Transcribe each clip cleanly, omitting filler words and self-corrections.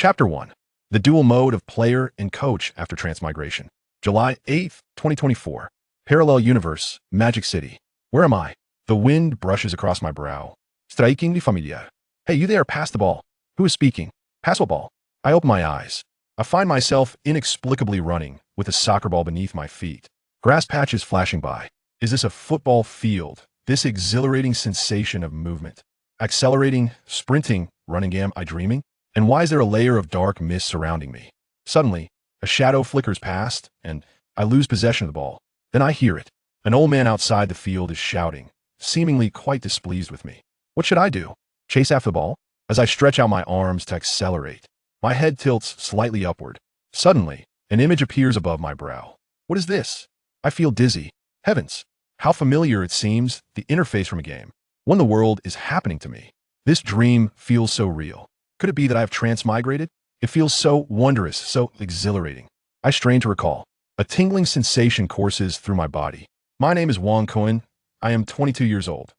Chapter 1. The Dual Mode of Player and Coach After Transmigration. July 8th, 2024. Parallel Universe, Magic City. Where am I? The wind brushes across my brow. Striking familia. Hey, you there, pass the ball. Who is speaking? Pass what ball? I open my eyes. I find myself inexplicably running with a soccer ball beneath my feet. Grass patches flashing by. Is this a football field? This exhilarating sensation of movement. Accelerating, sprinting, running, am I dreaming? And why is there a layer of dark mist surrounding me? Suddenly, a shadow flickers past, and I lose possession of the ball. Then I hear it. An old man outside the field is shouting, seemingly quite displeased with me. What should I do? Chase after the ball? As I stretch out my arms to accelerate, my head tilts slightly upward. Suddenly, an image appears above my brow. What is this? I feel dizzy. Heavens! How familiar it seems, the interface from a game. When the world is happening to me. This dream feels so real. Could it be that I have transmigrated? It feels so wondrous, so exhilarating. I strain to recall. A tingling sensation courses through my body. My name is Wong Cohen. I am 22 years old.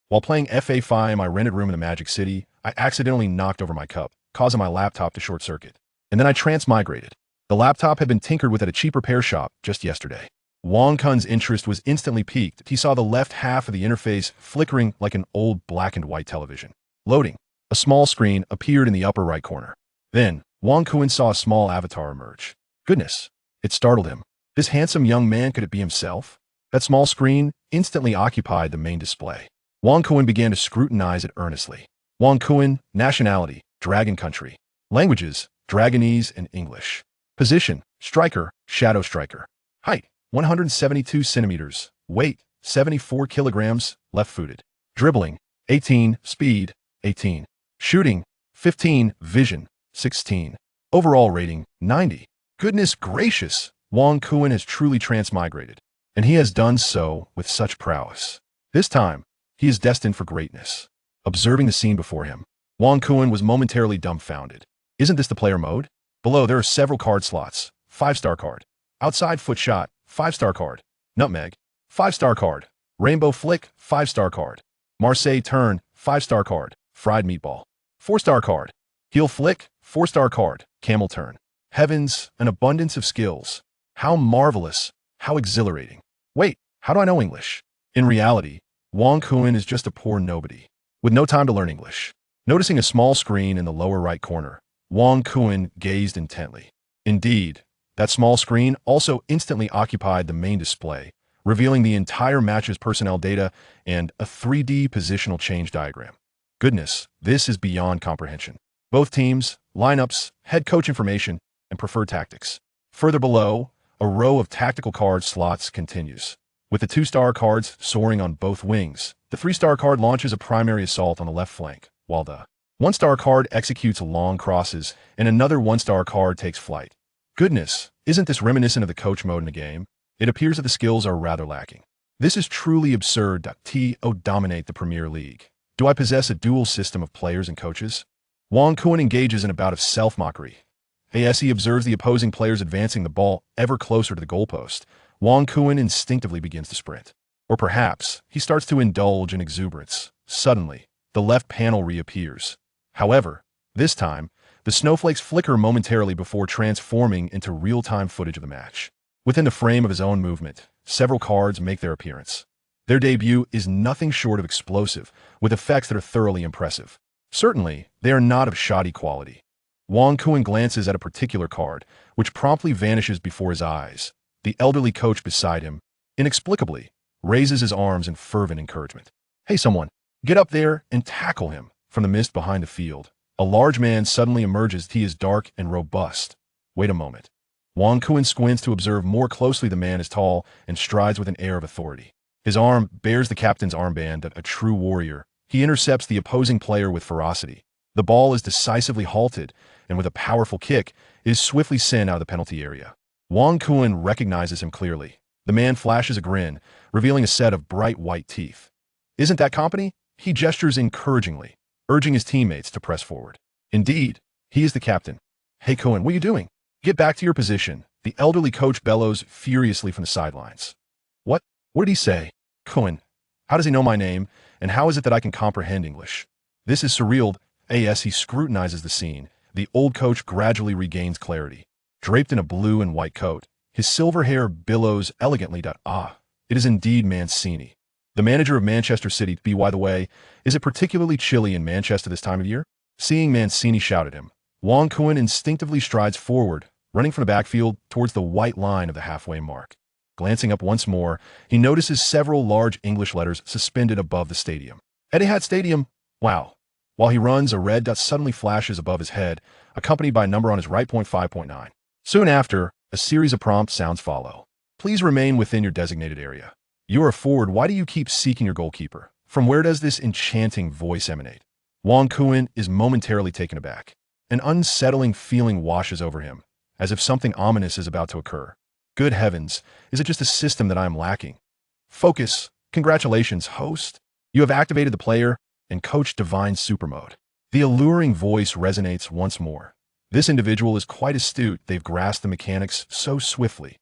While playing FA5 in my rented room in the Magic City, I accidentally knocked over my cup, causing my laptop to short circuit. And then I transmigrated. The laptop had been tinkered with at a cheap repair shop just yesterday. Wong Kun's interest was instantly piqued. He saw the left half of the interface flickering like an old black and white television. Loading. A small screen appeared in the upper right corner. Then, Wong Kun saw a small avatar emerge. Goodness! It startled him. This handsome young man, could it be himself? That small screen instantly occupied the main display. Wong Kun began to scrutinize it earnestly. Wong Kun, nationality, Dragon Country. Languages, Dragonese and English. Position, striker, shadow striker. Height, 172 centimeters. Weight, 74 kilograms, left-footed. Dribbling, 18. Speed, 18. Shooting, 15. Vision, 16. Overall rating, 90. Goodness gracious! Wong Kun has truly transmigrated, and he has done so with such prowess. This time, he is destined for greatness. Observing the scene before him, Wong Kun was momentarily dumbfounded. Isn't this the player mode? Below, there are several card slots. 5-star card. Outside foot shot, 5-star card. Nutmeg, 5-star card. Rainbow flick, 5-star card. Marseille turn, 5-star card. Fried meatball, 4-star card. Heel flick, 4-star card. Camel turn. Heavens, an abundance of skills. How marvelous, how exhilarating. Wait, how do I know English? In reality, Wong Kun is just a poor nobody, with no time to learn English. Noticing a small screen in the lower right corner, Wong Kun gazed intently. Indeed, that small screen also instantly occupied the main display, revealing the entire match's personnel data and a 3D positional change diagram. Goodness, this is beyond comprehension. Both teams, lineups, head coach information, and preferred tactics. Further below, a row of tactical card slots continues. With the 2-star cards soaring on both wings, the 3-star card launches a primary assault on the left flank, while the 1-star card executes long crosses, and another 1-star card takes flight. Goodness, isn't this reminiscent of the coach mode in the game? It appears that the skills are rather lacking. This is truly absurd. T.O. dominate the Premier League. Do I possess a dual system of players and coaches? Wong Kun engages in a bout of self-mockery. As he observes the opposing players advancing the ball ever closer to the goalpost, Wong Kun instinctively begins to sprint. Or perhaps, he starts to indulge in exuberance. Suddenly, the left panel reappears. However, this time, the snowflakes flicker momentarily before transforming into real-time footage of the match. Within the frame of his own movement, several cards make their appearance. Their debut is nothing short of explosive, with effects that are thoroughly impressive. Certainly, they are not of shoddy quality. Wong Kun glances at a particular card, which promptly vanishes before his eyes. The elderly coach beside him, inexplicably, raises his arms in fervent encouragement. Hey someone, get up there and tackle him. From the mist behind the field, a large man suddenly emerges. He is dark and robust. Wait a moment. Wong Kun squints to observe more closely. The man is tall and strides with an air of authority. His arm bears the captain's armband. A true warrior, he intercepts the opposing player with ferocity. The ball is decisively halted, and with a powerful kick, it is swiftly sent out of the penalty area. Wong Kun recognizes him clearly. The man flashes a grin, revealing a set of bright white teeth. Isn't that company? He gestures encouragingly, urging his teammates to press forward. Indeed, he is the captain. Hey Kun, what are you doing? Get back to your position. The elderly coach bellows furiously from the sidelines. What? What did he say? Kun, how does he know my name, and how is it that I can comprehend English? This is surreal. As he scrutinizes the scene, The old coach gradually regains clarity. Draped in a blue and white coat, his silver hair billows elegantly. It is indeed Mancini. The manager of Manchester City. By the way, is it particularly chilly in Manchester this time of year? Seeing Mancini shout at him, Wong Kun instinctively strides forward, running from the backfield towards the white line of the halfway mark. Glancing up once more, he notices several large English letters suspended above the stadium. Etihad Stadium. Wow. While he runs, a red dot suddenly flashes above his head, accompanied by a number on his right. 5.9. Soon after, a series of prompt sounds follow. Please remain within your designated area. You are a forward. Why do you keep seeking your goalkeeper? From where does this enchanting voice emanate? Wong Kun is momentarily taken aback. An unsettling feeling washes over him, as if something ominous is about to occur. Good heavens, is it just a system that I am lacking? Focus. Congratulations, host. You have activated the player and coach divine super mode. The alluring voice resonates once more. This individual is quite astute. They've grasped the mechanics so swiftly.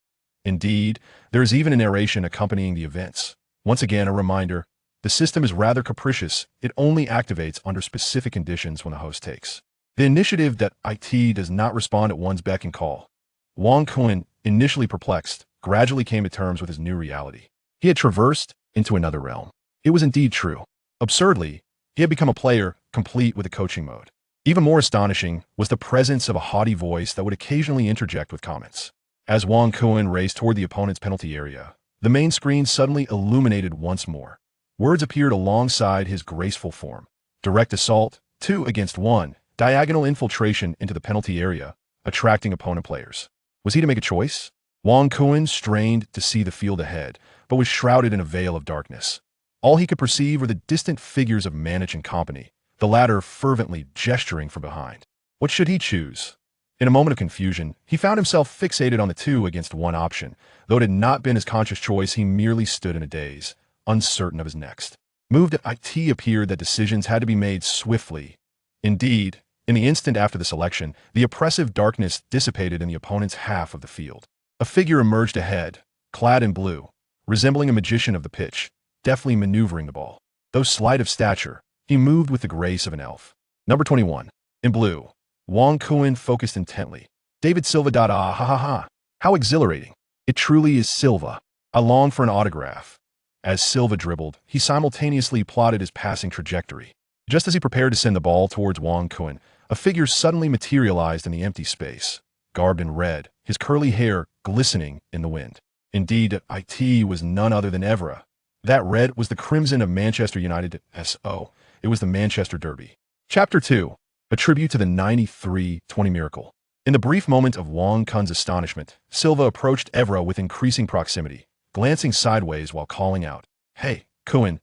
Indeed, there is even a narration accompanying the events. Once again, a reminder, the system is rather capricious. It only activates under specific conditions when the host takes the initiative. That IT does not respond at one's beck and call. Wong Kun, initially perplexed, gradually came to terms with his new reality. He had traversed into another realm. It was indeed true. Absurdly, he had become a player, complete with a coaching mode. Even more astonishing was the presence of a haughty voice that would occasionally interject with comments. As Wong Kun raced toward the opponent's penalty area, the main screen suddenly illuminated once more. Words appeared alongside his graceful form. Direct assault, 2 against 1, diagonal infiltration into the penalty area, attracting opponent players. Was he to make a choice? Wong Kun strained to see the field ahead, but was shrouded in a veil of darkness. All he could perceive were the distant figures of Manich and company, the latter fervently gesturing from behind. What should he choose? In a moment of confusion, he found himself fixated on the 2 against 1 option. Though it had not been his conscious choice, he merely stood in a daze, uncertain of his next move. It appeared that decisions had to be made swiftly. Indeed, in the instant after the selection, the oppressive darkness dissipated in the opponent's half of the field. A figure emerged ahead, clad in blue, resembling a magician of the pitch, deftly maneuvering the ball. Though slight of stature, he moved with the grace of an elf. Number 21. In blue, Wong Kun focused intently. David Silva. How exhilarating. It truly is Silva. I long for an autograph. As Silva dribbled, he simultaneously plotted his passing trajectory. Just as he prepared to send the ball towards Wong Kun, a figure suddenly materialized in the empty space, garbed in red, his curly hair glistening in the wind. Indeed, it was none other than Evra. That red was the crimson of Manchester United. It was the Manchester Derby. Chapter 2. A tribute to the 93-20 miracle. In the brief moment of Wong Kun's astonishment, Silva approached Evra with increasing proximity, glancing sideways while calling out, "Hey, Kun."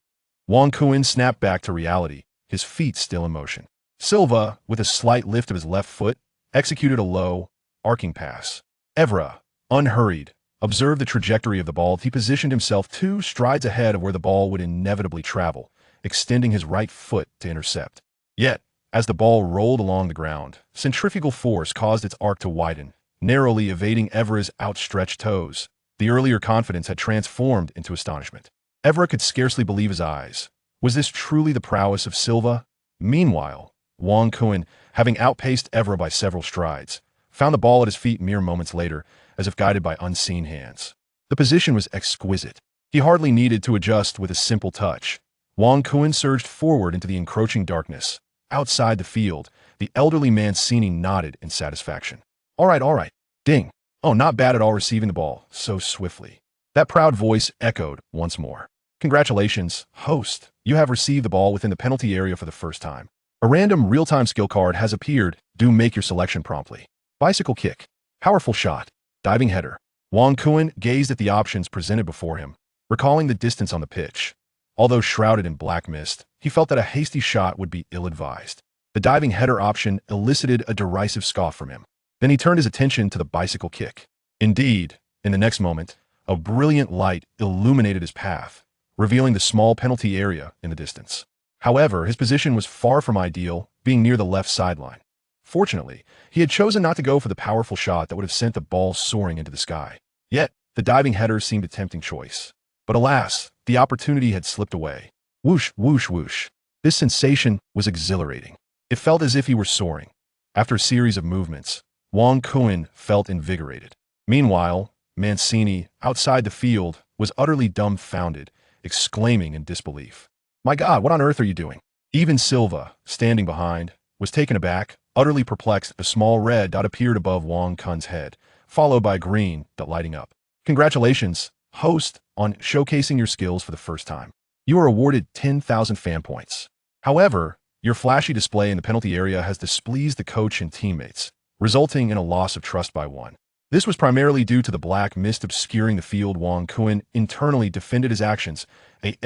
Wong Kun snapped back to reality, his feet still in motion. Silva, with a slight lift of his left foot, executed a low, arcing pass. Evra, unhurried, observed the trajectory of the ball. He positioned himself 2 strides ahead of where the ball would inevitably travel, extending his right foot to intercept. Yet, as the ball rolled along the ground, centrifugal force caused its arc to widen, narrowly evading Evra's outstretched toes. The earlier confidence had transformed into astonishment. Evra could scarcely believe his eyes. Was this truly the prowess of Silva? Meanwhile, Wong Kun, having outpaced Evra by several strides, found the ball at his feet mere moments later, as if guided by unseen hands. The position was exquisite. He hardly needed to adjust with a simple touch. Wong Kun surged forward into the encroaching darkness. Outside the field, the elderly Mancini nodded in satisfaction. All right. Ding. Oh, not bad at all receiving the ball so swiftly. That proud voice echoed once more. Congratulations, host. You have received the ball within the penalty area for the first time. A random real-time skill card has appeared. Do make your selection promptly. Bicycle kick. Powerful shot. Diving header. Wong Kun gazed at the options presented before him, recalling the distance on the pitch. Although shrouded in black mist, he felt that a hasty shot would be ill-advised. The diving header option elicited a derisive scoff from him. Then he turned his attention to the bicycle kick. Indeed, in the next moment, a brilliant light illuminated his path, revealing the small penalty area in the distance. However, his position was far from ideal, being near the left sideline. Fortunately, he had chosen not to go for the powerful shot that would have sent the ball soaring into the sky. Yet, the diving header seemed a tempting choice. But alas, the opportunity had slipped away. Whoosh, whoosh, whoosh. This sensation was exhilarating. It felt as if he were soaring. After a series of movements, Wang Kun felt invigorated. Meanwhile, Mancini, outside the field, was utterly dumbfounded, exclaiming in disbelief. "My God, what on earth are you doing?" Even Silva, standing behind, was taken aback, utterly perplexed. A small red dot appeared above Wang Kun's head, followed by a green dot lighting up. "Congratulations, host, on showcasing your skills for the first time. You are awarded 10,000 fan points. However, your flashy display in the penalty area has displeased the coach and teammates, resulting in a loss of trust by one. This was primarily due to the black mist obscuring the field. Wang Kun internally defended his actions. He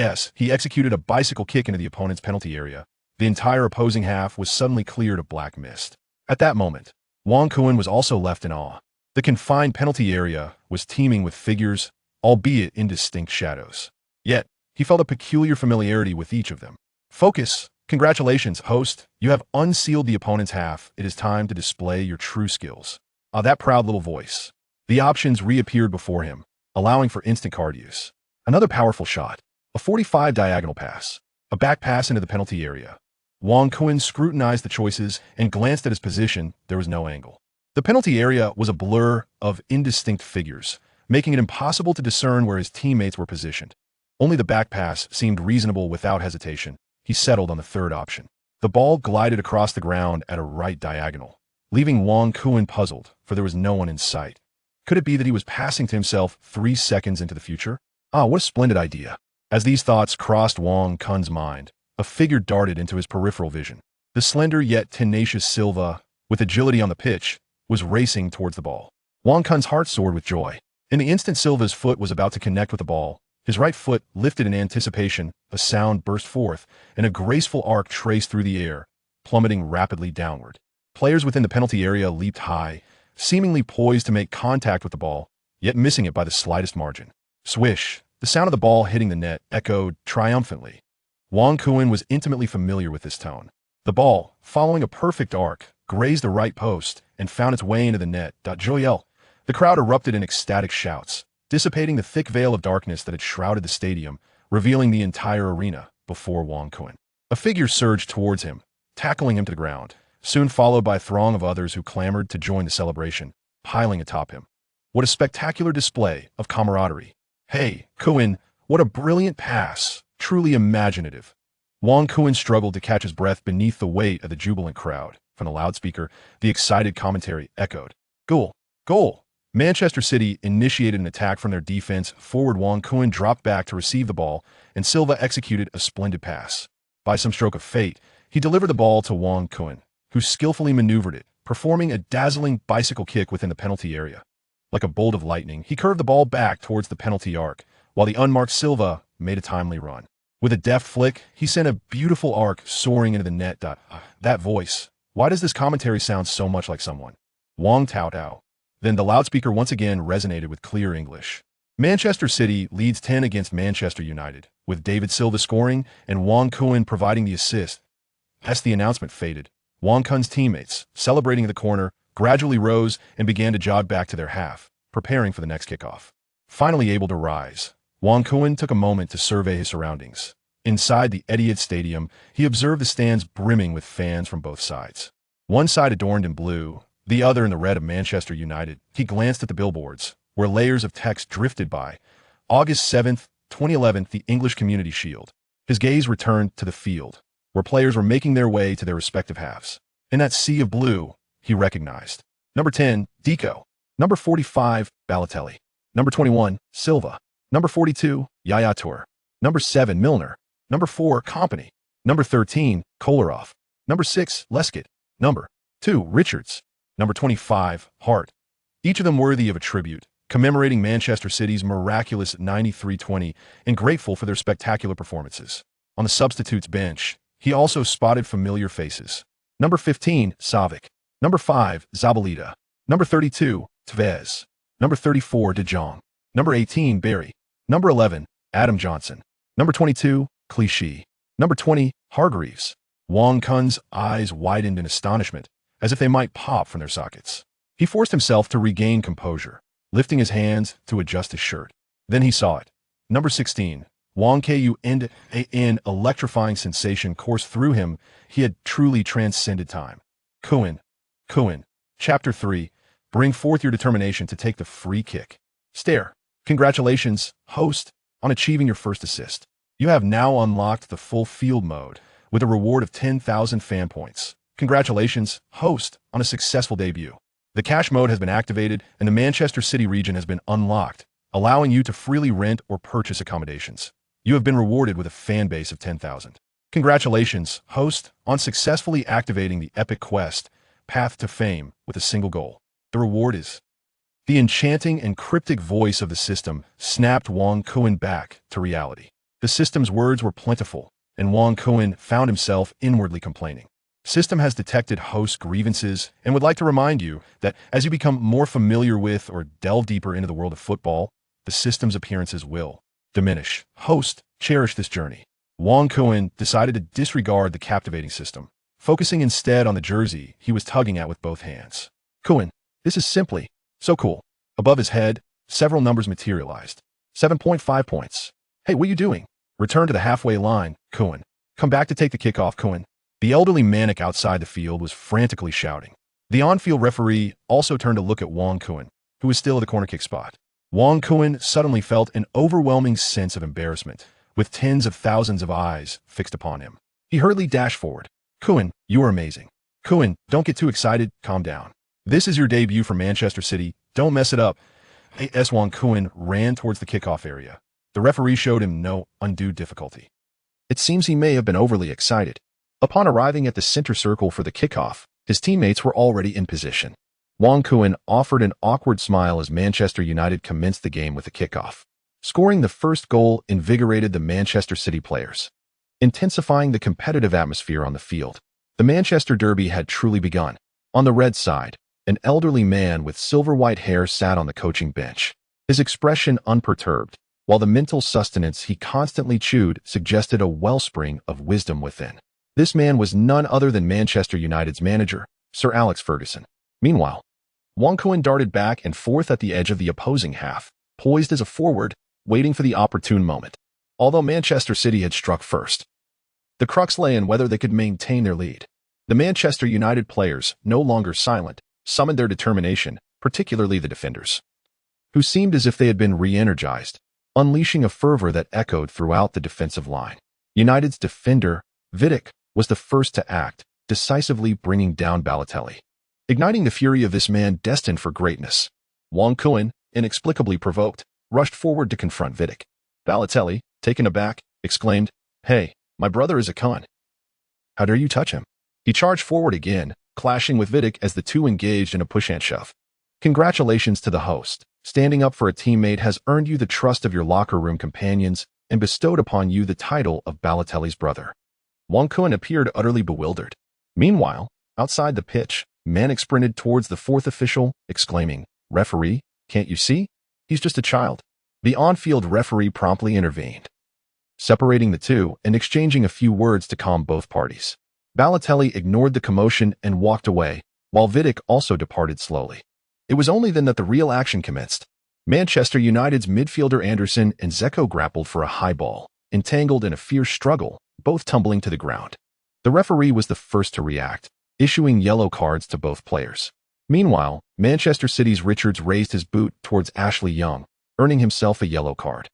executed a bicycle kick into the opponent's penalty area. The entire opposing half was suddenly cleared of black mist. At that moment, Wang Kun was also left in awe. The confined penalty area was teeming with figures, albeit indistinct shadows. Yet, he felt a peculiar familiarity with each of them. "Focus! Congratulations, host! You have unsealed the opponent's half. It is time to display your true skills." Ah, that proud little voice. The options reappeared before him, allowing for instant card use. Another powerful shot. A 45 diagonal pass. A back pass into the penalty area. Wang Kun scrutinized the choices and glanced at his position. There was no angle. The penalty area was a blur of indistinct figures, making it impossible to discern where his teammates were positioned. Only the back pass seemed reasonable. Without hesitation, he settled on the third option. The ball glided across the ground at a right diagonal, leaving Wang Kun puzzled, for there was no one in sight. Could it be that he was passing to himself 3 seconds into the future? Ah, what a splendid idea. As these thoughts crossed Wang Kun's mind, a figure darted into his peripheral vision. The slender yet tenacious Silva, with agility on the pitch, was racing towards the ball. Wang Kun's heart soared with joy. In the instant Silva's foot was about to connect with the ball, his right foot lifted in anticipation, a sound burst forth, and a graceful arc traced through the air, plummeting rapidly downward. Players within the penalty area leaped high, seemingly poised to make contact with the ball, yet missing it by the slightest margin. Swish! The sound of the ball hitting the net echoed triumphantly. Wang Kun was intimately familiar with this tone. The ball, following a perfect arc, grazed the right post and found its way into the net. Joyelle! The crowd erupted in ecstatic shouts, dissipating the thick veil of darkness that had shrouded the stadium, revealing the entire arena before Wang Kun. A figure surged towards him, tackling him to the ground, soon followed by a throng of others who clamored to join the celebration, piling atop him. What a spectacular display of camaraderie. "Hey, Kun, what a brilliant pass! Truly imaginative." Wang Kun struggled to catch his breath beneath the weight of the jubilant crowd. From the loudspeaker, the excited commentary echoed. "Goal! Goal!" Manchester City initiated an attack from their defense. Forward Wang Kun dropped back to receive the ball, and Silva executed a splendid pass. By some stroke of fate, he delivered the ball to Wang Kun, who skillfully maneuvered it, performing a dazzling bicycle kick within the penalty area. Like a bolt of lightning, he curved the ball back towards the penalty arc, while the unmarked Silva made a timely run. With a deft flick, he sent a beautiful arc soaring into the net. That voice. Why does this commentary sound so much like someone? Wang Tao Tao. Then the loudspeaker once again resonated with clear English. Manchester City leads 10 against Manchester United, with David Silva scoring and Wang Kun providing the assist. As the announcement faded, Wang Kun's teammates, celebrating in the corner, gradually rose and began to jog back to their half, preparing for the next kickoff. Finally able to rise, Wang Kun took a moment to survey his surroundings. Inside the Etihad Stadium, he observed the stands brimming with fans from both sides. One side adorned in blue, the other in the red of Manchester United. He glanced at the billboards, where layers of text drifted by. August 7th, 2011, the English Community Shield. His gaze returned to the field, where players were making their way to their respective halves. In that sea of blue, he recognized number 10, Deco; number 45, Balotelli; number 21, Silva; number 42, Yaya Toure; number 7, Milner; number 4, Company; number 13, Kolarov; number 6, Lescott; number 2, Richards; number 25, Hart. Each of them worthy of a tribute, commemorating Manchester City's miraculous 93-20 and grateful for their spectacular performances. On the substitutes bench, he also spotted familiar faces. Number 15, Savic; number 5, Zabaleta; number 32, Tevez; number 34, De Jong; number 18, Barry; number 11, Adam Johnson; number 22, Clichy; number 20, Hargreaves. Wang Kun's eyes widened in astonishment, as if they might pop from their sockets. He forced himself to regain composure, lifting his hands to adjust his shirt. Then he saw it. Number 16, Wang Kun, and an electrifying sensation coursed through him. He had truly transcended time. Kun, Kuin. Chapter 3. Bring forth your determination to take the free kick. Stare. Congratulations, host, on achieving your first assist. You have now unlocked the full field mode with a reward of 10,000 fan points. Congratulations, host, on a successful debut. The cash mode has been activated and the Manchester City region has been unlocked, allowing you to freely rent or purchase accommodations. You have been rewarded with a fan base of 10,000. Congratulations, host, on successfully activating the epic quest, Path to Fame, with a single goal. The reward is... The enchanting and cryptic voice of the system snapped Wong Kuin back to reality. The system's words were plentiful, and Wong Kuin found himself inwardly complaining. System has detected host grievances and would like to remind you that as you become more familiar with or delve deeper into the world of football, the system's appearances will diminish. Host, cherish this journey. Wong Kuin decided to disregard the captivating system, focusing instead on the jersey he was tugging at with both hands. Kuin, this is simply so cool. Above his head, several numbers materialized. 7.5 points. Hey, what are you doing? Return to the halfway line, Kuin. Come back to take the kickoff, Kuin. The elderly maniac outside the field was frantically shouting. The on-field referee also turned to look at Wong Kuin, who was still at the corner kick spot. Wong Kuin suddenly felt an overwhelming sense of embarrassment, with tens of thousands of eyes fixed upon him. He hurriedly dashed forward. Kuin, you are amazing. Kuin, don't get too excited, calm down. This is your debut for Manchester City, don't mess it up. AS Wong Kuin ran towards the kickoff area. The referee showed him no undue difficulty. It seems he may have been overly excited. Upon arriving at the center circle for the kickoff, his teammates were already in position. Wong Kuin offered an awkward smile as Manchester United commenced the game with the kickoff. Scoring the first goal invigorated the Manchester City players, intensifying the competitive atmosphere on the field. The Manchester Derby had truly begun. On the red side, an elderly man with silver-white hair sat on the coaching bench, his expression unperturbed, while the mental sustenance he constantly chewed suggested a wellspring of wisdom within. This man was none other than Manchester United's manager, Sir Alex Ferguson. Meanwhile, Wong Kuin darted back and forth at the edge of the opposing half, poised as a forward, waiting for the opportune moment. Although Manchester City had struck first, the crux lay in whether they could maintain their lead. The Manchester United players, no longer silent, summoned their determination, particularly the defenders, who seemed as if they had been re-energized, unleashing a fervor that echoed throughout the defensive line. United's defender, Vidic, was the first to act, decisively bringing down Balotelli, igniting the fury of this man destined for greatness. Wong Kuin, inexplicably provoked, rushed forward to confront Vidic. Balotelli, taken aback, exclaimed, "Hey, my brother is a con. How dare you touch him?" He charged forward again, clashing with Vidic as the two engaged in a push-and-shove. Congratulations to the host. Standing up for a teammate has earned you the trust of your locker room companions and bestowed upon you the title of Balotelli's brother. Wong Kuin appeared utterly bewildered. Meanwhile, outside the pitch, Manic sprinted towards the fourth official, exclaiming, "Referee, can't you see? He's just a child." The on-field referee promptly intervened, separating the two and exchanging a few words to calm both parties. Balotelli ignored the commotion and walked away, while Vidic also departed slowly. It was only then that the real action commenced. Manchester United's midfielder Anderson and Dzeko grappled for a high ball, entangled in a fierce struggle, both tumbling to the ground. The referee was the first to react, issuing yellow cards to both players. Meanwhile, Manchester City's Richards raised his boot towards Ashley Young, earning himself a yellow card.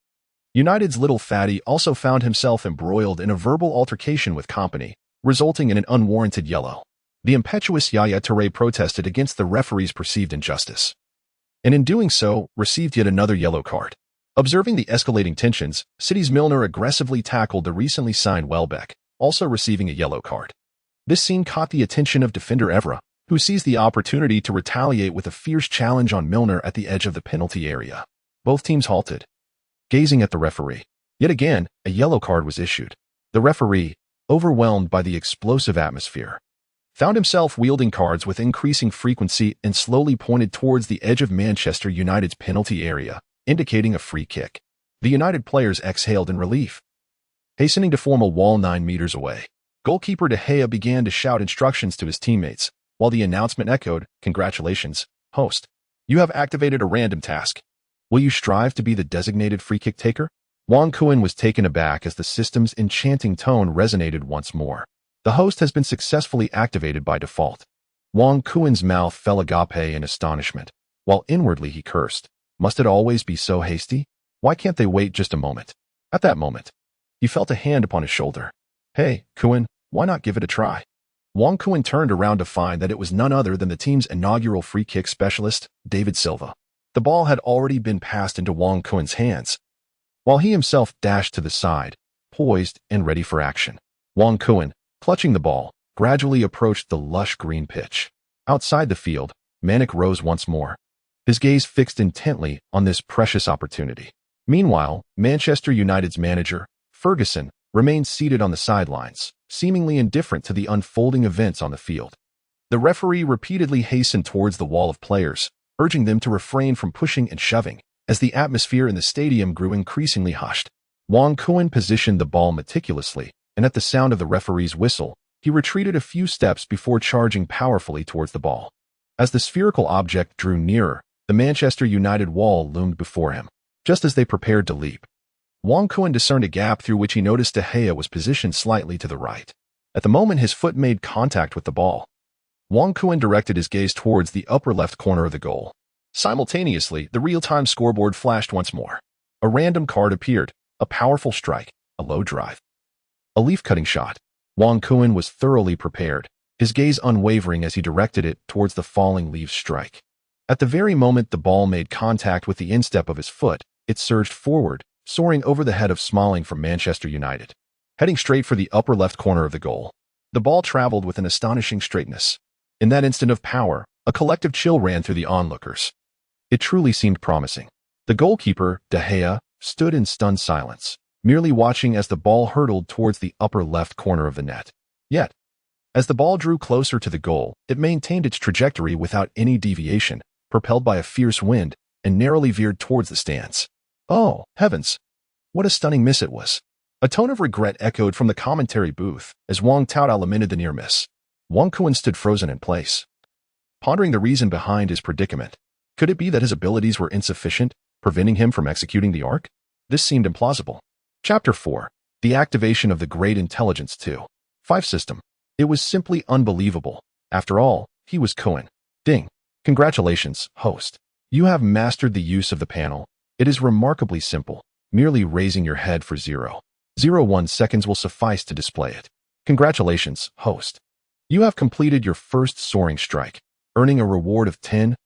United's little fatty also found himself embroiled in a verbal altercation with Kompany, resulting in an unwarranted yellow. The impetuous Yaya Touré protested against the referee's perceived injustice, and in doing so, received yet another yellow card. Observing the escalating tensions, City's Milner aggressively tackled the recently signed Welbeck, also receiving a yellow card. This scene caught the attention of defender Evra, who seized the opportunity to retaliate with a fierce challenge on Milner at the edge of the penalty area. Both teams halted, gazing at the referee. Yet again, a yellow card was issued. The referee, overwhelmed by the explosive atmosphere, found himself wielding cards with increasing frequency and slowly pointed towards the edge of Manchester United's penalty area, indicating a free kick. The United players exhaled in relief, hastening to form a wall 9 meters away. Goalkeeper De Gea began to shout instructions to his teammates, while the announcement echoed, "Congratulations, host. You have activated a random task. Will you strive to be the designated free kick taker?" Wong Kuin was taken aback as the system's enchanting tone resonated once more. The host has been successfully activated by default. Wang Kuen's mouth fell agape in astonishment, while inwardly he cursed. Must it always be so hasty? Why can't they wait just a moment? At that moment, he felt a hand upon his shoulder. Hey, Kuen, why not give it a try? Wang Kuen turned around to find that it was none other than the team's inaugural free kick specialist, David Silva. The ball had already been passed into Wang Kuen's hands, while he himself dashed to the side, poised and ready for action. Wang Kuen, clutching the ball, gradually approached the lush green pitch. Outside the field, Manik rose once more, his gaze fixed intently on this precious opportunity. Meanwhile, Manchester United's manager, Ferguson, remained seated on the sidelines, seemingly indifferent to the unfolding events on the field. The referee repeatedly hastened towards the wall of players, urging them to refrain from pushing and shoving, as the atmosphere in the stadium grew increasingly hushed. Wang Kuen positioned the ball meticulously, and at the sound of the referee's whistle, he retreated a few steps before charging powerfully towards the ball. As the spherical object drew nearer, the Manchester United wall loomed before him. Just as they prepared to leap, Wang Kuen discerned a gap through which he noticed De Gea was positioned slightly to the right. At the moment his foot made contact with the ball, Wang Kuen directed his gaze towards the upper left corner of the goal. Simultaneously, the real-time scoreboard flashed once more. A random card appeared, a powerful strike, a low drive, a leaf-cutting shot. Wang Kuen was thoroughly prepared, his gaze unwavering as he directed it towards the falling leaf strike. At the very moment the ball made contact with the instep of his foot, it surged forward, soaring over the head of Smalling from Manchester United, heading straight for the upper left corner of the goal. The ball traveled with an astonishing straightness. In that instant of power, a collective chill ran through the onlookers. It truly seemed promising. The goalkeeper, De Gea, stood in stunned silence, merely watching as the ball hurtled towards the upper left corner of the net. Yet, as the ball drew closer to the goal, it maintained its trajectory without any deviation, propelled by a fierce wind, and narrowly veered towards the stands. Oh, heavens! What a stunning miss it was! A tone of regret echoed from the commentary booth as Wang Taodao lamented the near miss. Wang Kuen stood frozen in place, pondering the reason behind his predicament. Could it be that his abilities were insufficient, preventing him from executing the arc? This seemed implausible. Chapter 4. The Activation of the Great Intelligence 2.5 System. It was simply unbelievable. After all, he was Kuen. Ding. Congratulations, host. You have mastered the use of the panel. It is remarkably simple. Merely raising your head for 0.01 seconds will suffice to display it. Congratulations, host. You have completed your first soaring strike, earning a reward of 10,000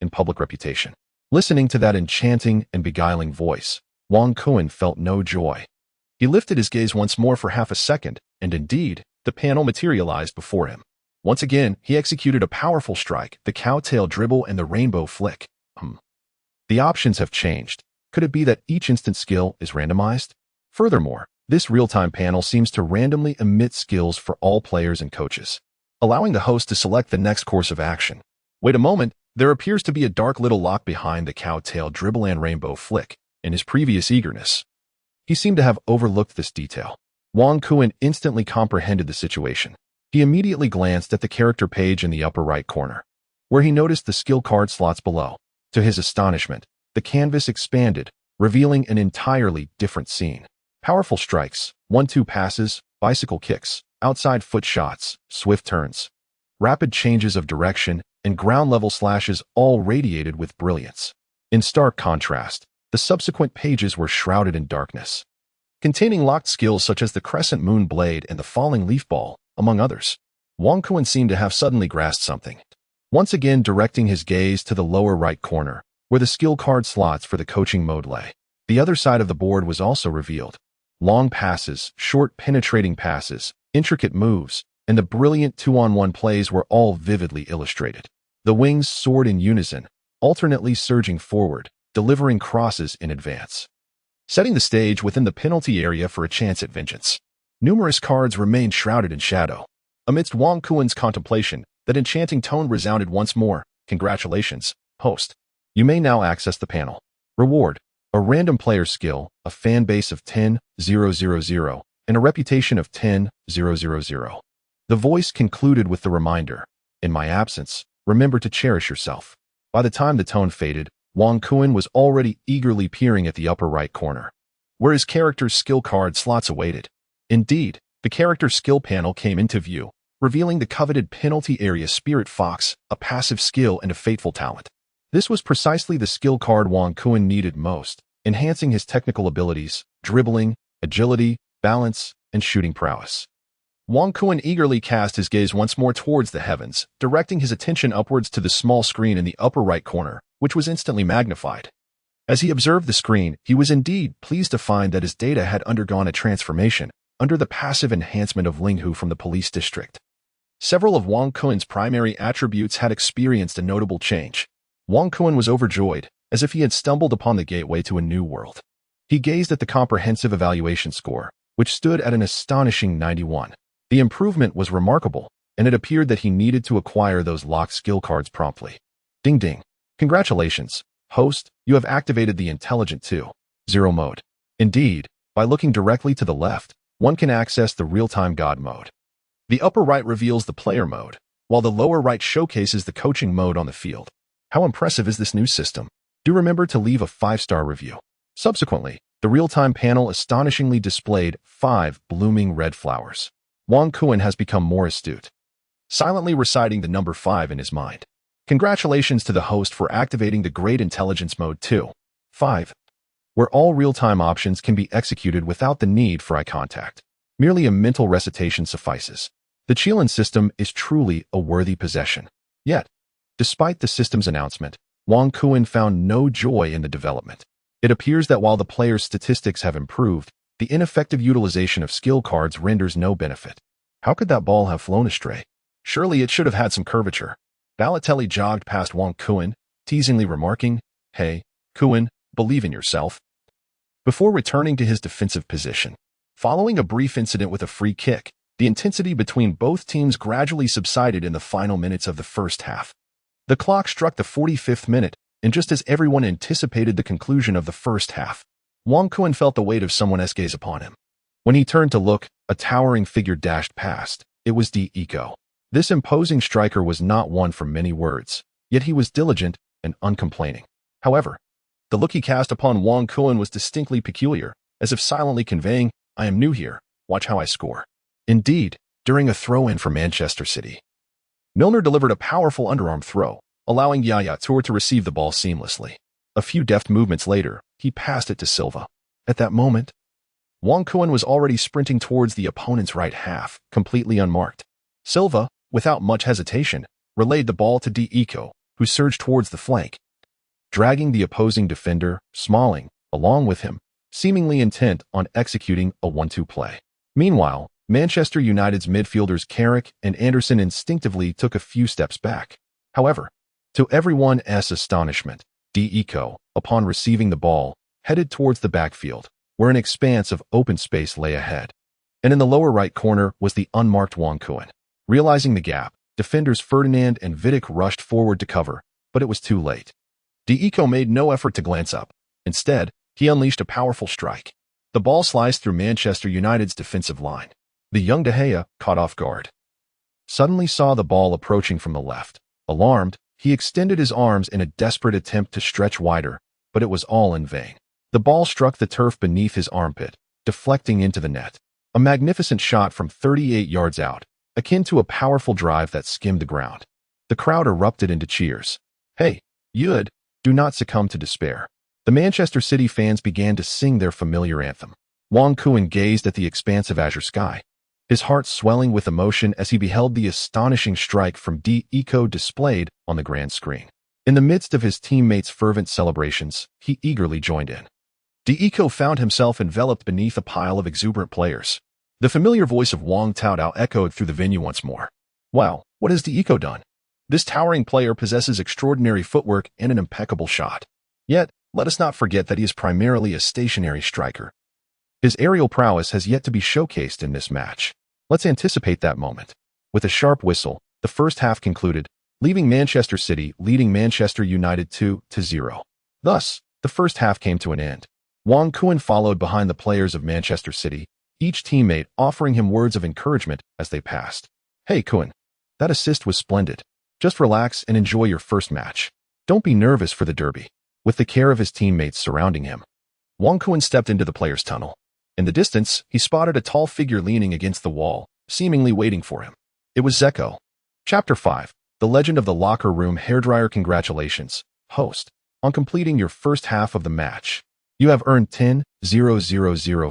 in public reputation. Listening to that enchanting and beguiling voice, Wang Kuen felt no joy. He lifted his gaze once more for half a second, and indeed, the panel materialized before him. Once again, he executed a powerful strike, the cowtail dribble and the rainbow flick. The options have changed. Could it be that each instant skill is randomized? Furthermore, this real-time panel seems to randomly emit skills for all players and coaches, allowing the host to select the next course of action. Wait a moment, there appears to be a dark little lock behind the cowtail dribble and rainbow flick. In his previous eagerness, he seemed to have overlooked this detail. Wang Kuen instantly comprehended the situation. He immediately glanced at the character page in the upper right corner, where he noticed the skill card slots below. To his astonishment, the canvas expanded, revealing an entirely different scene. Powerful strikes, 1-2 passes, bicycle kicks, outside foot shots, swift turns, rapid changes of direction, and ground-level slashes all radiated with brilliance. In stark contrast, the subsequent pages were shrouded in darkness, containing locked skills such as the crescent moon blade and the falling leaf ball, among others. Wang Kuen seemed to have suddenly grasped something, once again directing his gaze to the lower right corner, where the skill card slots for the coaching mode lay. The other side of the board was also revealed. Long passes, short penetrating passes, intricate moves, and the brilliant 2-on-1 plays were all vividly illustrated. The wings soared in unison, alternately surging forward, delivering crosses in advance, setting the stage within the penalty area for a chance at vengeance. Numerous cards remained shrouded in shadow. Amidst Wang Kuen's contemplation, that enchanting tone resounded once more. Congratulations, host. You may now access the panel. Reward: a random player skill, a fan base of 10,000, and a reputation of 10,000. The voice concluded with the reminder, in my absence, remember to cherish yourself. By the time the tone faded, Wang Kuen was already eagerly peering at the upper right corner, where his character's skill card slots awaited. Indeed, the character skill panel came into view, revealing the coveted penalty area Spirit Fox, a passive skill and a fateful talent. This was precisely the skill card Wang Kun needed most, enhancing his technical abilities, dribbling, agility, balance, and shooting prowess. Wang Kun eagerly cast his gaze once more towards the heavens, directing his attention upwards to the small screen in the upper right corner, which was instantly magnified. As he observed the screen, he was indeed pleased to find that his data had undergone a transformation under the passive enhancement of Linghu from the police district. Several of Wang Kun's primary attributes had experienced a notable change. Wang Kun was overjoyed, as if he had stumbled upon the gateway to a new world. He gazed at the comprehensive evaluation score, which stood at an astonishing 91. The improvement was remarkable, and it appeared that he needed to acquire those locked skill cards promptly. Ding ding. Congratulations, host, you have activated the Intelligent 2.0 mode. Indeed, by looking directly to the left, one can access the real-time God mode. The upper right reveals the player mode, while the lower right showcases the coaching mode on the field. How impressive is this new system? Do remember to leave a 5-star review. Subsequently, the real-time panel astonishingly displayed 5 blooming red flowers. Wang Kun has become more astute, silently reciting the number 5 in his mind. Congratulations to the host for activating the Great Intelligence Mode 2.5, where all real-time options can be executed without the need for eye contact. Merely a mental recitation suffices. The Qilin system is truly a worthy possession. Yet, despite the system's announcement, Wang Kun found no joy in the development. It appears that while the player's statistics have improved, the ineffective utilization of skill cards renders no benefit. How could that ball have flown astray? Surely it should have had some curvature. Balotelli jogged past Wang Kun, teasingly remarking, "Hey, Kun, believe in yourself," before returning to his defensive position. Following a brief incident with a free kick, the intensity between both teams gradually subsided in the final minutes of the first half. The clock struck the 45th minute, and just as everyone anticipated the conclusion of the first half, Wang Kun felt the weight of someone's gaze upon him. When he turned to look, a towering figure dashed past. It was Eco. This imposing striker was not one for many words, yet he was diligent and uncomplaining. However, the look he cast upon Wang Kun was distinctly peculiar, as if silently conveying, "I am new here, watch how I score." Indeed, during a throw-in for Manchester City, Milner delivered a powerful underarm throw, allowing Yaya Toure to receive the ball seamlessly. A few deft movements later, he passed it to Silva. At that moment, Wang Kun was already sprinting towards the opponent's right half, completely unmarked. Silva, without much hesitation, relayed the ball to Eco, who surged towards the flank, dragging the opposing defender, Smalling, along with him, seemingly intent on executing a 1-2 play. Meanwhile, Manchester United's midfielders Carrick and Anderson instinctively took a few steps back. However, to everyone's astonishment, Eco, upon receiving the ball, headed towards the backfield, where an expanse of open space lay ahead. And in the lower right corner was the unmarked Wang Kun. Realizing the gap, defenders Ferdinand and Vidic rushed forward to cover, but it was too late. Eco made no effort to glance up. Instead, he unleashed a powerful strike. The ball sliced through Manchester United's defensive line. The young De Gea, caught off guard, suddenly saw the ball approaching from the left. Alarmed, he extended his arms in a desperate attempt to stretch wider, but it was all in vain. The ball struck the turf beneath his armpit, deflecting into the net. A magnificent shot from 38 yards out, akin to a powerful drive that skimmed the ground. The crowd erupted into cheers. "Hey, Yud, do not succumb to despair." The Manchester City fans began to sing their familiar anthem. Wang Kun gazed at the expansive azure sky, his heart swelling with emotion as he beheld the astonishing strike from Eco displayed on the grand screen. In the midst of his teammates' fervent celebrations, he eagerly joined in. Eco found himself enveloped beneath a pile of exuberant players. The familiar voice of Wang Taodao echoed through the venue once more. "Wow, what has Eco done? This towering player possesses extraordinary footwork and an impeccable shot. Yet, let us not forget that he is primarily a stationary striker. His aerial prowess has yet to be showcased in this match. Let's anticipate that moment." With a sharp whistle, the first half concluded, leaving Manchester City leading Manchester United 2-0. Thus, the first half came to an end. Wang Kun followed behind the players of Manchester City, each teammate offering him words of encouragement as they passed. "Hey Kun, that assist was splendid. Just relax and enjoy your first match. Don't be nervous for the derby." With the care of his teammates surrounding him, Wang Kun stepped into the players' tunnel. In the distance, he spotted a tall figure leaning against the wall, seemingly waiting for him. It was Zeko. Chapter 5. The Legend of the Locker Room Hairdryer. Congratulations, host, on completing your first half of the match. You have earned 10,000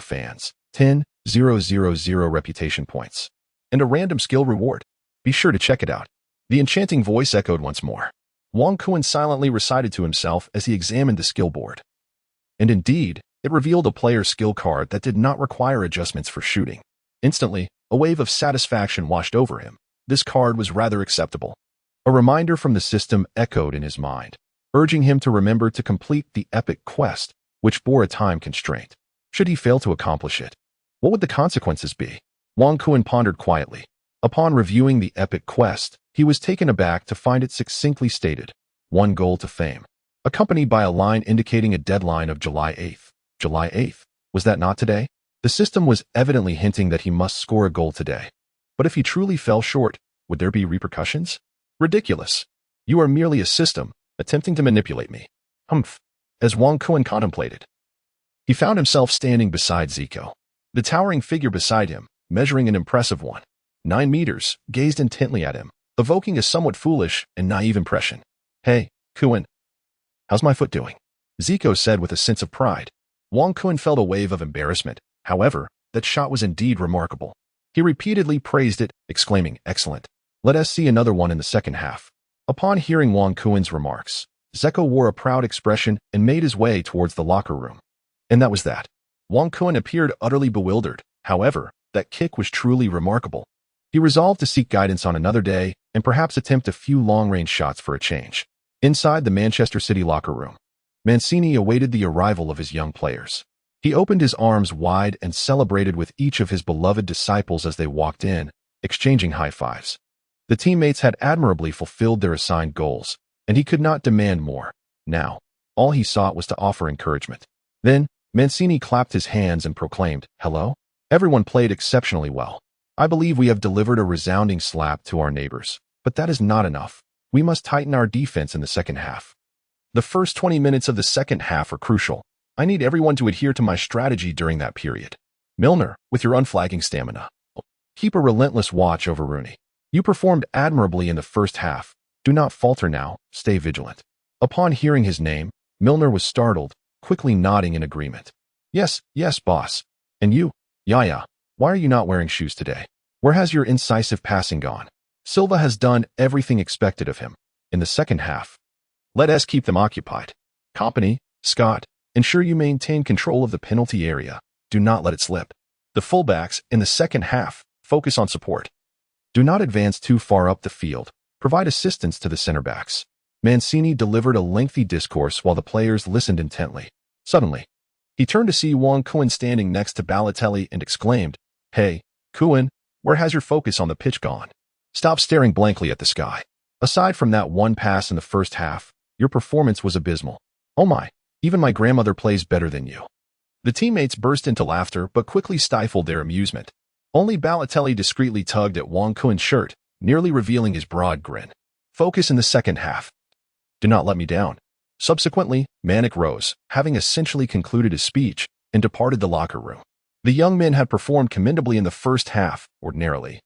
fans, 10,000 reputation points, and a random skill reward. Be sure to check it out. The enchanting voice echoed once more. Wang Kuan silently recited to himself as he examined the skill board. And indeed, it revealed a player's skill card that did not require adjustments for shooting. Instantly, a wave of satisfaction washed over him. This card was rather acceptable. A reminder from the system echoed in his mind, urging him to remember to complete the epic quest, which bore a time constraint. Should he fail to accomplish it, what would the consequences be? Wang Kuan pondered quietly. Upon reviewing the epic quest, he was taken aback to find it succinctly stated, 1 goal to fame, accompanied by a line indicating a deadline of July 8th. July 8th? Was that not today? The system was evidently hinting that he must score a goal today. But if he truly fell short, would there be repercussions? Ridiculous. You are merely a system, attempting to manipulate me. Humph. As Wang Kuan contemplated, he found himself standing beside Zico. The towering figure beside him, measuring an impressive 9 meters, gazed intently at him, evoking a somewhat foolish and naive impression. Hey, Kuan. How's my foot doing? Zico said with a sense of pride. Wang Kuan felt a wave of embarrassment. However, that shot was indeed remarkable. He repeatedly praised it, exclaiming, excellent. Let us see another one in the second half. Upon hearing Wang Kuan's remarks, Zeko wore a proud expression and made his way towards the locker room. And that was that. Wang Kuan appeared utterly bewildered. However, that kick was truly remarkable. He resolved to seek guidance on another day and perhaps attempt a few long-range shots for a change. Inside the Manchester City locker room, Mancini awaited the arrival of his young players. He opened his arms wide and celebrated with each of his beloved disciples as they walked in, exchanging high fives. The teammates had admirably fulfilled their assigned goals, and he could not demand more. Now, all he sought was to offer encouragement. Then, Mancini clapped his hands and proclaimed, hello? Everyone played exceptionally well. I believe we have delivered a resounding slap to our neighbors, but that is not enough. We must tighten our defense in the second half. The first 20 minutes of the second half are crucial. I need everyone to adhere to my strategy during that period. Milner, with your unflagging stamina, keep a relentless watch over Rooney. You performed admirably in the first half. Do not falter now, stay vigilant. Upon hearing his name, Milner was startled, quickly nodding in agreement. Yes, boss. And you, Yaya, why are you not wearing shoes today? Where has your incisive passing gone? Silva has done everything expected of him. In the second half, let us keep them occupied. Company, Scott, ensure you maintain control of the penalty area. Do not let it slip. The fullbacks, in the second half, focus on support. Do not advance too far up the field. Provide assistance to the center backs. Mancini delivered a lengthy discourse while the players listened intently. Suddenly, he turned to see Wang Kuan standing next to Balotelli and exclaimed, Hey, Kuan, where has your focus on the pitch gone? Stop staring blankly at the sky. Aside from that one pass in the first half, your performance was abysmal. Oh my, even my grandmother plays better than you. The teammates burst into laughter but quickly stifled their amusement. Only Balotelli discreetly tugged at Wang Kuan's shirt, nearly revealing his broad grin. Focus in the second half. Do not let me down. Subsequently, Manik rose, having essentially concluded his speech, and departed the locker room. The young men had performed commendably in the first half. Ordinarily,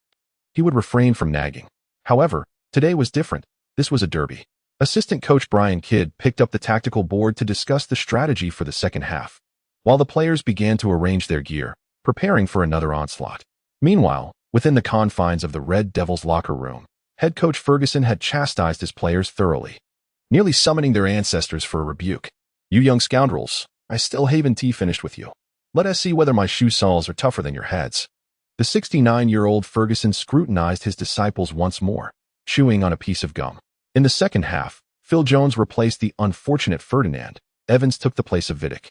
he would refrain from nagging. However, today was different. This was a derby. Assistant coach Brian Kidd picked up the tactical board to discuss the strategy for the second half, while the players began to arrange their gear, preparing for another onslaught. Meanwhile, within the confines of the Red Devils locker room, head coach Ferguson had chastised his players thoroughly, nearly summoning their ancestors for a rebuke. You young scoundrels, I still haven't finished with you. Let us see whether my shoe soles are tougher than your heads. The 69-year-old Ferguson scrutinized his disciples once more, chewing on a piece of gum. In the second half, Phil Jones replaced the unfortunate Ferdinand. Evans took the place of Vidic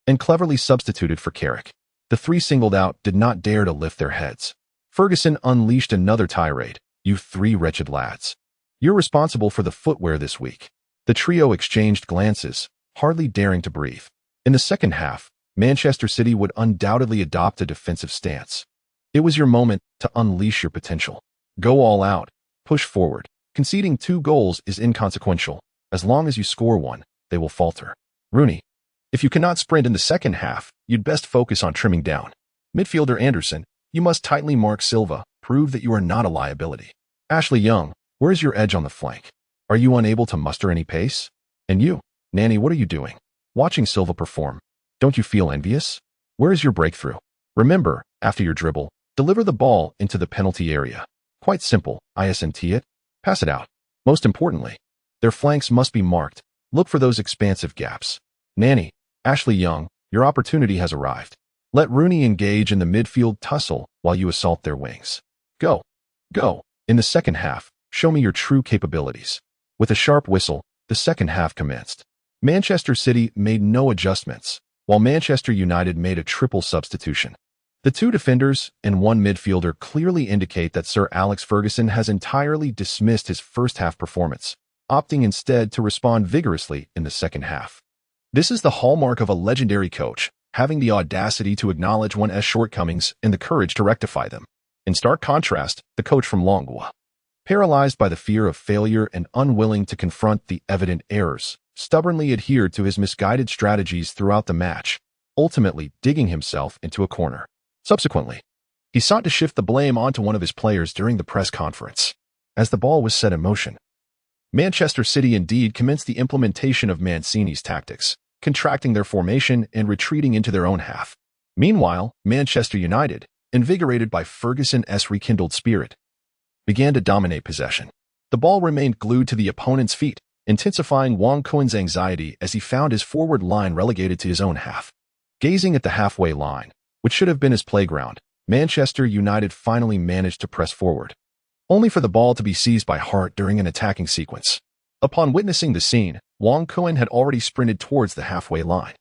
and cleverly substituted for Carrick. The three singled out did not dare to lift their heads. Ferguson unleashed another tirade. You three wretched lads. You're responsible for the footwear this week. The trio exchanged glances, hardly daring to breathe. In the second half, Manchester City would undoubtedly adopt a defensive stance. It was your moment to unleash your potential. Go all out. Push forward. Conceding 2 goals is inconsequential. As long as you score 1, they will falter. Rooney, if you cannot sprint in the second half, you'd best focus on trimming down. Midfielder Anderson, you must tightly mark Silva, prove that you are not a liability. Ashley Young, where is your edge on the flank? Are you unable to muster any pace? And you, Nanny, what are you doing? Watching Silva perform, don't you feel envious? Where is your breakthrough? Remember, after your dribble, deliver the ball into the penalty area. Quite simple, isn't it? Pass it out. Most importantly, their flanks must be marked. Look for those expansive gaps. Nanny, Ashley Young, your opportunity has arrived. Let Rooney engage in the midfield tussle while you assault their wings. Go. Go. In the second half, show me your true capabilities. With a sharp whistle, the second half commenced. Manchester City made no adjustments, while Manchester United made a triple substitution. The two defenders and one midfielder clearly indicate that Sir Alex Ferguson has entirely dismissed his first-half performance, opting instead to respond vigorously in the second half. This is the hallmark of a legendary coach, having the audacity to acknowledge one's shortcomings and the courage to rectify them. In stark contrast, the coach from Longwa, paralyzed by the fear of failure and unwilling to confront the evident errors, stubbornly adhered to his misguided strategies throughout the match, ultimately digging himself into a corner. Subsequently, he sought to shift the blame onto one of his players during the press conference. As the ball was set in motion, Manchester City indeed commenced the implementation of Mancini's tactics, contracting their formation and retreating into their own half. Meanwhile, Manchester United, invigorated by Ferguson's rekindled spirit, began to dominate possession. The ball remained glued to the opponent's feet, intensifying Wong Kuen's anxiety as he found his forward line relegated to his own half. Gazing at the halfway line, which should have been his playground, Manchester United finally managed to press forward, only for the ball to be seized by Hart during an attacking sequence. Upon witnessing the scene, Wong Kuen had already sprinted towards the halfway line.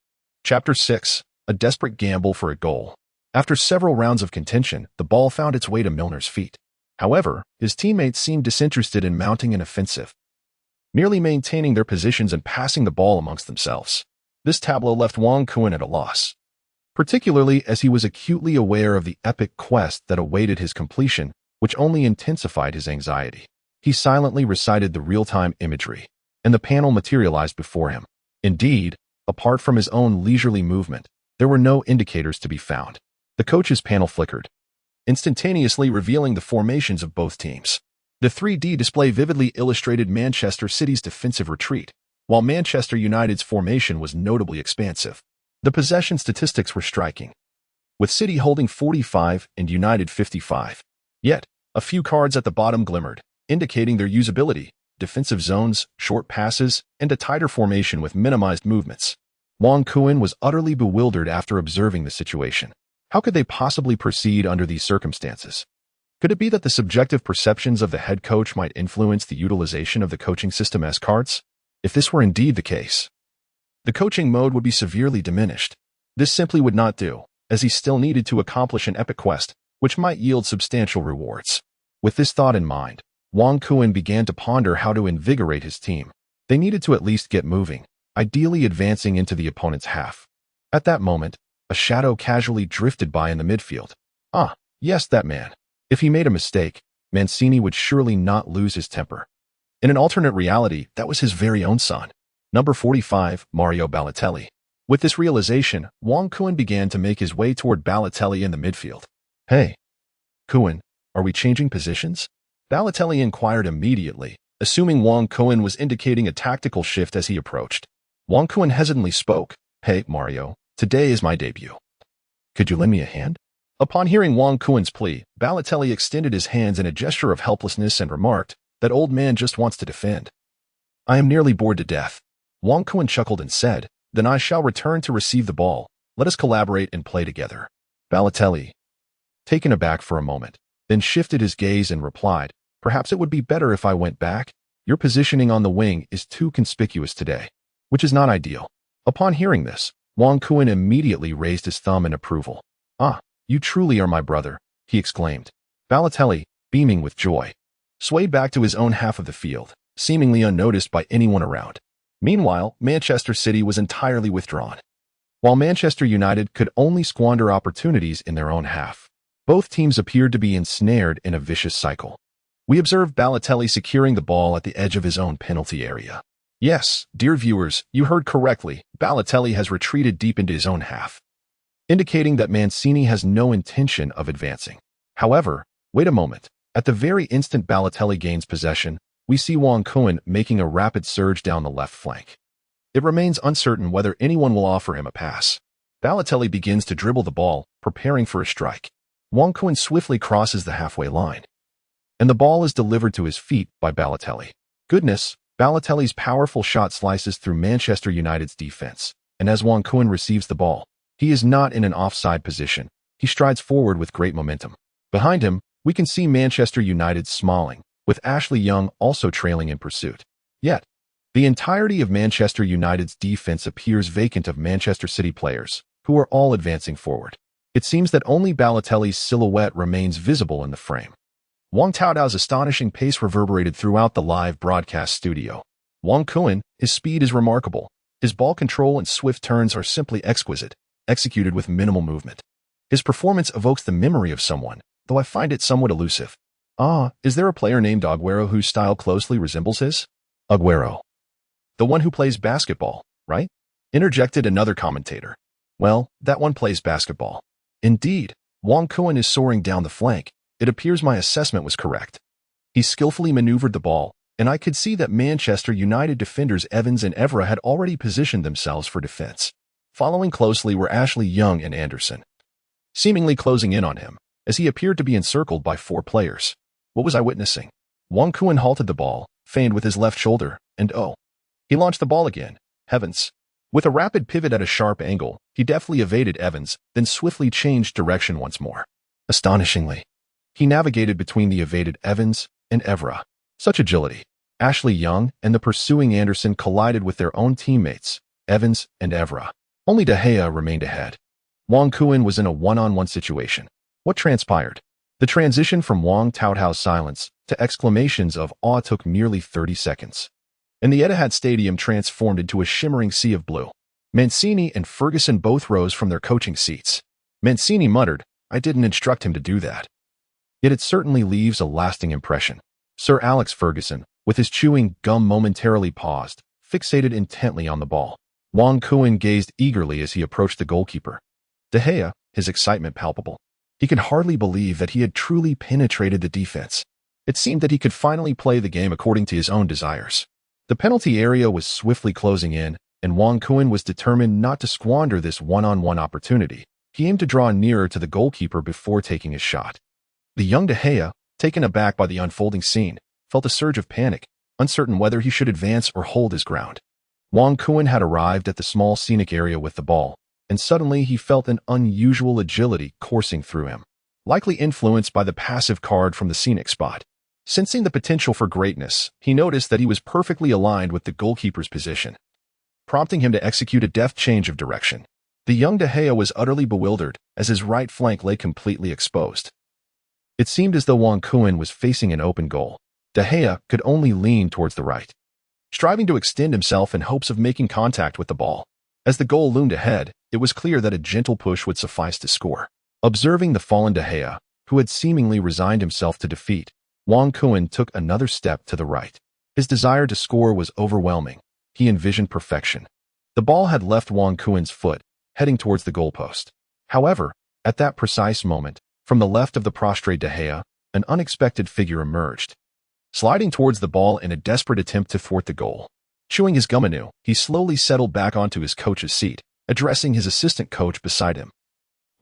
Chapter 6. A desperate gamble for a goal. After several rounds of contention, the ball found its way to Milner's feet. However, his teammates seemed disinterested in mounting an offensive, merely maintaining their positions and passing the ball amongst themselves. This tableau left Wong Kuen at a loss, particularly as he was acutely aware of the epic quest that awaited his completion, which only intensified his anxiety. He silently recited the real-time imagery, and the panel materialized before him. Indeed, apart from his own leisurely movement, there were no indicators to be found. The coach's panel flickered, instantaneously revealing the formations of both teams. The 3D display vividly illustrated Manchester City's defensive retreat, while Manchester United's formation was notably expansive. The possession statistics were striking, with City holding 45 and United 55. Yet, a few cards at the bottom glimmered, indicating their usability: defensive zones, short passes, and a tighter formation with minimized movements. Wong Kuen was utterly bewildered after observing the situation. How could they possibly proceed under these circumstances? Could it be that the subjective perceptions of the head coach might influence the utilization of the coaching system's cards? If this were indeed the case, the coaching mode would be severely diminished. This simply would not do, as he still needed to accomplish an epic quest, which might yield substantial rewards. With this thought in mind, Wong Kuen began to ponder how to invigorate his team. They needed to at least get moving, ideally advancing into the opponent's half. At that moment, a shadow casually drifted by in the midfield. Ah, yes, that man. If he made a mistake, Mancini would surely not lose his temper. In an alternate reality, that was his very own son, number 45, Mario Balotelli. With this realization, Wong Kuen began to make his way toward Balotelli in the midfield. Hey, Kuen, are we changing positions? Balotelli inquired immediately, assuming Wong Kuen was indicating a tactical shift as he approached. Wong Kuen hesitantly spoke. Hey, Mario, today is my debut. Could you lend me a hand? Upon hearing Wong Kuen's plea, Balotelli extended his hands in a gesture of helplessness and remarked, "That old man just wants to defend. I am nearly bored to death." Wong Kuen chuckled and said, "Then I shall return to receive the ball. Let us collaborate and play together." Balotelli, taken aback for a moment, then shifted his gaze and replied, "Perhaps it would be better if I went back. Your positioning on the wing is too conspicuous today, which is not ideal." Upon hearing this, Wong Kuen immediately raised his thumb in approval. "Ah, you truly are my brother," he exclaimed. Balotelli, beaming with joy, swayed back to his own half of the field, seemingly unnoticed by anyone around. Meanwhile, Manchester City was entirely withdrawn, while Manchester United could only squander opportunities in their own half. Both teams appeared to be ensnared in a vicious cycle. We observed Balotelli securing the ball at the edge of his own penalty area. Yes, dear viewers, you heard correctly. Balotelli has retreated deep into his own half, indicating that Mancini has no intention of advancing. However, Wait a moment. At the very instant Balotelli gains possession, we see Wang Kun making a rapid surge down the left flank. It remains uncertain whether anyone will offer him a pass. Balotelli begins to dribble the ball, preparing for a strike. Wang Kun swiftly crosses the halfway line, and the ball is delivered to his feet by Balotelli. Goodness, Balotelli's powerful shot slices through Manchester United's defense, and as Wang Kun receives the ball, he is not in an offside position. He strides forward with great momentum. Behind him, we can see Manchester United smiling, with Ashley Young also trailing in pursuit. Yet, the entirety of Manchester United's defense appears vacant of Manchester City players, who are all advancing forward. It seems that only Balotelli's silhouette remains visible in the frame. Wang Taodao's astonishing pace reverberated throughout the live broadcast studio. Wang Kun, his speed is remarkable. His ball control and swift turns are simply exquisite, executed with minimal movement. His performance evokes the memory of someone, though I find it somewhat elusive. Is there a player named Agüero whose style closely resembles his? Agüero. The one who plays basketball, right? Interjected another commentator. Well, that one plays basketball. Indeed, Wang Kun is soaring down the flank. It appears my assessment was correct. He skillfully maneuvered the ball, and I could see that Manchester United defenders Evans and Evra had already positioned themselves for defense. Following closely were Ashley Young and Anderson, seemingly closing in on him, as he appeared to be encircled by 4 players. What was I witnessing? Wang Kun halted the ball, feigned with his left shoulder, and he launched the ball again. Heavens. With a rapid pivot at a sharp angle, he deftly evaded Evans, then swiftly changed direction once more. Astonishingly, he navigated between the evaded Evans and Evra. Such agility. Ashley Young and the pursuing Anderson collided with their own teammates, Evans and Evra. Only De Gea remained ahead. Wang Kun was in a one-on-one situation. What transpired? The transition from Wang Taodao's silence to exclamations of awe took merely 30 seconds. And the Etihad Stadium transformed into a shimmering sea of blue. Mancini and Ferguson both rose from their coaching seats. Mancini muttered, "I didn't instruct him to do that." Yet it certainly leaves a lasting impression. Sir Alex Ferguson, with his chewing gum momentarily paused, fixated intently on the ball. Wang Kun gazed eagerly as he approached the goalkeeper. De Gea, his excitement palpable. He could hardly believe that he had truly penetrated the defense. It seemed that he could finally play the game according to his own desires. The penalty area was swiftly closing in, and Wang Kun was determined not to squander this one-on-one opportunity. He aimed to draw nearer to the goalkeeper before taking his shot. The young De Gea, taken aback by the unfolding scene, felt a surge of panic, uncertain whether he should advance or hold his ground. Wang Kun had arrived at the small scenic area with the ball, and suddenly he felt an unusual agility coursing through him, likely influenced by the passive card from the scenic spot. Sensing the potential for greatness, he noticed that he was perfectly aligned with the goalkeeper's position, prompting him to execute a deft change of direction. The young De Gea was utterly bewildered as his right flank lay completely exposed. It seemed as though Wang Kun was facing an open goal. De Gea could only lean towards the right, striving to extend himself in hopes of making contact with the ball. As the goal loomed ahead, it was clear that a gentle push would suffice to score. Observing the fallen De Gea, who had seemingly resigned himself to defeat, Wang Kun took another step to the right. His desire to score was overwhelming. He envisioned perfection. The ball had left Wang Kun's foot, heading towards the goalpost. However, at that precise moment, from the left of the prostrate De Gea, an unexpected figure emerged, sliding towards the ball in a desperate attempt to thwart the goal. Chewing his gum anew, he slowly settled back onto his coach's seat, addressing his assistant coach beside him.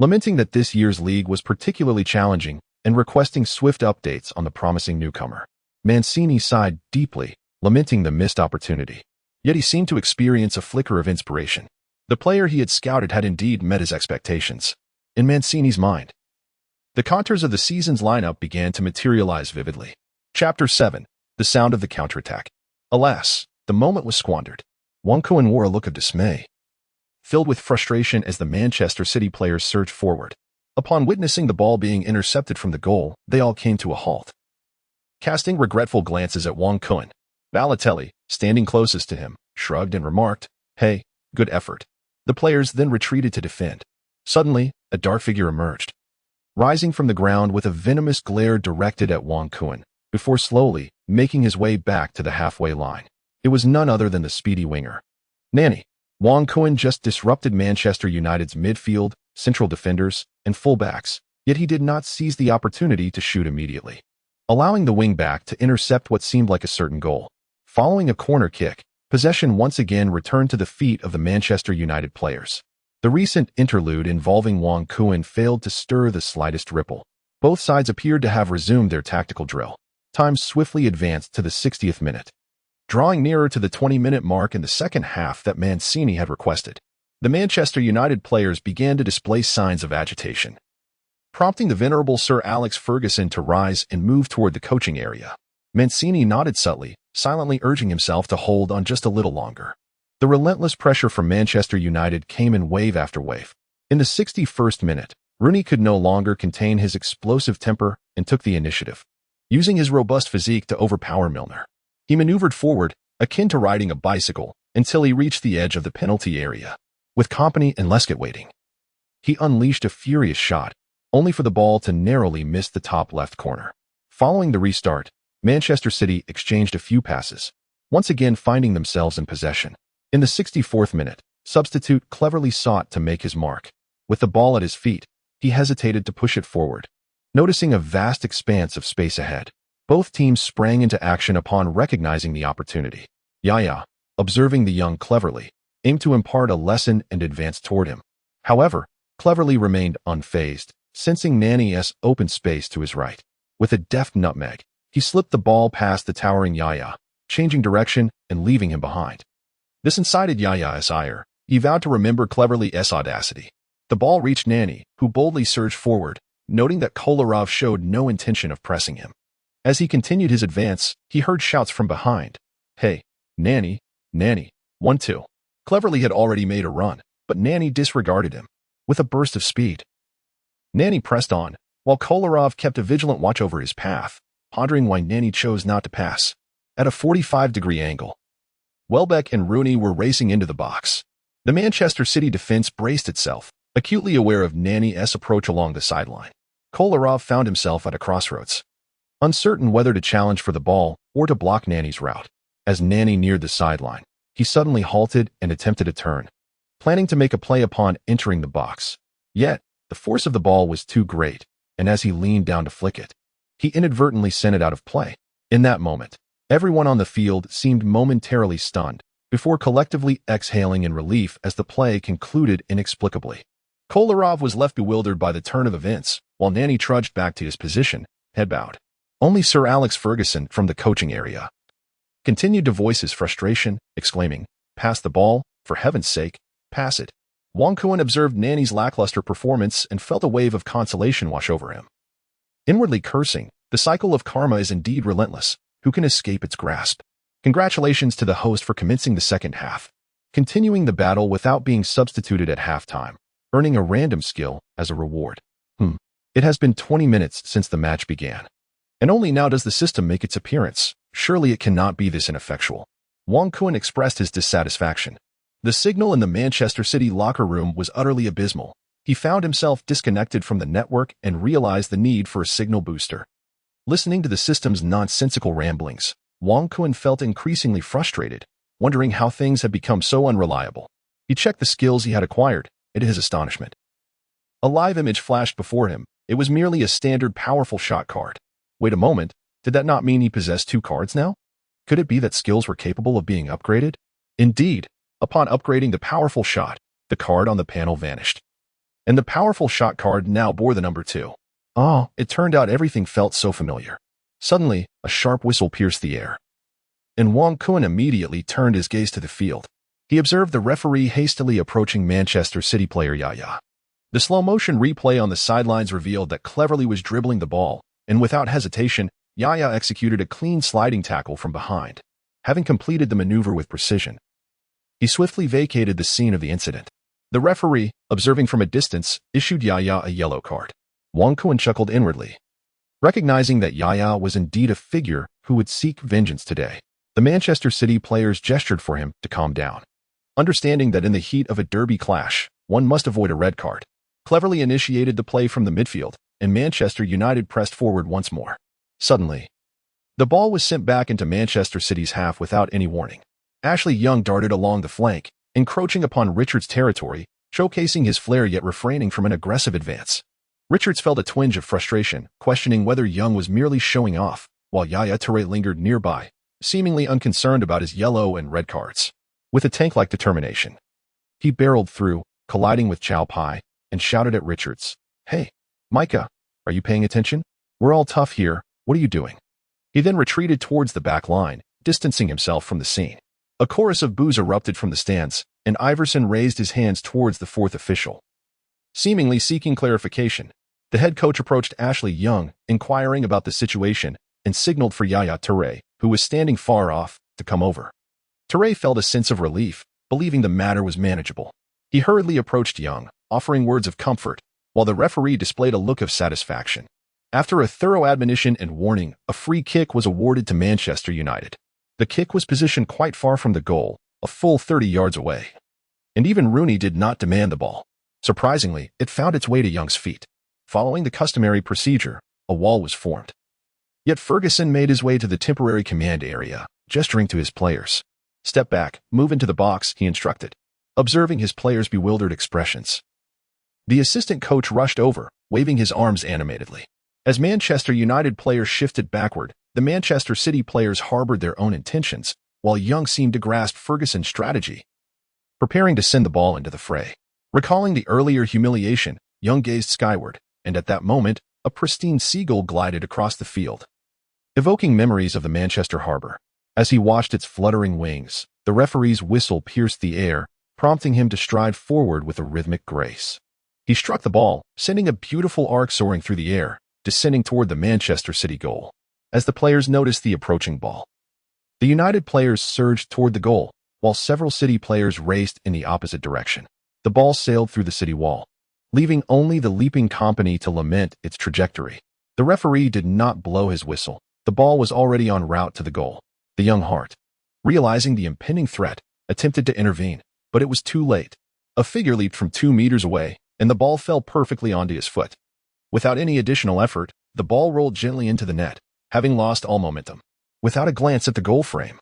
Lamenting that this year's league was particularly challenging and requesting swift updates on the promising newcomer, Mancini sighed deeply, lamenting the missed opportunity. Yet he seemed to experience a flicker of inspiration. The player he had scouted had indeed met his expectations. In Mancini's mind, the contours of the season's lineup began to materialize vividly. Chapter 7. The Sound of the Counterattack. Alas, the moment was squandered. Wang Kun wore a look of dismay, filled with frustration as the Manchester City players surged forward. Upon witnessing the ball being intercepted from the goal, they all came to a halt, casting regretful glances at Wang Kun. Balotelli, standing closest to him, shrugged and remarked, "Hey, good effort." The players then retreated to defend. Suddenly, a dark figure emerged, rising from the ground with a venomous glare directed at Wang Kun, before slowly making his way back to the halfway line. It was none other than the speedy winger, Nani. Wang Kun just disrupted Manchester United's midfield, central defenders, and fullbacks, Yet he did not seize the opportunity to shoot immediately, allowing the wing-back to intercept what seemed like a certain goal. Following a corner kick, possession once again returned to the feet of the Manchester United players. The recent interlude involving Wong Kuan failed to stir the slightest ripple. Both sides appeared to have resumed their tactical drill. Time swiftly advanced to the 60th minute, drawing nearer to the 20-minute mark in the second half that Mancini had requested. The Manchester United players began to display signs of agitation, prompting the venerable Sir Alex Ferguson to rise and move toward the coaching area. Mancini nodded subtly, silently urging himself to hold on just a little longer. The relentless pressure from Manchester United came in wave after wave. In the 61st minute, Rooney could no longer contain his explosive temper and took the initiative, using his robust physique to overpower Milner. He maneuvered forward, akin to riding a bicycle, until he reached the edge of the penalty area. With Kompany and Lescott waiting, he unleashed a furious shot, only for the ball to narrowly miss the top left corner. Following the restart, Manchester City exchanged a few passes, once again finding themselves in possession. In the 64th minute, substitute cleverly sought to make his mark. With the ball at his feet, he hesitated to push it forward. Noticing a vast expanse of space ahead, both teams sprang into action upon recognizing the opportunity. Yaya, observing the young Cleverly, aimed to impart a lesson and advanced toward him. However, Cleverly remained unfazed, sensing Nani's open space to his right. With a deft nutmeg, he slipped the ball past the towering Yaya, changing direction and leaving him behind. This incited Yaya's ire. He vowed to remember Cleverly's audacity. The ball reached Nani, who boldly surged forward, noting that Kolarov showed no intention of pressing him. As he continued his advance, he heard shouts from behind. "Hey, Nani, 1-2. Cleverly had already made a run, but Nani disregarded him. With a burst of speed, Nani pressed on, while Kolarov kept a vigilant watch over his path, pondering why Nani chose not to pass. At a 45-degree angle, Welbeck and Rooney were racing into the box. The Manchester City defense braced itself, acutely aware of Nani's approach along the sideline. Kolarov found himself at a crossroads, uncertain whether to challenge for the ball or to block Nani's route. As Nani neared the sideline, he suddenly halted and attempted a turn, planning to make a play upon entering the box. Yet, the force of the ball was too great, and as he leaned down to flick it, he inadvertently sent it out of play. In that moment, everyone on the field seemed momentarily stunned, before collectively exhaling in relief as the play concluded inexplicably. Kolarov was left bewildered by the turn of events, while Nani trudged back to his position, head bowed. Only Sir Alex Ferguson from the coaching area continued to voice his frustration, exclaiming, "Pass the ball, for heaven's sake, pass it." Wong Kuan observed Nani's lackluster performance and felt a wave of consolation wash over him. Inwardly cursing, the cycle of karma is indeed relentless. Who can escape its grasp? Congratulations to the host for commencing the second half, continuing the battle without being substituted at halftime, earning a random skill as a reward. It has been 20 minutes since the match began, and only now does the system make its appearance. Surely it cannot be this ineffectual. Wong Kuan expressed his dissatisfaction. The signal in the Manchester City locker room was utterly abysmal. He found himself disconnected from the network and realized the need for a signal booster. Listening to the system's nonsensical ramblings, Wong Kuan felt increasingly frustrated, wondering how things had become so unreliable. He checked the skills he had acquired, and to his astonishment, a live image flashed before him. It was merely a standard powerful shot card. Wait a moment, did that not mean he possessed two cards now? Could it be that skills were capable of being upgraded? Indeed, upon upgrading the powerful shot, the card on the panel vanished, and the powerful shot card now bore the number 2. It turned out everything felt so familiar. Suddenly, a sharp whistle pierced the air, and Wong Kuan immediately turned his gaze to the field. He observed the referee hastily approaching Manchester City player Yaya. The slow-motion replay on the sidelines revealed that Cleverly was dribbling the ball, and without hesitation, Yaya executed a clean sliding tackle from behind. Having completed the maneuver with precision, he swiftly vacated the scene of the incident. The referee, observing from a distance, issued Yaya a yellow card. Wong Kuan chuckled inwardly, recognizing that Yaya was indeed a figure who would seek vengeance today. The Manchester City players gestured for him to calm down, understanding that in the heat of a derby clash, one must avoid a red card. Cleverly initiated the play from the midfield, and Manchester United pressed forward once more. Suddenly, the ball was sent back into Manchester City's half without any warning. Ashley Young darted along the flank, encroaching upon Richards' territory, showcasing his flair yet refraining from an aggressive advance. Richards felt a twinge of frustration, questioning whether Young was merely showing off, while Yaya Toure lingered nearby, seemingly unconcerned about his yellow and red cards. With a tank-like determination, he barreled through, colliding with Chow Pai, and shouted at Richards, "Hey, Micah, are you paying attention? We're all tough here, what are you doing?" He then retreated towards the back line, distancing himself from the scene. A chorus of boos erupted from the stands, and Iverson raised his hands towards the fourth official. Seemingly seeking clarification, the head coach approached Ashley Young, inquiring about the situation, and signaled for Yaya Toure, who was standing far off, to come over. Toure felt a sense of relief, believing the matter was manageable. He hurriedly approached Young, offering words of comfort, while the referee displayed a look of satisfaction. After a thorough admonition and warning, a free kick was awarded to Manchester United. The kick was positioned quite far from the goal, a full 30 yards away. And even Rooney did not demand the ball. Surprisingly, it found its way to Young's feet. Following the customary procedure, a wall was formed. Yet Ferguson made his way to the temporary command area, gesturing to his players. "Step back, move into the box," he instructed, observing his players' bewildered expressions. The assistant coach rushed over, waving his arms animatedly. As Manchester United players shifted backward, the Manchester City players harbored their own intentions, while Young seemed to grasp Ferguson's strategy, preparing to send the ball into the fray. Recalling the earlier humiliation, Young gazed skyward, and at that moment, a pristine seagull glided across the field, evoking memories of the Manchester harbor. As he watched its fluttering wings, the referee's whistle pierced the air, prompting him to stride forward with a rhythmic grace. He struck the ball, sending a beautiful arc soaring through the air, descending toward the Manchester City goal. As the players noticed the approaching ball, the United players surged toward the goal, while several City players raced in the opposite direction. The ball sailed through the City wall, leaving only the leaping company to lament its trajectory. The referee did not blow his whistle. The ball was already en route to the goal. The young heart, realizing the impending threat, attempted to intervene, but it was too late. A figure leaped from 2 meters away, and the ball fell perfectly onto his foot. Without any additional effort, the ball rolled gently into the net, having lost all momentum. Without a glance at the goal frame,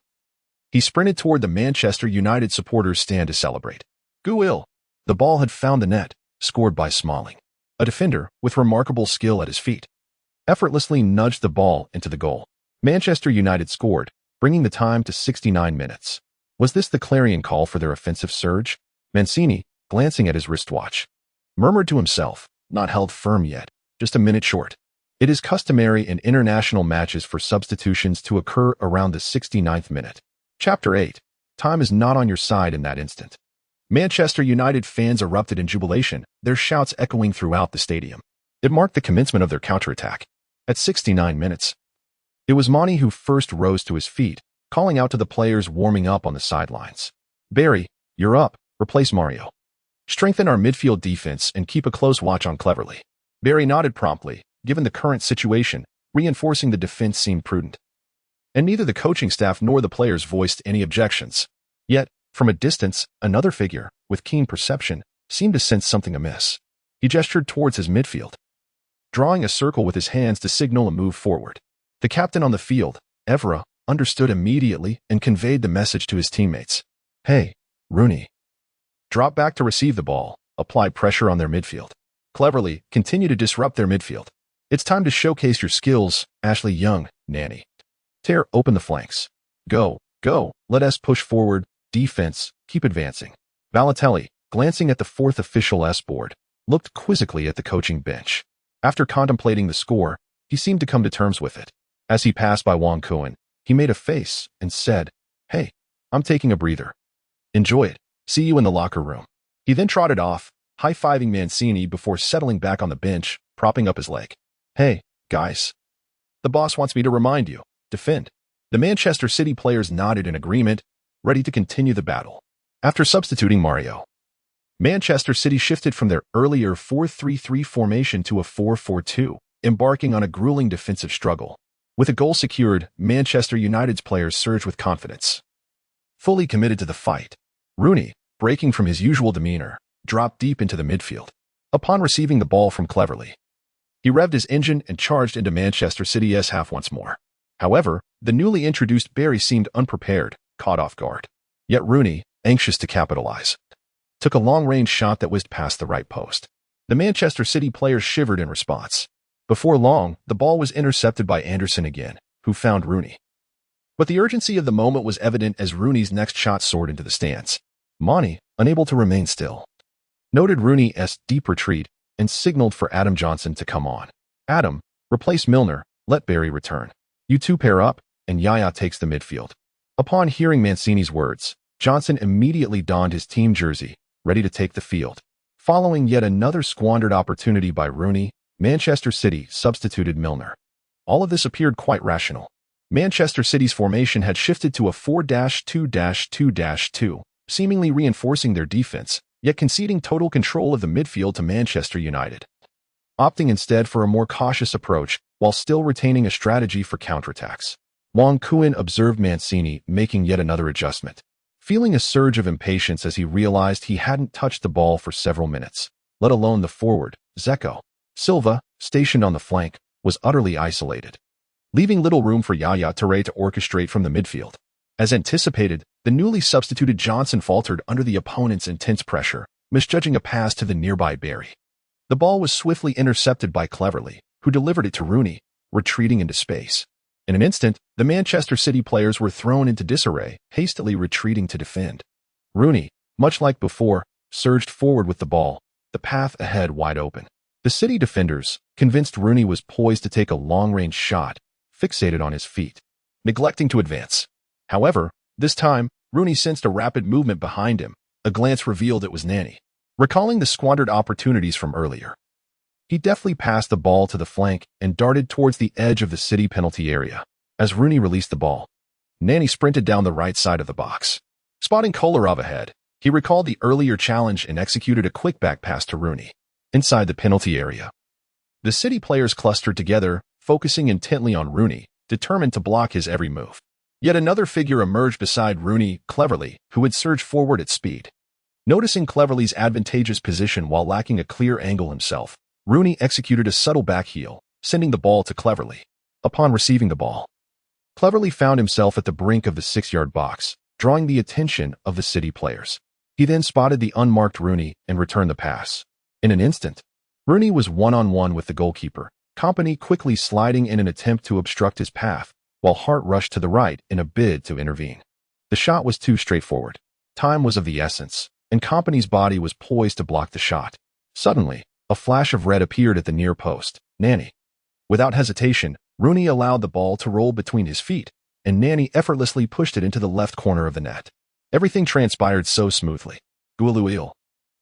he sprinted toward the Manchester United supporters' stand to celebrate. Goal! The ball had found the net, scored by Smalling. A defender, with remarkable skill at his feet, effortlessly nudged the ball into the goal. Manchester United scored, bringing the time to 69 minutes. Was this the clarion call for their offensive surge? Mancini, glancing at his wristwatch, murmured to himself, "Not held firm yet, just a minute short." It is customary in international matches for substitutions to occur around the 69th minute. Chapter 8. Time is not on your side in that instant. Manchester United fans erupted in jubilation, their shouts echoing throughout the stadium. It marked the commencement of their counterattack. At 69 minutes, it was Monty who first rose to his feet, calling out to the players warming up on the sidelines. "Barry, you're up, replace Mario. Strengthen our midfield defense and keep a close watch on Cleverly." Barry nodded promptly. Given the current situation, reinforcing the defense seemed prudent. And neither the coaching staff nor the players voiced any objections. Yet, from a distance, another figure, with keen perception, seemed to sense something amiss. He gestured towards his midfield, drawing a circle with his hands to signal a move forward. The captain on the field, Evra, understood immediately and conveyed the message to his teammates. "Hey, Rooney. Drop back to receive the ball, apply pressure on their midfield. Cleverly, continue to disrupt their midfield. It's time to showcase your skills, Ashley Young, Nanny. Tear open the flanks. Go, let us push forward, defense, keep advancing." Balotelli, glancing at the fourth official S-board, looked quizzically at the coaching bench. After contemplating the score, he seemed to come to terms with it. As he passed by Wong Kuan, he made a face and said, "Hey, I'm taking a breather. Enjoy it. See you in the locker room." He then trotted off, high-fiving Mancini before settling back on the bench, propping up his leg. "Hey, guys. The boss wants me to remind you. Defend." The Manchester City players nodded in agreement, ready to continue the battle. After substituting Mario, Manchester City shifted from their earlier 4-3-3 formation to a 4-4-2, embarking on a grueling defensive struggle. With a goal secured, Manchester United's players surged with confidence, fully committed to the fight. Rooney, breaking from his usual demeanor, dropped deep into the midfield. Upon receiving the ball from Cleverly, he revved his engine and charged into Manchester City's half once more. However, the newly introduced Barry seemed unprepared, caught off guard. Yet Rooney, anxious to capitalize, took a long-range shot that whizzed past the right post. The Manchester City players shivered in response. Before long, the ball was intercepted by Anderson again, who found Rooney. But the urgency of the moment was evident as Rooney's next shot soared into the stands. Monty, unable to remain still, noted Rooney's deep retreat and signaled for Adam Johnson to come on. Adam, replace Milner, let Barry return. You two pair up, and Yaya takes the midfield. Upon hearing Mancini's words, Johnson immediately donned his team jersey, ready to take the field. Following yet another squandered opportunity by Rooney, Manchester City substituted Milner. All of this appeared quite rational. Manchester City's formation had shifted to a 4-2-2-2, seemingly reinforcing their defense, yet conceding total control of the midfield to Manchester United, opting instead for a more cautious approach while still retaining a strategy for counterattacks. Wong Kuan observed Mancini making yet another adjustment, feeling a surge of impatience as he realized he hadn't touched the ball for several minutes, let alone the forward, Zeko. Silva, stationed on the flank, was utterly isolated, leaving little room for Yaya Touré to orchestrate from the midfield. As anticipated, the newly substituted Johnson faltered under the opponent's intense pressure, misjudging a pass to the nearby Barry. The ball was swiftly intercepted by Cleverley, who delivered it to Rooney, retreating into space. In an instant, the Manchester City players were thrown into disarray, hastily retreating to defend. Rooney, much like before, surged forward with the ball, the path ahead wide open. The City defenders, convinced Rooney was poised to take a long-range shot, fixated on his feet, neglecting to advance. However, this time, Rooney sensed a rapid movement behind him. A glance revealed it was Nani. Recalling the squandered opportunities from earlier, he deftly passed the ball to the flank and darted towards the edge of the City penalty area. As Rooney released the ball, Nani sprinted down the right side of the box. Spotting Kolarov ahead, he recalled the earlier challenge and executed a quick back pass to Rooney. Inside the penalty area, the City players clustered together, focusing intently on Rooney, determined to block his every move. Yet another figure emerged beside Rooney, Cleverley, who had surged forward at speed. Noticing Cleverley's advantageous position while lacking a clear angle himself, Rooney executed a subtle backheel, sending the ball to Cleverley. Upon receiving the ball, Cleverley found himself at the brink of the 6-yard box, drawing the attention of the City players. He then spotted the unmarked Rooney and returned the pass. In an instant, Rooney was one-on-one with the goalkeeper, Kompany quickly sliding in an attempt to obstruct his path, while Hart rushed to the right in a bid to intervene. The shot was too straightforward. Time was of the essence, and Kompany's body was poised to block the shot. Suddenly, a flash of red appeared at the near post. Nani. Without hesitation, Rooney allowed the ball to roll between his feet, and Nani effortlessly pushed it into the left corner of the net. Everything transpired so smoothly. Gualuil.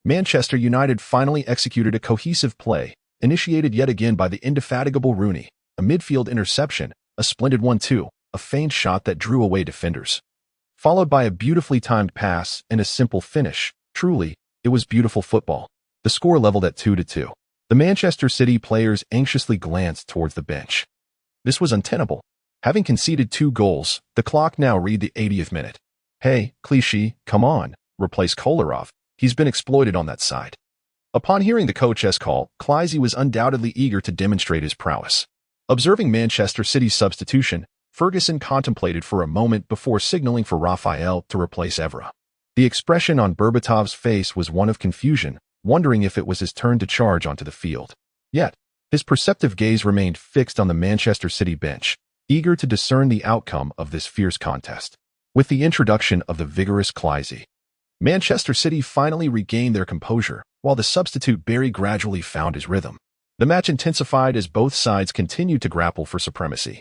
Manchester United finally executed a cohesive play, initiated yet again by the indefatigable Rooney, a midfield interception, a splendid 1-2, a feigned shot that drew away defenders, followed by a beautifully timed pass and a simple finish. Truly, it was beautiful football. The score leveled at 2-2. The Manchester City players anxiously glanced towards the bench. This was untenable. Having conceded 2 goals, the clock now read the 80th minute. Hey, Clichy, come on, replace Kolarov. He's been exploited on that side. Upon hearing the coach's call, Clichy was undoubtedly eager to demonstrate his prowess. Observing Manchester City's substitution, Ferguson contemplated for a moment before signaling for Raphael to replace Evra. The expression on Berbatov's face was one of confusion, wondering if it was his turn to charge onto the field. Yet, his perceptive gaze remained fixed on the Manchester City bench, eager to discern the outcome of this fierce contest. With the introduction of the vigorous Clichy, Manchester City finally regained their composure, while the substitute Barry gradually found his rhythm. The match intensified as both sides continued to grapple for supremacy.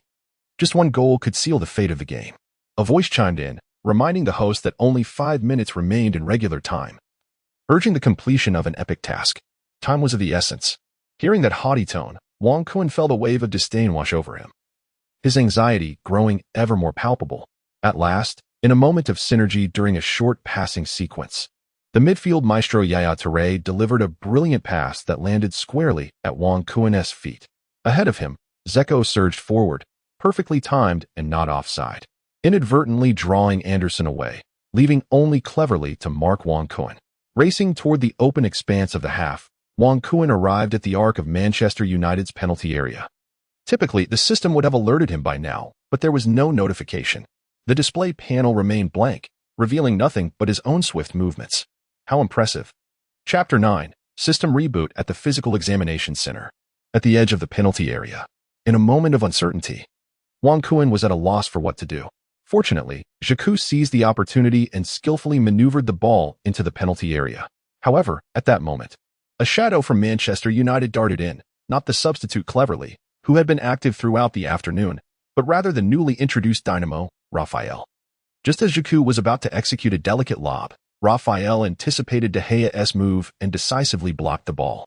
Just one goal could seal the fate of the game. A voice chimed in, reminding the host that only 5 minutes remained in regular time, urging the completion of an epic task. Time was of the essence. Hearing that haughty tone, Wong Kuan felt a wave of disdain wash over him, his anxiety growing ever more palpable. At last, in a moment of synergy during a short passing sequence, the midfield maestro Yaya Touré delivered a brilliant pass that landed squarely at Wong Kuan's feet. Ahead of him, Zeko surged forward, perfectly timed and not offside, inadvertently drawing Anderson away, leaving only Cleverley to mark Wong Kuan. Racing toward the open expanse of the half, Wong Kuan arrived at the arc of Manchester United's penalty area. Typically, the system would have alerted him by now, but there was no notification. The display panel remained blank, revealing nothing but his own swift movements. How impressive. Chapter 9. System reboot at the Physical Examination Center. At the edge of the penalty area. In a moment of uncertainty, Wang Kuan was at a loss for what to do. Fortunately, Zhiku seized the opportunity and skillfully maneuvered the ball into the penalty area. However, at that moment, a shadow from Manchester United darted in, not the substitute Cleverly, who had been active throughout the afternoon, but rather the newly introduced dynamo, Raphael. Just as Zhiku was about to execute a delicate lob, Raphael anticipated De Gea's move and decisively blocked the ball.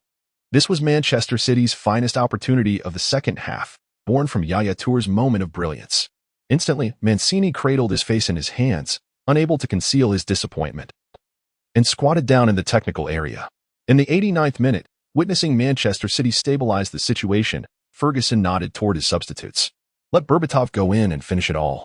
This was Manchester City's finest opportunity of the second half, born from Yaya Tour's moment of brilliance. Instantly, Mancini cradled his face in his hands, unable to conceal his disappointment, and squatted down in the technical area. In the 89th minute, witnessing Manchester City stabilize the situation, Ferguson nodded toward his substitutes. Let Berbatov go in and finish it all,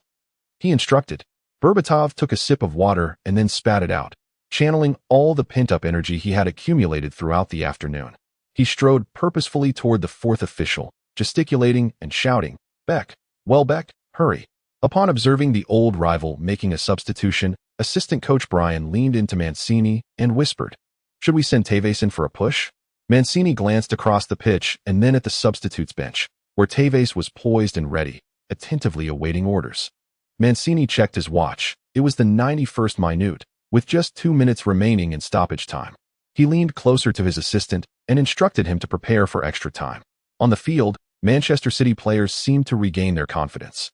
he instructed. Berbatov took a sip of water and then spat it out, channeling all the pent-up energy he had accumulated throughout the afternoon. He strode purposefully toward the fourth official, gesticulating and shouting, "Beck, well Beck, hurry." Upon observing the old rival making a substitution, assistant coach Brian leaned into Mancini and whispered, "Should we send Tevez in for a push?" Mancini glanced across the pitch and then at the substitutes bench, where Tevez was poised and ready, attentively awaiting orders. Mancini checked his watch. It was the 91st minute, with just 2 minutes remaining in stoppage time. He leaned closer to his assistant and instructed him to prepare for extra time. On the field, Manchester City players seemed to regain their confidence,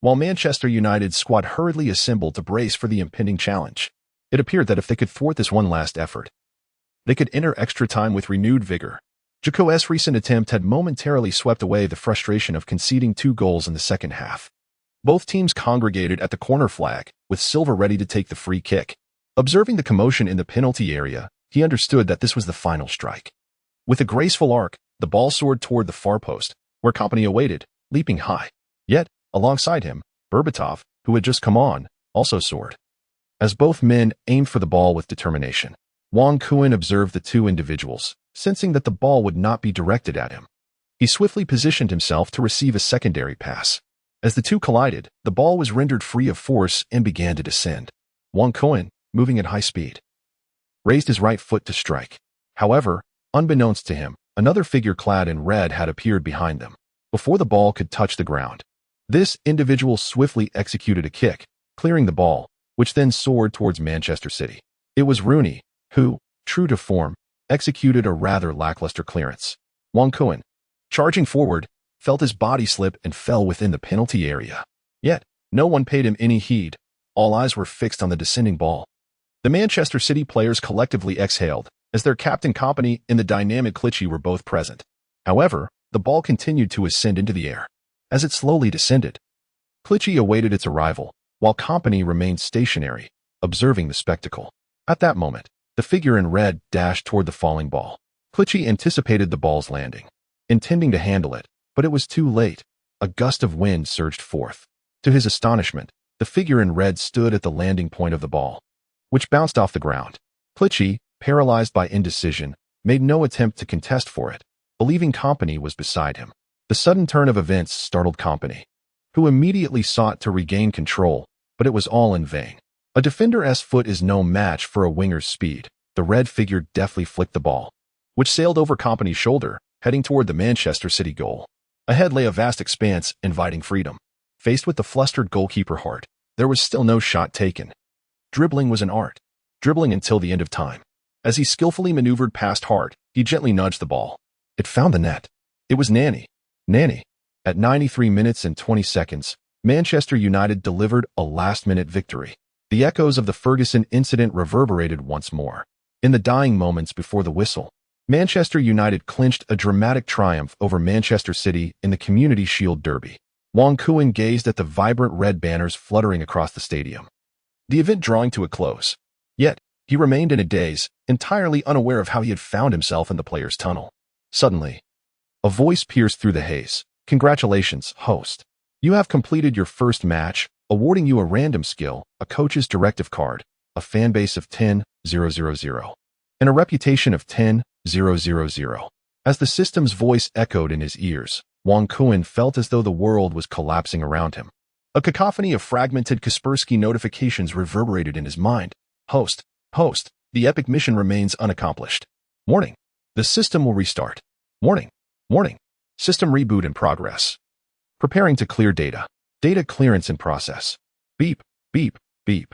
while Manchester United's squad hurriedly assembled to brace for the impending challenge. It appeared that if they could thwart this one last effort, they could enter extra time with renewed vigor. Djokovic's recent attempt had momentarily swept away the frustration of conceding 2 goals in the second half. Both teams congregated at the corner flag, with Silva ready to take the free kick. Observing the commotion in the penalty area, he understood that this was the final strike. With a graceful arc, the ball soared toward the far post, where Kompany awaited, leaping high. Yet, alongside him, Berbatov, who had just come on, also soared. As both men aimed for the ball with determination, Wang Kuan observed the two individuals, sensing that the ball would not be directed at him. He swiftly positioned himself to receive a secondary pass. As the two collided, the ball was rendered free of force and began to descend. Wang Kuan, moving at high speed, raised his right foot to strike. However, unbeknownst to him, another figure clad in red had appeared behind them, before the ball could touch the ground. This individual swiftly executed a kick, clearing the ball, which then soared towards Manchester City. It was Rooney, who, true to form, executed a rather lackluster clearance. Wang Kuan, charging forward, felt his body slip and fell within the penalty area. Yet, no one paid him any heed. All eyes were fixed on the descending ball. The Manchester City players collectively exhaled, as their captain Kompany and the dynamic Clichy were both present. However, the ball continued to ascend into the air. As it slowly descended, Clichy awaited its arrival, while Kompany remained stationary, observing the spectacle. At that moment, the figure in red dashed toward the falling ball. Clichy anticipated the ball's landing, intending to handle it, but it was too late. A gust of wind surged forth. To his astonishment, the figure in red stood at the landing point of the ball, which bounced off the ground. Clichy, paralyzed by indecision, made no attempt to contest for it, believing Kompany was beside him. The sudden turn of events startled Kompany, who immediately sought to regain control, but it was all in vain. A defender's foot is no match for a winger's speed. The red figure deftly flicked the ball, which sailed over Kompany's shoulder, heading toward the Manchester City goal. Ahead lay a vast expanse, inviting freedom. Faced with the flustered goalkeeper Hart, there was still no shot taken. Dribbling was an art. Dribbling until the end of time. As he skillfully maneuvered past Hart, he gently nudged the ball. It found the net. It was Nani. At 93 minutes and 20 seconds, Manchester United delivered a last-minute victory. The echoes of the Ferguson incident reverberated once more. In the dying moments before the whistle, Manchester United clinched a dramatic triumph over Manchester City in the Community Shield Derby. Wang Kuan gazed at the vibrant red banners fluttering across the stadium, the event drawing to a close. Yet, he remained in a daze, entirely unaware of how he had found himself in the players' tunnel. Suddenly, a voice pierced through the haze. "Congratulations, host. You have completed your first match, awarding you a random skill, a coach's directive card, a fan base of 10,000, and a reputation of 10,000. As the system's voice echoed in his ears, Wang Kuan felt as though the world was collapsing around him. A cacophony of fragmented Kaspersky notifications reverberated in his mind. Host, the epic mission remains unaccomplished. Warning, The system will restart. Warning. Warning. System reboot in progress. Preparing to clear data. Data clearance in process. Beep, beep, beep.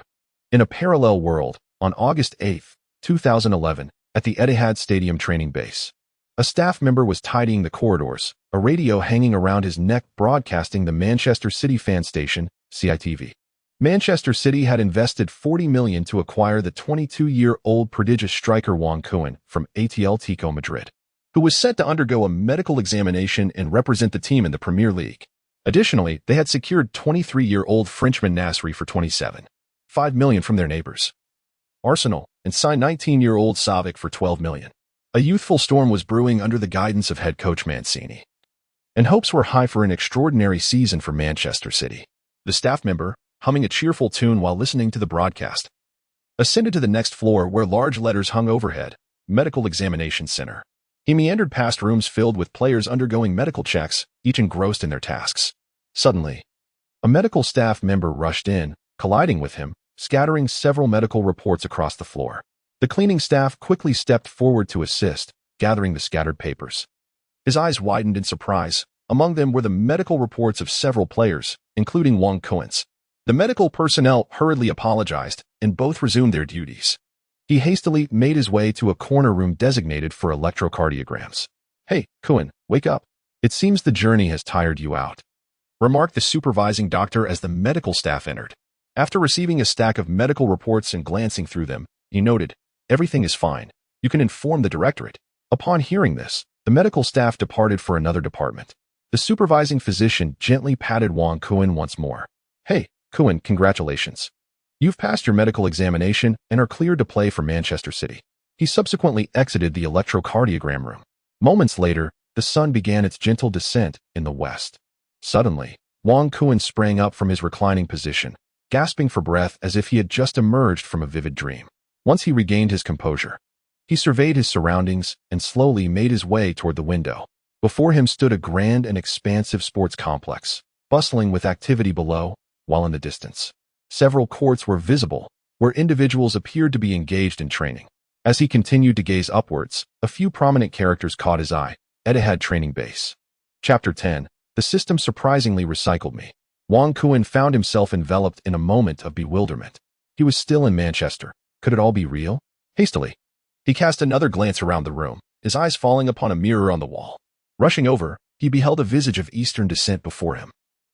In a parallel world, on August 8, 2011, at the Etihad Stadium training base, a staff member was tidying the corridors, a radio hanging around his neck broadcasting the Manchester City fan station, CITV. Manchester City had invested $40 million to acquire the 22-year-old prodigious striker Wong Kuan from Atletico Madrid, who was set to undergo a medical examination and represent the team in the Premier League. Additionally, they had secured 23-year-old Frenchman Nasri for $27.5 million from their neighbors, Arsenal, and signed 19-year-old Savic for $12 million. A youthful storm was brewing under the guidance of head coach Mancini, and hopes were high for an extraordinary season for Manchester City. The staff member, humming a cheerful tune while listening to the broadcast, ascended to the next floor where large letters hung overhead, Medical Examination Center. He meandered past rooms filled with players undergoing medical checks, each engrossed in their tasks. Suddenly, a medical staff member rushed in, colliding with him, scattering several medical reports across the floor. The cleaning staff quickly stepped forward to assist, gathering the scattered papers. His eyes widened in surprise. Among them were the medical reports of several players, including Wong Kuan's. The medical personnel hurriedly apologized, and both resumed their duties. He hastily made his way to a corner room designated for electrocardiograms. "Hey, Kuan, wake up. It seems the journey has tired you out," remarked the supervising doctor as the medical staff entered. After receiving a stack of medical reports and glancing through them, he noted, "Everything is fine. You can inform the directorate." Upon hearing this, the medical staff departed for another department. The supervising physician gently patted Wong Kuan once more. "Hey, Kuan, congratulations. You've passed your medical examination and are cleared to play for Manchester City." He subsequently exited the electrocardiogram room. Moments later, the sun began its gentle descent in the west. Suddenly, Wong Kuan sprang up from his reclining position, gasping for breath as if he had just emerged from a vivid dream. Once he regained his composure, he surveyed his surroundings and slowly made his way toward the window. Before him stood a grand and expansive sports complex, bustling with activity below, while in the distance, several courts were visible, where individuals appeared to be engaged in training. As he continued to gaze upwards, a few prominent characters caught his eye. Etihad Training Base. Chapter 10. The system surprisingly recycled me. Wong Kuan found himself enveloped in a moment of bewilderment. He was still in Manchester. Could it all be real? Hastily, he cast another glance around the room, his eyes falling upon a mirror on the wall. Rushing over, he beheld a visage of Eastern descent before him.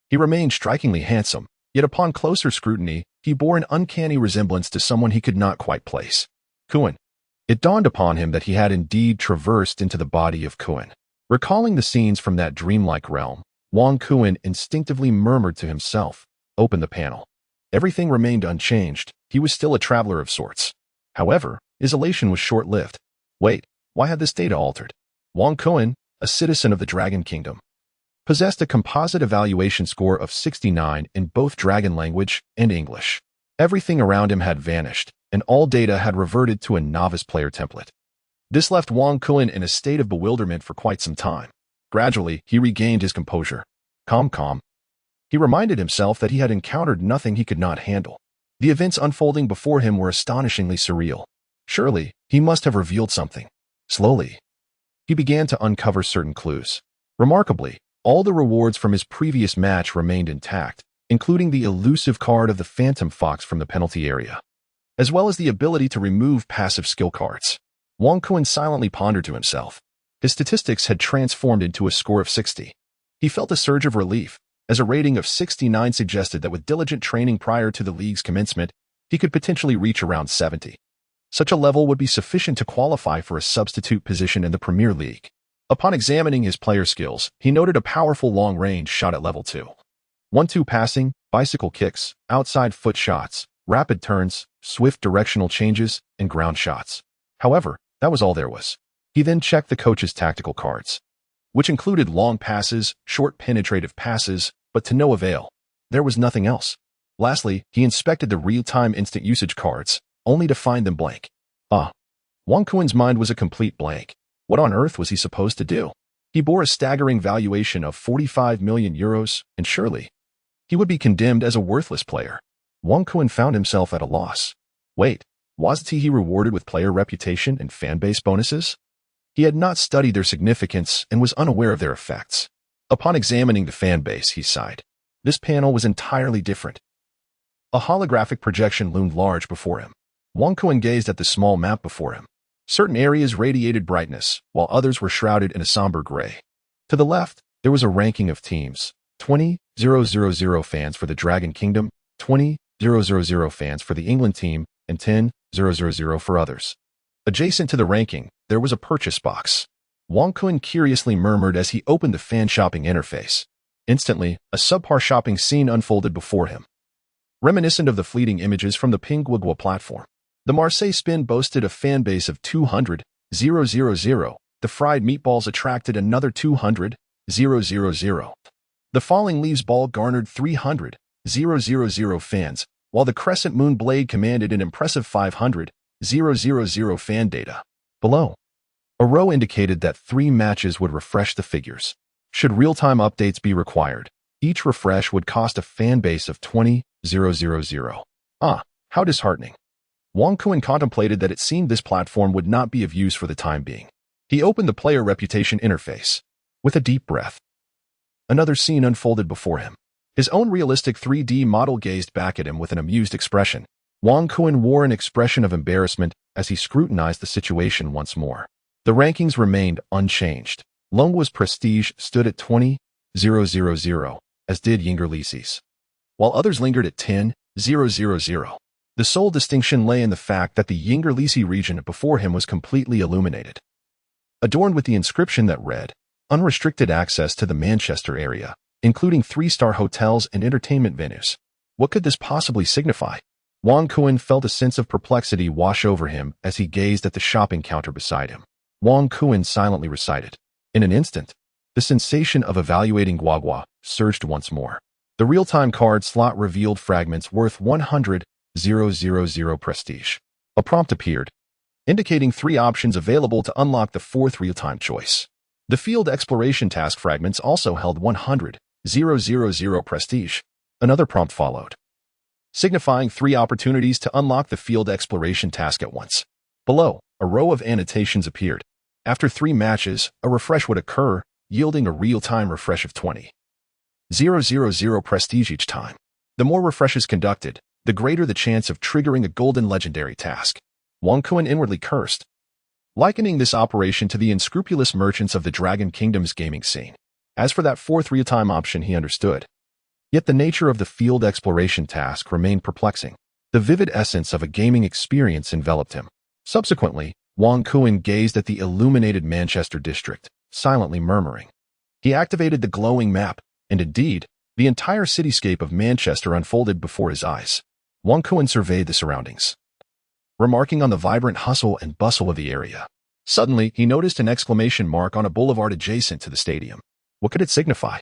He remained strikingly handsome, yet upon closer scrutiny, he bore an uncanny resemblance to someone he could not quite place. Kuan. It dawned upon him that he had indeed traversed into the body of Kuan. Recalling the scenes from that dreamlike realm, Wong Kuan instinctively murmured to himself, "Open the panel." Everything remained unchanged. He was still a traveler of sorts. However, his elation was short-lived. Wait, why had this data altered? Wong Kuan, a citizen of the Dragon Kingdom, possessed a composite evaluation score of 69 in both Dragon language and English. Everything around him had vanished, and all data had reverted to a novice player template. This left Wong Kuan in a state of bewilderment for quite some time. Gradually, he regained his composure. Calm. He reminded himself that he had encountered nothing he could not handle. The events unfolding before him were astonishingly surreal. Surely, he must have revealed something. Slowly, he began to uncover certain clues. Remarkably, all the rewards from his previous match remained intact, including the elusive card of the Phantom Fox from the penalty area, as well as the ability to remove passive skill cards. Wong Kuan silently pondered to himself. His statistics had transformed into a score of 60. He felt a surge of relief, as a rating of 69 suggested that with diligent training prior to the league's commencement, he could potentially reach around 70. Such a level would be sufficient to qualify for a substitute position in the Premier League. Upon examining his player skills, he noted a powerful long-range shot at level 2. 1-2 passing, bicycle kicks, outside foot shots, rapid turns, swift directional changes, and ground shots. However, that was all there was. He then checked the coach's tactical cards, which included long passes, short penetrative passes, but to no avail. There was nothing else. Lastly, he inspected the real-time instant usage cards, only to find them blank. Wong Kuan's mind was a complete blank. What on earth was he supposed to do? He bore a staggering valuation of 45 million euros, and surely, he would be condemned as a worthless player. Wong Kuan found himself at a loss. Wait, wasn't he rewarded with player reputation and fan base bonuses? He had not studied their significance and was unaware of their effects. Upon examining the fan base, he sighed. This panel was entirely different. A holographic projection loomed large before him. Wang Kuan gazed at the small map before him. Certain areas radiated brightness, while others were shrouded in a somber gray. To the left, there was a ranking of teams. 20,000 fans for the Dragon Kingdom, 20,000 fans for the England team, and 10,000 for others. Adjacent to the ranking, there was a purchase box. Wang Kuan curiously murmured as he opened the fan shopping interface. Instantly, a subpar shopping scene unfolded before him. Reminiscent of the fleeting images from the Pinguagua platform, the Marseille spin boasted a fan base of 200,000. The fried meatballs attracted another 200,000. The falling leaves ball garnered 300,000 fans, while the crescent moon blade commanded an impressive 500,000 fan data. Below, a row indicated that 3 matches would refresh the figures. Should real-time updates be required, each refresh would cost a fan base of 20,000. Ah, how disheartening. Wang Kuan contemplated that it seemed this platform would not be of use for the time being. He opened the player reputation interface. With a deep breath, another scene unfolded before him. His own realistic 3D model gazed back at him with an amused expression. Wang Kuan wore an expression of embarrassment as he scrutinized the situation once more. The rankings remained unchanged. Longwa's prestige stood at 20,000, as did Yingerlisi's, while others lingered at 10,000. The sole distinction lay in the fact that the Yingerlisi region before him was completely illuminated, adorned with the inscription that read, "Unrestricted access to the Manchester area, including 3-star hotels and entertainment venues." What could this possibly signify? Wang Kuan felt a sense of perplexity wash over him as he gazed at the shopping counter beside him. Wang Kuan silently recited. In an instant, the sensation of evaluating guagua surged once more. The real-time card slot revealed fragments worth 100,000 prestige. A prompt appeared, indicating 3 options available to unlock the 4th real-time choice. The field exploration task fragments also held 100,000 prestige. Another prompt followed, signifying 3 opportunities to unlock the field exploration task at once. Below, a row of annotations appeared. After 3 matches, a refresh would occur, yielding a real-time refresh of 20,000 prestige each time. The more refreshes conducted, the greater the chance of triggering a golden legendary task. Wang Kuan inwardly cursed, likening this operation to the unscrupulous merchants of the Dragon Kingdom's gaming scene. As for that 4th real-time option, he understood. Yet the nature of the field exploration task remained perplexing. The vivid essence of a gaming experience enveloped him. Subsequently, Wang Kuan gazed at the illuminated Manchester district, silently murmuring. He activated the glowing map, and indeed, the entire cityscape of Manchester unfolded before his eyes. Wang Kuan surveyed the surroundings, remarking on the vibrant hustle and bustle of the area. Suddenly, he noticed an exclamation mark on a boulevard adjacent to the stadium. What could it signify?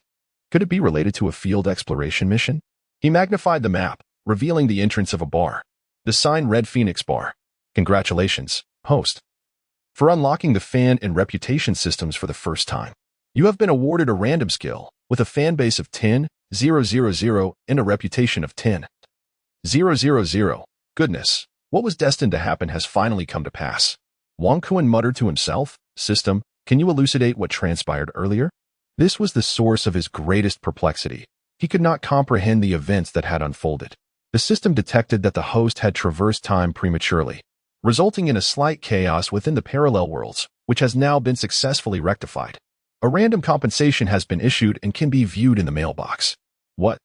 Could it be related to a field exploration mission? He magnified the map, revealing the entrance of a bar. The sign read Phoenix Bar. Congratulations, host, for unlocking the fan and reputation systems for the first time. You have been awarded a random skill with a fan base of 10,000 and a reputation of 10,000. Goodness, what was destined to happen has finally come to pass. Wang Kuan muttered to himself. System, can you elucidate what transpired earlier? This was the source of his greatest perplexity. He could not comprehend the events that had unfolded. The system detected that the host had traversed time prematurely, resulting in a slight chaos within the parallel worlds, which has now been successfully rectified. A random compensation has been issued and can be viewed in the mailbox. What?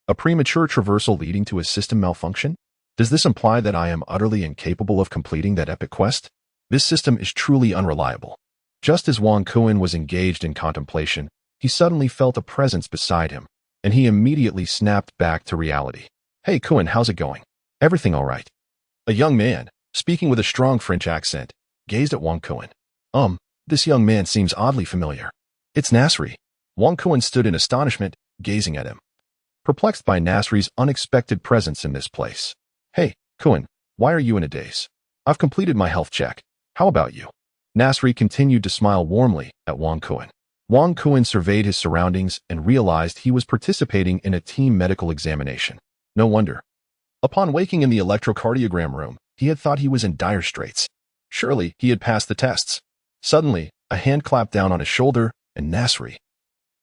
A premature traversal leading to a system malfunction? Does this imply that I am utterly incapable of completing that epic quest? This system is truly unreliable. Just as Wang Kuan was engaged in contemplation, he suddenly felt a presence beside him, and he immediately snapped back to reality. Hey Kuan, how's it going? Everything all right? A young man, speaking with a strong French accent, gazed at Wang Kuan. This young man seems oddly familiar. It's Nasri. Wang Kuan stood in astonishment, gazing at him, perplexed by Nasri's unexpected presence in this place. Hey, Kuan, why are you in a daze? I've completed my health check. How about you? Nasri continued to smile warmly at Wang Kuan. Wang Kuan surveyed his surroundings and realized he was participating in a team medical examination. No wonder. Upon waking in the electrocardiogram room, he had thought he was in dire straits. Surely he had passed the tests. Suddenly, a hand clapped down on his shoulder, and Nasri,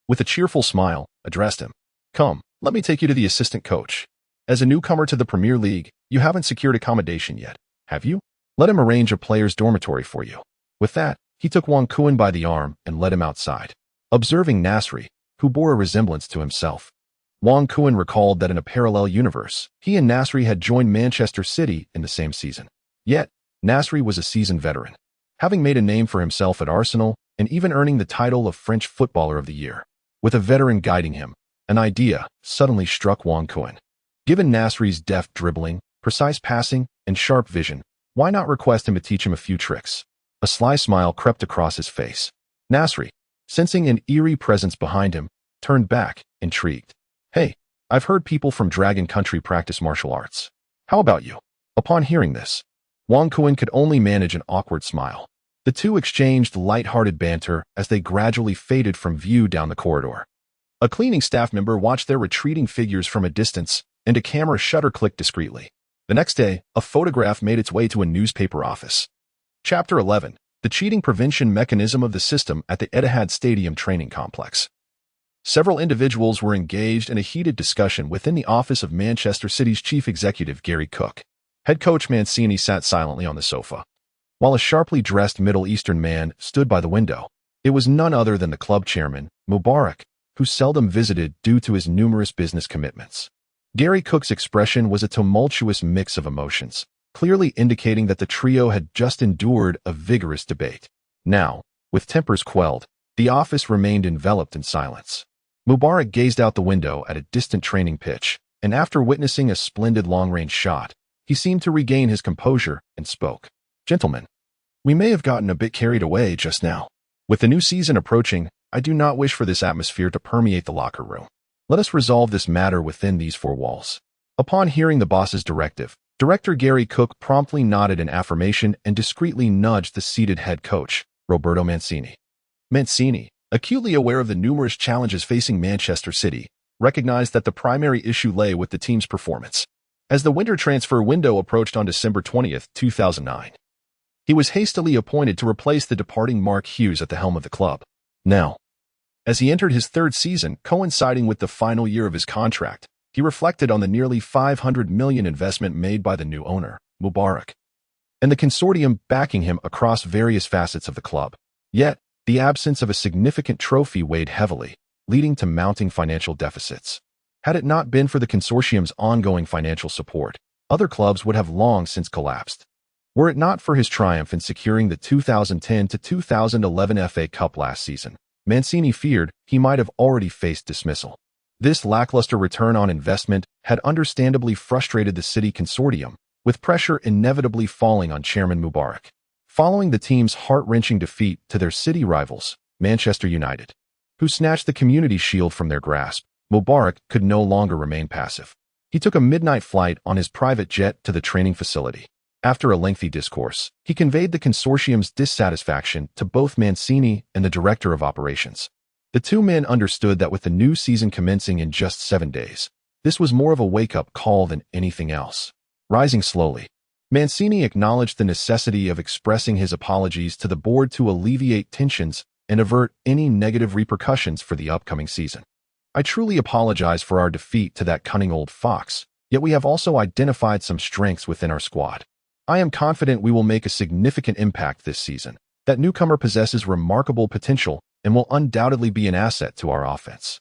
with a cheerful smile, addressed him. Come, let me take you to the assistant coach. As a newcomer to the Premier League, you haven't secured accommodation yet, have you? Let him arrange a player's dormitory for you. With that, he took Wang Kuan by the arm and led him outside. Observing Nasri, who bore a resemblance to himself, Wang Kuan recalled that in a parallel universe, he and Nasri had joined Manchester City in the same season. Yet, Nasri was a seasoned veteran, having made a name for himself at Arsenal and even earning the title of French Footballer of the Year. With a veteran guiding him, an idea suddenly struck Wang Kuan. Given Nasri's deft dribbling, precise passing, and sharp vision, why not request him to teach him a few tricks? A sly smile crept across his face. Nasri, sensing an eerie presence behind him, turned back, intrigued. Hey, I've heard people from Dragon Country practice martial arts. How about you? Upon hearing this, Wang Kuan could only manage an awkward smile. The two exchanged light-hearted banter as they gradually faded from view down the corridor. A cleaning staff member watched their retreating figures from a distance, and a camera shutter clicked discreetly. The next day, a photograph made its way to a newspaper office. Chapter 11. The Cheating Prevention Mechanism of the System at the Etihad Stadium Training Complex. Several individuals were engaged in a heated discussion within the office of Manchester City's chief executive Gary Cook. Head coach Mancini sat silently on the sofa, while a sharply dressed Middle Eastern man stood by the window. It was none other than the club chairman, Mubarak, who seldom visited due to his numerous business commitments. Gary Cook's expression was a tumultuous mix of emotions, clearly indicating that the trio had just endured a vigorous debate. Now, with tempers quelled, the office remained enveloped in silence. Mubarak gazed out the window at a distant training pitch, and after witnessing a splendid long-range shot, he seemed to regain his composure and spoke. Gentlemen, we may have gotten a bit carried away just now. With the new season approaching, I do not wish for this atmosphere to permeate the locker room. Let us resolve this matter within these four walls. Upon hearing the boss's directive, Director Gary Cook promptly nodded in affirmation and discreetly nudged the seated head coach, Roberto Mancini. Mancini, acutely aware of the numerous challenges facing Manchester City, recognized that the primary issue lay with the team's performance. As the winter transfer window approached on December 20, 2009, he was hastily appointed to replace the departing Mark Hughes at the helm of the club. Now, as he entered his third season, coinciding with the final year of his contract, he reflected on the nearly $500 million investment made by the new owner, Mubarak, and the consortium backing him across various facets of the club. Yet, the absence of a significant trophy weighed heavily, leading to mounting financial deficits. Had it not been for the consortium's ongoing financial support, other clubs would have long since collapsed. Were it not for his triumph in securing the 2010 to 2011 FA Cup last season, Mancini feared he might have already faced dismissal. This lackluster return on investment had understandably frustrated the City consortium, with pressure inevitably falling on Chairman Mubarak. Following the team's heart-wrenching defeat to their City rivals, Manchester United, who snatched the Community Shield from their grasp, Mubarak could no longer remain passive. He took a midnight flight on his private jet to the training facility. After a lengthy discourse, he conveyed the consortium's dissatisfaction to both Mancini and the director of operations. The two men understood that with the new season commencing in just 7 days, this was more of a wake-up call than anything else. Rising slowly, Mancini acknowledged the necessity of expressing his apologies to the board to alleviate tensions and avert any negative repercussions for the upcoming season. I truly apologize for our defeat to that cunning old fox, yet we have also identified some strengths within our squad. I am confident we will make a significant impact this season. That newcomer possesses remarkable potential and will undoubtedly be an asset to our offense.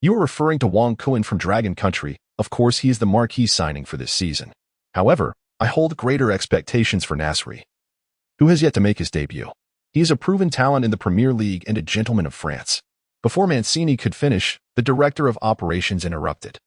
You are referring to Wang Kuan from Dragon Country. Of course, he is the marquee signing for this season. However, I hold greater expectations for Nasri, who has yet to make his debut. He is a proven talent in the Premier League and a gentleman of France. Before Mancini could finish, the director of operations interrupted,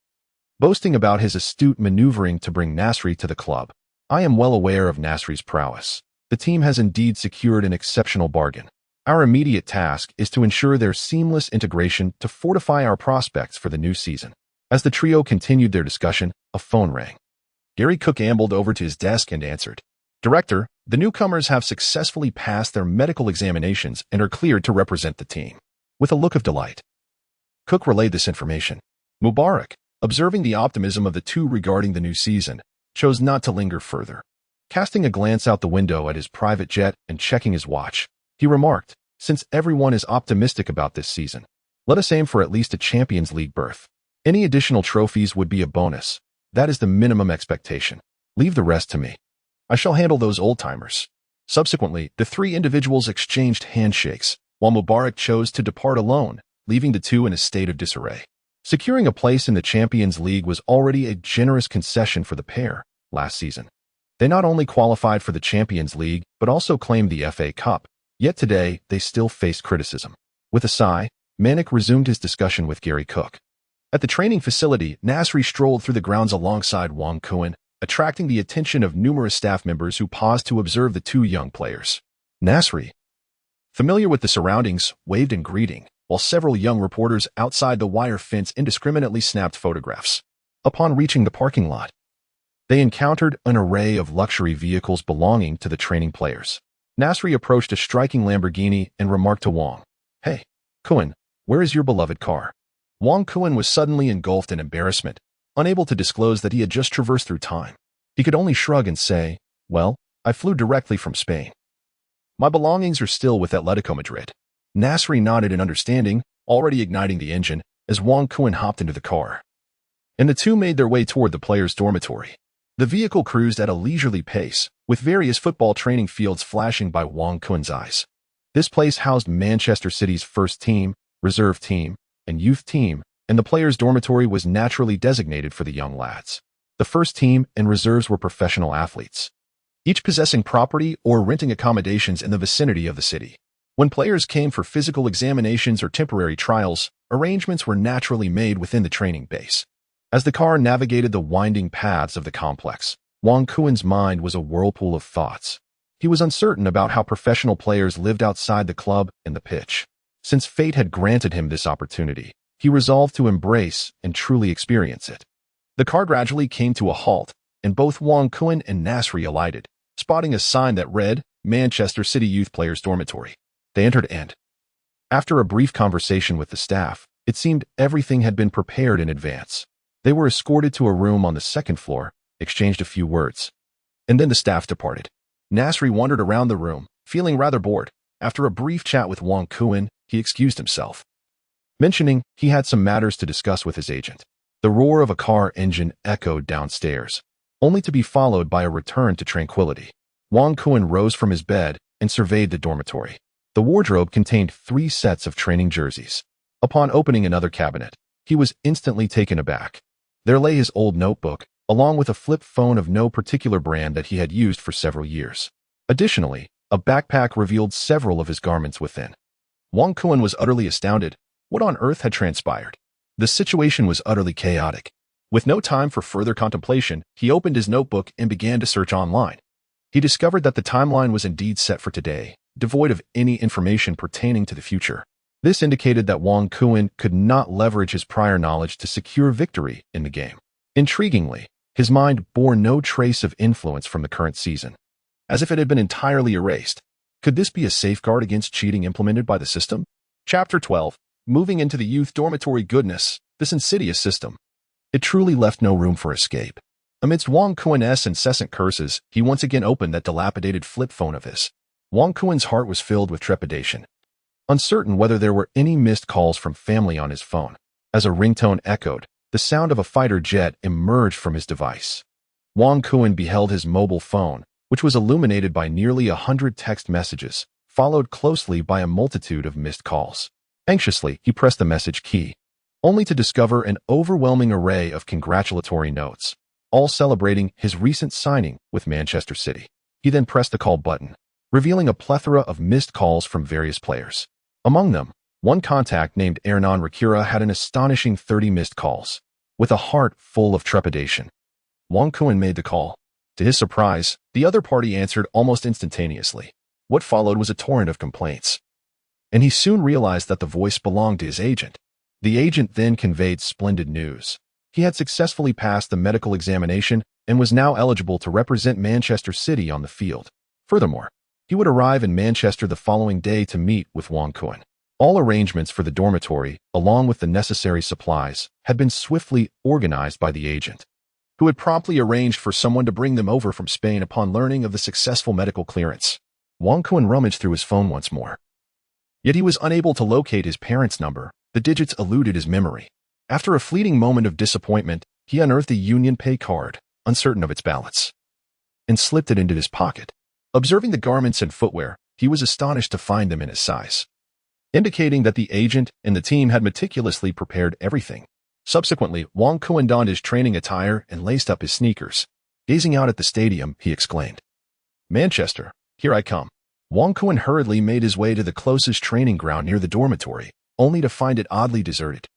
boasting about his astute maneuvering to bring Nasri to the club. I am well aware of Nasri's prowess. The team has indeed secured an exceptional bargain. Our immediate task is to ensure their seamless integration to fortify our prospects for the new season. As the trio continued their discussion, a phone rang. Gary Cook ambled over to his desk and answered. Director, the newcomers have successfully passed their medical examinations and are cleared to represent the team. With a look of delight, Cook relayed this information. Mubarak, observing the optimism of the two regarding the new season, chose not to linger further. Casting a glance out the window at his private jet and checking his watch, He remarked, since everyone is optimistic about this season, let us aim for at least a Champions League berth. Any additional trophies would be a bonus. That is the minimum expectation. Leave the rest to me. I shall handle those old-timers. Subsequently, the three individuals exchanged handshakes, while Mubarak chose to depart alone, leaving the two in a state of disarray. Securing a place in the Champions League was already a generous concession for the pair last season. They not only qualified for the Champions League, but also claimed the FA Cup. Yet today, they still faced criticism. With a sigh, Manik resumed his discussion with Gary Cook. At the training facility, Nasri strolled through the grounds alongside Wong Kuan, attracting the attention of numerous staff members who paused to observe the two young players. Nasri, familiar with the surroundings, waved in greeting, while several young reporters outside the wire fence indiscriminately snapped photographs. Upon reaching the parking lot, they encountered an array of luxury vehicles belonging to the training players. Nasri approached a striking Lamborghini and remarked to Wong, "Hey, Kuan, where is your beloved car?" Wong Kuan was suddenly engulfed in embarrassment, unable to disclose that he had just traversed through time. He could only shrug and say, "Well, I flew directly from Spain. My belongings are still with Atletico Madrid." Nasri nodded in understanding, already igniting the engine, as Wong Kuan hopped into the car. And the two made their way toward the players' dormitory. The vehicle cruised at a leisurely pace, with various football training fields flashing by Wong Kuan's eyes. This place housed Manchester City's first team, reserve team, and youth team, and the players' dormitory was naturally designated for the young lads. The first team and reserves were professional athletes, each possessing property or renting accommodations in the vicinity of the city. When players came for physical examinations or temporary trials, arrangements were naturally made within the training base. As the car navigated the winding paths of the complex, Wong Kuan's mind was a whirlpool of thoughts. He was uncertain about how professional players lived outside the club and the pitch. Since fate had granted him this opportunity, he resolved to embrace and truly experience it. The car gradually came to a halt, and both Wong Kuan and Nasri alighted, spotting a sign that read, Manchester City Youth Players Dormitory. They entered and, after a brief conversation with the staff, it seemed everything had been prepared in advance. They were escorted to a room on the second floor, exchanged a few words, and then the staff departed. Nasri wandered around the room, feeling rather bored. After a brief chat with Wong Kuan, he excused himself, mentioning he had some matters to discuss with his agent. The roar of a car engine echoed downstairs, only to be followed by a return to tranquility. Wong Kuan rose from his bed and surveyed the dormitory. The wardrobe contained 3 sets of training jerseys. Upon opening another cabinet, he was instantly taken aback. There lay his old notebook, along with a flip phone of no particular brand that he had used for several years. Additionally, a backpack revealed several of his garments within. Wong Kuan was utterly astounded. What on earth had transpired? The situation was utterly chaotic. With no time for further contemplation, he opened his notebook and began to search online. He discovered that the timeline was indeed set for today, devoid of any information pertaining to the future. This indicated that Wong Kuan could not leverage his prior knowledge to secure victory in the game. Intriguingly, his mind bore no trace of influence from the current season, as if it had been entirely erased. Could this be a safeguard against cheating implemented by the system? Chapter 12. Moving into the youth dormitory. Goodness, this insidious system. It truly left no room for escape. Amidst Wong Kuan's incessant curses, he once again opened that dilapidated flip phone of his. Wong Kuan's heart was filled with trepidation, uncertain whether there were any missed calls from family on his phone. As a ringtone echoed, the sound of a fighter jet emerged from his device. Wong Kuan beheld his mobile phone, which was illuminated by nearly 100 text messages, followed closely by a multitude of missed calls. Anxiously, he pressed the message key, only to discover an overwhelming array of congratulatory notes, all celebrating his recent signing with Manchester City. He then pressed the call button, revealing a plethora of missed calls from various players. Among them, one contact named Hernan Rakira had an astonishing 30 missed calls. With a heart full of trepidation, Wong Kuan made the call. To his surprise, the other party answered almost instantaneously. What followed was a torrent of complaints, and he soon realized that the voice belonged to his agent. The agent then conveyed splendid news. He had successfully passed the medical examination and was now eligible to represent Manchester City on the field. Furthermore, he would arrive in Manchester the following day to meet with Wong Kuan. All arrangements for the dormitory, along with the necessary supplies, had been swiftly organized by the agent, who had promptly arranged for someone to bring them over from Spain upon learning of the successful medical clearance. Wang Kun rummaged through his phone once more. Yet he was unable to locate his parents' number. The digits eluded his memory. After a fleeting moment of disappointment, he unearthed a Union Pay card, uncertain of its balance, and slipped it into his pocket. Observing the garments and footwear, he was astonished to find them in his size, indicating that the agent and the team had meticulously prepared everything. Subsequently, Wang Kun donned his training attire and laced up his sneakers. Gazing out at the stadium, he exclaimed, "Manchester, here I come." Wang Kun hurriedly made his way to the closest training ground near the dormitory, only to find it oddly deserted.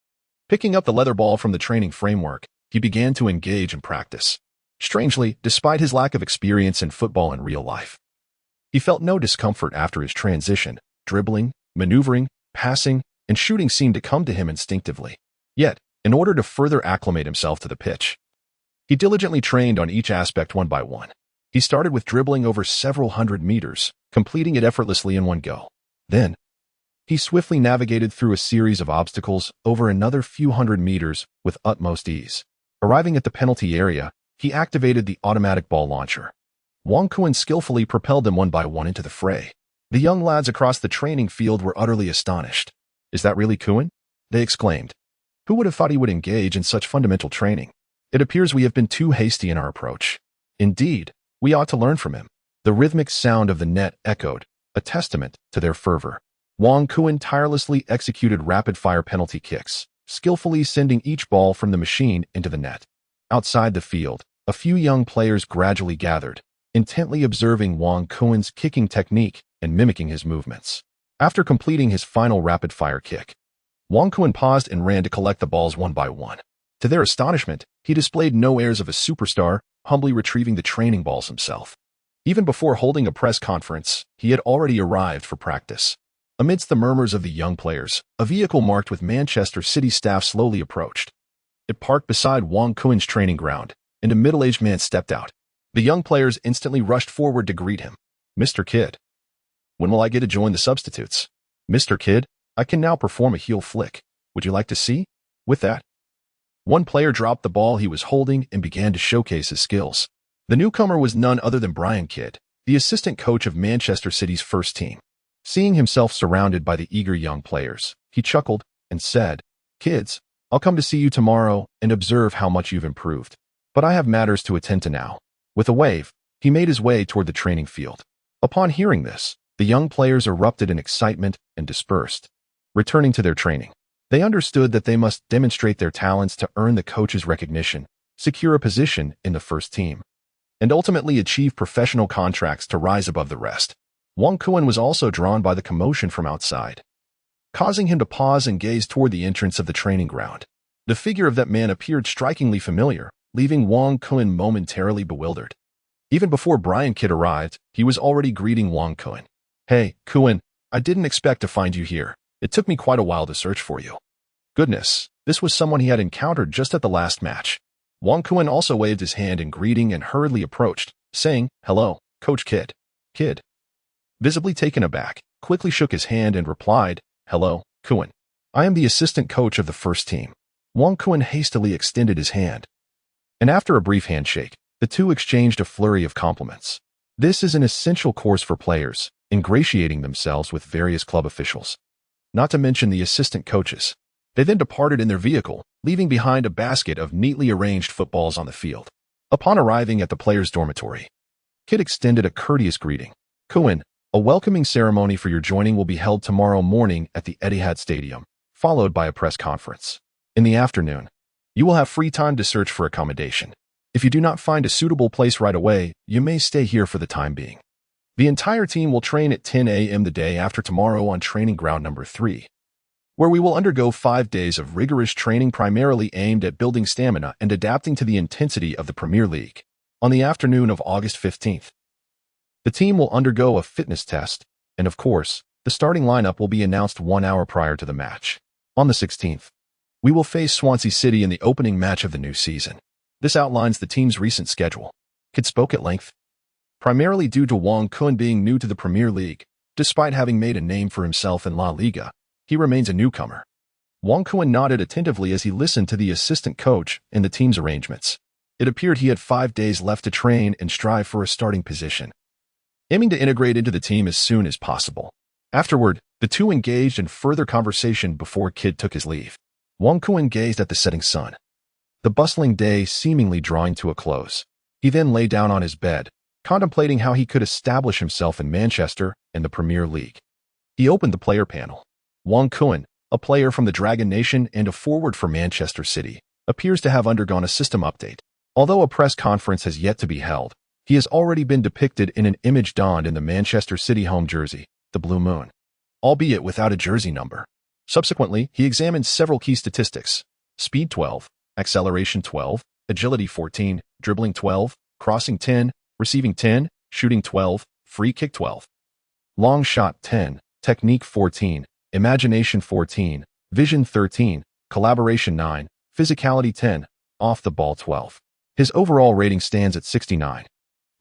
Picking up the leather ball from the training framework, he began to engage in practice. Strangely, despite his lack of experience in football in real life, he felt no discomfort after his transition. Dribbling, maneuvering, passing, and shooting seemed to come to him instinctively. Yet, in order to further acclimate himself to the pitch, he diligently trained on each aspect one by one. He started with dribbling over several hundred meters, completing it effortlessly in one go. Then, he swiftly navigated through a series of obstacles over another few hundred meters with utmost ease. Arriving at the penalty area, he activated the automatic ball launcher. Wang Kun skillfully propelled them one by one into the fray. The young lads across the training field were utterly astonished. "Is that really Kun?" they exclaimed. "Who would have thought he would engage in such fundamental training? It appears we have been too hasty in our approach. Indeed, we ought to learn from him." The rhythmic sound of the net echoed, a testament to their fervor. Wang Kun tirelessly executed rapid-fire penalty kicks, skillfully sending each ball from the machine into the net. Outside the field, a few young players gradually gathered, intently observing Wang Kun's kicking technique and mimicking his movements. After completing his final rapid-fire kick, Wang Kun paused and ran to collect the balls one by one. To their astonishment, he displayed no airs of a superstar, humbly retrieving the training balls himself. Even before holding a press conference, he had already arrived for practice. Amidst the murmurs of the young players, a vehicle marked with Manchester City staff slowly approached. It parked beside Wang Kun's training ground, and a middle-aged man stepped out. The young players instantly rushed forward to greet him. "Mr. Kidd, when will I get to join the substitutes?" "Mr. Kidd, I can now perform a heel flick. Would you like to see?" With that, one player dropped the ball he was holding and began to showcase his skills. The newcomer was none other than Brian Kidd, the assistant coach of Manchester City's first team. Seeing himself surrounded by the eager young players, he chuckled and said, "Kids, I'll come to see you tomorrow and observe how much you've improved. But I have matters to attend to now." With a wave, he made his way toward the training field. Upon hearing this, the young players erupted in excitement and dispersed. Returning to their training, they understood that they must demonstrate their talents to earn the coach's recognition, secure a position in the first team, and ultimately achieve professional contracts to rise above the rest. Wang Kun was also drawn by the commotion from outside, causing him to pause and gaze toward the entrance of the training ground. The figure of that man appeared strikingly familiar, leaving Wang Kun momentarily bewildered. Even before Brian Kidd arrived, he was already greeting Wang Kun. "Hey, Kun, I didn't expect to find you here. It took me quite a while to search for you." Goodness, this was someone he had encountered just at the last match. Wang Kun also waved his hand in greeting and hurriedly approached, saying, "Hello, Coach Kidd." Kidd, visibly taken aback, quickly shook his hand and replied, "Hello, Kun. I am the assistant coach of the first team." Wang Kun hastily extended his hand, and after a brief handshake, the two exchanged a flurry of compliments. This is an essential course for players, ingratiating themselves with various club officials, not to mention the assistant coaches. They then departed in their vehicle, leaving behind a basket of neatly arranged footballs on the field. Upon arriving at the players' dormitory, Kidd extended a courteous greeting. "Kun, a welcoming ceremony for your joining will be held tomorrow morning at the Etihad Stadium, followed by a press conference. In the afternoon, you will have free time to search for accommodation. If you do not find a suitable place right away, you may stay here for the time being. The entire team will train at 10 a.m. the day after tomorrow on training ground number 3, where we will undergo 5 days of rigorous training primarily aimed at building stamina and adapting to the intensity of the Premier League. On the afternoon of August 15th, the team will undergo a fitness test, and of course, the starting lineup will be announced 1 hour prior to the match. On the 16th, we will face Swansea City in the opening match of the new season. This outlines the team's recent schedule." Kidd spoke at length. Primarily due to Wang Kun being new to the Premier League, despite having made a name for himself in La Liga, he remains a newcomer. Wang Kun nodded attentively as he listened to the assistant coach and the team's arrangements. It appeared he had 5 days left to train and strive for a starting position. aiming to integrate into the team as soon as possible. Afterward, the two engaged in further conversation before Kid took his leave. Wang Kun gazed at the setting sun, the bustling day seemingly drawing to a close. He then lay down on his bed, contemplating how he could establish himself in Manchester and the Premier League. He opened the player panel. Wang Kun, a player from the Dragon Nation and a forward for Manchester City, appears to have undergone a system update. Although a press conference has yet to be held, he has already been depicted in an image donned in the Manchester City home jersey, the Blue Moon, albeit without a jersey number. Subsequently, he examined several key statistics: speed 12, acceleration 12, agility 14, dribbling 12, crossing 10, receiving 10, shooting 12, free kick 12, long shot 10, technique 14, imagination 14, vision 13, collaboration 9, physicality 10, off the ball 12. His overall rating stands at 69.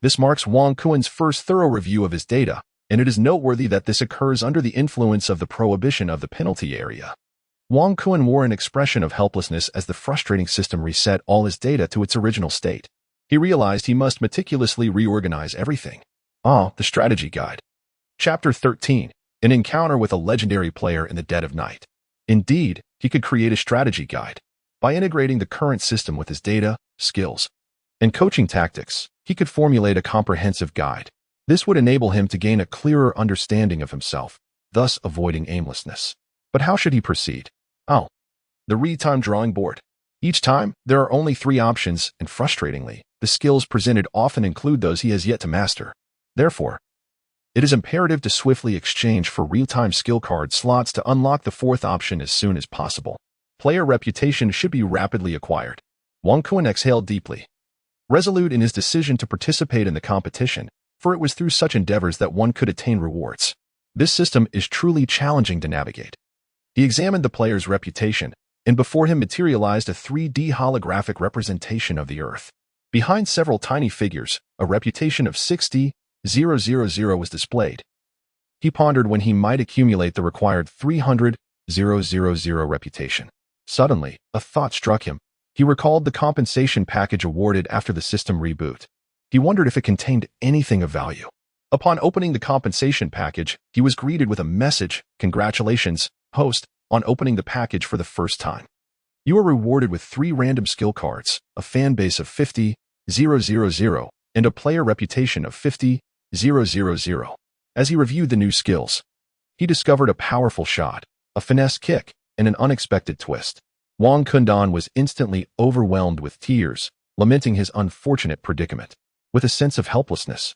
This marks Wang Kun's first thorough review of his data, and it is noteworthy that this occurs under the influence of the prohibition of the penalty area. Wang Kun wore an expression of helplessness as the frustrating system reset all his data to its original state. He realized he must meticulously reorganize everything. The strategy guide. Chapter 13. An encounter with a legendary player in the dead of night. Indeed, he could create a strategy guide. By integrating the current system with his data, skills, and coaching tactics, he could formulate a comprehensive guide. This would enable him to gain a clearer understanding of himself, thus avoiding aimlessness. But how should he proceed? The read-time drawing board. Each time, there are only 3 options, and frustratingly, the skills presented often include those he has yet to master. Therefore, it is imperative to swiftly exchange for real-time skill card slots to unlock the 4th option as soon as possible. Player reputation should be rapidly acquired. Wang Kun exhaled deeply, resolute in his decision to participate in the competition, for it was through such endeavors that one could attain rewards. This system is truly challenging to navigate. He examined the player's reputation, and before him materialized a 3D holographic representation of the Earth. Behind several tiny figures, a reputation of 60,000 was displayed. He pondered when he might accumulate the required 300,000 reputation. Suddenly, a thought struck him. He recalled the compensation package awarded after the system reboot. He wondered if it contained anything of value. Upon opening the compensation package, he was greeted with a message: "Congratulations, host, on opening the package for the first time. You are rewarded with 3 random skill cards, a fan base of 50,000, and a player reputation of 50,000. As he reviewed the new skills, he discovered a powerful shot, a finesse kick, and an unexpected twist. Wang Kun was instantly overwhelmed with tears, lamenting his unfortunate predicament. With a sense of helplessness,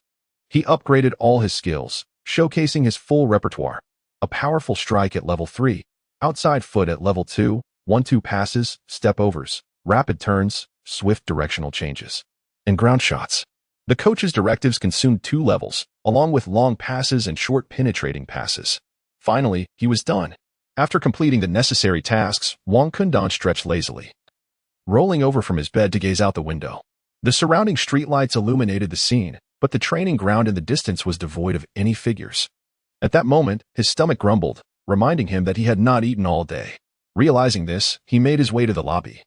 he upgraded all his skills, showcasing his full repertoire: a powerful strike at level 3, outside foot at level 2, 1-2 passes, step-overs, rapid turns, swift directional changes, and ground shots. The coach's directives consumed 2 levels, along with long passes and short penetrating passes. Finally, he was done. After completing the necessary tasks, Wang Kun stretched lazily, rolling over from his bed to gaze out the window. The surrounding streetlights illuminated the scene, but the training ground in the distance was devoid of any figures. At that moment, his stomach grumbled, reminding him that he had not eaten all day. Realizing this, he made his way to the lobby,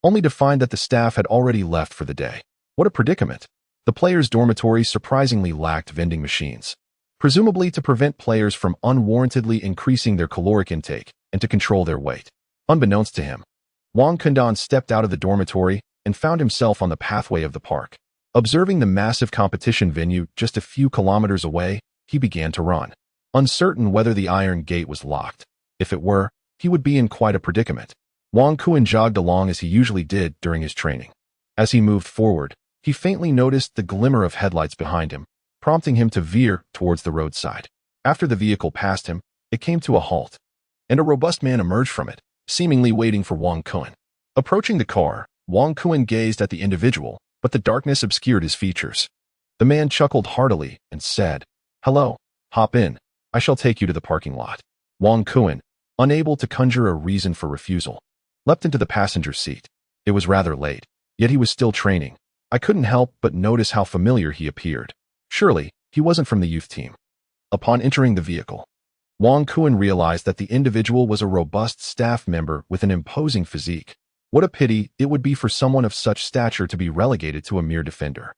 only to find that the staff had already left for the day. What a predicament! The players' dormitory surprisingly lacked vending machines, presumably to prevent players from unwarrantedly increasing their caloric intake and to control their weight. Unbeknownst to him, Wang Kun stepped out of the dormitory and found himself on the pathway of the park. Observing the massive competition venue just a few kilometers away, he began to run, uncertain whether the iron gate was locked. If it were, he would be in quite a predicament. Wang Kun jogged along as he usually did during his training. As he moved forward, he faintly noticed the glimmer of headlights behind him, prompting him to veer towards the roadside. After the vehicle passed him, it came to a halt, and a robust man emerged from it, seemingly waiting for Wang Kun. Approaching the car, Wang Kun gazed at the individual, but the darkness obscured his features. The man chuckled heartily and said, "Hello, hop in. I shall take you to the parking lot." Wang Kun, unable to conjure a reason for refusal, leapt into the passenger seat. It was rather late, yet he was still training. I couldn't help but notice how familiar he appeared. Surely, he wasn't from the youth team. Upon entering the vehicle, Wang Kun realized that the individual was a robust staff member with an imposing physique. What a pity it would be for someone of such stature to be relegated to a mere defender.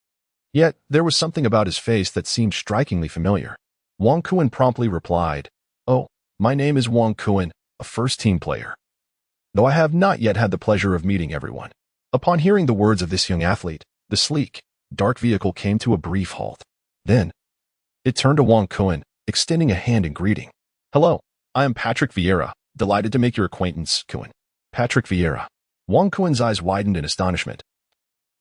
Yet, there was something about his face that seemed strikingly familiar. Wang Kuan promptly replied, "Oh, my name is Wang Kuan, a first-team player. Though I have not yet had the pleasure of meeting everyone." Upon hearing the words of this young athlete, the sleek, dark vehicle came to a brief halt. Then, it turned to Wang Kuan, extending a hand in greeting. "Hello, I am Patrick Vieira. Delighted to make your acquaintance, Kuan." Patrick Vieira. Wang Kuan's eyes widened in astonishment.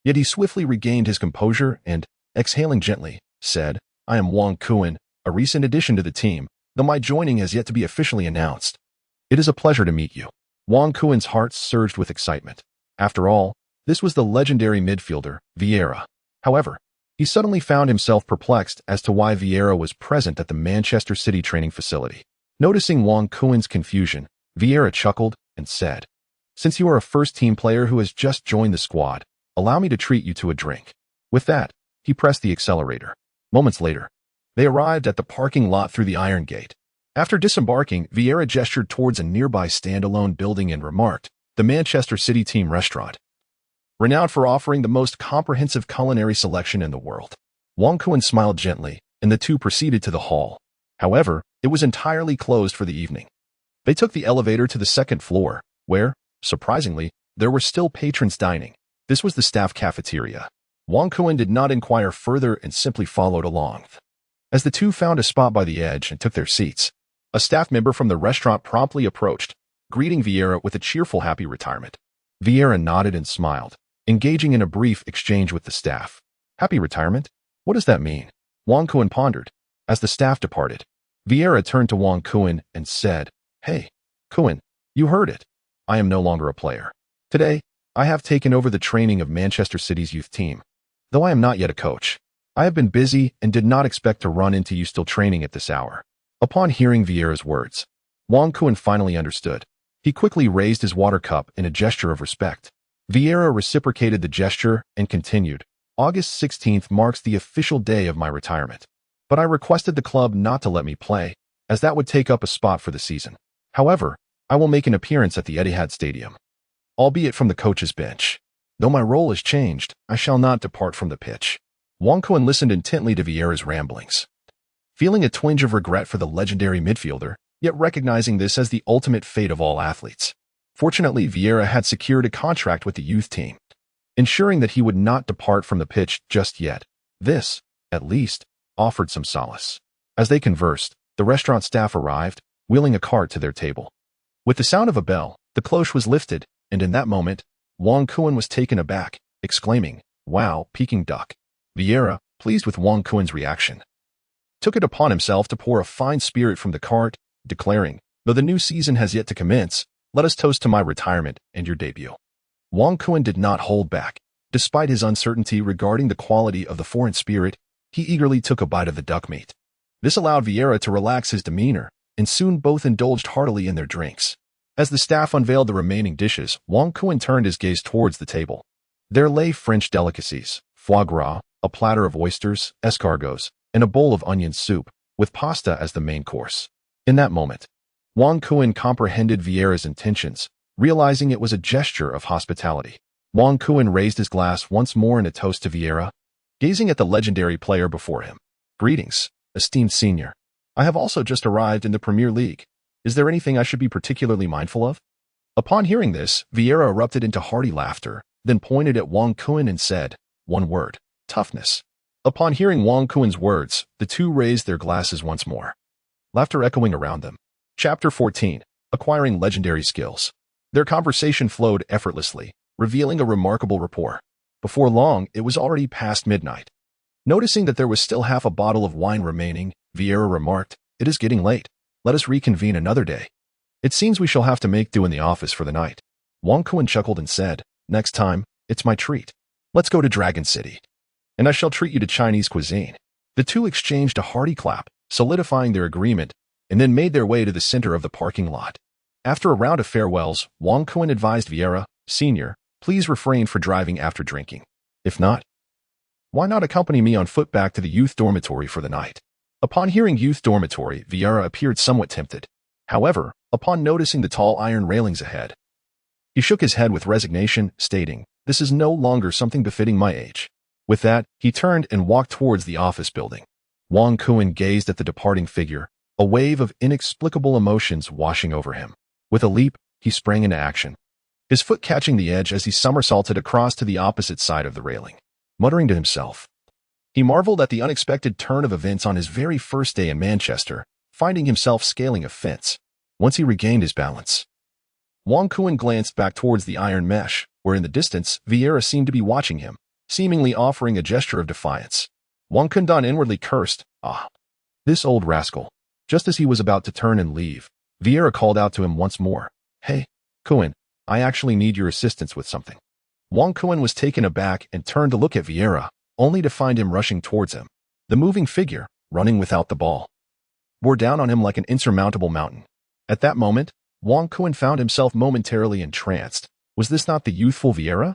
Yet he swiftly regained his composure and, exhaling gently, said, "I am Wang Kuan, a recent addition to the team, though my joining has yet to be officially announced. It is a pleasure to meet you." Wang Kuan's heart surged with excitement. After all, this was the legendary midfielder, Vieira. However, he suddenly found himself perplexed as to why Vieira was present at the Manchester City training facility. Noticing Wang Kuan's confusion, Vieira chuckled and said, "Since you are a first-team player who has just joined the squad, allow me to treat you to a drink." With that, he pressed the accelerator. Moments later, they arrived at the parking lot through the Iron Gate. After disembarking, Vieira gestured towards a nearby standalone building and remarked, "The Manchester City team restaurant, renowned for offering the most comprehensive culinary selection in the world." Wang Kuan smiled gently, and the two proceeded to the hall. However, it was entirely closed for the evening. They took the elevator to the second floor, where, surprisingly, there were still patrons dining. This was the staff cafeteria. Wang Kuan did not inquire further and simply followed along. As the two found a spot by the edge and took their seats, a staff member from the restaurant promptly approached, greeting Vieira with a cheerful happy retirement. Vieira nodded and smiled, engaging in a brief exchange with the staff. Happy retirement? What does that mean? Wang Kuan pondered. As the staff departed, Vieira turned to Wang Kuan and said, "Hey, Kuan, you heard it. I am no longer a player. Today, I have taken over the training of Manchester City's youth team. Though I am not yet a coach, I have been busy and did not expect to run into you still training at this hour." Upon hearing Vieira's words, Wang Kuan finally understood. He quickly raised his water cup in a gesture of respect. Vieira reciprocated the gesture and continued, "August 16th marks the official day of my retirement. But I requested the club not to let me play, as that would take up a spot for the season. However, I will make an appearance at the Etihad Stadium, albeit from the coach's bench. Though my role has changed, I shall not depart from the pitch." Wang Kuan listened intently to Vieira's ramblings, feeling a twinge of regret for the legendary midfielder, yet recognizing this as the ultimate fate of all athletes. Fortunately, Vieira had secured a contract with the youth team, ensuring that he would not depart from the pitch just yet. This, at least, offered some solace. As they conversed, the restaurant staff arrived, wheeling a cart to their table. With the sound of a bell, the cloche was lifted, and in that moment, Wang Kuan was taken aback, exclaiming, "Wow, Peking duck." Vieira, pleased with Wang Kuan's reaction, took it upon himself to pour a fine spirit from the cart, declaring, "Though the new season has yet to commence, let us toast to my retirement and your debut." Wang Kuan did not hold back. Despite his uncertainty regarding the quality of the foreign spirit, he eagerly took a bite of the duck meat. This allowed Vieira to relax his demeanor, and soon both indulged heartily in their drinks. As the staff unveiled the remaining dishes, Wang Kuan turned his gaze towards the table. There lay French delicacies, foie gras, a platter of oysters, escargots, and a bowl of onion soup, with pasta as the main course. In that moment, Wang Kuan comprehended Vieira's intentions, realizing it was a gesture of hospitality. Wang Kuan raised his glass once more in a toast to Vieira, gazing at the legendary player before him. "Greetings, esteemed senior. I have also just arrived in the Premier League. Is there anything I should be particularly mindful of?" Upon hearing this, Vieira erupted into hearty laughter, then pointed at Wang Kuan and said, "One word, toughness." Upon hearing Wang Kuan's words, the two raised their glasses once more, laughter echoing around them. Chapter 14. Acquiring Legendary Skills. Their conversation flowed effortlessly, revealing a remarkable rapport. Before long, it was already past midnight. Noticing that there was still half a bottle of wine remaining, Vieira remarked, "It is getting late. Let us reconvene another day. It seems we shall have to make do in the office for the night." Wang Kuan chuckled and said, "Next time, it's my treat. Let's go to Dragon City, and I shall treat you to Chinese cuisine." The two exchanged a hearty clap, solidifying their agreement, and then made their way to the center of the parking lot. After a round of farewells, Wang Kuan advised Vieira, "Senior, please refrain for driving after drinking. If not, why not accompany me on foot back to the youth dormitory for the night?" Upon hearing youth dormitory, Vieira appeared somewhat tempted. However, upon noticing the tall iron railings ahead, he shook his head with resignation, stating, "This is no longer something befitting my age." With that, he turned and walked towards the office building. Wang Kuan gazed at the departing figure, a wave of inexplicable emotions washing over him. With a leap, he sprang into action, his foot catching the edge as he somersaulted across to the opposite side of the railing. Muttering to himself, he marveled at the unexpected turn of events on his very first day in Manchester, finding himself scaling a fence. Once he regained his balance, Wang Kuan glanced back towards the iron mesh, where in the distance, Vieira seemed to be watching him, seemingly offering a gesture of defiance. Wang Kuan inwardly cursed, "Ah, this old rascal." Just as he was about to turn and leave, Vieira called out to him once more, "Hey, Kuan, I actually need your assistance with something." Wang Kuan was taken aback and turned to look at Vieira, only to find him rushing towards him. The moving figure, running without the ball, bore down on him like an insurmountable mountain. At that moment, Wang Kuan found himself momentarily entranced. Was this not the youthful Vieira?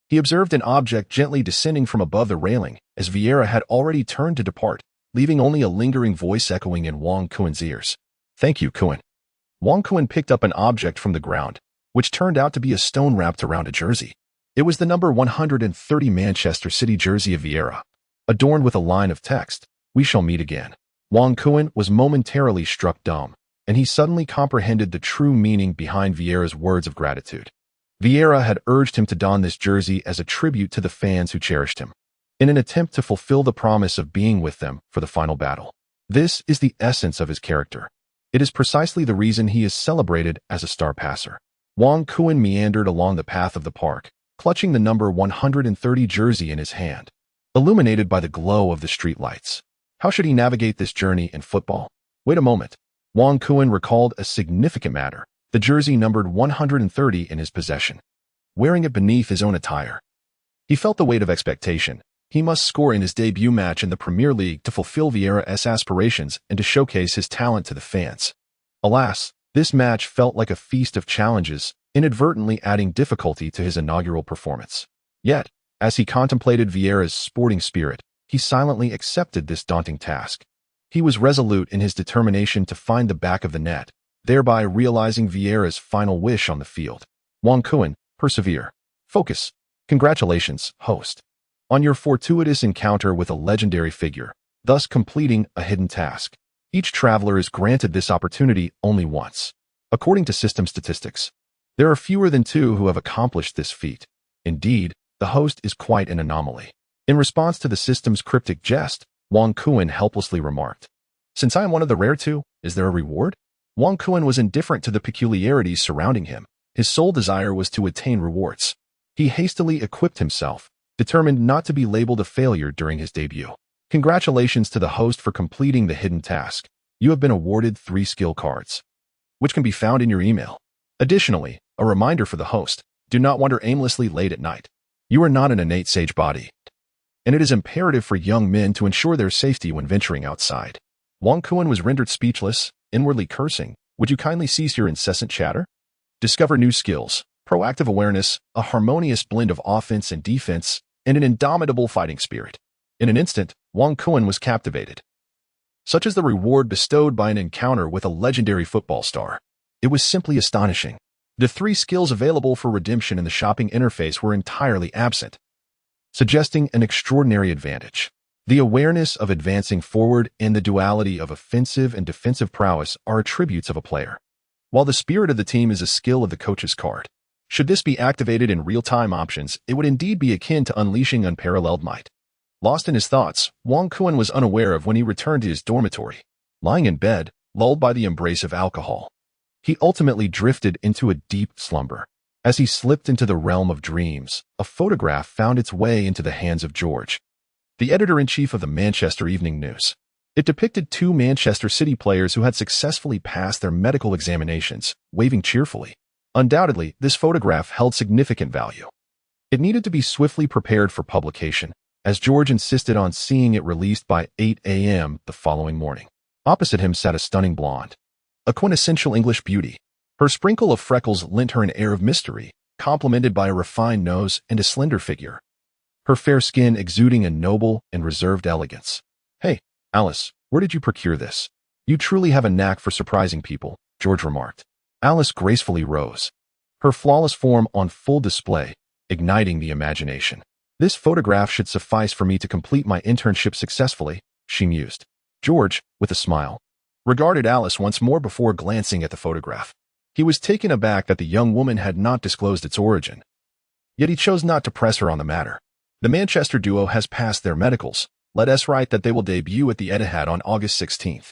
He observed an object gently descending from above the railing, as Vieira had already turned to depart, leaving only a lingering voice echoing in Wang Kuan's ears. "Thank you, Kuan." Wang Kuan picked up an object from the ground, which turned out to be a stone wrapped around a jersey. It was the number 130 Manchester City jersey of Vieira, adorned with a line of text, "We shall meet again." Wang Kuan was momentarily struck dumb, and he suddenly comprehended the true meaning behind Vieira's words of gratitude. Vieira had urged him to don this jersey as a tribute to the fans who cherished him, in an attempt to fulfill the promise of being with them for the final battle. This is the essence of his character. It is precisely the reason he is celebrated as a star passer. Wang Kuan meandered along the path of the park, clutching the number 130 jersey in his hand, illuminated by the glow of the streetlights. How should he navigate this journey in football? Wait a moment. Wang Kuan recalled a significant matter, the jersey numbered 130 in his possession. Wearing it beneath his own attire, he felt the weight of expectation. He must score in his debut match in the Premier League to fulfill Vieira's aspirations and to showcase his talent to the fans. Alas, this match felt like a feast of challenges, inadvertently adding difficulty to his inaugural performance. Yet, as he contemplated Vieira's sporting spirit, he silently accepted this daunting task. He was resolute in his determination to find the back of the net, thereby realizing Vieira's final wish on the field. Wang Kuan, persevere. Focus. Congratulations, host, on your fortuitous encounter with a legendary figure, thus completing a hidden task. Each traveler is granted this opportunity only once. According to system statistics, there are fewer than 2 who have accomplished this feat. Indeed, the host is quite an anomaly. In response to the system's cryptic jest, Wang Kuan helplessly remarked, "Since I am one of the rare 2, is there a reward?" Wang Kuan was indifferent to the peculiarities surrounding him. His sole desire was to attain rewards. He hastily equipped himself, determined not to be labeled a failure during his debut. Congratulations to the host for completing the hidden task. You have been awarded 3 skill cards, which can be found in your email. Additionally, a reminder for the host, do not wander aimlessly late at night. You are not an innate sage body, and it is imperative for young men to ensure their safety when venturing outside. Wang Kuan was rendered speechless, inwardly cursing, "Would you kindly cease your incessant chatter? Discover new skills, proactive awareness, a harmonious blend of offense and defense, and an indomitable fighting spirit." In an instant, Wang Kuan was captivated. Such is the reward bestowed by an encounter with a legendary football star. It was simply astonishing. The 3 skills available for redemption in the shopping interface were entirely absent, suggesting an extraordinary advantage. The awareness of advancing forward and the duality of offensive and defensive prowess are attributes of a player, while the spirit of the team is a skill of the coach's card. Should this be activated in real-time options, it would indeed be akin to unleashing unparalleled might. Lost in his thoughts, Wang Kuan was unaware of when he returned to his dormitory. Lying in bed, lulled by the embrace of alcohol, he ultimately drifted into a deep slumber. As he slipped into the realm of dreams, a photograph found its way into the hands of George, the editor-in-chief of the Manchester Evening News. It depicted 2 Manchester City players who had successfully passed their medical examinations, waving cheerfully. Undoubtedly, this photograph held significant value. It needed to be swiftly prepared for publication, as George insisted on seeing it released by 8 a.m. the following morning. Opposite him sat a stunning blonde, a quintessential English beauty. Her sprinkle of freckles lent her an air of mystery, complemented by a refined nose and a slender figure, her fair skin exuding a noble and reserved elegance. "Hey, Alice, where did you procure this? You truly have a knack for surprising people," George remarked. Alice gracefully rose, her flawless form on full display, igniting the imagination. This photograph should suffice for me to complete my internship successfully, she mused. George, with a smile, regarded Alice once more before glancing at the photograph. He was taken aback that the young woman had not disclosed its origin. Yet he chose not to press her on the matter. The Manchester duo has passed their medicals. Let us write that they will debut at the Etihad on August 16th.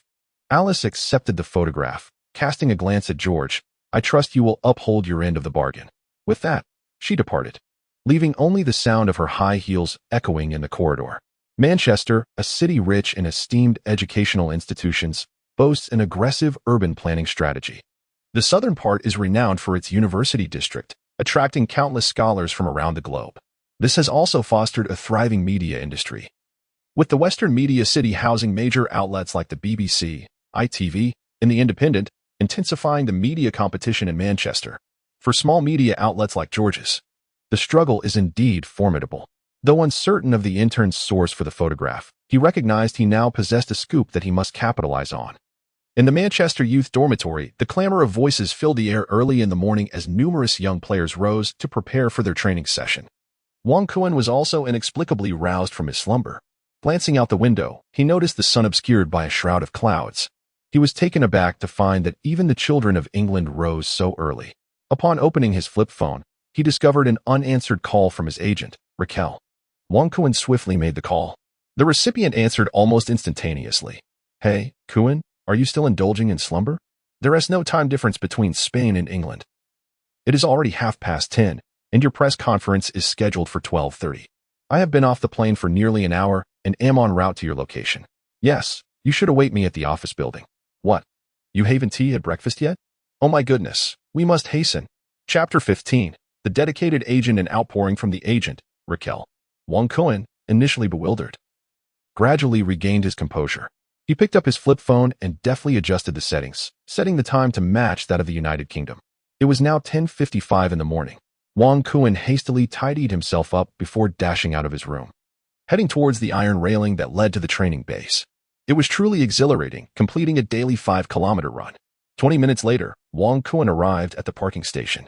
Alice accepted the photograph, casting a glance at George. I trust you will uphold your end of the bargain. With that, she departed, leaving only the sound of her high heels echoing in the corridor. Manchester, a city rich in esteemed educational institutions, boasts an aggressive urban planning strategy. The southern part is renowned for its university district, attracting countless scholars from around the globe. This has also fostered a thriving media industry, with the Western media city housing major outlets like the BBC, ITV, and The Independent, intensifying the media competition in Manchester. For small media outlets like George's, the struggle is indeed formidable. Though uncertain of the intern's source for the photograph, he recognized he now possessed a scoop that he must capitalize on. In the Manchester Youth Dormitory, the clamor of voices filled the air early in the morning as numerous young players rose to prepare for their training session. Wang Kuan was also inexplicably roused from his slumber. Glancing out the window, he noticed the sun obscured by a shroud of clouds. He was taken aback to find that even the children of England rose so early. Upon opening his flip phone, he discovered an unanswered call from his agent, Raquel. Wang Kuan swiftly made the call. The recipient answered almost instantaneously. Hey, Kuan, are you still indulging in slumber? There is no time difference between Spain and England. It is already 10:30, and your press conference is scheduled for 12:30. I have been off the plane for nearly an hour and am en route to your location. Yes, you should await me at the office building. What? You haven't tea at breakfast yet? Oh my goodness, we must hasten. Chapter 15. The dedicated agent and outpouring from the agent, Raquel. Wang Kuan, initially bewildered, gradually regained his composure. He picked up his flip phone and deftly adjusted the settings, setting the time to match that of the United Kingdom. It was now 10:55 in the morning. Wang Kuan hastily tidied himself up before dashing out of his room, heading towards the iron railing that led to the training base. It was truly exhilarating, completing a daily 5-kilometer run. 20 minutes later, Wang Kuan arrived at the parking station,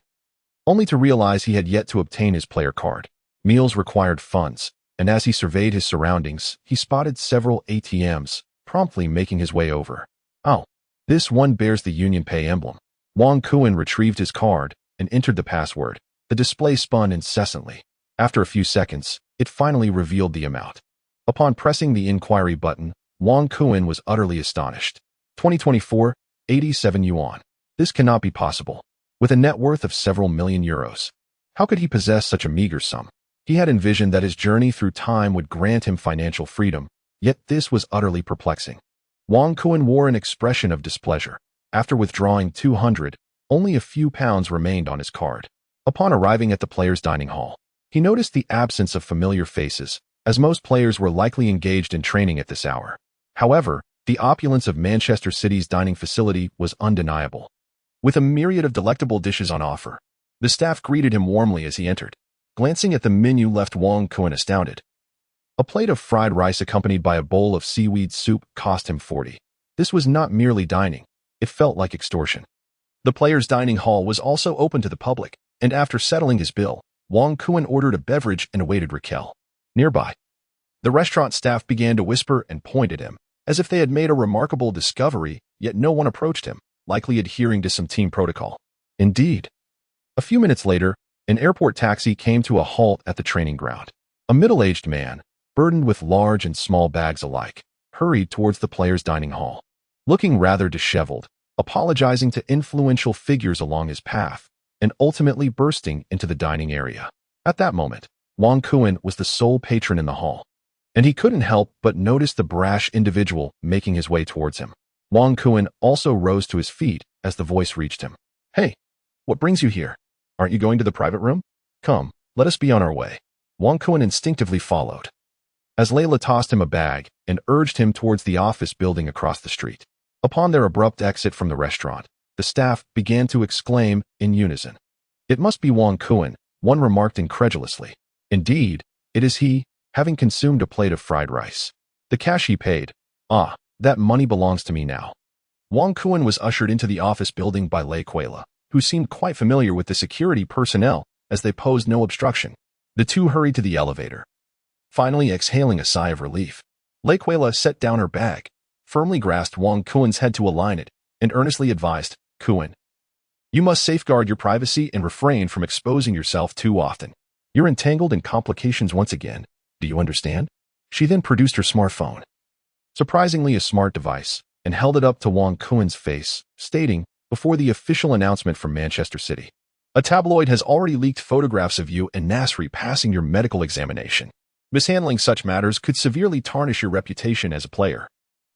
only to realize he had yet to obtain his player card. Meals required funds, and as he surveyed his surroundings, he spotted several ATMs, promptly making his way over. Oh, this one bears the Union Pay emblem. Wang Kuan retrieved his card and entered the password. The display spun incessantly. After a few seconds, it finally revealed the amount. Upon pressing the inquiry button, Wang Kuan was utterly astonished. 2024, 87 yuan. This cannot be possible. With a net worth of several million euros, how could he possess such a meager sum? He had envisioned that his journey through time would grant him financial freedom, yet this was utterly perplexing. Wang Kuan wore an expression of displeasure. After withdrawing 200, only a few pounds remained on his card. Upon arriving at the players' dining hall, he noticed the absence of familiar faces, as most players were likely engaged in training at this hour. However, the opulence of Manchester City's dining facility was undeniable. With a myriad of delectable dishes on offer, the staff greeted him warmly as he entered. Glancing at the menu left Wang Kuan astounded. A plate of fried rice accompanied by a bowl of seaweed soup cost him 40. This was not merely dining, it felt like extortion. The players' dining hall was also open to the public, and after settling his bill, Wang Kuan ordered a beverage and awaited Raquel. Nearby, the restaurant staff began to whisper and point at him, as if they had made a remarkable discovery, yet no one approached him, likely adhering to some team protocol. Indeed. A few minutes later, an airport taxi came to a halt at the training ground. A middle-aged man, burdened with large and small bags alike, hurried towards the players' dining hall. Looking rather disheveled, apologizing to influential figures along his path, and ultimately bursting into the dining area. At that moment, Wang Kuan was the sole patron in the hall, and he couldn't help but notice the brash individual making his way towards him. Wang Kuan also rose to his feet as the voice reached him. Hey, what brings you here? Aren't you going to the private room? Come, let us be on our way. Wang Kuan instinctively followed, as Layla tossed him a bag and urged him towards the office building across the street. Upon their abrupt exit from the restaurant, the staff began to exclaim in unison. It must be Wang Kuan, one remarked incredulously. Indeed, it is he, having consumed a plate of fried rice. The cash he paid. Ah, that money belongs to me now. Wang Kuan was ushered into the office building by Lei Kuela, who seemed quite familiar with the security personnel as they posed no obstruction. The two hurried to the elevator, finally exhaling a sigh of relief. Laquela set down her bag, firmly grasped Wang Kuen's head to align it, and earnestly advised, Kuen, you must safeguard your privacy and refrain from exposing yourself too often. You're entangled in complications once again. Do you understand? She then produced her smartphone, surprisingly a smart device, and held it up to Wang Kuen's face, stating, before the official announcement from Manchester City, a tabloid has already leaked photographs of you and Nasri passing your medical examination. Mishandling such matters could severely tarnish your reputation as a player.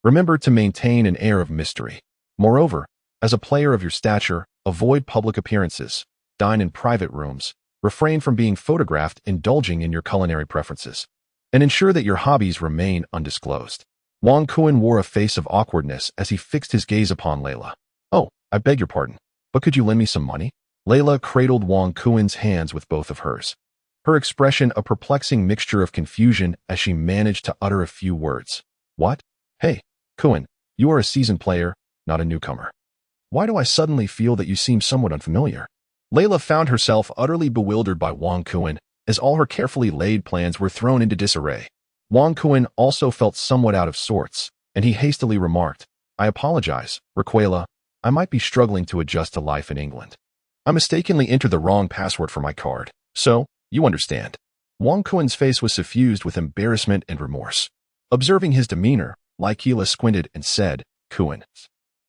Remember to maintain an air of mystery. Moreover, as a player of your stature, avoid public appearances, dine in private rooms, refrain from being photographed indulging in your culinary preferences, and ensure that your hobbies remain undisclosed. Wang Kuen wore a face of awkwardness as he fixed his gaze upon Layla. Oh, I beg your pardon, but could you lend me some money? Layla cradled Wang Kuen's hands with both of hers, her expression a perplexing mixture of confusion as she managed to utter a few words. What? Hey, Kuen, you are a seasoned player, not a newcomer. Why do I suddenly feel that you seem somewhat unfamiliar? Layla found herself utterly bewildered by Wang Kuen as all her carefully laid plans were thrown into disarray. Wang Kuen also felt somewhat out of sorts, and he hastily remarked, I apologize, Raquela, I might be struggling to adjust to life in England. I mistakenly entered the wrong password for my card, so, you understand. Wang Kuen's face was suffused with embarrassment and remorse. Observing his demeanor, Laquela squinted and said, Kuen,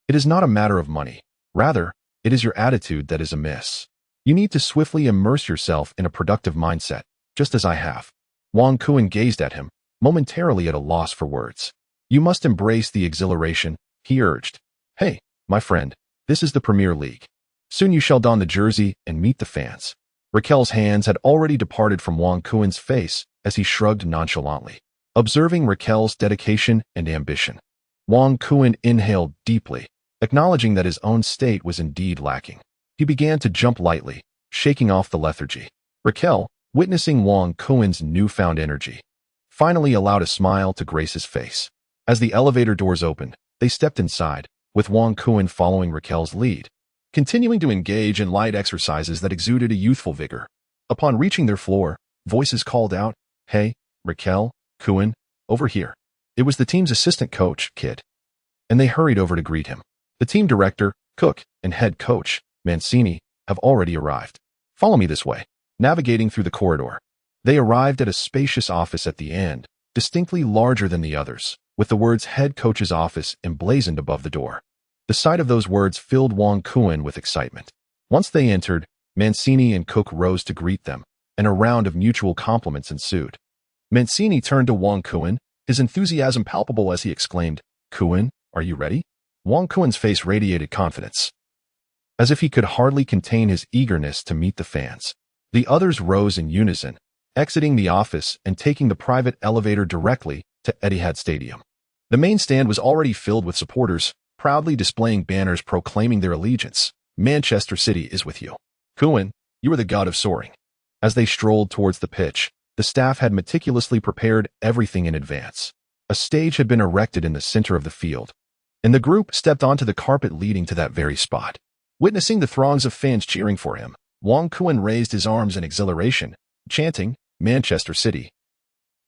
it is not a matter of money. Rather, it is your attitude that is amiss. You need to swiftly immerse yourself in a productive mindset, just as I have. Wang Kuen gazed at him, momentarily at a loss for words. You must embrace the exhilaration, he urged. Hey, my friend, this is the Premier League. Soon you shall don the jersey and meet the fans. Raquel's hands had already departed from Wang Kuen's face as he shrugged nonchalantly. Observing Raquel's dedication and ambition, Wang Kuen inhaled deeply, acknowledging that his own state was indeed lacking. He began to jump lightly, shaking off the lethargy. Raquel, witnessing Wang Kuen's newfound energy, finally allowed a smile to grace his face. As the elevator doors opened, they stepped inside, with Wang Kuen following Raquel's lead, continuing to engage in light exercises that exuded a youthful vigor. Upon reaching their floor, voices called out, Hey, Raquel, Kuen, over here. It was the team's assistant coach, Kid. And they hurried over to greet him. The team director, cook, and head coach, Mancini, have already arrived. Follow me this way. Navigating through the corridor, they arrived at a spacious office at the end, distinctly larger than the others, with the words head coach's office emblazoned above the door. The sight of those words filled Wang Kuen with excitement. Once they entered, Mancini and Cook rose to greet them, and a round of mutual compliments ensued. Mancini turned to Wang Kuen, his enthusiasm palpable as he exclaimed, Kuen, are you ready? Wang Kuen's face radiated confidence, as if he could hardly contain his eagerness to meet the fans. The others rose in unison, exiting the office and taking the private elevator directly to Etihad Stadium. The main stand was already filled with supporters, proudly displaying banners proclaiming their allegiance. Manchester City is with you. Kuen, you are the god of soaring. As they strolled towards the pitch, the staff had meticulously prepared everything in advance. A stage had been erected in the center of the field, and the group stepped onto the carpet leading to that very spot. Witnessing the throngs of fans cheering for him, Wang Kuen raised his arms in exhilaration, chanting, Manchester City.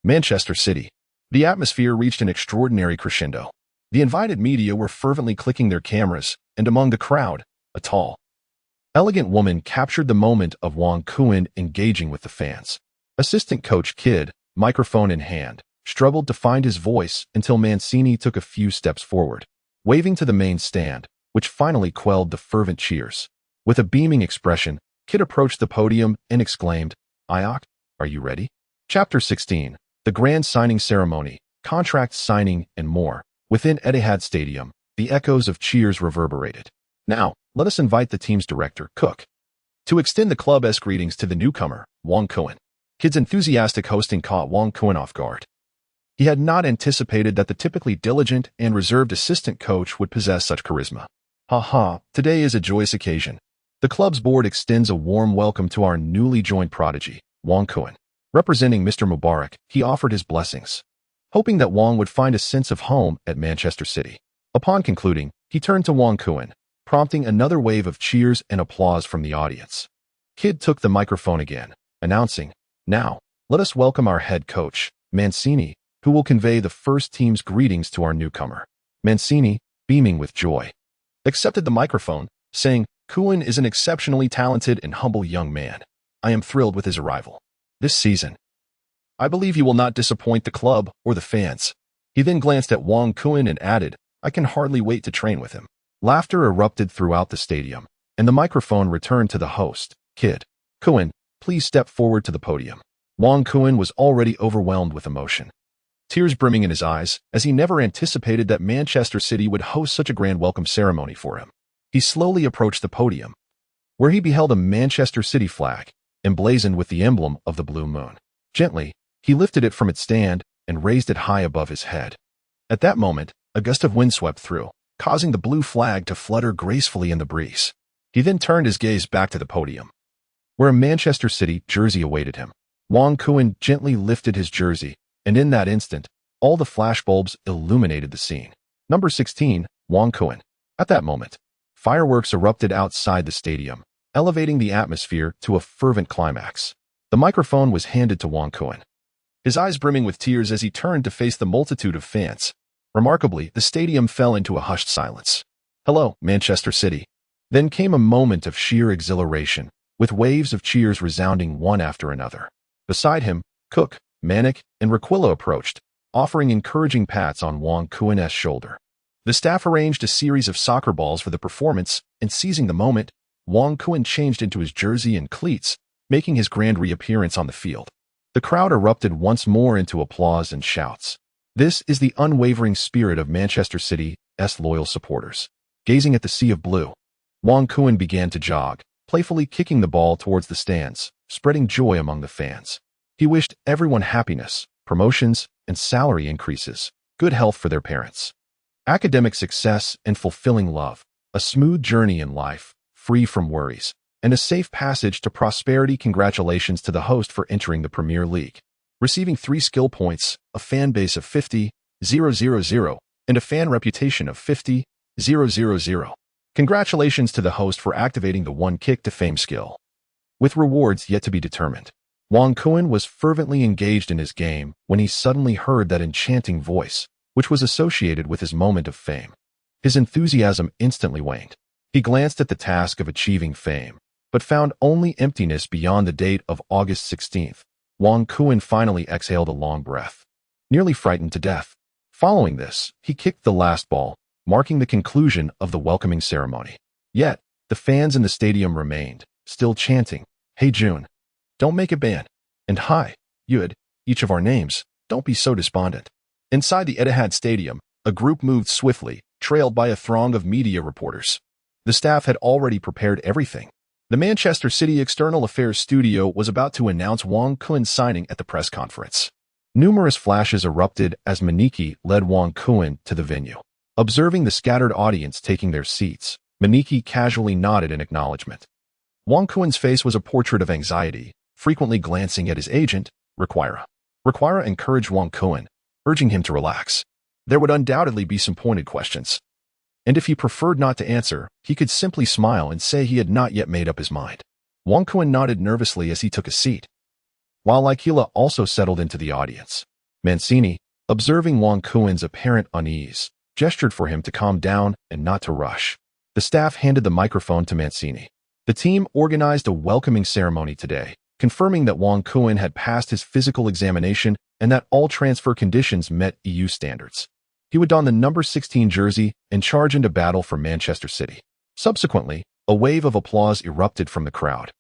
Manchester City. The atmosphere reached an extraordinary crescendo. The invited media were fervently clicking their cameras, and among the crowd, a tall, elegant woman captured the moment of Wang Kuen engaging with the fans. Assistant coach Kid, microphone in hand, struggled to find his voice until Mancini took a few steps forward, waving to the main stand, which finally quelled the fervent cheers. With a beaming expression, Kid approached the podium and exclaimed, Ayok, are you ready? Chapter 16. The Grand Signing Ceremony, Contract Signing, and more. Within Etihad Stadium, the echoes of cheers reverberated. Now, let us invite the team's director, Cook, to extend the club-esque greetings to the newcomer, Wang Kuen. Kid's enthusiastic hosting caught Wang Kuen off guard. He had not anticipated that the typically diligent and reserved assistant coach would possess such charisma. Today is a joyous occasion. The club's board extends a warm welcome to our newly joined prodigy, Wang Kuen. Representing Mr. Mubarak, he offered his blessings, hoping that Wang would find a sense of home at Manchester City. Upon concluding, he turned to Wang Kuen, prompting another wave of cheers and applause from the audience. Kid took the microphone again, announcing, Now, let us welcome our head coach, Mancini, who will convey the first team's greetings to our newcomer. Mancini, beaming with joy, accepted the microphone, saying, "Kuhn is an exceptionally talented and humble young man. I am thrilled with his arrival. This season, I believe he will not disappoint the club or the fans." He then glanced at Wang Kuhn and added, "I can hardly wait to train with him." Laughter erupted throughout the stadium, and the microphone returned to the host. "Kid Kuhn, please step forward to the podium." Wang Kuhn was already overwhelmed with emotion, tears brimming in his eyes, as he never anticipated that Manchester City would host such a grand welcome ceremony for him. He slowly approached the podium, where he beheld a Manchester City flag, emblazoned with the emblem of the blue moon. Gently, he lifted it from its stand and raised it high above his head. At that moment, a gust of wind swept through, causing the blue flag to flutter gracefully in the breeze. He then turned his gaze back to the podium, where a Manchester City jersey awaited him. Wang Kuhn gently lifted his jersey, and in that instant, all the flashbulbs illuminated the scene. Number 16, Wang Kuhn. At that moment, fireworks erupted outside the stadium, elevating the atmosphere to a fervent climax. The microphone was handed to Wang Kuhn, his eyes brimming with tears as he turned to face the multitude of fans. Remarkably, the stadium fell into a hushed silence. "Hello, Manchester City." Then came a moment of sheer exhilaration, with waves of cheers resounding one after another. Beside him, Cook, Manik, and Requillo approached, offering encouraging pats on Wang Kuhn's shoulder. The staff arranged a series of soccer balls for the performance, and seizing the moment, Wang Kuhn changed into his jersey and cleats, making his grand reappearance on the field. The crowd erupted once more into applause and shouts. This is the unwavering spirit of Manchester City's loyal supporters. Gazing at the sea of blue, Wang Kuhn began to jog, playfully kicking the ball towards the stands, spreading joy among the fans. He wished everyone happiness, promotions, and salary increases, good health for their parents, academic success and fulfilling love, a smooth journey in life, free from worries, and a safe passage to prosperity. Congratulations to the host for entering the Premier League, receiving 3 skill points, a fan base of 50,000, and a fan reputation of 50,000. Congratulations to the host for activating the one kick to fame skill, with rewards yet to be determined. Wang Kuhn was fervently engaged in his game when he suddenly heard that enchanting voice, which was associated with his moment of fame. His enthusiasm instantly waned. He glanced at the task of achieving fame, but found only emptiness beyond the date of August 16th. Wang Kuhn finally exhaled a long breath, nearly frightened to death. Following this, he kicked the last ball, marking the conclusion of the welcoming ceremony. Yet, the fans in the stadium remained, still chanting, "Hey June, don't make it bad," and "Hi, Yud, each of our names, don't be so despondent." Inside the Etihad Stadium, a group moved swiftly, trailed by a throng of media reporters. The staff had already prepared everything. The Manchester City External Affairs studio was about to announce Wang Kuhn's signing at the press conference. Numerous flashes erupted as Maniki led Wang Kuhn to the venue. Observing the scattered audience taking their seats, Maniki casually nodded in acknowledgement. Wang Kuhn's face was a portrait of anxiety, frequently glancing at his agent, Requira. Requira encouraged Wang Kuhn, urging him to relax. There would undoubtedly be some pointed questions, and if he preferred not to answer, he could simply smile and say he had not yet made up his mind. Wang Kuhn nodded nervously as he took a seat, while Laikila also settled into the audience. Mancini, observing Wang Kuhn's apparent unease, gestured for him to calm down and not to rush. The staff handed the microphone to Mancini. The team organized a welcoming ceremony today, confirming that Wang Kuhn had passed his physical examination and that all transfer conditions met EU standards. He would don the number 16 jersey and charge into battle for Manchester City. Subsequently, a wave of applause erupted from the crowd,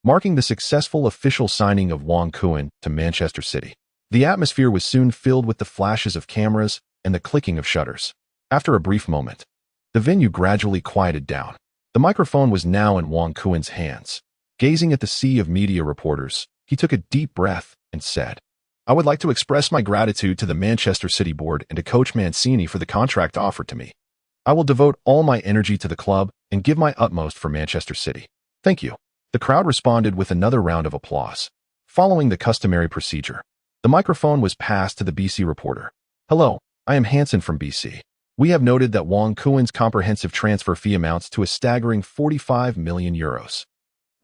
marking the successful official signing of Wang Kuhn to Manchester City. The atmosphere was soon filled with the flashes of cameras and the clicking of shutters. After a brief moment, the venue gradually quieted down. The microphone was now in Wang Kuhn's hands. Gazing at the sea of media reporters, he took a deep breath and said, "I would like to express my gratitude to the Manchester City board and to Coach Mancini for the contract offered to me. I will devote all my energy to the club and give my utmost for Manchester City. Thank you." The crowd responded with another round of applause. Following the customary procedure, the microphone was passed to the BC reporter. "Hello, I am Hansen from BC. We have noted that Wang Kuhn's comprehensive transfer fee amounts to a staggering €45 million.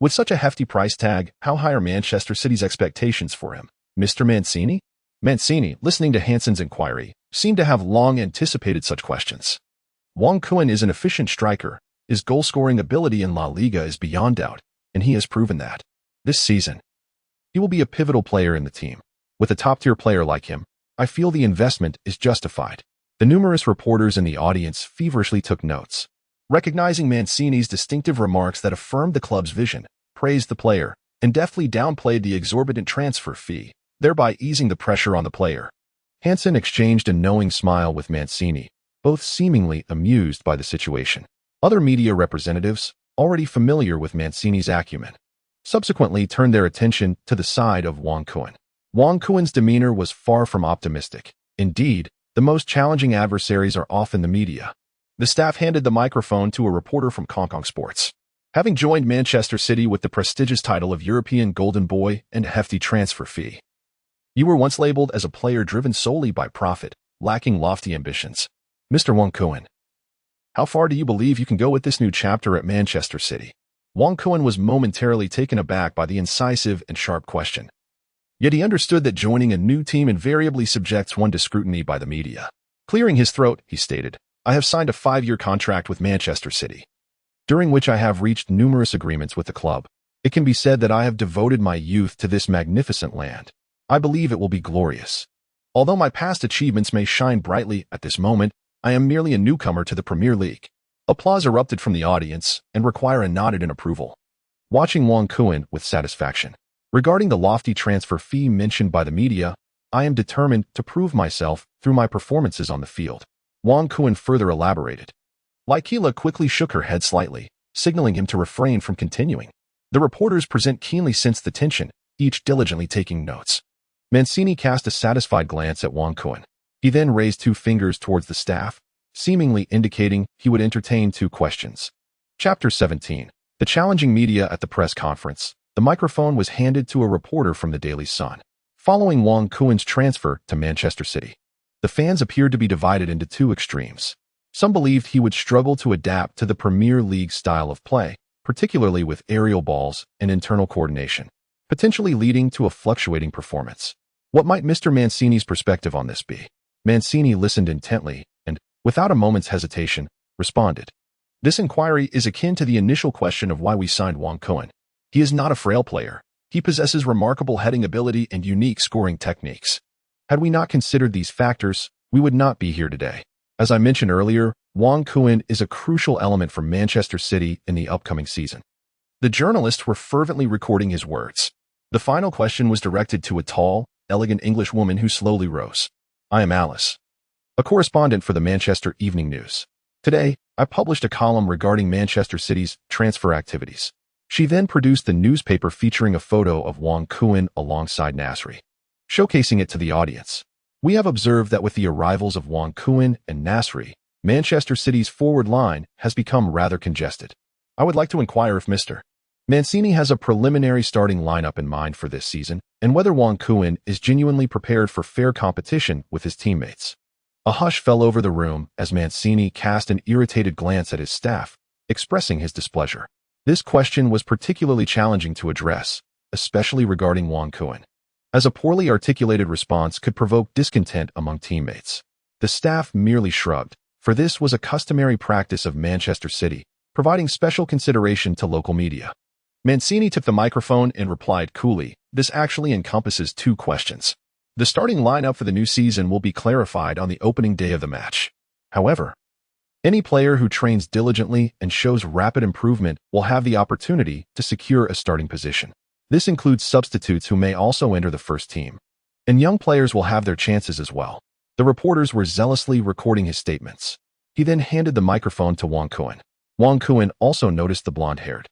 With such a hefty price tag, how high are Manchester City's expectations for him? Mr. Mancini? Mancini, listening to Hansen's inquiry, seemed to have long anticipated such questions. Wong Kuan is an efficient striker. His goal-scoring ability in La Liga is beyond doubt, and he has proven that. This season, he will be a pivotal player in the team. With a top-tier player like him, I feel the investment is justified. The numerous reporters in the audience feverishly took notes, recognizing Mancini's distinctive remarks that affirmed the club's vision, praised the player, and deftly downplayed the exorbitant transfer fee, thereby easing the pressure on the player. Hansen exchanged a knowing smile with Mancini, both seemingly amused by the situation. Other media representatives, already familiar with Mancini's acumen, subsequently turned their attention to the side of Wong Kuan. Wong Kuan's demeanor was far from optimistic. Indeed, the most challenging adversaries are often the media. The staff handed the microphone to a reporter from Hong Kong Sports. Having joined Manchester City with the prestigious title of European Golden Boy and a hefty transfer fee, you were once labeled as a player driven solely by profit, lacking lofty ambitions. Mr. Wong Kuan, how far do you believe you can go with this new chapter at Manchester City? Wong Kuan was momentarily taken aback by the incisive and sharp question. Yet he understood that joining a new team invariably subjects one to scrutiny by the media. Clearing his throat, he stated, I have signed a 5-year contract with Manchester City, during which I have reached numerous agreements with the club. It can be said that I have devoted my youth to this magnificent land. I believe it will be glorious. Although my past achievements may shine brightly at this moment, I am merely a newcomer to the Premier League. Applause erupted from the audience, and Require nodded in approval, watching Wong Kuan with satisfaction. Regarding the lofty transfer fee mentioned by the media, I am determined to prove myself through my performances on the field. Wong Kuan further elaborated. Laikila quickly shook her head slightly, signaling him to refrain from continuing. The reporters present keenly sensed the tension, each diligently taking notes. Mancini cast a satisfied glance at Wong Kuan. He then raised 2 fingers towards the staff, seemingly indicating he would entertain 2 questions. Chapter 17. The challenging media at the press conference. The microphone was handed to a reporter from the Daily Sun. Following Wong Kuan's transfer to Manchester City, the fans appeared to be divided into 2 extremes. Some believed he would struggle to adapt to the Premier League style of play, particularly with aerial balls and internal coordination, potentially leading to a fluctuating performance. What might Mr. Mancini's perspective on this be? Mancini listened intently and, without a moment's hesitation, responded. This inquiry is akin to the initial question of why we signed Wong Kuan. He is not a frail player. He possesses remarkable heading ability and unique scoring techniques. Had we not considered these factors, we would not be here today. As I mentioned earlier, Wong Kuan is a crucial element for Manchester City in the upcoming season. The journalists were fervently recording his words. The final question was directed to a tall, elegant English woman who slowly rose. I am Alice, a correspondent for the Manchester Evening News. Today, I published a column regarding Manchester City's transfer activities. She then produced the newspaper featuring a photo of Wong Kuan alongside Nasri, showcasing it to the audience. We have observed that with the arrivals of Wong Kuan and Nasri, Manchester City's forward line has become rather congested. I would like to inquire if Mr. Mancini has a preliminary starting lineup in mind for this season, and whether Wong Kuan is genuinely prepared for fair competition with his teammates. A hush fell over the room as Mancini cast an irritated glance at his staff, expressing his displeasure. This question was particularly challenging to address, especially regarding Wong Kuan, as a poorly articulated response could provoke discontent among teammates. The staff merely shrugged, for this was a customary practice of Manchester City, providing special consideration to local media. Mancini took the microphone and replied coolly, this actually encompasses 2 questions. The starting lineup for the new season will be clarified on the opening day of the match. However, any player who trains diligently and shows rapid improvement will have the opportunity to secure a starting position. This includes substitutes who may also enter the first team. And young players will have their chances as well. The reporters were zealously recording his statements. He then handed the microphone to Wong Kuan. Wong Kuan also noticed the blonde-haired,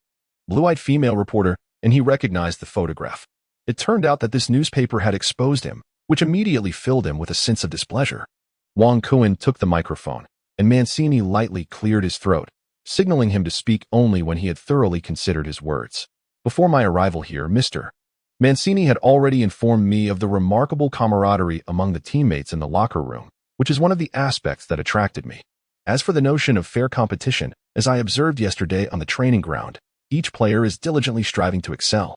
blue-eyed female reporter, and he recognized the photograph. It turned out that this newspaper had exposed him, which immediately filled him with a sense of displeasure. Wong Kuan took the microphone, and Mancini lightly cleared his throat, signaling him to speak only when he had thoroughly considered his words. Before my arrival here, Mr. Mancini had already informed me of the remarkable camaraderie among the teammates in the locker room, which is one of the aspects that attracted me. As for the notion of fair competition, as I observed yesterday on the training ground, each player is diligently striving to excel.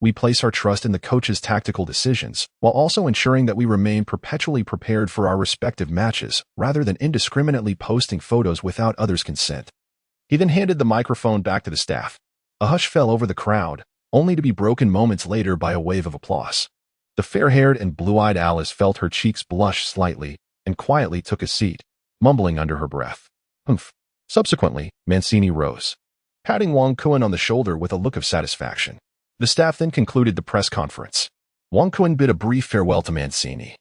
We place our trust in the coach's tactical decisions, while also ensuring that we remain perpetually prepared for our respective matches, rather than indiscriminately posting photos without others' consent. He then handed the microphone back to the staff. A hush fell over the crowd, only to be broken moments later by a wave of applause. The fair-haired and blue-eyed Alice felt her cheeks blush slightly and quietly took a seat, mumbling under her breath, "Humph." Subsequently, Mancini rose, patting Wang Kuan on the shoulder with a look of satisfaction. The staff then concluded the press conference. Wang Kuan bid a brief farewell to Mancini,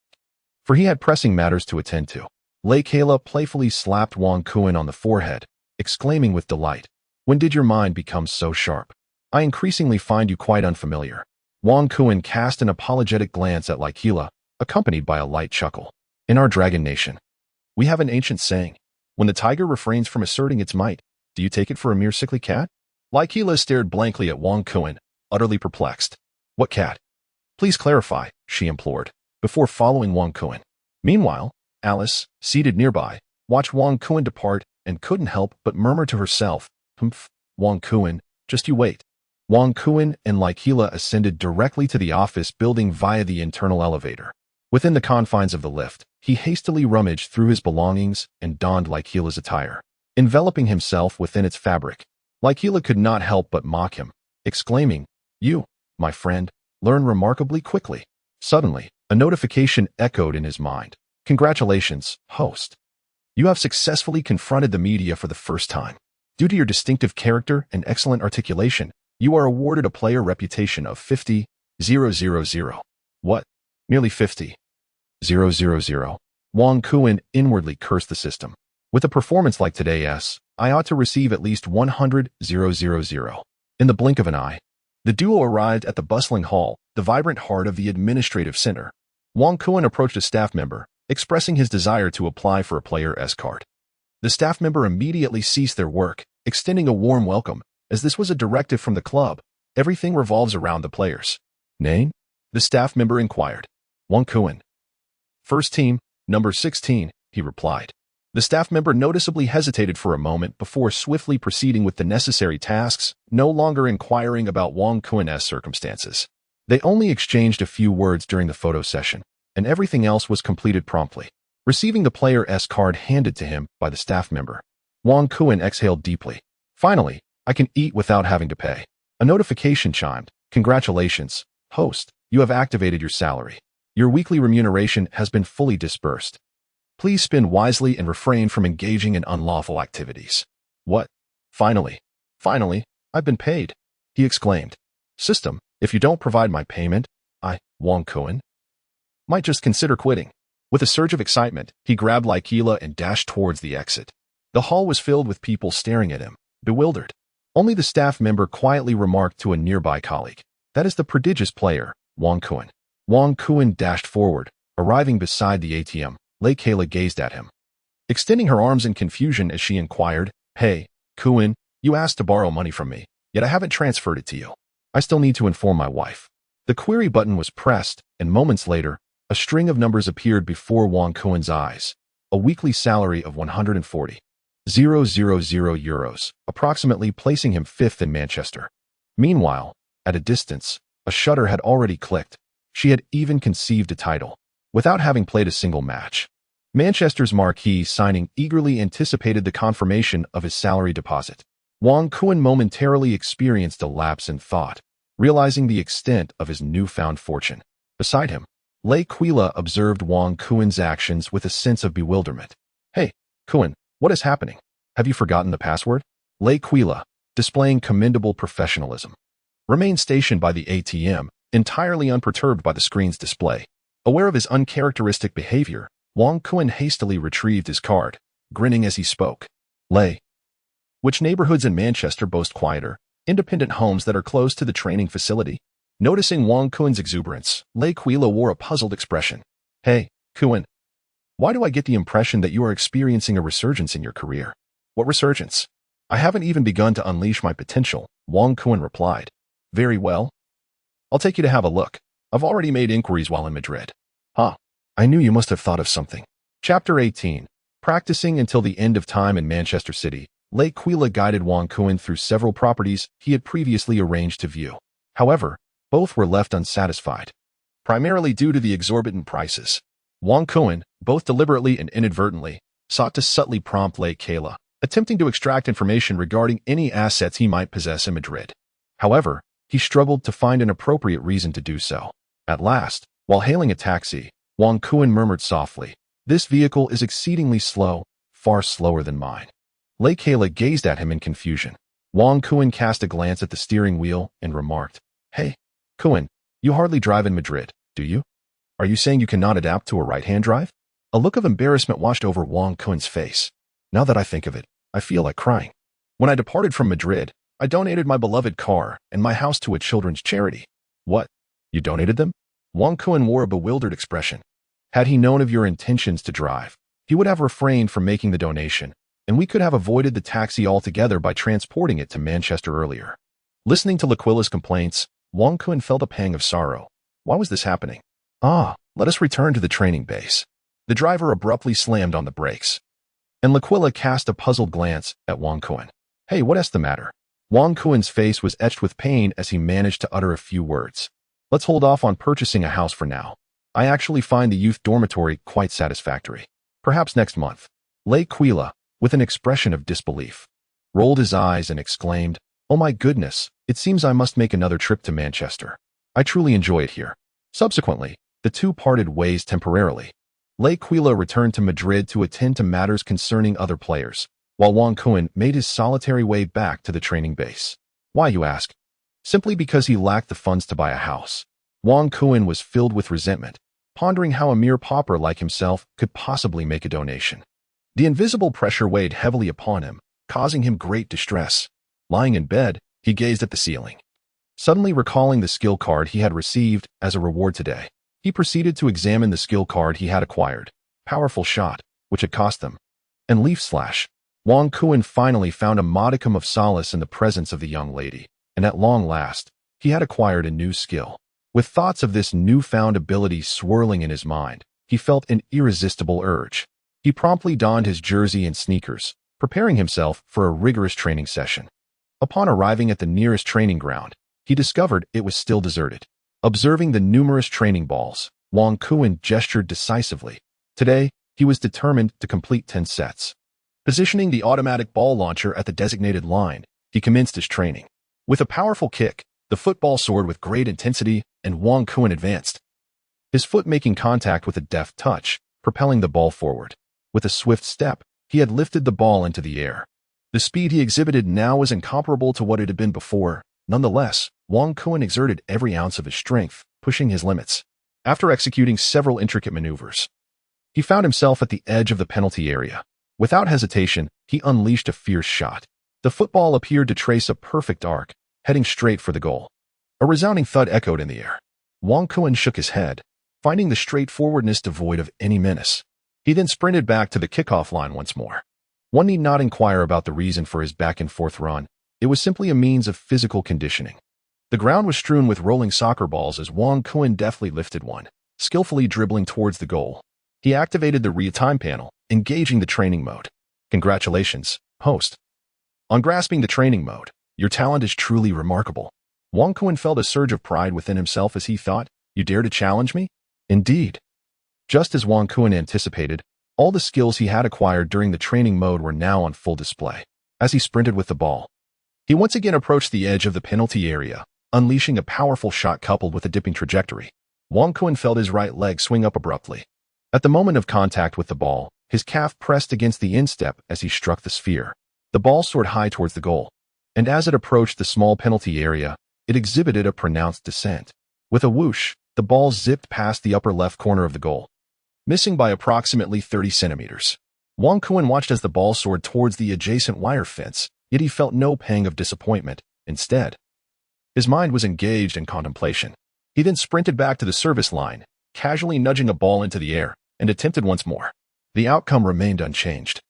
for he had pressing matters to attend to. Lei Kayla playfully slapped Wang Kuan on the forehead, exclaiming with delight, "When did your mind become so sharp? I increasingly find you quite unfamiliar." Wang Kuan cast an apologetic glance at Lei Kayla, accompanied by a light chuckle. "In our Dragon Nation, we have an ancient saying, when the tiger refrains from asserting its might, do you take it for a mere sickly cat?" Lei Kayla stared blankly at Wang Kuan, utterly perplexed. "What cat? Please clarify," she implored, before following Wang Kuan. Meanwhile, Alice, seated nearby, watched Wang Kuan depart and couldn't help but murmur to herself, "Humph, Wang Kuan, just you wait." Wang Kuan and Lei Kayla ascended directly to the office building via the internal elevator. Within the confines of the lift, he hastily rummaged through his belongings and donned Lei Kayla's attire. Enveloping himself within its fabric, Lei Kayla could not help but mock him, exclaiming, "You, my friend, learn remarkably quickly." Suddenly, a notification echoed in his mind. "Congratulations, host. You have successfully confronted the media for the first time. Due to your distinctive character and excellent articulation, you are awarded a player reputation of 50,000. What? Nearly 50,000. Wang Kuan inwardly cursed the system. With a performance like today's, I ought to receive at least 100,000. In the blink of an eye, the duo arrived at the bustling hall, the vibrant heart of the administrative center. Wang Kuan approached a staff member, expressing his desire to apply for a Player S card. The staff member immediately ceased their work, extending a warm welcome. As this was a directive from the club, everything revolves around the players. "Name?" the staff member inquired. "Wang Kuan." "First team, number 16, he replied. The staff member noticeably hesitated for a moment before swiftly proceeding with the necessary tasks, no longer inquiring about Wang Kuan's circumstances. They only exchanged a few words during the photo session, and everything else was completed promptly. Receiving the Player S card handed to him by the staff member, Wang Kuan exhaled deeply. "Finally, I can eat without having to pay." A notification chimed. "Congratulations, host. You have activated your salary. Your weekly remuneration has been fully disbursed. Please spend wisely and refrain from engaging in unlawful activities." "What? Finally, I've been paid," he exclaimed. "System, if you don't provide my payment, Wang Kuan, might just consider quitting." With a surge of excitement, he grabbed Lei Kayla and dashed towards the exit. The hall was filled with people staring at him, bewildered. Only the staff member quietly remarked to a nearby colleague, "That is the prodigious player, Wang Kuan." Wang Kuan dashed forward, arriving beside the ATM. Lei Kayla gazed at him, extending her arms in confusion as she inquired, "Hey, Kuan, you asked to borrow money from me, yet I haven't transferred it to you. I still need to inform my wife." The query button was pressed, and moments later, a string of numbers appeared before Wang Kuan's eyes. A weekly salary of 140,000 euros, approximately placing him fifth in Manchester. Meanwhile, at a distance, a shutter had already clicked. She had even conceived a title, without having played a single match. Manchester's marquee signing eagerly anticipated the confirmation of his salary deposit. Wang Kuan momentarily experienced a lapse in thought, realizing the extent of his newfound fortune. Beside him, Lei Kayla observed Wang Kuan's actions with a sense of bewilderment. "Hey, Kuan, what is happening? Have you forgotten the password?" Lei Kayla, displaying commendable professionalism, remained stationed by the ATM, entirely unperturbed by the screen's display. Aware of his uncharacteristic behavior, Wang Kuan hastily retrieved his card, grinning as he spoke. "Lei, which neighborhoods in Manchester boast quieter, independent homes that are close to the training facility?" Noticing Wang Kuan's exuberance, Lei Kayla wore a puzzled expression. "Hey, Kuan, why do I get the impression that you are experiencing a resurgence in your career?" "What resurgence? I haven't even begun to unleash my potential," Wang Kuan replied. "Very well. I'll take you to have a look. I've already made inquiries while in Madrid." "Huh. I knew you must have thought of something." Chapter 18. Practicing until the end of time in Manchester City. Lei Quila guided Wang Kun through several properties he had previously arranged to view. However, both were left unsatisfied, primarily due to the exorbitant prices. Wang Kun, both deliberately and inadvertently, sought to subtly prompt Lei Quila, attempting to extract information regarding any assets he might possess in Madrid. However, he struggled to find an appropriate reason to do so. At last, while hailing a taxi, Wang Kun murmured softly, "This vehicle is exceedingly slow, far slower than mine." Lei Quila gazed at him in confusion. Wang Kun cast a glance at the steering wheel and remarked, "Hey, Kun, you hardly drive in Madrid, do you? Are you saying you cannot adapt to a right-hand drive?" A look of embarrassment washed over Wang Kun's face. "Now that I think of it, I feel like crying. When I departed from Madrid, I donated my beloved car and my house to a children's charity." "What? You donated them?" Wang Kun wore a bewildered expression. Had he known of your intentions to drive, he would have refrained from making the donation, and we could have avoided the taxi altogether by transporting it to Manchester earlier. Listening to L'Aquila's complaints, Wang Kun felt a pang of sorrow. Why was this happening? Let us return to the training base. The driver abruptly slammed on the brakes, and L'Aquila cast a puzzled glance at Wang Kun. "Hey, what's the matter?" Wang Kun's face was etched with pain as he managed to utter a few words. "Let's hold off on purchasing a house for now. I actually find the youth dormitory quite satisfactory. Perhaps next month." Lei Quila, with an expression of disbelief, rolled his eyes and exclaimed, "Oh my goodness, it seems I must make another trip to Manchester. I truly enjoy it here." Subsequently, the two parted ways temporarily. Lei Quila returned to Madrid to attend to matters concerning other players, while Wang Kun made his solitary way back to the training base. Why, you ask? Simply because he lacked the funds to buy a house. Wang Kun was filled with resentment, pondering how a mere pauper like himself could possibly make a donation. The invisible pressure weighed heavily upon him, causing him great distress. Lying in bed, he gazed at the ceiling. Suddenly recalling the skill card he had received as a reward today, he proceeded to examine the skill card he had acquired, Powerful Shot, which had cost them, and Leaf Slash. Wang Kun finally found a modicum of solace in the presence of the young lady, and at long last, he had acquired a new skill. With thoughts of this newfound ability swirling in his mind, he felt an irresistible urge. He promptly donned his jersey and sneakers, preparing himself for a rigorous training session. Upon arriving at the nearest training ground, he discovered it was still deserted. Observing the numerous training balls, Wang Kun gestured decisively. Today, he was determined to complete 10 sets. Positioning the automatic ball launcher at the designated line, he commenced his training. With a powerful kick, the football soared with great intensity, and Wang Kun advanced, his foot making contact with a deft touch, propelling the ball forward. With a swift step, he had lifted the ball into the air. The speed he exhibited now was incomparable to what it had been before. Nonetheless, Wang Kun exerted every ounce of his strength, pushing his limits. After executing several intricate maneuvers, he found himself at the edge of the penalty area. Without hesitation, he unleashed a fierce shot. The football appeared to trace a perfect arc, heading straight for the goal. A resounding thud echoed in the air. Wang Kun shook his head, finding the straightforwardness devoid of any menace. He then sprinted back to the kickoff line once more. One need not inquire about the reason for his back-and-forth run. It was simply a means of physical conditioning. The ground was strewn with rolling soccer balls as Wang Kun deftly lifted one, skillfully dribbling towards the goal. He activated the real-time panel, engaging the training mode. Congratulations, host. On grasping the training mode, your talent is truly remarkable. Wang Kun felt a surge of pride within himself as he thought, "You dare to challenge me?" Indeed. Just as Wang Kun anticipated, all the skills he had acquired during the training mode were now on full display. As he sprinted with the ball, he once again approached the edge of the penalty area, unleashing a powerful shot coupled with a dipping trajectory. Wang Kun felt his right leg swing up abruptly. At the moment of contact with the ball, his calf pressed against the instep as he struck the sphere. The ball soared high towards the goal, and as it approached the small penalty area, it exhibited a pronounced descent. With a whoosh, the ball zipped past the upper left corner of the goal, missing by approximately 30 centimeters. Wang Kun watched as the ball soared towards the adjacent wire fence, yet he felt no pang of disappointment. Instead, his mind was engaged in contemplation. He then sprinted back to the service line, casually nudging a ball into the air, and attempted once more. The outcome remained unchanged,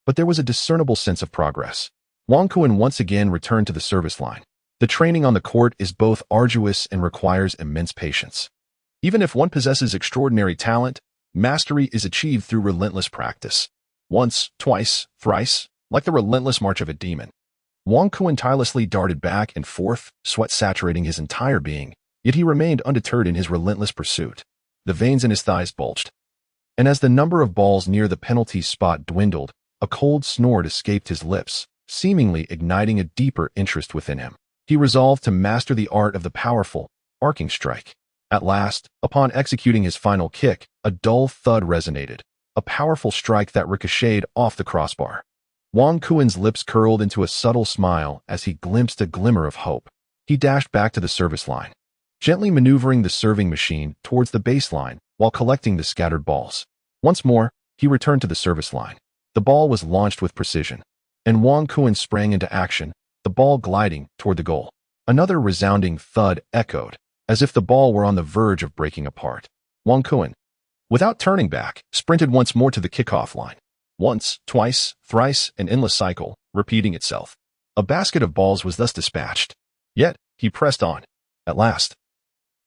but there was a discernible sense of progress. Wang Kun once again returned to the service line. The training on the court is both arduous and requires immense patience. Even if one possesses extraordinary talent, mastery is achieved through relentless practice. Once, twice, thrice, Like the relentless march of a demon, Wang Kuan tirelessly darted back and forth, sweat saturating his entire being, yet he remained undeterred in his relentless pursuit. The veins in his thighs bulged, and as the number of balls near the penalty spot dwindled, a cold snort escaped his lips, seemingly igniting a deeper interest within him. He resolved to master the art of the powerful, arcing strike. At last, upon executing his final kick, a dull thud resonated, a powerful strike that ricocheted off the crossbar. Wang Kuan's lips curled into a subtle smile as he glimpsed a glimmer of hope. He dashed back to the service line, gently maneuvering the serving machine towards the baseline while collecting the scattered balls. Once more, he returned to the service line. The ball was launched with precision, and Wang Kuan sprang into action, the ball gliding toward the goal. Another resounding thud echoed, as if the ball were on the verge of breaking apart. Wang Kuan, without turning back, sprinted once more to the kickoff line. Once, twice, thrice, an endless cycle, repeating itself. A basket of balls was thus dispatched. Yet, he pressed on. At last,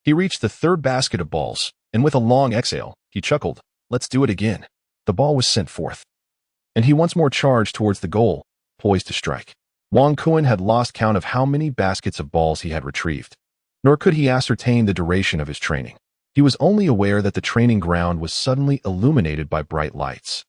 he reached the third basket of balls, and with a long exhale, he chuckled, "Let's do it again." The ball was sent forth, and he once more charged towards the goal, poised to strike. Wang Kuan had lost count of how many baskets of balls he had retrieved, nor could he ascertain the duration of his training. He was only aware that the training ground was suddenly illuminated by bright lights.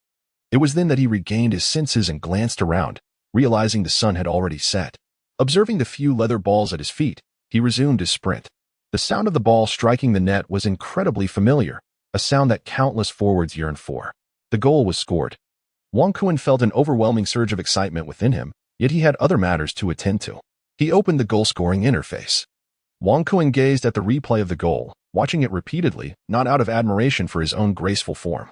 It was then that he regained his senses and glanced around, realizing the sun had already set. Observing the few leather balls at his feet, he resumed his sprint. The sound of the ball striking the net was incredibly familiar, a sound that countless forwards yearned for. The goal was scored. Wang Kuan felt an overwhelming surge of excitement within him, yet he had other matters to attend to. He opened the goal-scoring interface. Wang Kuan gazed at the replay of the goal, watching it repeatedly, not out of admiration for his own graceful form,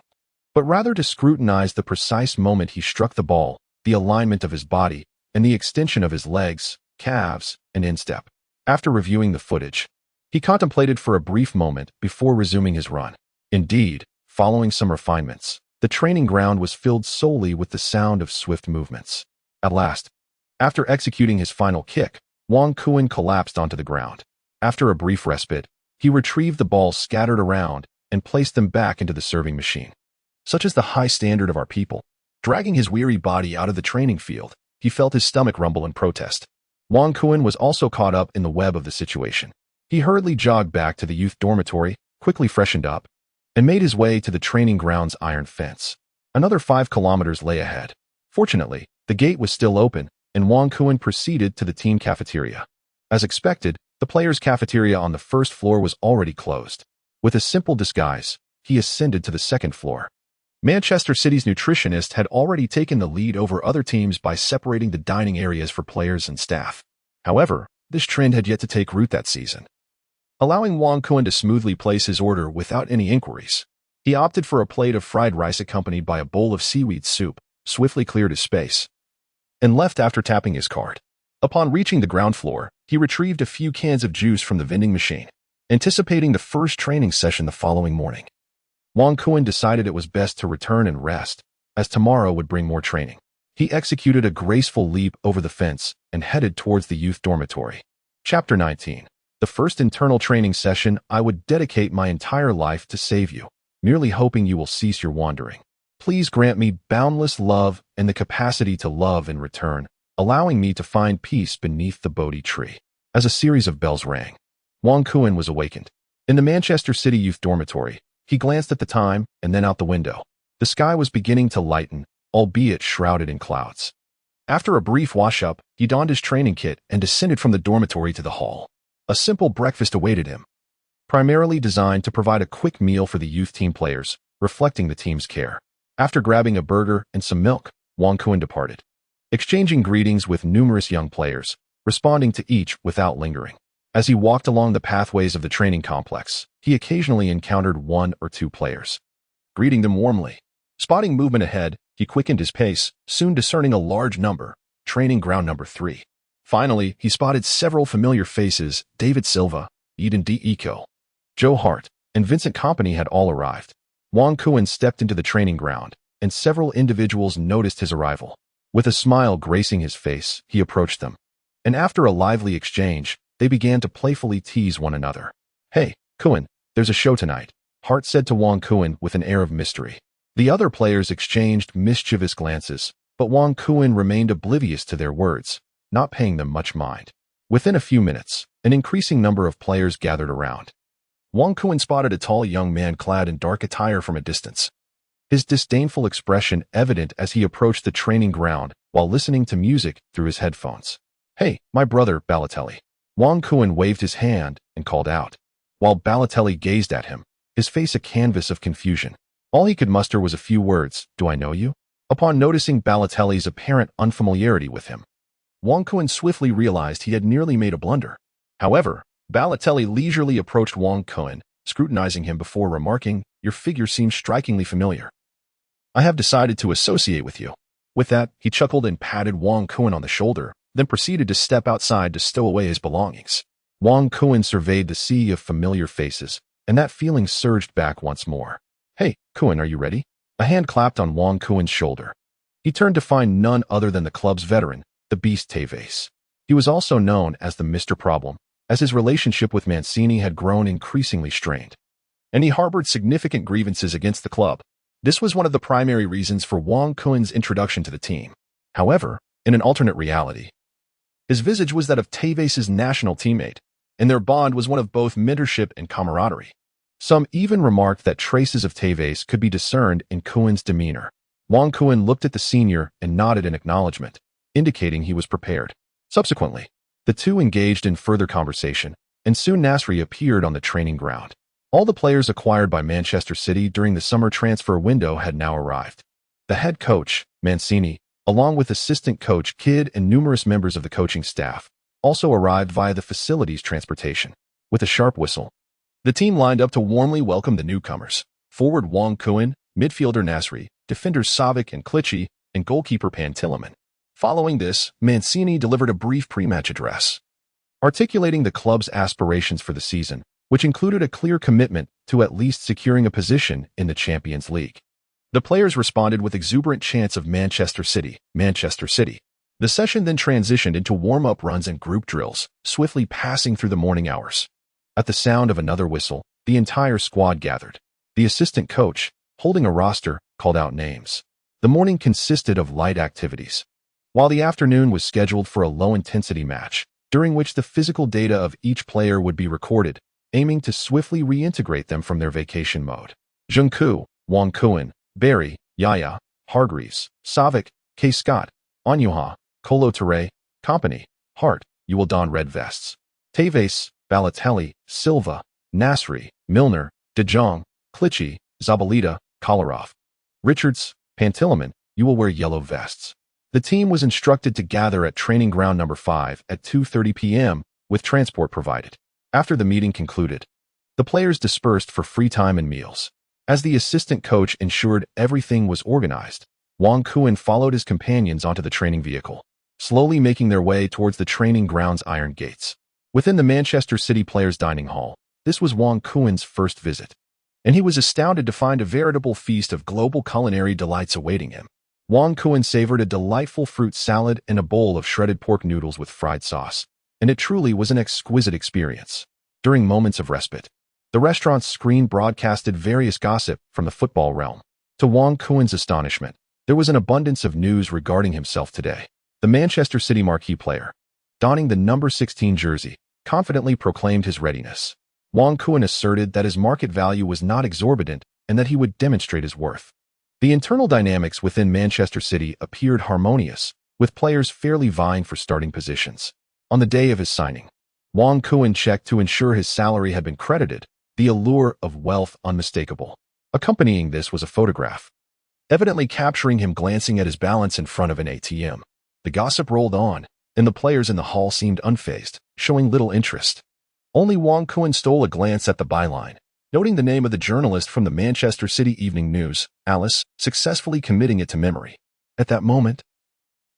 but rather to scrutinize the precise moment he struck the ball, the alignment of his body, and the extension of his legs, calves, and instep. After reviewing the footage, he contemplated for a brief moment before resuming his run. Indeed, following some refinements, the training ground was filled solely with the sound of swift movements. At last, after executing his final kick, Wang Kuan collapsed onto the ground. After a brief respite, he retrieved the balls scattered around and placed them back into the serving machine. Such is the high standard of our people. Dragging his weary body out of the training field, he felt his stomach rumble in protest. Wang Kuan was also caught up in the web of the situation. He hurriedly jogged back to the youth dormitory, quickly freshened up, and made his way to the training ground's iron fence. Another 5 kilometers lay ahead. Fortunately, the gate was still open, and Wang Kuan proceeded to the team cafeteria. As expected, the players' cafeteria on the first floor was already closed. With a simple disguise, he ascended to the second floor. Manchester City's nutritionist had already taken the lead over other teams by separating the dining areas for players and staff. However, this trend had yet to take root that season. Allowing Wang Kuan to smoothly place his order without any inquiries, he opted for a plate of fried rice accompanied by a bowl of seaweed soup, swiftly cleared his space, and left after tapping his card. Upon reaching the ground floor, he retrieved a few cans of juice from the vending machine, anticipating the first training session the following morning. Wang Kuan decided it was best to return and rest, as tomorrow would bring more training. He executed a graceful leap over the fence and headed towards the youth dormitory. Chapter 19. The first internal training session. I would dedicate my entire life to save you, merely hoping you will cease your wandering. Please grant me boundless love and the capacity to love in return, allowing me to find peace beneath the Bodhi tree. As a series of bells rang, Wang Kuan was awakened. In the Manchester City youth dormitory, he glanced at the time and then out the window. The sky was beginning to lighten, albeit shrouded in clouds. After a brief wash-up, he donned his training kit and descended from the dormitory to the hall. A simple breakfast awaited him, primarily designed to provide a quick meal for the youth team players, reflecting the team's care. After grabbing a burger and some milk, Wang Kuan departed, exchanging greetings with numerous young players, responding to each without lingering. As he walked along the pathways of the training complex, he occasionally encountered 1 or 2 players, greeting them warmly. Spotting movement ahead, he quickened his pace, soon discerning a large number, training ground number 3. Finally, he spotted several familiar faces. David Silva, Eden D. Eco, Joe Hart, and Vincent Kompany had all arrived. Wang Kuan stepped into the training ground, and several individuals noticed his arrival. With a smile gracing his face, he approached them, and after a lively exchange, they began to playfully tease one another. "Hey, Kuan, there's a show tonight," Hart said to Wang Kuan with an air of mystery. The other players exchanged mischievous glances, but Wang Kuan remained oblivious to their words, not paying them much mind. Within a few minutes, an increasing number of players gathered around. Wang Kuan spotted a tall young man clad in dark attire from a distance, his disdainful expression evident as he approached the training ground while listening to music through his headphones. "Hey, my brother, Balotelli." Wang Kuan waved his hand and called out, while Balotelli gazed at him, his face a canvas of confusion. All he could muster was a few words, "Do I know you?" Upon noticing Balotelli's apparent unfamiliarity with him, Wang Kuan swiftly realized he had nearly made a blunder. However, Balotelli leisurely approached Wang Kuan, scrutinizing him before remarking, "Your figure seems strikingly familiar. I have decided to associate with you." With that, he chuckled and patted Wang Kuan on the shoulder, then proceeded to step outside to stow away his belongings. Wang Kuan surveyed the sea of familiar faces, and that feeling surged back once more. "Hey, Kuan, are you ready?" A hand clapped on Wang Kuan's shoulder. He turned to find none other than the club's veteran, the Beast Tevez. He was also known as the Mr. Problem, as his relationship with Mancini had grown increasingly strained, and he harbored significant grievances against the club. This was one of the primary reasons for Wang Kuan's introduction to the team. However, in an alternate reality, his visage was that of Tevez's national teammate, and their bond was one of both mentorship and camaraderie. Some even remarked that traces of Tevez could be discerned in Kuan's demeanor. Wang Kuan looked at the senior and nodded in acknowledgement, indicating he was prepared. Subsequently, the two engaged in further conversation, and soon Nasri appeared on the training ground. All the players acquired by Manchester City during the summer transfer window had now arrived. The head coach, Mancini, along with assistant coach Kidd and numerous members of the coaching staff, also arrived via the facilities transportation. With a sharp whistle, the team lined up to warmly welcome the newcomers. Forward Wang Kuan, midfielder Nasri, defenders Savic and Clichy, and goalkeeper Pantilimon. Following this, Mancini delivered a brief pre-match address, articulating the club's aspirations for the season, which included a clear commitment to at least securing a position in the Champions League. The players responded with exuberant chants of Manchester City, Manchester City. The session then transitioned into warm-up runs and group drills, swiftly passing through the morning hours. At the sound of another whistle, the entire squad gathered. The assistant coach, holding a roster, called out names. The morning consisted of light activities, while the afternoon was scheduled for a low-intensity match, during which the physical data of each player would be recorded, aiming to swiftly reintegrate them from their vacation mode. Junku, Wang Kuan, Barry, Yaya, Hargreaves, Savic, K. Scott, Onyuha, Kolo Touré, Company, Hart, you will don red vests. Tevez, Balotelli, Silva, Nasri, Milner, De Jong, Clichy, Zabaleta, Kolarov. Richards, Pantilimon, you will wear yellow vests. The team was instructed to gather at training ground number 5 at 2:30 p.m., with transport provided. After the meeting concluded, the players dispersed for free time and meals. As the assistant coach ensured everything was organized, Wang Kuan followed his companions onto the training vehicle, slowly making their way towards the training ground's iron gates. Within the Manchester City players' dining hall, this was Wang Kuan's first visit, and he was astounded to find a veritable feast of global culinary delights awaiting him. Wang Kuan savored a delightful fruit salad and a bowl of shredded pork noodles with fried sauce, and it truly was an exquisite experience. During moments of respite, the restaurant's screen broadcasted various gossip from the football realm. To Wang Kuan's astonishment, there was an abundance of news regarding himself today. The Manchester City marquee player, donning the number 16 jersey, confidently proclaimed his readiness. Wang Kuan asserted that his market value was not exorbitant and that he would demonstrate his worth. The internal dynamics within Manchester City appeared harmonious, with players fairly vying for starting positions. On the day of his signing, Wang Kuan checked to ensure his salary had been credited, the allure of wealth unmistakable. Accompanying this was a photograph, evidently capturing him glancing at his balance in front of an ATM. The gossip rolled on, and the players in the hall seemed unfazed, showing little interest. Only Wang Kuan stole a glance at the byline, noting the name of the journalist from the Manchester City Evening News, Alice, successfully committing it to memory. At that moment,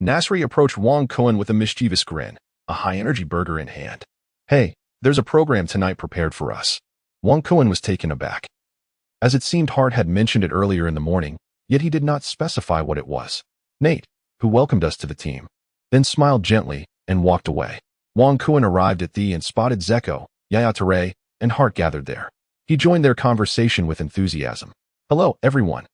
Nasri approached Wang Kuan with a mischievous grin, a high-energy burger in hand. "Hey, there's a program tonight prepared for us." Wang Kuan was taken aback, as it seemed Hart had mentioned it earlier in the morning, yet he did not specify what it was. Nate, who welcomed us to the team, then smiled gently and walked away. Wang Kuan arrived at the and spotted Zeko, Yaya Touré, and Hart gathered there. He joined their conversation with enthusiasm. "Hello, everyone.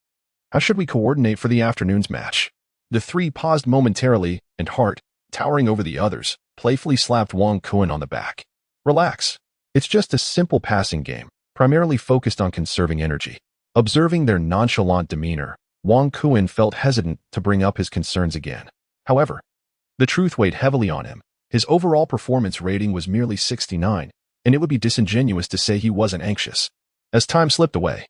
How should we coordinate for the afternoon's match?" The three paused momentarily, and Hart, towering over the others, playfully slapped Wang Kun on the back. Relax. It's just a simple passing game, primarily focused on conserving energy. Observing their nonchalant demeanor, Wang Kun felt hesitant to bring up his concerns again. However, the truth weighed heavily on him. His overall performance rating was merely 69, and it would be disingenuous to say he wasn't anxious. As time slipped away,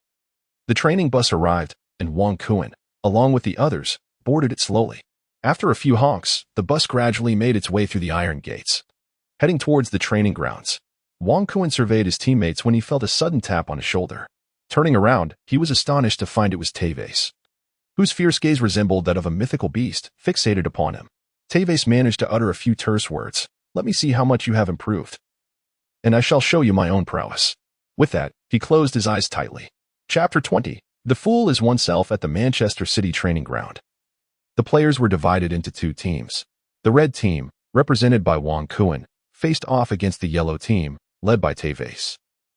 the training bus arrived, and Wang Kun, along with the others, boarded it slowly. After a few honks, the bus gradually made its way through the iron gates. Heading towards the training grounds, Wang Kun surveyed his teammates when he felt a sudden tap on his shoulder. Turning around, he was astonished to find it was Tevez, whose fierce gaze resembled that of a mythical beast fixated upon him. Tevez managed to utter a few terse words. "Let me see how much you have improved, and I shall show you my own prowess." With that, he closed his eyes tightly. Chapter 20. The Fool is Oneself at the Manchester City Training Ground. The players were divided into two teams. The red team, represented by Wang Kun, faced off against the yellow team, led by Tevez.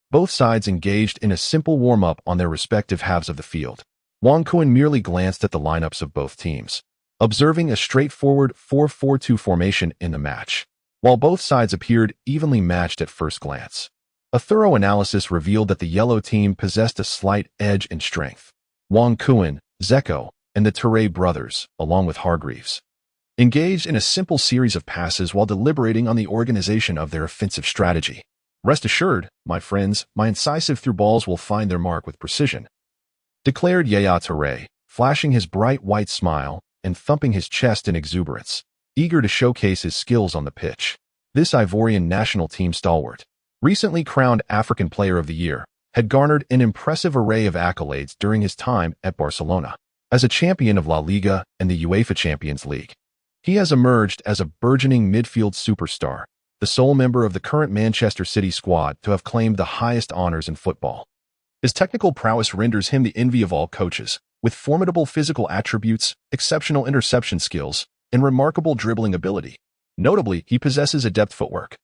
Both sides engaged in a simple warm-up on their respective halves of the field. Wang Kun merely glanced at the lineups of both teams, observing a straightforward 4-4-2 formation in the match. While both sides appeared evenly matched at first glance, a thorough analysis revealed that the yellow team possessed a slight edge in strength. Wang Kun, Zeko, and the Touré brothers, along with Hargreaves, engaged in a simple series of passes while deliberating on the organization of their offensive strategy. "Rest assured, my friends, my incisive through balls will find their mark with precision," declared Yaya Touré, flashing his bright white smile and thumping his chest in exuberance, eager to showcase his skills on the pitch. This Ivorian national team stalwart, recently crowned African Player of the Year, had garnered an impressive array of accolades during his time at Barcelona. As a champion of La Liga and the UEFA Champions League, he has emerged as a burgeoning midfield superstar, the sole member of the current Manchester City squad to have claimed the highest honors in football. His technical prowess renders him the envy of all coaches, with formidable physical attributes, exceptional interception skills, and remarkable dribbling ability. Notably, he possesses adept footwork,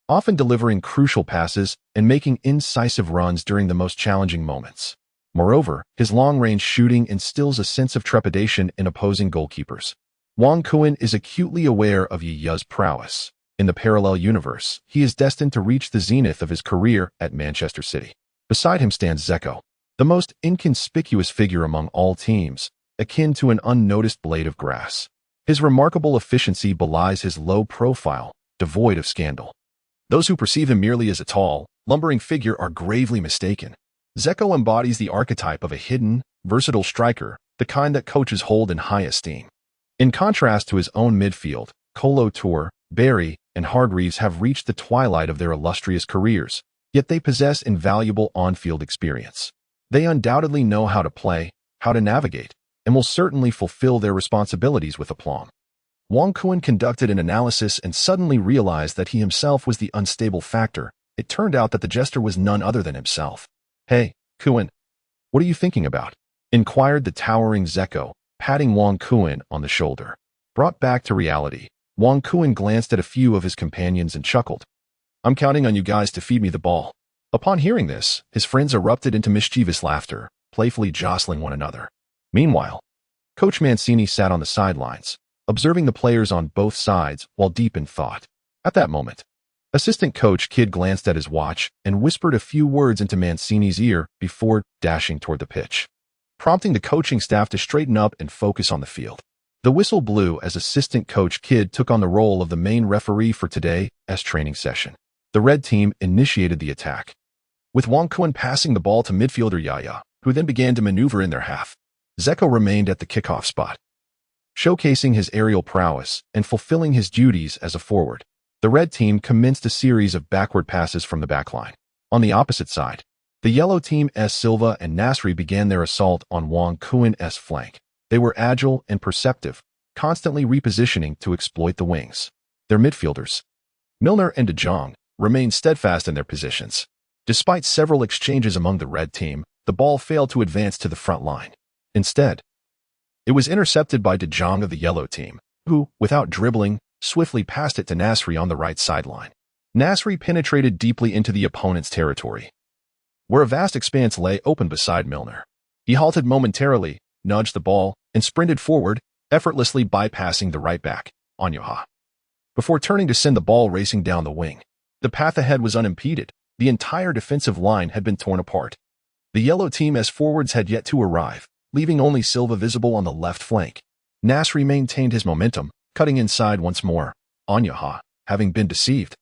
often delivering crucial passes and making incisive runs during the most challenging moments. Moreover, his long-range shooting instills a sense of trepidation in opposing goalkeepers. Wang Kun is acutely aware of Yaya's prowess. In the parallel universe, he is destined to reach the zenith of his career at Manchester City. Beside him stands Zeko, the most inconspicuous figure among all teams, akin to an unnoticed blade of grass. His remarkable efficiency belies his low profile, devoid of scandal. Those who perceive him merely as a tall, lumbering figure are gravely mistaken. Zeko embodies the archetype of a hidden, versatile striker, the kind that coaches hold in high esteem. In contrast to his own midfield, Kolo Toure, Barry, and Hargreaves have reached the twilight of their illustrious careers, yet they possess invaluable on-field experience. They undoubtedly know how to play, how to navigate, and will certainly fulfill their responsibilities with aplomb. Wang Kun conducted an analysis and suddenly realized that he himself was the unstable factor. It turned out that the jester was none other than himself. "Hey, Kun, what are you thinking about?" inquired the towering Zeko, patting Wang Kun on the shoulder. Brought back to reality, Wang Kun glanced at a few of his companions and chuckled. "I'm counting on you guys to feed me the ball." Upon hearing this, his friends erupted into mischievous laughter, playfully jostling one another. Meanwhile, Coach Mancini sat on the sidelines, observing the players on both sides while deep in thought. At that moment, assistant coach Kidd glanced at his watch and whispered a few words into Mancini's ear before dashing toward the pitch, prompting the coaching staff to straighten up and focus on the field. The whistle blew as assistant coach Kidd took on the role of the main referee for today's training session. The red team initiated the attack, with Wang Kun passing the ball to midfielder Yaya, who then began to maneuver in their half. Zeko remained at the kickoff spot, showcasing his aerial prowess and fulfilling his duties as a forward. The red team commenced a series of backward passes from the backline. On the opposite side, the yellow team Silva and Nasri began their assault on Wang Kun's flank. They were agile and perceptive, constantly repositioning to exploit the wings. Their midfielders, Milner and De Jong, remained steadfast in their positions. Despite several exchanges among the red team, the ball failed to advance to the front line. Instead, it was intercepted by De Jong of the yellow team, who, without dribbling, swiftly passed it to Nasri on the right sideline. Nasri penetrated deeply into the opponent's territory, where a vast expanse lay open beside Milner. He halted momentarily, nudged the ball, and sprinted forward, effortlessly bypassing the right back, Anyaha, before turning to send the ball racing down the wing. The path ahead was unimpeded. The entire defensive line had been torn apart. The yellow team as forwards had yet to arrive, leaving only Silva visible on the left flank. Nasri maintained his momentum, cutting inside once more. Anyaha, having been deceived,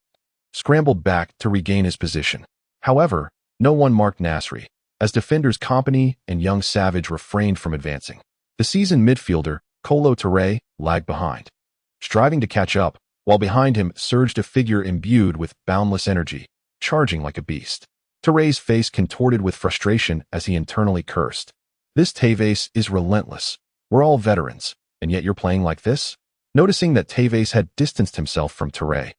scrambled back to regain his position. However, no one marked Nasri, as defenders Company and Young Savage refrained from advancing. The seasoned midfielder, Kolo Touré, lagged behind. Striving to catch up, while behind him surged a figure imbued with boundless energy, charging like a beast. Touré's face contorted with frustration as he internally cursed. This Tevez is relentless. We're all veterans, and yet you're playing like this? Noticing that Tevez had distanced himself from Touré,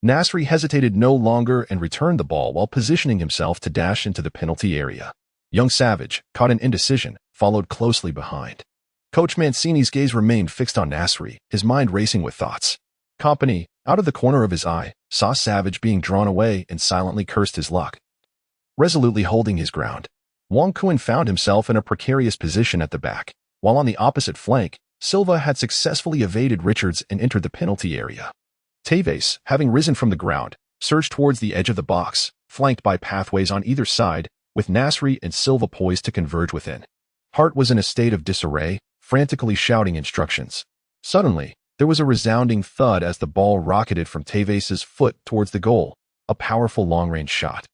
Nasri hesitated no longer and returned the ball while positioning himself to dash into the penalty area. Young Savage, caught in indecision, followed closely behind. Coach Mancini's gaze remained fixed on Nasri, his mind racing with thoughts. Company, out of the corner of his eye, saw Savage being drawn away and silently cursed his luck. Resolutely holding his ground, Wang Kuan found himself in a precarious position at the back, while on the opposite flank, Silva had successfully evaded Richards and entered the penalty area. Tevez, having risen from the ground, surged towards the edge of the box, flanked by pathways on either side, with Nasri and Silva poised to converge within. Hart was in a state of disarray, frantically shouting instructions. Suddenly, there was a resounding thud as the ball rocketed from Tevez's foot towards the goal, a powerful long-range shot.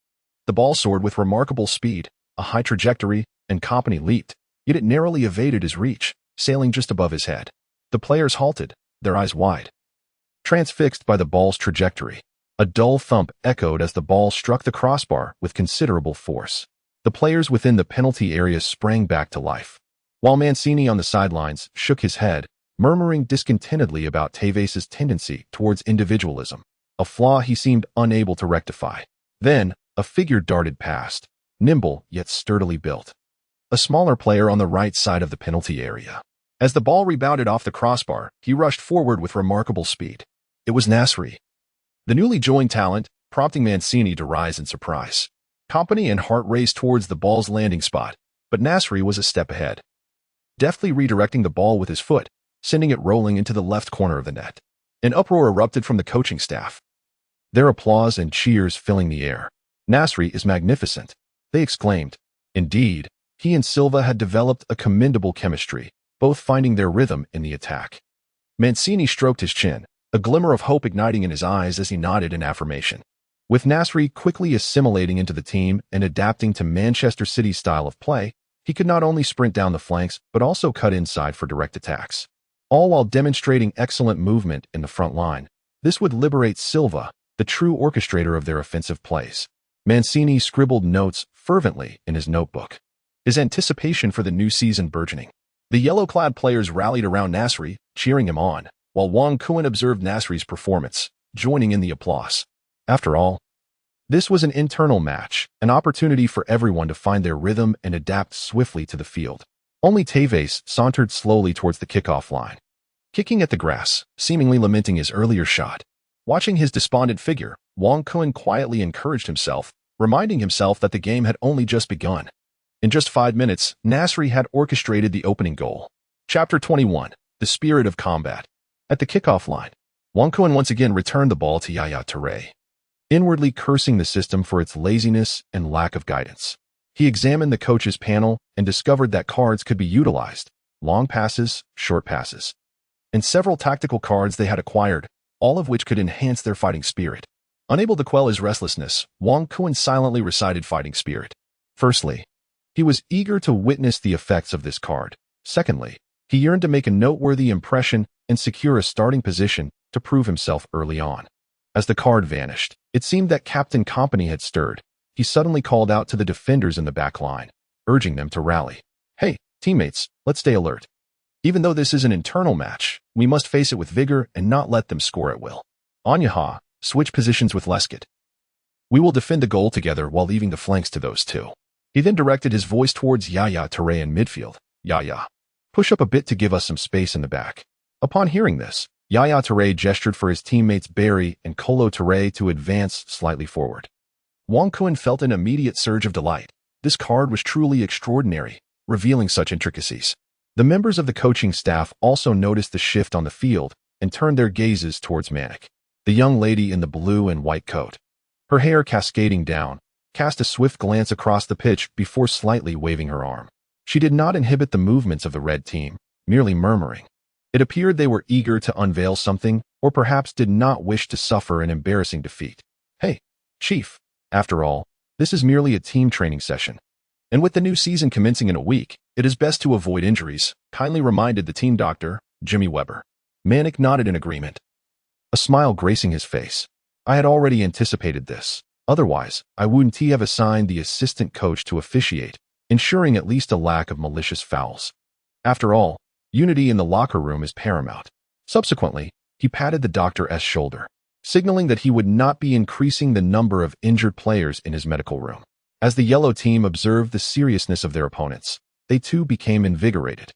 The ball soared with remarkable speed, a high trajectory, and Company leaped, yet it narrowly evaded his reach, sailing just above his head. The players halted, their eyes wide, transfixed by the ball's trajectory. A dull thump echoed as the ball struck the crossbar with considerable force. The players within the penalty area sprang back to life, while Mancini on the sidelines shook his head, murmuring discontentedly about Tevez's tendency towards individualism, a flaw he seemed unable to rectify. Then, a figure darted past, nimble yet sturdily built. A smaller player on the right side of the penalty area. As the ball rebounded off the crossbar, he rushed forward with remarkable speed. It was Nasri, the newly joined talent, prompting Mancini to rise in surprise. Company and Hart raced towards the ball's landing spot, but Nasri was a step ahead, deftly redirecting the ball with his foot, sending it rolling into the left corner of the net. An uproar erupted from the coaching staff, their applause and cheers filling the air. Nasri is magnificent, they exclaimed. Indeed, he and Silva had developed a commendable chemistry, both finding their rhythm in the attack. Mancini stroked his chin, a glimmer of hope igniting in his eyes as he nodded in affirmation. With Nasri quickly assimilating into the team and adapting to Manchester City's style of play, he could not only sprint down the flanks but also cut inside for direct attacks, all while demonstrating excellent movement in the front line. This would liberate Silva, the true orchestrator of their offensive plays. Mancini scribbled notes fervently in his notebook, his anticipation for the new season burgeoning. The yellow-clad players rallied around Nasri, cheering him on, while Wang Kuan observed Nasri's performance, joining in the applause. After all, this was an internal match, an opportunity for everyone to find their rhythm and adapt swiftly to the field. Only Tevez sauntered slowly towards the kickoff line, kicking at the grass, seemingly lamenting his earlier shot. Watching his despondent figure, Wang Kuan quietly encouraged himself, reminding himself that the game had only just begun. In just 5 minutes, Nasri had orchestrated the opening goal. Chapter 21, The Spirit of Combat. At the kickoff line, Wang Kuan once again returned the ball to Yaya Touré, inwardly cursing the system for its laziness and lack of guidance. He examined the coach's panel and discovered that cards could be utilized, long passes, short passes, and several tactical cards they had acquired, all of which could enhance their fighting spirit. Unable to quell his restlessness, Wang Kuan silently recited fighting spirit. Firstly, he was eager to witness the effects of this card. Secondly, he yearned to make a noteworthy impression and secure a starting position to prove himself early on. As the card vanished, it seemed that Captain Company had stirred. He suddenly called out to the defenders in the back line, urging them to rally. Hey, teammates, let's stay alert. Even though this is an internal match, we must face it with vigor and not let them score at will. Anyaha, switch positions with Lescott. We will defend the goal together while leaving the flanks to those two. He then directed his voice towards Yaya Touré in midfield. Yaya, push up a bit to give us some space in the back. Upon hearing this, Yaya Touré gestured for his teammates Barry and Kolo Touré to advance slightly forward. Wang Kuan felt an immediate surge of delight. This card was truly extraordinary, revealing such intricacies. The members of the coaching staff also noticed the shift on the field and turned their gazes towards Manik, the young lady in the blue and white coat. Her hair cascading down, cast a swift glance across the pitch before slightly waving her arm. She did not inhibit the movements of the red team, merely murmuring. It appeared they were eager to unveil something, or perhaps did not wish to suffer an embarrassing defeat. Hey, Chief, after all, this is merely a team training session. And with the new season commencing in a week, it is best to avoid injuries, kindly reminded the team doctor, Jimmy Weber. Manik nodded in agreement, a smile gracing his face. I had already anticipated this. Otherwise, I wouldn't have assigned the assistant coach to officiate, ensuring at least a lack of malicious fouls. After all, unity in the locker room is paramount. Subsequently, he patted the doctor's shoulder, signaling that he would not be increasing the number of injured players in his medical room. As the yellow team observed the seriousness of their opponents, they too became invigorated.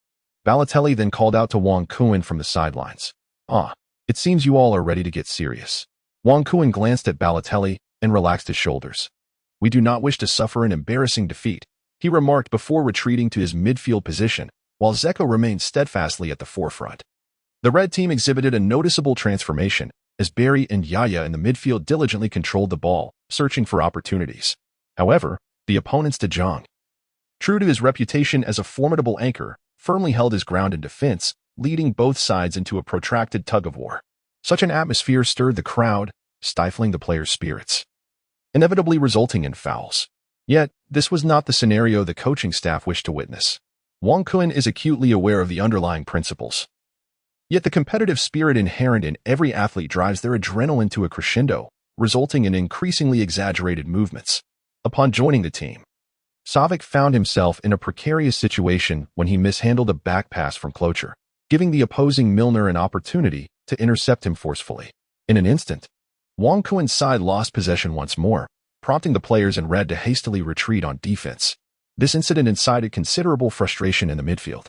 Balotelli then called out to Wang Kuan from the sidelines. It seems you all are ready to get serious. Wang Kuan glanced at Balotelli and relaxed his shoulders. We do not wish to suffer an embarrassing defeat, he remarked before retreating to his midfield position, while Zeko remained steadfastly at the forefront. The red team exhibited a noticeable transformation, as Barry and Yaya in the midfield diligently controlled the ball, searching for opportunities. However, the opponent's De Jong, true to his reputation as a formidable anchor, firmly held his ground in defense, leading both sides into a protracted tug-of-war. Such an atmosphere stirred the crowd, stifling the players' spirits, inevitably resulting in fouls. Yet, this was not the scenario the coaching staff wished to witness. Wang Kuan is acutely aware of the underlying principles. Yet the competitive spirit inherent in every athlete drives their adrenaline to a crescendo, resulting in increasingly exaggerated movements. Upon joining the team, Savic found himself in a precarious situation when he mishandled a back pass from Klocher, giving the opposing Milner an opportunity to intercept him forcefully. In an instant, Wang Kuan's side lost possession once more, prompting the players in red to hastily retreat on defense. This incident incited considerable frustration in the midfield,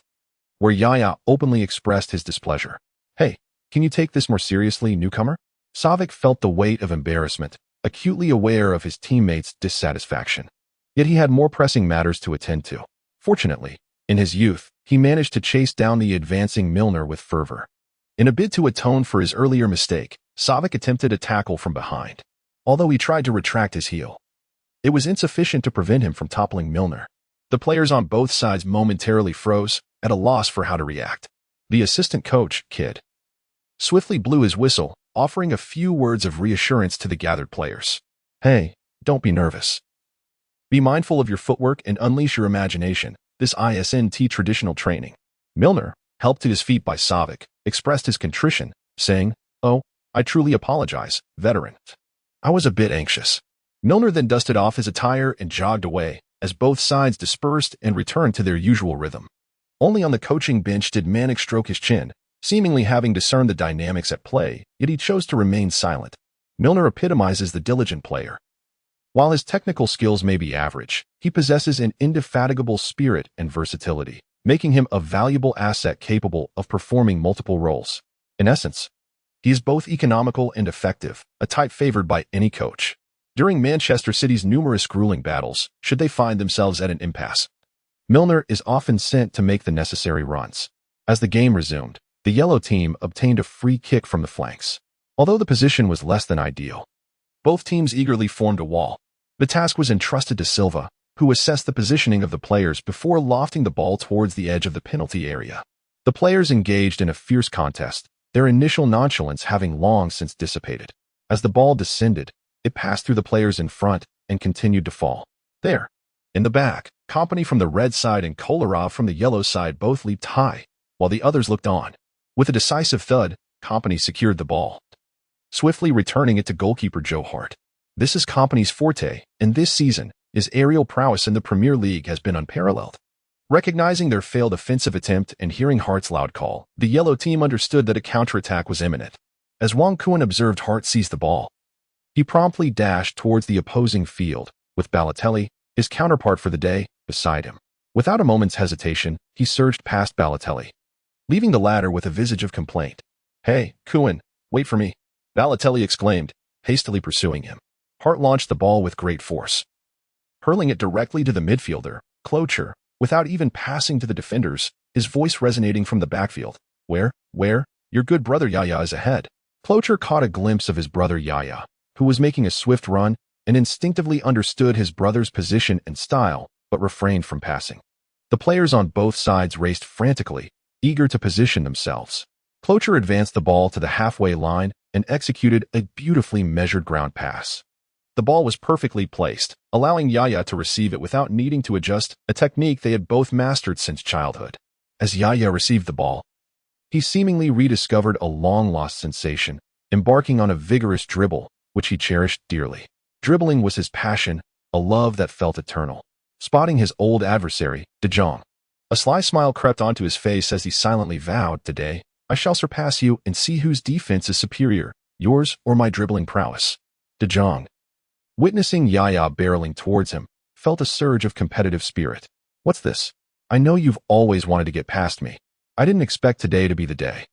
where Yaya openly expressed his displeasure. Hey, can you take this more seriously, newcomer? Savic felt the weight of embarrassment, acutely aware of his teammates' dissatisfaction. Yet he had more pressing matters to attend to. Fortunately, in his youth, he managed to chase down the advancing Milner with fervor. In a bid to atone for his earlier mistake, Savic attempted a tackle from behind. Although he tried to retract his heel, it was insufficient to prevent him from toppling Milner. The players on both sides momentarily froze, at a loss for how to react. The assistant coach, Kid, swiftly blew his whistle, offering a few words of reassurance to the gathered players. Hey, don't be nervous. Be mindful of your footwork and unleash your imagination. This isn't traditional training. Milner, helped to his feet by Savic, expressed his contrition, saying, Oh, I truly apologize, veteran. I was a bit anxious. Milner then dusted off his attire and jogged away, as both sides dispersed and returned to their usual rhythm. Only on the coaching bench did Manik stroke his chin, seemingly having discerned the dynamics at play, yet he chose to remain silent. Milner epitomizes the diligent player. While his technical skills may be average, he possesses an indefatigable spirit and versatility, making him a valuable asset capable of performing multiple roles. In essence, he is both economical and effective, a type favored by any coach. During Manchester City's numerous grueling battles, should they find themselves at an impasse, Milner is often sent to make the necessary runs. As the game resumed, the yellow team obtained a free kick from the flanks. Although the position was less than ideal, both teams eagerly formed a wall. The task was entrusted to Silva, who assessed the positioning of the players before lofting the ball towards the edge of the penalty area. The players engaged in a fierce contest, their initial nonchalance having long since dissipated. As the ball descended, it passed through the players in front and continued to fall. There, in the back, Kompany from the red side and Kolarov from the yellow side both leaped high, while the others looked on. With a decisive thud, Kompany secured the ball, swiftly returning it to goalkeeper Joe Hart. This is Kompany's forte, and this season, his aerial prowess in the Premier League has been unparalleled. Recognizing their failed offensive attempt and hearing Hart's loud call, the yellow team understood that a counterattack was imminent. As Wang Kuan observed Hart seize the ball, he promptly dashed towards the opposing field, with Balotelli, his counterpart for the day, beside him. Without a moment's hesitation, he surged past Balotelli, leaving the latter with a visage of complaint. Hey, Kuan, wait for me, Balotelli exclaimed, hastily pursuing him. Hart launched the ball with great force, hurling it directly to the midfielder, Klocher, without even passing to the defenders, his voice resonating from the backfield. Where? Your good brother Yaya is ahead. Clocher caught a glimpse of his brother Yaya, who was making a swift run, and instinctively understood his brother's position and style, but refrained from passing. The players on both sides raced frantically, eager to position themselves. Clocher advanced the ball to the halfway line and executed a beautifully measured ground pass. The ball was perfectly placed, allowing Yaya to receive it without needing to adjust, a technique they had both mastered since childhood. As Yaya received the ball, he seemingly rediscovered a long-lost sensation, embarking on a vigorous dribble, which he cherished dearly. Dribbling was his passion, a love that felt eternal. Spotting his old adversary, De Jong, a sly smile crept onto his face as he silently vowed, "Today, I shall surpass you and see whose defense is superior, yours or my dribbling prowess." De Jong, witnessing Yaya barreling towards him, felt a surge of competitive spirit. "What's this? I know you've always wanted to get past me. I didn't expect today to be the day."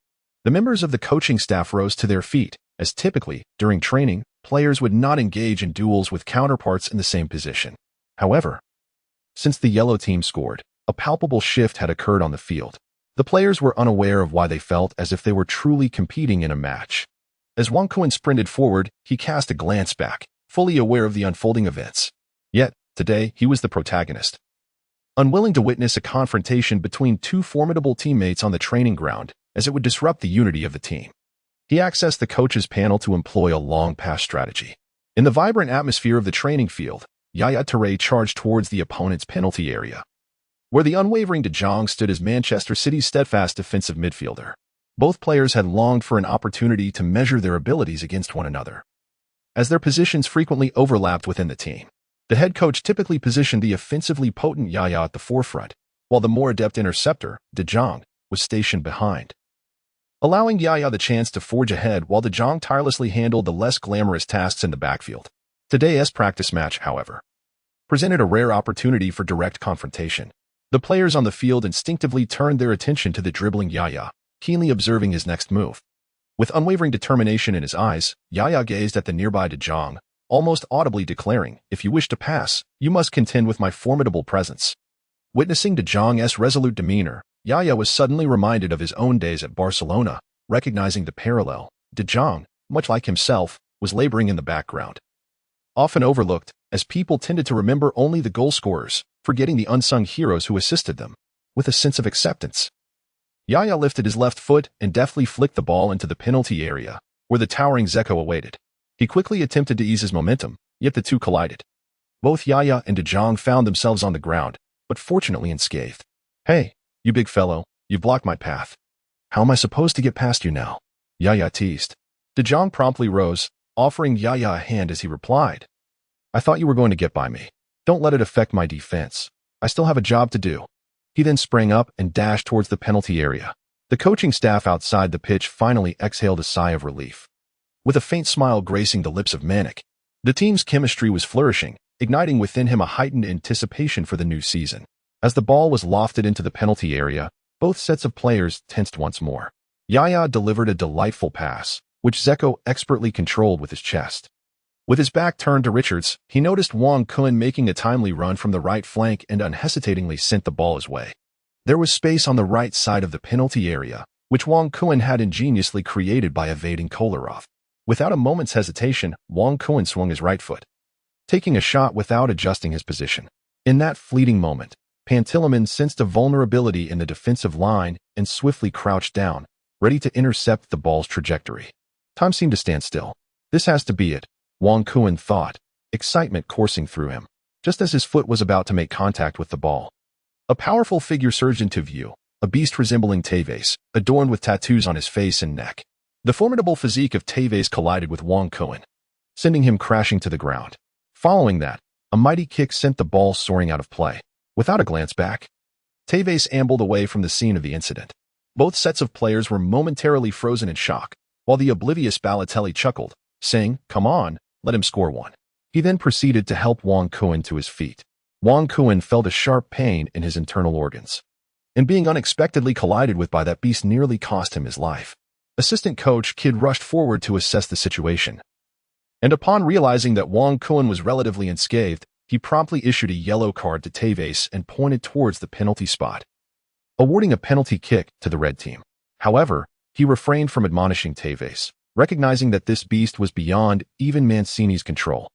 The members of the coaching staff rose to their feet, as typically, during training, players would not engage in duels with counterparts in the same position. However, since the yellow team scored, a palpable shift had occurred on the field. The players were unaware of why they felt as if they were truly competing in a match. As Wang Kun sprinted forward, he cast a glance back, fully aware of the unfolding events. Yet, today, he was the protagonist. Unwilling to witness a confrontation between two formidable teammates on the training ground, as it would disrupt the unity of the team, he accessed the coaches' panel to employ a long pass strategy. In the vibrant atmosphere of the training field, Yaya Toure charged towards the opponent's penalty area, where the unwavering De Jong stood as Manchester City's steadfast defensive midfielder. Both players had longed for an opportunity to measure their abilities against one another, as their positions frequently overlapped within the team. The head coach typically positioned the offensively potent Yaya at the forefront, while the more adept interceptor, De Jong, was stationed behind, allowing Yaya the chance to forge ahead while De Jong tirelessly handled the less glamorous tasks in the backfield. Today's practice match, however, presented a rare opportunity for direct confrontation. The players on the field instinctively turned their attention to the dribbling Yaya, keenly observing his next move. With unwavering determination in his eyes, Yaya gazed at the nearby De Jong, almost audibly declaring, "If you wish to pass, you must contend with my formidable presence." Witnessing De Jong's resolute demeanor, Yaya was suddenly reminded of his own days at Barcelona, recognizing the parallel. De Jong, much like himself, was laboring in the background, often overlooked, as people tended to remember only the goal scorers, forgetting the unsung heroes who assisted them. With a sense of acceptance, Yaya lifted his left foot and deftly flicked the ball into the penalty area, where the towering Zeko awaited. He quickly attempted to ease his momentum, yet the two collided. Both Yaya and De Jong found themselves on the ground, but fortunately unscathed. "Hey, you big fellow, you've blocked my path. How am I supposed to get past you now?" Yaya teased. De Jong promptly rose, offering Yaya a hand as he replied, "I thought you were going to get by me. Don't let it affect my defense. I still have a job to do." He then sprang up and dashed towards the penalty area. The coaching staff outside the pitch finally exhaled a sigh of relief, with a faint smile gracing the lips of Manik. The team's chemistry was flourishing, igniting within him a heightened anticipation for the new season. As the ball was lofted into the penalty area, both sets of players tensed once more. Yaya delivered a delightful pass, which Zeko expertly controlled with his chest. With his back turned to Richards, he noticed Wang Kun making a timely run from the right flank and unhesitatingly sent the ball his way. There was space on the right side of the penalty area, which Wang Kun had ingeniously created by evading Kolarov. Without a moment's hesitation, Wang Kun swung his right foot, taking a shot without adjusting his position. In that fleeting moment, Pantilimon sensed a vulnerability in the defensive line and swiftly crouched down, ready to intercept the ball's trajectory. Time seemed to stand still. "This has to be it," Wang Kun thought, excitement coursing through him. Just as his foot was about to make contact with the ball, a powerful figure surged into view, a beast resembling Tevez, adorned with tattoos on his face and neck. The formidable physique of Tevez collided with Wang Kun, sending him crashing to the ground. Following that, a mighty kick sent the ball soaring out of play. Without a glance back, Tevez ambled away from the scene of the incident. Both sets of players were momentarily frozen in shock, while the oblivious Balotelli chuckled, saying, "Come on, let him score one." He then proceeded to help Wang Kun to his feet. Wang Kun felt a sharp pain in his internal organs, and being unexpectedly collided with by that beast nearly cost him his life. Assistant coach Kidd rushed forward to assess the situation, and upon realizing that Wang Kun was relatively unscathed, he promptly issued a yellow card to Tevez and pointed towards the penalty spot. awarding a penalty kick to the red team. However, he refrained from admonishing Tevez, recognizing that this beast was beyond even Mancini's control.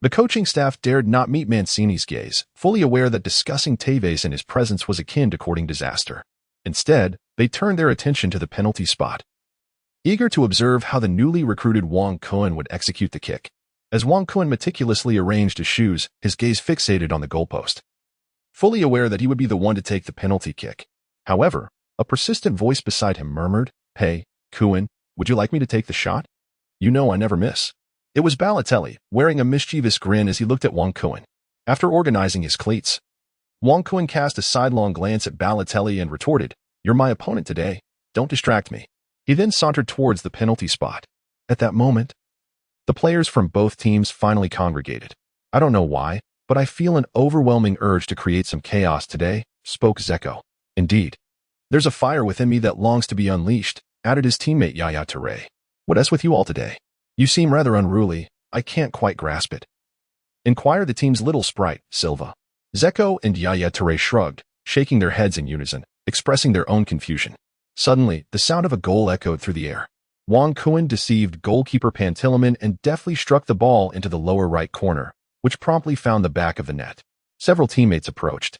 The coaching staff dared not meet Mancini's gaze, fully aware that discussing Tevez in his presence was akin to courting disaster. Instead, they turned their attention to the penalty spot, eager to observe how the newly recruited Wang Kun would execute the kick. As Wang Kun meticulously arranged his shoes, his gaze fixated on the goalpost, fully aware that he would be the one to take the penalty kick. However, a persistent voice beside him murmured, "Hey, Kun, would you like me to take the shot? You know I never miss." It was Balotelli, wearing a mischievous grin as he looked at Wang Kun. After organizing his cleats, Wang Kun cast a sidelong glance at Balotelli and retorted, "You're my opponent today. Don't distract me." He then sauntered towards the penalty spot. At that moment, the players from both teams finally congregated. "I don't know why, but I feel an overwhelming urge to create some chaos today," spoke Zeko. "Indeed. There's a fire within me that longs to be unleashed," added his teammate Yaya Touré. "What's with you all today? You seem rather unruly. I can't quite grasp it," inquired the team's little sprite, Silva. Zeko and Yaya Touré shrugged, shaking their heads in unison, expressing their own confusion. Suddenly, the sound of a goal echoed through the air. Wang Kun deceived goalkeeper Pantilimon and deftly struck the ball into the lower right corner, which promptly found the back of the net. Several teammates approached,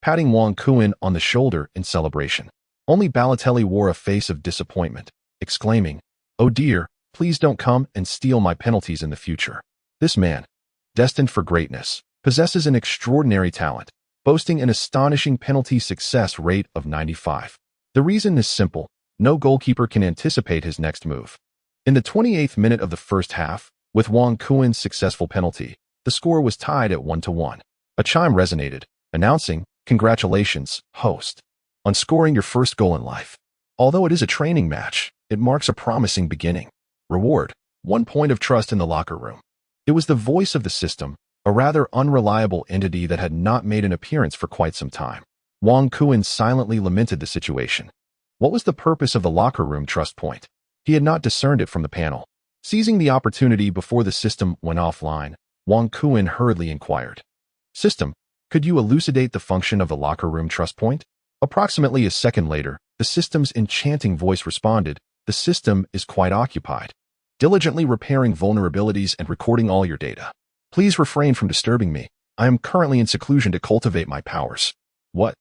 patting Wang Kun on the shoulder in celebration. Only Balotelli wore a face of disappointment, exclaiming, "Oh dear, please don't come and steal my penalties in the future." This man, destined for greatness, possesses an extraordinary talent, boasting an astonishing penalty success rate of 95. The reason is simple: no goalkeeper can anticipate his next move. In the 28th minute of the first half, with Wang Kun's successful penalty, the score was tied at 1-1. A chime resonated, announcing, "Congratulations, host, on scoring your first goal in life. Although it is a training match, it marks a promising beginning. Reward: 1 point of trust in the locker room." It was the voice of the system, a rather unreliable entity that had not made an appearance for quite some time. Wang Kun silently lamented the situation. What was the purpose of the locker room trust point? He had not discerned it from the panel. Seizing the opportunity before the system went offline, Wang Kun hurriedly inquired, "System, could you elucidate the function of the locker room trust point?" Approximately a second later, the system's enchanting voice responded, "The system is quite occupied, diligently repairing vulnerabilities and recording all your data. Please refrain from disturbing me. I am currently in seclusion to cultivate my powers." What?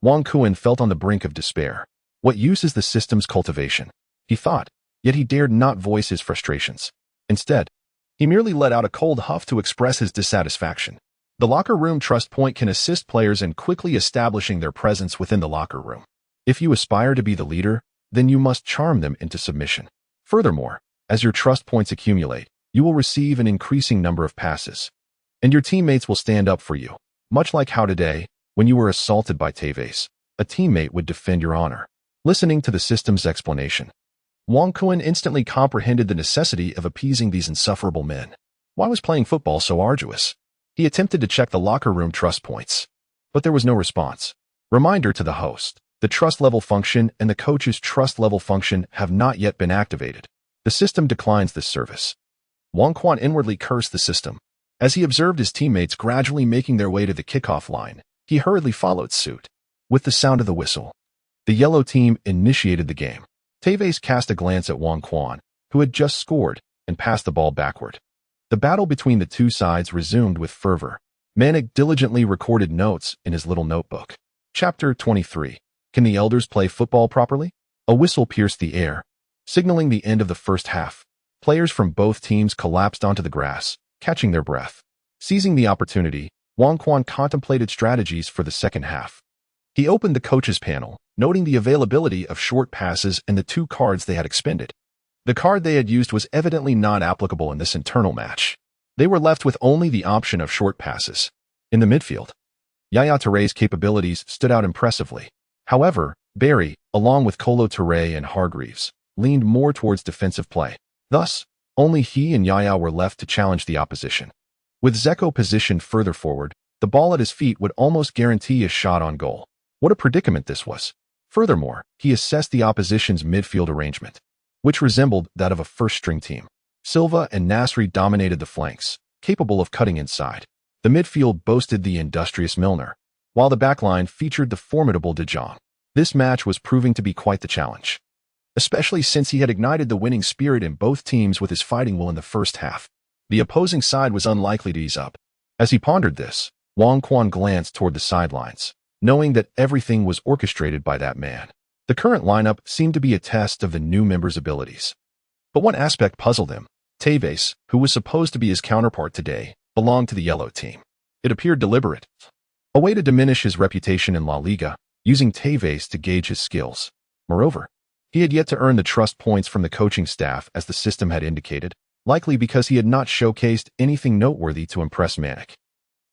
Wang Kun felt on the brink of despair. What use is the system's cultivation? He thought, yet he dared not voice his frustrations. Instead, he merely let out a cold huff to express his dissatisfaction. The locker room trust point can assist players in quickly establishing their presence within the locker room. If you aspire to be the leader, then you must charm them into submission. Furthermore, as your trust points accumulate, you will receive an increasing number of passes, and your teammates will stand up for you. Much like how today, when you were assaulted by Tevez, a teammate would defend your honor. Listening to the system's explanation, Wang Kun instantly comprehended the necessity of appeasing these insufferable men. Why was playing football so arduous? He attempted to check the locker room trust points, but there was no response. Reminder to the host: the trust level function and the coach's trust level function have not yet been activated. The system declines this service. Wang Kun inwardly cursed the system. As he observed his teammates gradually making their way to the kickoff line, he hurriedly followed suit. With the sound of the whistle, the yellow team initiated the game. Tevez cast a glance at Wang Kun, who had just scored, and passed the ball backward. The battle between the two sides resumed with fervor. Manik diligently recorded notes in his little notebook. Chapter 23. Can the elders play football properly? A whistle pierced the air, signaling the end of the first half. Players from both teams collapsed onto the grass, catching their breath. Seizing the opportunity, Wang Kun contemplated strategies for the second half. He opened the coach's panel, noting the availability of short passes and the 2 cards they had expended. The card they had used was evidently not applicable in this internal match. They were left with only the option of short passes. In the midfield, Yaya Touré's capabilities stood out impressively. However, Barry, along with Kolo Touré and Hargreaves, leaned more towards defensive play. Thus, only he and Yaya were left to challenge the opposition. With Zeko positioned further forward, the ball at his feet would almost guarantee a shot on goal. What a predicament this was. Furthermore, he assessed the opposition's midfield arrangement, which resembled that of a first-string team. Silva and Nasri dominated the flanks, capable of cutting inside. The midfield boasted the industrious Milner, while the backline featured the formidable De Jong. This match was proving to be quite the challenge, especially since he had ignited the winning spirit in both teams with his fighting will in the first half. The opposing side was unlikely to ease up. As he pondered this, Wang Quan glanced toward the sidelines, knowing that everything was orchestrated by that man. The current lineup seemed to be a test of the new member's abilities. But one aspect puzzled him. Tevez, who was supposed to be his counterpart today, belonged to the yellow team. It appeared deliberate, a way to diminish his reputation in La Liga, using Tevez to gauge his skills. Moreover, he had yet to earn the trust points from the coaching staff as the system had indicated, likely because he had not showcased anything noteworthy to impress Manik.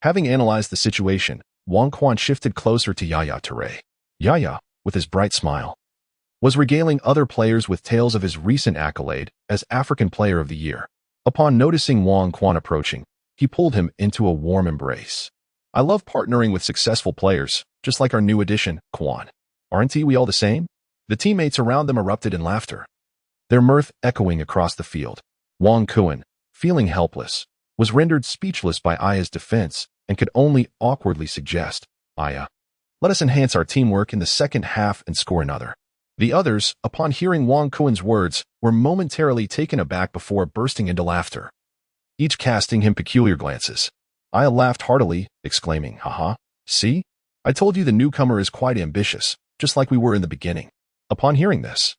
Having analyzed the situation, Wang Quan shifted closer to Yaya Touré. Yaya, with his bright smile, was regaling other players with tales of his recent accolade as African Player of the Year. Upon noticing Wang Quan approaching, he pulled him into a warm embrace. I love partnering with successful players, just like our new addition, Quan. Aren't we all the same? The teammates around them erupted in laughter, their mirth echoing across the field. Wang Quan, feeling helpless, was rendered speechless by Aya's defense and could only awkwardly suggest, Aya, let us enhance our teamwork in the second half and score another. The others, upon hearing Wang Quan's words, were momentarily taken aback before bursting into laughter, each casting him peculiar glances. Aya laughed heartily, exclaiming, haha, see? I told you the newcomer is quite ambitious, just like we were in the beginning. Upon hearing this,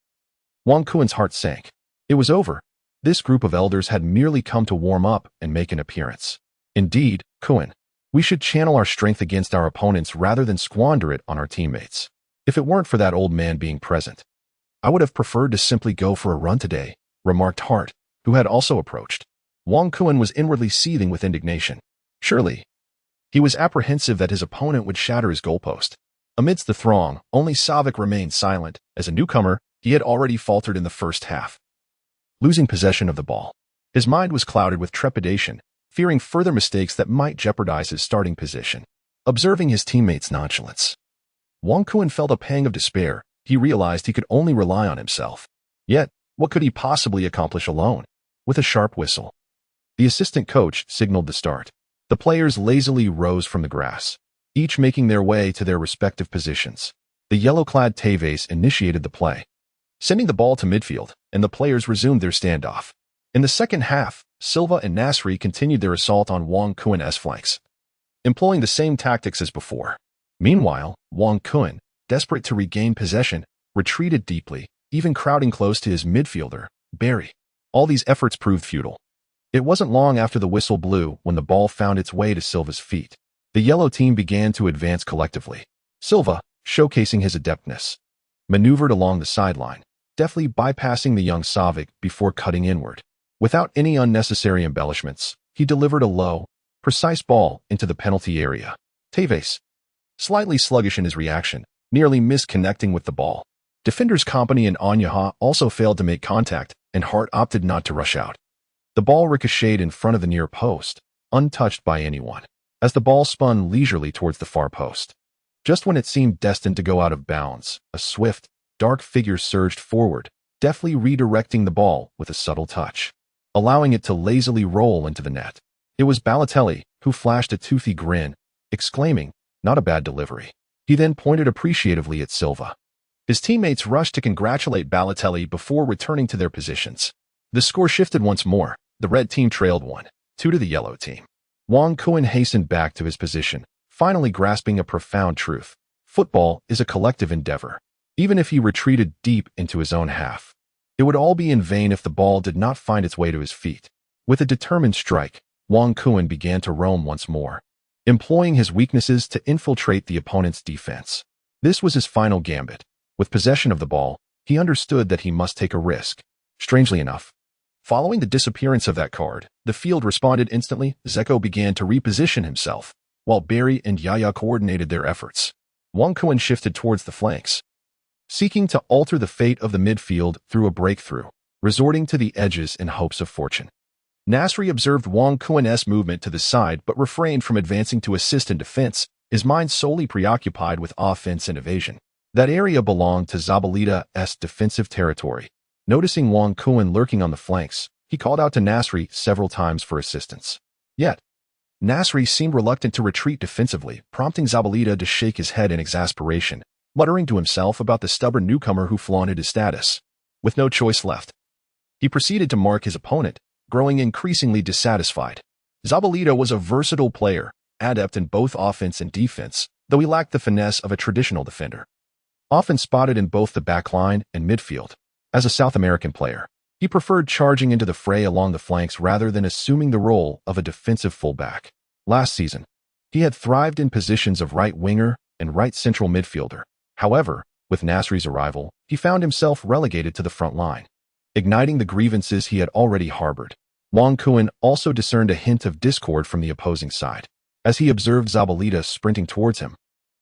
Wang Quan's heart sank. It was over. This group of elders had merely come to warm up and make an appearance. Indeed, Quan, we should channel our strength against our opponents rather than squander it on our teammates. If it weren't for that old man being present, I would have preferred to simply go for a run today, remarked Hart, who had also approached. Wang Quan was inwardly seething with indignation. Surely, he was apprehensive that his opponent would shatter his goalpost. Amidst the throng, only Savic remained silent. As a newcomer, he had already faltered in the first half, losing possession of the ball. His mind was clouded with trepidation, fearing further mistakes that might jeopardize his starting position. Observing his teammates' nonchalance, Wang Quan felt a pang of despair. He realized he could only rely on himself. Yet, what could he possibly accomplish alone? With a sharp whistle, the assistant coach signaled the start. The players lazily rose from the grass, each making their way to their respective positions. The yellow-clad Tevez initiated the play, sending the ball to midfield, and the players resumed their standoff. In the second half, Silva and Nasri continued their assault on Wang Quan's flanks, employing the same tactics as before. Meanwhile, Wang Quan, desperate to regain possession, retreated deeply, even crowding close to his midfielder, Barry. All these efforts proved futile. It wasn't long after the whistle blew when the ball found its way to Silva's feet. The yellow team began to advance collectively. Silva, showcasing his adeptness, maneuvered along the sideline, deftly bypassing the young Savic before cutting inward. Without any unnecessary embellishments, he delivered a low, precise ball into the penalty area. Tevez, slightly sluggish in his reaction, nearly misconnecting with the ball. Defenders Company and Anyaha also failed to make contact, and Hart opted not to rush out. The ball ricocheted in front of the near post, untouched by anyone, as the ball spun leisurely towards the far post. Just when it seemed destined to go out of bounds, a swift, dark figure surged forward, deftly redirecting the ball with a subtle touch, allowing it to lazily roll into the net. It was Balotelli, who flashed a toothy grin, exclaiming, "Not a bad delivery." He then pointed appreciatively at Silva. His teammates rushed to congratulate Balotelli before returning to their positions. The score shifted once more. The red team trailed 1-2 to the yellow team. Wang Quan hastened back to his position, finally grasping a profound truth. Football is a collective endeavor. Even if he retreated deep into his own half, it would all be in vain if the ball did not find its way to his feet. With a determined strike, Wang Quan began to roam once more, employing his weaknesses to infiltrate the opponent's defense. This was his final gambit. With possession of the ball, he understood that he must take a risk. Strangely enough, following the disappearance of that card, the field responded instantly. Zeko began to reposition himself, while Barry and Yaya coordinated their efforts. Wang Quan shifted towards the flanks, seeking to alter the fate of the midfield through a breakthrough, resorting to the edges in hopes of fortune. Nasri observed Wang Quan's movement to the side but refrained from advancing to assist in defense, his mind solely preoccupied with offense and evasion. That area belonged to Zabalita's defensive territory. Noticing Wang Quan lurking on the flanks, he called out to Nasri several times for assistance. Yet, Nasri seemed reluctant to retreat defensively, prompting Zabalita to shake his head in exasperation. muttering to himself about the stubborn newcomer who flaunted his status. With no choice left, he proceeded to mark his opponent, growing increasingly dissatisfied. Zabaleta was a versatile player, adept in both offense and defense, though he lacked the finesse of a traditional defender. Often spotted in both the backline and midfield. As a South American player, he preferred charging into the fray along the flanks rather than assuming the role of a defensive fullback. Last season, he had thrived in positions of right winger and right central midfielder. However, with Nasri's arrival, he found himself relegated to the front line, igniting the grievances he had already harbored. Wang Kuan also discerned a hint of discord from the opposing side. As he observed Zabaleta sprinting towards him,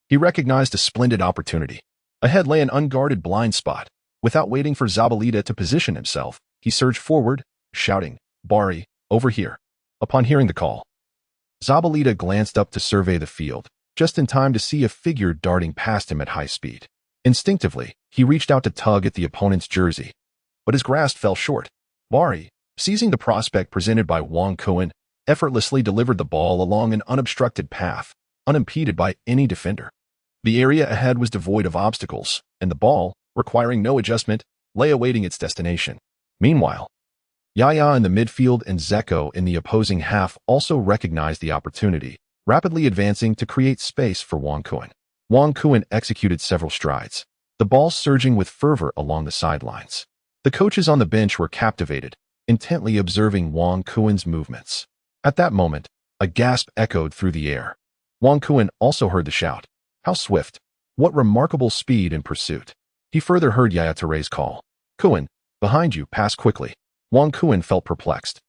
he recognized a splendid opportunity. Ahead lay an unguarded blind spot. Without waiting for Zabaleta to position himself, he surged forward, shouting, "Bari, over here." Upon hearing the call, Zabaleta glanced up to survey the field, just in time to see a figure darting past him at high speed. Instinctively, he reached out to tug at the opponent's jersey, but his grasp fell short. Bari, seizing the prospect presented by Wang Kuan, effortlessly delivered the ball along an unobstructed path, unimpeded by any defender. The area ahead was devoid of obstacles, and the ball, requiring no adjustment, lay awaiting its destination. Meanwhile, Yaya in the midfield and Zeko in the opposing half also recognized the opportunity, rapidly advancing to create space for Wang Kuan. Wang Kuan executed several strides, the ball surging with fervor along the sidelines. The coaches on the bench were captivated, intently observing Wang Kuan's movements. At that moment, a gasp echoed through the air. Wang Kuan also heard the shout. How swift! What remarkable speed in pursuit! He further heard Yaya Touré's call. Kuan, behind you, pass quickly. Wang Kuan felt perplexed.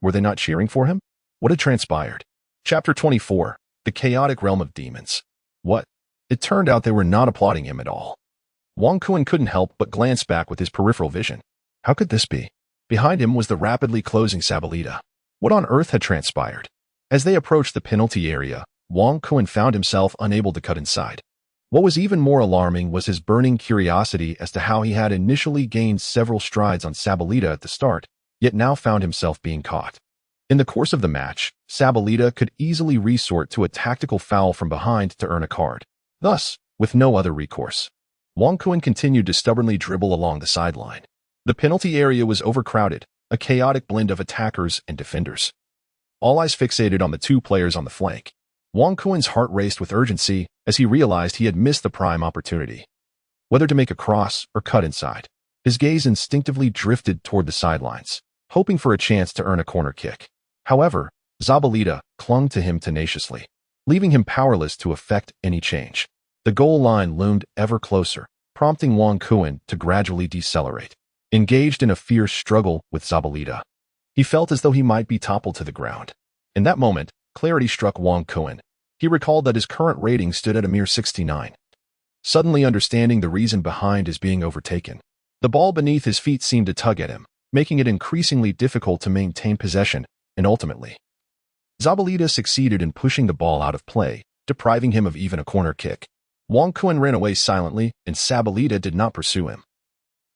Were they not cheering for him? What had transpired? Chapter 24. The Chaotic Realm of Demons. What? It turned out they were not applauding him at all. Wang Kuan couldn't help but glance back with his peripheral vision. How could this be? Behind him was the rapidly closing Zabaleta. What on earth had transpired? As they approached the penalty area, Wang Kuan found himself unable to cut inside. What was even more alarming was his burning curiosity as to how he had initially gained several strides on Zabaleta at the start, yet now found himself being caught. In the course of the match, Zabaleta could easily resort to a tactical foul from behind to earn a card. Thus, with no other recourse, Wang Kuan continued to stubbornly dribble along the sideline. The penalty area was overcrowded, a chaotic blend of attackers and defenders. All eyes fixated on the two players on the flank. Wang Kuan's heart raced with urgency as he realized he had missed the prime opportunity. Whether to make a cross or cut inside, his gaze instinctively drifted toward the sidelines, hoping for a chance to earn a corner kick. However, Zabaleta clung to him tenaciously, leaving him powerless to effect any change. The goal line loomed ever closer, prompting Wang Kuan to gradually decelerate. Engaged in a fierce struggle with Zabaleta, he felt as though he might be toppled to the ground. In that moment, clarity struck Wang Kuan. He recalled that his current rating stood at a mere 69. Suddenly understanding the reason behind his being overtaken, the ball beneath his feet seemed to tug at him, making it increasingly difficult to maintain possession, and ultimately, Zabaleta succeeded in pushing the ball out of play, depriving him of even a corner kick. Wang Kuan ran away silently, and Zabaleta did not pursue him.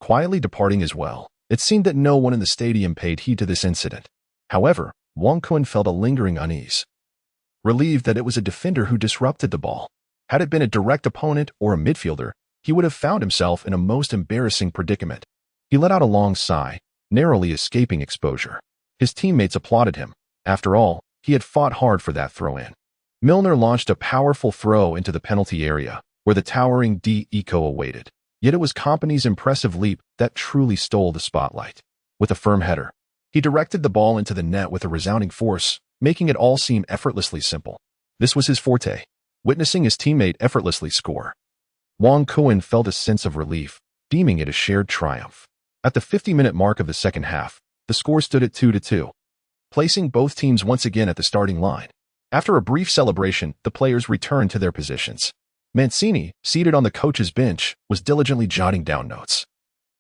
Quietly departing as well, it seemed that no one in the stadium paid heed to this incident. However, Wang Kuan felt a lingering unease. Relieved that it was a defender who disrupted the ball. Had it been a direct opponent or a midfielder, he would have found himself in a most embarrassing predicament. He let out a long sigh, narrowly escaping exposure. His teammates applauded him. After all, he had fought hard for that throw-in. Milner launched a powerful throw into the penalty area, where the towering Deco awaited. Yet it was Kompany's impressive leap that truly stole the spotlight. With a firm header, he directed the ball into the net with a resounding force, making it all seem effortlessly simple. This was his forte, witnessing his teammate effortlessly score. Wang Kuan felt a sense of relief, deeming it a shared triumph. At the 50-minute mark of the second half, the score stood at 2-2, placing both teams once again at the starting line. After a brief celebration, the players returned to their positions. Mancini, seated on the coach's bench, was diligently jotting down notes.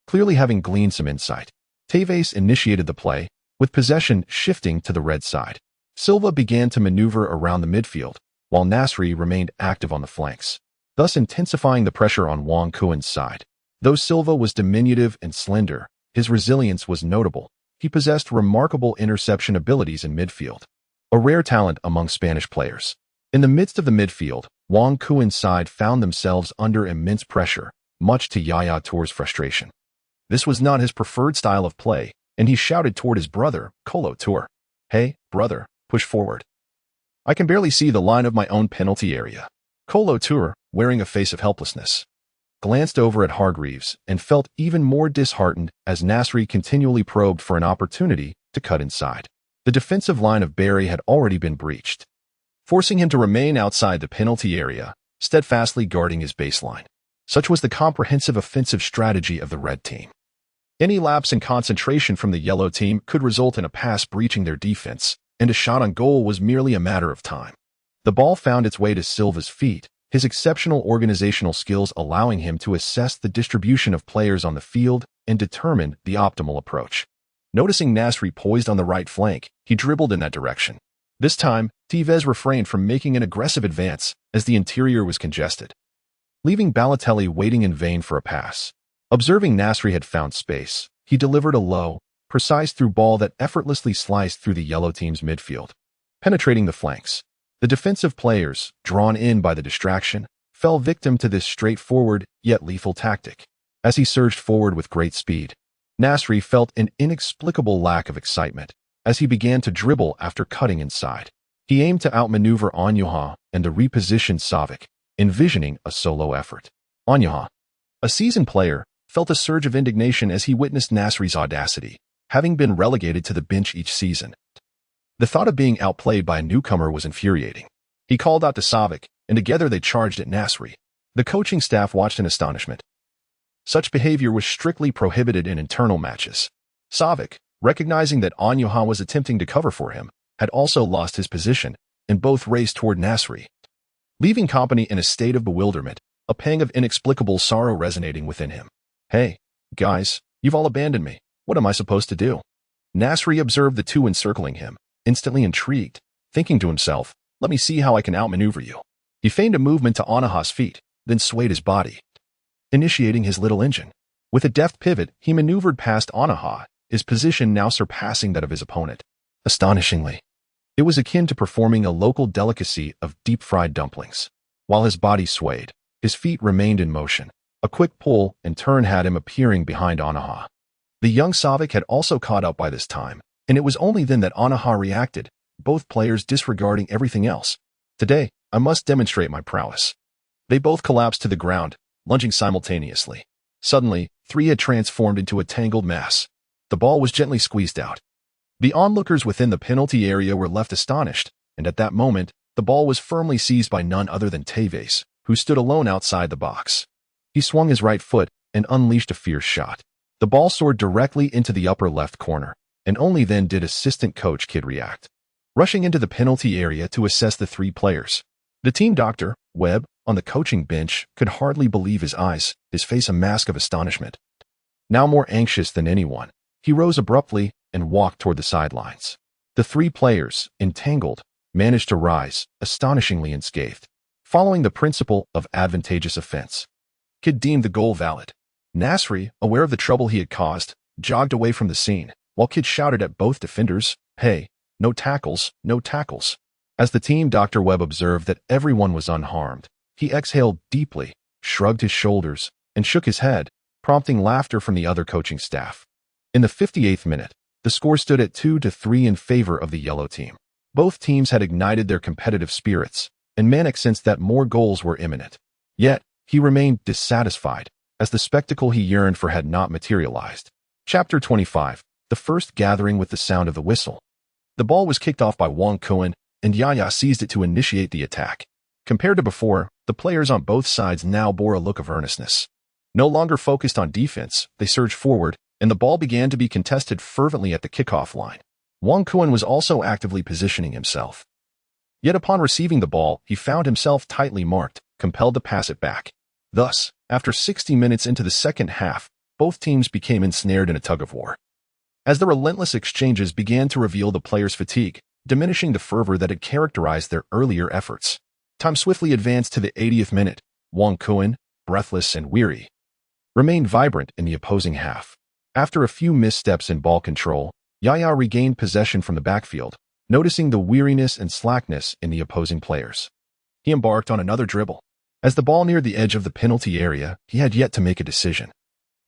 Clearly having gleaned some insight, Tevez initiated the play, with possession shifting to the red side. Silva began to maneuver around the midfield, while Nasri remained active on the flanks, thus intensifying the pressure on Wang Kuan's side. Though Silva was diminutive and slender, his resilience was notable. He possessed remarkable interception abilities in midfield, a rare talent among Spanish players. In the midst of the midfield, Wang Kuen's side found themselves under immense pressure, much to Yaya Tour's frustration. This was not his preferred style of play, and he shouted toward his brother, Colo Tour. "Hey, brother, push forward. I can barely see the line of my own penalty area." Colo Tour, wearing a face of helplessness, glanced over at Hargreaves and felt even more disheartened as Nasri continually probed for an opportunity to cut inside. The defensive line of Barry had already been breached, forcing him to remain outside the penalty area, steadfastly guarding his baseline. Such was the comprehensive offensive strategy of the red team. Any lapse in concentration from the yellow team could result in a pass breaching their defense, and a shot on goal was merely a matter of time. The ball found its way to Silva's feet, his exceptional organizational skills allowing him to assess the distribution of players on the field and determine the optimal approach. Noticing Nasri poised on the right flank, he dribbled in that direction. This time, Tevez refrained from making an aggressive advance as the interior was congested, leaving Balotelli waiting in vain for a pass. Observing Nasri had found space, he delivered a low, precise through ball that effortlessly sliced through the yellow team's midfield, penetrating the flanks. The defensive players, drawn in by the distraction, fell victim to this straightforward yet lethal tactic. As he surged forward with great speed, Nasri felt an inexplicable lack of excitement as he began to dribble after cutting inside. He aimed to outmaneuver Onyuha and to reposition Savic, envisioning a solo effort. Onyuha, a seasoned player, felt a surge of indignation as he witnessed Nasri's audacity, having been relegated to the bench each season. The thought of being outplayed by a newcomer was infuriating. He called out to Savic, and together they charged at Nasri. The coaching staff watched in astonishment. Such behavior was strictly prohibited in internal matches. Savic, recognizing that Onyuha was attempting to cover for him, had also lost his position, and both raced toward Nasri, leaving Company in a state of bewilderment, a pang of inexplicable sorrow resonating within him. "Hey, guys, you've all abandoned me. What am I supposed to do?" Nasri observed the two encircling him, instantly intrigued, thinking to himself, "Let me see how I can outmaneuver you." He feigned a movement to Onyuha's feet, then swayed his body, initiating his little engine. With a deft pivot, he maneuvered past Onyuha, his position now surpassing that of his opponent. Astonishingly, it was akin to performing a local delicacy of deep-fried dumplings. While his body swayed, his feet remained in motion. A quick pull and turn had him appearing behind Onyuha. The young Savic had also caught up by this time, and it was only then that Onyuha reacted, both players disregarding everything else. "Today, I must demonstrate my prowess." They both collapsed to the ground, lunging simultaneously. Suddenly, three had transformed into a tangled mass. The ball was gently squeezed out. The onlookers within the penalty area were left astonished, and at that moment, the ball was firmly seized by none other than Tevez, who stood alone outside the box. He swung his right foot and unleashed a fierce shot. The ball soared directly into the upper left corner, and only then did assistant coach Kidd react, rushing into the penalty area to assess the three players. The team doctor, Webb, on the coaching bench, could hardly believe his eyes, his face a mask of astonishment. Now more anxious than anyone, he rose abruptly and walked toward the sidelines. The three players, entangled, managed to rise, astonishingly unscathed, following the principle of advantageous offense. Kidd deemed the goal valid. Nasri, aware of the trouble he had caused, jogged away from the scene, while Kidd shouted at both defenders, "Hey, no tackles, no tackles." As the team Dr. Webb observed that everyone was unharmed, he exhaled deeply, shrugged his shoulders, and shook his head, prompting laughter from the other coaching staff. In the 58th minute, the score stood at 2-3 in favor of the yellow team. Both teams had ignited their competitive spirits, and Manek sensed that more goals were imminent. Yet, he remained dissatisfied, as the spectacle he yearned for had not materialized. Chapter 25. The first gathering with the sound of the whistle. The ball was kicked off by Wang Kuan, and Yaya seized it to initiate the attack. Compared to before, the players on both sides now bore a look of earnestness. No longer focused on defense, they surged forward, and the ball began to be contested fervently at the kickoff line. Wang Kuan was also actively positioning himself. Yet upon receiving the ball, he found himself tightly marked, compelled to pass it back. Thus, after 60 minutes into the second half, both teams became ensnared in a tug-of-war. As the relentless exchanges began to reveal the players' fatigue, diminishing the fervor that had characterized their earlier efforts, time swiftly advanced to the 80th minute. Wang Kuan, breathless and weary, remained vibrant in the opposing half. After a few missteps in ball control, Yaya regained possession from the backfield, noticing the weariness and slackness in the opposing players. He embarked on another dribble. As the ball neared the edge of the penalty area, he had yet to make a decision.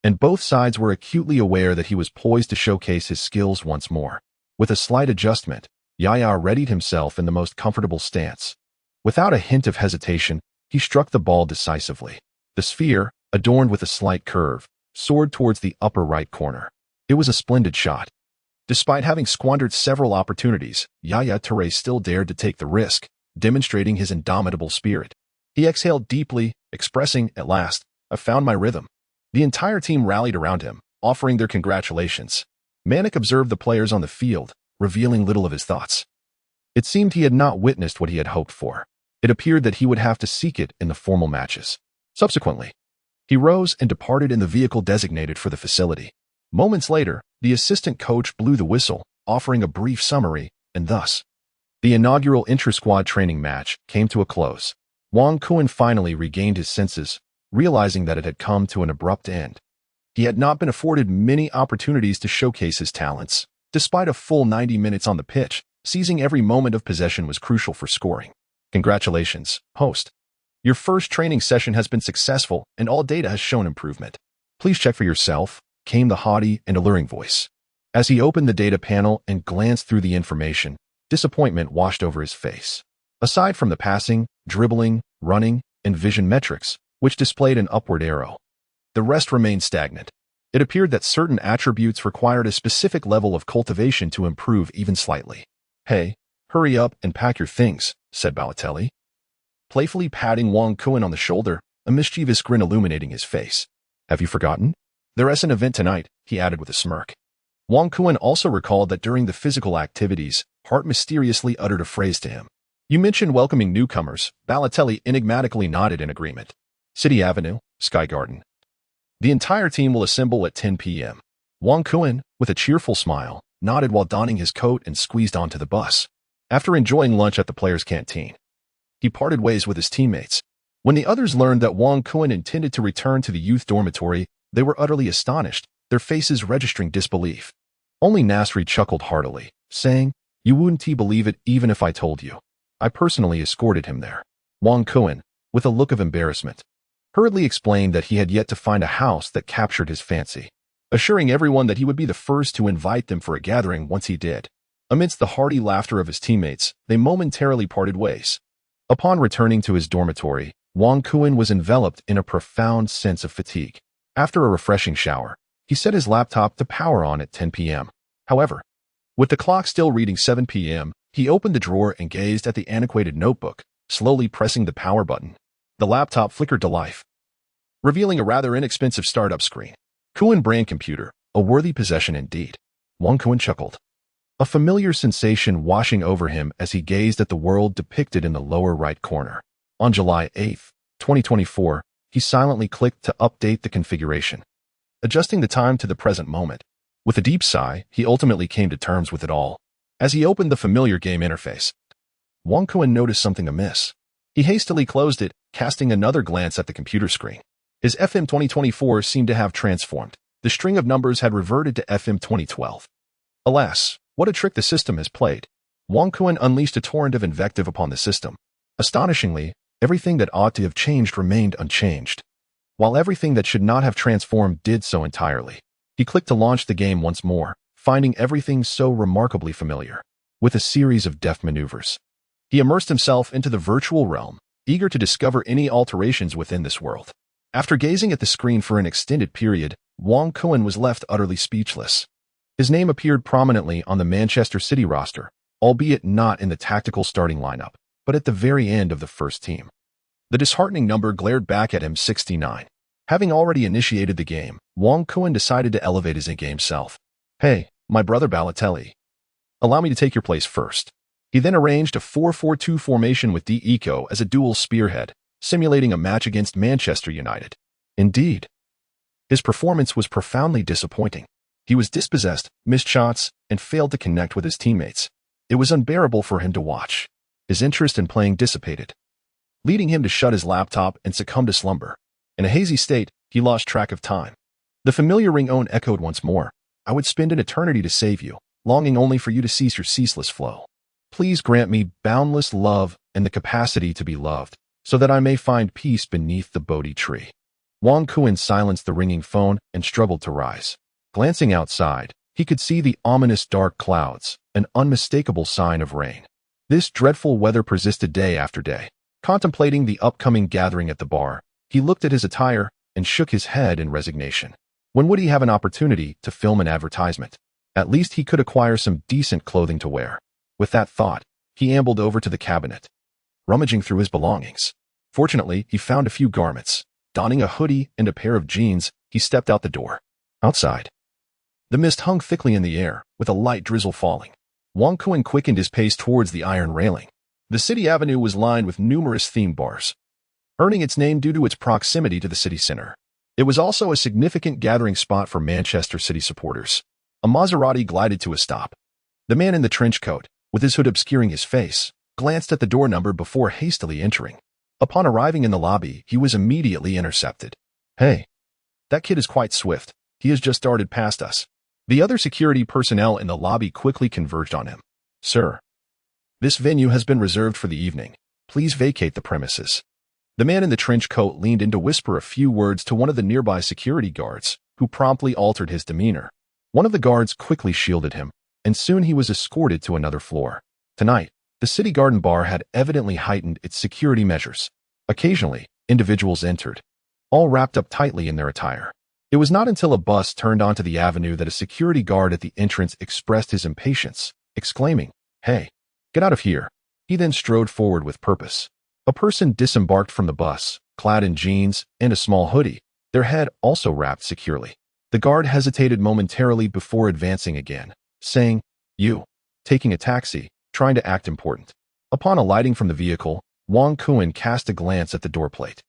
And both sides were acutely aware that he was poised to showcase his skills once more. With a slight adjustment, Yaya readied himself in the most comfortable stance. Without a hint of hesitation, he struck the ball decisively. The sphere, adorned with a slight curve, soared towards the upper right corner. It was a splendid shot. Despite having squandered several opportunities, Yaya Touré still dared to take the risk, demonstrating his indomitable spirit. He exhaled deeply, expressing, at last, "I found my rhythm." The entire team rallied around him, offering their congratulations. Manik observed the players on the field, revealing little of his thoughts. It seemed he had not witnessed what he had hoped for. It appeared that he would have to seek it in the formal matches. Subsequently, he rose and departed in the vehicle designated for the facility. Moments later, the assistant coach blew the whistle, offering a brief summary, and thus, the inaugural intra-squad training match came to a close. Wang Kuan finally regained his senses, realizing that it had come to an abrupt end. He had not been afforded many opportunities to showcase his talents. Despite a full 90 minutes on the pitch, seizing every moment of possession was crucial for scoring. Congratulations, host. Your first training session has been successful and all data has shown improvement. Please check for yourself, came the haughty and alluring voice. As he opened the data panel and glanced through the information, disappointment washed over his face. Aside from the passing, dribbling, running, and vision metrics, which displayed an upward arrow, the rest remained stagnant. It appeared that certain attributes required a specific level of cultivation to improve even slightly. "Hey, hurry up and pack your things," said Balotelli, playfully patting Wang Kuan on the shoulder, a mischievous grin illuminating his face. "Have you forgotten? There's an event tonight," he added with a smirk. Wang Kuan also recalled that during the physical activities, Hart mysteriously uttered a phrase to him. "You mentioned welcoming newcomers." Balotelli enigmatically nodded in agreement. "City Avenue, Sky Garden. The entire team will assemble at 10 p.m. Wang Kuan, with a cheerful smile, nodded while donning his coat and squeezed onto the bus. After enjoying lunch at the players' canteen, he parted ways with his teammates. When the others learned that Wang Kuan intended to return to the youth dormitory, they were utterly astonished, their faces registering disbelief. Only Nasri chuckled heartily, saying, "You wouldn't believe it even if I told you. I personally escorted him there." Wang Kuan, with a look of embarrassment, hurriedly explained that he had yet to find a house that captured his fancy, assuring everyone that he would be the first to invite them for a gathering once he did. Amidst the hearty laughter of his teammates, they momentarily parted ways. Upon returning to his dormitory, Wang Kuan was enveloped in a profound sense of fatigue. After a refreshing shower, he set his laptop to power on at 10 p.m. However, with the clock still reading 7 p.m., he opened the drawer and gazed at the antiquated notebook, slowly pressing the power button. The laptop flickered to life, revealing a rather inexpensive startup screen. Kuan brand computer, a worthy possession indeed. Wang Kuan chuckled, a familiar sensation washing over him as he gazed at the world depicted in the lower right corner. On July 8, 2024, he silently clicked to update the configuration, adjusting the time to the present moment. With a deep sigh, he ultimately came to terms with it all. As he opened the familiar game interface, Wang Kuan noticed something amiss. He hastily closed it, casting another glance at the computer screen. His FM 2024 seemed to have transformed. The string of numbers had reverted to FM 2012. Alas, what a trick the system has played. Wang Kuan unleashed a torrent of invective upon the system. Astonishingly, everything that ought to have changed remained unchanged, while everything that should not have transformed did so entirely. He clicked to launch the game once more, finding everything so remarkably familiar. With a series of deft maneuvers, he immersed himself into the virtual realm, eager to discover any alterations within this world. After gazing at the screen for an extended period, Wang Kuan was left utterly speechless. His name appeared prominently on the Manchester City roster, albeit not in the tactical starting lineup, but at the very end of the first team. The disheartening number glared back at him, 69. Having already initiated the game, Wang Kuan decided to elevate his in-game self. "Hey, my brother Balotelli. Allow me to take your place first." He then arranged a 4-4-2 formation with D. Eco as a dual spearhead, simulating a match against Manchester United. Indeed, his performance was profoundly disappointing. He was dispossessed, missed shots, and failed to connect with his teammates. It was unbearable for him to watch. His interest in playing dissipated, leading him to shut his laptop and succumb to slumber. In a hazy state, he lost track of time. The familiar ring-tone echoed once more. "I would spend an eternity to save you, longing only for you to cease your ceaseless flow. Please grant me boundless love, and the capacity to be loved, so that I may find peace beneath the Bodhi tree. Wang Kuan silenced the ringing phone and struggled to rise. Glancing outside, he could see the ominous dark clouds, an unmistakable sign of rain. This dreadful weather persisted day after day. Contemplating the upcoming gathering at the bar, he looked at his attire and shook his head in resignation. When would he have an opportunity to film an advertisement? At least he could acquire some decent clothing to wear. With that thought, he ambled over to the cabinet, rummaging through his belongings. Fortunately, he found a few garments. Donning a hoodie and a pair of jeans, he stepped out the door. Outside, the mist hung thickly in the air, with a light drizzle falling. Wang Kuan quickened his pace towards the iron railing. The city avenue was lined with numerous theme bars, earning its name due to its proximity to the city center. It was also a significant gathering spot for Manchester City supporters. A Maserati glided to a stop. The man in the trench coat, with his hood obscuring his face, glanced at the door number before hastily entering. Upon arriving in the lobby, he was immediately intercepted. "Hey, that kid is quite swift. He has just darted past us." The other security personnel in the lobby quickly converged on him. "Sir, this venue has been reserved for the evening. Please vacate the premises." The man in the trench coat leaned in to whisper a few words to one of the nearby security guards, who promptly altered his demeanor. One of the guards quickly shielded him, and soon he was escorted to another floor. Tonight, the City Garden Bar had evidently heightened its security measures. Occasionally, individuals entered, all wrapped up tightly in their attire. It was not until a bus turned onto the avenue that a security guard at the entrance expressed his impatience, exclaiming, "Hey, get out of here." He then strode forward with purpose. A person disembarked from the bus, clad in jeans and a small hoodie, their head also wrapped securely. The guard hesitated momentarily before advancing again, saying, "You," taking a taxi, trying to act important. Upon alighting from the vehicle, Wang Kuan cast a glance at the doorplate.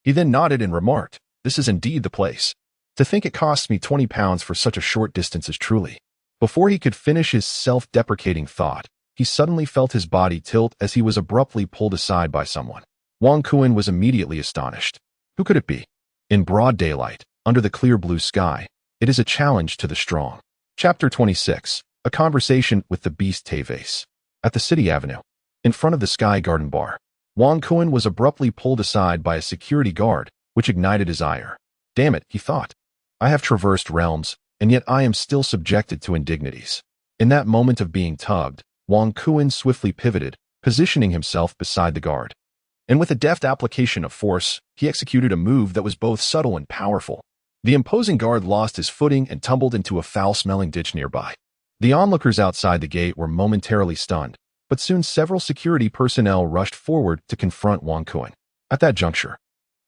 He then nodded and remarked, "This is indeed the place. To think it costs me £20 for such a short distance is truly." Before he could finish his self-deprecating thought, he suddenly felt his body tilt as he was abruptly pulled aside by someone. Wang Kuan was immediately astonished. Who could it be? In broad daylight, under the clear blue sky, it is a challenge to the strong. Chapter 26. A Conversation with the Beast Teves. At the City Avenue, in front of the Sky Garden Bar, Wang Kuan was abruptly pulled aside by a security guard, which ignited his ire. Damn it, he thought. I have traversed realms, and yet I am still subjected to indignities. In that moment of being tugged, Wang Kuan swiftly pivoted, positioning himself beside the guard. And with a deft application of force, he executed a move that was both subtle and powerful. The imposing guard lost his footing and tumbled into a foul-smelling ditch nearby. The onlookers outside the gate were momentarily stunned, but soon several security personnel rushed forward to confront Wang Kuan. At that juncture,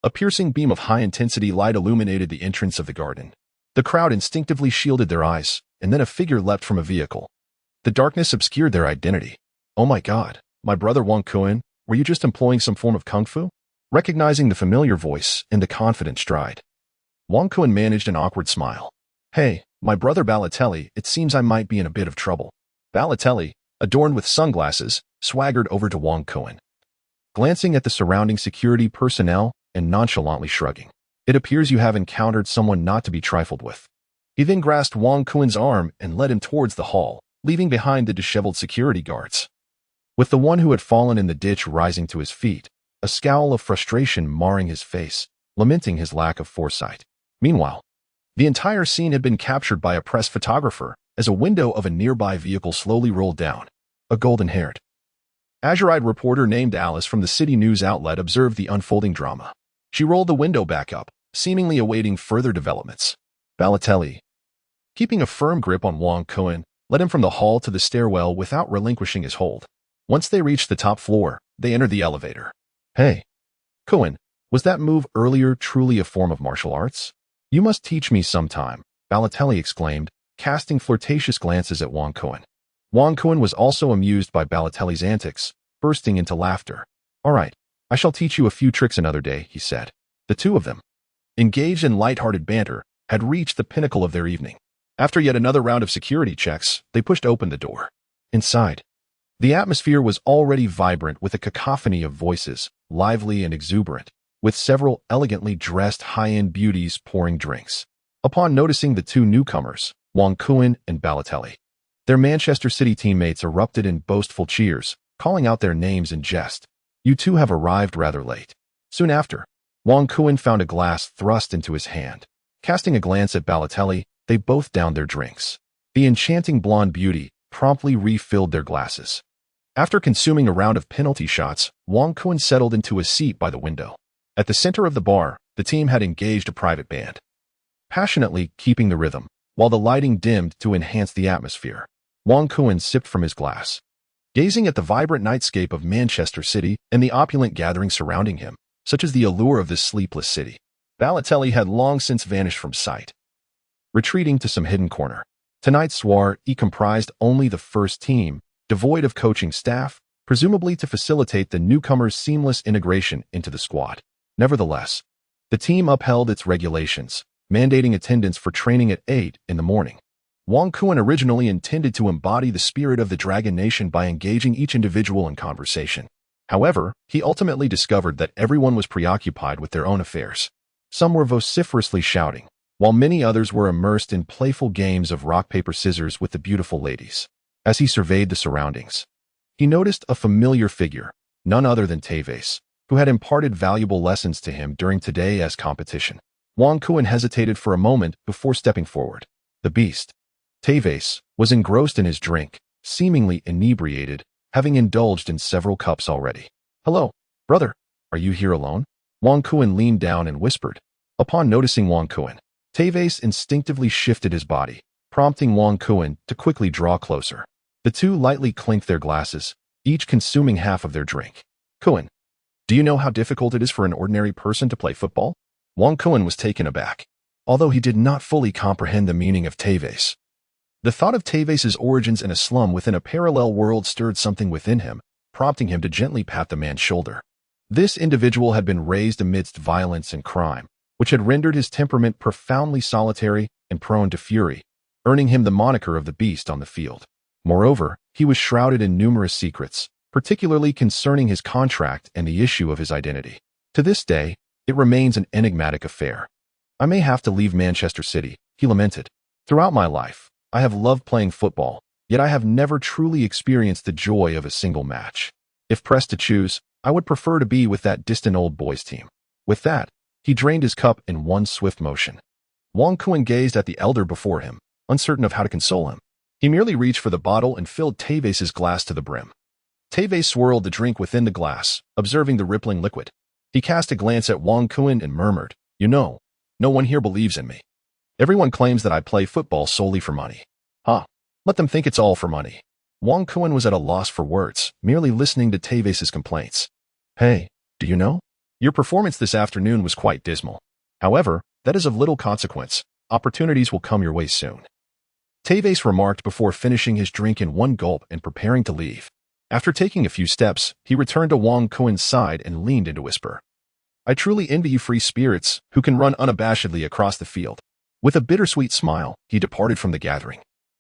a piercing beam of high-intensity light illuminated the entrance of the garden. The crowd instinctively shielded their eyes, and then a figure leapt from a vehicle. The darkness obscured their identity. "Oh my God, my brother Wang Kuan, were you just employing some form of kung fu?" Recognizing the familiar voice and the confident stride, Wang Kuan managed an awkward smile. "Hey, my brother Balotelli, it seems I might be in a bit of trouble." Balotelli, adorned with sunglasses, swaggered over to Wang Kuan, glancing at the surrounding security personnel and nonchalantly shrugging. "It appears you have encountered someone not to be trifled with." He then grasped Wang Kuan's arm and led him towards the hall, leaving behind the disheveled security guards. With the one who had fallen in the ditch rising to his feet, a scowl of frustration marring his face, lamenting his lack of foresight. Meanwhile, the entire scene had been captured by a press photographer as a window of a nearby vehicle slowly rolled down. A golden-haired, azure-eyed reporter named Alice from the city news outlet observed the unfolding drama. She rolled the window back up, seemingly awaiting further developments. Balotelli, keeping a firm grip on Wang Kuan, led him from the hall to the stairwell without relinquishing his hold. Once they reached the top floor, they entered the elevator. "Hey, Kuan, was that move earlier truly a form of martial arts? You must teach me sometime," Balotelli exclaimed, casting flirtatious glances at Wang Kuan. Wang Kuan was also amused by Balotelli's antics, bursting into laughter. "All right, I shall teach you a few tricks another day," he said. The two of them, engaged in light-hearted banter, had reached the pinnacle of their evening. After yet another round of security checks, they pushed open the door. Inside, the atmosphere was already vibrant with a cacophony of voices, lively and exuberant, with several elegantly dressed high-end beauties pouring drinks. Upon noticing the two newcomers, Wang Kuan and Balotelli, their Manchester City teammates erupted in boastful cheers, calling out their names in jest. You two have arrived rather late. Soon after, Wang Kuan found a glass thrust into his hand. Casting a glance at Balotelli, they both downed their drinks. The enchanting blonde beauty promptly refilled their glasses. After consuming a round of penalty shots, Wang Kuan settled into a seat by the window. At the center of the bar, the team had engaged a private band, passionately keeping the rhythm, while the lighting dimmed to enhance the atmosphere. Wang Kuan sipped from his glass, gazing at the vibrant nightscape of Manchester City and the opulent gatherings surrounding him, such as the allure of this sleepless city. Balotelli had long since vanished from sight, retreating to some hidden corner. Tonight's soirée comprised only the first team, devoid of coaching staff, presumably to facilitate the newcomers' seamless integration into the squad. Nevertheless, the team upheld its regulations, mandating attendance for training at 8 in the morning. Wang Kuan originally intended to embody the spirit of the Dragon Nation by engaging each individual in conversation. However, he ultimately discovered that everyone was preoccupied with their own affairs. Some were vociferously shouting, while many others were immersed in playful games of rock-paper-scissors with the beautiful ladies. As he surveyed the surroundings, he noticed a familiar figure, none other than Tevez, who had imparted valuable lessons to him during today's competition. Wang Kuan hesitated for a moment before stepping forward. The beast, Tevez, was engrossed in his drink, seemingly inebriated, having indulged in several cups already. "Hello, brother. Are you here alone?" Wang Kuan leaned down and whispered. Upon noticing Wang Kuan, Tevez instinctively shifted his body, prompting Wang Kuan to quickly draw closer. The two lightly clinked their glasses, each consuming half of their drink. "Kuan, do you know how difficult it is for an ordinary person to play football?" Wang Kuan was taken aback, although he did not fully comprehend the meaning of Tevez. The thought of Tevez's origins in a slum within a parallel world stirred something within him, prompting him to gently pat the man's shoulder. This individual had been raised amidst violence and crime, which had rendered his temperament profoundly solitary and prone to fury, earning him the moniker of the beast on the field. Moreover, he was shrouded in numerous secrets, particularly concerning his contract and the issue of his identity. To this day, it remains an enigmatic affair. "I may have to leave Manchester City," he lamented. "Throughout my life, I have loved playing football, yet I have never truly experienced the joy of a single match. If pressed to choose, I would prefer to be with that distant old boys team." With that, he drained his cup in one swift motion. Wang Kuan gazed at the elder before him, uncertain of how to console him. He merely reached for the bottle and filled Tevez's glass to the brim. Tevez swirled the drink within the glass, observing the rippling liquid. He cast a glance at Wang Kuan and murmured, "You know, no one here believes in me. Everyone claims that I play football solely for money." Let them think it's all for money." Wang Kuan was at a loss for words, merely listening to Tevez's complaints. "Hey, do you know? Your performance this afternoon was quite dismal. However, that is of little consequence. Opportunities will come your way soon." Tevez remarked before finishing his drink in one gulp and preparing to leave. After taking a few steps, he returned to Wang Kuan's side and leaned in to whisper, "I truly envy you free spirits who can run unabashedly across the field." With a bittersweet smile, he departed from the gathering.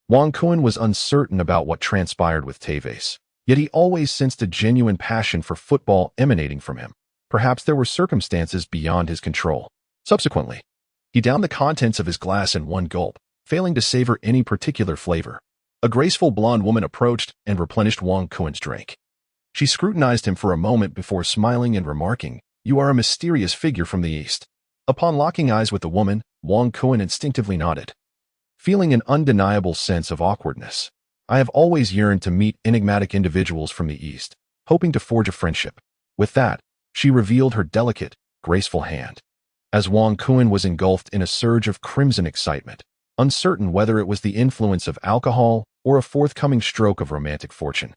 Wang Kuan was uncertain about what transpired with Tevez, yet he always sensed a genuine passion for football emanating from him. Perhaps there were circumstances beyond his control. Subsequently, he downed the contents of his glass in one gulp, failing to savor any particular flavor. A graceful blonde woman approached and replenished Wang Kuan's drink. She scrutinized him for a moment before smiling and remarking, "You are a mysterious figure from the East." Upon locking eyes with the woman, Wang Kuan instinctively nodded, feeling an undeniable sense of awkwardness. "I have always yearned to meet enigmatic individuals from the East, hoping to forge a friendship." With that, she revealed her delicate, graceful hand. As Wang Kuan was engulfed in a surge of crimson excitement, uncertain whether it was the influence of alcohol or a forthcoming stroke of romantic fortune,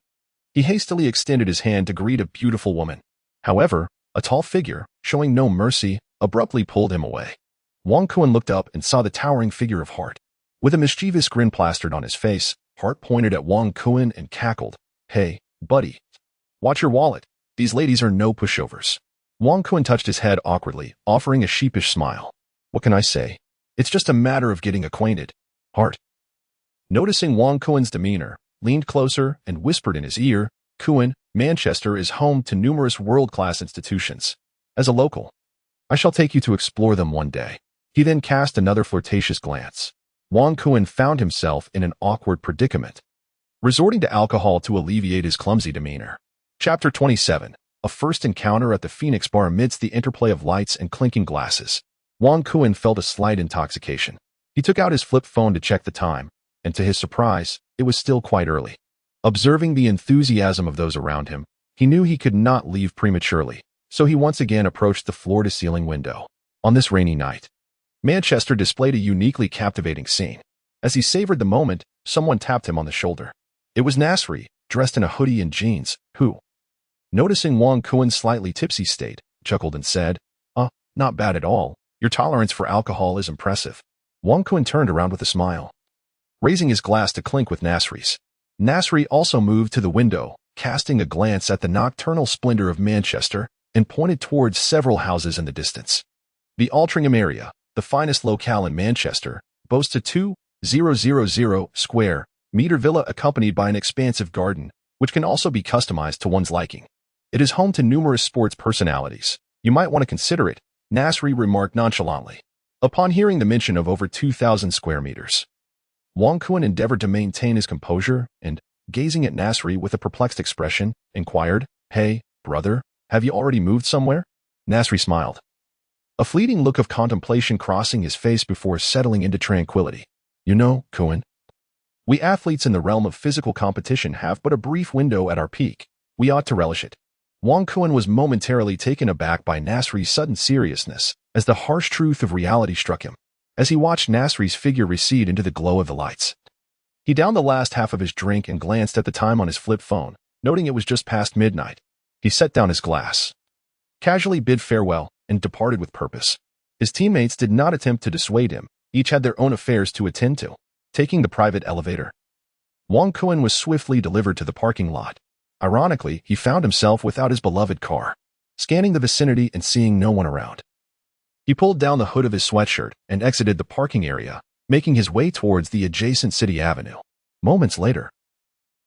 he hastily extended his hand to greet a beautiful woman. However, a tall figure, showing no mercy, abruptly pulled him away. Wang Kuan looked up and saw the towering figure of Hart. With a mischievous grin plastered on his face, Hart pointed at Wang Kuan and cackled, "Hey, buddy. Watch your wallet. These ladies are no pushovers." Wang Kuan touched his head awkwardly, offering a sheepish smile. "What can I say? It's just a matter of getting acquainted." Hart, noticing Wang Kuan's demeanor, leaned closer and whispered in his ear, "Kuan, Manchester is home to numerous world-class institutions. As a local, I shall take you to explore them one day." He then cast another flirtatious glance. Wang Kuan found himself in an awkward predicament, resorting to alcohol to alleviate his clumsy demeanor. Chapter 27. A first encounter at the Phoenix Bar amidst the interplay of lights and clinking glasses. Wang Kuan felt a slight intoxication. He took out his flip phone to check the time, and to his surprise, it was still quite early. Observing the enthusiasm of those around him, he knew he could not leave prematurely, so he once again approached the floor-to-ceiling window. On this rainy night, Manchester displayed a uniquely captivating scene. As he savored the moment, someone tapped him on the shoulder. It was Nasri, dressed in a hoodie and jeans, who, noticing Wang Kuan's slightly tipsy state, chuckled and said, not bad at all. Your tolerance for alcohol is impressive." Wang Kuan turned around with a smile, raising his glass to clink with Nasri's. Nasri also moved to the window, casting a glance at the nocturnal splendor of Manchester, and pointed towards several houses in the distance. The Altrincham area, the finest locale in Manchester, boasts a 2,000 square meter villa accompanied by an expansive garden, which can also be customized to one's liking. It is home to numerous sports personalities. You might want to consider it, Nasri remarked nonchalantly. Upon hearing the mention of over 2,000 square meters, Wang Kuan endeavored to maintain his composure and, gazing at Nasri with a perplexed expression, inquired, "Hey, brother, have you already moved somewhere?" Nasri smiled, a fleeting look of contemplation crossing his face before settling into tranquility. "You know, Kuan, we athletes in the realm of physical competition have but a brief window at our peak. We ought to relish it." Wang Kuan was momentarily taken aback by Nasri's sudden seriousness, as the harsh truth of reality struck him. As he watched Nasri's figure recede into the glow of the lights, he downed the last half of his drink and glanced at the time on his flip phone, noting it was just past midnight. He set down his glass, casually bid farewell, and departed with purpose. His teammates did not attempt to dissuade him. Each had their own affairs to attend to. Taking the private elevator, Wang Kuan was swiftly delivered to the parking lot. Ironically, he found himself without his beloved car. Scanning the vicinity and seeing no one around, he pulled down the hood of his sweatshirt and exited the parking area, making his way towards the adjacent city avenue. Moments later,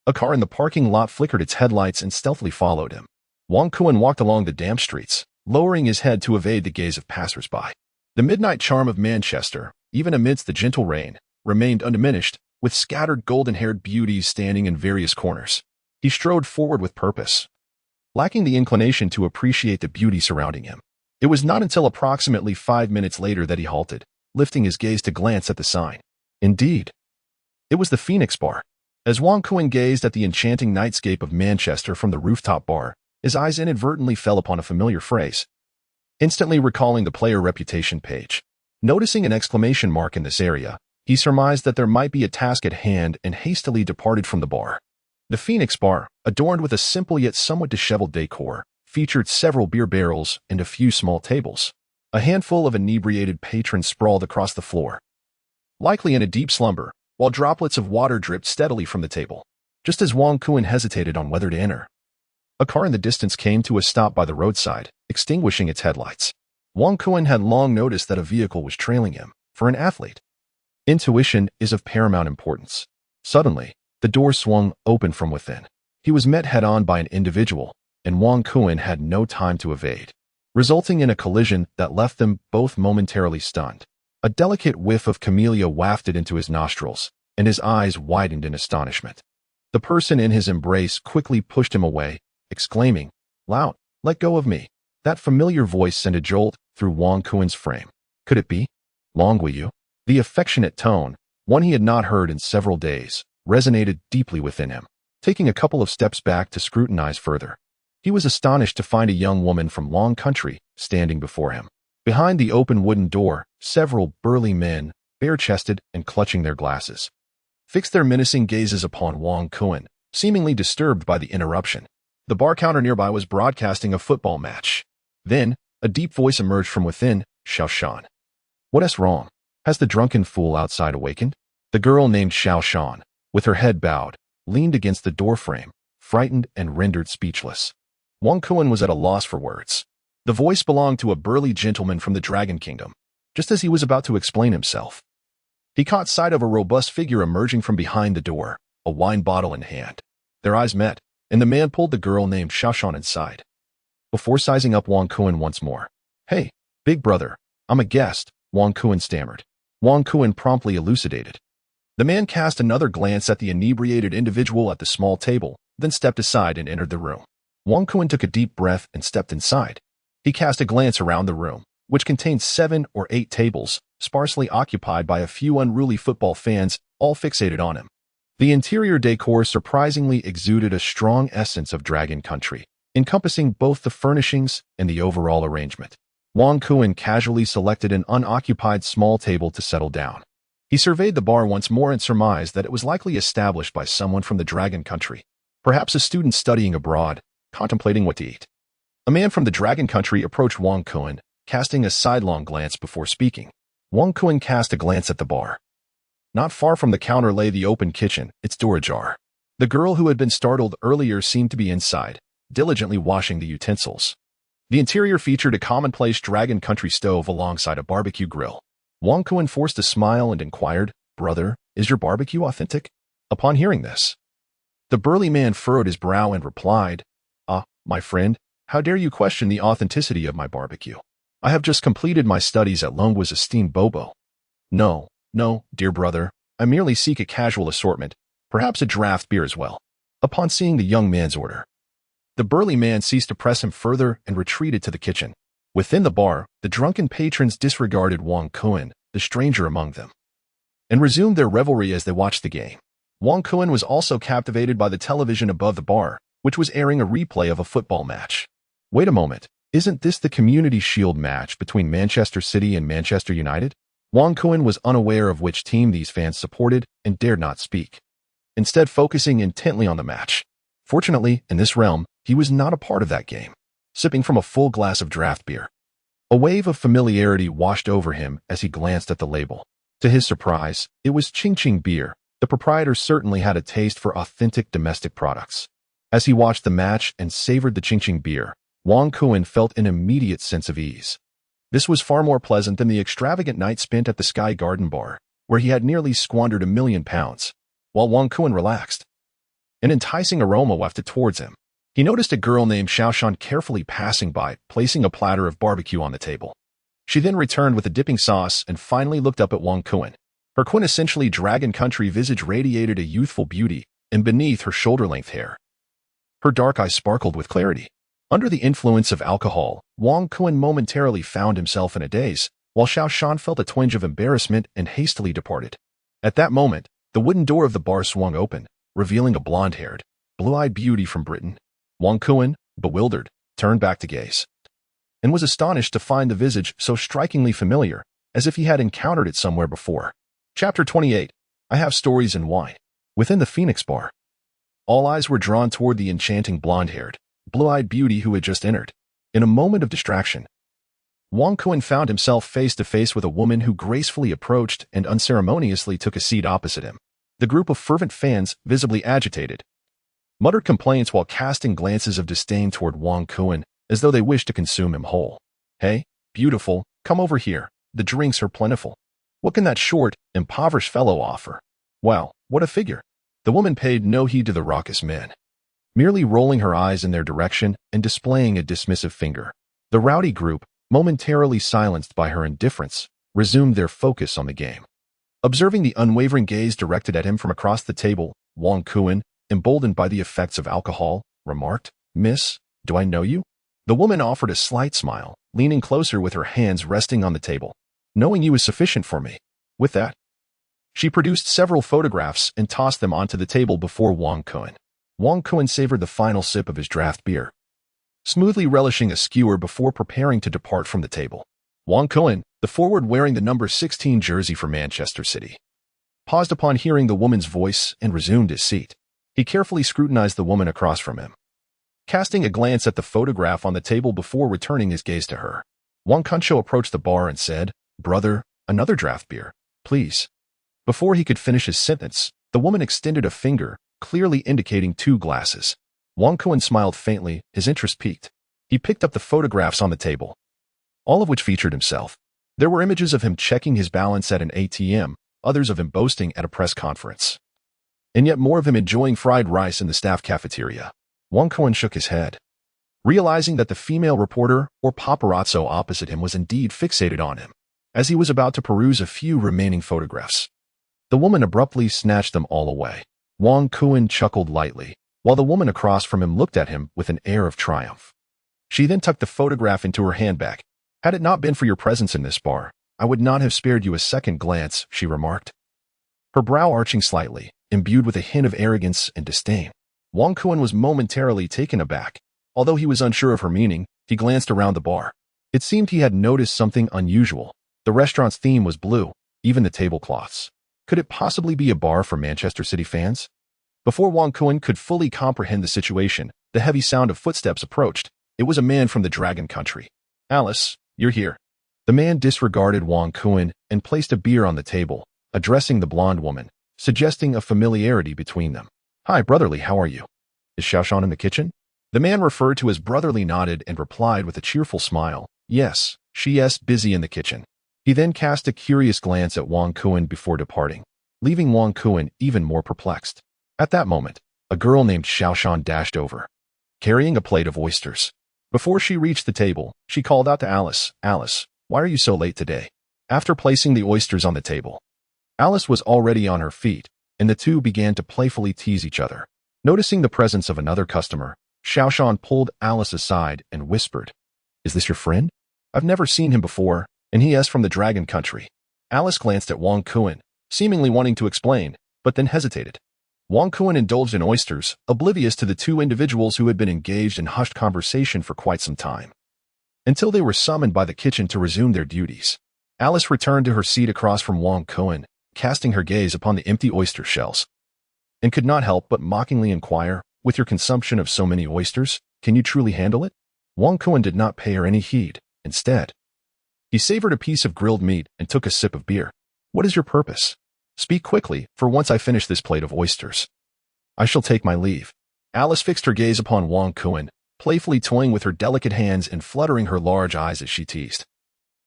a car in the parking lot flickered its headlights and stealthily followed him. Wang Kuan walked along the damp streets, lowering his head to evade the gaze of passers-by. The midnight charm of Manchester, even amidst the gentle rain, remained undiminished, with scattered golden-haired beauties standing in various corners. He strode forward with purpose, lacking the inclination to appreciate the beauty surrounding him. It was not until approximately 5 minutes later that he halted, lifting his gaze to glance at the sign. Indeed, it was the Phoenix Bar. As Wang Kuan gazed at the enchanting nightscape of Manchester from the rooftop bar, his eyes inadvertently fell upon a familiar phrase, instantly recalling the player reputation page. Noticing an exclamation mark in this area, he surmised that there might be a task at hand and hastily departed from the bar. The Phoenix Bar, adorned with a simple yet somewhat disheveled decor, featured several beer barrels and a few small tables. A handful of inebriated patrons sprawled across the floor, likely in a deep slumber, while droplets of water dripped steadily from the table. Just as Wang Kuan hesitated on whether to enter, a car in the distance came to a stop by the roadside, extinguishing its headlights. Wang Kuan had long noticed that a vehicle was trailing him. For an athlete, intuition is of paramount importance. Suddenly, the door swung open from within. He was met head-on by an individual, and Wang Kuan had no time to evade, resulting in a collision that left them both momentarily stunned. A delicate whiff of camellia wafted into his nostrils, and his eyes widened in astonishment. The person in his embrace quickly pushed him away, exclaiming, "Loud, let go of me." That familiar voice sent a jolt through Wang Kuan's frame. Could it be Long Guiyu? The affectionate tone, one he had not heard in several days, resonated deeply within him. Taking a couple of steps back to scrutinize further, he was astonished to find a young woman from Long Country standing before him. Behind the open wooden door, several burly men, bare-chested and clutching their glasses, fixed their menacing gazes upon Wang Kuan, seemingly disturbed by the interruption. The bar counter nearby was broadcasting a football match. Then, a deep voice emerged from within, Xiao Shan. "What is wrong? Has the drunken fool outside awakened?" The girl named Xiao Shan, with her head bowed, leaned against the doorframe, frightened and rendered speechless. Wang Kuan was at a loss for words. The voice belonged to a burly gentleman from the Dragon Kingdom. Just as he was about to explain himself, he caught sight of a robust figure emerging from behind the door, a wine bottle in hand. Their eyes met, and the man pulled the girl named Xiao Shan inside. Before sizing up Wang Kuan once more, "Hey, big brother, I'm a guest," Wang Kuan stammered. Wang Kuan promptly elucidated. The man cast another glance at the inebriated individual at the small table, then stepped aside and entered the room. Wang Kuan took a deep breath and stepped inside. He cast a glance around the room, which contained 7 or 8 tables, sparsely occupied by a few unruly football fans, all fixated on him. The interior decor surprisingly exuded a strong essence of Dragon Country, encompassing both the furnishings and the overall arrangement. Wang Kuan casually selected an unoccupied small table to settle down. He surveyed the bar once more and surmised that it was likely established by someone from the Dragon Country, perhaps a student studying abroad, contemplating what to eat. A man from the Dragon Country approached Wang Kuan, casting a sidelong glance before speaking. Wang Kuan cast a glance at the bar. Not far from the counter lay the open kitchen, its door ajar. The girl who had been startled earlier seemed to be inside, diligently washing the utensils. The interior featured a commonplace Dragon Country stove alongside a barbecue grill. Wang Kuan forced a smile and inquired, "Brother, is your barbecue authentic?" Upon hearing this, the burly man furrowed his brow and replied, my friend, how dare you question the authenticity of my barbecue? I have just completed my studies at Longwa's esteemed Bobo. No, dear brother, I merely seek a casual assortment, perhaps a draft beer as well." Upon seeing the young man's order, the burly man ceased to press him further and retreated to the kitchen. Within the bar, the drunken patrons disregarded Wang Kuan, the stranger among them, and resumed their revelry as they watched the game. Wang Kuan was also captivated by the television above the bar, which was airing a replay of a football match. Wait a moment, isn't this the Community Shield match between Manchester City and Manchester United? Wang Kuan was unaware of which team these fans supported and dared not speak, instead focusing intently on the match. Fortunately, in this realm, he was not a part of that game. Sipping from a full glass of draft beer, a wave of familiarity washed over him as he glanced at the label. To his surprise, it was Ching Ching beer. The proprietor certainly had a taste for authentic domestic products. As he watched the match and savored the Ching Ching beer, Wang Kuan felt an immediate sense of ease. This was far more pleasant than the extravagant night spent at the Sky Garden Bar, where he had nearly squandered £1 million. While Wang Kuan relaxed, an enticing aroma wafted towards him. He noticed a girl named Xiaoshan carefully passing by, placing a platter of barbecue on the table. She then returned with a dipping sauce and finally looked up at Wang Kuan. Her quintessentially Dragon Country visage radiated a youthful beauty, and beneath her shoulder-length hair, her dark eyes sparkled with clarity. Under the influence of alcohol, Wang Kuan momentarily found himself in a daze, while Xiaoshan felt a twinge of embarrassment and hastily departed. At that moment, the wooden door of the bar swung open, revealing a blonde-haired, blue-eyed beauty from Britain. Wang Kuan, bewildered, turned back to gaze, and was astonished to find the visage so strikingly familiar, as if he had encountered it somewhere before. Chapter 28. I Have Stories and Wine. Within the Phoenix Bar, all eyes were drawn toward the enchanting blonde-haired, blue-eyed beauty who had just entered. In a moment of distraction, Wang Kuan found himself face to face with a woman who gracefully approached and unceremoniously took a seat opposite him. The group of fervent fans, visibly agitated, muttered complaints while casting glances of disdain toward Wang Kuan, as though they wished to consume him whole. "Hey, beautiful, come over here. The drinks are plentiful. What can that short, impoverished fellow offer? Wow, what a figure." The woman paid no heed to the raucous men, merely rolling her eyes in their direction and displaying a dismissive finger. The rowdy group, momentarily silenced by her indifference, resumed their focus on the game. Observing the unwavering gaze directed at him from across the table, Wang Kuan, emboldened by the effects of alcohol, remarked, "Miss, do I know you?" The woman offered a slight smile, leaning closer with her hands resting on the table. "Knowing you is sufficient for me." With that, she produced several photographs and tossed them onto the table before Wang Kuan. Wang Kuan savored the final sip of his draft beer, smoothly relishing a skewer before preparing to depart from the table. Wang Kuan, the forward wearing the number 16 jersey for Manchester City, paused upon hearing the woman's voice and resumed his seat. He carefully scrutinized the woman across from him, casting a glance at the photograph on the table before returning his gaze to her. Wang Kuan approached the bar and said, "Brother, another draft beer, please." Before he could finish his sentence, the woman extended a finger, clearly indicating 2 glasses. Wang Kuan smiled faintly, his interest piqued. He picked up the photographs on the table, all of which featured himself. There were images of him checking his balance at an ATM, others of him boasting at a press conference, and yet more of him enjoying fried rice in the staff cafeteria. Wang Kuan shook his head, realizing that the female reporter or paparazzo opposite him was indeed fixated on him. As he was about to peruse a few remaining photographs, the woman abruptly snatched them all away. Wang Kuan chuckled lightly, while the woman across from him looked at him with an air of triumph. She then tucked the photograph into her handbag. "Had it not been for your presence in this bar, I would not have spared you a second glance," she remarked, her brow arching slightly, imbued with a hint of arrogance and disdain. Wang Kun was momentarily taken aback. Although he was unsure of her meaning, he glanced around the bar. It seemed he had noticed something unusual. The restaurant's theme was blue, even the tablecloths. Could it possibly be a bar for Manchester City fans? Before Wang Kun could fully comprehend the situation, the heavy sound of footsteps approached. It was a man from the Dragon Country. "Alice, you're here." The man disregarded Wang Kun and placed a beer on the table, addressing the blonde woman, suggesting a familiarity between them. "Hi, Brotherly, how are you? Is Xiaoshan in the kitchen?" The man referred to as Brotherly nodded and replied with a cheerful smile, "Yes, she's busy in the kitchen." He then cast a curious glance at Wang Kun before departing, leaving Wang Kun even more perplexed. At that moment, a girl named Xiaoshan dashed over, carrying a plate of oysters. Before she reached the table, she called out to Alice, "Alice, why are you so late today?" After placing the oysters on the table, Alice was already on her feet, and the two began to playfully tease each other. Noticing the presence of another customer, Xiaoshan pulled Alice aside and whispered, "Is this your friend? I've never seen him before, and he is from the Dragon Country." Alice glanced at Wang Kun, seemingly wanting to explain, but then hesitated. Wang Kun indulged in oysters, oblivious to the two individuals who had been engaged in hushed conversation for quite some time, until they were summoned by the kitchen to resume their duties. Alice returned to her seat across from Wang Kun, casting her gaze upon the empty oyster shells, and could not help but mockingly inquire, "With your consumption of so many oysters, can you truly handle it?" Wang Kun did not pay her any heed. Instead, he savored a piece of grilled meat and took a sip of beer. "What is your purpose? Speak quickly, for once I finish this plate of oysters, I shall take my leave." Alice fixed her gaze upon Wang Kun, playfully toying with her delicate hands and fluttering her large eyes as she teased.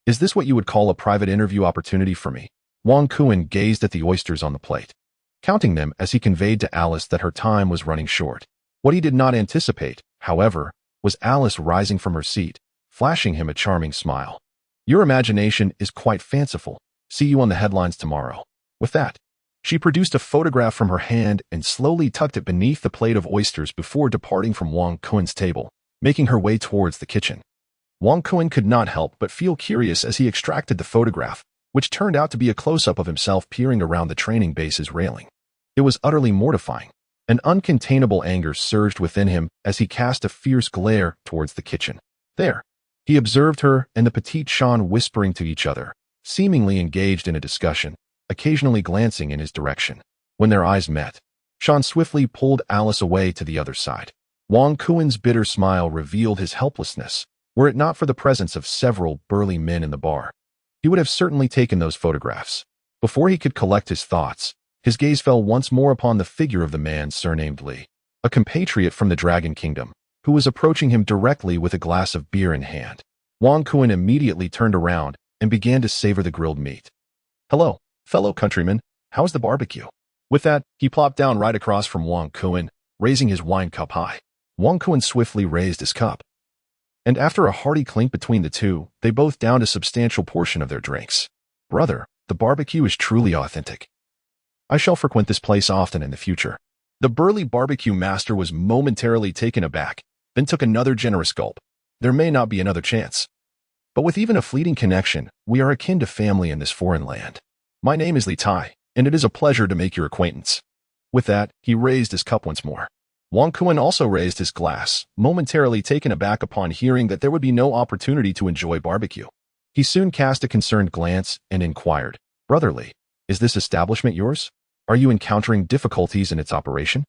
"Is this what you would call a private interview opportunity for me?" Wang Kun gazed at the oysters on the plate, counting them as he conveyed to Alice that her time was running short. What he did not anticipate, however, was Alice rising from her seat, flashing him a charming smile. "Your imagination is quite fanciful. See you on the headlines tomorrow." With that, she produced a photograph from her hand and slowly tucked it beneath the plate of oysters before departing from Wang Kun's table, making her way towards the kitchen. Wang Kun could not help but feel curious as he extracted the photograph, which turned out to be a close-up of himself peering around the training base's railing. It was utterly mortifying. An uncontainable anger surged within him as he cast a fierce glare towards the kitchen. There, he observed her and the petite Shan whispering to each other, seemingly engaged in a discussion, occasionally glancing in his direction. When their eyes met, Shan swiftly pulled Alice away to the other side. Wang Kun's bitter smile revealed his helplessness. Were it not for the presence of several burly men in the bar, he would have certainly taken those photographs. Before he could collect his thoughts, his gaze fell once more upon the figure of the man surnamed Li, a compatriot from the Dragon Kingdom, who was approaching him directly with a glass of beer in hand. Wang Kun immediately turned around and began to savor the grilled meat. "Hello, fellow countrymen, how's the barbecue?" With that, he plopped down right across from Wang Kun, raising his wine cup high. Wang Kun swiftly raised his cup, and after a hearty clink between the two, they both downed a substantial portion of their drinks. "Brother, the barbecue is truly authentic. I shall frequent this place often in the future." The burly barbecue master was momentarily taken aback, then took another generous gulp. "There may not be another chance, but with even a fleeting connection, we are akin to family in this foreign land. My name is Li Tai, and it is a pleasure to make your acquaintance." With that, he raised his cup once more. Wang Kun also raised his glass, momentarily taken aback upon hearing that there would be no opportunity to enjoy barbecue. He soon cast a concerned glance and inquired, "Brotherly, is this establishment yours? Are you encountering difficulties in its operation?"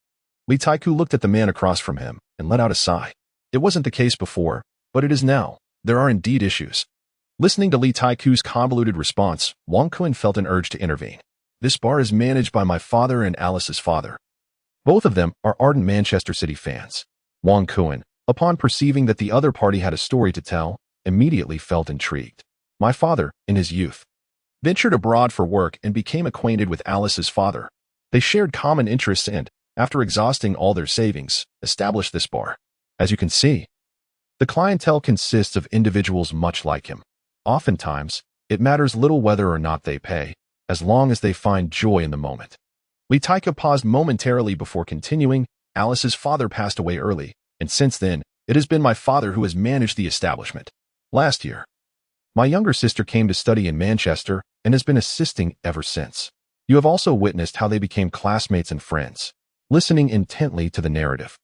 Li Taiku looked at the man across from him and let out a sigh. It wasn't the case before, but it is now. There are indeed issues. Listening to Li Taiku's convoluted response, Wang Kun felt an urge to intervene. "This bar is managed by my father and Alice's father. Both of them are ardent Manchester City fans." Wang Kun, upon perceiving that the other party had a story to tell, immediately felt intrigued. "My father, in his youth, ventured abroad for work and became acquainted with Alice's father. They shared common interests and, after exhausting all their savings, established this bar. As you can see, the clientele consists of individuals much like him. Oftentimes, it matters little whether or not they pay, as long as they find joy in the moment." Li Taika paused momentarily before continuing, Alice's father passed away early, and since then, it has been my father who has managed the establishment. Last year, my younger sister came to study in Manchester and has been assisting ever since. You have also witnessed how they became classmates and friends. Listening intently to the narrative,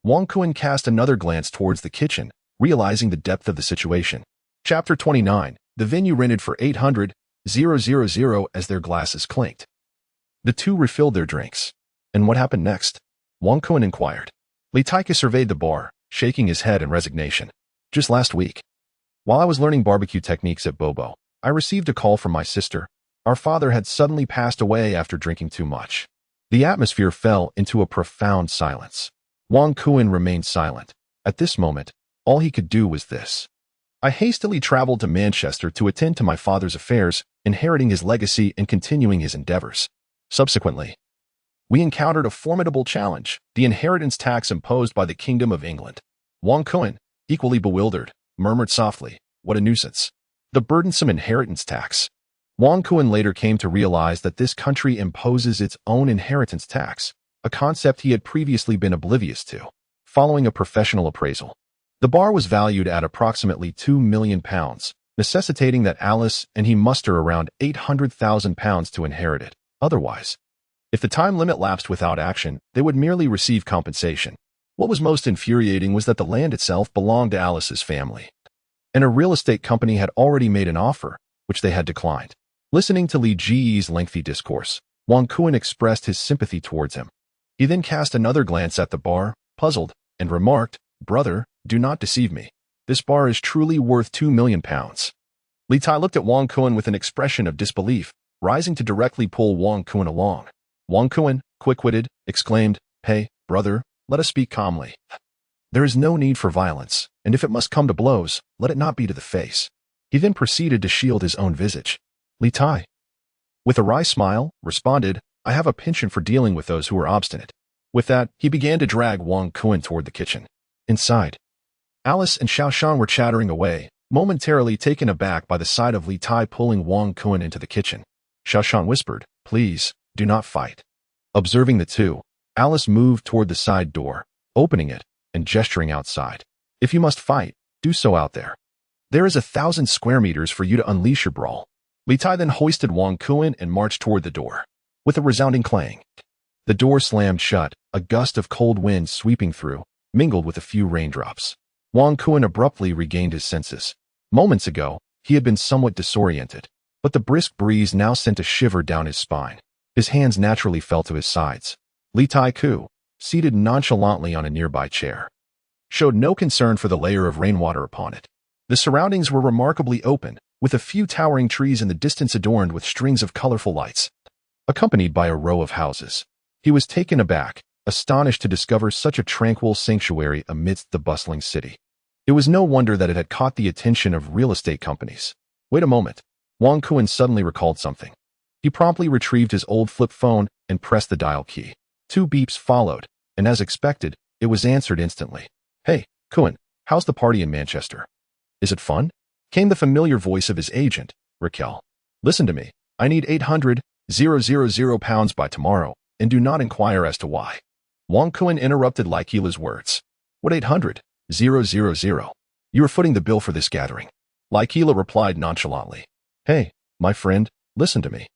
Wang Kun cast another glance towards the kitchen, realizing the depth of the situation. Chapter 29. The venue rented for 800,000 as their glasses clinked. The two refilled their drinks. And what happened next? Wang Kun inquired. Li Taika surveyed the bar, shaking his head in resignation. Just last week, while I was learning barbecue techniques at Bobo, I received a call from my sister. Our father had suddenly passed away after drinking too much. The atmosphere fell into a profound silence. Wang Kun remained silent. At this moment, all he could do was this. I hastily traveled to Manchester to attend to my father's affairs, inheriting his legacy and continuing his endeavors. Subsequently, we encountered a formidable challenge, the inheritance tax imposed by the Kingdom of England. Wang Kun, equally bewildered, murmured softly, "What a nuisance. The burdensome inheritance tax." Wang Kun later came to realize that this country imposes its own inheritance tax, a concept he had previously been oblivious to. Following a professional appraisal, the bar was valued at approximately £2 million, necessitating that Alice and he muster around £800,000 to inherit it. Otherwise, if the time limit lapsed without action, they would merely receive compensation. What was most infuriating was that the land itself belonged to Alice's family, and a real estate company had already made an offer, which they had declined. Listening to Li Ji's lengthy discourse, Wang Kun expressed his sympathy towards him. He then cast another glance at the bar, puzzled, and remarked, "Brother, do not deceive me. This bar is truly worth £2 million. Li Tai looked at Wang Kun with an expression of disbelief, rising to directly pull Wang Kun along. Wang Kun, quick-witted, exclaimed, "Hey, brother, let us speak calmly. There is no need for violence, and if it must come to blows, let it not be to the face." He then proceeded to shield his own visage. Li Tai, with a wry smile, responded, "I have a penchant for dealing with those who are obstinate." With that, he began to drag Wang Kun toward the kitchen. Inside, Alice and Xiaoshan were chattering away, momentarily taken aback by the sight of Li Tai pulling Wang Kun into the kitchen. Xiaoshan whispered, "Please, do not fight." Observing the two, Alice moved toward the side door, opening it and gesturing outside. "If you must fight, do so out there. There is 1,000 square meters for you to unleash your brawl." Li Tai then hoisted Wang Kun and marched toward the door. With a resounding clang, the door slammed shut, a gust of cold wind sweeping through, mingled with a few raindrops. Wang Kun abruptly regained his senses. Moments ago, he had been somewhat disoriented, but the brisk breeze now sent a shiver down his spine. His hands naturally fell to his sides. Li Tai Ku, seated nonchalantly on a nearby chair, showed no concern for the layer of rainwater upon it. The surroundings were remarkably open, with a few towering trees in the distance adorned with strings of colorful lights, accompanied by a row of houses. He was taken aback, astonished to discover such a tranquil sanctuary amidst the bustling city. It was no wonder that it had caught the attention of real estate companies. Wait a moment. Wang Kun suddenly recalled something. He promptly retrieved his old flip phone and pressed the dial key. 2 beeps followed, and as expected, it was answered instantly. "Hey, Kun, how's the party in Manchester? Is it fun?" Came the familiar voice of his agent, Raquel. "Listen to me. I need 800,000 pounds by tomorrow, and do not inquire as to why." Wang Kun interrupted Laikila's words. "What 800,000? You are footing the bill for this gathering." Laikila replied nonchalantly. "Hey, my friend, listen to me.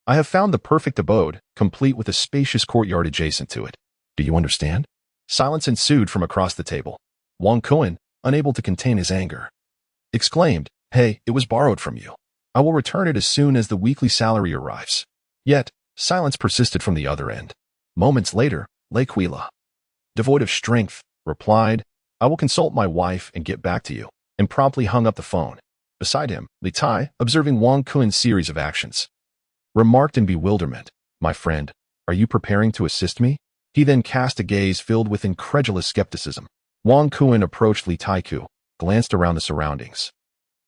I have found the perfect abode, complete with a spacious courtyard adjacent to it. Do you understand?" Silence ensued from across the table. Wang Kun, unable to contain his anger, exclaimed, "Hey, it was borrowed from you. I will return it as soon as the weekly salary arrives." Yet, silence persisted from the other end. Moments later, Laikila, devoid of strength, replied, "I will consult my wife and get back to you," and promptly hung up the phone. Beside him, Li Tai, observing Wang Kun's series of actions, remarked in bewilderment, "My friend, are you preparing to assist me?" He then cast a gaze filled with incredulous skepticism. Wang Kun approached Li Taiku, glanced around the surroundings,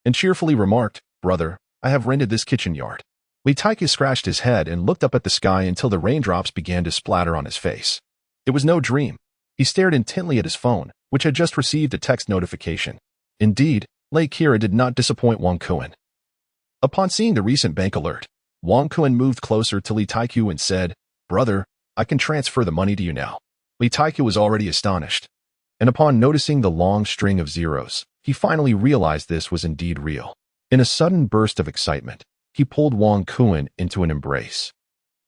and cheerfully remarked, "Brother, I have rented this kitchen yard." Li Taiku scratched his head and looked up at the sky until the raindrops began to splatter on his face. It was no dream. He stared intently at his phone, which had just received a text notification. Indeed, Lei Kira did not disappoint Wang Kun. Upon seeing the recent bank alert, Wang Kun moved closer to Li Taiku and said, "Brother, I can transfer the money to you now." Li Taiku was already astonished, and upon noticing the long string of zeros, he finally realized this was indeed real. In a sudden burst of excitement, he pulled Wang Kuan into an embrace,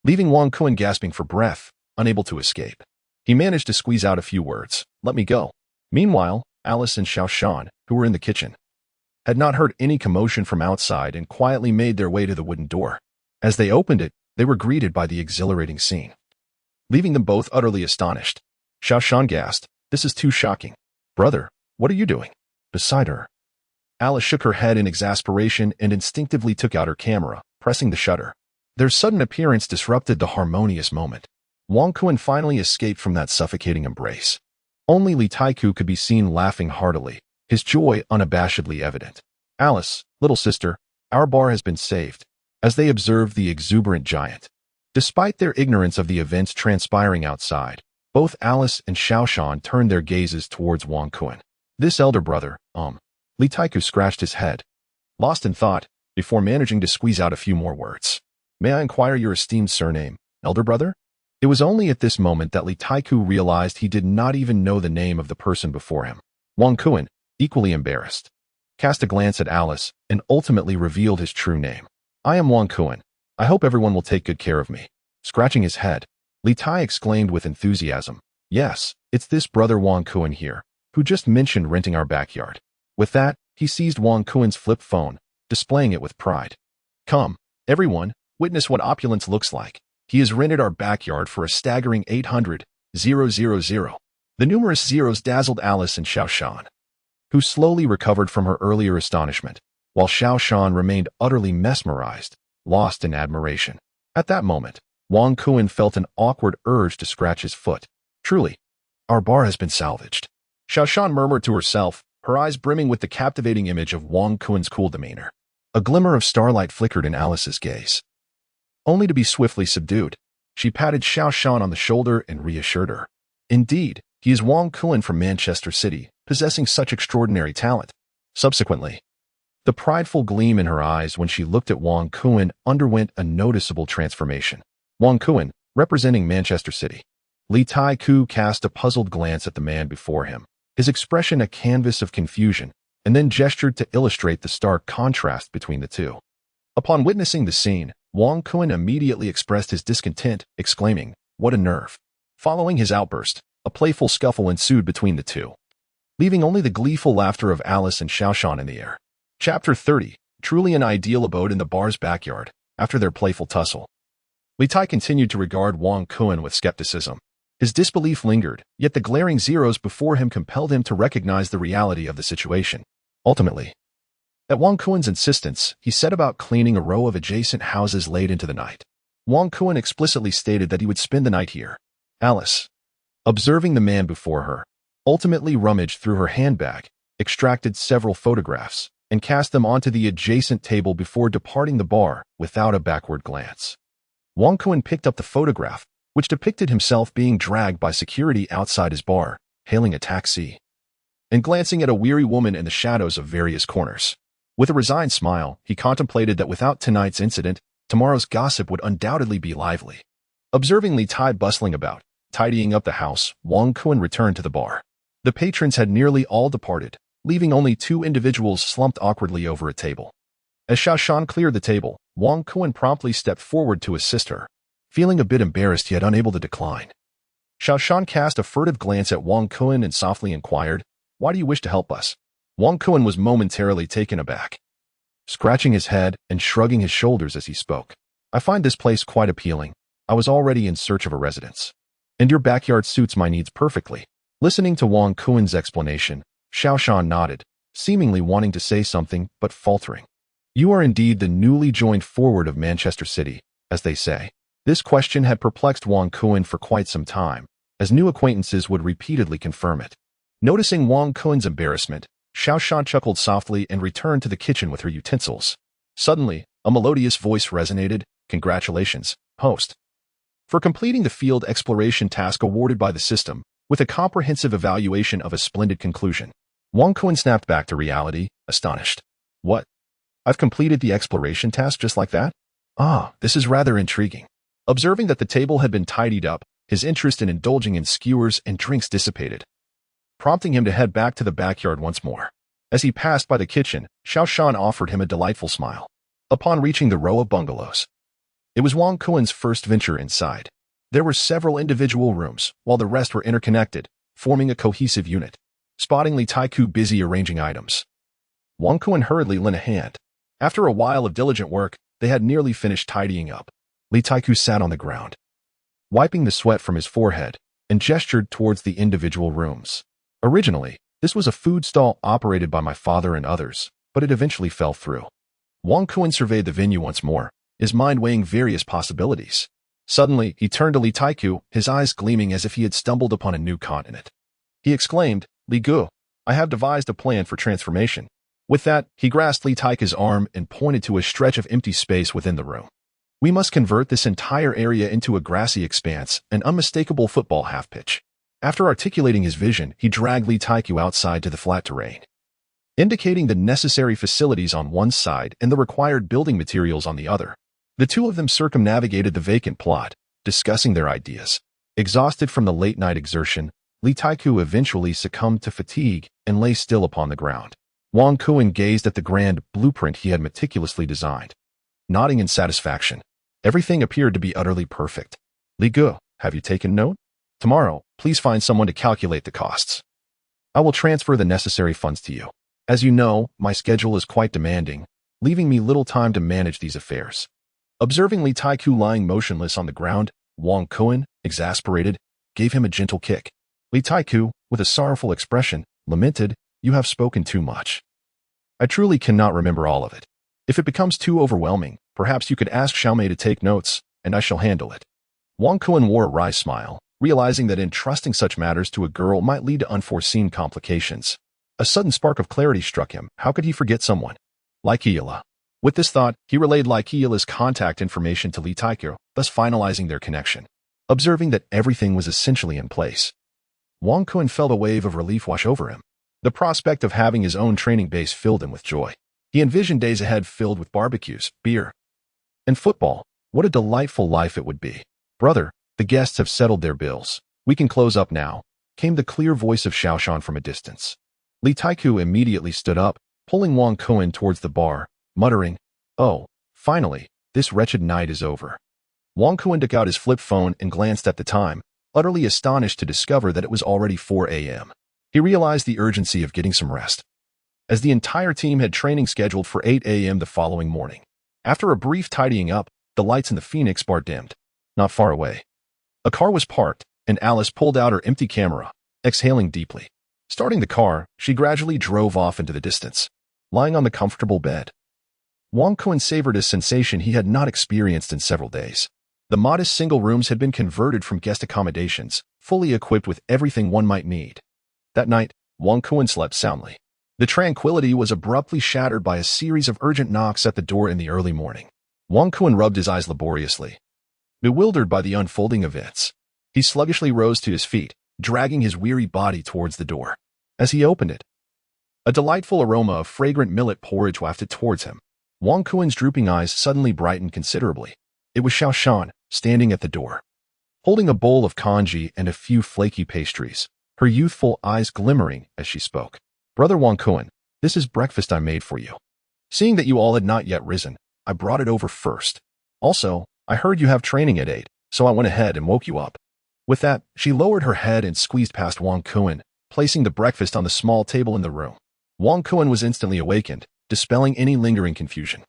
leaving Wang Kuan gasping for breath, unable to escape. He managed to squeeze out a few words, "Let me go." Meanwhile, Alice and Xiao Shan, who were in the kitchen, had not heard any commotion from outside and quietly made their way to the wooden door. As they opened it, they were greeted by the exhilarating scene, leaving them both utterly astonished. Xiao Shan gasped, "This is too shocking. Brother, what are you doing?" Beside her, Alice shook her head in exasperation and instinctively took out her camera, pressing the shutter. Their sudden appearance disrupted the harmonious moment. Wang Kuan finally escaped from that suffocating embrace. Only Li Taiku could be seen laughing heartily, his joy unabashedly evident. "Alice, little sister, our bar has been saved," as they observed the exuberant giant. Despite their ignorance of the events transpiring outside, both Alice and Xiao Shan turned their gazes towards Wang Kuan. "This elder brother, Li Taiku scratched his head, lost in thought, before managing to squeeze out a few more words. "May I inquire your esteemed surname, elder brother?" It was only at this moment that Li Taiku realized he did not even know the name of the person before him. Wang Kuan, equally embarrassed, cast a glance at Alice and ultimately revealed his true name. "I am Wang Kuan. I hope everyone will take good care of me." Scratching his head, Li Tai exclaimed with enthusiasm, "Yes, it's this brother Wang Kuan here, who just mentioned renting our backyard." With that, he seized Wang Kuan's flip phone, displaying it with pride. "Come, everyone, witness what opulence looks like. He has rented our backyard for a staggering 800,000. The numerous zeros dazzled Alice and Xiao Shan, who slowly recovered from her earlier astonishment, while Xiao Shan remained utterly mesmerized, lost in admiration. At that moment, Wang Kuan felt an awkward urge to scratch his foot. "Truly, our bar has been salvaged," Xiao Shan murmured to herself, her eyes brimming with the captivating image of Wang Kuan's cool demeanor. A glimmer of starlight flickered in Alice's gaze, only to be swiftly subdued. She patted Xiao Shan on the shoulder and reassured her. "Indeed, he is Wang Kuan from Manchester City, possessing such extraordinary talent." Subsequently, the prideful gleam in her eyes when she looked at Wang Kuan underwent a noticeable transformation. Wang Kuan, representing Manchester City. Li Taiku cast a puzzled glance at the man before him, his expression a canvas of confusion, and then gestured to illustrate the stark contrast between the two. Upon witnessing the scene, Wang Kuan immediately expressed his discontent, exclaiming, "What a nerve!" Following his outburst, a playful scuffle ensued between the two, leaving only the gleeful laughter of Alice and Xiao Shan in the air. Chapter 30, truly an ideal abode in the bar's backyard. After their playful tussle, Li Tai continued to regard Wang Kuan with skepticism. His disbelief lingered, yet the glaring zeros before him compelled him to recognize the reality of the situation. Ultimately, at Wang Kuan's insistence, he set about cleaning a row of adjacent houses late into the night. Wang Kuan explicitly stated that he would spend the night here. Alice, observing the man before her, ultimately rummaged through her handbag, extracted several photographs, and cast them onto the adjacent table before departing the bar without a backward glance. Wang Kuan picked up the photograph, which depicted himself being dragged by security outside his bar, hailing a taxi, and glancing at a weary woman in the shadows of various corners. With a resigned smile, he contemplated that without tonight's incident, tomorrow's gossip would undoubtedly be lively. Observing Li Tai bustling about, tidying up the house, Wang Kuan returned to the bar. The patrons had nearly all departed, leaving only two individuals slumped awkwardly over a table. As Xiao Shan cleared the table, Wang Kuan promptly stepped forward to assist her, feeling a bit embarrassed yet unable to decline. Xiao Shan cast a furtive glance at Wang Kuan and softly inquired, "Why do you wish to help us?" Wang Kuan was momentarily taken aback, scratching his head and shrugging his shoulders as he spoke. "I find this place quite appealing. I was already in search of a residence, and your backyard suits my needs perfectly." Listening to Wang Kuan's explanation, Xiao Shan nodded, seemingly wanting to say something but faltering. "You are indeed the newly joined forward of Manchester City, as they say." This question had perplexed Wang Kuan for quite some time, as new acquaintances would repeatedly confirm it. Noticing Wang Kuan's embarrassment, Xiao Shan chuckled softly and returned to the kitchen with her utensils. Suddenly, a melodious voice resonated, "Congratulations, host, for completing the field exploration task awarded by the system, with a comprehensive evaluation of a splendid conclusion." Wang Kuan snapped back to reality, astonished. "What? I've completed the exploration task just like that? Ah, this is rather intriguing." Observing that the table had been tidied up, his interest in indulging in skewers and drinks dissipated, prompting him to head back to the backyard once more. As he passed by the kitchen, Xiaoshan offered him a delightful smile. Upon reaching the row of bungalows, it was Wang Kuen's first venture inside. There were several individual rooms, while the rest were interconnected, forming a cohesive unit. Spotting Li Taiku busy arranging items, Wang Kuen hurriedly lent a hand. After a while of diligent work, they had nearly finished tidying up. Li Taiku sat on the ground, wiping the sweat from his forehead, and gestured towards the individual rooms. Originally, this was a food stall operated by my father and others, but it eventually fell through. Wang Kuen surveyed the venue once more, his mind weighing various possibilities. Suddenly, he turned to Li Taiku, his eyes gleaming as if he had stumbled upon a new continent. He exclaimed, "Li Gu, I have devised a plan for transformation." With that, he grasped Li Taiku's arm and pointed to a stretch of empty space within the room. "We must convert this entire area into a grassy expanse, an unmistakable football half-pitch." After articulating his vision, he dragged Li Taiku outside to the flat terrain, indicating the necessary facilities on one side and the required building materials on the other. The two of them circumnavigated the vacant plot, discussing their ideas. Exhausted from the late-night exertion, Li Taiku eventually succumbed to fatigue and lay still upon the ground. Wang Kuen gazed at the grand blueprint he had meticulously designed, nodding in satisfaction. Everything appeared to be utterly perfect. "Li Gu, have you taken note? Tomorrow, please find someone to calculate the costs. I will transfer the necessary funds to you. As you know, my schedule is quite demanding, leaving me little time to manage these affairs." Observing Li Taiku lying motionless on the ground, Wang Kuen, exasperated, gave him a gentle kick. Li Taiku, with a sorrowful expression, lamented, "You have spoken too much. I truly cannot remember all of it. If it becomes too overwhelming, perhaps you could ask Xiaomei to take notes, and I shall handle it." Wang Kuen wore a wry smile, realizing that entrusting such matters to a girl might lead to unforeseen complications. A sudden spark of clarity struck him. How could he forget someone like Iyala? With this thought, he relayed Iyala's contact information to Li Taiku, thus finalizing their connection. Observing that everything was essentially in place, Wang Kuen felt a wave of relief wash over him. The prospect of having his own training base filled him with joy. He envisioned days ahead filled with barbecues, beer, and football. What a delightful life it would be. "Brother, the guests have settled their bills. We can close up now," came the clear voice of Xiaoshan from a distance. Li Taiku immediately stood up, pulling Wang Kuen towards the bar, muttering, "Oh, finally, this wretched night is over." Wang Kuen took out his flip phone and glanced at the time, utterly astonished to discover that it was already 4 a.m. He realized the urgency of getting some rest, as the entire team had training scheduled for 8 a.m. the following morning. After a brief tidying up, the lights in the Phoenix bar dimmed. Not far away, a car was parked, and Alice pulled out her empty camera, exhaling deeply. Starting the car, she gradually drove off into the distance, lying on the comfortable bed. Wang Kuen savored a sensation he had not experienced in several days. The modest single rooms had been converted from guest accommodations, fully equipped with everything one might need. That night, Wang Kuen slept soundly. The tranquility was abruptly shattered by a series of urgent knocks at the door in the early morning. Wang Kuen rubbed his eyes laboriously, bewildered by the unfolding events. He sluggishly rose to his feet, dragging his weary body towards the door. As he opened it, a delightful aroma of fragrant millet porridge wafted towards him. Wang Kuen's drooping eyes suddenly brightened considerably. It was Xiaoshan, standing at the door, holding a bowl of congee and a few flaky pastries, her youthful eyes glimmering as she spoke. "Brother Wang Kuen, this is breakfast I made for you. Seeing that you all had not yet risen, I brought it over first. Also, I heard you have training at 8, so I went ahead and woke you up." With that, she lowered her head and squeezed past Wang Kuen, placing the breakfast on the small table in the room. Wang Kuen was instantly awakened, dispelling any lingering confusion,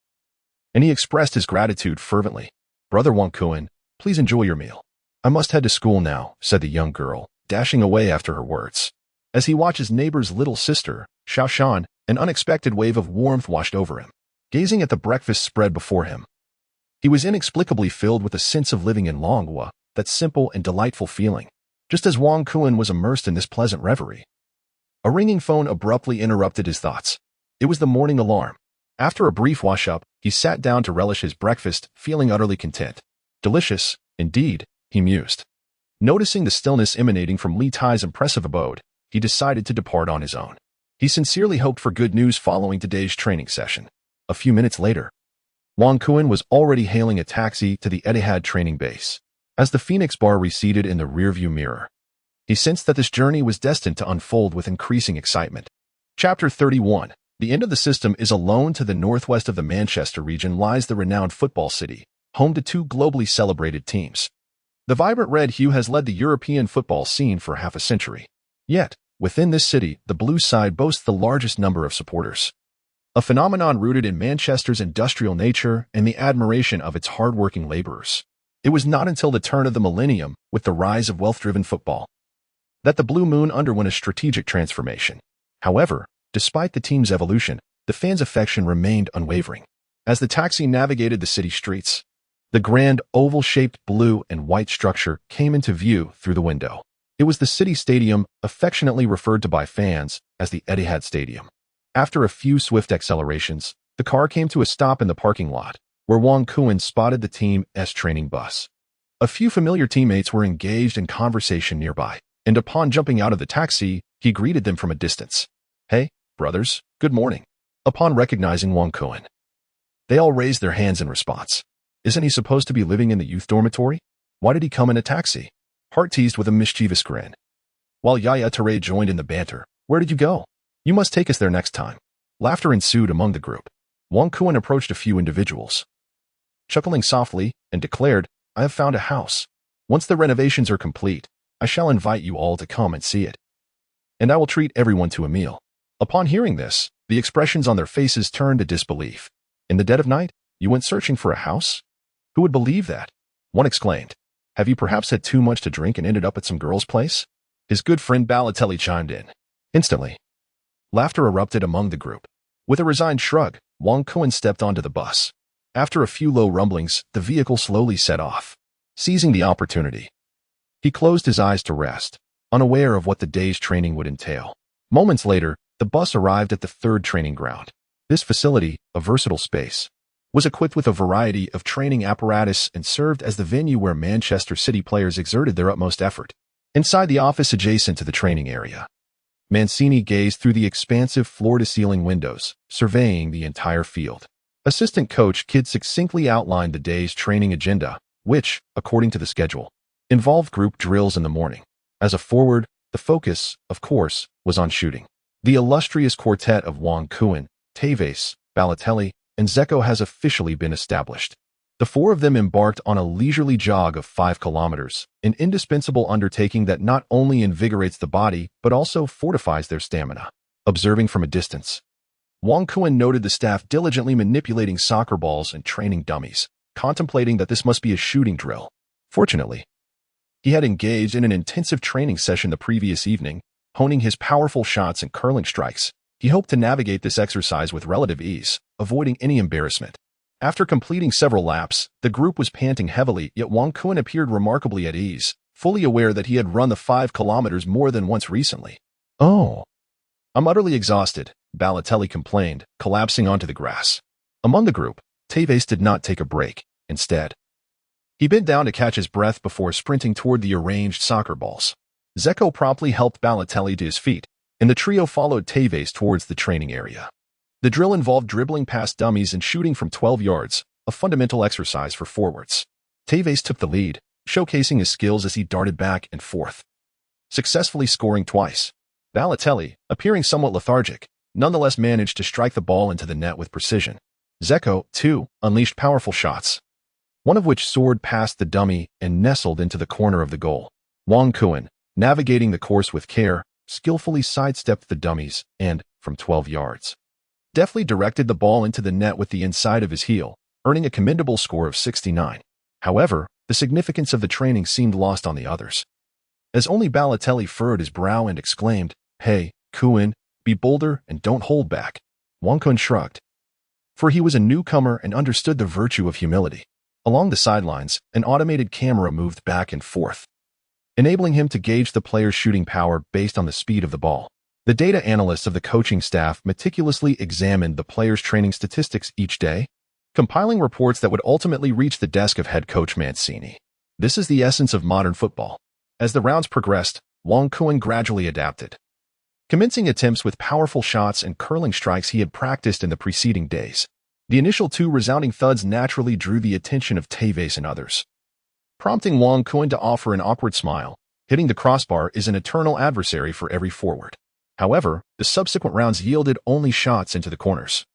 and he expressed his gratitude fervently. "Brother Wang Kuen, please enjoy your meal. I must head to school now," said the young girl, dashing away after her words. As he watched his neighbor's little sister, Xiaoshan, an unexpected wave of warmth washed over him. Gazing at the breakfast spread before him, he was inexplicably filled with a sense of living in Longhua, that simple and delightful feeling. Just as Wang Kuen was immersed in this pleasant reverie, a ringing phone abruptly interrupted his thoughts. It was the morning alarm. After a brief wash-up, he sat down to relish his breakfast, feeling utterly content. "Delicious, indeed," he mused. Noticing the stillness emanating from Li Tai's impressive abode, he decided to depart on his own. He sincerely hoped for good news following today's training session. A few minutes later, Wang Kuen was already hailing a taxi to the Etihad training base. As the Phoenix bar receded in the rearview mirror, he sensed that this journey was destined to unfold with increasing excitement. Chapter 31. The end of the system is alone. To the northwest of the Manchester region lies the renowned football city, home to two globally celebrated teams. The vibrant red hue has led the European football scene for half a century. Yet, within this city, the blue side boasts the largest number of supporters. A phenomenon rooted in Manchester's industrial nature and the admiration of its hard-working laborers. It was not until the turn of the millennium, with the rise of wealth-driven football, that the Blue Moon underwent a strategic transformation. However, despite the team's evolution, the fans' affection remained unwavering. As the taxi navigated the city streets, the grand oval-shaped blue and white structure came into view through the window. It was the city stadium, affectionately referred to by fans as the Etihad Stadium. After a few swift accelerations, the car came to a stop in the parking lot, where Wong Kuan spotted the team's training bus. A few familiar teammates were engaged in conversation nearby, and upon jumping out of the taxi, he greeted them from a distance. "Hey, brothers, good morning." Upon recognizing Wong Kuan, they all raised their hands in response. Isn't he supposed to be living in the youth dormitory? Why did he come in a taxi? Hart teased with a mischievous grin. While Yaya Touré joined in the banter. "Where did you go? You must take us there next time." Laughter ensued among the group. Wong Kuan approached a few individuals, chuckling softly, and declared, "I have found a house. Once the renovations are complete, I shall invite you all to come and see it. And I will treat everyone to a meal." Upon hearing this, the expressions on their faces turned to disbelief. "In the dead of night, you went searching for a house? Who would believe that?" One exclaimed. "Have you perhaps had too much to drink and ended up at some girl's place?" His good friend Balotelli chimed in. Instantly, laughter erupted among the group. With a resigned shrug, Wong Kuan stepped onto the bus. After a few low rumblings, the vehicle slowly set off. Seizing the opportunity, he closed his eyes to rest, unaware of what the day's training would entail. Moments later, the bus arrived at the third training ground. This facility, a versatile space, was equipped with a variety of training apparatus and served as the venue where Manchester City players exerted their utmost effort. Inside the office adjacent to the training area, Mancini gazed through the expansive floor-to-ceiling windows, surveying the entire field. Assistant coach Kidd succinctly outlined the day's training agenda, which, according to the schedule, involved group drills in the morning. As a forward, the focus, of course, was on shooting. The illustrious quartet of Wong Kuan, Tevez, Balotelli, and Dzeko has officially been established. The four of them embarked on a leisurely jog of 5 kilometers, an indispensable undertaking that not only invigorates the body but also fortifies their stamina. Observing from a distance, Wong Kuan noted the staff diligently manipulating soccer balls and training dummies, contemplating that this must be a shooting drill. Fortunately, he had engaged in an intensive training session the previous evening, honing his powerful shots and curling strikes. He hoped to navigate this exercise with relative ease, avoiding any embarrassment. After completing several laps, the group was panting heavily, yet Wong Kuan appeared remarkably at ease, fully aware that he had run the 5 kilometers more than once recently. "Oh, I'm utterly exhausted," Balotelli complained, collapsing onto the grass. Among the group, Tevez did not take a break. Instead, he bent down to catch his breath before sprinting toward the arranged soccer balls. Dzeko promptly helped Balotelli to his feet, and the trio followed Tevez towards the training area. The drill involved dribbling past dummies and shooting from 12 yards, a fundamental exercise for forwards. Tevez took the lead, showcasing his skills as he darted back and forth, successfully scoring twice. Balotelli, appearing somewhat lethargic, nonetheless managed to strike the ball into the net with precision. Dzeko, too, unleashed powerful shots, one of which soared past the dummy and nestled into the corner of the goal. Wong Kuan, navigating the course with care, skillfully sidestepped the dummies and, from 12 yards, deftly directed the ball into the net with the inside of his heel, earning a commendable score of 69. However, the significance of the training seemed lost on the others, as only Balotelli furrowed his brow and exclaimed, "Hey, Kuan, be bolder and don't hold back." Wong Kuan shrugged, for he was a newcomer and understood the virtue of humility. Along the sidelines, an automated camera moved back and forth, enabling him to gauge the player's shooting power based on the speed of the ball. The data analysts of the coaching staff meticulously examined the players' training statistics each day, compiling reports that would ultimately reach the desk of head coach Mancini. This is the essence of modern football. As the rounds progressed, Wong Kuan gradually adapted, commencing attempts with powerful shots and curling strikes he had practiced in the preceding days. The initial 2 resounding thuds naturally drew the attention of Tevez and others. prompting Wang Kun to offer an awkward smile. Hitting the crossbar is an eternal adversary for every forward. However, the subsequent rounds yielded only shots into the corners,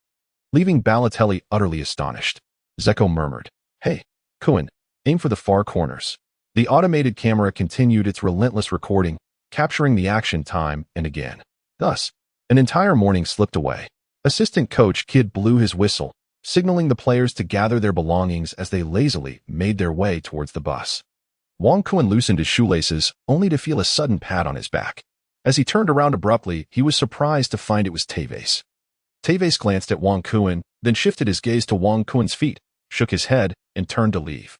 leaving Balotelli utterly astonished. Zeko murmured, "Hey, Kun, aim for the far corners." The automated camera continued its relentless recording, capturing the action time and again. Thus, an entire morning slipped away. Assistant coach Kidd blew his whistle, signaling the players to gather their belongings as they lazily made their way towards the bus. Wang Kun loosened his shoelaces, only to feel a sudden pat on his back. As he turned around abruptly, he was surprised to find it was Tevez. Tevez glanced at Wang Kun, then shifted his gaze to Wang Kun's feet, shook his head, and turned to leave,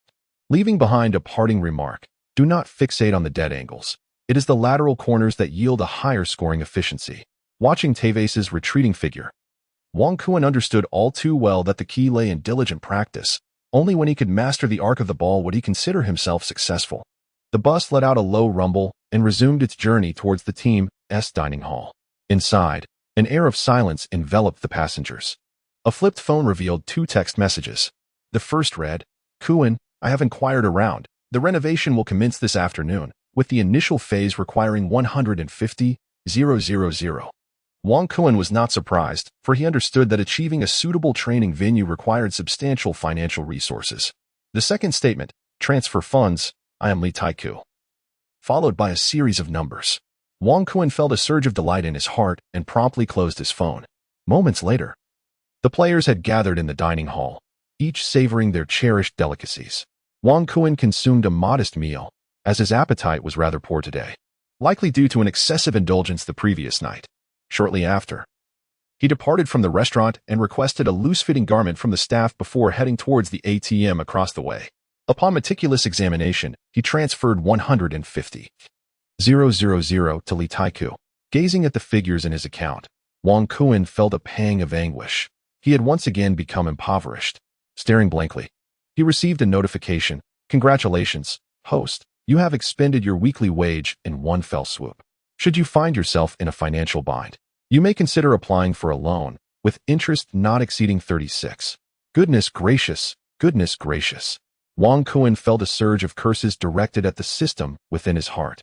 leaving behind a parting remark: "Do not fixate on the dead angles. It is the lateral corners that yield a higher scoring efficiency." Watching Tevez's retreating figure, Wang Kun understood all too well that the key lay in diligent practice. Only when he could master the arc of the ball would he consider himself successful. The bus let out a low rumble and resumed its journey towards the team's dining hall. Inside, an air of silence enveloped the passengers. A flipped phone revealed 2 text messages. The first read, "Kun, I have inquired around. The renovation will commence this afternoon, with the initial phase requiring 150,000. Wang Kun was not surprised, for he understood that achieving a suitable training venue required substantial financial resources. The second statement, "Transfer funds, I am Li Taiku," followed by a series of numbers. Wang Kun felt a surge of delight in his heart and promptly closed his phone. Moments later, the players had gathered in the dining hall, each savoring their cherished delicacies. Wang Kun consumed a modest meal, as his appetite was rather poor today, likely due to an excessive indulgence the previous night. Shortly after, he departed from the restaurant and requested a loose-fitting garment from the staff before heading towards the ATM across the way. Upon meticulous examination, he transferred 150,000 to Li Taiku. Gazing at the figures in his account, Wang Kun felt a pang of anguish. He had once again become impoverished. Staring blankly, he received a notification. "Congratulations, host. You have expended your weekly wage in one fell swoop. Should you find yourself in a financial bind, you may consider applying for a loan, with interest not exceeding 36. Goodness gracious, goodness gracious." Wang Kun felt a surge of curses directed at the system within his heart.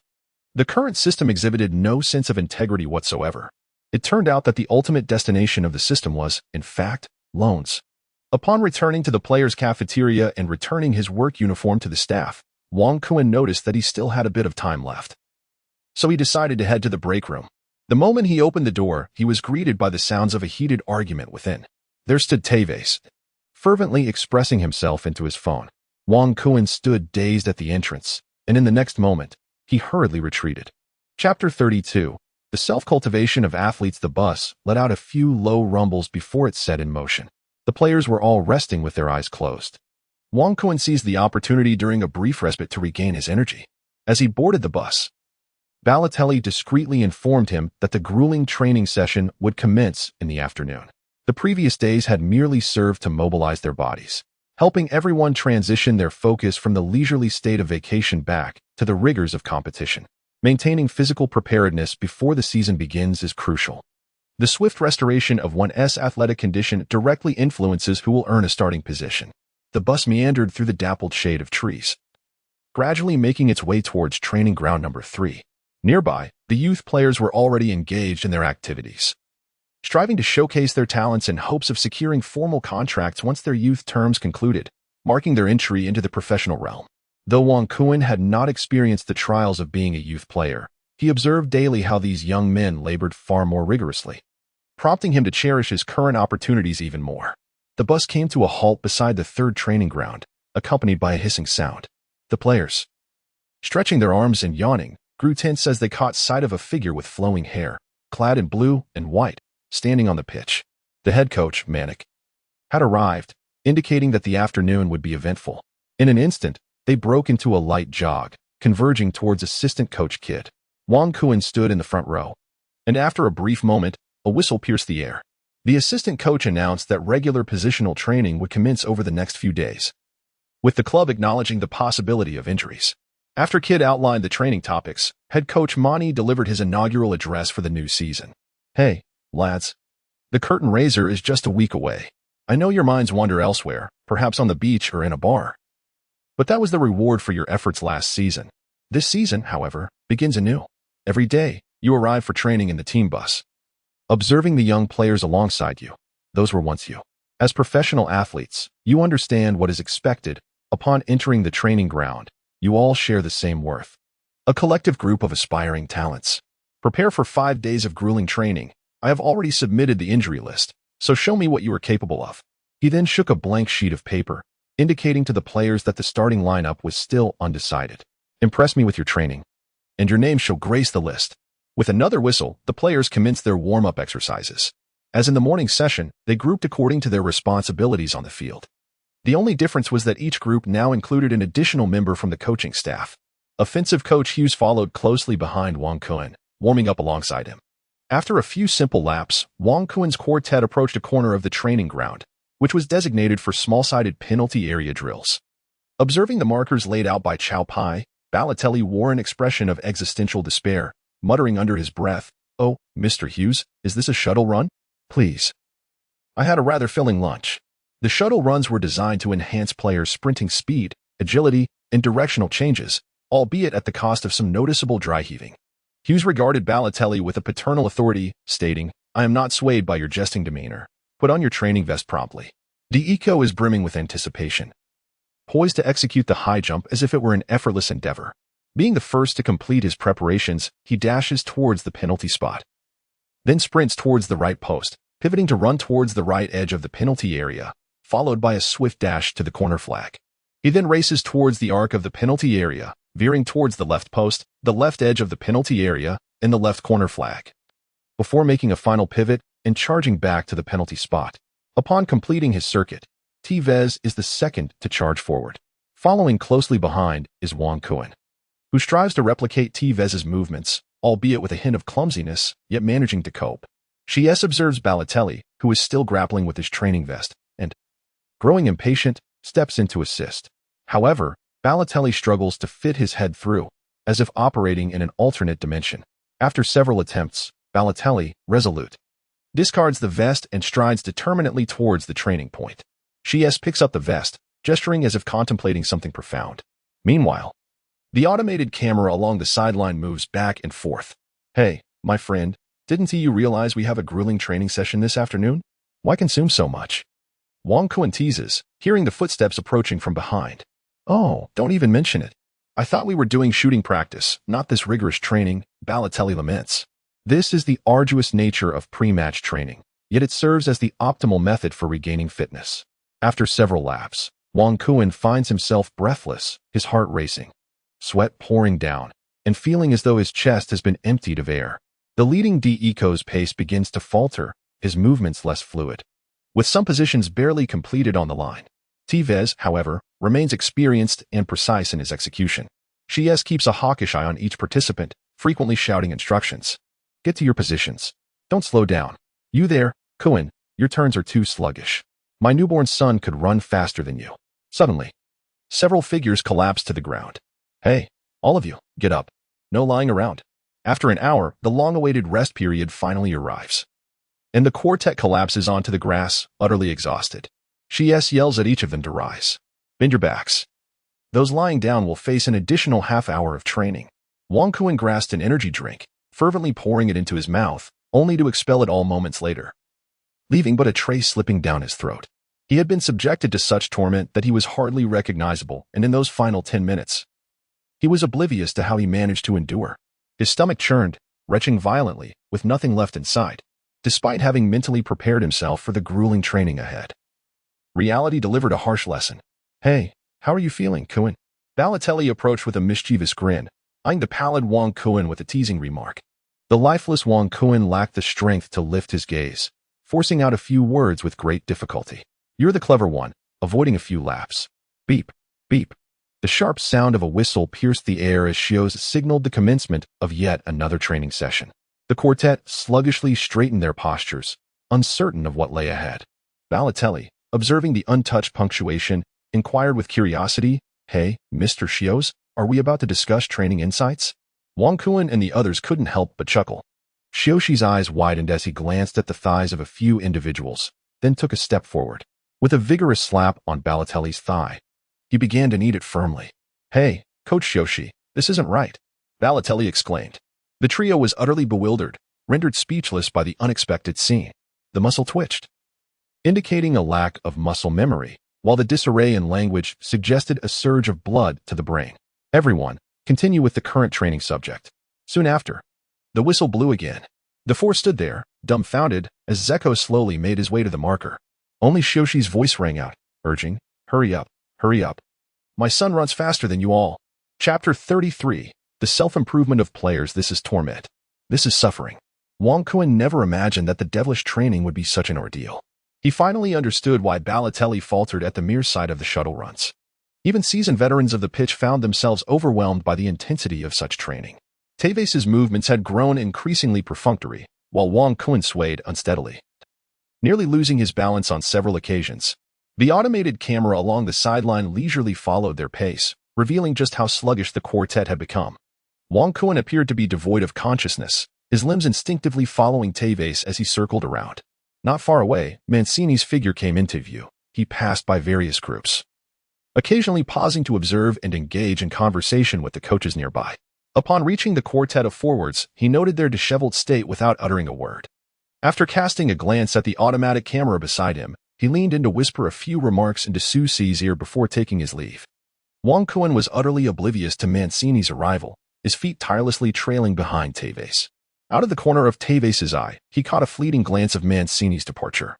The current system exhibited no sense of integrity whatsoever. It turned out that the ultimate destination of the system was, in fact, loans. Upon returning to the players' cafeteria and returning his work uniform to the staff, Wang Kun noticed that he still had a bit of time left. So he decided to head to the break room. The moment he opened the door, he was greeted by the sounds of a heated argument within. There stood Tevez, fervently expressing himself into his phone. Wang Kun stood dazed at the entrance, and in the next moment, he hurriedly retreated. Chapter 32. The self-cultivation of athletes. The bus let out a few low rumbles before it set in motion. The players were all resting with their eyes closed. Wang Kun seized the opportunity during a brief respite to regain his energy. As he boarded the bus, Balotelli discreetly informed him that the grueling training session would commence in the afternoon. The previous days had merely served to mobilize their bodies, helping everyone transition their focus from the leisurely state of vacation back to the rigors of competition. Maintaining physical preparedness before the season begins is crucial. The swift restoration of one's athletic condition directly influences who will earn a starting position. The bus meandered through the dappled shade of trees, gradually making its way towards training ground number 3. Nearby, the youth players were already engaged in their activities, striving to showcase their talents in hopes of securing formal contracts once their youth terms concluded, marking their entry into the professional realm. Though Wang Kun had not experienced the trials of being a youth player, he observed daily how these young men labored far more rigorously, prompting him to cherish his current opportunities even more. The bus came to a halt beside the 3rd training ground, accompanied by a hissing sound. The players, stretching their arms and yawning, grew tense as they caught sight of a figure with flowing hair, clad in blue and white, standing on the pitch. The head coach, Manik, had arrived, indicating that the afternoon would be eventful. In an instant, they broke into a light jog, converging towards assistant coach Kidd. Wang Kun stood in the front row, and after a brief moment, a whistle pierced the air. The assistant coach announced that regular positional training would commence over the next few days, with the club acknowledging the possibility of injuries. After Kidd outlined the training topics, head coach Mani delivered his inaugural address for the new season. "Hey, lads. The curtain raiser is just a week away. I know your minds wander elsewhere, perhaps on the beach or in a bar. But that was the reward for your efforts last season. This season, however, begins anew. Every day, you arrive for training in the team bus, observing the young players alongside you. Those were once you. As professional athletes, you understand what is expected upon entering the training ground. You all share the same worth. A collective group of aspiring talents. Prepare for 5 days of grueling training. I have already submitted the injury list, so show me what you are capable of. He then shook a blank sheet of paper, indicating to the players that the starting lineup was still undecided. Impress me with your training, and your name shall grace the list. With another whistle, the players commenced their warm-up exercises. As in the morning session, they grouped according to their responsibilities on the field. The only difference was that each group now included an additional member from the coaching staff. Offensive coach Hughes followed closely behind Wang Kun, warming up alongside him. After a few simple laps, Wang Kun's quartet approached a corner of the training ground, which was designated for small-sided penalty area drills. Observing the markers laid out by Chow Pai, Balotelli wore an expression of existential despair, muttering under his breath, "Oh, Mr. Hughes, is this a shuttle run? Please. I had a rather filling lunch." The shuttle runs were designed to enhance players' sprinting speed, agility, and directional changes, albeit at the cost of some noticeable dry heaving. Hughes regarded Balotelli with a paternal authority, stating, "I am not swayed by your jesting demeanor. Put on your training vest promptly." The eco is brimming with anticipation, poised to execute the high jump as if it were an effortless endeavor. Being the first to complete his preparations, he dashes towards the penalty spot, then sprints towards the right post, pivoting to run towards the right edge of the penalty area, followed by a swift dash to the corner flag. He then races towards the arc of the penalty area, veering towards the left post, the left edge of the penalty area, and the left corner flag, before making a final pivot and charging back to the penalty spot. Upon completing his circuit, Tevez is the second to charge forward. Following closely behind is Wang Kun, who strives to replicate Tevez's movements, albeit with a hint of clumsiness, yet managing to cope. She observes Balotelli, who is still grappling with his training vest, and, growing impatient, steps in to assist. However, Balotelli struggles to fit his head through, as if operating in an alternate dimension. After several attempts, Balotelli, resolute, discards the vest and strides determinedly towards the training point. She picks up the vest, gesturing as if contemplating something profound. Meanwhile, the automated camera along the sideline moves back and forth. "Hey, my friend, didn't you realize we have a grueling training session this afternoon? Why consume so much?" Wang Kun teases, hearing the footsteps approaching from behind. "Oh, don't even mention it. I thought we were doing shooting practice, not this rigorous training," Balotelli laments. This is the arduous nature of pre-match training, yet it serves as the optimal method for regaining fitness. After several laps, Wang Kun finds himself breathless, his heart racing, sweat pouring down, and feeling as though his chest has been emptied of air. The leading D-Eco's pace begins to falter, his movements less fluid, with some positions barely completed on the line. Tevez, however, remains experienced and precise in his execution. She keeps a hawkish eye on each participant, frequently shouting instructions. "Get to your positions. Don't slow down. You there, Kun, your turns are too sluggish. My newborn son could run faster than you." Suddenly, several figures collapse to the ground. "Hey, all of you, get up. No lying around." After an hour, the long-awaited rest period finally arrives, and the quartet collapses onto the grass, utterly exhausted. She yells at each of them to rise. "Bend your backs. Those lying down will face an additional half-hour of training." Wang Kun grasped an energy drink, fervently pouring it into his mouth, only to expel it all moments later, leaving but a trace slipping down his throat. He had been subjected to such torment that he was hardly recognizable, and in those final 10 minutes, he was oblivious to how he managed to endure. His stomach churned, retching violently, with nothing left inside, despite having mentally prepared himself for the grueling training ahead. Reality delivered a harsh lesson. "Hey, how are you feeling, Kun?" Balotelli approached with a mischievous grin, eyeing the pallid Wang Kun with a teasing remark. The lifeless Wang Kun lacked the strength to lift his gaze, forcing out a few words with great difficulty. "You're the clever one," avoiding a few laughs. Beep, beep. The sharp sound of a whistle pierced the air as Shios signaled the commencement of yet another training session. The quartet sluggishly straightened their postures, uncertain of what lay ahead. Balotelli, observing the untouched punctuation, inquired with curiosity, "Hey, Mr. Shios, are we about to discuss training insights?" Wang Kun and the others couldn't help but chuckle. Shioshi's eyes widened as he glanced at the thighs of a few individuals, then took a step forward. With a vigorous slap on Balotelli's thigh, he began to knead it firmly. "Hey, Coach Shoshi, this isn't right," Balotelli exclaimed. The trio was utterly bewildered, rendered speechless by the unexpected scene. The muscle twitched, indicating a lack of muscle memory, while the disarray in language suggested a surge of blood to the brain. "Everyone, continue with the current training subject." Soon after, the whistle blew again. The four stood there, dumbfounded, as Zeko slowly made his way to the marker. Only Shoshi's voice rang out, urging, "Hurry up, hurry up. My son runs faster than you all." Chapter 33. The Self-Improvement of Players. This is torment. This is suffering. Wang Kuan never imagined that the devilish training would be such an ordeal. He finally understood why Balotelli faltered at the mere sight of the shuttle runs. Even seasoned veterans of the pitch found themselves overwhelmed by the intensity of such training. Tevez' movements had grown increasingly perfunctory, while Wang Kuan swayed unsteadily, nearly losing his balance on several occasions. The automated camera along the sideline leisurely followed their pace, revealing just how sluggish the quartet had become. Wang Kuan appeared to be devoid of consciousness, his limbs instinctively following Tevez as he circled around. Not far away, Mancini's figure came into view. He passed by various groups, occasionally pausing to observe and engage in conversation with the coaches nearby. Upon reaching the quartet of forwards, he noted their disheveled state without uttering a word. After casting a glance at the automatic camera beside him, he leaned in to whisper a few remarks into Susi's ear before taking his leave. Wang Kuan was utterly oblivious to Mancini's arrival, his feet tirelessly trailing behind Tevez. Out of the corner of Tevez's eye, he caught a fleeting glance of Mancini's departure.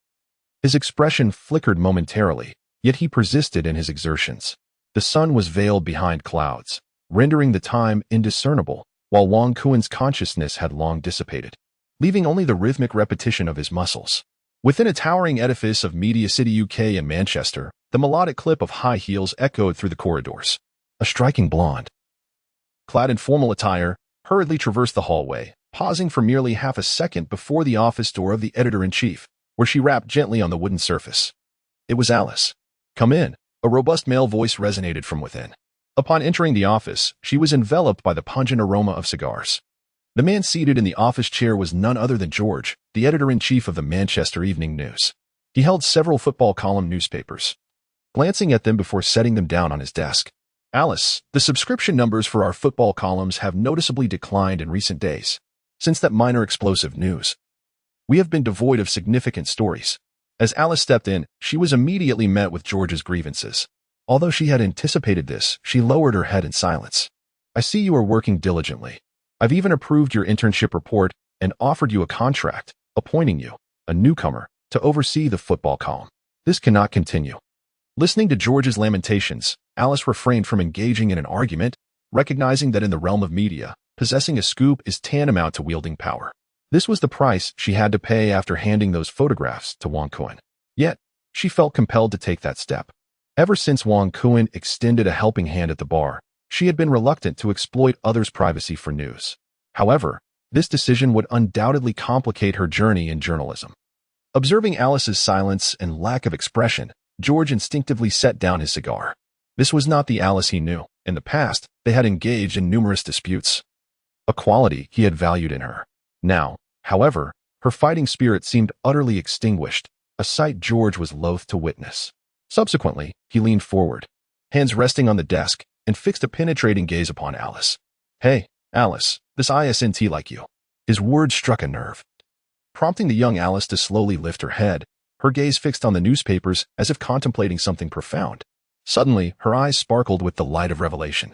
His expression flickered momentarily, yet he persisted in his exertions. The sun was veiled behind clouds, rendering the time indiscernible, while Wang Kuan's consciousness had long dissipated, leaving only the rhythmic repetition of his muscles. Within a towering edifice of Media City, UK and Manchester, the melodic clip of high heels echoed through the corridors. A striking blonde, clad in formal attire, hurriedly traversed the hallway, pausing for merely half a second before the office door of the editor-in-chief, where she rapped gently on the wooden surface. It was Alice. "Come in," a robust male voice resonated from within. Upon entering the office, she was enveloped by the pungent aroma of cigars. The man seated in the office chair was none other than George, the editor-in-chief of the Manchester Evening News. He held several football column newspapers, glancing at them before setting them down on his desk. "Alice, the subscription numbers for our football columns have noticeably declined in recent days. Since that minor explosive news, we have been devoid of significant stories." As Alice stepped in, she was immediately met with George's grievances. Although she had anticipated this, she lowered her head in silence. "I see you are working diligently. I've even approved your internship report and offered you a contract, appointing you, a newcomer, to oversee the football column. This cannot continue." Listening to George's lamentations, Alice refrained from engaging in an argument, recognizing that in the realm of media, possessing a scoop is tantamount to wielding power. This was the price she had to pay after handing those photographs to Wang Kuan. Yet, she felt compelled to take that step. Ever since Wang Kuan extended a helping hand at the bar, she had been reluctant to exploit others' privacy for news. However, this decision would undoubtedly complicate her journey in journalism. Observing Alice's silence and lack of expression, George instinctively set down his cigar. This was not the Alice he knew. In the past, they had engaged in numerous disputes, a quality he had valued in her. Now, however, her fighting spirit seemed utterly extinguished, a sight George was loath to witness. Subsequently, he leaned forward, hands resting on the desk, and fixed a penetrating gaze upon Alice. "Hey, Alice, this isn't like you." His words struck a nerve, prompting the young Alice to slowly lift her head, her gaze fixed on the newspapers as if contemplating something profound. Suddenly, her eyes sparkled with the light of revelation,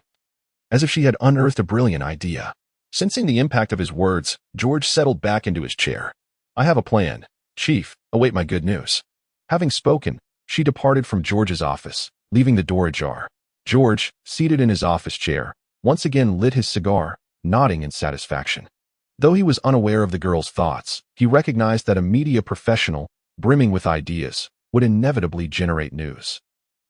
as if she had unearthed a brilliant idea. Sensing the impact of his words, George settled back into his chair. "I have a plan. Chief, await my good news." Having spoken, she departed from George's office, leaving the door ajar. George, seated in his office chair, once again lit his cigar, nodding in satisfaction. Though he was unaware of the girl's thoughts, he recognized that a media professional, brimming with ideas, would inevitably generate news.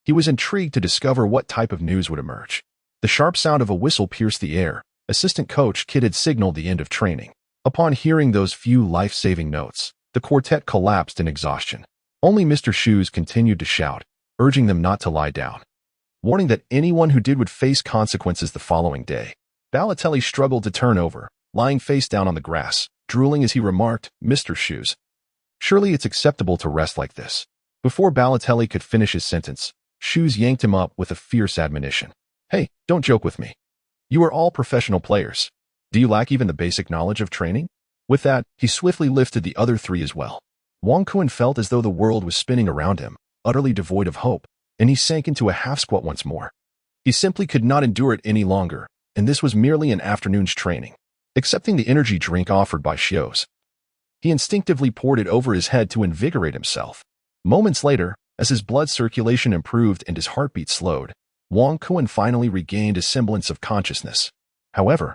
He was intrigued to discover what type of news would emerge. The sharp sound of a whistle pierced the air. Assistant coach Kid had signaled the end of training. Upon hearing those few life-saving notes, the quartet collapsed in exhaustion. Only Mr. Shoes continued to shout, urging them not to lie down, warning that anyone who did would face consequences the following day. Balotelli struggled to turn over, lying face down on the grass, drooling as he remarked, "Mr. Shoes, surely it's acceptable to rest like this." Before Balotelli could finish his sentence, Shoes yanked him up with a fierce admonition. Hey, don't joke with me. You are all professional players. Do you lack even the basic knowledge of training? With that, he swiftly lifted the other three as well. Wang Kun felt as though the world was spinning around him, utterly devoid of hope, and he sank into a half squat once more. He simply could not endure it any longer, and this was merely an afternoon's training. Accepting the energy drink offered by Xios, he instinctively poured it over his head to invigorate himself. Moments later, as his blood circulation improved and his heartbeat slowed, Wang Kun finally regained a semblance of consciousness. However,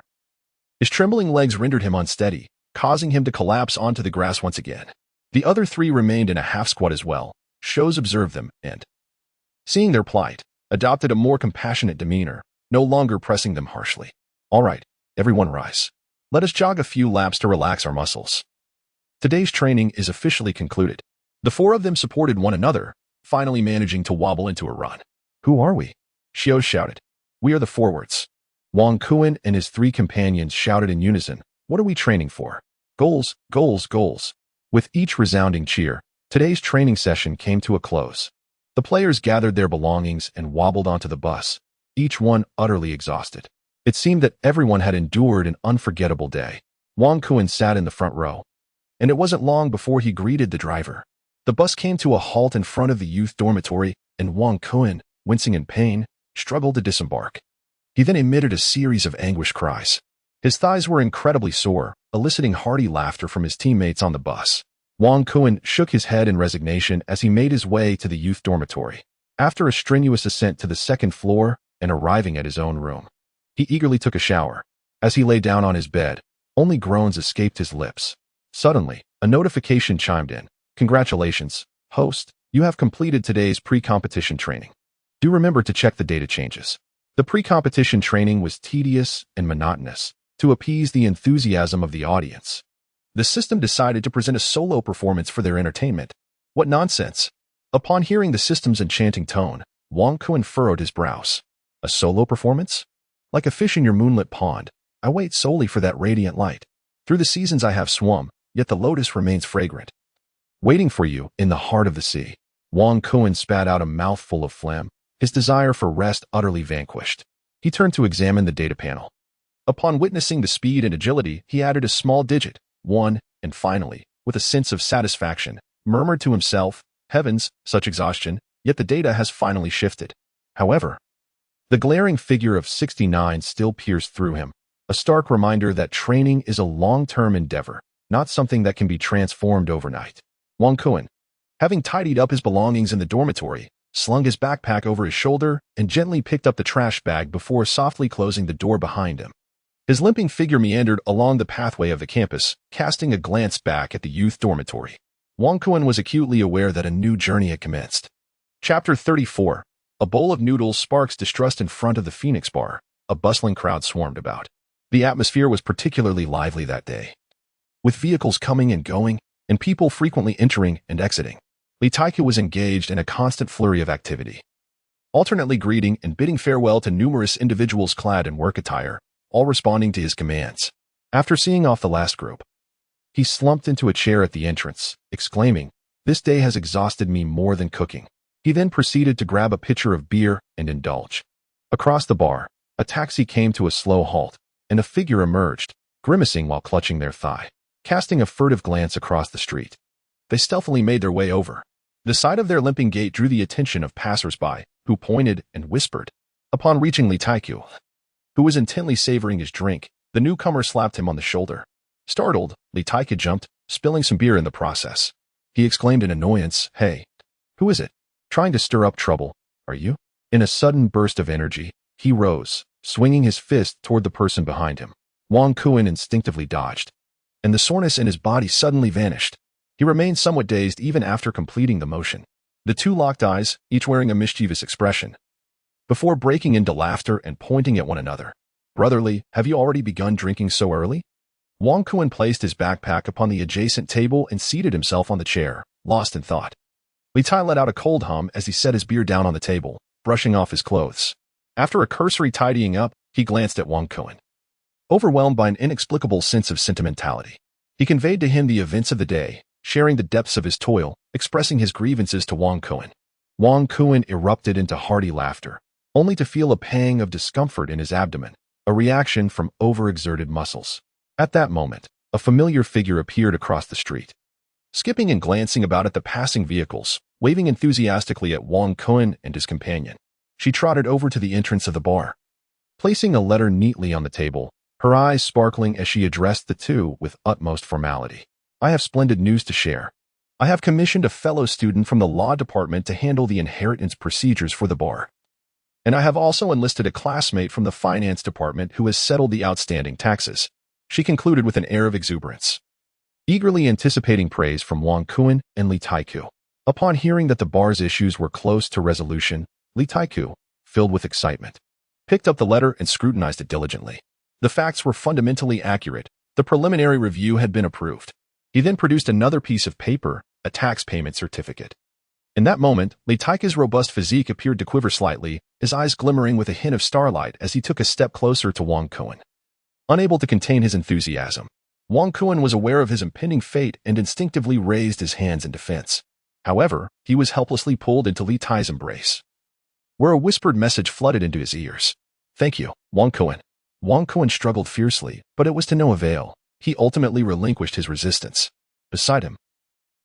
his trembling legs rendered him unsteady, causing him to collapse onto the grass once again. The other three remained in a half squat as well. Xios observed them and, seeing their plight, adopted a more compassionate demeanor, no longer pressing them harshly. All right, everyone rise. Let us jog a few laps to relax our muscles. Today's training is officially concluded. The four of them supported one another, finally managing to wobble into a run. Who are we? Xios shouted. We are the forwards. Wang Kun and his three companions shouted in unison. What are we training for? Goals, goals, goals. With each resounding cheer, today's training session came to a close. The players gathered their belongings and wobbled onto the bus, each one utterly exhausted. It seemed that everyone had endured an unforgettable day. Wang Kun sat in the front row, and it wasn't long before he greeted the driver. The bus came to a halt in front of the youth dormitory, and Wang Kun, wincing in pain, struggled to disembark. He then emitted a series of anguished cries. His thighs were incredibly sore, eliciting hearty laughter from his teammates on the bus. Wang Kun shook his head in resignation as he made his way to the youth dormitory. After a strenuous ascent to the second floor and arriving at his own room, he eagerly took a shower. As he lay down on his bed, only groans escaped his lips. Suddenly, a notification chimed in. Congratulations, host, you have completed today's pre-competition training. Do remember to check the data changes. The pre-competition training was tedious and monotonous. To appease the enthusiasm of the audience, the system decided to present a solo performance for their entertainment. What nonsense! Upon hearing the system's enchanting tone, Wang Kun furrowed his brows. A solo performance? Like a fish in your moonlit pond, I wait solely for that radiant light. Through the seasons I have swum, yet the lotus remains fragrant. Waiting for you in the heart of the sea. Wang Kun spat out a mouthful of phlegm, his desire for rest utterly vanquished. He turned to examine the data panel. Upon witnessing the speed and agility, he added a small digit, 1, and finally, with a sense of satisfaction, murmured to himself, heavens, such exhaustion, yet the data has finally shifted. However, the glaring figure of 69 still pierced through him, a stark reminder that training is a long-term endeavor, not something that can be transformed overnight. Wang Kun, having tidied up his belongings in the dormitory, slung his backpack over his shoulder and gently picked up the trash bag before softly closing the door behind him. His limping figure meandered along the pathway of the campus, casting a glance back at the youth dormitory. Wang Kun was acutely aware that a new journey had commenced. Chapter 34. A bowl of noodles sparks distrust in front of the Phoenix Bar. A bustling crowd swarmed about. The atmosphere was particularly lively that day, with vehicles coming and going, and people frequently entering and exiting. Li Taiku was engaged in a constant flurry of activity, alternately greeting and bidding farewell to numerous individuals clad in work attire, all responding to his commands. After seeing off the last group, he slumped into a chair at the entrance, exclaiming, "This day has exhausted me more than cooking." He then proceeded to grab a pitcher of beer and indulge. Across the bar, a taxi came to a slow halt, and a figure emerged, grimacing while clutching their thigh. Casting a furtive glance across the street, they stealthily made their way over. The sight of their limping gait drew the attention of passers-by, who pointed and whispered. Upon reaching Li Taiku, who was intently savoring his drink, the newcomer slapped him on the shoulder. Startled, Li Taiku jumped, spilling some beer in the process. He exclaimed in annoyance, "Hey, who is it? Trying to stir up trouble, are you?" In a sudden burst of energy, he rose, swinging his fist toward the person behind him. Wang Kun instinctively dodged, and the soreness in his body suddenly vanished. He remained somewhat dazed even after completing the motion. The two locked eyes, each wearing a mischievous expression, before breaking into laughter and pointing at one another. "Brotherly, have you already begun drinking so early?" Wang Kun placed his backpack upon the adjacent table and seated himself on the chair, lost in thought. Li Tai let out a cold hum as he set his beer down on the table, brushing off his clothes. After a cursory tidying up, he glanced at Wang Kun. Overwhelmed by an inexplicable sense of sentimentality, he conveyed to him the events of the day, sharing the depths of his toil, expressing his grievances to Wang Kun. Wang Kuan erupted into hearty laughter, only to feel a pang of discomfort in his abdomen, a reaction from overexerted muscles. At that moment, a familiar figure appeared across the street. Skipping and glancing about at the passing vehicles, waving enthusiastically at Wang Kuan and his companion, she trotted over to the entrance of the bar. Placing a letter neatly on the table, her eyes sparkling as she addressed the two with utmost formality. I have splendid news to share. I have commissioned a fellow student from the law department to handle the inheritance procedures for the bar. And I have also enlisted a classmate from the finance department who has settled the outstanding taxes. She concluded with an air of exuberance, eagerly anticipating praise from Wang Kuan and Li Taiku. Upon hearing that the bar's issues were close to resolution, Li Taiku, filled with excitement, picked up the letter and scrutinized it diligently. The facts were fundamentally accurate. The preliminary review had been approved. He then produced another piece of paper, a tax payment certificate. In that moment, Li Taiku's robust physique appeared to quiver slightly, his eyes glimmering with a hint of starlight as he took a step closer to Wang Kuan. Unable to contain his enthusiasm, Wang Kuan was aware of his impending fate and instinctively raised his hands in defense. However, he was helplessly pulled into Li Tai's embrace, where a whispered message flooded into his ears. Thank you, Wang Kuan. Wang Kuan struggled fiercely, but it was to no avail. He ultimately relinquished his resistance. Beside him,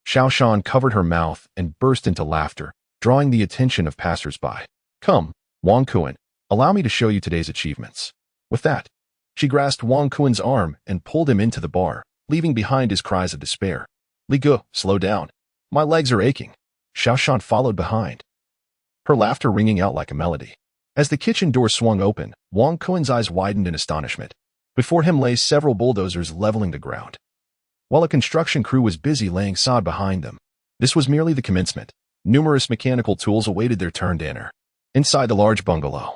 Xiao Shan covered her mouth and burst into laughter, drawing the attention of passers-by. Come, Wang Kuan, allow me to show you today's achievements. With that, she grasped Wang Kuan's arm and pulled him into the bar, leaving behind his cries of despair. Li Gu, slow down. My legs are aching. Xiao Shan followed behind, her laughter ringing out like a melody. As the kitchen door swung open, Wang Kuan's eyes widened in astonishment. Before him lay several bulldozers leveling the ground, while a construction crew was busy laying sod behind them. This was merely the commencement. Numerous mechanical tools awaited their turn to enter. Inside the large bungalow,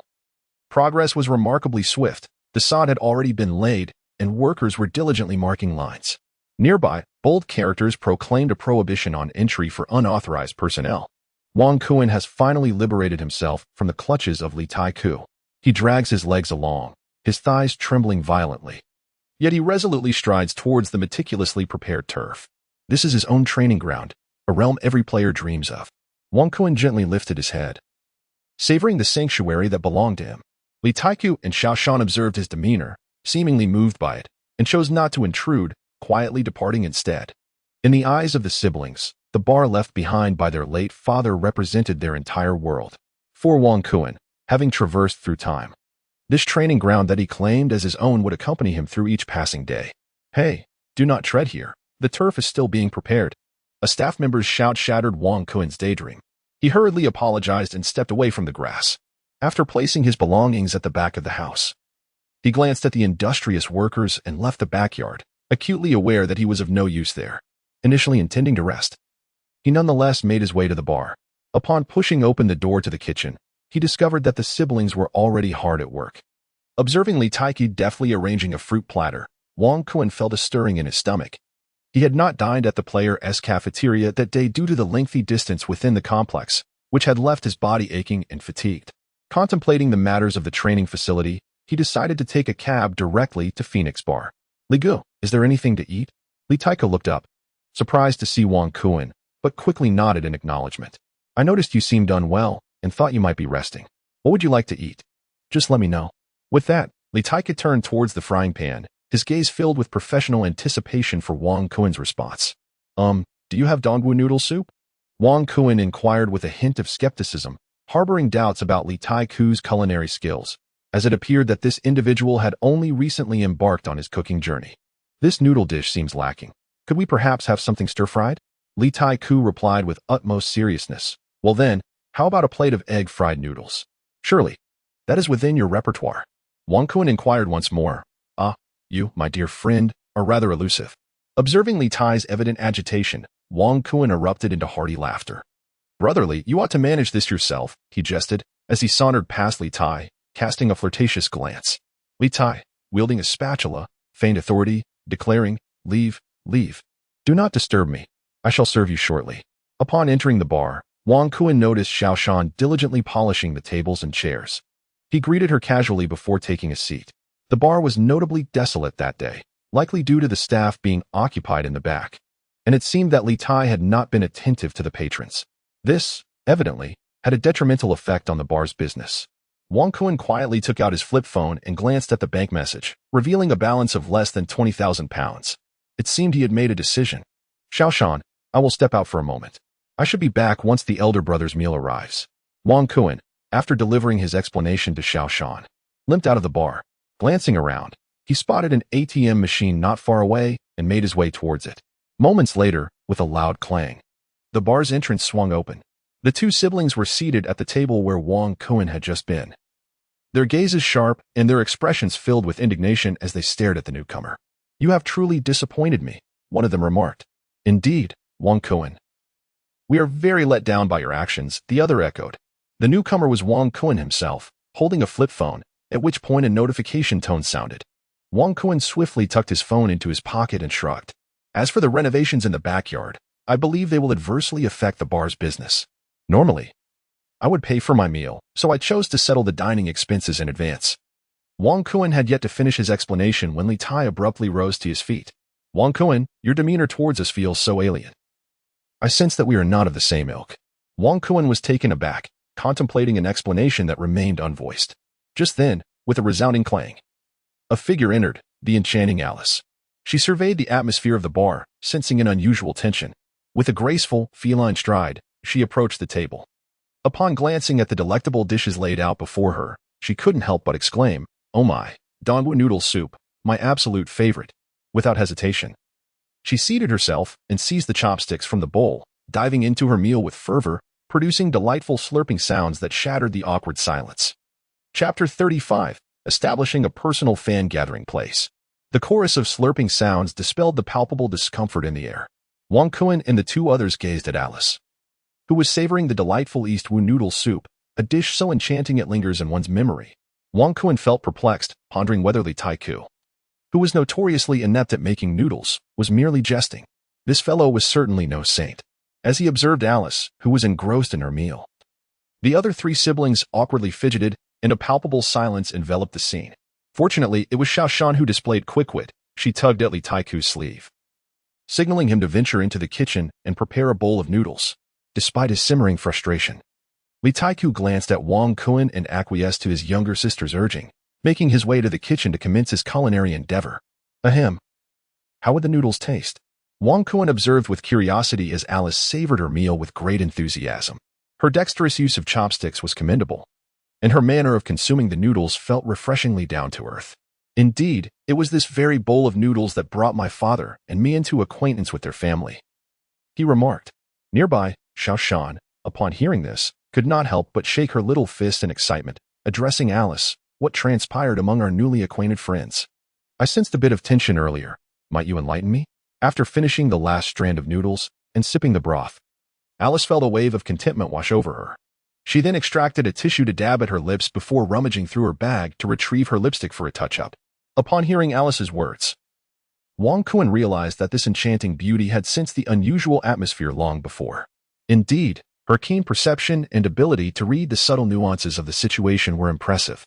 progress was remarkably swift. The sod had already been laid, and workers were diligently marking lines. Nearby, bold characters proclaimed a prohibition on entry for unauthorized personnel. Wang Kuan has finally liberated himself from the clutches of Li Taiku. He drags his legs along, his thighs trembling violently. Yet he resolutely strides towards the meticulously prepared turf. This is his own training ground, a realm every player dreams of. Wang Kuan gently lifted his head, savoring the sanctuary that belonged to him. Li Taiku and Xiao Shan observed his demeanor, seemingly moved by it, and chose not to intrude, quietly departing instead. In the eyes of the siblings, the bar left behind by their late father represented their entire world. For Wang Kuan, having traversed through time, this training ground that he claimed as his own would accompany him through each passing day. Hey, do not tread here. The turf is still being prepared. A staff member's shout shattered Wang Kuan's daydream. He hurriedly apologized and stepped away from the grass. After placing his belongings at the back of the house, he glanced at the industrious workers and left the backyard, acutely aware that he was of no use there. Initially intending to rest, he nonetheless made his way to the bar. Upon pushing open the door to the kitchen, he discovered that the siblings were already hard at work. Observing Li Taiku deftly arranging a fruit platter, Wang Kuan felt a stirring in his stomach. He had not dined at the player's cafeteria that day due to the lengthy distance within the complex, which had left his body aching and fatigued. Contemplating the matters of the training facility, he decided to take a cab directly to Phoenix Bar. Li Gu, is there anything to eat? Li Taiku looked up, surprised to see Wang Kuan, but quickly nodded in acknowledgement. I noticed you seemed unwell and thought you might be resting. What would you like to eat? Just let me know. With that, Li Taiku turned towards the frying pan, his gaze filled with professional anticipation for Wang Kuan's response. Do you have dongwu noodle soup? Wang Kuan inquired with a hint of skepticism, harboring doubts about Li Taiku's culinary skills, as it appeared that this individual had only recently embarked on his cooking journey. This noodle dish seems lacking. Could we perhaps have something stir-fried? Li Taiku replied with utmost seriousness. Well then, how about a plate of egg-fried noodles? Surely, that is within your repertoire. Wang Kuan inquired once more. Ah, you, my dear friend, are rather elusive. Observing Li Tai's evident agitation, Wang Kuan erupted into hearty laughter. Brotherly, you ought to manage this yourself, he jested, as he sauntered past Li Tai, casting a flirtatious glance. Li Tai, wielding a spatula, feigned authority, declaring, Leave, leave. Do not disturb me. I shall serve you shortly. Upon entering the bar, Wang Kuan noticed Xiao Shan diligently polishing the tables and chairs. He greeted her casually before taking a seat. The bar was notably desolate that day, likely due to the staff being occupied in the back, and it seemed that Li Tai had not been attentive to the patrons. This, evidently, had a detrimental effect on the bar's business. Wang Kun quietly took out his flip phone and glanced at the bank message, revealing a balance of less than 20,000 pounds. It seemed he had made a decision. Xiaoshan, I will step out for a moment. I should be back once the elder brother's meal arrives. Wang Kun, after delivering his explanation to Xiaoshan, limped out of the bar. Glancing around, he spotted an ATM machine not far away and made his way towards it. Moments later, with a loud clang, the bar's entrance swung open. The two siblings were seated at the table where Wang Kun had just been. Their gazes sharp and their expressions filled with indignation as they stared at the newcomer. You have truly disappointed me, one of them remarked. Indeed, Wang Kun. We are very let down by your actions, the other echoed. The newcomer was Wang Kun himself, holding a flip phone, at which point a notification tone sounded. Wang Kun swiftly tucked his phone into his pocket and shrugged. As for the renovations in the backyard, I believe they will adversely affect the bar's business. Normally, I would pay for my meal, so I chose to settle the dining expenses in advance. Wang Kun had yet to finish his explanation when Li Tai abruptly rose to his feet. Wang Kun, your demeanor towards us feels so alien. I sense that we are not of the same ilk. Wang Kun was taken aback, contemplating an explanation that remained unvoiced. Just then, with a resounding clang, a figure entered, the enchanting Alice. She surveyed the atmosphere of the bar, sensing an unusual tension. With a graceful, feline stride, she approached the table. Upon glancing at the delectable dishes laid out before her, she couldn't help but exclaim, "Oh my, Donwu noodle soup, my absolute favorite." Without hesitation, she seated herself and seized the chopsticks from the bowl, diving into her meal with fervor, producing delightful slurping sounds that shattered the awkward silence. Chapter 35, Establishing a Personal Fan Gathering Place. The chorus of slurping sounds dispelled the palpable discomfort in the air. Wang Kun and the two others gazed at Alice, who was savoring the delightful Eastwu noodle soup, a dish so enchanting it lingers in one's memory. Wang Kun felt perplexed, pondering whether Li Tai-ku, who was notoriously inept at making noodles, was merely jesting. This fellow was certainly no saint, as he observed Alice, who was engrossed in her meal. The other three siblings awkwardly fidgeted, and a palpable silence enveloped the scene. Fortunately, it was Xiaoshan who displayed quick wit. She tugged at Li Tai-ku's sleeve, signaling him to venture into the kitchen and prepare a bowl of noodles. Despite his simmering frustration, Li Tai-ku glanced at Wang Kun and acquiesced to his younger sister's urging, making his way to the kitchen to commence his culinary endeavor. Ahem. How would the noodles taste? Wang Kun observed with curiosity as Alice savored her meal with great enthusiasm. Her dexterous use of chopsticks was commendable, and her manner of consuming the noodles felt refreshingly down to earth. Indeed, it was this very bowl of noodles that brought my father and me into acquaintance with their family, he remarked. Nearby, Xiaoshan, upon hearing this, could not help but shake her little fist in excitement, addressing Alice. What transpired among our newly acquainted friends? I sensed a bit of tension earlier. Might you enlighten me? After finishing the last strand of noodles and sipping the broth, Alice felt a wave of contentment wash over her. She then extracted a tissue to dab at her lips before rummaging through her bag to retrieve her lipstick for a touch-up. Upon hearing Alice's words, Wang Kun realized that this enchanting beauty had sensed the unusual atmosphere long before. Indeed, her keen perception and ability to read the subtle nuances of the situation were impressive,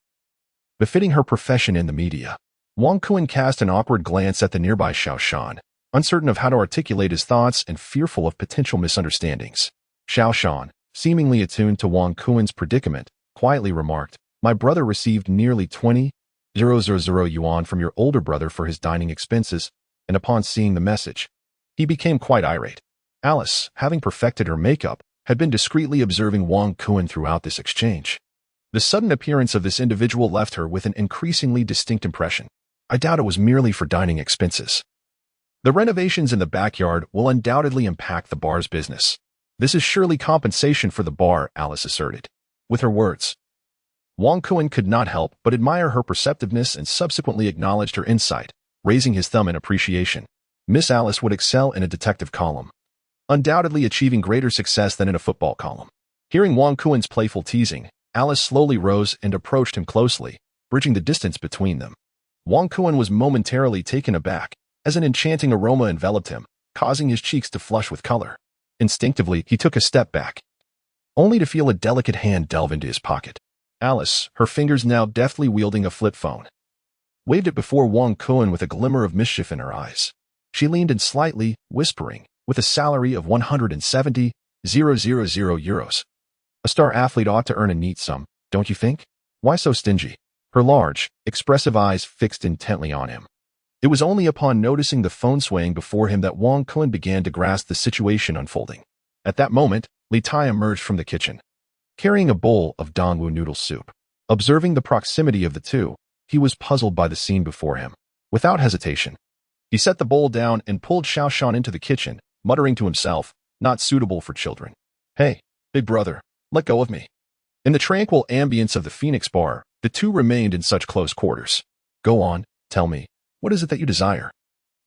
befitting her profession in the media. Wang Kun cast an awkward glance at the nearby Xiaoshan, uncertain of how to articulate his thoughts and fearful of potential misunderstandings. Xiaoshan, seemingly attuned to Wang Kun's predicament, quietly remarked, "My brother received nearly 20,000 yuan from your older brother for his dining expenses," and upon seeing the message, he became quite irate. Alice, having perfected her makeup, had been discreetly observing Wang Kun throughout this exchange. The sudden appearance of this individual left her with an increasingly distinct impression. I doubt it was merely for dining expenses. The renovations in the backyard will undoubtedly impact the bar's business. This is surely compensation for the bar, Alice asserted. With her words, Wang Kun could not help but admire her perceptiveness and subsequently acknowledged her insight, raising his thumb in appreciation. Miss Alice would excel in a detective column, undoubtedly achieving greater success than in a football column. Hearing Wang Kun's playful teasing, Alice slowly rose and approached him closely, bridging the distance between them. Wang Kun was momentarily taken aback, as an enchanting aroma enveloped him, causing his cheeks to flush with color. Instinctively, he took a step back, only to feel a delicate hand delve into his pocket. Alice, her fingers now deftly wielding a flip phone, waved it before Wang Kun with a glimmer of mischief in her eyes. She leaned in slightly, whispering, with a salary of 170,000 euros. A star athlete ought to earn a neat sum, don't you think? Why so stingy? Her large, expressive eyes fixed intently on him. It was only upon noticing the phone swaying before him that Wang Kun began to grasp the situation unfolding. At that moment, Li Tai emerged from the kitchen, carrying a bowl of Dongwu noodle soup. Observing the proximity of the two, he was puzzled by the scene before him. Without hesitation, he set the bowl down and pulled Xiaoshan into the kitchen, muttering to himself, "Not suitable for children. Hey, big brother, let go of me." In the tranquil ambience of the Phoenix Bar, the two remained in such close quarters. "Go on, tell me, what is it that you desire?"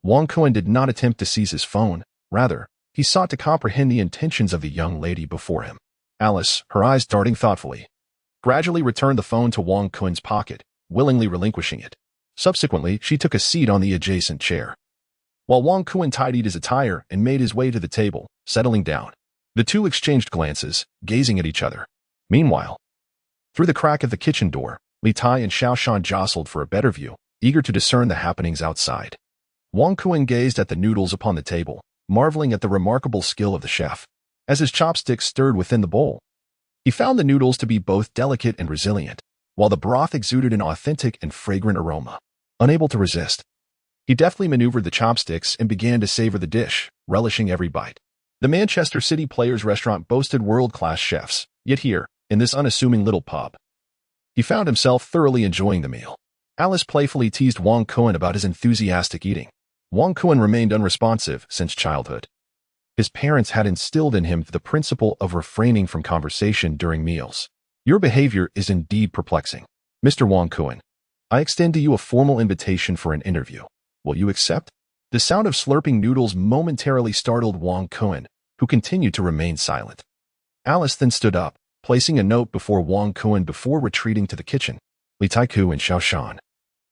Wang Kun did not attempt to seize his phone. Rather, he sought to comprehend the intentions of the young lady before him. Alice, her eyes darting thoughtfully, gradually returned the phone to Wang Kun's pocket, willingly relinquishing it. Subsequently, she took a seat on the adjacent chair. While Wang Kun tidied his attire and made his way to the table, settling down, the two exchanged glances, gazing at each other. Meanwhile, through the crack of the kitchen door, Li Tai and Xiaoshan jostled for a better view, eager to discern the happenings outside. Wang Kun gazed at the noodles upon the table, marveling at the remarkable skill of the chef. As his chopsticks stirred within the bowl, he found the noodles to be both delicate and resilient, while the broth exuded an authentic and fragrant aroma. Unable to resist, he deftly maneuvered the chopsticks and began to savor the dish, relishing every bite. The Manchester City Players restaurant boasted world-class chefs, yet here, in this unassuming little pub, he found himself thoroughly enjoying the meal. Alice playfully teased Wang Kun about his enthusiastic eating. Wang Kun remained unresponsive since childhood. His parents had instilled in him the principle of refraining from conversation during meals. "Your behavior is indeed perplexing. Mr. Wang Kun, I extend to you a formal invitation for an interview. Will you accept?" The sound of slurping noodles momentarily startled Wang Kun, who continued to remain silent. Alice then stood up, placing a note before Wang Kun before retreating to the kitchen. Li Taiku and Xiaoshan,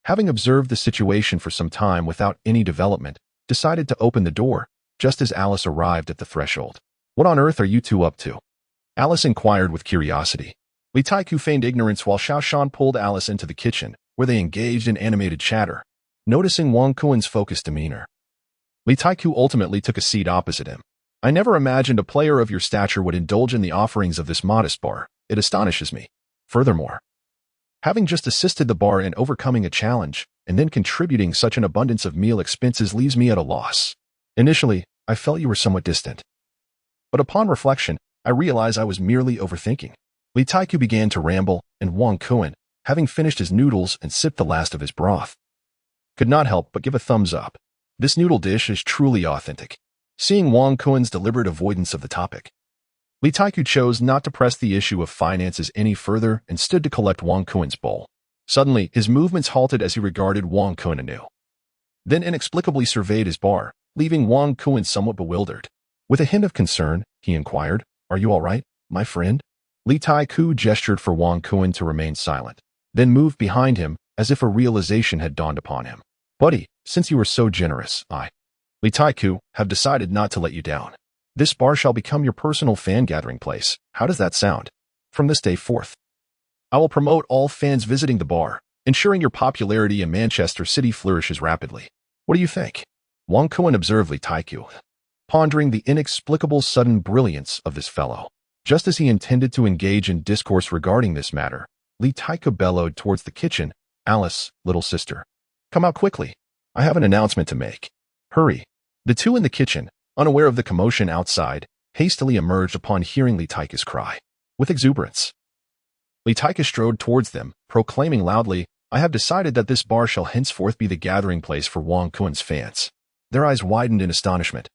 having observed the situation for some time without any development, decided to open the door, just as Alice arrived at the threshold. "What on earth are you two up to?" Alice inquired with curiosity. Li Taiku feigned ignorance while Xiaoshan pulled Alice into the kitchen, where they engaged in animated chatter. Noticing Wang Kun's focused demeanor, Li Taiku ultimately took a seat opposite him. "I never imagined a player of your stature would indulge in the offerings of this modest bar. It astonishes me. Furthermore, having just assisted the bar in overcoming a challenge and then contributing such an abundance of meal expenses leaves me at a loss. Initially, I felt you were somewhat distant, but upon reflection, I realized I was merely overthinking." Li Taiku began to ramble, and Wang Kun, having finished his noodles and sipped the last of his broth, could not help but give a thumbs up. This noodle dish is truly authentic. Seeing Wang Kun's deliberate avoidance of the topic, Li Taiku chose not to press the issue of finances any further and stood to collect Wang Kun's bowl. Suddenly, his movements halted as he regarded Wang Kun anew, then inexplicably surveyed his bar, leaving Wang Kun somewhat bewildered. With a hint of concern, he inquired, "Are you all right, my friend?" Li Taiku gestured for Wang Kun to remain silent, then moved behind him as if a realization had dawned upon him. "Buddy, since you were so generous, Li Taiku, have decided not to let you down. This bar shall become your personal fan gathering place. How does that sound? From this day forth, I will promote all fans visiting the bar, ensuring your popularity in Manchester City flourishes rapidly. What do you think?" Wang Kun observed Li Taiku, pondering the inexplicable sudden brilliance of this fellow. Just as he intended to engage in discourse regarding this matter, Li Taiku bellowed towards the kitchen, "Alice, little sister, come out quickly. I have an announcement to make. Hurry." The two in the kitchen, unaware of the commotion outside, hastily emerged upon hearing Li Taiku's cry. With exuberance, Li Taiku strode towards them, proclaiming loudly, "I have decided that this bar shall henceforth be the gathering place for Wang Kun's fans." Their eyes widened in astonishment.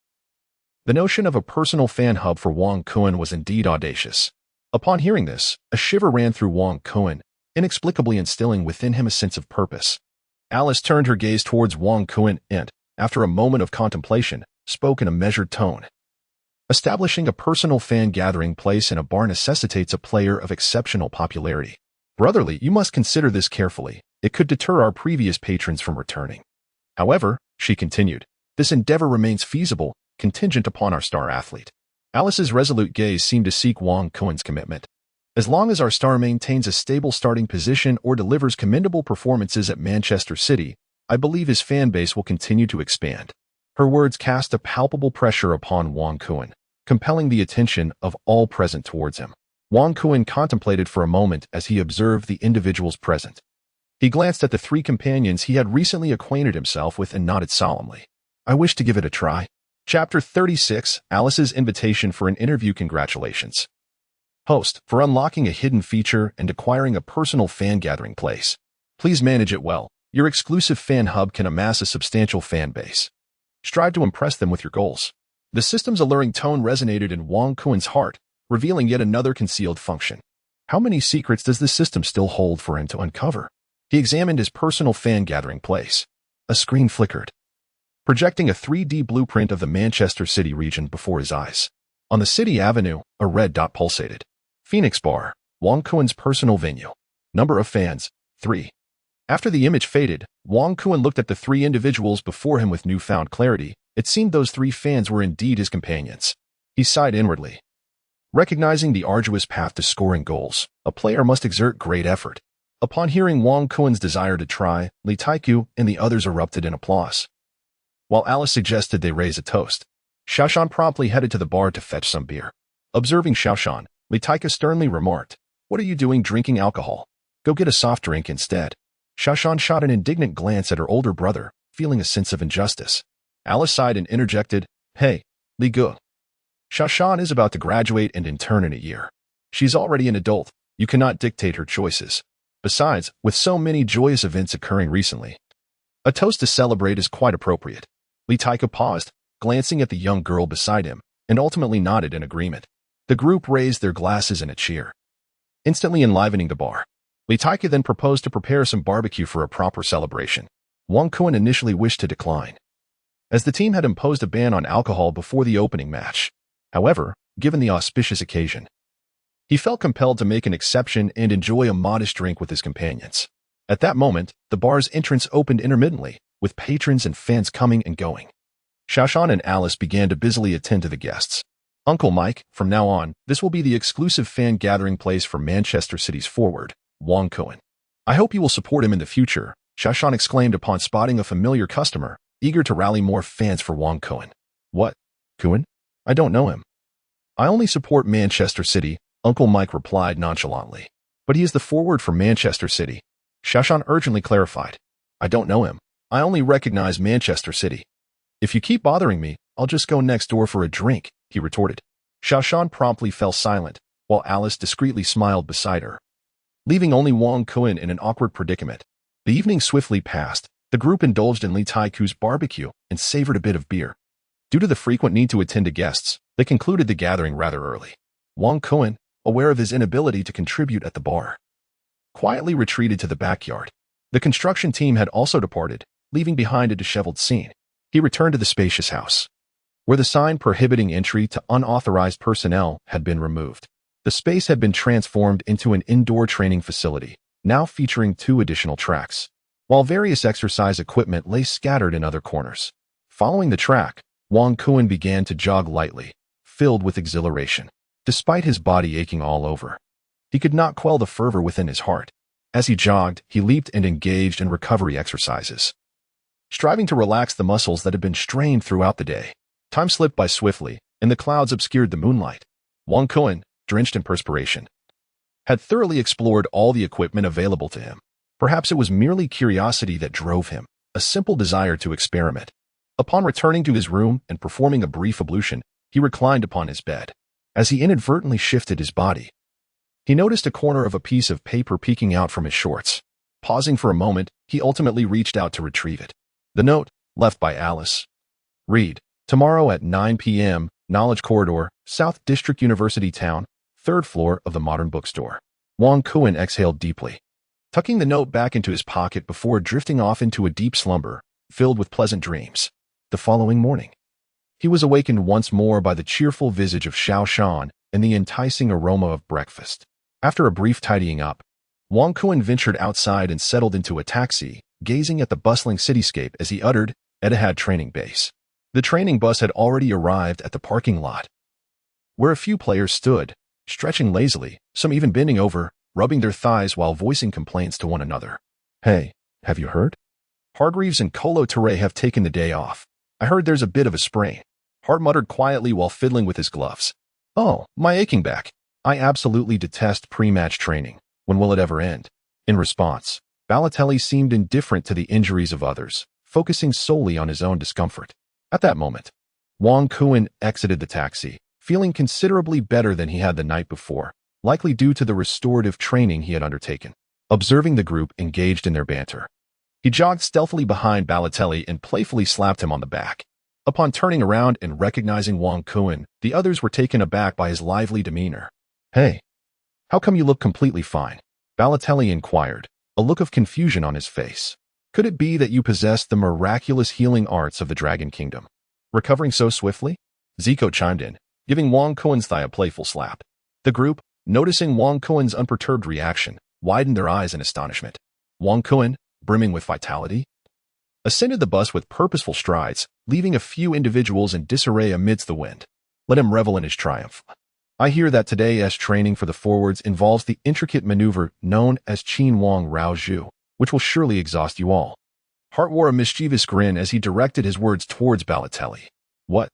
The notion of a personal fan hub for Wang Kun was indeed audacious. Upon hearing this, a shiver ran through Wang Kun, inexplicably instilling within him a sense of purpose. Alice turned her gaze towards Wang Kun and, after a moment of contemplation, spoke in a measured tone. "Establishing a personal fan gathering place in a bar necessitates a player of exceptional popularity. Brotherly, you must consider this carefully. It could deter our previous patrons from returning. However," she continued, "this endeavor remains feasible, contingent upon our star athlete." Alice's resolute gaze seemed to seek Wang Kun's commitment. "As long as our star maintains a stable starting position or delivers commendable performances at Manchester City, I believe his fan base will continue to expand." Her words cast a palpable pressure upon Wang Kun, compelling the attention of all present towards him. Wang Kuan contemplated for a moment as he observed the individuals present. He glanced at the three companions he had recently acquainted himself with and nodded solemnly. I wish to give it a try. Chapter 36, Alice's Invitation for an Interview. Congratulations, host, for unlocking a hidden feature and acquiring a personal fan gathering place. Please manage it well. Your exclusive fan hub can amass a substantial fan base. Strive to impress them with your goals. The system's alluring tone resonated in Wang Kuan's heart, revealing yet another concealed function. How many secrets does this system still hold for him to uncover? He examined his personal fan gathering place. A screen flickered, projecting a 3D blueprint of the Manchester City region before his eyes. On the city avenue, a red dot pulsated. Phoenix Bar, Wang Kuan's personal venue. Number of fans, 3. After the image faded, Wang Kuan looked at the three individuals before him with newfound clarity. It seemed those three fans were indeed his companions. He sighed inwardly. Recognizing the arduous path to scoring goals, a player must exert great effort. Upon hearing Wang Kuan's desire to try, Li Taiku and the others erupted in applause. While Alice suggested they raise a toast, Xiaoshan promptly headed to the bar to fetch some beer. Observing Xiaoshan, Li Taiku sternly remarked, "What are you doing drinking alcohol? Go get a soft drink instead." Xiaoshan shot an indignant glance at her older brother, feeling a sense of injustice. Alice sighed and interjected, "Hey, Li Gu. Xiaoshan is about to graduate and intern in a year. She's already an adult. You cannot dictate her choices. Besides, with so many joyous events occurring recently, a toast to celebrate is quite appropriate." Li Taiku paused, glancing at the young girl beside him, and ultimately nodded in agreement. The group raised their glasses in a cheer, instantly enlivening the bar. Li Taiku then proposed to prepare some barbecue for a proper celebration. Wang Kuan initially wished to decline, as the team had imposed a ban on alcohol before the opening match. However, given the auspicious occasion, he felt compelled to make an exception and enjoy a modest drink with his companions. At that moment, the bar's entrance opened intermittently, with patrons and fans coming and going. Xiaoshan and Alice began to busily attend to the guests. "Uncle Mike, from now on, this will be the exclusive fan gathering place for Manchester City's forward, Wang Kuan. I hope you will support him in the future," Xiaoshan exclaimed upon spotting a familiar customer, eager to rally more fans for Wang Kuan. "What? Kuan? I don't know him." "I only support Manchester City," Uncle Mike replied nonchalantly. "But he is the forward for Manchester City," Xiaoshan urgently clarified. "I don't know him. I only recognize Manchester City." "If you keep bothering me, I'll just go next door for a drink," he retorted. Xiaoshan promptly fell silent, while Alice discreetly smiled beside her, leaving only Wang Kuan in an awkward predicament. The evening swiftly passed. The group indulged in Li Taiku's barbecue and savored a bit of beer. Due to the frequent need to attend to guests, they concluded the gathering rather early. Wang Kuan, aware of his inability to contribute at the bar, quietly retreated to the backyard. The construction team had also departed, leaving behind a disheveled scene. He returned to the spacious house, where the sign prohibiting entry to unauthorized personnel had been removed. The space had been transformed into an indoor training facility, now featuring 2 additional tracks, while various exercise equipment lay scattered in other corners. Following the track, Wang Kuan began to jog lightly, filled with exhilaration. Despite his body aching all over, he could not quell the fervor within his heart. As he jogged, he leaped and engaged in recovery exercises, striving to relax the muscles that had been strained throughout the day. Time slipped by swiftly, and the clouds obscured the moonlight. Wang Kuan, drenched in perspiration, had thoroughly explored all the equipment available to him. Perhaps it was merely curiosity that drove him, a simple desire to experiment. Upon returning to his room and performing a brief ablution, he reclined upon his bed. As he inadvertently shifted his body, he noticed a corner of a piece of paper peeking out from his shorts. Pausing for a moment, he ultimately reached out to retrieve it. The note, left by Alice, read, "Tomorrow at 9 p.m., Knowledge Corridor, South District University Town, 3rd floor of the Modern Bookstore." Wang Kuan exhaled deeply, tucking the note back into his pocket before drifting off into a deep slumber, filled with pleasant dreams. The following morning, he was awakened once more by the cheerful visage of Xiaoshan and the enticing aroma of breakfast. After a brief tidying up, Wang Kuan ventured outside and settled into a taxi, gazing at the bustling cityscape as he uttered, "Etihad Training Base." The training bus had already arrived at the parking lot, where a few players stood, stretching lazily, some even bending over, rubbing their thighs while voicing complaints to one another. "Hey, have you heard? Hargreaves and Kolo Touré have taken the day off. I heard there's a bit of a sprain," Hart muttered quietly while fiddling with his gloves. "Oh, my aching back. I absolutely detest pre-match training. When will it ever end? In response, Balotelli seemed indifferent to the injuries of others, focusing solely on his own discomfort. At that moment, Wang Kuan exited the taxi, feeling considerably better than he had the night before, likely due to the restorative training he had undertaken. Observing the group engaged in their banter, he jogged stealthily behind Balotelli and playfully slapped him on the back. Upon turning around and recognizing Wang Kuan, the others were taken aback by his lively demeanor. "Hey, how come you look completely fine?" Balotelli inquired, a look of confusion on his face. "Could it be that you possess the miraculous healing arts of the Dragon Kingdom? Recovering so swiftly?" Zico chimed in, giving Wang Kuan's thigh a playful slap. The group, noticing Wang Kuan's unperturbed reaction, widened their eyes in astonishment. Wang Kuan, brimming with vitality, ascended the bus with purposeful strides, leaving a few individuals in disarray amidst the wind. Let him revel in his triumph. "I hear that today's training for the forwards involves the intricate maneuver known as Qin Wang Rao Zhu, which will surely exhaust you all." Hart wore a mischievous grin as he directed his words towards Balotelli. What?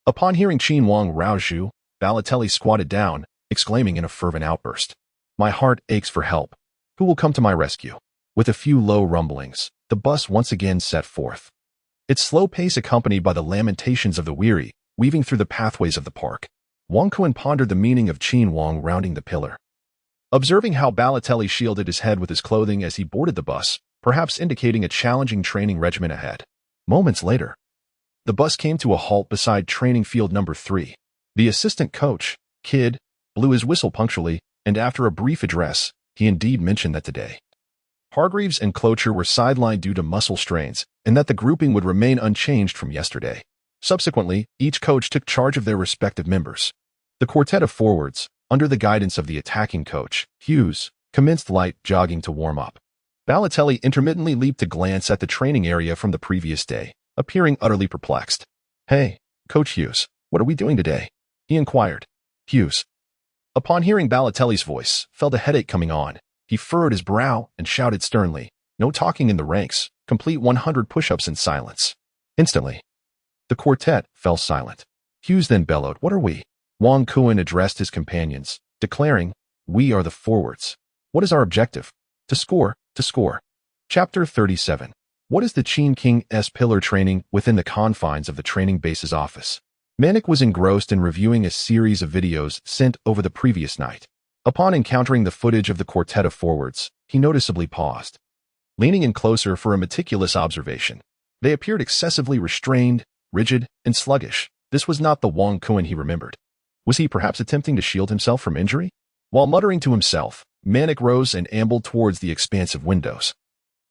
Upon hearing Qin Wang Rao Zhu, Balotelli squatted down, exclaiming in a fervent outburst. "My heart aches for help. Who will come to my rescue?" With a few low rumblings, the bus once again set forth. Its slow pace accompanied by the lamentations of the weary, weaving through the pathways of the park. Wang Kuan pondered the meaning of Qin Wang rounding the pillar. Observing how Balotelli shielded his head with his clothing as he boarded the bus, perhaps indicating a challenging training regimen ahead. Moments later, the bus came to a halt beside training field number 3. The assistant coach, Kidd, blew his whistle punctually, and after a brief address, he indeed mentioned that today Hargreaves and Clocher were sidelined due to muscle strains, and that the grouping would remain unchanged from yesterday. Subsequently, each coach took charge of their respective members. The quartet of forwards, under the guidance of the attacking coach, Hughes, commenced light jogging to warm up. Balotelli intermittently leaped to glance at the training area from the previous day, appearing utterly perplexed. "Hey, Coach Hughes, what are we doing today?" he inquired. Hughes, upon hearing Balotelli's voice, felt a headache coming on. He furrowed his brow and shouted sternly, "No talking in the ranks. Complete 100 push-ups in silence." Instantly, the quartet fell silent. Hughes then bellowed, "What are we?" Wang Kuan addressed his companions, declaring, "We are the forwards. What is our objective? To score. Chapter 37. What is the Qin King's pillar training within the confines of the training base's office? Manik was engrossed in reviewing a series of videos sent over the previous night. Upon encountering the footage of the quartet of forwards, he noticeably paused. Leaning in closer for a meticulous observation, they appeared excessively restrained, rigid, and sluggish. This was not the Wang Kuan he remembered. Was he perhaps attempting to shield himself from injury? While muttering to himself, Manik rose and ambled towards the expansive windows,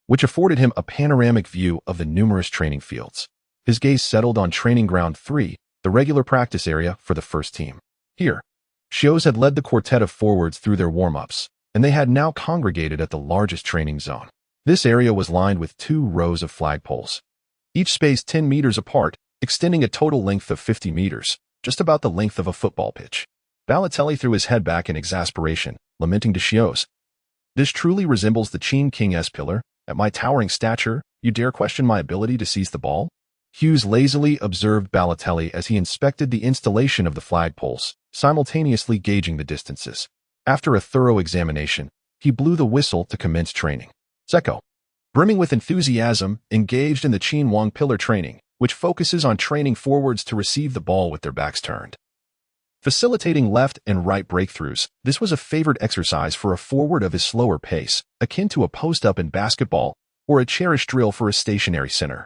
which afforded him a panoramic view of the numerous training fields. His gaze settled on Training Ground 3, the regular practice area for the first team. Here, Shios had led the quartet of forwards through their warm-ups, and they had now congregated at the largest training zone. This area was lined with 2 rows of flagpoles, each spaced 10 meters apart, extending a total length of 50 meters, just about the length of a football pitch. Balotelli threw his head back in exasperation, lamenting to Shios, "This truly resembles the Qin King's pillar. At my towering stature, you dare question my ability to seize the ball?" Hughes lazily observed Balotelli as he inspected the installation of the flagpoles, simultaneously gauging the distances. After a thorough examination, he blew the whistle to commence training. Zeko, brimming with enthusiasm, engaged in the Qin Wang pillar training, which focuses on training forwards to receive the ball with their backs turned. Facilitating left and right breakthroughs, this was a favored exercise for a forward of his slower pace, akin to a post-up in basketball or a cherished drill for a stationary center.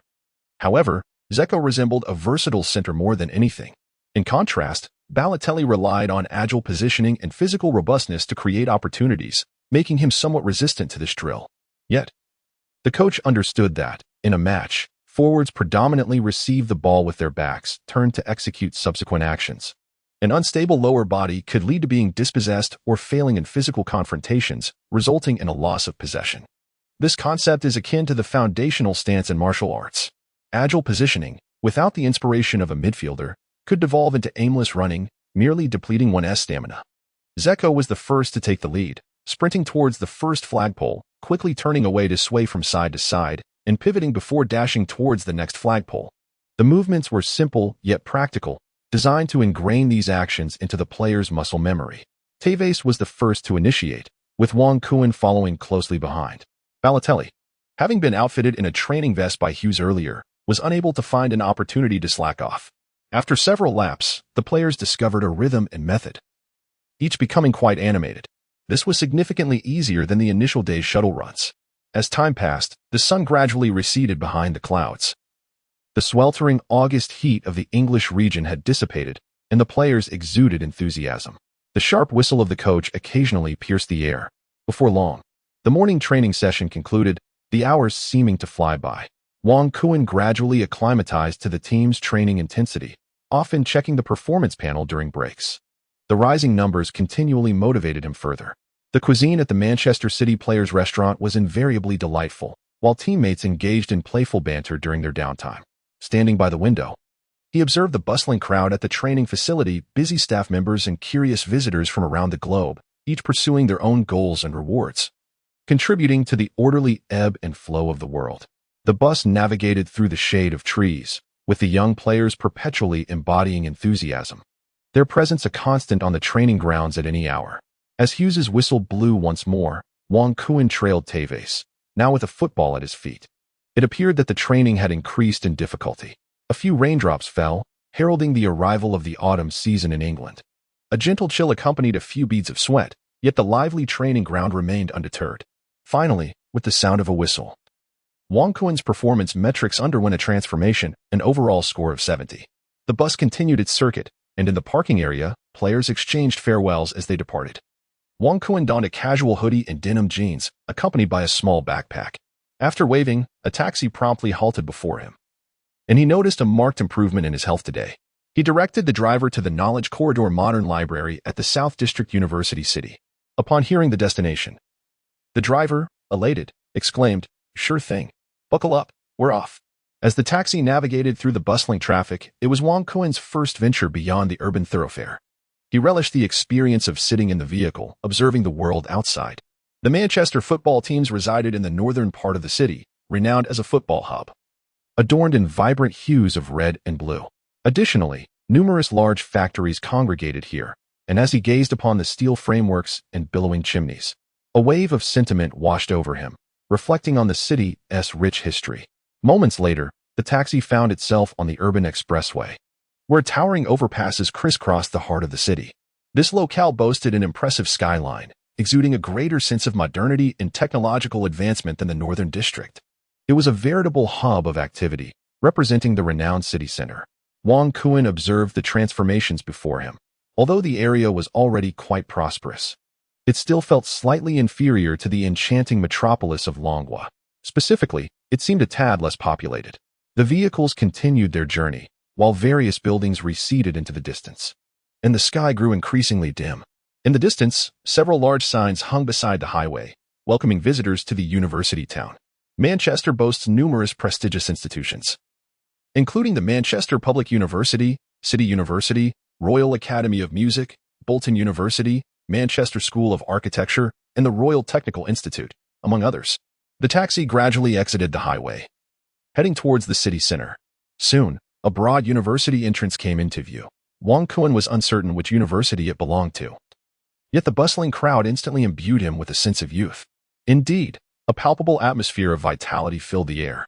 However, Zeko resembled a versatile center more than anything. In contrast, Balotelli relied on agile positioning and physical robustness to create opportunities, making him somewhat resistant to this drill. Yet, the coach understood that, in a match, forwards predominantly receive the ball with their backs turned to execute subsequent actions. An unstable lower body could lead to being dispossessed or failing in physical confrontations, resulting in a loss of possession. This concept is akin to the foundational stance in martial arts. Agile positioning, without the inspiration of a midfielder, could devolve into aimless running, merely depleting one's stamina. Zeko was the first to take the lead, sprinting towards the first flagpole, quickly turning away to sway from side to side, and pivoting before dashing towards the next flagpole. The movements were simple yet practical, designed to ingrain these actions into the player's muscle memory. Tevez was the first to initiate, with Wong Kuan following closely behind. Balotelli, having been outfitted in a training vest by Hughes earlier, was unable to find an opportunity to slack off. After several laps, the players discovered a rhythm and method, each becoming quite animated. This was significantly easier than the initial day's shuttle runs. As time passed, the sun gradually receded behind the clouds. The sweltering August heat of the English region had dissipated, and the players exuded enthusiasm. The sharp whistle of the coach occasionally pierced the air. Before long, the morning training session concluded, the hours seeming to fly by. Wong Kuan gradually acclimatized to the team's training intensity, often checking the performance panel during breaks. The rising numbers continually motivated him further. The cuisine at the Manchester City Players' Restaurant was invariably delightful, while teammates engaged in playful banter during their downtime. Standing by the window, he observed the bustling crowd at the training facility, busy staff members and curious visitors from around the globe, each pursuing their own goals and rewards, contributing to the orderly ebb and flow of the world. The bus navigated through the shade of trees, with the young players perpetually embodying enthusiasm, their presence a constant on the training grounds at any hour. As Hughes's whistle blew once more, Wong Kuan trailed Tevez, now with a football at his feet. It appeared that the training had increased in difficulty. A few raindrops fell, heralding the arrival of the autumn season in England. A gentle chill accompanied a few beads of sweat, yet the lively training ground remained undeterred. Finally, with the sound of a whistle, Wong Kuan's performance metrics underwent a transformation, an overall score of 70. The bus continued its circuit, and in the parking area, players exchanged farewells as they departed. Wong Kuan donned a casual hoodie and denim jeans, accompanied by a small backpack. After waving, a taxi promptly halted before him, and he noticed a marked improvement in his health today. He directed the driver to the Knowledge Corridor Modern Library at the South District University City. Upon hearing the destination, the driver, elated, exclaimed, "Sure thing. Buckle up, we're off." As the taxi navigated through the bustling traffic, it was Wong Kuan's first venture beyond the urban thoroughfare. He relished the experience of sitting in the vehicle, observing the world outside. The Manchester football teams resided in the northern part of the city, renowned as a football hub, adorned in vibrant hues of red and blue. Additionally, numerous large factories congregated here, and as he gazed upon the steel frameworks and billowing chimneys, a wave of sentiment washed over him, reflecting on the city's rich history. Moments later, the taxi found itself on the urban expressway, where towering overpasses crisscrossed the heart of the city. This locale boasted an impressive skyline, exuding a greater sense of modernity and technological advancement than the Northern District. It was a veritable hub of activity, representing the renowned city center. Wong Kuan observed the transformations before him. Although the area was already quite prosperous, it still felt slightly inferior to the enchanting metropolis of Longhua. Specifically, it seemed a tad less populated. The vehicles continued their journey, while various buildings receded into the distance, and the sky grew increasingly dim. In the distance, several large signs hung beside the highway, welcoming visitors to the university town. Manchester boasts numerous prestigious institutions, including the Manchester Public University, City University, Royal Academy of Music, Bolton University, Manchester School of Architecture, and the Royal Technical Institute, among others. The taxi gradually exited the highway, heading towards the city center. Soon, a broad university entrance came into view. Wong Kuan was uncertain which university it belonged to, yet the bustling crowd instantly imbued him with a sense of youth. Indeed, a palpable atmosphere of vitality filled the air,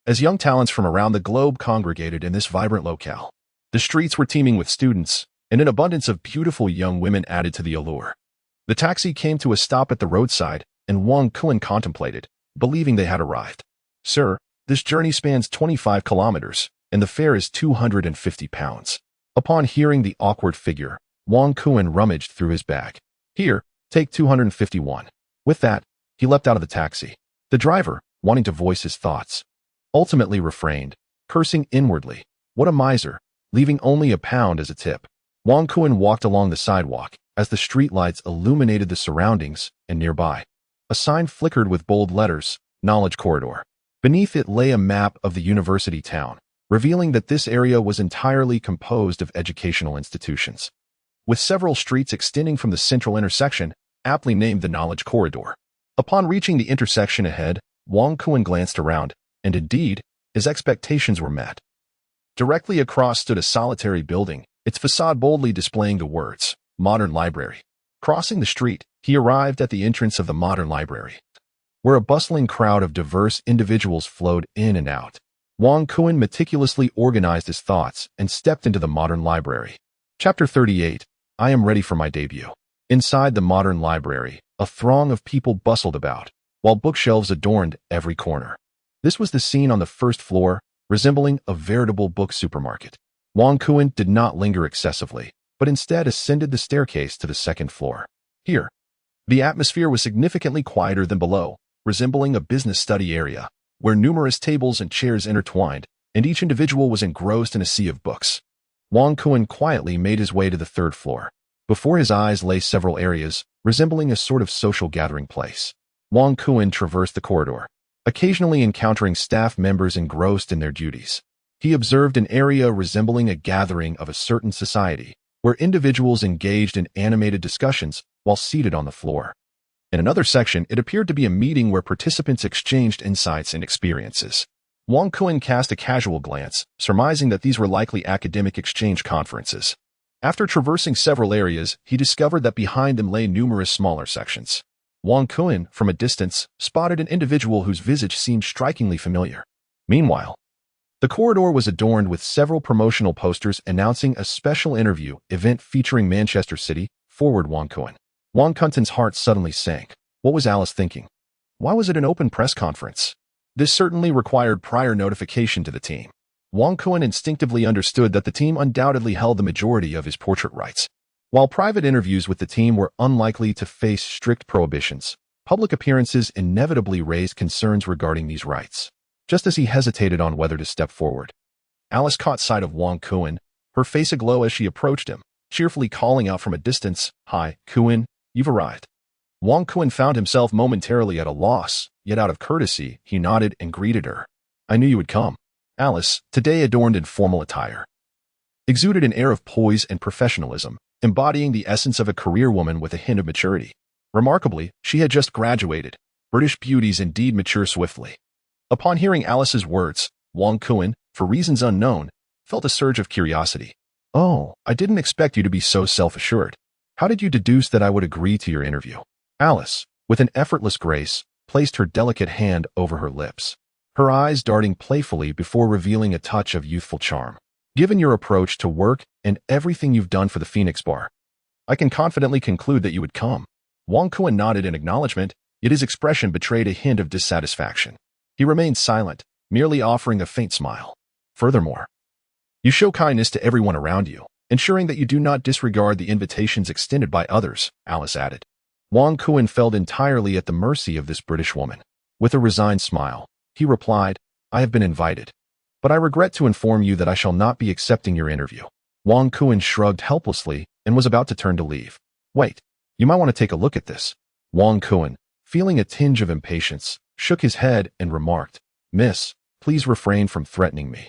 as young talents from around the globe congregated in this vibrant locale. The streets were teeming with students, and an abundance of beautiful young women added to the allure. The taxi came to a stop at the roadside, and Wong Kuan contemplated, believing they had arrived. "Sir, this journey spans 25 kilometers, and the fare is £250. Upon hearing the awkward figure, Wong Kuan rummaged through his bag. "Here, take 251. With that, he leapt out of the taxi. The driver, wanting to voice his thoughts, ultimately refrained, cursing inwardly. What a miser, leaving only £1 as a tip. Wong Kuan walked along the sidewalk as the streetlights illuminated the surroundings and nearby. A sign flickered with bold letters, Knowledge Corridor. Beneath it lay a map of the university town, revealing that this area was entirely composed of educational institutions, with several streets extending from the central intersection, aptly named the Knowledge Corridor. Upon reaching the intersection ahead, Wong Kuan glanced around, and indeed, his expectations were met. Directly across stood a solitary building, its facade boldly displaying the words, Modern Library. Crossing the street, he arrived at the entrance of the Modern Library, where a bustling crowd of diverse individuals flowed in and out. Wang Kuan meticulously organized his thoughts and stepped into the Modern Library. Chapter 38. I am ready for my debut. Inside the Modern Library, a throng of people bustled about, while bookshelves adorned every corner. This was the scene on the first floor, resembling a veritable book supermarket. Wang Kuan did not linger excessively, but instead ascended the staircase to the second floor. Here, the atmosphere was significantly quieter than below, resembling a business study area, where numerous tables and chairs intertwined, and each individual was engrossed in a sea of books. Wang Kuan quietly made his way to the third floor. Before his eyes lay several areas, resembling a sort of social gathering place. Wang Kuan traversed the corridor, occasionally encountering staff members engrossed in their duties. He observed an area resembling a gathering of a certain society, where individuals engaged in animated discussions while seated on the floor. In another section, it appeared to be a meeting where participants exchanged insights and experiences. Wang Kuan cast a casual glance, surmising that these were likely academic exchange conferences. After traversing several areas, he discovered that behind them lay numerous smaller sections. Wang Kuan, from a distance, spotted an individual whose visage seemed strikingly familiar. Meanwhile, the corridor was adorned with several promotional posters announcing a special interview event featuring Manchester City forward Wang Kuan. Wang Kuan's heart suddenly sank. What was Alice thinking? Why was it an open press conference? This certainly required prior notification to the team. Wang Kuan instinctively understood that the team undoubtedly held the majority of his portrait rights. While private interviews with the team were unlikely to face strict prohibitions, public appearances inevitably raised concerns regarding these rights. Just as he hesitated on whether to step forward, Alice caught sight of Wang Kuan, her face aglow as she approached him, cheerfully calling out from a distance, "Hi, Kuan, you've arrived." Wang Kuan found himself momentarily at a loss, yet out of courtesy, he nodded and greeted her. "I knew you would come." Alice, today adorned in formal attire, exuded an air of poise and professionalism, embodying the essence of a career woman with a hint of maturity. Remarkably, she had just graduated. British beauties indeed mature swiftly. Upon hearing Alice's words, Wang Kuan, for reasons unknown, felt a surge of curiosity. "Oh, I didn't expect you to be so self-assured. How did you deduce that I would agree to your interview?" Alice, with an effortless grace, placed her delicate hand over her lips, her eyes darting playfully before revealing a touch of youthful charm. "Given your approach to work and everything you've done for the Phoenix Bar, I can confidently conclude that you would come." Wang Kuan nodded in acknowledgement, yet his expression betrayed a hint of dissatisfaction. He remained silent, merely offering a faint smile. "Furthermore, you show kindness to everyone around you, ensuring that you do not disregard the invitations extended by others," Alice added. Wang Kuan felt entirely at the mercy of this British woman. With a resigned smile, he replied, "I have been invited, but I regret to inform you that I shall not be accepting your interview." Wang Kuan shrugged helplessly and was about to turn to leave. "Wait, you might want to take a look at this." Wang Kuan, feeling a tinge of impatience, shook his head and remarked, "Miss, please refrain from threatening me.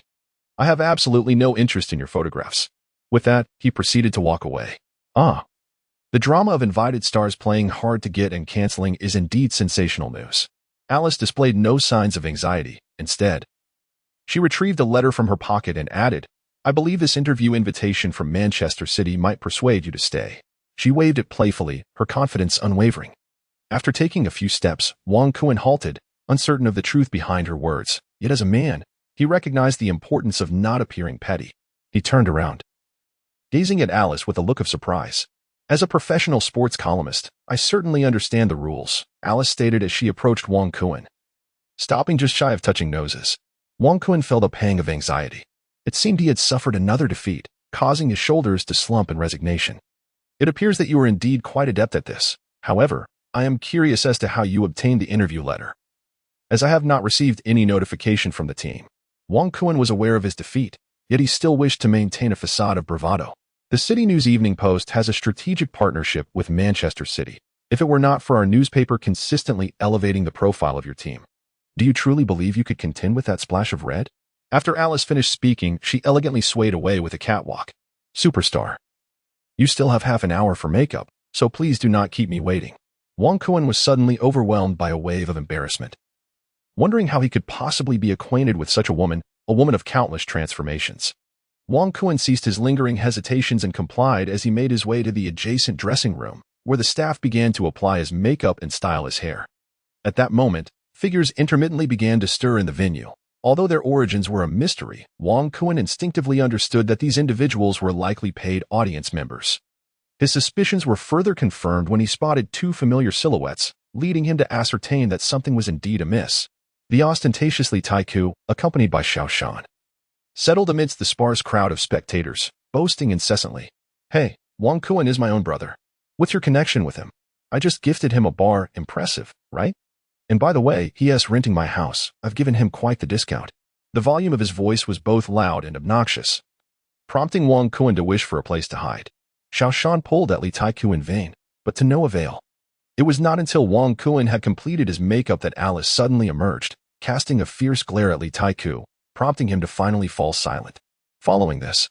I have absolutely no interest in your photographs." With that, he proceeded to walk away. The drama of invited stars playing hard to get and canceling is indeed sensational news. Alice displayed no signs of anxiety. Instead, she retrieved a letter from her pocket and added, "I believe this interview invitation from Manchester City might persuade you to stay." She waved it playfully, her confidence unwavering. After taking a few steps, Wang Kuan halted, uncertain of the truth behind her words. Yet as a man, he recognized the importance of not appearing petty. He turned around, gazing at Alice with a look of surprise. "As a professional sports columnist, I certainly understand the rules," Alice stated as she approached Wang Kuan, stopping just shy of touching noses. Wang Kuan felt a pang of anxiety. It seemed he had suffered another defeat, causing his shoulders to slump in resignation. "It appears that you are indeed quite adept at this. However, I am curious as to how you obtained the interview letter, as I have not received any notification from the team." Wang Kuan was aware of his defeat, yet he still wished to maintain a facade of bravado. The City News Evening Post has a strategic partnership with Manchester City. If it were not for our newspaper consistently elevating the profile of your team, do you truly believe you could contend with that splash of red? After Alice finished speaking, she elegantly swayed away with a catwalk. "Superstar, you still have half an hour for makeup, so please do not keep me waiting." Wang Kuan was suddenly overwhelmed by a wave of embarrassment. Wondering how he could possibly be acquainted with such a woman, a woman of countless transformations. Wang Kun ceased his lingering hesitations and complied as he made his way to the adjacent dressing room, where the staff began to apply his makeup and style his hair. At that moment, figures intermittently began to stir in the venue. Although their origins were a mystery, Wang Kun instinctively understood that these individuals were likely paid audience members. His suspicions were further confirmed when he spotted two familiar silhouettes, leading him to ascertain that something was indeed amiss. The ostentatious Li Taiku, accompanied by Xiao Shan, settled amidst the sparse crowd of spectators, boasting incessantly, "Hey, Wang Kun is my own brother. What's your connection with him? I just gifted him a bar, impressive, right? And by the way, he is renting my house. I've given him quite the discount." The volume of his voice was both loud and obnoxious, prompting Wang Kun to wish for a place to hide. Xiao Shan pulled at Li Taiku in vain, but to no avail. It was not until Wang Kun had completed his makeup that Alice suddenly emerged, casting a fierce glare at Li Taiku, prompting him to finally fall silent. Following this,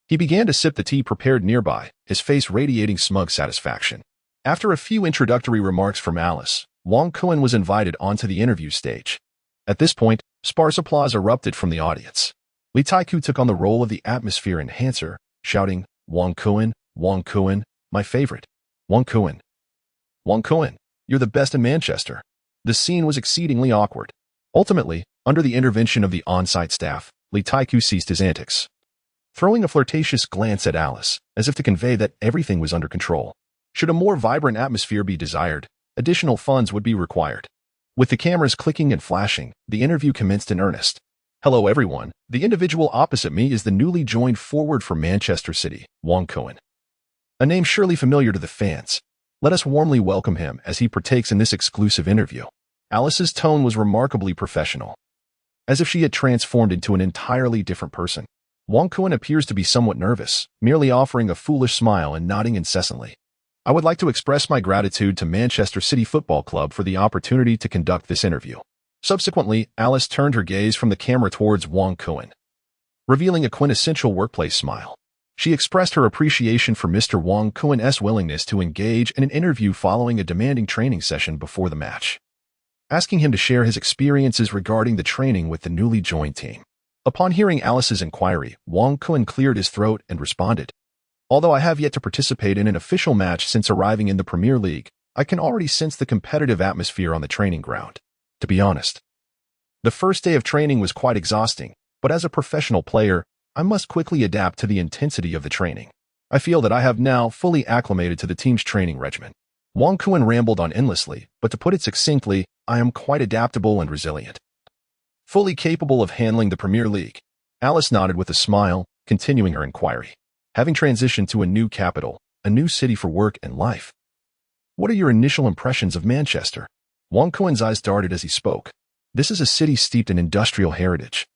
he began to sip the tea prepared nearby, his face radiating smug satisfaction. After a few introductory remarks from Alice, Wang Kun was invited onto the interview stage. At this point, sparse applause erupted from the audience. Li Taiku took on the role of the atmosphere enhancer, shouting, Wang Kun, my favorite. Wang Kun, you're the best in Manchester." The scene was exceedingly awkward. Ultimately, under the intervention of the on-site staff, Li Taiku ceased his antics, throwing a flirtatious glance at Alice, as if to convey that everything was under control. Should a more vibrant atmosphere be desired, additional funds would be required. With the cameras clicking and flashing, the interview commenced in earnest. "Hello everyone, the individual opposite me is the newly joined forward for Manchester City, Wang Kun. A name surely familiar to the fans. Let us warmly welcome him as he partakes in this exclusive interview." Alice's tone was remarkably professional, as if she had transformed into an entirely different person. Wang Kun appears to be somewhat nervous, merely offering a foolish smile and nodding incessantly. "I would like to express my gratitude to Manchester City Football Club for the opportunity to conduct this interview." Subsequently, Alice turned her gaze from the camera towards Wang Kun, revealing a quintessential workplace smile. She expressed her appreciation for Mr. Wang Kun's willingness to engage in an interview following a demanding training session before the match, asking him to share his experiences regarding the training with the newly joined team. Upon hearing Alice's inquiry, Wang Kun cleared his throat and responded, "Although I have yet to participate in an official match since arriving in the Premier League, I can already sense the competitive atmosphere on the training ground. To be honest, the first day of training was quite exhausting, but as a professional player, I must quickly adapt to the intensity of the training. I feel that I have now fully acclimated to the team's training regimen." Wang Kun rambled on endlessly, but to put it succinctly, "I am quite adaptable and resilient, fully capable of handling the Premier League." Alice nodded with a smile, continuing her inquiry. "Having transitioned to a new capital, a new city for work and life, what are your initial impressions of Manchester?" Wang Kun's eyes darted as he spoke. "This is a city steeped in industrial heritage,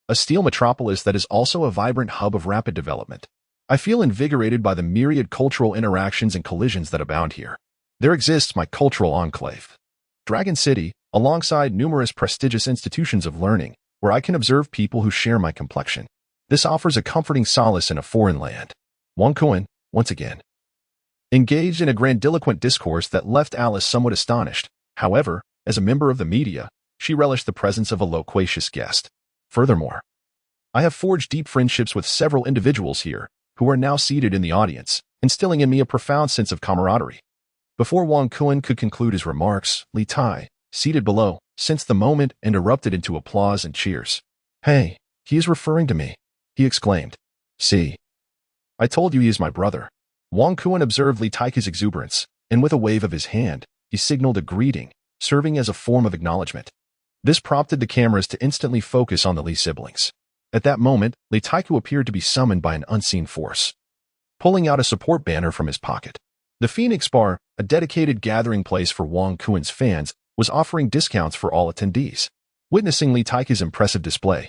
a steel metropolis that is also a vibrant hub of rapid development. I feel invigorated by the myriad cultural interactions and collisions that abound here. There exists my cultural enclave, Dragon City, alongside numerous prestigious institutions of learning, where I can observe people who share my complexion. This offers a comforting solace in a foreign land." Wang Kun, once again, engaged in a grandiloquent discourse that left Alice somewhat astonished. However, as a member of the media, she relished the presence of a loquacious guest. "Furthermore, I have forged deep friendships with several individuals here, who are now seated in the audience, instilling in me a profound sense of camaraderie." Before Wang Kun could conclude his remarks, Li Tai, seated below, sensed the moment and erupted into applause and cheers. "Hey, he is referring to me," he exclaimed. "See, I told you he is my brother." Wang Kun observed Li Taiku's exuberance, and with a wave of his hand, he signaled a greeting, serving as a form of acknowledgement. This prompted the cameras to instantly focus on the Li siblings. At that moment, Li Taiku appeared to be summoned by an unseen force, pulling out a support banner from his pocket. The Phoenix Bar, a dedicated gathering place for Wang Kun's fans, was offering discounts for all attendees. Witnessing Li Taiku's impressive display,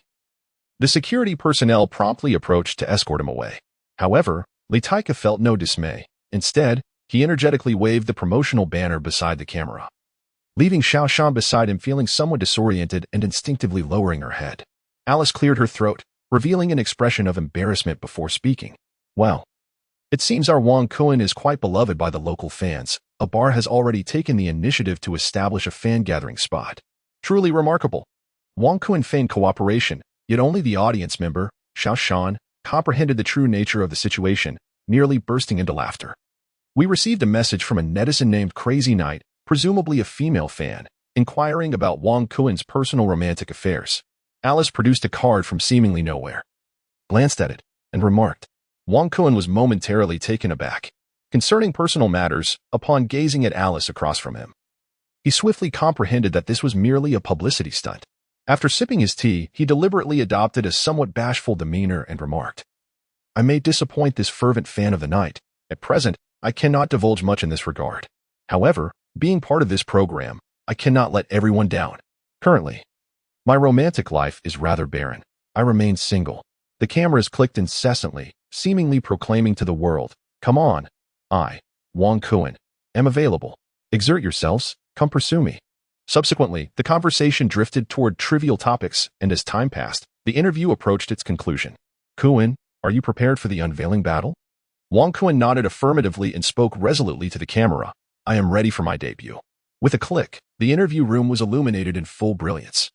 the security personnel promptly approached to escort him away. However, Li Taiku felt no dismay. Instead, he energetically waved the promotional banner beside the camera, leaving Xiao Shan beside him feeling somewhat disoriented and instinctively lowering her head. Alice cleared her throat, revealing an expression of embarrassment before speaking. "Well, it seems our Wang Kun is quite beloved by the local fans. A bar has already taken the initiative to establish a fan gathering spot. Truly remarkable." Wang Kun feigned cooperation, Yet only the audience member, Xiao Shan, comprehended the true nature of the situation, nearly bursting into laughter. We received a message from a netizen named Crazy Knight, presumably a female fan, inquiring about Wang Kuen's personal romantic affairs. Alice produced a card from seemingly nowhere, glanced at it, and remarked. Wang Kuen was momentarily taken aback. Concerning personal matters, upon gazing at Alice across from him, he swiftly comprehended that this was merely a publicity stunt. After sipping his tea, he deliberately adopted a somewhat bashful demeanor and remarked, I may disappoint this fervent fan of the night. At present, I cannot divulge much in this regard. However, being part of this program, I cannot let everyone down. Currently, my romantic life is rather barren. I remain single. The cameras clicked incessantly, seemingly proclaiming to the world, come on, I, Wang Kuen, am available. Exert yourselves, come pursue me. Subsequently, the conversation drifted toward trivial topics, and as time passed, the interview approached its conclusion. Kuen, are you prepared for the unveiling battle? Wang Kuen nodded affirmatively and spoke resolutely to the camera. I am ready for my debut. With a click, the interview room was illuminated in full brilliance.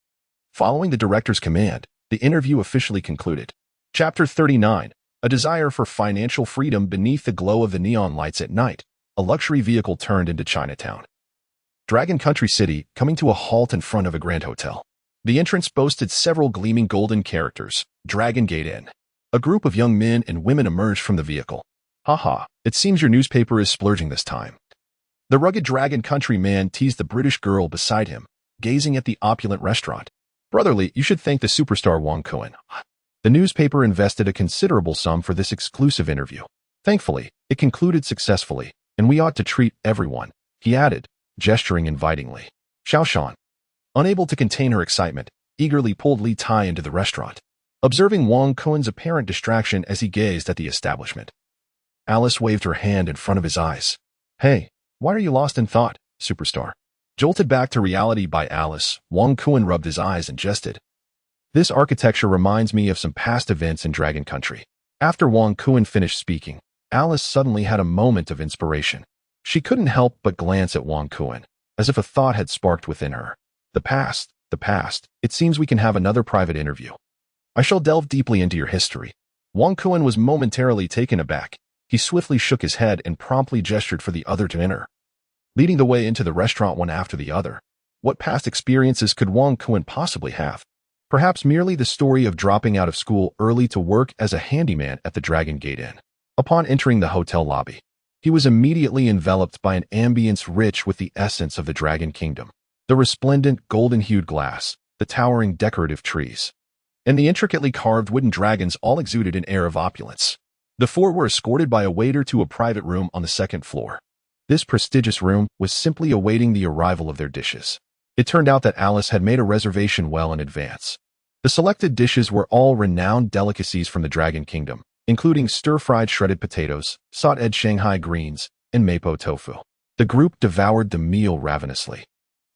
Following the director's command, the interview officially concluded. Chapter 39, A Desire for Financial Freedom Beneath the Glow of the Neon Lights at Night, a luxury vehicle turned into Chinatown. Dragon Country City, coming to a halt in front of a grand hotel. The entrance boasted several gleaming golden characters, Dragon Gate Inn. A group of young men and women emerged from the vehicle. Haha, it seems your newspaper is splurging this time. The rugged Dragon Country man teased the British girl beside him, gazing at the opulent restaurant. Brotherly, you should thank the superstar Wang Kuen. The newspaper invested a considerable sum for this exclusive interview. Thankfully, it concluded successfully, and we ought to treat everyone, he added, gesturing invitingly. Xiao Shan, unable to contain her excitement, eagerly pulled Li Tai into the restaurant, observing Wang Kuen's apparent distraction as he gazed at the establishment. Alice waved her hand in front of his eyes. Hey, why are you lost in thought, superstar? Jolted back to reality by Alice, Wang Kuen rubbed his eyes and jested. This architecture reminds me of some past events in Dragon Country. After Wang Kuen finished speaking, Alice suddenly had a moment of inspiration. She couldn't help but glance at Wang Kuen, as if a thought had sparked within her. The past. It seems we can have another private interview. I shall delve deeply into your history. Wang Kuen was momentarily taken aback. He swiftly shook his head and promptly gestured for the other to enter, leading the way into the restaurant one after the other. What past experiences could Wang Kuen possibly have? Perhaps merely the story of dropping out of school early to work as a handyman at the Dragon Gate Inn. Upon entering the hotel lobby, he was immediately enveloped by an ambience rich with the essence of the Dragon Kingdom. The resplendent golden-hued glass, the towering decorative trees, and the intricately carved wooden dragons all exuded an air of opulence. The four were escorted by a waiter to a private room on the second floor. This prestigious room was simply awaiting the arrival of their dishes. It turned out that Alice had made a reservation well in advance. The selected dishes were all renowned delicacies from the Dragon Kingdom, including stir-fried shredded potatoes, sautéed Shanghai greens, and mapo tofu. The group devoured the meal ravenously,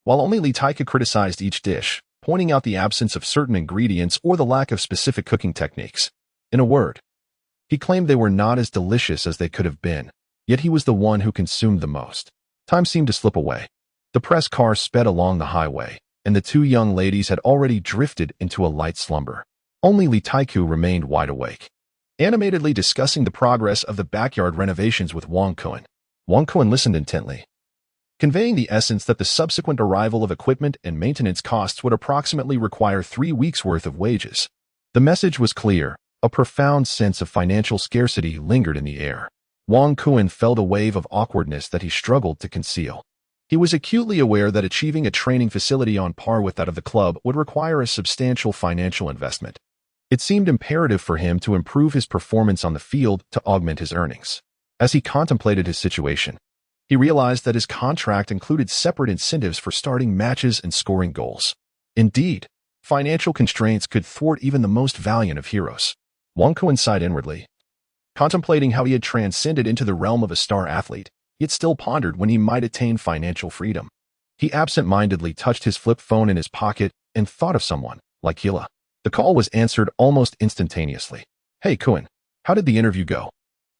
while only Li Taika criticized each dish, pointing out the absence of certain ingredients or the lack of specific cooking techniques. In a word, he claimed they were not as delicious as they could have been, yet he was the one who consumed the most. Time seemed to slip away. The press car sped along the highway, and the two young ladies had already drifted into a light slumber. Only Li Taiku remained wide awake, animatedly discussing the progress of the backyard renovations with Wang Kuen. Wang Kuen listened intently, conveying the essence that the subsequent arrival of equipment and maintenance costs would approximately require 3 weeks' worth of wages. The message was clear. A profound sense of financial scarcity lingered in the air. Wang Kuen felt a wave of awkwardness that he struggled to conceal. He was acutely aware that achieving a training facility on par with that of the club would require a substantial financial investment. It seemed imperative for him to improve his performance on the field to augment his earnings. As he contemplated his situation, he realized that his contract included separate incentives for starting matches and scoring goals. Indeed, financial constraints could thwart even the most valiant of heroes. Wang Kuen sighed inwardly, contemplating how he had transcended into the realm of a star athlete, yet still pondered when he might attain financial freedom. He absent-mindedly touched his flip phone in his pocket and thought of someone, like Hila. The call was answered almost instantaneously. Hey, Kuen, how did the interview go?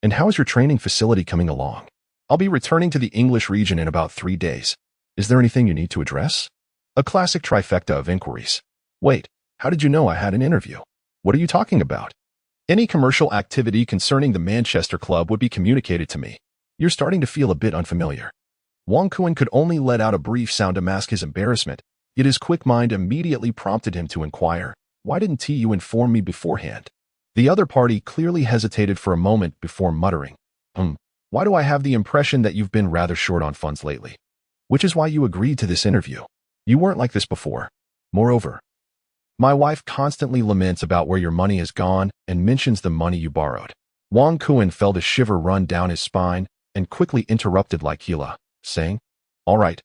And how is your training facility coming along? I'll be returning to the English region in about 3 days. Is there anything you need to address? A classic trifecta of inquiries. Wait, how did you know I had an interview? What are you talking about? Any commercial activity concerning the Manchester Club would be communicated to me. You're starting to feel a bit unfamiliar. Wang Kuan could only let out a brief sound to mask his embarrassment, yet his quick mind immediately prompted him to inquire, "Why didn't you inform me beforehand?" The other party clearly hesitated for a moment before muttering, Why do I have the impression that you've been rather short on funds lately? Which is why you agreed to this interview. You weren't like this before. Moreover, my wife constantly laments about where your money has gone and mentions the money you borrowed." Wang Kuan felt a shiver run down his spine and quickly interrupted Likila, saying, all right,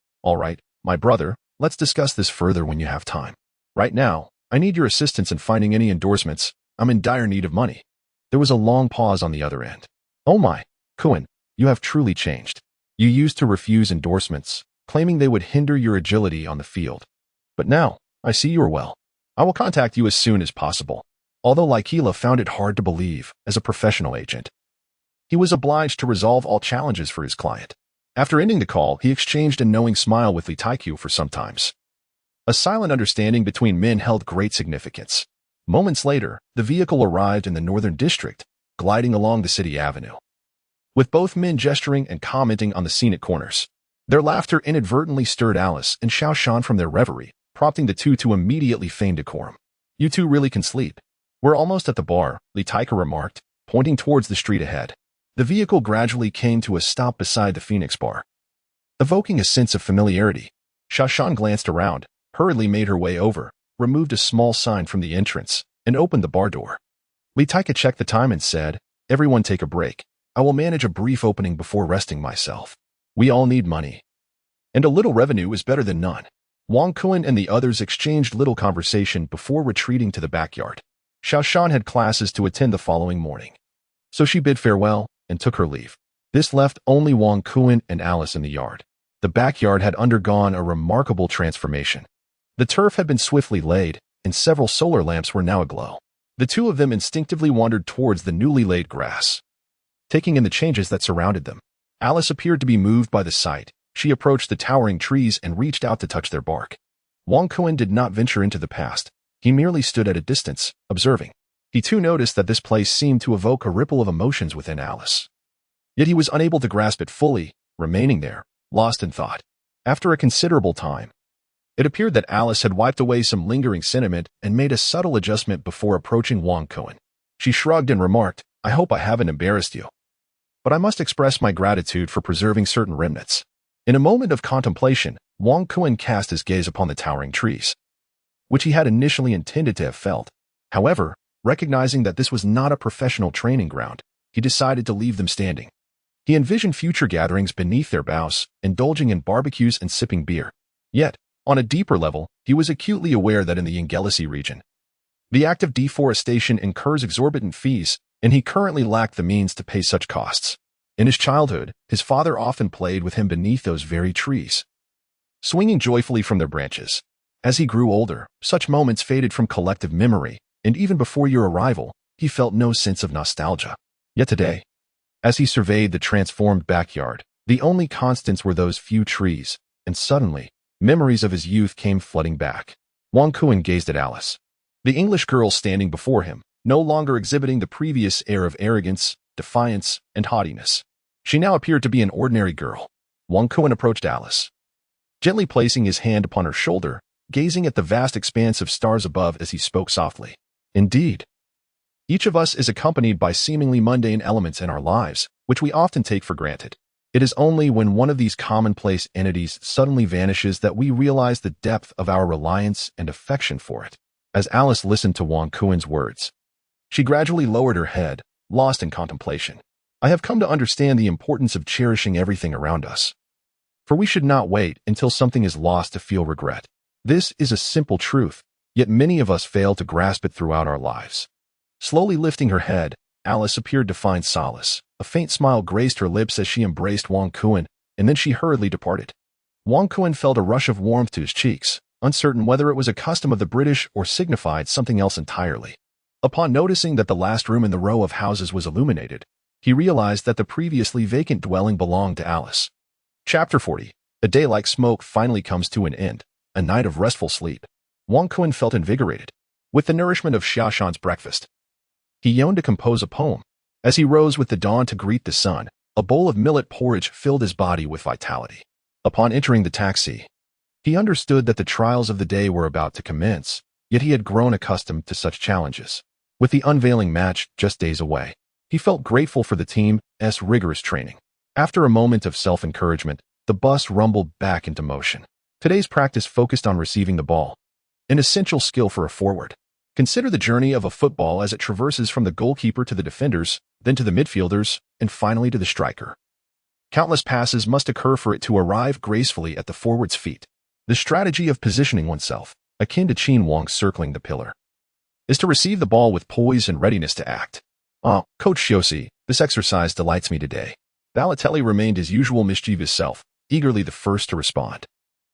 my brother, let's discuss this further when you have time. Right now, I need your assistance in finding any endorsements. I'm in dire need of money. There was a long pause on the other end. Oh my, Kuan, you have truly changed. You used to refuse endorsements, claiming they would hinder your agility on the field. But now, I see you are well. I will contact you as soon as possible. Although Likila found it hard to believe, as a professional agent, he was obliged to resolve all challenges for his client. After ending the call, he exchanged a knowing smile with Li Taiku for some time. A silent understanding between men held great significance. Moments later, the vehicle arrived in the northern district, gliding along the city avenue, with both men gesturing and commenting on the scenic corners. Their laughter inadvertently stirred Alice and Xiao Shan from their reverie, prompting the two to immediately feign decorum. You two really can sleep. We're almost at the bar, Li Taiku remarked, pointing towards the street ahead. The vehicle gradually came to a stop beside the Phoenix Bar, evoking a sense of familiarity. Xiao Shan glanced around, hurriedly made her way over, removed a small sign from the entrance, and opened the bar door. Li Taiku checked the time and said, "Everyone take a break. I will manage a brief opening before resting myself. We all need money, and a little revenue is better than none." Wang Kuan and the others exchanged little conversation before retreating to the backyard. Xiao Shan had classes to attend the following morning, so she bid farewell and took her leave. This left only Wang Kuan and Alice in the yard. The backyard had undergone a remarkable transformation. The turf had been swiftly laid, and several solar lamps were now aglow. The two of them instinctively wandered towards the newly laid grass, taking in the changes that surrounded them. Alice appeared to be moved by the sight. She approached the towering trees and reached out to touch their bark. Wang Kuan did not venture into the past. He merely stood at a distance, observing. He too noticed that this place seemed to evoke a ripple of emotions within Alice. Yet he was unable to grasp it fully, remaining there, lost in thought. After a considerable time, it appeared that Alice had wiped away some lingering sentiment and made a subtle adjustment before approaching Wang Kuan. She shrugged and remarked, "I hope I haven't embarrassed you, but I must express my gratitude for preserving certain remnants." In a moment of contemplation, Wang Kuan cast his gaze upon the towering trees, which he had initially intended to have felled. However, recognizing that this was not a professional training ground, he decided to leave them standing. He envisioned future gatherings beneath their boughs, indulging in barbecues and sipping beer. Yet, on a deeper level, he was acutely aware that in the Yengelisi region, the act of deforestation incurs exorbitant fees, and he currently lacked the means to pay such costs. In his childhood, his father often played with him beneath those very trees, swinging joyfully from their branches. As he grew older, such moments faded from collective memory, and even before your arrival, he felt no sense of nostalgia. Yet today, as he surveyed the transformed backyard, the only constants were those few trees, and suddenly, memories of his youth came flooding back. Wang Kuan gazed at Alice, the English girl standing before him, no longer exhibiting the previous air of arrogance, defiance, and haughtiness. She now appeared to be an ordinary girl. Wang Kuan approached Alice, gently placing his hand upon her shoulder, gazing at the vast expanse of stars above as he spoke softly. Indeed, each of us is accompanied by seemingly mundane elements in our lives, which we often take for granted. It is only when one of these commonplace entities suddenly vanishes that we realize the depth of our reliance and affection for it. As Alice listened to Wang Kuan's words, she gradually lowered her head, lost in contemplation. I have come to understand the importance of cherishing everything around us, for we should not wait until something is lost to feel regret. This is a simple truth, yet many of us fail to grasp it throughout our lives. Slowly lifting her head, Alice appeared to find solace. A faint smile graced her lips as she embraced Wang Kuan, and then she hurriedly departed. Wang Kuan felt a rush of warmth to his cheeks, uncertain whether it was a custom of the British or signified something else entirely. Upon noticing that the last room in the row of houses was illuminated, he realized that the previously vacant dwelling belonged to Alice. Chapter 40. A day like smoke finally comes to an end, a night of restful sleep. Wang Kuan felt invigorated. with the nourishment of Xiaoshan's breakfast. He yearned to compose a poem. As he rose with the dawn to greet the sun, a bowl of millet porridge filled his body with vitality. Upon entering the taxi, he understood that the trials of the day were about to commence, yet he had grown accustomed to such challenges. With the unveiling match just days away, he felt grateful for the team's rigorous training. After a moment of self-encouragement, the bus rumbled back into motion. Today's practice focused on receiving the ball, an essential skill for a forward. Consider the journey of a football as it traverses from the goalkeeper to the defenders, then to the midfielders, and finally to the striker. Countless passes must occur for it to arrive gracefully at the forward's feet. The strategy of positioning oneself, akin to Qin Wang's circling the pillar, is to receive the ball with poise and readiness to act. Coach Xiaoxi, this exercise delights me today. Balotelli remained his usual mischievous self, eagerly the first to respond.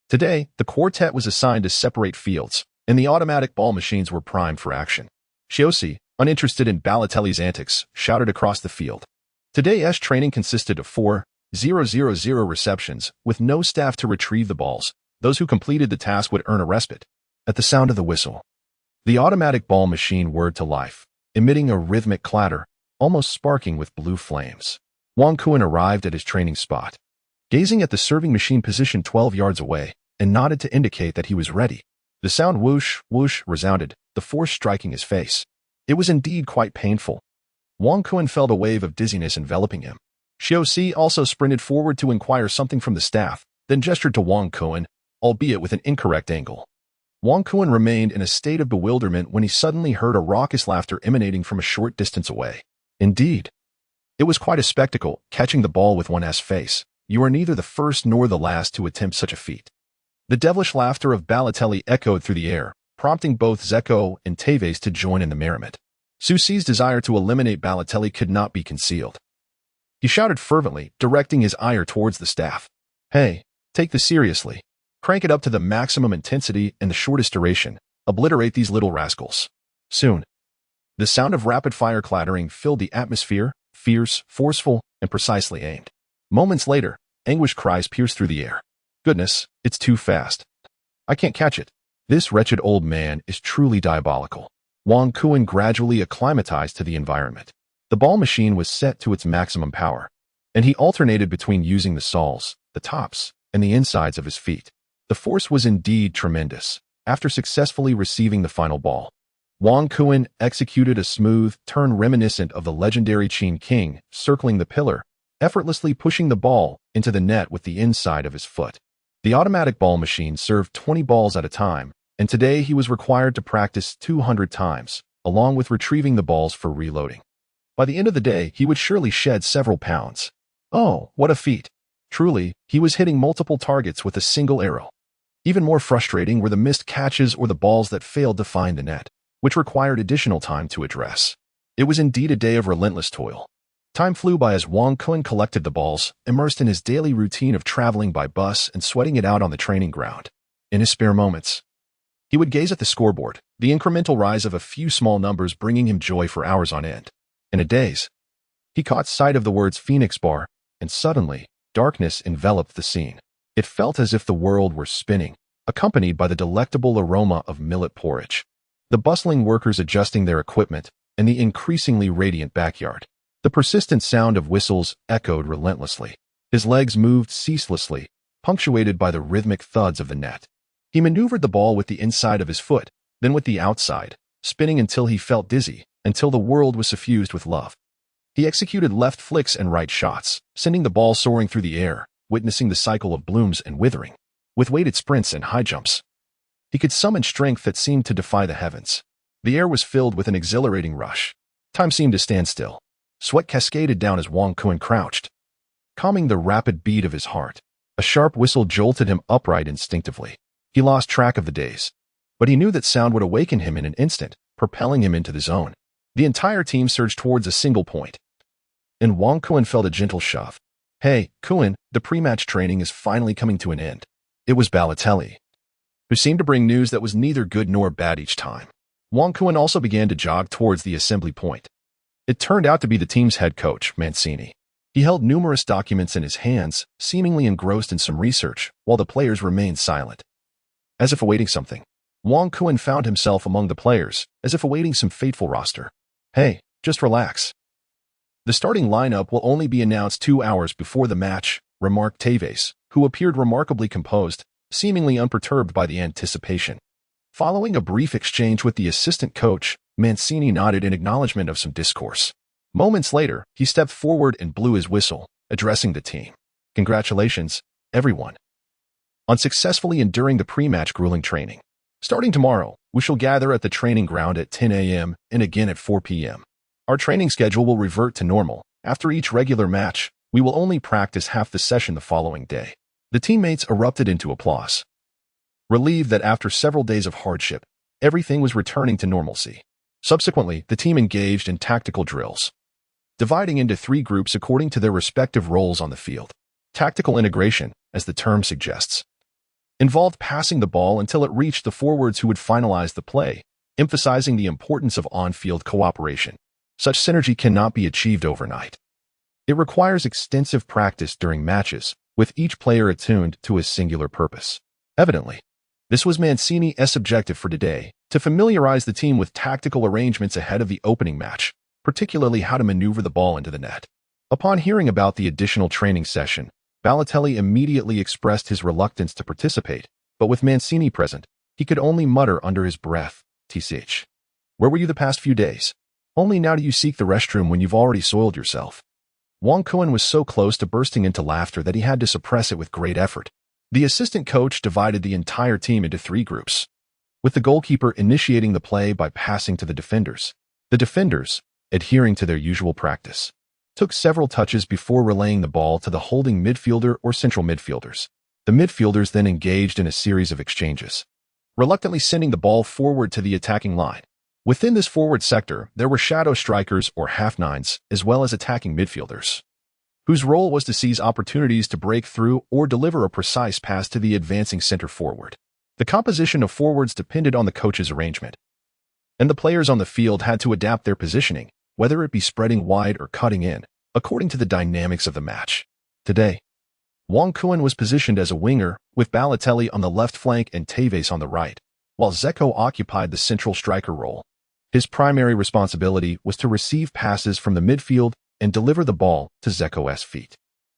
Today, the quartet was assigned to separate fields, and the automatic ball machines were primed for action. Xiaoxi, uninterested in Balotelli's antics, shouted across the field. Today's training consisted of 4,000 receptions, with no staff to retrieve the balls. Those who completed the task would earn a respite. At the sound of the whistle, the automatic ball machine whirred to life, emitting a rhythmic clatter, almost sparking with blue flames. Wang Kuan arrived at his training spot, gazing at the serving machine positioned 12 yards away, and nodded to indicate that he was ready. The sound whoosh, whoosh resounded, the force striking his face. It was indeed quite painful. Wang Kuan felt a wave of dizziness enveloping him. Xiaoxi also sprinted forward to inquire something from the staff, then gestured to Wang Kuan, albeit with an incorrect angle. Wang Kuan remained in a state of bewilderment when he suddenly heard a raucous laughter emanating from a short distance away. Indeed, it was quite a spectacle, catching the ball with one's face. You are neither the first nor the last to attempt such a feat. The devilish laughter of Balotelli echoed through the air, prompting both Zeko and Tevez to join in the merriment. Susi's desire to eliminate Balotelli could not be concealed. He shouted fervently, directing his ire towards the staff. Hey, take this seriously. Crank it up to the maximum intensity and the shortest duration. Obliterate these little rascals. Soon, the sound of rapid-fire clattering filled the atmosphere, fierce, forceful, and precisely aimed. Moments later, anguish cries pierced through the air. Goodness, it's too fast. I can't catch it. This wretched old man is truly diabolical. Wang Kuan gradually acclimatized to the environment. The ball machine was set to its maximum power, and he alternated between using the soles, the tops, and the insides of his feet. The force was indeed tremendous. After successfully receiving the final ball, Wang Kuan executed a smooth turn reminiscent of the legendary Qin King, circling the pillar, effortlessly pushing the ball into the net with the inside of his foot. The automatic ball machine served 20 balls at a time, and today he was required to practice 200 times, along with retrieving the balls for reloading. By the end of the day, he would surely shed several pounds. Oh, what a feat! Truly, he was hitting multiple targets with a single arrow. Even more frustrating were the missed catches or the balls that failed to find the net, which required additional time to address. It was indeed a day of relentless toil. Time flew by as Wang Kuan collected the balls, immersed in his daily routine of traveling by bus and sweating it out on the training ground. In his spare moments, he would gaze at the scoreboard, the incremental rise of a few small numbers bringing him joy for hours on end. In a daze, he caught sight of the words Phoenix Bar, and suddenly, darkness enveloped the scene. It felt as if the world were spinning, accompanied by the delectable aroma of millet porridge, the bustling workers adjusting their equipment, and the increasingly radiant backyard. The persistent sound of whistles echoed relentlessly. His legs moved ceaselessly, punctuated by the rhythmic thuds of the net. He maneuvered the ball with the inside of his foot, then with the outside, spinning until he felt dizzy, until the world was suffused with love. He executed left flicks and right shots, sending the ball soaring through the air, witnessing the cycle of blooms and withering. With weighted sprints and high jumps, he could summon strength that seemed to defy the heavens. The air was filled with an exhilarating rush. Time seemed to stand still. Sweat cascaded down as Wang Kuan crouched, calming the rapid beat of his heart. A sharp whistle jolted him upright instinctively. He lost track of the days, but he knew that sound would awaken him in an instant, propelling him into the zone. The entire team surged towards a single point, and Wang Kuan felt a gentle shove. Hey, Kuan, the pre-match training is finally coming to an end. It was Balotelli, who seemed to bring news that was neither good nor bad each time. Wang Kuan also began to jog towards the assembly point. It turned out to be the team's head coach, Mancini. He held numerous documents in his hands, seemingly engrossed in some research, while the players remained silent, as if awaiting something. Wang Kun found himself among the players, as if awaiting some fateful roster. Hey, just relax. The starting lineup will only be announced 2 hours before the match, remarked Tevez, who appeared remarkably composed, seemingly unperturbed by the anticipation. Following a brief exchange with the assistant coach, Mancini nodded in acknowledgement of some discourse. Moments later, he stepped forward and blew his whistle, addressing the team. Congratulations, everyone, on successfully enduring the pre-match grueling training. Starting tomorrow, we shall gather at the training ground at 10 a.m. and again at 4 p.m. Our training schedule will revert to normal. After each regular match, we will only practice half the session the following day. The teammates erupted into applause, relieved that after several days of hardship, everything was returning to normalcy. Subsequently, the team engaged in tactical drills, dividing into 3 groups according to their respective roles on the field. Tactical integration, as the term suggests, involved passing the ball until it reached the forwards who would finalize the play, emphasizing the importance of on-field cooperation. Such synergy cannot be achieved overnight. It requires extensive practice during matches, with each player attuned to his singular purpose. Evidently, this was Mancini's objective for today, to familiarize the team with tactical arrangements ahead of the opening match, particularly how to maneuver the ball into the net. Upon hearing about the additional training session, Balotelli immediately expressed his reluctance to participate, but with Mancini present, he could only mutter under his breath, "TCH. Where were you the past few days? Only now do you seek the restroom when you've already soiled yourself." Wang Kun was so close to bursting into laughter that he had to suppress it with great effort. The assistant coach divided the entire team into 3 groups, with the goalkeeper initiating the play by passing to the defenders. The defenders, adhering to their usual practice, took several touches before relaying the ball to the holding midfielder or central midfielders. The midfielders then engaged in a series of exchanges, reluctantly sending the ball forward to the attacking line. Within this forward sector, there were shadow strikers or half-nines, as well as attacking midfielders, whose role was to seize opportunities to break through or deliver a precise pass to the advancing center forward. The composition of forwards depended on the coach's arrangement, and the players on the field had to adapt their positioning, whether it be spreading wide or cutting in, according to the dynamics of the match. Today, Wang Kun was positioned as a winger, with Balotelli on the left flank and Tevez on the right, while Dzeko occupied the central striker role. His primary responsibility was to receive passes from the midfield and deliver the ball to Dzeko's feet,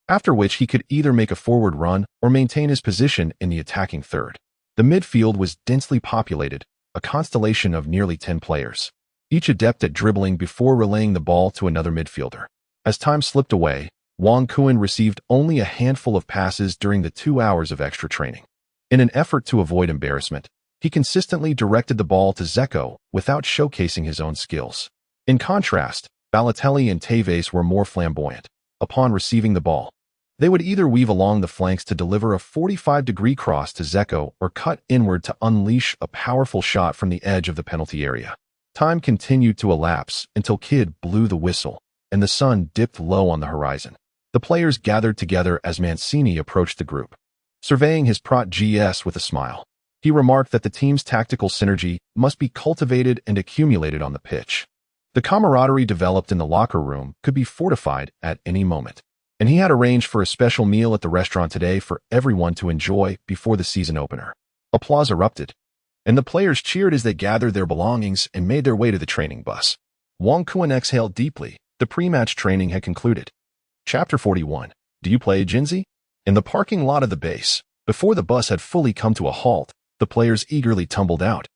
after which he could either make a forward run or maintain his position in the attacking third. The midfield was densely populated, a constellation of nearly 10 players, each adept at dribbling before relaying the ball to another midfielder. As time slipped away, Wang Kun received only a handful of passes during the 2 hours of extra training. In an effort to avoid embarrassment, he consistently directed the ball to Dzeko without showcasing his own skills. In contrast, Balotelli and Tevez were more flamboyant. Upon receiving the ball, they would either weave along the flanks to deliver a 45-degree cross to Dzeko or cut inward to unleash a powerful shot from the edge of the penalty area. Time continued to elapse until Kidd blew the whistle, and the sun dipped low on the horizon. The players gathered together as Mancini approached the group. Surveying his Prot GS with a smile, he remarked that the team's tactical synergy must be cultivated and accumulated on the pitch. The camaraderie developed in the locker room could be fortified at any moment, and he had arranged for a special meal at the restaurant today for everyone to enjoy before the season opener. Applause erupted, and the players cheered as they gathered their belongings and made their way to the training bus. Wang Kun exhaled deeply. The pre-match training had concluded. Chapter 41. Do you play Jinzi? In the parking lot of the base, before the bus had fully come to a halt, the players eagerly tumbled out,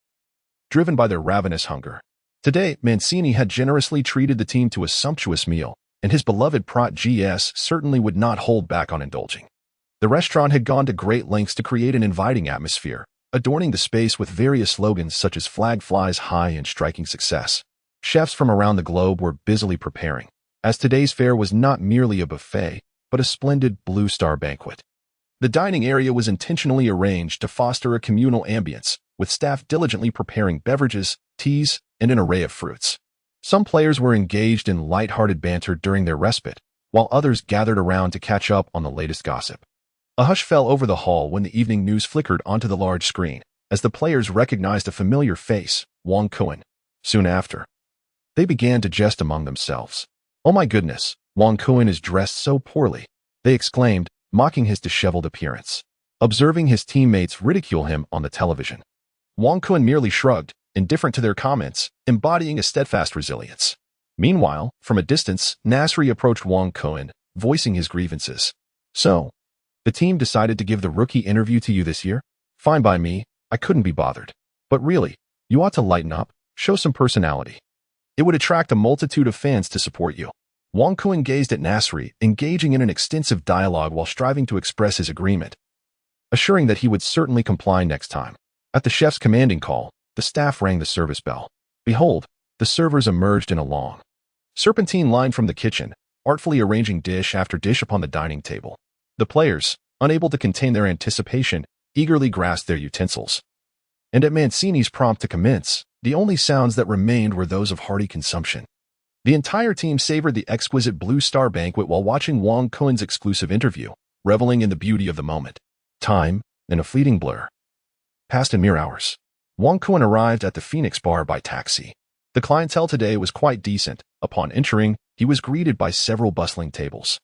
driven by their ravenous hunger. Today, Mancini had generously treated the team to a sumptuous meal, and his beloved Prot GS certainly would not hold back on indulging. The restaurant had gone to great lengths to create an inviting atmosphere, adorning the space with various slogans such as "Flag flies high" and "Striking success." Chefs from around the globe were busily preparing, as today's fare was not merely a buffet, but a splendid Blue Star banquet. The dining area was intentionally arranged to foster a communal ambience, with staff diligently preparing beverages, teas, and an array of fruits. Some players were engaged in light-hearted banter during their respite, while others gathered around to catch up on the latest gossip. A hush fell over the hall when the evening news flickered onto the large screen, as the players recognized a familiar face, Wang Kun. Soon after, they began to jest among themselves. "Oh my goodness, Wang Kun is dressed so poorly," they exclaimed, mocking his disheveled appearance, observing his teammates ridicule him on the television. Wang Kun merely shrugged, indifferent to their comments, embodying a steadfast resilience. Meanwhile, from a distance, Nasri approached Wang Kun, voicing his grievances. So, the team decided to give the rookie interview to you this year? Fine by me, I couldn't be bothered. But really, you ought to lighten up, show some personality. It would attract a multitude of fans to support you. Wang Kun gazed at Nasri, engaging in an extensive dialogue while striving to express his agreement, assuring that he would certainly comply next time. At the chef's commanding call, the staff rang the service bell. Behold, the servers emerged in a long, serpentine line from the kitchen, artfully arranging dish after dish upon the dining table. The players, unable to contain their anticipation, eagerly grasped their utensils. And at Mancini's prompt to commence, the only sounds that remained were those of hearty consumption. The entire team savored the exquisite Blue Star banquet while watching Wang Kun's exclusive interview, reveling in the beauty of the moment. Time, in a fleeting blur, passed in mere hours. Wang Kun arrived at the Phoenix Bar by taxi. The clientele today was quite decent. Upon entering, he was greeted by several bustling tables.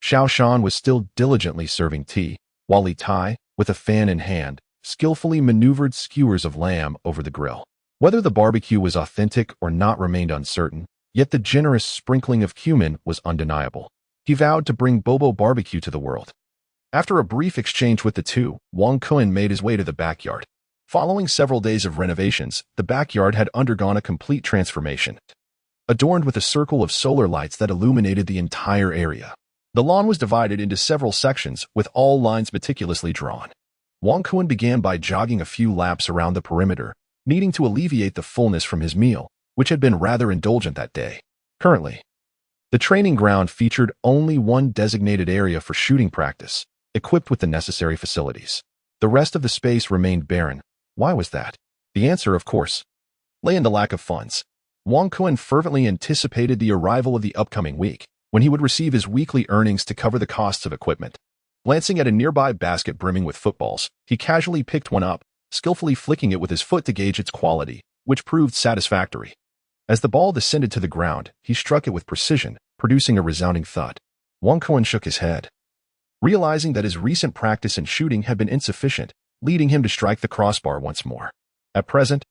Xiao Shan was still diligently serving tea, while Li Tai, with a fan in hand, skillfully maneuvered skewers of lamb over the grill. Whether the barbecue was authentic or not remained uncertain, yet the generous sprinkling of cumin was undeniable. He vowed to bring Bobo barbecue to the world. After a brief exchange with the two, Wang Kun made his way to the backyard. Following several days of renovations, the backyard had undergone a complete transformation, adorned with a circle of solar lights that illuminated the entire area. The lawn was divided into several sections, with all lines meticulously drawn. Wang Kun began by jogging a few laps around the perimeter, needing to alleviate the fullness from his meal, which had been rather indulgent that day. Currently, the training ground featured only one designated area for shooting practice, equipped with the necessary facilities. The rest of the space remained barren. Why was that? The answer, of course, lay in the lack of funds. Wang Kun fervently anticipated the arrival of the upcoming week, when he would receive his weekly earnings to cover the costs of equipment. Glancing at a nearby basket brimming with footballs, he casually picked one up, skillfully flicking it with his foot to gauge its quality, which proved satisfactory. As the ball descended to the ground, he struck it with precision, producing a resounding thud. Wang Kun shook his head, realizing that his recent practice in shooting had been insufficient, leading him to strike the crossbar once more. At present,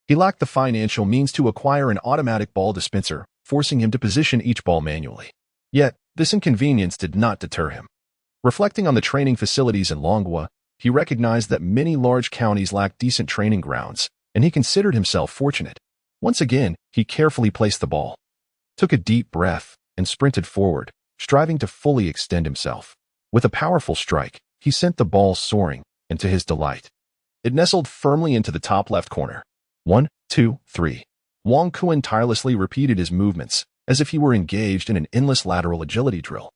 he lacked the financial means to acquire an automatic ball dispenser, forcing him to position each ball manually. Yet, this inconvenience did not deter him. Reflecting on the training facilities in Longhua, he recognized that many large counties lacked decent training grounds, and he considered himself fortunate. Once again, he carefully placed the ball, took a deep breath, and sprinted forward, striving to fully extend himself. With a powerful strike, he sent the ball soaring, and to his delight, it nestled firmly into the top left corner. 1, 2, 3. Wang Kun tirelessly repeated his movements, as if he were engaged in an endless lateral agility drill.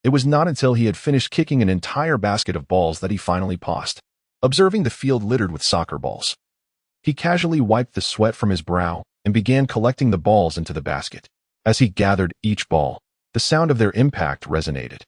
It was not until he had finished kicking an entire basket of balls that he finally paused, observing the field littered with soccer balls. He casually wiped the sweat from his brow and began collecting the balls into the basket. As he gathered each ball, the sound of their impact resonated,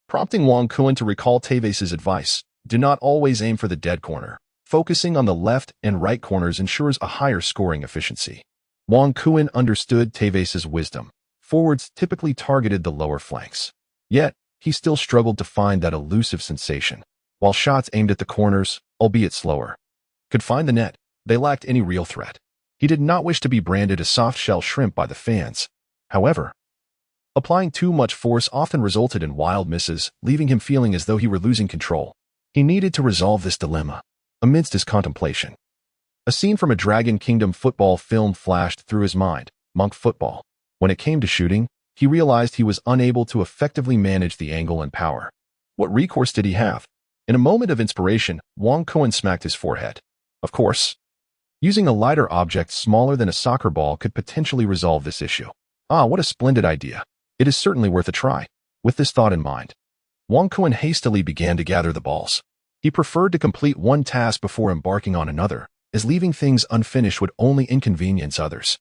prompting Wang Kun to recall Teves' advice: do not always aim for the dead corner. Focusing on the left and right corners ensures a higher scoring efficiency. Wang Kun understood Teves' wisdom. Forwards typically targeted the lower flanks. Yet, he still struggled to find that elusive sensation. While shots aimed at the corners, albeit slower, could find the net, they lacked any real threat. He did not wish to be branded a soft-shell shrimp by the fans. However, applying too much force often resulted in wild misses, leaving him feeling as though he were losing control. He needed to resolve this dilemma. Amidst his contemplation, a scene from a Dragon Kingdom football film flashed through his mind: monk football. When it came to shooting, he realized he was unable to effectively manage the angle and power. What recourse did he have? In a moment of inspiration, Wang Kun smacked his forehead. Of course, using a lighter object smaller than a soccer ball could potentially resolve this issue. Ah, what a splendid idea. It is certainly worth a try. With this thought in mind, Wang Kun hastily began to gather the balls. He preferred to complete one task before embarking on another, as leaving things unfinished would only inconvenience others.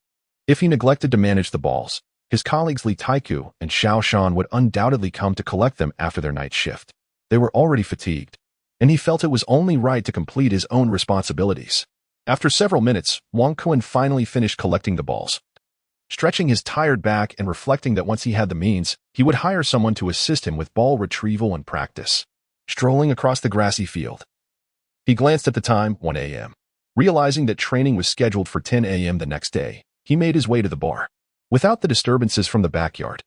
If he neglected to manage the balls, his colleagues Li Taiku and Xiao Shan would undoubtedly come to collect them after their night shift. They were already fatigued, and he felt it was only right to complete his own responsibilities. After several minutes, Wang Kun finally finished collecting the balls. Stretching his tired back and reflecting that once he had the means, he would hire someone to assist him with ball retrieval and practice. Strolling across the grassy field, he glanced at the time: 1 a.m. Realizing that training was scheduled for 10 a.m. the next day, he made his way to the bar. Without the disturbances from the backyard,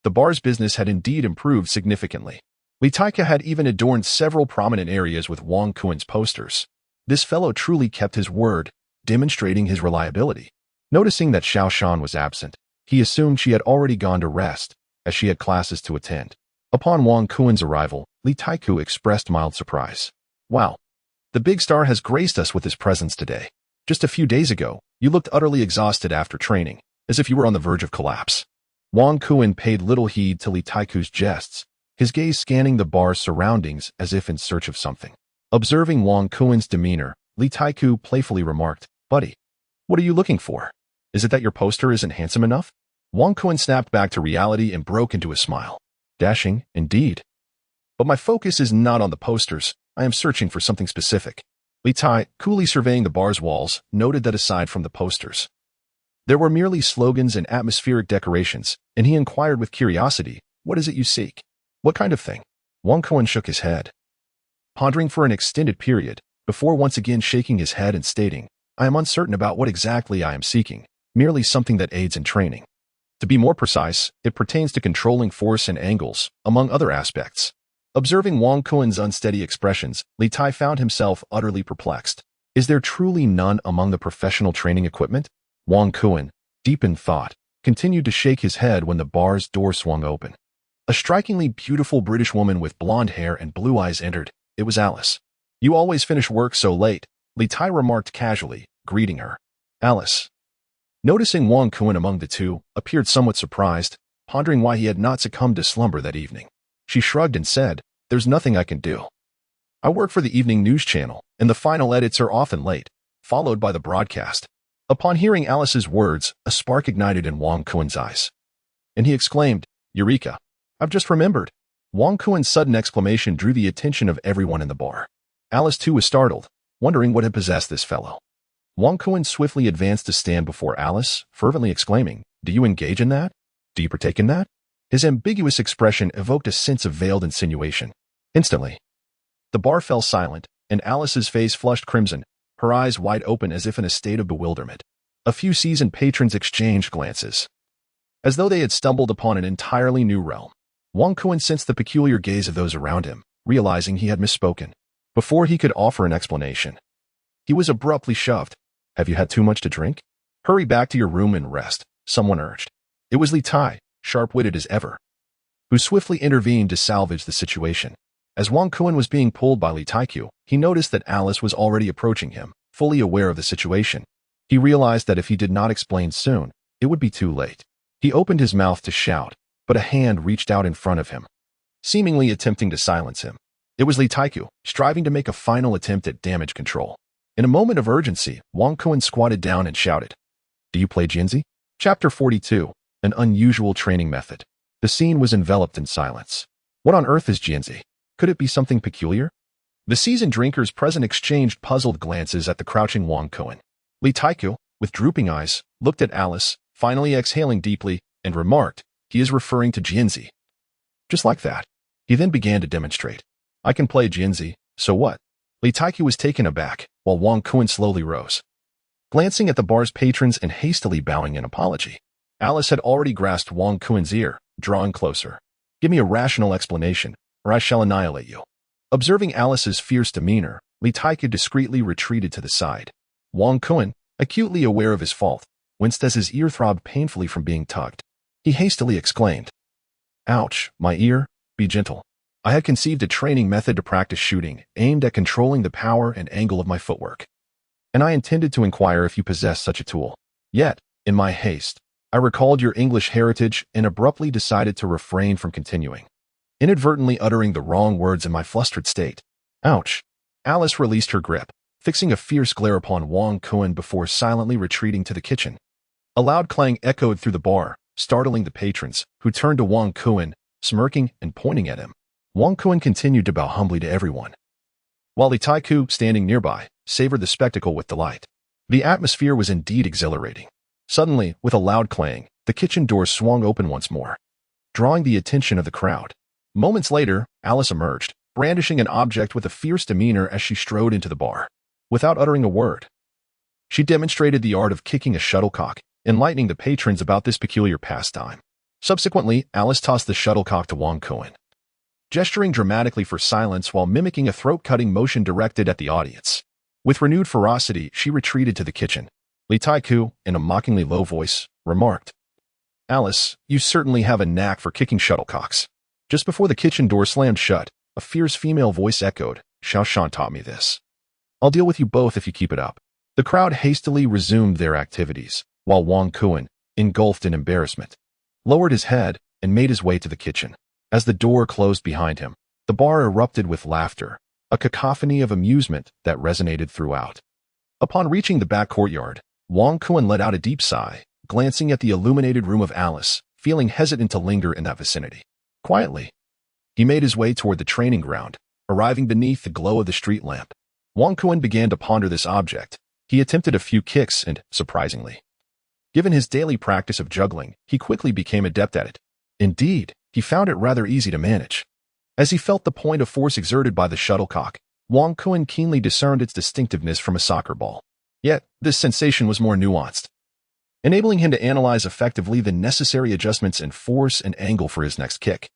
the bar's business had indeed improved significantly. Li Taika had even adorned several prominent areas with Wang Kuen's posters. This fellow truly kept his word, demonstrating his reliability. Noticing that Xiao Shan was absent, he assumed she had already gone to rest, as she had classes to attend. Upon Wang Kuen's arrival, Li Taiku expressed mild surprise. Wow, the big star has graced us with his presence today. Just a few days ago, you looked utterly exhausted after training, as if you were on the verge of collapse. Wang Kuen paid little heed to Li Taiku's jests, his gaze scanning the bar's surroundings as if in search of something. Observing Wang Kuen's demeanor, Li Taiku playfully remarked, "Buddy, what are you looking for? Is it that your poster isn't handsome enough?" Wang Kuen snapped back to reality and broke into a smile. "Dashing, indeed. But my focus is not on the posters. I am searching for something specific." Li Tai, coolly surveying the bar's walls, noted that aside from the posters, there were merely slogans and atmospheric decorations, and he inquired with curiosity, "What is it you seek? What kind of thing?" Wang Kuen shook his head, pondering for an extended period, before once again shaking his head and stating, "I am uncertain about what exactly I am seeking, merely something that aids in training. To be more precise, it pertains to controlling force and angles, among other aspects." Observing Wang Kuen's unsteady expressions, Li Tai found himself utterly perplexed. Is there truly none among the professional training equipment? Wang Kuen, deep in thought, continued to shake his head when the bar's door swung open. A strikingly beautiful British woman with blonde hair and blue eyes entered. It was Alice. "You always finish work so late," Li Tai remarked casually, greeting her. Alice, noticing Wang Kuen among the two, appeared somewhat surprised, pondering why he had not succumbed to slumber that evening. She shrugged and said, "There's nothing I can do. I work for the evening news channel, and the final edits are often late, followed by the broadcast." Upon hearing Alice's words, a spark ignited in Wang Kuen's eyes, and he exclaimed, "Eureka! I've just remembered." Wang Kuen's sudden exclamation drew the attention of everyone in the bar. Alice too was startled, wondering what had possessed this fellow. Wang Kuen swiftly advanced to stand before Alice, fervently exclaiming, "Do you engage in that? Do you partake in that?" His ambiguous expression evoked a sense of veiled insinuation. Instantly, the bar fell silent, and Alice's face flushed crimson, her eyes wide open as if in a state of bewilderment. A few seasoned patrons exchanged glances, as though they had stumbled upon an entirely new realm. Wang Kuen sensed the peculiar gaze of those around him, realizing he had misspoken. Before he could offer an explanation, he was abruptly shoved. "Have you had too much to drink? Hurry back to your room and rest," someone urged. It was Li Tai, sharp-witted as ever, who swiftly intervened to salvage the situation. As Wang Kuen was being pulled by Li Taiku, he noticed that Alice was already approaching him, fully aware of the situation. He realized that if he did not explain soon, it would be too late. He opened his mouth to shout, but a hand reached out in front of him, seemingly attempting to silence him. It was Li Taiku, striving to make a final attempt at damage control. In a moment of urgency, Wang Kuen squatted down and shouted, "Do you play Jianzi?" Chapter 42, An Unusual Training Method. The scene was enveloped in silence. What on earth is Jianzi? Could it be something peculiar? The seasoned drinkers present exchanged puzzled glances at the crouching Wang Kuen. Li Taiku, with drooping eyes, looked at Alice, finally exhaling deeply, and remarked, "He is referring to Jianzi." Just like that, he then began to demonstrate. "I can play Jianzi, so what?" Li Taiku was taken aback, while Wang Kuen slowly rose, glancing at the bar's patrons and hastily bowing in apology. Alice had already grasped Wang Kuen's ear, drawing closer. "Give me a rational explanation, or I shall annihilate you." Observing Alice's fierce demeanor, Li Taiku discreetly retreated to the side. Wang Kuen, acutely aware of his fault, winced as his ear throbbed painfully from being tugged. He hastily exclaimed, "Ouch, my ear, be gentle. I had conceived a training method to practice shooting, aimed at controlling the power and angle of my footwork, and I intended to inquire if you possess such a tool. Yet, in my haste, I recalled your English heritage and abruptly decided to refrain from continuing, inadvertently uttering the wrong words in my flustered state." Ouch. Alice released her grip, fixing a fierce glare upon Wang Kuen before silently retreating to the kitchen. A loud clang echoed through the bar, startling the patrons, who turned to Wang Kuen, smirking and pointing at him. Wang Kuen continued to bow humbly to everyone, while Li Taiku, standing nearby, savored the spectacle with delight. The atmosphere was indeed exhilarating. Suddenly, with a loud clang, the kitchen door swung open once more, drawing the attention of the crowd. Moments later, Alice emerged, brandishing an object with a fierce demeanor as she strode into the bar. without uttering a word. She demonstrated the art of kicking a shuttlecock, enlightening the patrons about this peculiar pastime. Subsequently, Alice tossed the shuttlecock to Wang Kun, gesturing dramatically for silence while mimicking a throat-cutting motion directed at the audience. With renewed ferocity, she retreated to the kitchen. Li Taiku, in a mockingly low voice, remarked, "Alice, you certainly have a knack for kicking shuttlecocks." Just before the kitchen door slammed shut, a fierce female voice echoed, "Xiao Shan taught me this. I'll deal with you both if you keep it up." The crowd hastily resumed their activities, while Wang Kun, engulfed in embarrassment, lowered his head and made his way to the kitchen. As the door closed behind him, the bar erupted with laughter, a cacophony of amusement that resonated throughout. Upon reaching the back courtyard, Wang Kun let out a deep sigh, glancing at the illuminated room of Alice, feeling hesitant to linger in that vicinity. Quietly, he made his way toward the training ground, arriving beneath the glow of the street lamp. Wang Kun began to ponder this object. He attempted a few kicks and, surprisingly, given his daily practice of juggling, he quickly became adept at it. Indeed, he found it rather easy to manage. As he felt the point of force exerted by the shuttlecock, Wang Kun keenly discerned its distinctiveness from a soccer ball. Yet, this sensation was more nuanced, enabling him to analyze effectively the necessary adjustments in force and angle for his next kick.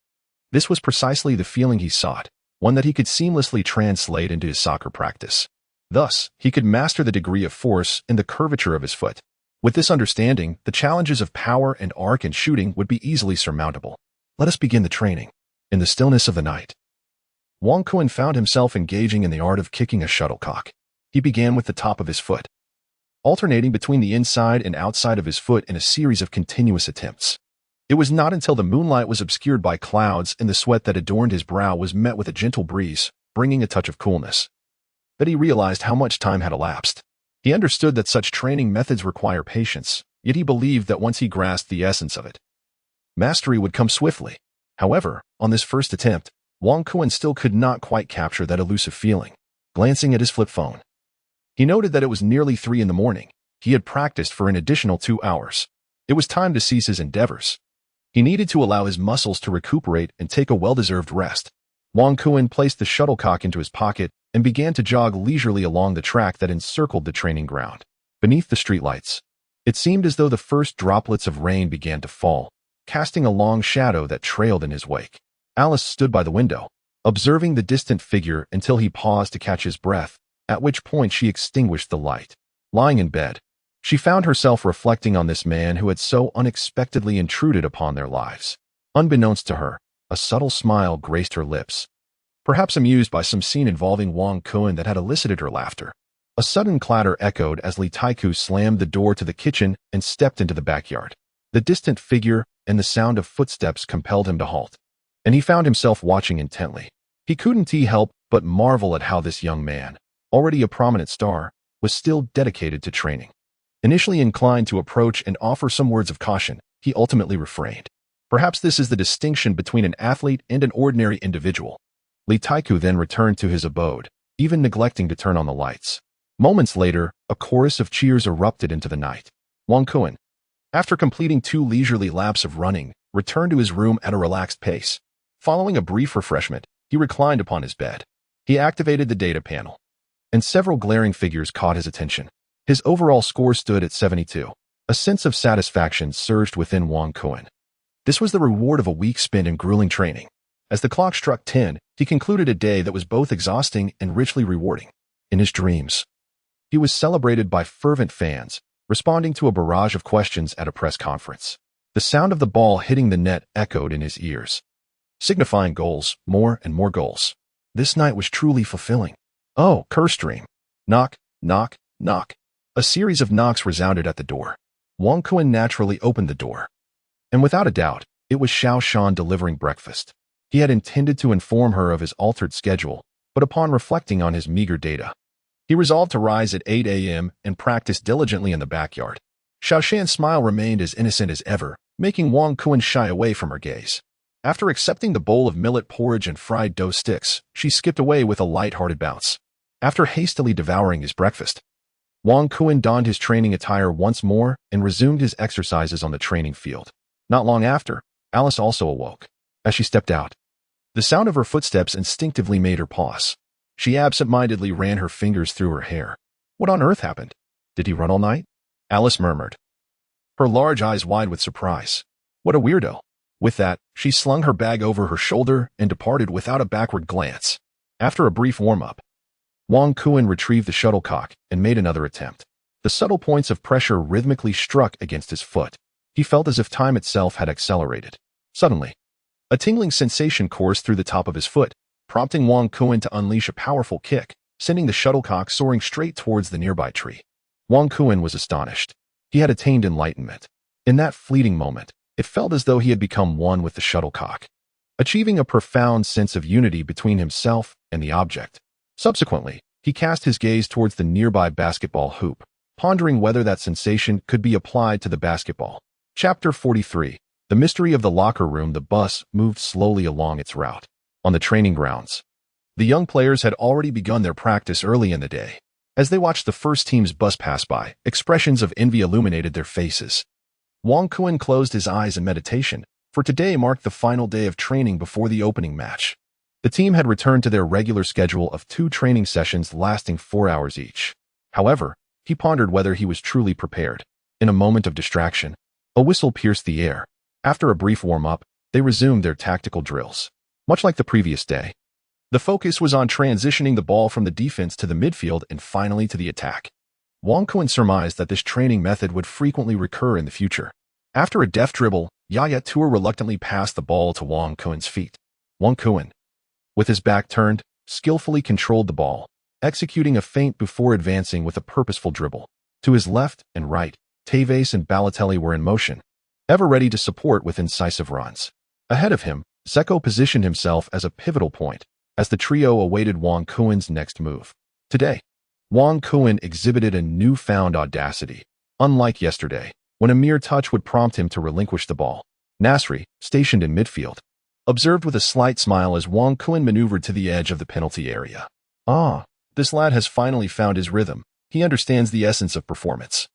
This was precisely the feeling he sought, one that he could seamlessly translate into his soccer practice. Thus, he could master the degree of force in the curvature of his foot. With this understanding, the challenges of power and arc in shooting would be easily surmountable. Let us begin the training. In the stillness of the night, Wang Kun found himself engaging in the art of kicking a shuttlecock. He began with the top of his foot, alternating between the inside and outside of his foot in a series of continuous attempts. It was not until the moonlight was obscured by clouds and the sweat that adorned his brow was met with a gentle breeze, bringing a touch of coolness, that he realized how much time had elapsed. He understood that such training methods require patience, yet he believed that once he grasped the essence of it, mastery would come swiftly. However, on this first attempt, Wang Kun still could not quite capture that elusive feeling. Glancing at his flip phone, he noted that it was nearly 3 in the morning. He had practiced for an additional 2 hours. It was time to cease his endeavors. He needed to allow his muscles to recuperate and take a well-deserved rest. Wang Kun placed the shuttlecock into his pocket and began to jog leisurely along the track that encircled the training ground. Beneath the streetlights, it seemed as though the first droplets of rain began to fall, casting a long shadow that trailed in his wake. Alice stood by the window, observing the distant figure until he paused to catch his breath, at which point she extinguished the light. Lying in bed, she found herself reflecting on this man who had so unexpectedly intruded upon their lives. Unbeknownst to her, a subtle smile graced her lips, perhaps amused by some scene involving Wang Kun that had elicited her laughter. A sudden clatter echoed as Li Taiku slammed the door to the kitchen and stepped into the backyard. The distant figure and the sound of footsteps compelled him to halt, and he found himself watching intently. He couldn't help but marvel at how this young man, already a prominent star, was still dedicated to training. Initially inclined to approach and offer some words of caution, he ultimately refrained. Perhaps this is the distinction between an athlete and an ordinary individual. Li Taiku then returned to his abode, even neglecting to turn on the lights. Moments later, a chorus of cheers erupted into the night. Wang Kun, after completing 2 leisurely laps of running, returned to his room at a relaxed pace. Following a brief refreshment, he reclined upon his bed. He activated the data panel, and several glaring figures caught his attention. His overall score stood at 72. A sense of satisfaction surged within Wang Kun. This was the reward of a week spent in grueling training. As the clock struck 10, he concluded a day that was both exhausting and richly rewarding. In his dreams, he was celebrated by fervent fans, responding to a barrage of questions at a press conference. The sound of the ball hitting the net echoed in his ears, signifying goals, more and more goals. This night was truly fulfilling. Oh, curse dream. Knock, knock, knock. A series of knocks resounded at the door. Wang Kun naturally opened the door, and without a doubt, it was Xiao Shan delivering breakfast. He had intended to inform her of his altered schedule, but upon reflecting on his meager data, he resolved to rise at 8 a.m. and practice diligently in the backyard. Xiao Shan's smile remained as innocent as ever, making Wang Kun shy away from her gaze. After accepting the bowl of millet porridge and fried dough sticks, she skipped away with a light-hearted bounce. After hastily devouring his breakfast, Wang Kun donned his training attire once more and resumed his exercises on the training field. Not long after, Alice also awoke. As she stepped out, the sound of her footsteps instinctively made her pause. She absent-mindedly ran her fingers through her hair. What on earth happened? Did he run all night? Alice murmured, her large eyes wide with surprise. What a weirdo. With that, she slung her bag over her shoulder and departed without a backward glance. After a brief warm-up, Wang Kuan retrieved the shuttlecock and made another attempt. The subtle points of pressure rhythmically struck against his foot. He felt as if time itself had accelerated. Suddenly, a tingling sensation coursed through the top of his foot, prompting Wang Kuan to unleash a powerful kick, sending the shuttlecock soaring straight towards the nearby tree. Wang Kuan was astonished. He had attained enlightenment. In that fleeting moment, it felt as though he had become one with the shuttlecock, achieving a profound sense of unity between himself and the object. Subsequently, he cast his gaze towards the nearby basketball hoop, pondering whether that sensation could be applied to the basketball. Chapter 43. The Mystery of the Locker Room. The bus moved slowly along its route. On the training grounds, the young players had already begun their practice early in the day. As they watched the first team's bus pass by, expressions of envy illuminated their faces. Wang Kuan closed his eyes in meditation, for today marked the final day of training before the opening match. The team had returned to their regular schedule of 2 training sessions lasting 4 hours each. However, he pondered whether he was truly prepared. In a moment of distraction, a whistle pierced the air. After a brief warm-up, they resumed their tactical drills. Much like the previous day, the focus was on transitioning the ball from the defense to the midfield and finally to the attack. Wang Kuan surmised that this training method would frequently recur in the future. After a deft dribble, Yaya Tour reluctantly passed the ball to Wang Kuan's feet. Wang Kuan, with his back turned, skillfully controlled the ball, executing a feint before advancing with a purposeful dribble. To his left and right, Tevez and Balotelli were in motion, ever ready to support with incisive runs. Ahead of him, Zeko positioned himself as a pivotal point, as the trio awaited Wang Kuan's next move. Today, Wang Kuan exhibited a newfound audacity. Unlike yesterday, when a mere touch would prompt him to relinquish the ball, Nasri, stationed in midfield, observed with a slight smile as Wang Kuan maneuvered to the edge of the penalty area. Ah, this lad has finally found his rhythm. He understands the essence of performance,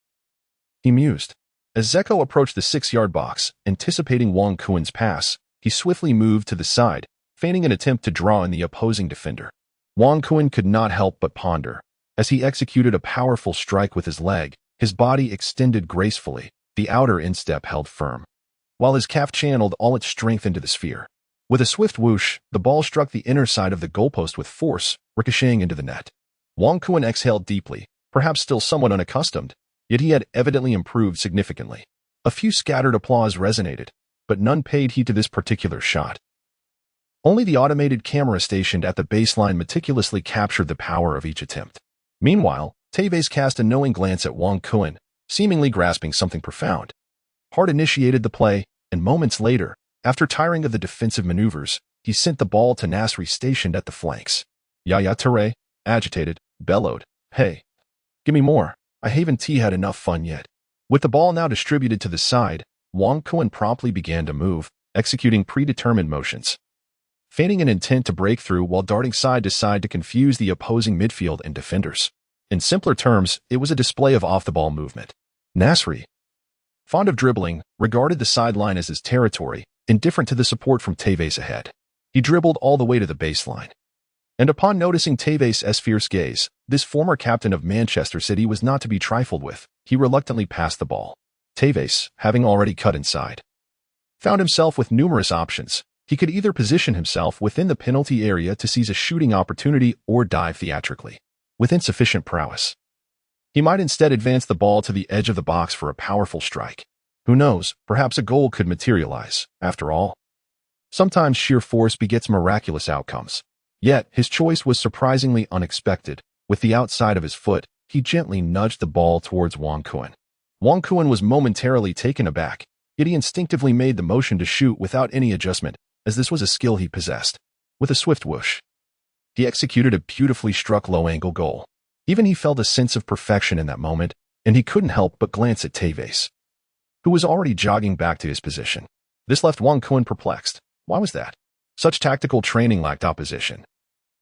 he mused. As Zeko approached the 6-yard box, anticipating Wang Kuan's pass, he swiftly moved to the side, feigning an attempt to draw in the opposing defender. Wang Kuan could not help but ponder. As he executed a powerful strike with his leg, his body extended gracefully, the outer instep held firm, while his calf channeled all its strength into the sphere. With a swift whoosh, the ball struck the inner side of the goalpost with force, ricocheting into the net. Wang Kuan exhaled deeply, perhaps still somewhat unaccustomed, yet he had evidently improved significantly. A few scattered applause resonated, but none paid heed to this particular shot. Only the automated camera stationed at the baseline meticulously captured the power of each attempt. Meanwhile, Tevez cast a knowing glance at Wang Kuan, seemingly grasping something profound. Hart initiated the play, and moments later, after tiring of the defensive maneuvers, he sent the ball to Nasri stationed at the flanks. Yaya Toure, agitated, bellowed, "Hey, give me more. I haven't had enough fun yet." With the ball now distributed to the side, Wang Kuan promptly began to move, executing predetermined motions, feigning an intent to break through while darting side to side to confuse the opposing midfield and defenders. In simpler terms, it was a display of off-the-ball movement. Nasri, fond of dribbling, regarded the sideline as his territory, indifferent to the support from Tevez ahead. He dribbled all the way to the baseline. And upon noticing Tevez's fierce gaze, this former captain of Manchester City was not to be trifled with. He reluctantly passed the ball. Tevez, having already cut inside, found himself with numerous options. He could either position himself within the penalty area to seize a shooting opportunity or dive theatrically. With insufficient prowess, he might instead advance the ball to the edge of the box for a powerful strike. Who knows, perhaps a goal could materialize. After all, sometimes sheer force begets miraculous outcomes. Yet, his choice was surprisingly unexpected. With the outside of his foot, he gently nudged the ball towards Wang Kuan. Wang Kuan was momentarily taken aback, yet he instinctively made the motion to shoot without any adjustment, as this was a skill he possessed. With a swift whoosh, he executed a beautifully struck low-angle goal. Even he felt a sense of perfection in that moment, and he couldn't help but glance at Tevez, who was already jogging back to his position. This left Wang Kuan perplexed. Why was that? Such tactical training lacked opposition,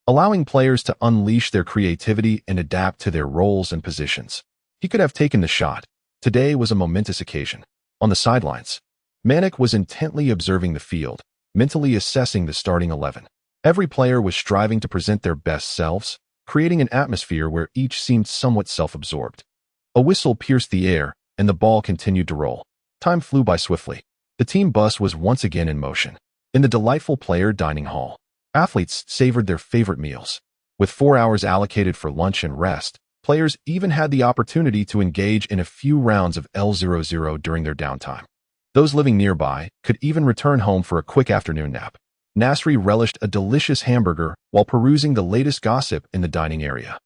allowing players to unleash their creativity and adapt to their roles and positions. He could have taken the shot. Today was a momentous occasion. On the sidelines, Manik was intently observing the field, mentally assessing the starting 11. Every player was striving to present their best selves, creating an atmosphere where each seemed somewhat self-absorbed. A whistle pierced the air, and the ball continued to roll. Time flew by swiftly. The team bus was once again in motion. In the delightful player dining hall, athletes savored their favorite meals. With 4 hours allocated for lunch and rest, players even had the opportunity to engage in a few rounds of L00 during their downtime. Those living nearby could even return home for a quick afternoon nap. Nasri relished a delicious hamburger while perusing the latest gossip in the dining area.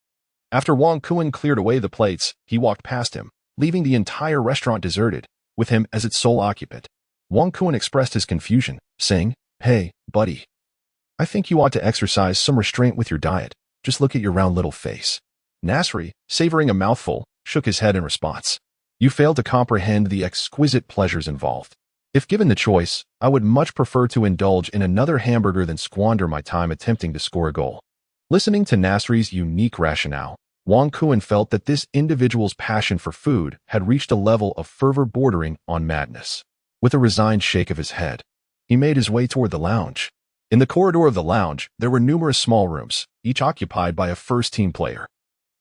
After Wang Kuan cleared away the plates, he walked past him, leaving the entire restaurant deserted, with him as its sole occupant. Wang Kuan expressed his confusion, saying, "Hey, buddy. I think you ought to exercise some restraint with your diet. Just look at your round little face." Nasri, savoring a mouthful, shook his head in response. "You fail to comprehend the exquisite pleasures involved. If given the choice, I would much prefer to indulge in another hamburger than squander my time attempting to score a goal." Listening to Nasri's unique rationale, Wang Kuan felt that this individual's passion for food had reached a level of fervor bordering on madness. With a resigned shake of his head, he made his way toward the lounge. In the corridor of the lounge, there were numerous small rooms, each occupied by a first-team player.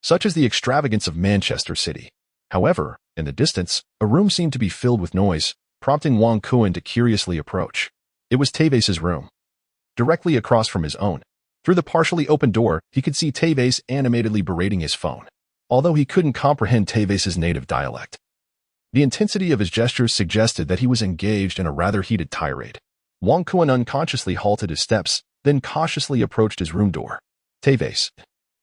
Such is the extravagance of Manchester City. However, in the distance, a room seemed to be filled with noise, prompting Wang Kuan to curiously approach. It was Teves's room, directly across from his own. Through the partially open door, he could see Teves animatedly berating his phone, although he couldn't comprehend Teves's native dialect. The intensity of his gestures suggested that he was engaged in a rather heated tirade. Wang Kuan unconsciously halted his steps, then cautiously approached his room door. Teves,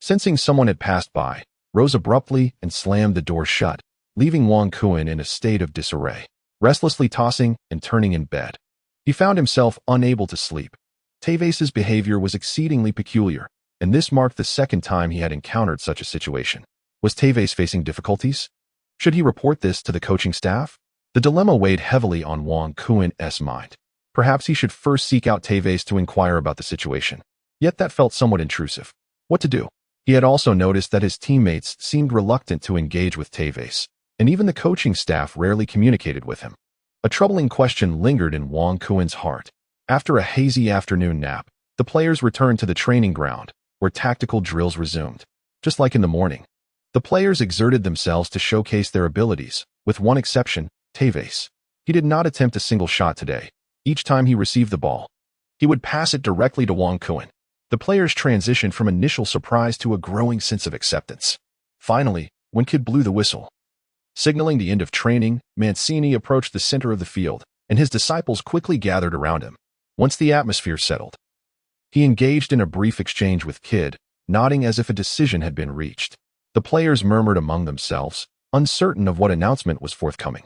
sensing someone had passed by, rose abruptly and slammed the door shut, leaving Wang Kuan in a state of disarray, restlessly tossing and turning in bed. He found himself unable to sleep. Teves's behavior was exceedingly peculiar, and this marked the second time he had encountered such a situation. Was Teves facing difficulties? Should he report this to the coaching staff? The dilemma weighed heavily on Wang Kuan's mind. Perhaps he should first seek out Teves to inquire about the situation. Yet that felt somewhat intrusive. What to do? He had also noticed that his teammates seemed reluctant to engage with Teves, and even the coaching staff rarely communicated with him. A troubling question lingered in Wang Kuan's heart. After a hazy afternoon nap, the players returned to the training ground, where tactical drills resumed. Just like in the morning, the players exerted themselves to showcase their abilities, with one exception, Teves. He did not attempt a single shot today. Each time he received the ball, he would pass it directly to Wang Kuan. The players transitioned from initial surprise to a growing sense of acceptance. Finally, when Kid blew the whistle, signaling the end of training, Mancini approached the center of the field, and his disciples quickly gathered around him. Once the atmosphere settled, he engaged in a brief exchange with Kid, nodding as if a decision had been reached. The players murmured among themselves, uncertain of what announcement was forthcoming.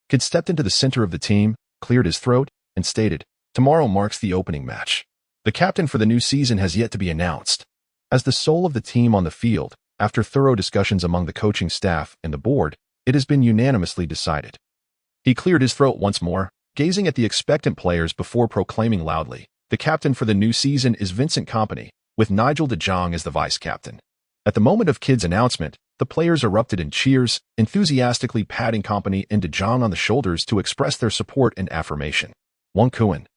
Kid stepped into the center of the team, cleared his throat, and stated, "Tomorrow marks the opening match. The captain for the new season has yet to be announced." As the soul of the team on the field, after thorough discussions among the coaching staff and the board, it has been unanimously decided. He cleared his throat once more, gazing at the expectant players before proclaiming loudly, "The captain for the new season is Vincent Kompany, with Nigel de Jong as the vice-captain." At the moment of Kid's announcement, the players erupted in cheers, enthusiastically patting Kompany and de Jong on the shoulders to express their support and affirmation. Wang Kuan,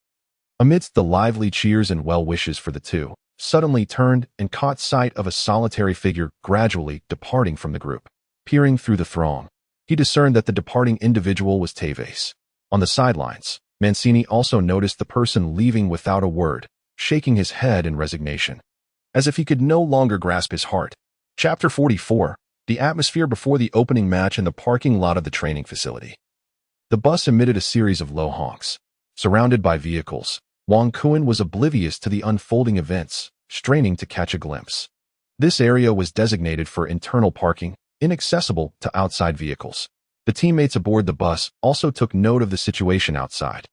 amidst the lively cheers and well wishes for the two, suddenly turned and caught sight of a solitary figure gradually departing from the group. Peering through the throng, he discerned that the departing individual was Teves. On the sidelines, Mancini also noticed the person leaving without a word, shaking his head in resignation, as if he could no longer grasp his heart. Chapter 44. The atmosphere before the opening match in the parking lot of the training facility. The bus emitted a series of low honks. Surrounded by vehicles, Wang Kuan was oblivious to the unfolding events, straining to catch a glimpse. This area was designated for internal parking, inaccessible to outside vehicles. The teammates aboard the bus also took note of the situation outside.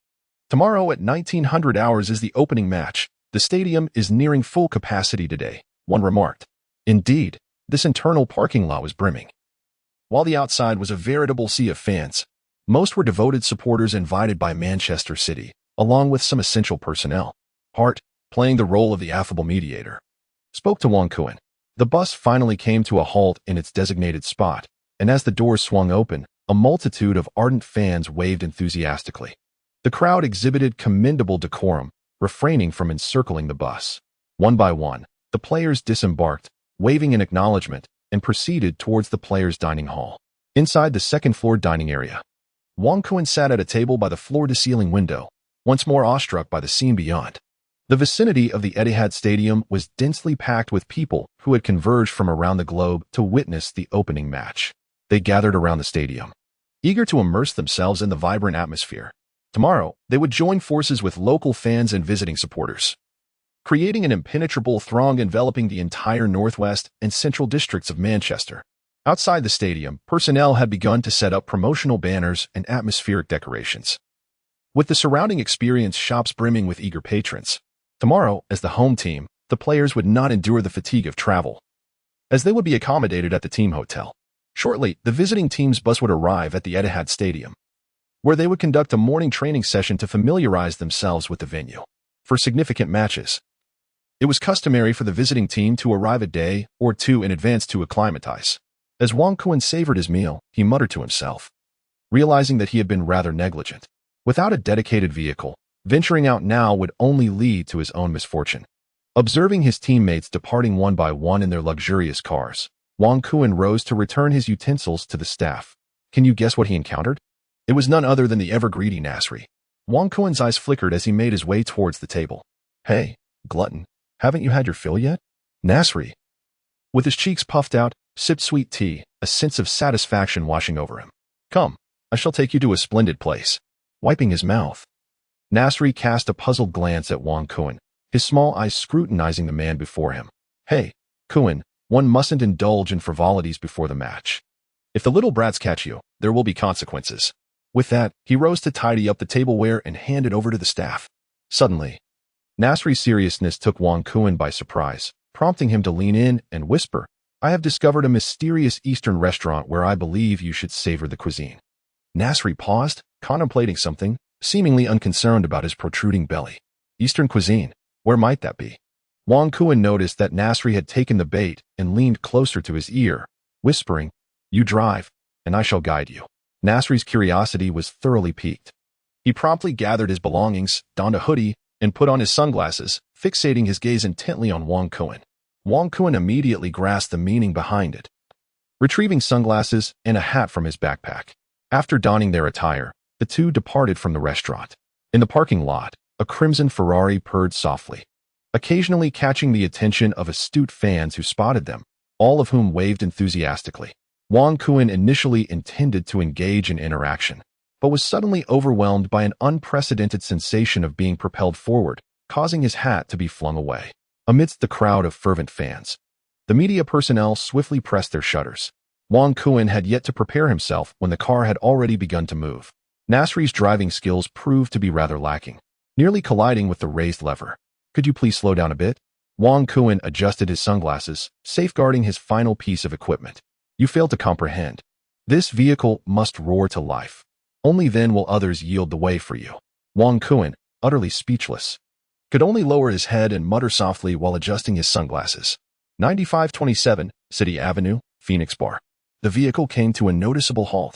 "Tomorrow at 1900 hours is the opening match. The stadium is nearing full capacity today," one remarked. Indeed, this internal parking lot was brimming. While the outside was a veritable sea of fans, most were devoted supporters invited by Manchester City, along with some essential personnel. Hart, playing the role of the affable mediator, spoke to Wang Kuan. The bus finally came to a halt in its designated spot, and as the doors swung open, a multitude of ardent fans waved enthusiastically. The crowd exhibited commendable decorum, refraining from encircling the bus. One by one, the players disembarked, waving in acknowledgement, and proceeded towards the players' dining hall. Inside the second-floor dining area, Wang Kun sat at a table by the floor-to-ceiling window, once more awestruck by the scene beyond. The vicinity of the Etihad Stadium was densely packed with people who had converged from around the globe to witness the opening match. They gathered around the stadium, eager to immerse themselves in the vibrant atmosphere. Tomorrow, they would join forces with local fans and visiting supporters, creating an impenetrable throng enveloping the entire northwest and central districts of Manchester. Outside the stadium, personnel had begun to set up promotional banners and atmospheric decorations, with the surrounding experience shops brimming with eager patrons. Tomorrow, as the home team, the players would not endure the fatigue of travel, as they would be accommodated at the team hotel. Shortly, the visiting team's bus would arrive at the Etihad Stadium, where they would conduct a morning training session to familiarize themselves with the venue. For significant matches, it was customary for the visiting team to arrive a day or two in advance to acclimatize. As Wang Kun savored his meal, he muttered to himself, realizing that he had been rather negligent. Without a dedicated vehicle, venturing out now would only lead to his own misfortune. Observing his teammates departing one by one in their luxurious cars, Wang Kun rose to return his utensils to the staff. Can you guess what he encountered? It was none other than the ever-greedy Nasri. Wang Kun's eyes flickered as he made his way towards the table. Hey, glutton, haven't you had your fill yet? Nasri, with his cheeks puffed out, sipped sweet tea, a sense of satisfaction washing over him. Come, I shall take you to a splendid place. Wiping his mouth, Nasri cast a puzzled glance at Wang Kun, his small eyes scrutinizing the man before him. Hey, Kun, one mustn't indulge in frivolities before the match. If the little brats catch you, there will be consequences. With that, he rose to tidy up the tableware and hand it over to the staff. Suddenly, Nasri's seriousness took Wang Kun by surprise, prompting him to lean in and whisper, I have discovered a mysterious Eastern restaurant where I believe you should savor the cuisine. Nasri paused, contemplating something, seemingly unconcerned about his protruding belly. Eastern cuisine, where might that be? Wang Kun noticed that Nasri had taken the bait and leaned closer to his ear, whispering, You drive, and I shall guide you. Nasri's curiosity was thoroughly piqued. He promptly gathered his belongings, donned a hoodie, and put on his sunglasses, fixating his gaze intently on Wang Kun. Wang Kun immediately grasped the meaning behind it, retrieving sunglasses and a hat from his backpack. After donning their attire, the two departed from the restaurant. In the parking lot, a crimson Ferrari purred softly, occasionally catching the attention of astute fans who spotted them, all of whom waved enthusiastically. Wang Kun initially intended to engage in interaction, but was suddenly overwhelmed by an unprecedented sensation of being propelled forward, causing his hat to be flung away. Amidst the crowd of fervent fans, the media personnel swiftly pressed their shutters. Wang Kun had yet to prepare himself when the car had already begun to move. Nasri's driving skills proved to be rather lacking, nearly colliding with the raised lever. Could you please slow down a bit? Wang Kun adjusted his sunglasses, safeguarding his final piece of equipment. You fail to comprehend. This vehicle must roar to life. Only then will others yield the way for you. Wang Kun, utterly speechless, could only lower his head and mutter softly while adjusting his sunglasses. 9527, City Avenue, Phoenix Bar. The vehicle came to a noticeable halt,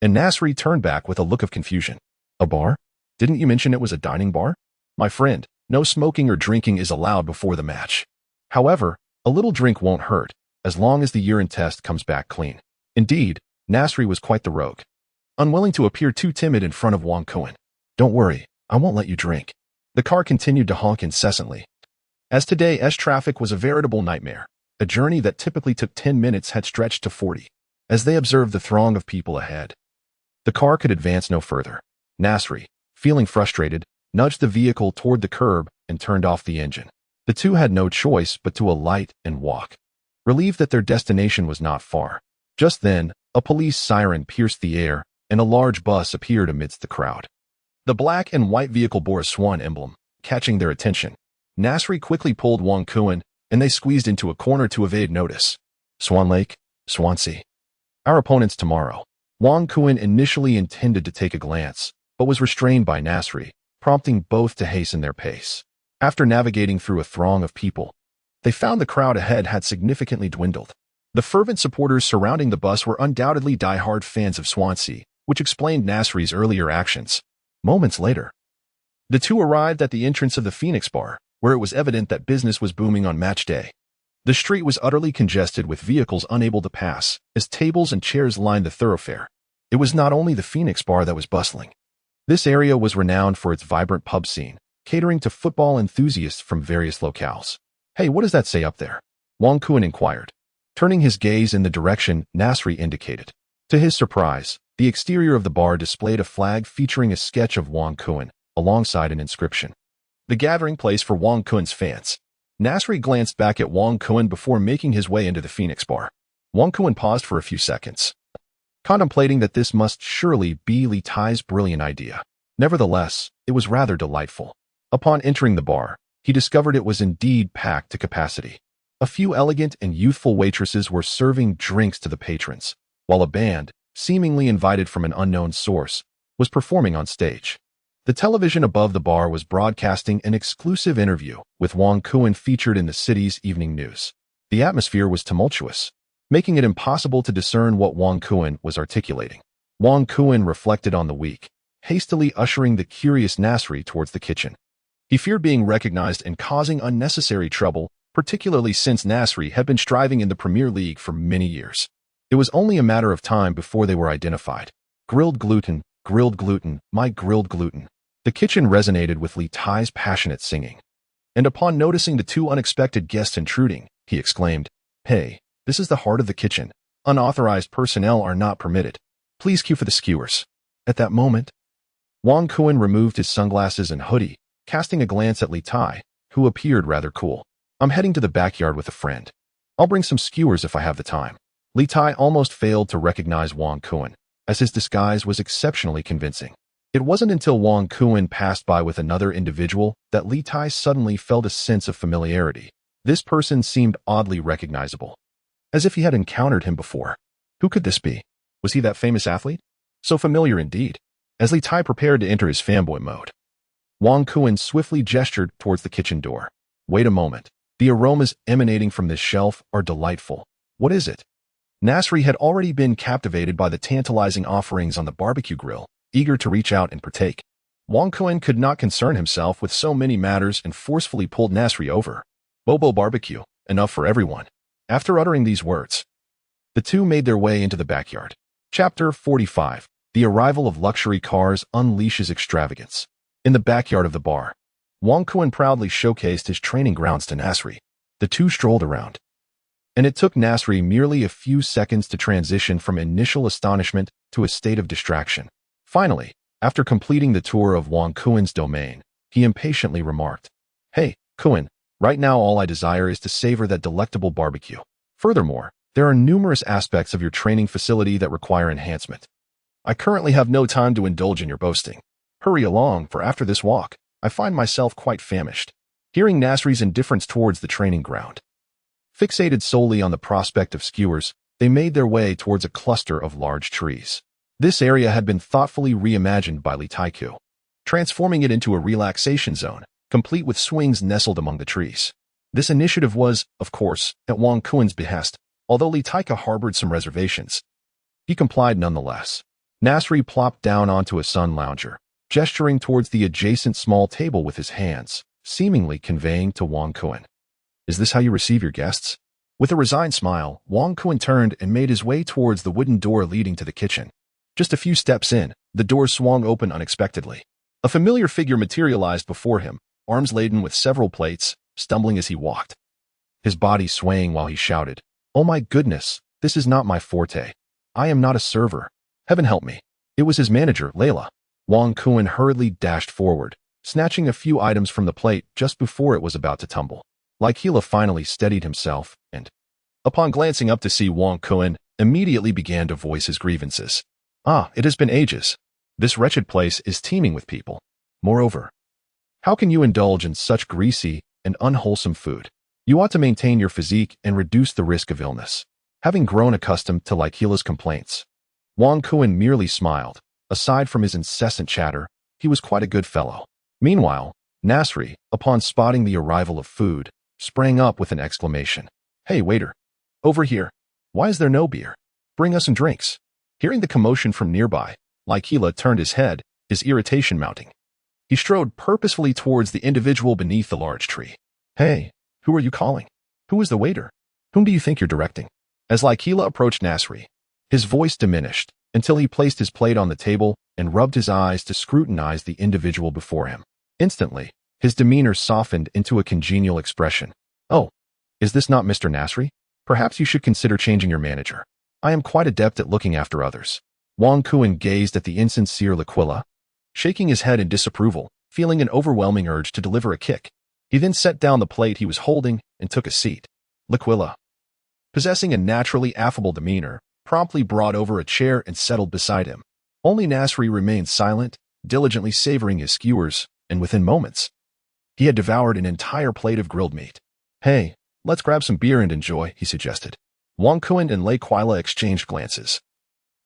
and Nasri turned back with a look of confusion. A bar? Didn't you mention it was a dining bar? My friend, no smoking or drinking is allowed before the match. However, a little drink won't hurt, as long as the urine test comes back clean. Indeed, Nasri was quite the rogue, unwilling to appear too timid in front of Wang Kun. Don't worry, I won't let you drink. The car continued to honk incessantly, as today's traffic was a veritable nightmare. A journey that typically took 10 minutes had stretched to 40. As they observed the throng of people ahead, the car could advance no further. Nasri, feeling frustrated, nudged the vehicle toward the curb and turned off the engine. The two had no choice but to alight and walk, relieved that their destination was not far. Just then, a police siren pierced the air, and a large bus appeared amidst the crowd. The black and white vehicle bore a swan emblem, catching their attention. Nasri quickly pulled Wang Kun, and they squeezed into a corner to evade notice. Swan Lake, Swansea. Our opponents tomorrow. Wang Kun initially intended to take a glance, but was restrained by Nasri, prompting both to hasten their pace. After navigating through a throng of people, they found the crowd ahead had significantly dwindled. The fervent supporters surrounding the bus were undoubtedly die-hard fans of Swansea, which explained Nasri's earlier actions. Moments later, the two arrived at the entrance of the Phoenix Bar, where it was evident that business was booming on match day. The street was utterly congested with vehicles unable to pass, as tables and chairs lined the thoroughfare. It was not only the Phoenix bar that was bustling. This area was renowned for its vibrant pub scene, catering to football enthusiasts from various locales. "Hey, what does that say up there?" Wang Kuan inquired, turning his gaze in the direction Nasri indicated. To his surprise, the exterior of the bar displayed a flag featuring a sketch of Wang Kuan, alongside an inscription. The gathering place for Wang Kuan's fans. Nasri glanced back at Wang Kuan before making his way into the Phoenix bar. Wang Kuan paused for a few seconds, contemplating that this must surely be Li Tai's brilliant idea. Nevertheless, it was rather delightful. Upon entering the bar, he discovered it was indeed packed to capacity. A few elegant and youthful waitresses were serving drinks to the patrons, while a band, seemingly invited from an unknown source, was performing on stage. The television above the bar was broadcasting an exclusive interview with Wang Kuan featured in the city's evening news. The atmosphere was tumultuous, making it impossible to discern what Wang Kuan was articulating. Wang Kuan reflected on the week, hastily ushering the curious Nasri towards the kitchen. He feared being recognized and causing unnecessary trouble, particularly since Nasri had been striving in the Premier League for many years. It was only a matter of time before they were identified. Grilled gluten, my grilled gluten. The kitchen resonated with Li Tai's passionate singing. And upon noticing the two unexpected guests intruding, he exclaimed, "Hey, this is the heart of the kitchen. Unauthorized personnel are not permitted. Please queue for the skewers." At that moment, Wang Kuan removed his sunglasses and hoodie, casting a glance at Li Tai, who appeared rather cool. "I'm heading to the backyard with a friend. I'll bring some skewers if I have the time." Li Tai almost failed to recognize Wang Kuan, as his disguise was exceptionally convincing. It wasn't until Wang Kuan passed by with another individual that Li Tai suddenly felt a sense of familiarity. This person seemed oddly recognizable, as if he had encountered him before. Who could this be? Was he that famous athlete? So familiar indeed. As Li Tai prepared to enter his fanboy mode, Wang Kuan swiftly gestured towards the kitchen door. "Wait a moment. The aromas emanating from this shelf are delightful. What is it?" Nasri had already been captivated by the tantalizing offerings on the barbecue grill, eager to reach out and partake. Wang Kuan could not concern himself with so many matters and forcefully pulled Nasri over. "Bobo barbecue, enough for everyone." After uttering these words, the two made their way into the backyard. Chapter 45. The arrival of luxury cars unleashes extravagance. In the backyard of the bar, Wang Kuan proudly showcased his training grounds to Nasri. The two strolled around, and it took Nasri merely a few seconds to transition from initial astonishment to a state of distraction. Finally, after completing the tour of Wang Kuan's domain, he impatiently remarked, "Hey, Kuan, right now all I desire is to savor that delectable barbecue. Furthermore, there are numerous aspects of your training facility that require enhancement. I currently have no time to indulge in your boasting. Hurry along, for after this walk, I find myself quite famished." Hearing Nasri's indifference towards the training ground, fixated solely on the prospect of skewers, they made their way towards a cluster of large trees. This area had been thoughtfully reimagined by Li Taiku, transforming it into a relaxation zone, complete with swings nestled among the trees. This initiative was, of course, at Wang Kuan's behest, although Li Taiku harbored some reservations. He complied nonetheless. Nasri plopped down onto a sun lounger, gesturing towards the adjacent small table with his hands, seemingly conveying to Wang Kuan, "Is this how you receive your guests?" With a resigned smile, Wang Kuan turned and made his way towards the wooden door leading to the kitchen. Just a few steps in, the door swung open unexpectedly. A familiar figure materialized before him, arms laden with several plates, stumbling as he walked, his body swaying while he shouted, "Oh my goodness, this is not my forte. I am not a server. Heaven help me." It was his manager, Layla. Wang Kuan hurriedly dashed forward, snatching a few items from the plate just before it was about to tumble. Layla finally steadied himself and, upon glancing up to see Wang Kuan, immediately began to voice his grievances. "Ah, it has been ages. This wretched place is teeming with people. Moreover, how can you indulge in such greasy and unwholesome food? You ought to maintain your physique and reduce the risk of illness." Having grown accustomed to Layla's complaints, Wang Kuan merely smiled. Aside from his incessant chatter, he was quite a good fellow. Meanwhile, Nasri, upon spotting the arrival of food, sprang up with an exclamation. "Hey, waiter! Over here! Why is there no beer? Bring us some drinks." Hearing the commotion from nearby, Layla turned his head, his irritation mounting. He strode purposefully towards the individual beneath the large tree. Hey, who are you calling? Who is the waiter? Whom do you think you're directing? As Laikila approached Nasri, his voice diminished until he placed his plate on the table and rubbed his eyes to scrutinize the individual before him. Instantly, his demeanor softened into a congenial expression. Oh, is this not Mr. Nasri? Perhaps you should consider changing your manager. I am quite adept at looking after others. Wang Kuan gazed at the insincere L'Aquila, shaking his head in disapproval, feeling an overwhelming urge to deliver a kick. He then set down the plate he was holding and took a seat. L'Aquila, possessing a naturally affable demeanor, promptly brought over a chair and settled beside him. Only Nasri remained silent, diligently savoring his skewers, and within moments, he had devoured an entire plate of grilled meat. Hey, let's grab some beer and enjoy, he suggested. Wang Kuan and L'Aquila exchanged glances,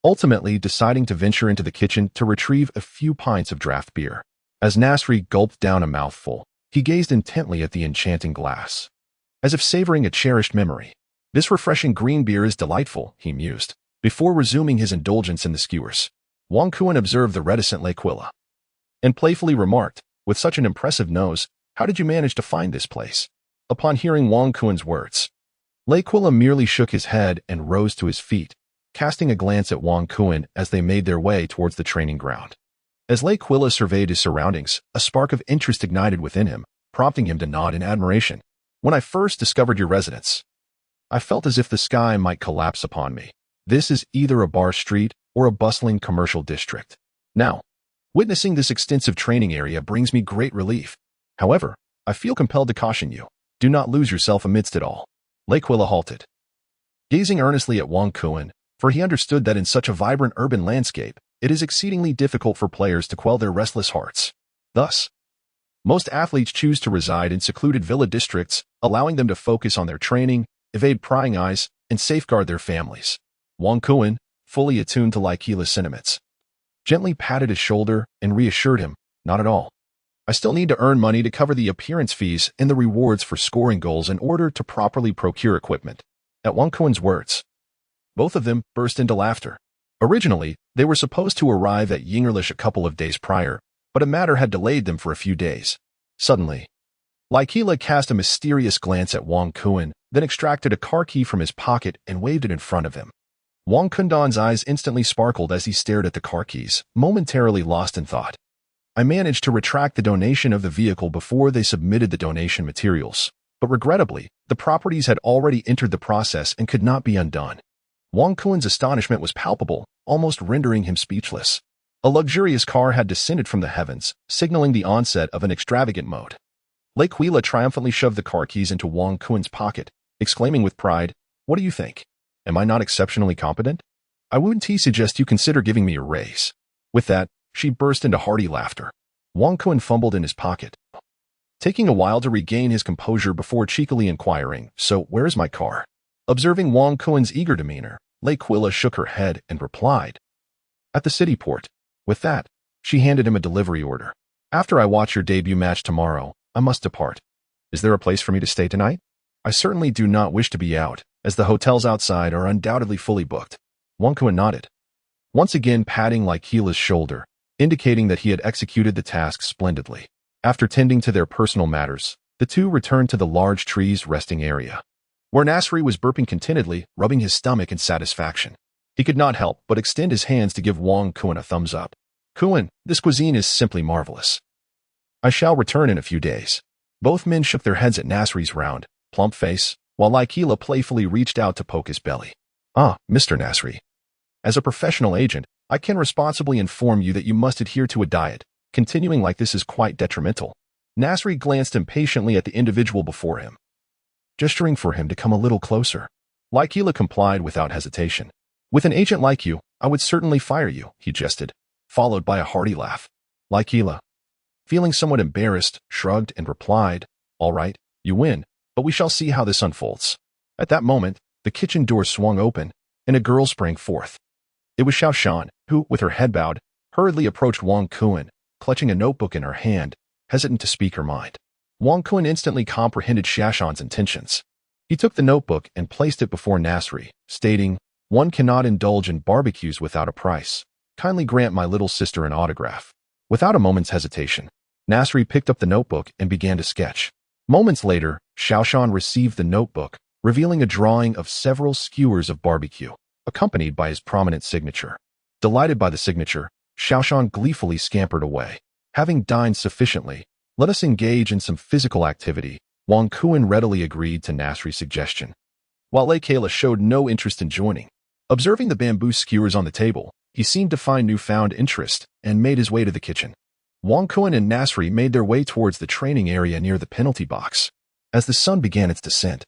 ultimately deciding to venture into the kitchen to retrieve a few pints of draft beer. As Nasri gulped down a mouthful, he gazed intently at the enchanting glass, as if savoring a cherished memory. This refreshing green beer is delightful, he mused, before resuming his indulgence in the skewers. Wang Kuan observed the reticent L'Aquila and playfully remarked, with such an impressive nose, how did you manage to find this place? Upon hearing Wang Kuan's words, L'Aquila merely shook his head and rose to his feet, casting a glance at Wang Kuan as they made their way towards the training ground. As L'Aquila surveyed his surroundings, a spark of interest ignited within him, prompting him to nod in admiration. When I first discovered your residence, I felt as if the sky might collapse upon me. This is either a bar street or a bustling commercial district. Now, witnessing this extensive training area brings me great relief. However, I feel compelled to caution you. Do not lose yourself amidst it all. L'Aquila halted, gazing earnestly at Wang Kuan, for he understood that in such a vibrant urban landscape, it is exceedingly difficult for players to quell their restless hearts. Thus, most athletes choose to reside in secluded villa districts, allowing them to focus on their training, evade prying eyes, and safeguard their families. Wang Kuan, fully attuned to L'Aquila's sentiments, gently patted his shoulder and reassured him, not at all. I still need to earn money to cover the appearance fees and the rewards for scoring goals in order to properly procure equipment. At Wang Kuan's words, both of them burst into laughter. Originally, they were supposed to arrive at Yingerlish a couple of days prior, but a matter had delayed them for a few days. Suddenly, L'Aquila cast a mysterious glance at Wang Kuan, then extracted a car key from his pocket and waved it in front of him. Wang Kundan's eyes instantly sparkled as he stared at the car keys, momentarily lost in thought. I managed to retract the donation of the vehicle before they submitted the donation materials, but regrettably, the properties had already entered the process and could not be undone. Wang Kuan's astonishment was palpable, almost rendering him speechless. A luxurious car had descended from the heavens, signaling the onset of an extravagant mode. L'Aquila triumphantly shoved the car keys into Wang Kuan's pocket, exclaiming with pride, "What do you think? Am I not exceptionally competent? I wouldn't suggest you consider giving me a raise." With that, she burst into hearty laughter. Wang Kuan fumbled in his pocket, taking a while to regain his composure before cheekily inquiring, "So, where is my car?" Observing Wang Kuan's eager demeanor, L'Aquila shook her head and replied, "At the city port." With that, she handed him a delivery order. "After I watch your debut match tomorrow, I must depart. Is there a place for me to stay tonight? I certainly do not wish to be out, as the hotels outside are undoubtedly fully booked." Wang Kuan nodded, once again patting L'Aquila's shoulder, indicating that he had executed the task splendidly. After tending to their personal matters, the two returned to the large tree's resting area, where Nasri was burping contentedly, rubbing his stomach in satisfaction. He could not help but extend his hands to give Wang Kuan a thumbs up. "Kuan, this cuisine is simply marvelous. I shall return in a few days." Both men shook their heads at Nasri's round, plump face, while L'Aquila playfully reached out to poke his belly. "Ah, Mr. Nasri. As a professional agent, I can responsibly inform you that you must adhere to a diet. Continuing like this is quite detrimental." Nasri glanced impatiently at the individual before him, gesturing for him to come a little closer. L'Aquila complied without hesitation. "With an agent like you, I would certainly fire you," he jested, followed by a hearty laugh. L'Aquila, feeling somewhat embarrassed, shrugged and replied, "All right, you win, but we shall see how this unfolds." At that moment, the kitchen door swung open, and a girl sprang forth. It was Xiao Shan, who, with her head bowed, hurriedly approached Wang Kuan, clutching a notebook in her hand, hesitant to speak her mind. Wang Kuan instantly comprehended Xiao Shan's intentions. He took the notebook and placed it before Nasri, stating, "One cannot indulge in barbecues without a price. Kindly grant my little sister an autograph." Without a moment's hesitation, Nasri picked up the notebook and began to sketch. Moments later, Xiaoshan received the notebook, revealing a drawing of several skewers of barbecue, accompanied by his prominent signature. Delighted by the signature, Xiaoshan gleefully scampered away. Having dined sufficiently, let us engage in some physical activity. Wang Kuan readily agreed to Nasri's suggestion, while Lei Kayla showed no interest in joining. Observing the bamboo skewers on the table, he seemed to find newfound interest and made his way to the kitchen. Wang Kuan and Nasri made their way towards the training area near the penalty box. As the sun began its descent,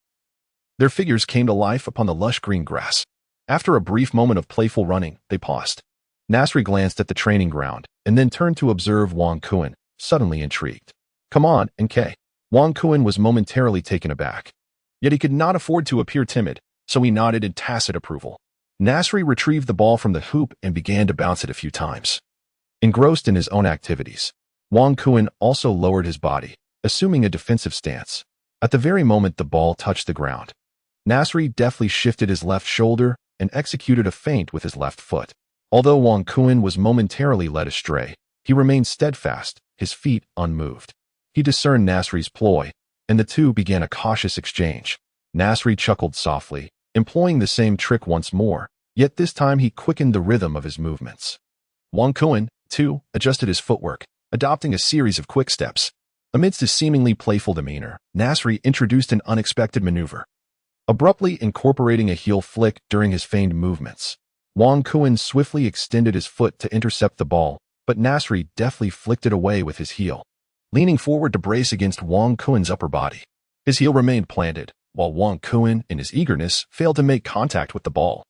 their figures came to life upon the lush green grass. After a brief moment of playful running, they paused. Nasri glanced at the training ground and then turned to observe Wang Kuan, suddenly intrigued. "Come on, NK." Wang Kuan was momentarily taken aback. Yet he could not afford to appear timid, so he nodded in tacit approval. Nasri retrieved the ball from the hoop and began to bounce it a few times. Engrossed in his own activities, Wang Kuan also lowered his body, assuming a defensive stance. At the very moment the ball touched the ground, Nasri deftly shifted his left shoulder and executed a feint with his left foot. Although Wang Kuan was momentarily led astray, he remained steadfast, his feet unmoved. He discerned Nasri's ploy, and the two began a cautious exchange. Nasri chuckled softly, employing the same trick once more, yet this time he quickened the rhythm of his movements. Wang Kuan, too, adjusted his footwork, adopting a series of quick steps. Amidst his seemingly playful demeanor, Nasri introduced an unexpected maneuver, abruptly incorporating a heel flick during his feigned movements. Wang Kuan swiftly extended his foot to intercept the ball, but Nasri deftly flicked it away with his heel, leaning forward to brace against Wang Kuan's upper body. His heel remained planted, while Wang Kuan, in his eagerness, failed to make contact with the ball,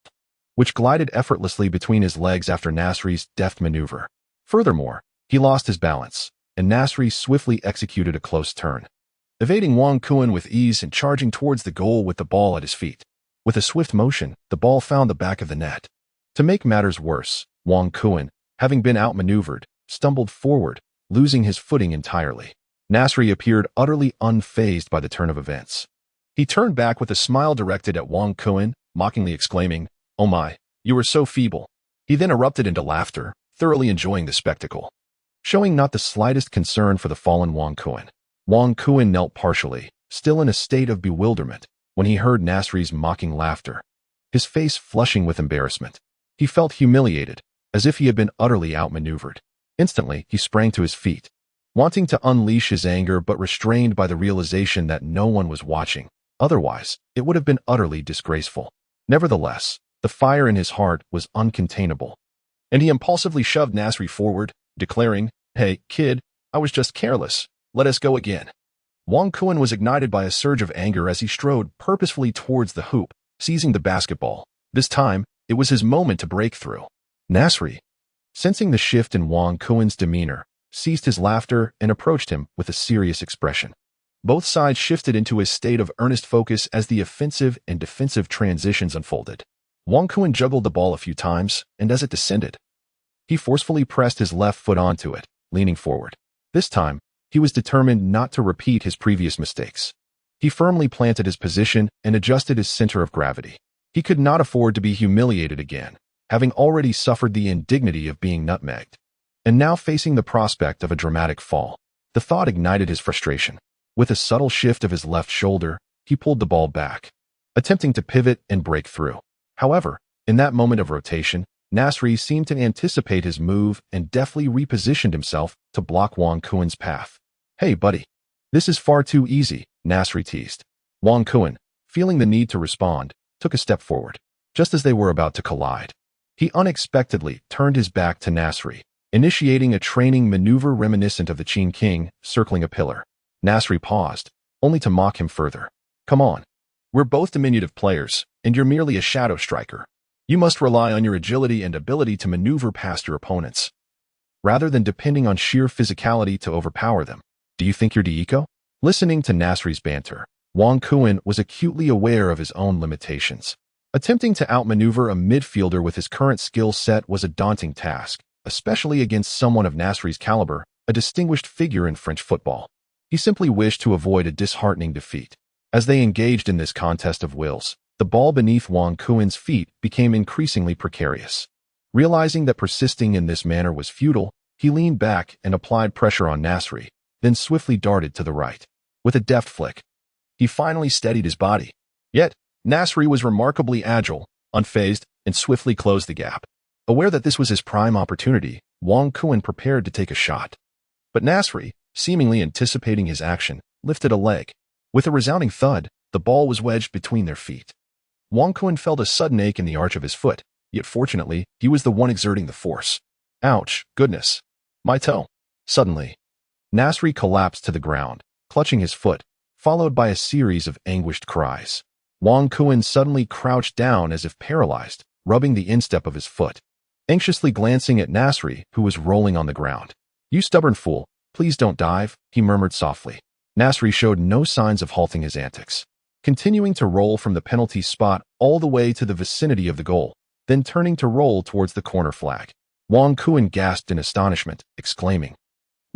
which glided effortlessly between his legs after Nasri's deft maneuver. Furthermore, he lost his balance, and Nasri swiftly executed a close turn, evading Wang Kuan with ease and charging towards the goal with the ball at his feet. With a swift motion, the ball found the back of the net. To make matters worse, Wang Kuan, having been outmaneuvered, stumbled forward, losing his footing entirely. Nasri appeared utterly unfazed by the turn of events. He turned back with a smile directed at Wang Kuan, mockingly exclaiming, "Oh my, you are so feeble." He then erupted into laughter, thoroughly enjoying the spectacle. Showing not the slightest concern for the fallen Wang Kuan knelt partially, still in a state of bewilderment, when he heard Nasri's mocking laughter. His face flushing with embarrassment, he felt humiliated, as if he had been utterly outmaneuvered. Instantly, he sprang to his feet, wanting to unleash his anger but restrained by the realization that no one was watching. Otherwise, it would have been utterly disgraceful. Nevertheless, the fire in his heart was uncontainable, and he impulsively shoved Nasri forward, declaring, "Hey, kid, I was just careless. Let us go again." Wang Kuan was ignited by a surge of anger as he strode purposefully towards the hoop, seizing the basketball. This time, it was his moment to break through. Nasri, sensing the shift in Wang Kuan's demeanor, ceased his laughter and approached him with a serious expression. Both sides shifted into a state of earnest focus as the offensive and defensive transitions unfolded. Wang Kuan juggled the ball a few times, and as it descended, he forcefully pressed his left foot onto it, leaning forward. This time, he was determined not to repeat his previous mistakes. He firmly planted his position and adjusted his center of gravity. He could not afford to be humiliated again, having already suffered the indignity of being nutmegged, and now facing the prospect of a dramatic fall. The thought ignited his frustration. With a subtle shift of his left shoulder, he pulled the ball back, attempting to pivot and break through. However, in that moment of rotation, Nasri seemed to anticipate his move and deftly repositioned himself to block Wang Kuan's path. "Hey, buddy, this is far too easy," Nasri teased. Wang Kuan, feeling the need to respond, took a step forward. Just as they were about to collide, he unexpectedly turned his back to Nasri, initiating a training maneuver reminiscent of the Qin King circling a pillar. Nasri paused, only to mock him further. "Come on. We're both diminutive players, and you're merely a shadow striker. You must rely on your agility and ability to maneuver past your opponents, rather than depending on sheer physicality to overpower them. Do you think you're Diiko?" Listening to Nasri's banter, Wang Kuan was acutely aware of his own limitations. Attempting to outmaneuver a midfielder with his current skill set was a daunting task, especially against someone of Nasri's caliber, a distinguished figure in French football. He simply wished to avoid a disheartening defeat. As they engaged in this contest of wills, the ball beneath Wang Kuan's feet became increasingly precarious. Realizing that persisting in this manner was futile, he leaned back and applied pressure on Nasri, then swiftly darted to the right. With a deft flick, he finally steadied his body. Yet, Nasri was remarkably agile, unfazed, and swiftly closed the gap. Aware that this was his prime opportunity, Wang Kuan prepared to take a shot. But Nasri, seemingly anticipating his action, lifted a leg. With a resounding thud, the ball was wedged between their feet. Wang Kuan felt a sudden ache in the arch of his foot, yet fortunately, he was the one exerting the force. Ouch, goodness. My toe. Suddenly, Nasri collapsed to the ground, clutching his foot, followed by a series of anguished cries. Wang Kuan suddenly crouched down as if paralyzed, rubbing the instep of his foot, anxiously glancing at Nasri, who was rolling on the ground. You stubborn fool, please don't dive, he murmured softly. Nasri showed no signs of halting his antics, continuing to roll from the penalty spot all the way to the vicinity of the goal, then turning to roll towards the corner flag. Wang Kuan gasped in astonishment, exclaiming,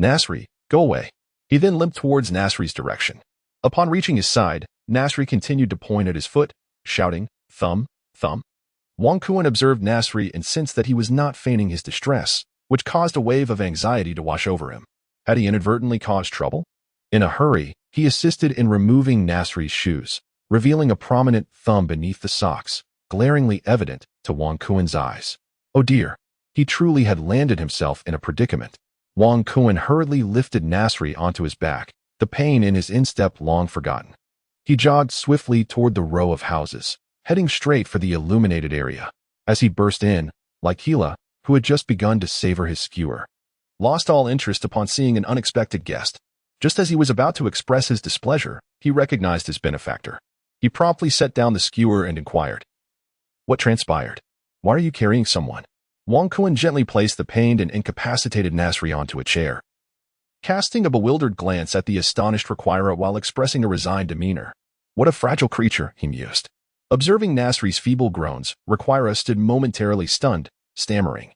Nasri, go away. He then limped towards Nasri's direction. Upon reaching his side, Nasri continued to point at his foot, shouting, thumb, thumb. Wang Kuan observed Nasri and sensed that he was not feigning his distress, which caused a wave of anxiety to wash over him. Had he inadvertently caused trouble? In a hurry, he assisted in removing Nasri's shoes, revealing a prominent thumb beneath the socks, glaringly evident to Wang Kuan's eyes. Oh dear, he truly had landed himself in a predicament. Wang Kuan hurriedly lifted Nasri onto his back, the pain in his instep long forgotten. He jogged swiftly toward the row of houses, heading straight for the illuminated area. As he burst in, like Hila, who had just begun to savor his skewer, lost all interest upon seeing an unexpected guest. Just as he was about to express his displeasure, he recognized his benefactor. He promptly set down the skewer and inquired, What transpired? Why are you carrying someone? Wang Kuan gently placed the pained and incapacitated Nasri onto a chair, casting a bewildered glance at the astonished requirer while expressing a resigned demeanor. What a fragile creature, he mused. Observing Nasri's feeble groans, requirer stood momentarily stunned, stammering,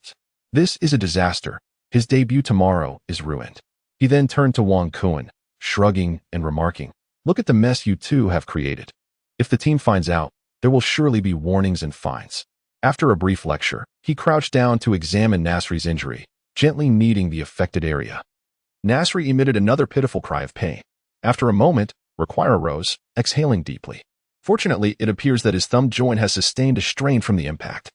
This is a disaster. His debut tomorrow is ruined. He then turned to Wang Kuan, shrugging and remarking, Look at the mess you two have created. If the team finds out, there will surely be warnings and fines. After a brief lecture, he crouched down to examine Nasri's injury, gently kneading the affected area. Nasri emitted another pitiful cry of pain. After a moment, requirer rose, exhaling deeply. Fortunately, it appears that his thumb joint has sustained a strain from the impact.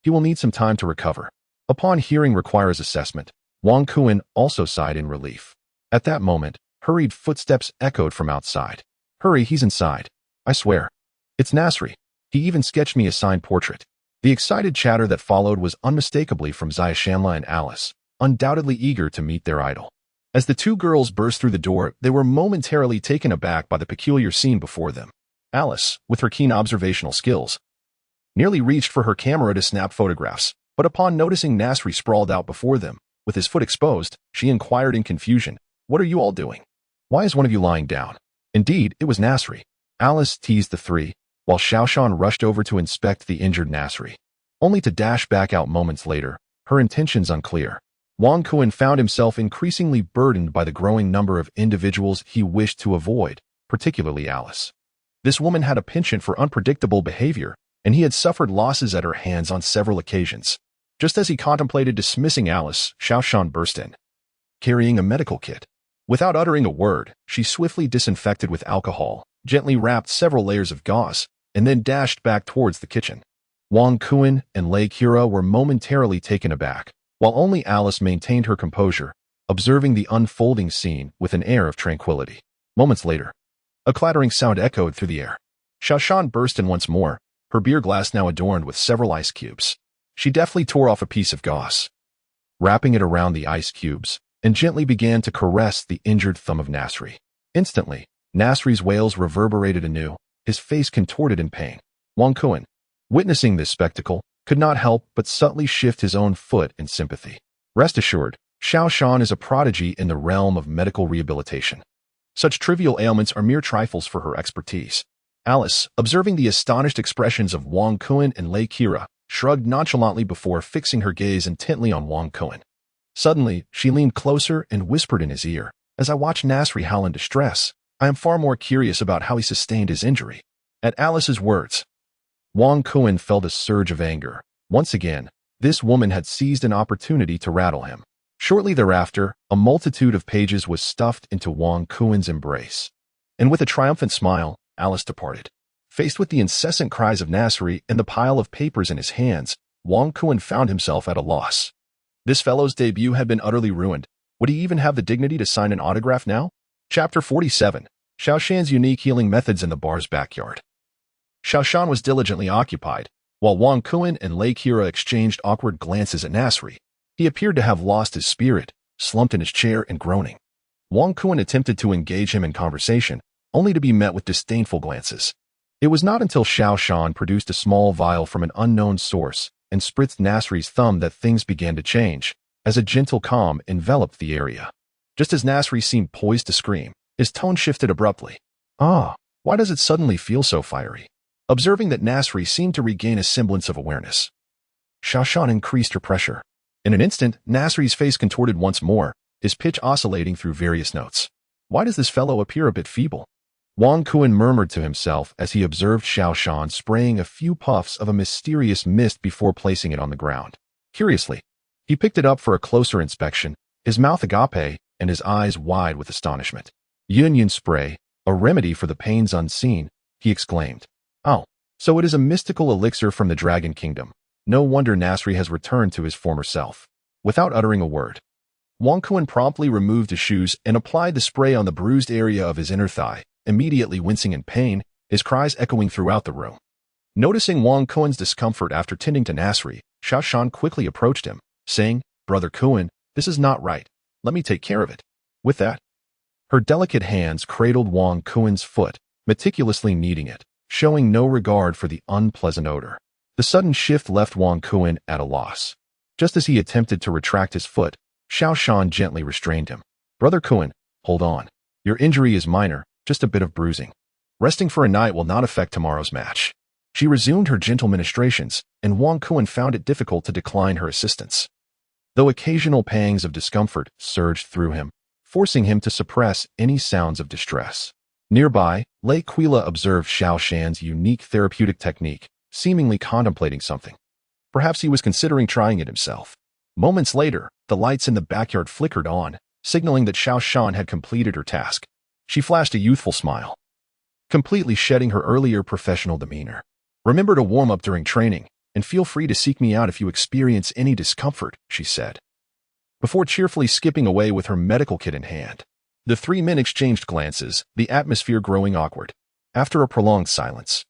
He will need some time to recover. Upon hearing requirer's assessment, Wang Kuan also sighed in relief. At that moment, hurried footsteps echoed from outside. Hurry, he's inside. I swear. It's Nasri. He even sketched me a signed portrait. The excited chatter that followed was unmistakably from Xiaoshanla and Alice, undoubtedly eager to meet their idol. As the two girls burst through the door, they were momentarily taken aback by the peculiar scene before them. Alice, with her keen observational skills, nearly reached for her camera to snap photographs, but upon noticing Nasri sprawled out before them, with his foot exposed, she inquired in confusion, What are you all doing? Why is one of you lying down? Indeed, it was Nasri. Alice teased the three, while Xiaoshan rushed over to inspect the injured Nasri, only to dash back out moments later, her intentions unclear. Wang Kuan found himself increasingly burdened by the growing number of individuals he wished to avoid, particularly Alice. This woman had a penchant for unpredictable behavior, and he had suffered losses at her hands on several occasions. Just as he contemplated dismissing Alice, Xiaoshan burst in, carrying a medical kit. Without uttering a word, she swiftly disinfected with alcohol, gently wrapped several layers of gauze, and then dashed back towards the kitchen. Wang Kuan and Lei Kira were momentarily taken aback, while only Alice maintained her composure, observing the unfolding scene with an air of tranquility. Moments later, a clattering sound echoed through the air. Xiaoshan burst in once more, her beer glass now adorned with several ice cubes. She deftly tore off a piece of gauze, wrapping it around the ice cubes, and gently began to caress the injured thumb of Nasri. Instantly, Nasri's wails reverberated anew, his face contorted in pain. Wang Kuan, witnessing this spectacle, could not help but subtly shift his own foot in sympathy. Rest assured, Xiaoshan is a prodigy in the realm of medical rehabilitation. Such trivial ailments are mere trifles for her expertise. Alice, observing the astonished expressions of Wang Kuan and Lei Kira, shrugged nonchalantly before fixing her gaze intently on Wang Kuan. Suddenly, she leaned closer and whispered in his ear, As I watch Nasri howl in distress, I am far more curious about how he sustained his injury. At Alice's words, Wang Kuan felt a surge of anger. Once again, this woman had seized an opportunity to rattle him. Shortly thereafter, a multitude of pages was stuffed into Wang Kuen's embrace. And with a triumphant smile, Alice departed. Faced with the incessant cries of Nasri and the pile of papers in his hands, Wang Kuen found himself at a loss. This fellow's debut had been utterly ruined. Would he even have the dignity to sign an autograph now? Chapter 47. Xiaoshan's unique healing methods in the bar's backyard. Xiaoshan was diligently occupied, while Wang Kuen and Lei Kira exchanged awkward glances at Nasri. He appeared to have lost his spirit, slumped in his chair and groaning. Wang Kuen attempted to engage him in conversation, only to be met with disdainful glances. It was not until Xiaoshan produced a small vial from an unknown source and spritzed Nasri's thumb that things began to change, as a gentle calm enveloped the area. Just as Nasri seemed poised to scream, his tone shifted abruptly. Ah, why does it suddenly feel so fiery? Observing that Nasri seemed to regain a semblance of awareness, Xiaoshan increased her pressure. In an instant, Nasri's face contorted once more, his pitch oscillating through various notes. Why does this fellow appear a bit feeble? Wang Kuen murmured to himself as he observed Xiaoshan spraying a few puffs of a mysterious mist before placing it on the ground. Curiously, he picked it up for a closer inspection, his mouth agape and his eyes wide with astonishment. Yun spray, a remedy for the pains unseen, he exclaimed. Oh, so it is a mystical elixir from the Dragon Kingdom. No wonder Nasri has returned to his former self. Without uttering a word, Wang Kuen promptly removed his shoes and applied the spray on the bruised area of his inner thigh, immediately wincing in pain, his cries echoing throughout the room. Noticing Wang Kuen's discomfort after tending to Nasri, Xiaoshan quickly approached him, saying, "Brother Kuen, this is not right. Let me take care of it." With that, her delicate hands cradled Wang Kuen's foot, meticulously kneading it, showing no regard for the unpleasant odor. The sudden shift left Wang Kuen at a loss. Just as he attempted to retract his foot, Xiaoshan gently restrained him. "Brother Kuen, hold on. Your injury is minor, just a bit of bruising. Resting for a night will not affect tomorrow's match." She resumed her gentle ministrations, and Wang Kuen found it difficult to decline her assistance. Though occasional pangs of discomfort surged through him, forcing him to suppress any sounds of distress. Nearby, Lei Quila observed Xiaoshan's unique therapeutic technique, seemingly contemplating something. Perhaps he was considering trying it himself. Moments later, the lights in the backyard flickered on, signaling that Xiaoshan had completed her task. She flashed a youthful smile, completely shedding her earlier professional demeanor. "Remember to warm up during training, and feel free to seek me out if you experience any discomfort," she said, before cheerfully skipping away with her medical kit in hand. The three men exchanged glances, the atmosphere growing awkward. After a prolonged silence,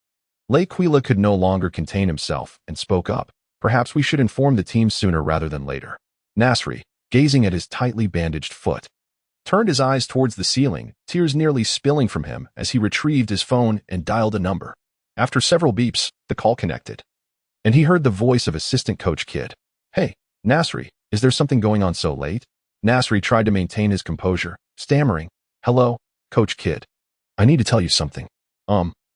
Lei Quila could no longer contain himself and spoke up. "Perhaps we should inform the team sooner rather than later." Nasri, gazing at his tightly bandaged foot, turned his eyes towards the ceiling, tears nearly spilling from him as he retrieved his phone and dialed a number. After several beeps, the call connected, and he heard the voice of assistant coach Kid. "Hey, Nasri, is there something going on so late?" Nasri tried to maintain his composure, stammering, "Hello, Coach Kid. I need to tell you something."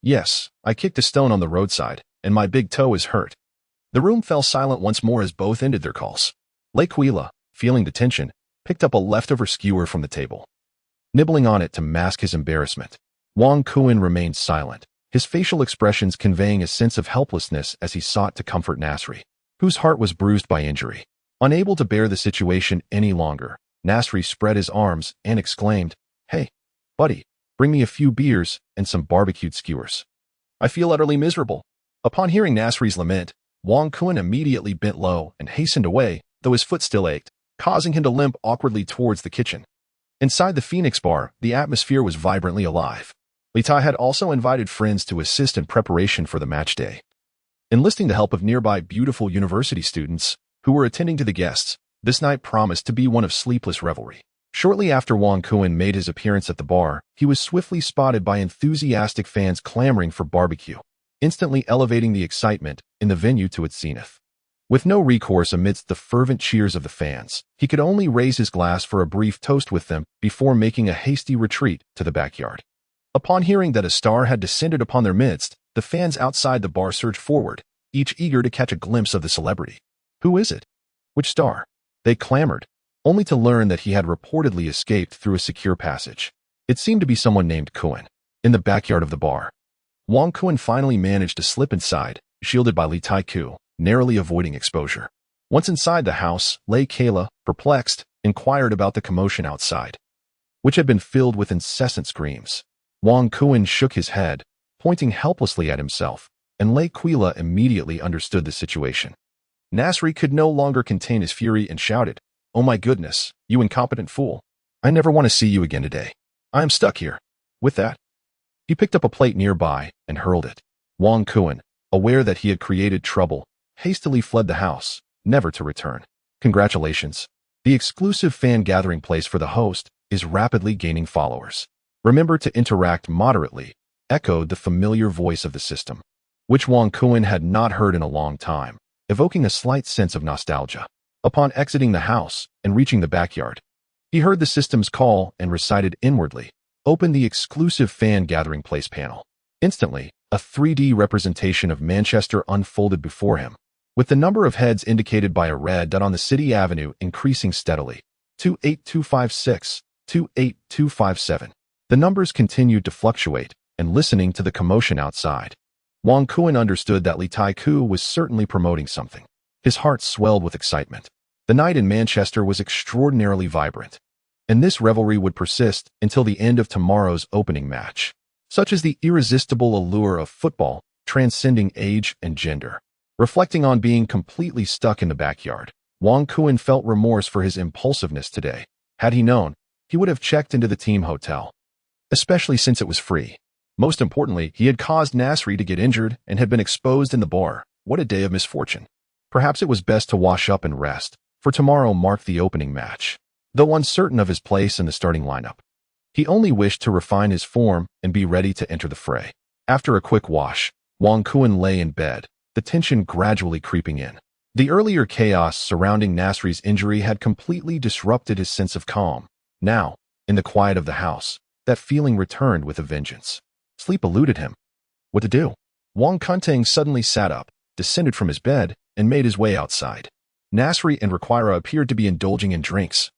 Yes, I kicked a stone on the roadside, and my big toe is hurt." The room fell silent once more as both ended their calls. Lei Quila, feeling the tension, picked up a leftover skewer from the table, nibbling on it to mask his embarrassment. Wang Kuen remained silent, his facial expressions conveying a sense of helplessness as he sought to comfort Nasri, whose heart was bruised by injury. Unable to bear the situation any longer, Nasri spread his arms and exclaimed, "Hey, buddy, bring me a few beers and some barbecued skewers. I feel utterly miserable." Upon hearing Nasri's lament, Wang Kuen immediately bent low and hastened away, though his foot still ached, causing him to limp awkwardly towards the kitchen. Inside the Phoenix bar, the atmosphere was vibrantly alive. Li Tai had also invited friends to assist in preparation for the match day. Enlisting the help of nearby beautiful university students who were attending to the guests, this night promised to be one of sleepless revelry. Shortly after Wang Kuen made his appearance at the bar, he was swiftly spotted by enthusiastic fans clamoring for barbecue, instantly elevating the excitement in the venue to its zenith. With no recourse amidst the fervent cheers of the fans, he could only raise his glass for a brief toast with them before making a hasty retreat to the backyard. Upon hearing that a star had descended upon their midst, the fans outside the bar surged forward, each eager to catch a glimpse of the celebrity. "Who is it? Which star?" they clamored, only to learn that he had reportedly escaped through a secure passage. It seemed to be someone named Kuen. In the backyard of the bar, Wang Kuen finally managed to slip inside, shielded by Li Tai Ku, narrowly avoiding exposure. Once inside the house, Lei Kayla, perplexed, inquired about the commotion outside, which had been filled with incessant screams. Wang Kuan shook his head, pointing helplessly at himself, and Lei Quila immediately understood the situation. Nasri could no longer contain his fury and shouted, "Oh my goodness, you incompetent fool. I never want to see you again today. I am stuck here." With that, he picked up a plate nearby and hurled it. Wang Kuan, aware that he had created trouble, hastily fled the house, never to return. Congratulations. The exclusive fan gathering place for the host is rapidly gaining followers. Remember to interact moderately, echoed the familiar voice of the system, which Wang Kuan had not heard in a long time, evoking a slight sense of nostalgia. Upon exiting the house and reaching the backyard, he heard the system's call and recited inwardly, "Open the exclusive fan gathering place panel." Instantly, a 3D representation of Manchester unfolded before him, with the number of heads indicated by a red dot on the city avenue increasing steadily. 28256, 28257. The numbers continued to fluctuate, and listening to the commotion outside, Wang Kuan understood that Li Tai-ku was certainly promoting something. His heart swelled with excitement. The night in Manchester was extraordinarily vibrant, and this revelry would persist until the end of tomorrow's opening match. Such is the irresistible allure of football, transcending age and gender. Reflecting on being completely stuck in the backyard, Wang Kuan felt remorse for his impulsiveness today. Had he known, he would have checked into the team hotel, especially since it was free. Most importantly, he had caused Nasri to get injured and had been exposed in the bar. What a day of misfortune. Perhaps it was best to wash up and rest, for tomorrow marked the opening match. Though uncertain of his place in the starting lineup, he only wished to refine his form and be ready to enter the fray. After a quick wash, Wang Kuan lay in bed, the tension gradually creeping in. The earlier chaos surrounding Nasri's injury had completely disrupted his sense of calm. Now, in the quiet of the house, that feeling returned with a vengeance. Sleep eluded him. What to do? Wang Kuntang suddenly sat up, descended from his bed, and made his way outside. Nasri and Requira appeared to be indulging in drinks,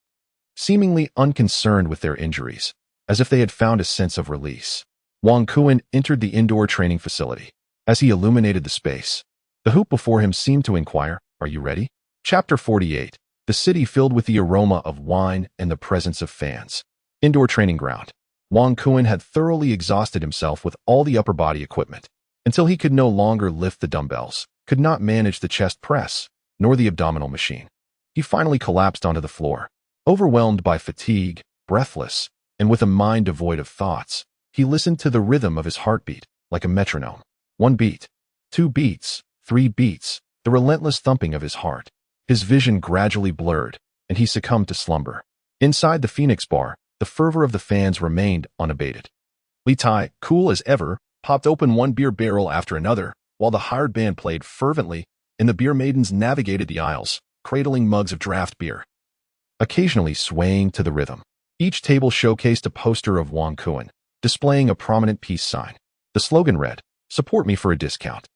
seemingly unconcerned with their injuries, as if they had found a sense of release. Wang Kuan entered the indoor training facility. As he illuminated the space, the hoop before him seemed to inquire, "Are you ready?" Chapter 48. The city filled with the aroma of wine and the presence of fans. Indoor training ground. Wang Kuan had thoroughly exhausted himself with all the upper body equipment, until he could no longer lift the dumbbells, could not manage the chest press, nor the abdominal machine. He finally collapsed onto the floor. Overwhelmed by fatigue, breathless, and with a mind devoid of thoughts, he listened to the rhythm of his heartbeat, like a metronome. 1 beat, 2 beats, 3 beats, the relentless thumping of his heart. His vision gradually blurred, and he succumbed to slumber. Inside the Phoenix bar, the fervor of the fans remained unabated. Li Tai, cool as ever, popped open one beer barrel after another, while the hired band played fervently, and the beer maidens navigated the aisles, cradling mugs of draft beer, occasionally swaying to the rhythm. Each table showcased a poster of Wang Kuan, displaying a prominent peace sign. The slogan read, "Support me for a discount."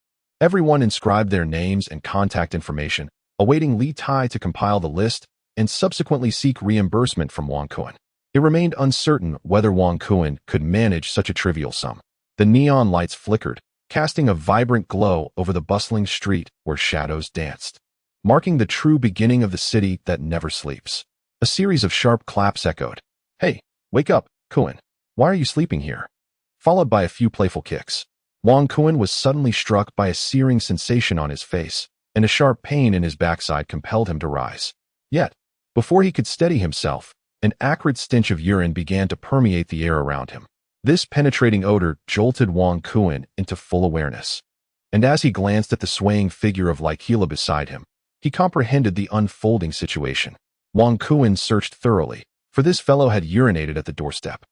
Everyone inscribed their names and contact information, awaiting Li Tai to compile the list and subsequently seek reimbursement from Wang Kuan. It remained uncertain whether Wang Kuan could manage such a trivial sum. The neon lights flickered, casting a vibrant glow over the bustling street where shadows danced, marking the true beginning of the city that never sleeps. A series of sharp claps echoed. "Hey, wake up, Kuan. Why are you sleeping here?" Followed by a few playful kicks. Wang Kuan was suddenly struck by a searing sensation on his face, and a sharp pain in his backside compelled him to rise. Yet, before he could steady himself, an acrid stench of urine began to permeate the air around him. This penetrating odor jolted Wang Kuan into full awareness, and as he glanced at the swaying figure of Laikila beside him, he comprehended the unfolding situation. Wang Kuan searched thoroughly, for this fellow had urinated at the doorstep.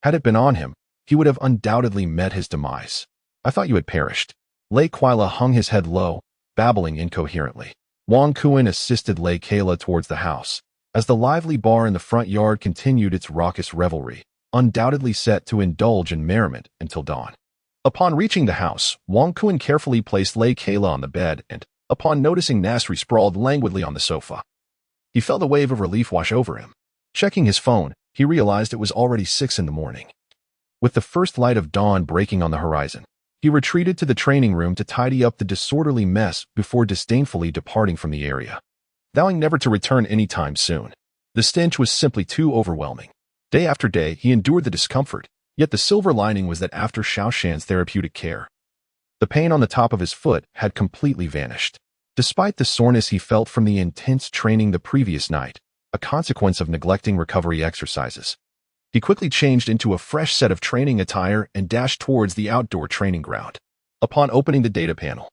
Had it been on him, he would have undoubtedly met his demise. "I thought you had perished." Lei Quila hung his head low, babbling incoherently. Wang Kuan assisted Lei Kayla towards the house, as the lively bar in the front yard continued its raucous revelry, undoubtedly set to indulge in merriment until dawn. Upon reaching the house, Wang Kuan carefully placed Lei Kayla on the bed and, upon noticing Nasri sprawled languidly on the sofa, he felt a wave of relief wash over him. Checking his phone, he realized it was already 6 in the morning. With the first light of dawn breaking on the horizon, he retreated to the training room to tidy up the disorderly mess before disdainfully departing from the area, vowing never to return any time soon. The stench was simply too overwhelming. Day after day, he endured the discomfort, yet the silver lining was that after Xiao Shan's therapeutic care, the pain on the top of his foot had completely vanished. Despite the soreness he felt from the intense training the previous night, a consequence of neglecting recovery exercises, he quickly changed into a fresh set of training attire and dashed towards the outdoor training ground. Upon opening the data panel,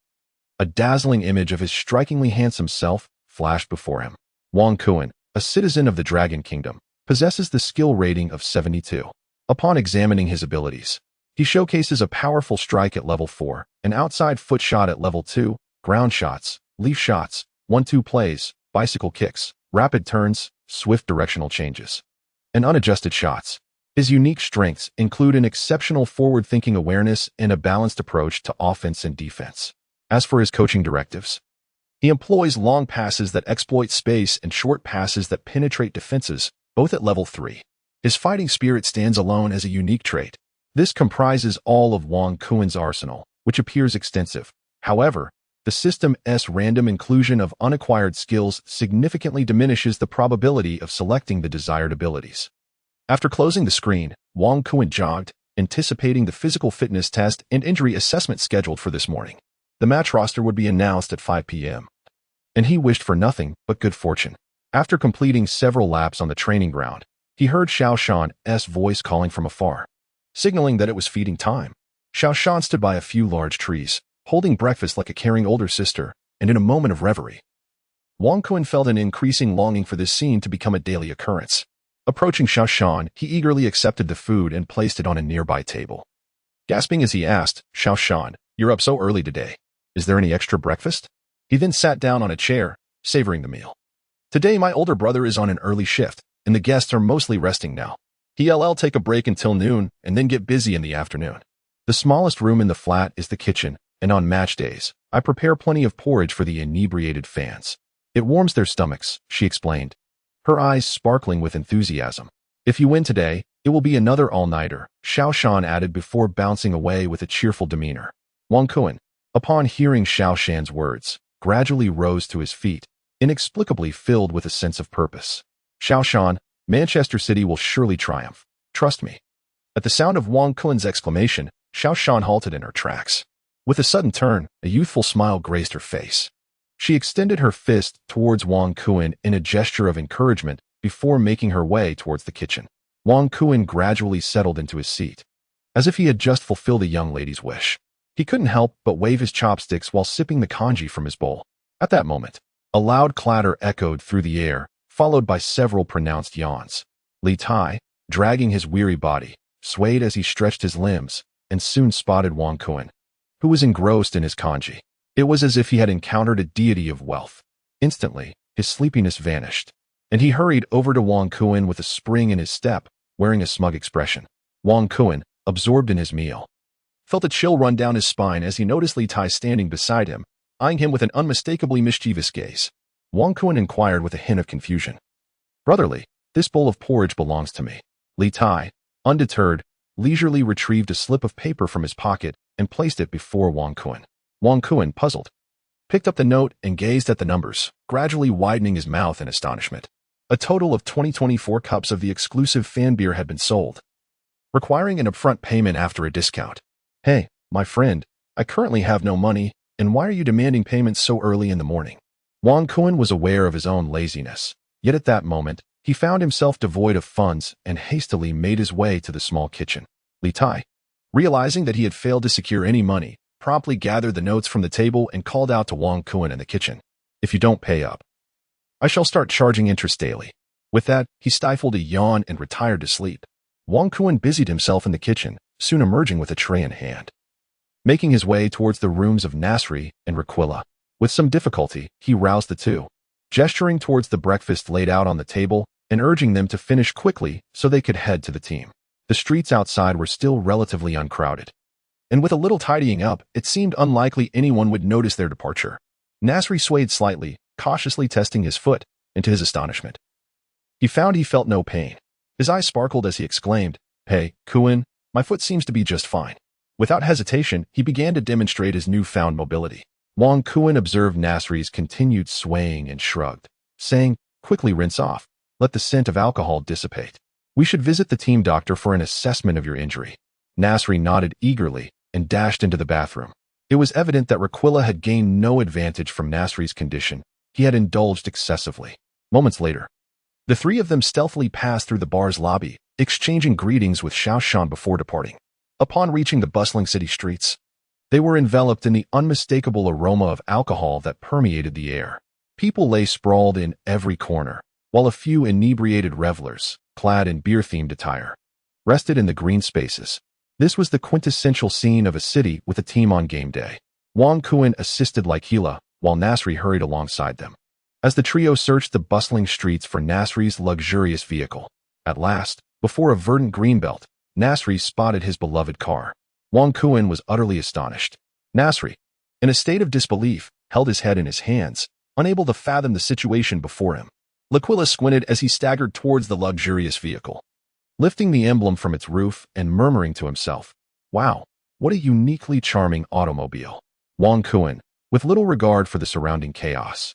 a dazzling image of his strikingly handsome self flashed before him. Wang Kuan, a citizen of the Dragon Kingdom, possesses the skill rating of 72. Upon examining his abilities, he showcases a powerful strike at level 4, an outside foot shot at level 2, ground shots, leaf shots, 1-2 plays, bicycle kicks, rapid turns, swift directional changes, and unadjusted shots. His unique strengths include an exceptional forward-thinking awareness and a balanced approach to offense and defense. As for his coaching directives, he employs long passes that exploit space and short passes that penetrate defenses, both at level 3. His fighting spirit stands alone as a unique trait. This comprises all of Wang Kuan's arsenal, which appears extensive. However, the system's random inclusion of unacquired skills significantly diminishes the probability of selecting the desired abilities. After closing the screen, Wang Kuan jogged, anticipating the physical fitness test and injury assessment scheduled for this morning. The match roster would be announced at 5 p.m., and he wished for nothing but good fortune. After completing several laps on the training ground, he heard Xiao Shan's voice calling from afar, signaling that it was feeding time. Xiao Shan stood by a few large trees, holding breakfast like a caring older sister, and in a moment of reverie, Wang Kuan felt an increasing longing for this scene to become a daily occurrence. Approaching Xiao Shan, he eagerly accepted the food and placed it on a nearby table. Gasping as he asked, "Xiao Shan, you're up so early today. Is there any extra breakfast?" He then sat down on a chair, savoring the meal. "Today my older brother is on an early shift, and the guests are mostly resting now. He'll take a break until noon and then get busy in the afternoon. The smallest room in the flat is the kitchen, and on match days, I prepare plenty of porridge for the inebriated fans. It warms their stomachs," she explained, her eyes sparkling with enthusiasm. "If you win today, it will be another all-nighter," Xiao Shan added before bouncing away with a cheerful demeanor. Wang Kuan, upon hearing Xiao Shan's words, gradually rose to his feet, inexplicably filled with a sense of purpose. "Xiao Shan, Manchester City will surely triumph. Trust me." At the sound of Wang Kuan's exclamation, Xiao Shan halted in her tracks. With a sudden turn, a youthful smile graced her face. She extended her fist towards Wang Kuan in a gesture of encouragement before making her way towards the kitchen. Wang Kuan gradually settled into his seat, as if he had just fulfilled the young lady's wish. He couldn't help but wave his chopsticks while sipping the congee from his bowl. At that moment, a loud clatter echoed through the air, followed by several pronounced yawns. Li Tai, dragging his weary body, swayed as he stretched his limbs, and soon spotted Wang Kuan, who was engrossed in his congee. It was as if he had encountered a deity of wealth. Instantly, his sleepiness vanished, and he hurried over to Wang Kuan with a spring in his step, wearing a smug expression. Wang Kuan, absorbed in his meal, felt a chill run down his spine as he noticed Li Tai standing beside him, eyeing him with an unmistakably mischievous gaze. Wang Kuan inquired with a hint of confusion, "Brotherly, this bowl of porridge belongs to me." Li Tai, undeterred, leisurely retrieved a slip of paper from his pocket and placed it before Wang Kuan. Wang Kuan, puzzled, picked up the note and gazed at the numbers, gradually widening his mouth in astonishment. A total of 2024 cups of the exclusive fan beer had been sold, requiring an upfront payment after a discount. "Hey, my friend, I currently have no money, and why are you demanding payment so early in the morning?" Wang Kuan was aware of his own laziness, yet at that moment, he found himself devoid of funds and hastily made his way to the small kitchen. Li Tai, realizing that he had failed to secure any money, promptly gathered the notes from the table and called out to Wang Kuan in the kitchen, "If you don't pay up, I shall start charging interest daily." With that, he stifled a yawn and retired to sleep. Wang Kuan busied himself in the kitchen, soon emerging with a tray in hand, making his way towards the rooms of Nasri and Raquilla. With some difficulty, he roused the two, gesturing towards the breakfast laid out on the table and urging them to finish quickly so they could head to the team. The streets outside were still relatively uncrowded, and with a little tidying up, it seemed unlikely anyone would notice their departure. Nasri swayed slightly, cautiously testing his foot, and to his astonishment, he found he felt no pain. His eyes sparkled as he exclaimed, "Hey, Kuan, my foot seems to be just fine." Without hesitation, he began to demonstrate his newfound mobility. Wang Kuan observed Nasri's continued swaying and shrugged, saying, "Quickly rinse off. Let the scent of alcohol dissipate. We should visit the team doctor for an assessment of your injury. Nasri nodded eagerly and dashed into the bathroom. It was evident that Raquilla had gained no advantage from Nasri's condition. He had indulged excessively. Moments later, the three of them stealthily passed through the bar's lobby, exchanging greetings with Xiaoshan before departing. Upon reaching the bustling city streets, they were enveloped in the unmistakable aroma of alcohol that permeated the air. People lay sprawled in every corner, while a few inebriated revelers, clad in beer-themed attire, rested in the green spaces. This was the quintessential scene of a city with a team on game day. Wang Kuan assisted like Hila, while Nasri hurried alongside them. As the trio searched the bustling streets for Nasri's luxurious vehicle, at last, before a verdant greenbelt, Nasri spotted his beloved car. Wang Kuan was utterly astonished. Nasri, in a state of disbelief, held his head in his hands, unable to fathom the situation before him. L'Aquila squinted as he staggered towards the luxurious vehicle, lifting the emblem from its roof and murmuring to himself, "Wow, what a uniquely charming automobile." Wang Kuan, with little regard for the surrounding chaos,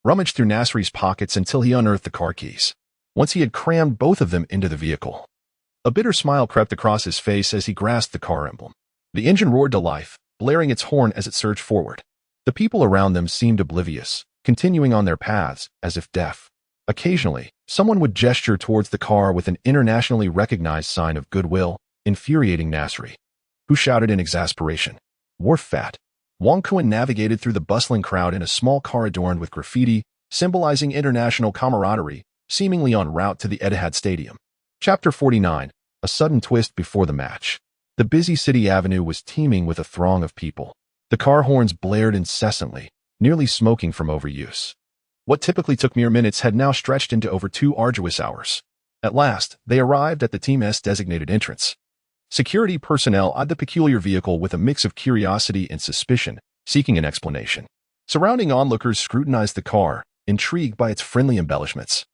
rummaged through Nasri's pockets until he unearthed the car keys. Once he had crammed both of them into the vehicle, a bitter smile crept across his face as he grasped the car emblem. The engine roared to life, blaring its horn as it surged forward. The people around them seemed oblivious, continuing on their paths as if deaf. Occasionally, someone would gesture towards the car with an internationally recognized sign of goodwill, infuriating Nasri, who shouted in exasperation, "Wharf fat." Wang Kuan navigated through the bustling crowd in a small car adorned with graffiti, symbolizing international camaraderie, seemingly en route to the Etihad Stadium. Chapter 49, A Sudden Twist Before the Match. The busy city avenue was teeming with a throng of people. The car horns blared incessantly, nearly smoking from overuse. What typically took mere minutes had now stretched into over 2 arduous hours. At last, they arrived at the team's designated entrance. Security personnel eyed the peculiar vehicle with a mix of curiosity and suspicion, seeking an explanation. Surrounding onlookers scrutinized the car, intrigued by its friendly embellishments.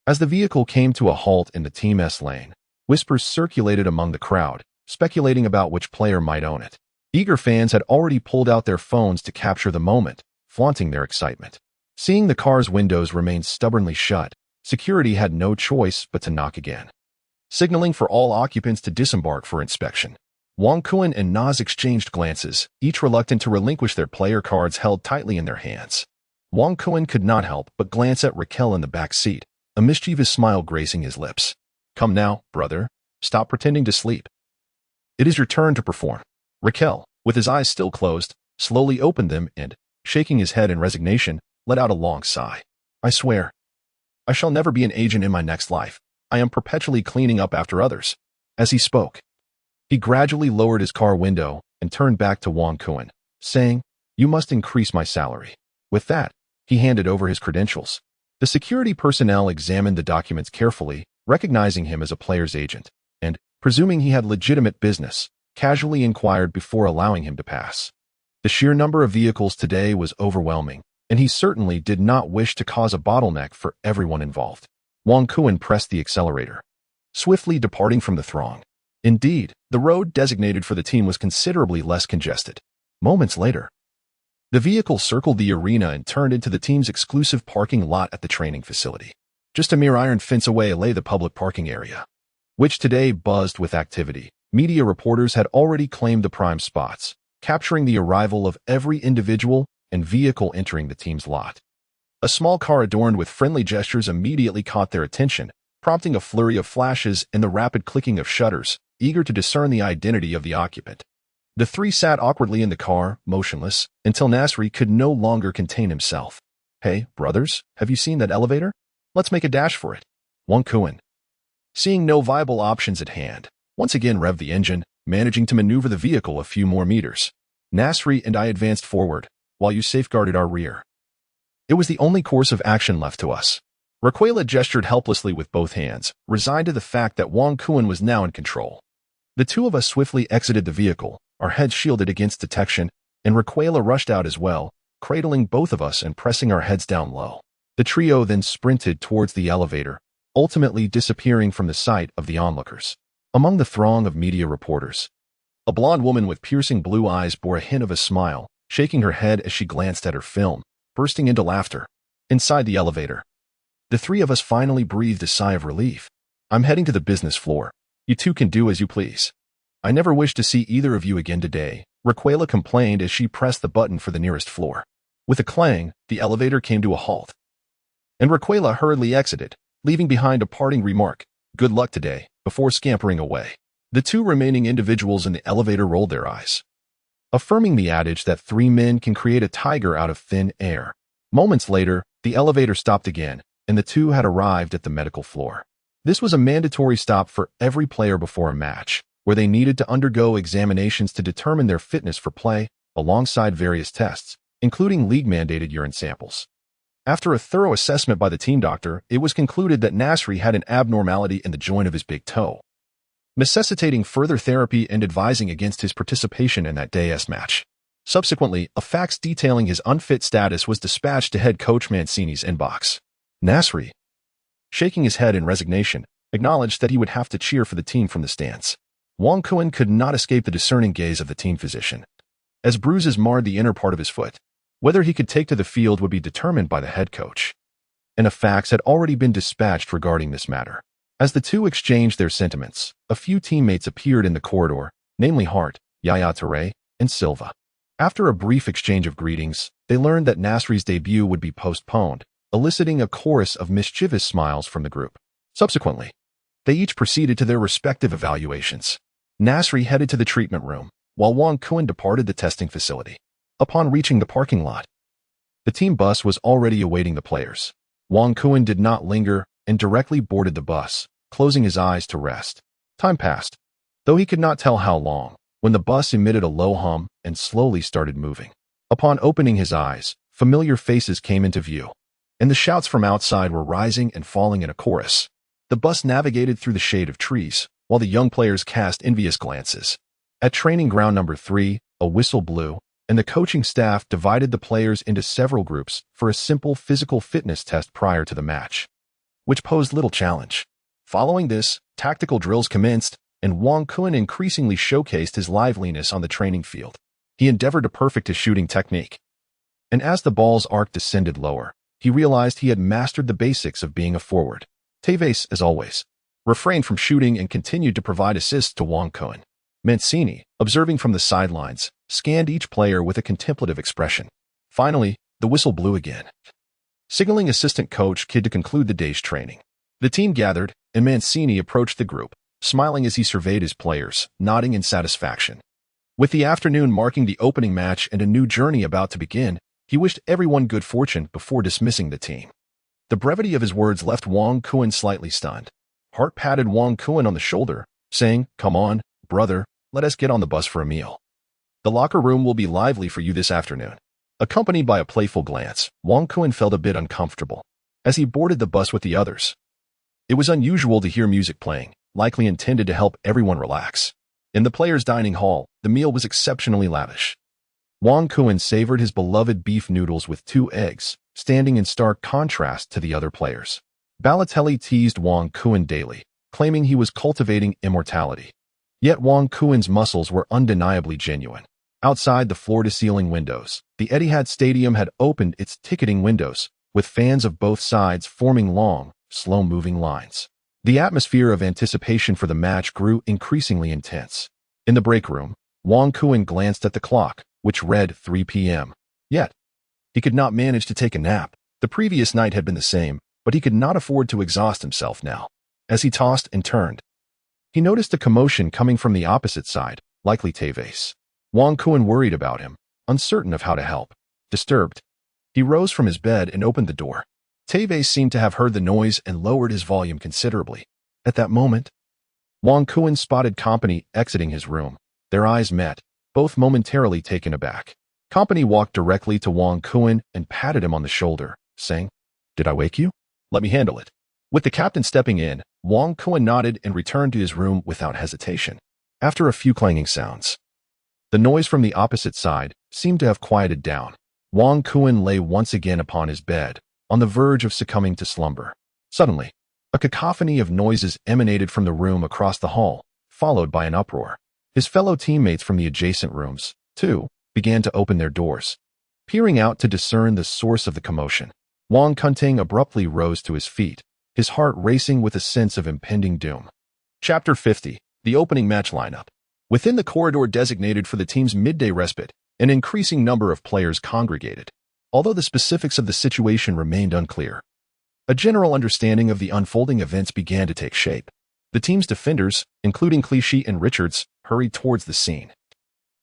As the vehicle came to a halt in the team's lane, whispers circulated among the crowd, speculating about which player might own it. Eager fans had already pulled out their phones to capture the moment, flaunting their excitement. Seeing the car's windows remain stubbornly shut, security had no choice but to knock again, signaling for all occupants to disembark for inspection. Wang Kuan and Nas exchanged glances, each reluctant to relinquish their player cards held tightly in their hands. Wang Kuan could not help but glance at Raquel in the back seat, a mischievous smile gracing his lips. "Come now, brother. Stop pretending to sleep. It is your turn to perform." Raquel, with his eyes still closed, slowly opened them and, shaking his head in resignation, let out a long sigh. "I swear, I shall never be an agent in my next life. I am perpetually cleaning up after others." As he spoke, he gradually lowered his car window and turned back to Wang Kuan, saying, "You must increase my salary." With that, he handed over his credentials. The security personnel examined the documents carefully, recognizing him as a player's agent, and, presuming he had legitimate business, casually inquired before allowing him to pass. The sheer number of vehicles today was overwhelming, and he certainly did not wish to cause a bottleneck for everyone involved. Wang Kuan pressed the accelerator, swiftly departing from the throng. Indeed, the road designated for the team was considerably less congested. Moments later, the vehicle circled the arena and turned into the team's exclusive parking lot at the training facility. Just a mere iron fence away lay the public parking area, which today buzzed with activity. Media reporters had already claimed the prime spots, capturing the arrival of every individual and vehicle entering the team's lot. A small car adorned with friendly gestures immediately caught their attention, prompting a flurry of flashes and the rapid clicking of shutters, eager to discern the identity of the occupant. The three sat awkwardly in the car, motionless, until Nasri could no longer contain himself. "Hey, brothers, have you seen that elevator? Let's make a dash for it." Wang Kuan, seeing no viable options at hand, once again revved the engine, managing to maneuver the vehicle a few more meters. "Nasri and I advanced forward, while you safeguarded our rear. It was the only course of action left to us." Raquela gestured helplessly with both hands, resigned to the fact that Wang Kuan was now in control. The two of us swiftly exited the vehicle, our heads shielded against detection, and Raquela rushed out as well, cradling both of us and pressing our heads down low. The trio then sprinted towards the elevator, ultimately disappearing from the sight of the onlookers. Among the throng of media reporters, a blonde woman with piercing blue eyes bore a hint of a smile, shaking her head as she glanced at her film, bursting into laughter. Inside the elevator, The three of us finally breathed a sigh of relief. I'm heading to the business floor. You two can do as you please. I never wish to see either of you again today, Raquela complained as she pressed the button for the nearest floor. With a clang, the elevator came to a halt, and Raquela hurriedly exited, leaving behind a parting remark, "Good luck today," before scampering away. The two remaining individuals in the elevator rolled their eyes, affirming the adage that three men can create a tiger out of thin air. Moments later, the elevator stopped again, and the two had arrived at the medical floor. This was a mandatory stop for every player before a match, where they needed to undergo examinations to determine their fitness for play, alongside various tests, including league-mandated urine samples. After a thorough assessment by the team doctor, it was concluded that Nasri had an abnormality in the joint of his big toe, necessitating further therapy and advising against his participation in that day's match. Subsequently, a fax detailing his unfit status was dispatched to head coach Mancini's inbox. Nasri, shaking his head in resignation, acknowledged that he would have to cheer for the team from the stands. Wang Kun could not escape the discerning gaze of the team physician, as bruises marred the inner part of his foot. Whether he could take to the field would be determined by the head coach, and a fax had already been dispatched regarding this matter. As the two exchanged their sentiments, a few teammates appeared in the corridor, namely Hart, Yaya Touré, and Silva. After a brief exchange of greetings, they learned that Nasri's debut would be postponed, eliciting a chorus of mischievous smiles from the group. Subsequently, they each proceeded to their respective evaluations. Nasri headed to the treatment room, while Wang Kun departed the testing facility. Upon reaching the parking lot, the team bus was already awaiting the players. Wang Kun did not linger and directly boarded the bus, closing his eyes to rest. Time passed, though he could not tell how long, when the bus emitted a low hum and slowly started moving. Upon opening his eyes, familiar faces came into view, and the shouts from outside were rising and falling in a chorus. The bus navigated through the shade of trees, while the young players cast envious glances. At training ground number 3, a whistle blew, and the coaching staff divided the players into several groups for a simple physical fitness test prior to the match, which posed little challenge. Following this, tactical drills commenced, and Wang Kun increasingly showcased his liveliness on the training field. He endeavored to perfect his shooting technique, and as the ball's arc descended lower, he realized he had mastered the basics of being a forward. Tevez, as always, refrained from shooting and continued to provide assists to Wang Kun. Mancini, observing from the sidelines, scanned each player with a contemplative expression. Finally, the whistle blew again, signaling assistant coach Kidd to conclude the day's training. The team gathered, and Mancini approached the group, smiling as he surveyed his players, nodding in satisfaction. With the afternoon marking the opening match and a new journey about to begin, he wished everyone good fortune before dismissing the team. The brevity of his words left Wang Kun slightly stunned. Hart patted Wang Kun on the shoulder, saying, "Come on, brother, let us get on the bus for a meal. The locker room will be lively for you this afternoon." Accompanied by a playful glance, Wang Kun felt a bit uncomfortable as he boarded the bus with the others. It was unusual to hear music playing, likely intended to help everyone relax. In the players' dining hall, the meal was exceptionally lavish. Wang Kun savored his beloved beef noodles with 2 eggs, standing in stark contrast to the other players. Balotelli teased Wang Kun daily, claiming he was cultivating immortality. Yet Wang Kun's muscles were undeniably genuine. Outside the floor-to-ceiling windows, the Etihad Stadium had opened its ticketing windows, with fans of both sides forming long, slow-moving lines. The atmosphere of anticipation for the match grew increasingly intense. In the break room, Wang Kun glanced at the clock, which read 3 p.m. Yet, he could not manage to take a nap. The previous night had been the same, but he could not afford to exhaust himself now. As he tossed and turned, he noticed a commotion coming from the opposite side, likely Tevez. Wang Kun worried about him, uncertain of how to help. Disturbed, he rose from his bed and opened the door. Tevez seemed to have heard the noise and lowered his volume considerably. At that moment, Wang Kun spotted Company exiting his room. Their eyes met, both momentarily taken aback. Company walked directly to Wang Kun and patted him on the shoulder, saying, "Did I wake you? Let me handle it." With the captain stepping in, Wang Kun nodded and returned to his room without hesitation. After a few clanging sounds, the noise from the opposite side seemed to have quieted down. Wang Kun lay once again upon his bed, on the verge of succumbing to slumber. Suddenly, a cacophony of noises emanated from the room across the hall, followed by an uproar. His fellow teammates from the adjacent rooms, too, began to open their doors, peering out to discern the source of the commotion. Wang Kunting abruptly rose to his feet, his heart racing with a sense of impending doom. Chapter 50. The opening match lineup. Within the corridor designated for the team's midday respite, an increasing number of players congregated. Although the specifics of the situation remained unclear, a general understanding of the unfolding events began to take shape. The team's defenders, including Clichy and Richards, hurried towards the scene.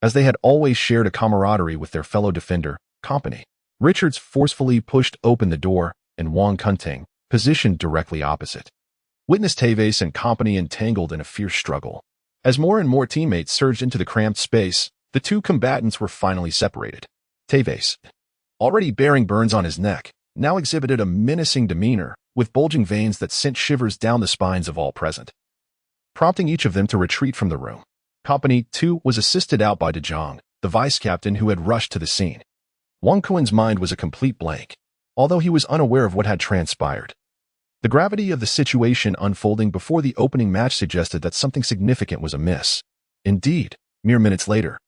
As they had always shared a camaraderie with their fellow defender, Company, Richards forcefully pushed open the door, and Wang Kunting, positioned directly opposite, witnessed Tevez and Company entangled in a fierce struggle. As more and more teammates surged into the cramped space, the two combatants were finally separated. Tevez, already bearing burns on his neck, now exhibited a menacing demeanor, with bulging veins that sent shivers down the spines of all present, prompting each of them to retreat from the room. Company, too, was assisted out by De Jong, the vice-captain who had rushed to the scene. Wang Kuen's mind was a complete blank, although he was unaware of what had transpired. The gravity of the situation unfolding before the opening match suggested that something significant was amiss. Indeed, mere minutes later,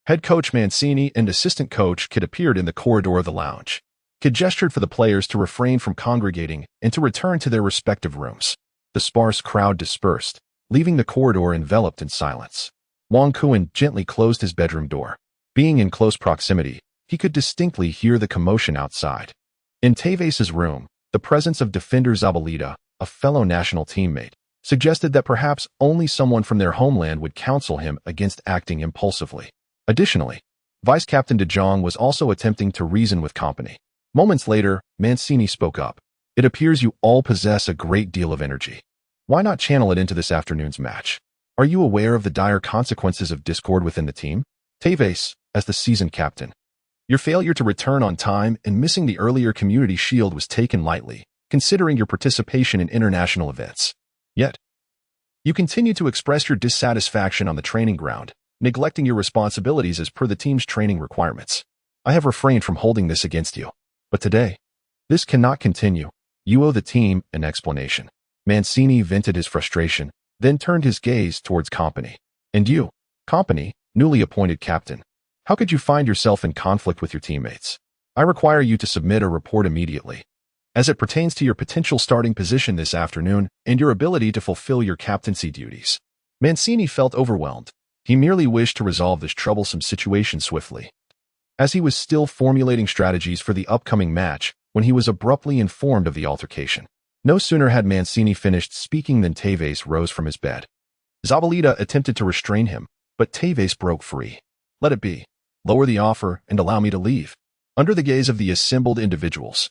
head coach Mancini and assistant coach Kidd appeared in the corridor of the lounge. Kidd gestured for the players to refrain from congregating and to return to their respective rooms. The sparse crowd dispersed, leaving the corridor enveloped in silence. Wang Kuen gently closed his bedroom door. Being in close proximity, he could distinctly hear the commotion outside. In Tevez's room, the presence of defender Zabaleta, a fellow national teammate, suggested that perhaps only someone from their homeland would counsel him against acting impulsively. Additionally, Vice-Captain De Jong was also attempting to reason with Company. Moments later, Mancini spoke up. It appears you all possess a great deal of energy. Why not channel it into this afternoon's match? Are you aware of the dire consequences of discord within the team? Tevez, as the seasoned captain, your failure to return on time and missing the earlier Community Shield was taken lightly, considering your participation in international events. Yet, you continue to express your dissatisfaction on the training ground, neglecting your responsibilities as per the team's training requirements. I have refrained from holding this against you. But today, this cannot continue. You owe the team an explanation. Mancini vented his frustration, then turned his gaze towards Company. And you, Company, newly appointed captain, how could you find yourself in conflict with your teammates? I require you to submit a report immediately, as it pertains to your potential starting position this afternoon and your ability to fulfill your captaincy duties. Mancini felt overwhelmed. He merely wished to resolve this troublesome situation swiftly, as he was still formulating strategies for the upcoming match when he was abruptly informed of the altercation. No sooner had Mancini finished speaking than Tevez rose from his bed. Zabaleta attempted to restrain him, but Tevez broke free. Let it be. Lower the offer and allow me to leave. Under the gaze of the assembled individuals,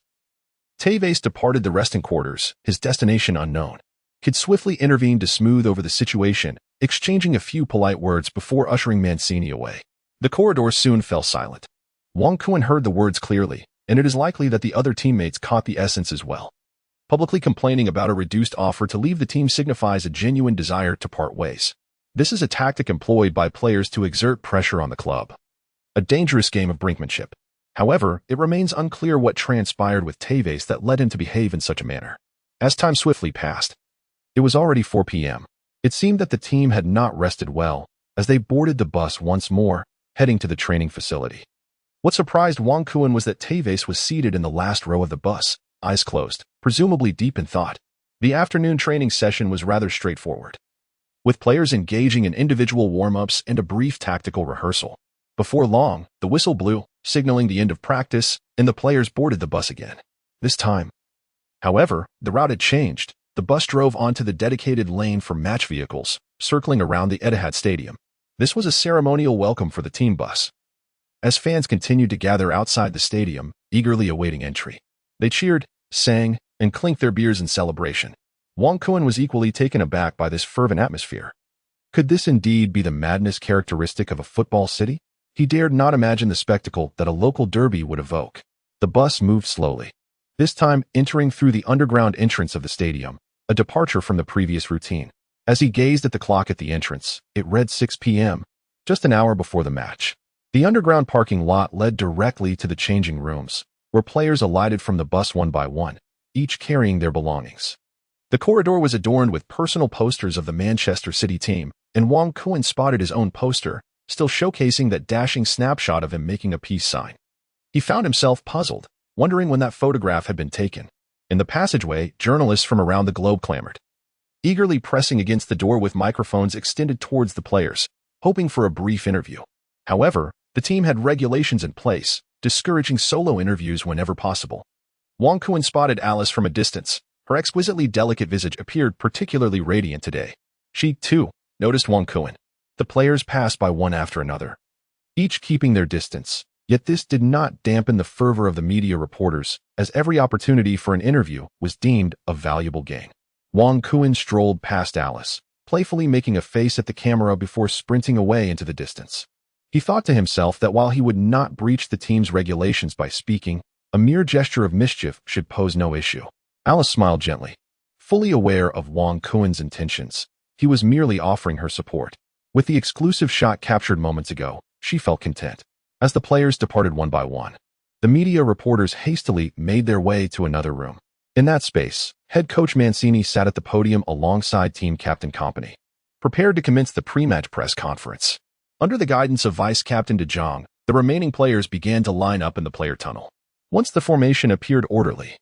Tevez departed the resting quarters, his destination unknown. Kidd swiftly intervened to smooth over the situation, exchanging a few polite words before ushering Mancini away. The corridor soon fell silent. Wang Kuen heard the words clearly, and it is likely that the other teammates caught the essence as well. Publicly complaining about a reduced offer to leave the team signifies a genuine desire to part ways. This is a tactic employed by players to exert pressure on the club. A dangerous game of brinkmanship. However, it remains unclear what transpired with Tevez that led him to behave in such a manner. As time swiftly passed, it was already 4 p.m. It seemed that the team had not rested well, as they boarded the bus once more, heading to the training facility. What surprised Wang Kuen was that Tevez was seated in the last row of the bus, eyes closed, presumably deep in thought. The afternoon training session was rather straightforward, with players engaging in individual warm-ups and a brief tactical rehearsal. Before long, the whistle blew, signaling the end of practice, and the players boarded the bus again. This time, however, the route had changed. The bus drove onto the dedicated lane for match vehicles, circling around the Etihad Stadium. This was a ceremonial welcome for the team bus, as fans continued to gather outside the stadium, eagerly awaiting entry. They cheered, sang, and clinked their beers in celebration. Wang Kuen was equally taken aback by this fervent atmosphere. Could this indeed be the madness characteristic of a football city? He dared not imagine the spectacle that a local derby would evoke. The bus moved slowly, this time entering through the underground entrance of the stadium, a departure from the previous routine. As he gazed at the clock at the entrance, it read 6 p.m., just an hour before the match. The underground parking lot led directly to the changing rooms, where players alighted from the bus one by one, each carrying their belongings. The corridor was adorned with personal posters of the Manchester City team, and Wang Kuen spotted his own poster, still showcasing that dashing snapshot of him making a peace sign. He found himself puzzled, wondering when that photograph had been taken. In the passageway, journalists from around the globe clamored, eagerly pressing against the door with microphones extended towards the players, hoping for a brief interview. However, the team had regulations in place, discouraging solo interviews whenever possible. Wang Kun spotted Alice from a distance. Her exquisitely delicate visage appeared particularly radiant today. She, too, noticed Wang Kun. The players passed by one after another, each keeping their distance. Yet this did not dampen the fervor of the media reporters, as every opportunity for an interview was deemed a valuable gain. Wang Kun strolled past Alice, playfully making a face at the camera before sprinting away into the distance. He thought to himself that while he would not breach the team's regulations by speaking, a mere gesture of mischief should pose no issue. Alice smiled gently. Fully aware of Wang Kun's intentions, he was merely offering her support. With the exclusive shot captured moments ago, she felt content. As the players departed one by one, the media reporters hastily made their way to another room. In that space, head coach Mancini sat at the podium alongside team captain Company, prepared to commence the pre-match press conference. Under the guidance of vice captain De Jong, the remaining players began to line up in the player tunnel. Once the formation appeared orderly,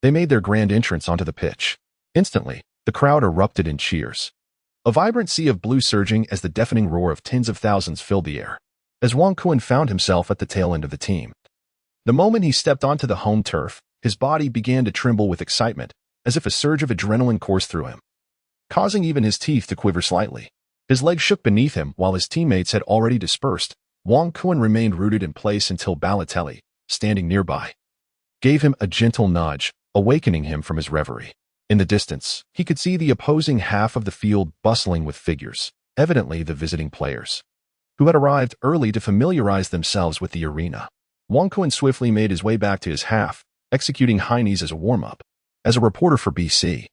they made their grand entrance onto the pitch. Instantly, the crowd erupted in cheers. A vibrant sea of blue surging as the deafening roar of tens of thousands filled the air. As Wang Kun found himself at the tail end of the team. The moment he stepped onto the home turf, his body began to tremble with excitement, as if a surge of adrenaline coursed through him, causing even his teeth to quiver slightly. His legs shook beneath him while his teammates had already dispersed. Wang Kun remained rooted in place until Balotelli, standing nearby, gave him a gentle nudge, awakening him from his reverie. In the distance, he could see the opposing half of the field bustling with figures, evidently the visiting players, who had arrived early to familiarize themselves with the arena. Wang Kun swiftly made his way back to his half, executing high knees as a warm-up. As a reporter for BC,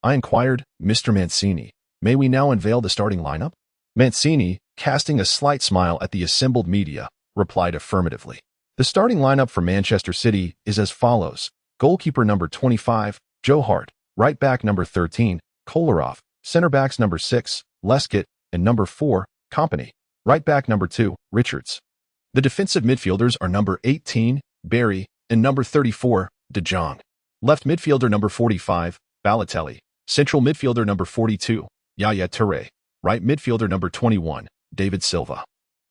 I inquired, Mr. Mancini, may we now unveil the starting lineup? Mancini, casting a slight smile at the assembled media, replied affirmatively. The starting lineup for Manchester City is as follows. Goalkeeper number 25, Joe Hart. Right back number 13, Kolarov. Center backs number 6, Lescott, and number 4, Company. Right back number 2, Richards. The defensive midfielders are number 18, Barry, and number 34, De Jong. Left midfielder number 45, Balotelli. Central midfielder number 42, Yaya Touré. Right midfielder number 21, David Silva.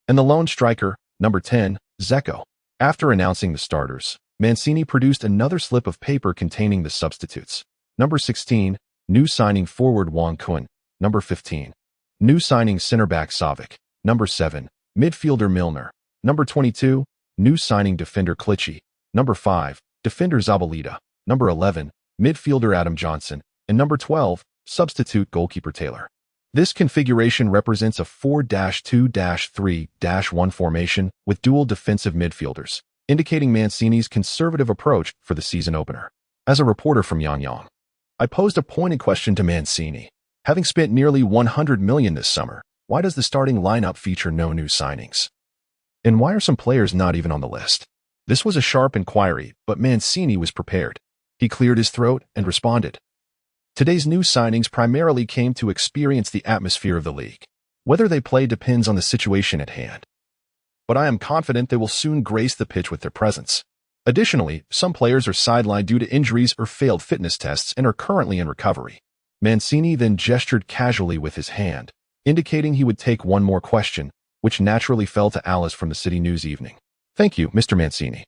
And the lone striker, number 10, Zeko. After announcing the starters, Mancini produced another slip of paper containing the substitutes. Number 16, new signing forward Wang Kun. Number 15, new signing center back Savic. Number 7, midfielder Milner. Number 22, new signing defender Clichy. Number 5, defender Zabaleta. Number 11, midfielder Adam Johnson. And number 12, substitute goalkeeper Taylor. This configuration represents a 4-2-3-1 formation with dual defensive midfielders, indicating Mancini's conservative approach for the season opener. As a reporter from Yangyang, I posed a pointed question to Mancini. Having spent nearly $100 million this summer, why does the starting lineup feature no new signings? And why are some players not even on the list? This was a sharp inquiry, but Mancini was prepared. He cleared his throat and responded. Today's new signings primarily came to experience the atmosphere of the league. Whether they play depends on the situation at hand. But I am confident they will soon grace the pitch with their presence. Additionally, some players are sidelined due to injuries or failed fitness tests and are currently in recovery. Mancini then gestured casually with his hand, indicating he would take one more question, which naturally fell to Alice from the City News Evening. Thank you, Mr. Mancini.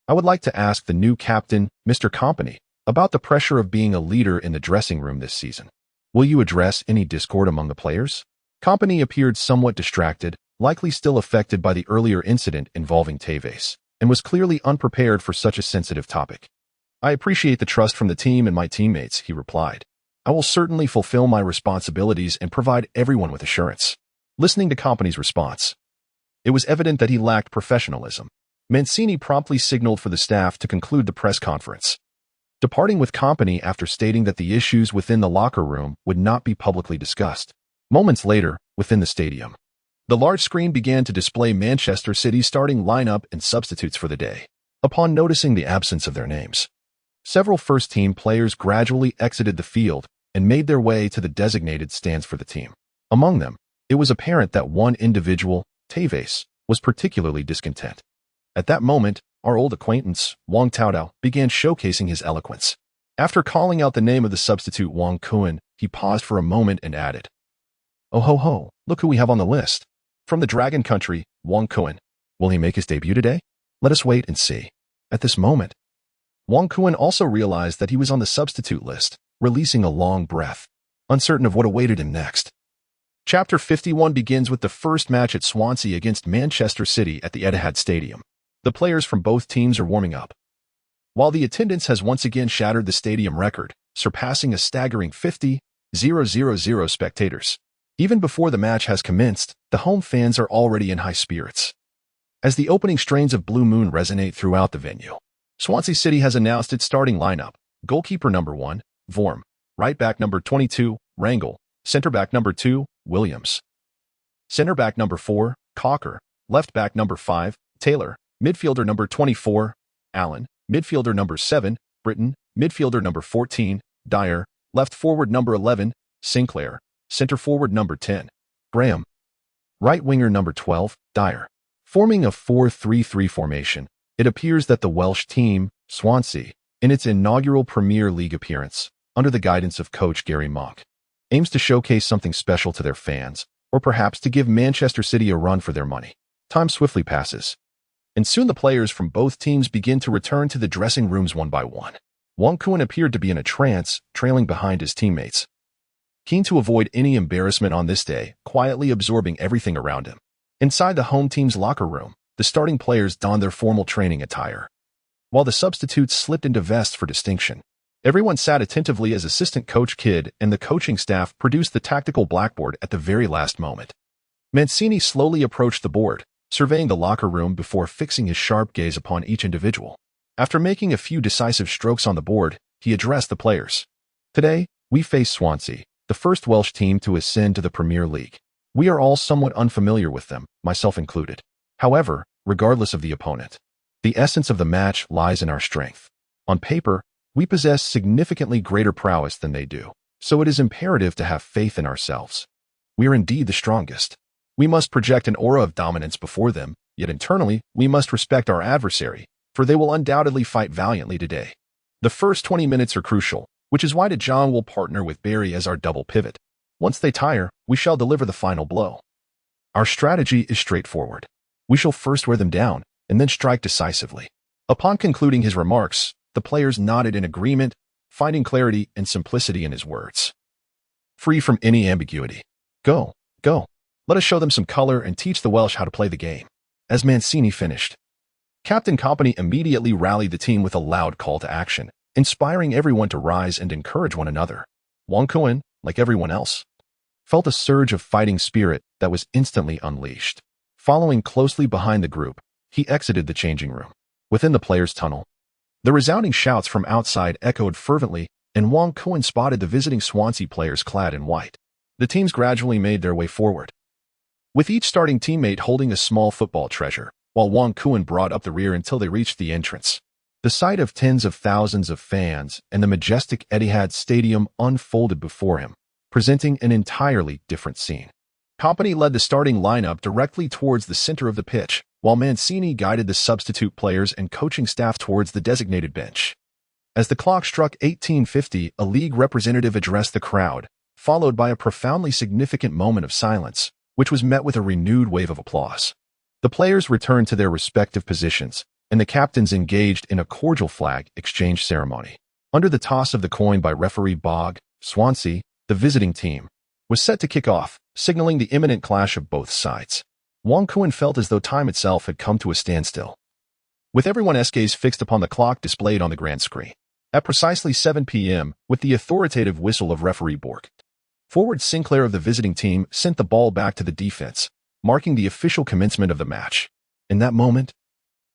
I would like to ask the new captain, Mr. Company, about the pressure of being a leader in the dressing room this season. Will you address any discord among the players? Company appeared somewhat distracted, likely still affected by the earlier incident involving Tevez, and was clearly unprepared for such a sensitive topic. I appreciate the trust from the team and my teammates, he replied. I will certainly fulfill my responsibilities and provide everyone with assurance. Listening to Company's response, it was evident that he lacked professionalism. Mancini promptly signaled for the staff to conclude the press conference, departing with Company after stating that the issues within the locker room would not be publicly discussed. Moments later, within the stadium, the large screen began to display Manchester City's starting lineup and substitutes for the day. Upon noticing the absence of their names, several first-team players gradually exited the field and made their way to the designated stands for the team. Among them, it was apparent that one individual, Tevez, was particularly discontent. At that moment, our old acquaintance, Wang Taodao, began showcasing his eloquence. After calling out the name of the substitute Wang Kuan, he paused for a moment and added, "Oh ho ho, look who we have on the list. From the Dragon Country, Wang Kuan. Will he make his debut today? Let us wait and see." At this moment, Wang Kuan also realized that he was on the substitute list, releasing a long breath, uncertain of what awaited him next. Chapter 51 begins with the first match at Swansea against Manchester City at the Etihad Stadium. The players from both teams are warming up. While the attendance has once again shattered the stadium record, surpassing a staggering 50,000 spectators. Even before the match has commenced, the home fans are already in high spirits. As the opening strains of Blue Moon resonate throughout the venue, Swansea City has announced its starting lineup. Goalkeeper number 1, Vorm. Right back number 22, Rangel. Center back number 2, Williams. Center back number 4, Cocker. Left back number 5, Taylor. Midfielder number 24, Allen. Midfielder number 7, Britton. Midfielder number 14, Dyer. Left forward number 11, Sinclair. Center forward number 10, Graham. Right winger number 12, Dyer. Forming a 4-3-3 formation, it appears that the Welsh team, Swansea, in its inaugural Premier League appearance, under the guidance of coach Gary Monk, aims to showcase something special to their fans, or perhaps to give Manchester City a run for their money. Time swiftly passes, and soon the players from both teams begin to return to the dressing rooms one by one. Wang Kuan appeared to be in a trance, trailing behind his teammates. Keen to avoid any embarrassment on this day, quietly absorbing everything around him. Inside the home team's locker room, the starting players donned their formal training attire, while the substitutes slipped into vests for distinction. Everyone sat attentively as assistant coach Kidd and the coaching staff produced the tactical blackboard at the very last moment. Mancini slowly approached the board, surveying the locker room before fixing his sharp gaze upon each individual. After making a few decisive strokes on the board, he addressed the players. "Today, we face Swansea, the first Welsh team to ascend to the Premier League. We are all somewhat unfamiliar with them, myself included. However, regardless of the opponent, the essence of the match lies in our strength. On paper, we possess significantly greater prowess than they do, so it is imperative to have faith in ourselves. We are indeed the strongest. We must project an aura of dominance before them, yet internally, we must respect our adversary, for they will undoubtedly fight valiantly today. The first 20 minutes are crucial, which is why De Jong will partner with Barry as our double pivot. Once they tire, we shall deliver the final blow. Our strategy is straightforward. We shall first wear them down, and then strike decisively." Upon concluding his remarks, the players nodded in agreement, finding clarity and simplicity in his words. Free from any ambiguity. Go, go. Let us show them some color and teach the Welsh how to play the game. As Mancini finished, Captain Company immediately rallied the team with a loud call to action, inspiring everyone to rise and encourage one another. Wang Kuan, like everyone else, felt a surge of fighting spirit that was instantly unleashed. Following closely behind the group, he exited the changing room. Within the players' tunnel, the resounding shouts from outside echoed fervently, and Wang Kuan spotted the visiting Swansea players clad in white. The teams gradually made their way forward, with each starting teammate holding a small football treasure, while Wang Kuan brought up the rear until they reached the entrance. The sight of tens of thousands of fans and the majestic Etihad Stadium unfolded before him, presenting an entirely different scene. Company led the starting lineup directly towards the center of the pitch, while Mancini guided the substitute players and coaching staff towards the designated bench. As the clock struck 1850, a league representative addressed the crowd, followed by a profoundly significant moment of silence, which was met with a renewed wave of applause. The players returned to their respective positions, and the captains engaged in a cordial flag exchange ceremony. Under the toss of the coin by referee Bog, Swansea, the visiting team, was set to kick off, signaling the imminent clash of both sides. Wang Kuan felt as though time itself had come to a standstill, with everyone's gaze fixed upon the clock displayed on the grand screen. At precisely 7 p.m., with the authoritative whistle of referee Bork, forward Sinclair of the visiting team sent the ball back to the defense, marking the official commencement of the match. In that moment,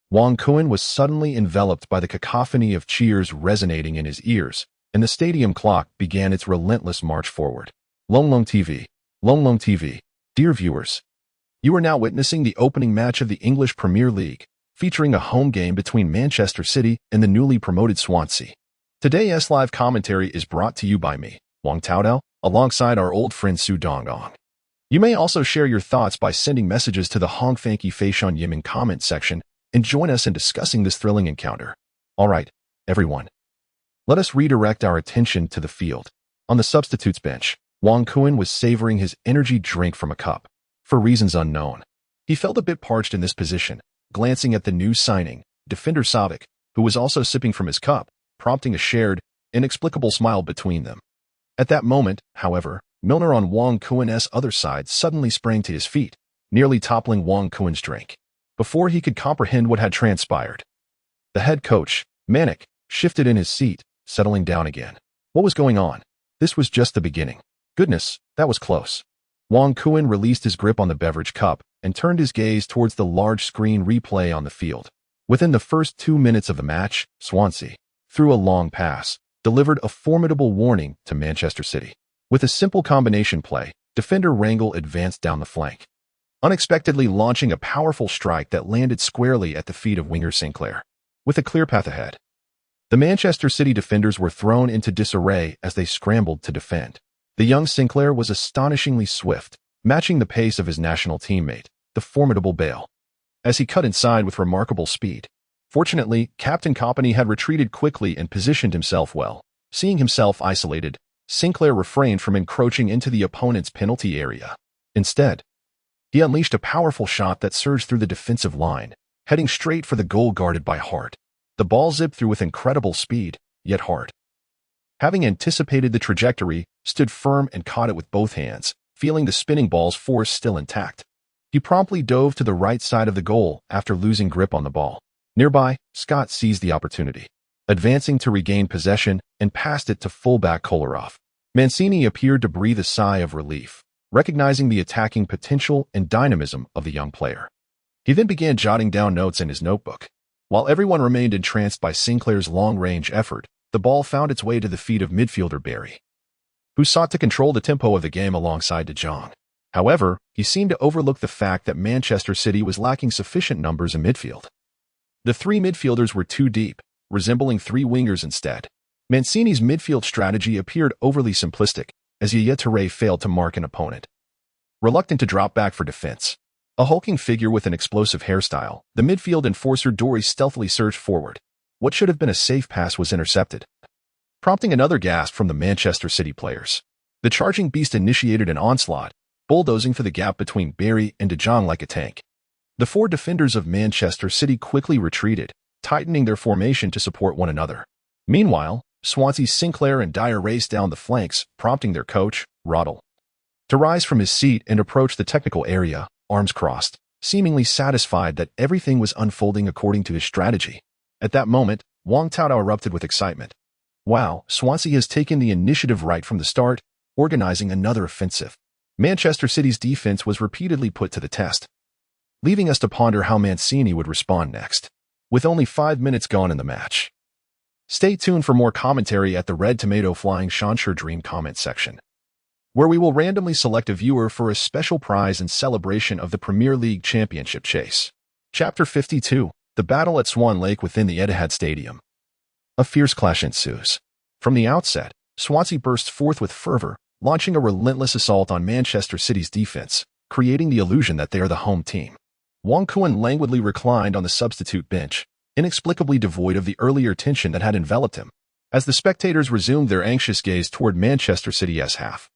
Wang Kuan was suddenly enveloped by the cacophony of cheers resonating in his ears, and the stadium clock began its relentless march forward. Long Long TV. Long Long TV. Dear viewers, you are now witnessing the opening match of the English Premier League, featuring a home game between Manchester City and the newly promoted Swansea. Today's live commentary is brought to you by me, Wang Taodao, alongside our old friend Su Dongong. You may also share your thoughts by sending messages to the Hong Fanky Faishon Yimin comment section and join us in discussing this thrilling encounter. All right, everyone. Let us redirect our attention to the field. On the substitutes bench, Wang Kun was savoring his energy drink from a cup. For reasons unknown, he felt a bit parched in this position, glancing at the new signing, defender Savik, who was also sipping from his cup, prompting a shared, inexplicable smile between them. At that moment, however, Milner on Wang Kun's other side suddenly sprang to his feet, nearly toppling Wang Kun's drink. Before he could comprehend what had transpired, the head coach, Manik, shifted in his seat, settling down again. What was going on? This was just the beginning. Goodness, that was close. Wang Kun released his grip on the beverage cup and turned his gaze towards the large screen replay on the field. Within the first 2 minutes of the match, Swansea, through a long pass, delivered a formidable warning to Manchester City. With a simple combination play, defender Rangel advanced down the flank, unexpectedly launching a powerful strike that landed squarely at the feet of winger Sinclair. With a clear path ahead, the Manchester City defenders were thrown into disarray as they scrambled to defend. The young Sinclair was astonishingly swift, matching the pace of his national teammate, the formidable Bale, as he cut inside with remarkable speed. Fortunately, Captain Kompany had retreated quickly and positioned himself well. Seeing himself isolated, Sinclair refrained from encroaching into the opponent's penalty area. Instead, he unleashed a powerful shot that surged through the defensive line, heading straight for the goal guarded by Hart. The ball zipped through with incredible speed, yet Hart, having anticipated the trajectory, stood firm and caught it with both hands, feeling the spinning ball's force still intact. He promptly dove to the right side of the goal after losing grip on the ball. Nearby, Scott seized the opportunity, advancing to regain possession and passed it to fullback Kolarov. Mancini appeared to breathe a sigh of relief, recognizing the attacking potential and dynamism of the young player. He then began jotting down notes in his notebook. While everyone remained entranced by Sinclair's long-range effort, the ball found its way to the feet of midfielder Barry, who sought to control the tempo of the game alongside De Jong. However, he seemed to overlook the fact that Manchester City was lacking sufficient numbers in midfield. The three midfielders were too deep, resembling three wingers instead. Mancini's midfield strategy appeared overly simplistic, as Yaya Touré failed to mark an opponent. Reluctant to drop back for defense, a hulking figure with an explosive hairstyle, the midfield enforcer Dory stealthily surged forward. What should have been a safe pass was intercepted, prompting another gasp from the Manchester City players. The charging beast initiated an onslaught, bulldozing for the gap between Barry and De Jong like a tank. The four defenders of Manchester City quickly retreated, tightening their formation to support one another. Meanwhile, Swansea's Sinclair and Dyer raced down the flanks, prompting their coach, Roddle, to rise from his seat and approach the technical area, arms crossed, seemingly satisfied that everything was unfolding according to his strategy. At that moment, Wang Taodao erupted with excitement. Wow, Swansea has taken the initiative right from the start, organizing another offensive. Manchester City's defense was repeatedly put to the test, leaving us to ponder how Mancini would respond next. With only 5 minutes gone in the match, stay tuned for more commentary at the Red Tomato Flying Shropshire Dream comment section, where we will randomly select a viewer for a special prize in celebration of the Premier League Championship chase. Chapter 52, The Battle at Swan Lake within the Etihad Stadium. A fierce clash ensues. From the outset, Swansea bursts forth with fervor, launching a relentless assault on Manchester City's defense, creating the illusion that they are the home team. Wang Kun languidly reclined on the substitute bench, inexplicably devoid of the earlier tension that had enveloped him. As the spectators resumed their anxious gaze toward Manchester City's half,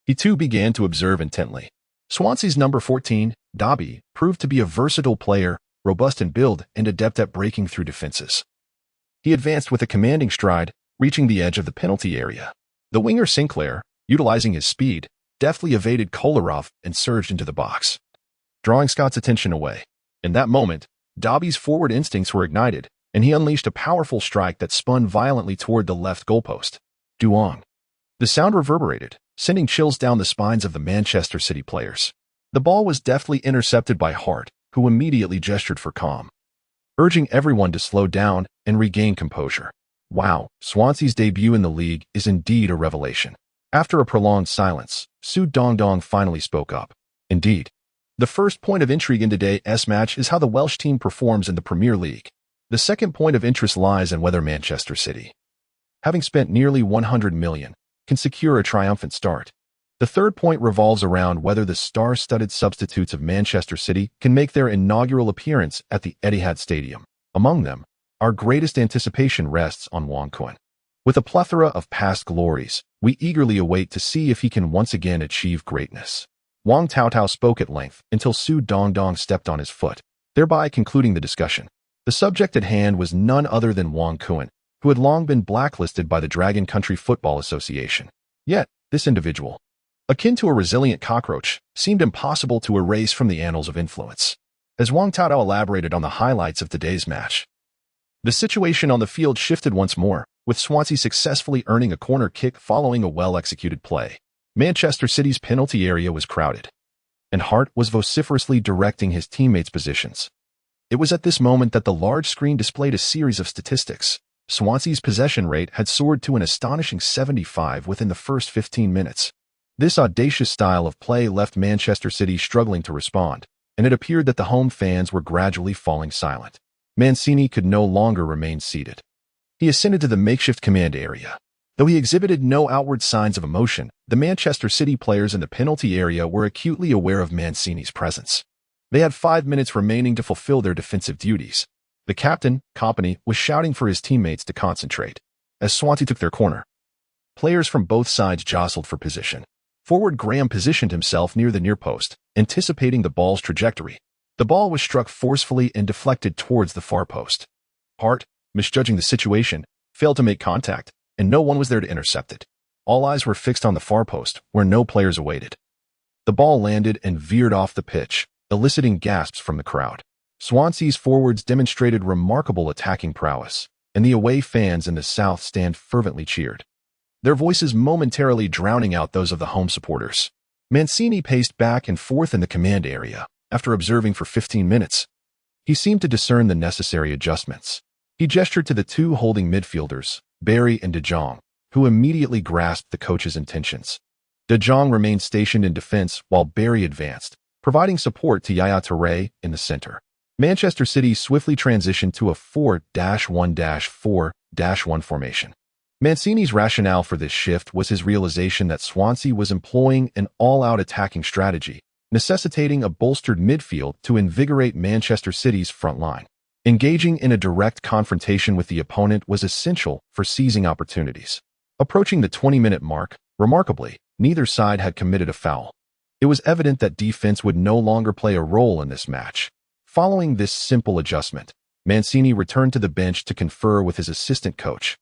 he too began to observe intently. Swansea's number 14, Dobby, proved to be a versatile player, robust in build and adept at breaking through defenses. He advanced with a commanding stride, reaching the edge of the penalty area. The winger Sinclair, utilizing his speed, deftly evaded Kolarov and surged into the box, drawing Scott's attention away. In that moment, Dobby's forward instincts were ignited, and he unleashed a powerful strike that spun violently toward the left goalpost. Duong. The sound reverberated, sending chills down the spines of the Manchester City players. The ball was deftly intercepted by Hart, who immediately gestured for calm, urging everyone to slow down and regain composure. Wow, Swansea's debut in the league is indeed a revelation. After a prolonged silence, Su Dongdong finally spoke up. Indeed, the first point of intrigue in today's match is how the Welsh team performs in the Premier League. The second point of interest lies in whether Manchester City, having spent nearly 100 million, can secure a triumphant start. The third point revolves around whether the star-studded substitutes of Manchester City can make their inaugural appearance at the Etihad Stadium. Among them, our greatest anticipation rests on Wang Kun. With a plethora of past glories, we eagerly await to see if he can once again achieve greatness. Wang Taotao spoke at length until Su Dongdong stepped on his foot, thereby concluding the discussion. The subject at hand was none other than Wang Kun, who had long been blacklisted by the Dragon Country Football Association. Yet, this individual, akin to a resilient cockroach, seemed impossible to erase from the annals of influence. As Wang Taotao elaborated on the highlights of today's match, the situation on the field shifted once more, with Swansea successfully earning a corner kick following a well-executed play. Manchester City's penalty area was crowded, and Hart was vociferously directing his teammates' positions. It was at this moment that the large screen displayed a series of statistics. Swansea's possession rate had soared to an astonishing 75 within the first 15 minutes. This audacious style of play left Manchester City struggling to respond, and it appeared that the home fans were gradually falling silent. Mancini could no longer remain seated. He ascended to the makeshift command area. Though he exhibited no outward signs of emotion, the Manchester City players in the penalty area were acutely aware of Mancini's presence. They had 5 minutes remaining to fulfill their defensive duties. The captain, Kompany, was shouting for his teammates to concentrate. As Swansea took their corner, players from both sides jostled for position. Forward Graham positioned himself near the near post, anticipating the ball's trajectory. The ball was struck forcefully and deflected towards the far post. Hart, misjudging the situation, failed to make contact, and no one was there to intercept it. All eyes were fixed on the far post, where no players awaited. The ball landed and veered off the pitch, eliciting gasps from the crowd. Swansea's forwards demonstrated remarkable attacking prowess, and the away fans in the south stand fervently cheered, their voices momentarily drowning out those of the home supporters. Mancini paced back and forth in the command area. After observing for 15 minutes, he seemed to discern the necessary adjustments. He gestured to the two holding midfielders, Barry and De Jong, who immediately grasped the coach's intentions. De Jong remained stationed in defense while Barry advanced, providing support to Yaya Touré in the center. Manchester City swiftly transitioned to a 4-1-4-1 formation. Mancini's rationale for this shift was his realization that Swansea was employing an all-out attacking strategy, necessitating a bolstered midfield to invigorate Manchester City's front line. Engaging in a direct confrontation with the opponent was essential for seizing opportunities. Approaching the 20-minute mark, remarkably, neither side had committed a foul. It was evident that defense would no longer play a role in this match. Following this simple adjustment, Mancini returned to the bench to confer with his assistant coach,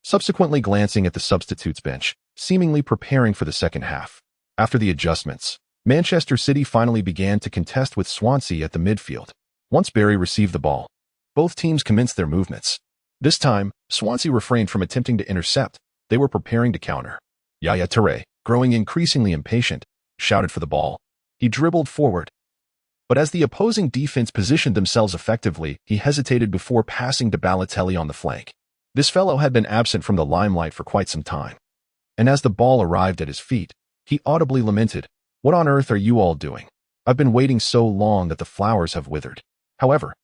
subsequently glancing at the substitutes bench, seemingly preparing for the second half. After the adjustments, Manchester City finally began to contest with Swansea at the midfield. Once Barry received the ball, both teams commenced their movements. This time, Swansea refrained from attempting to intercept. They were preparing to counter. Yaya Touré, growing increasingly impatient, shouted for the ball. He dribbled forward. But as the opposing defense positioned themselves effectively, he hesitated before passing to Balotelli on the flank. This fellow had been absent from the limelight for quite some time. And as the ball arrived at his feet, he audibly lamented, "What on earth are you all doing? I've been waiting so long that the flowers have withered." However,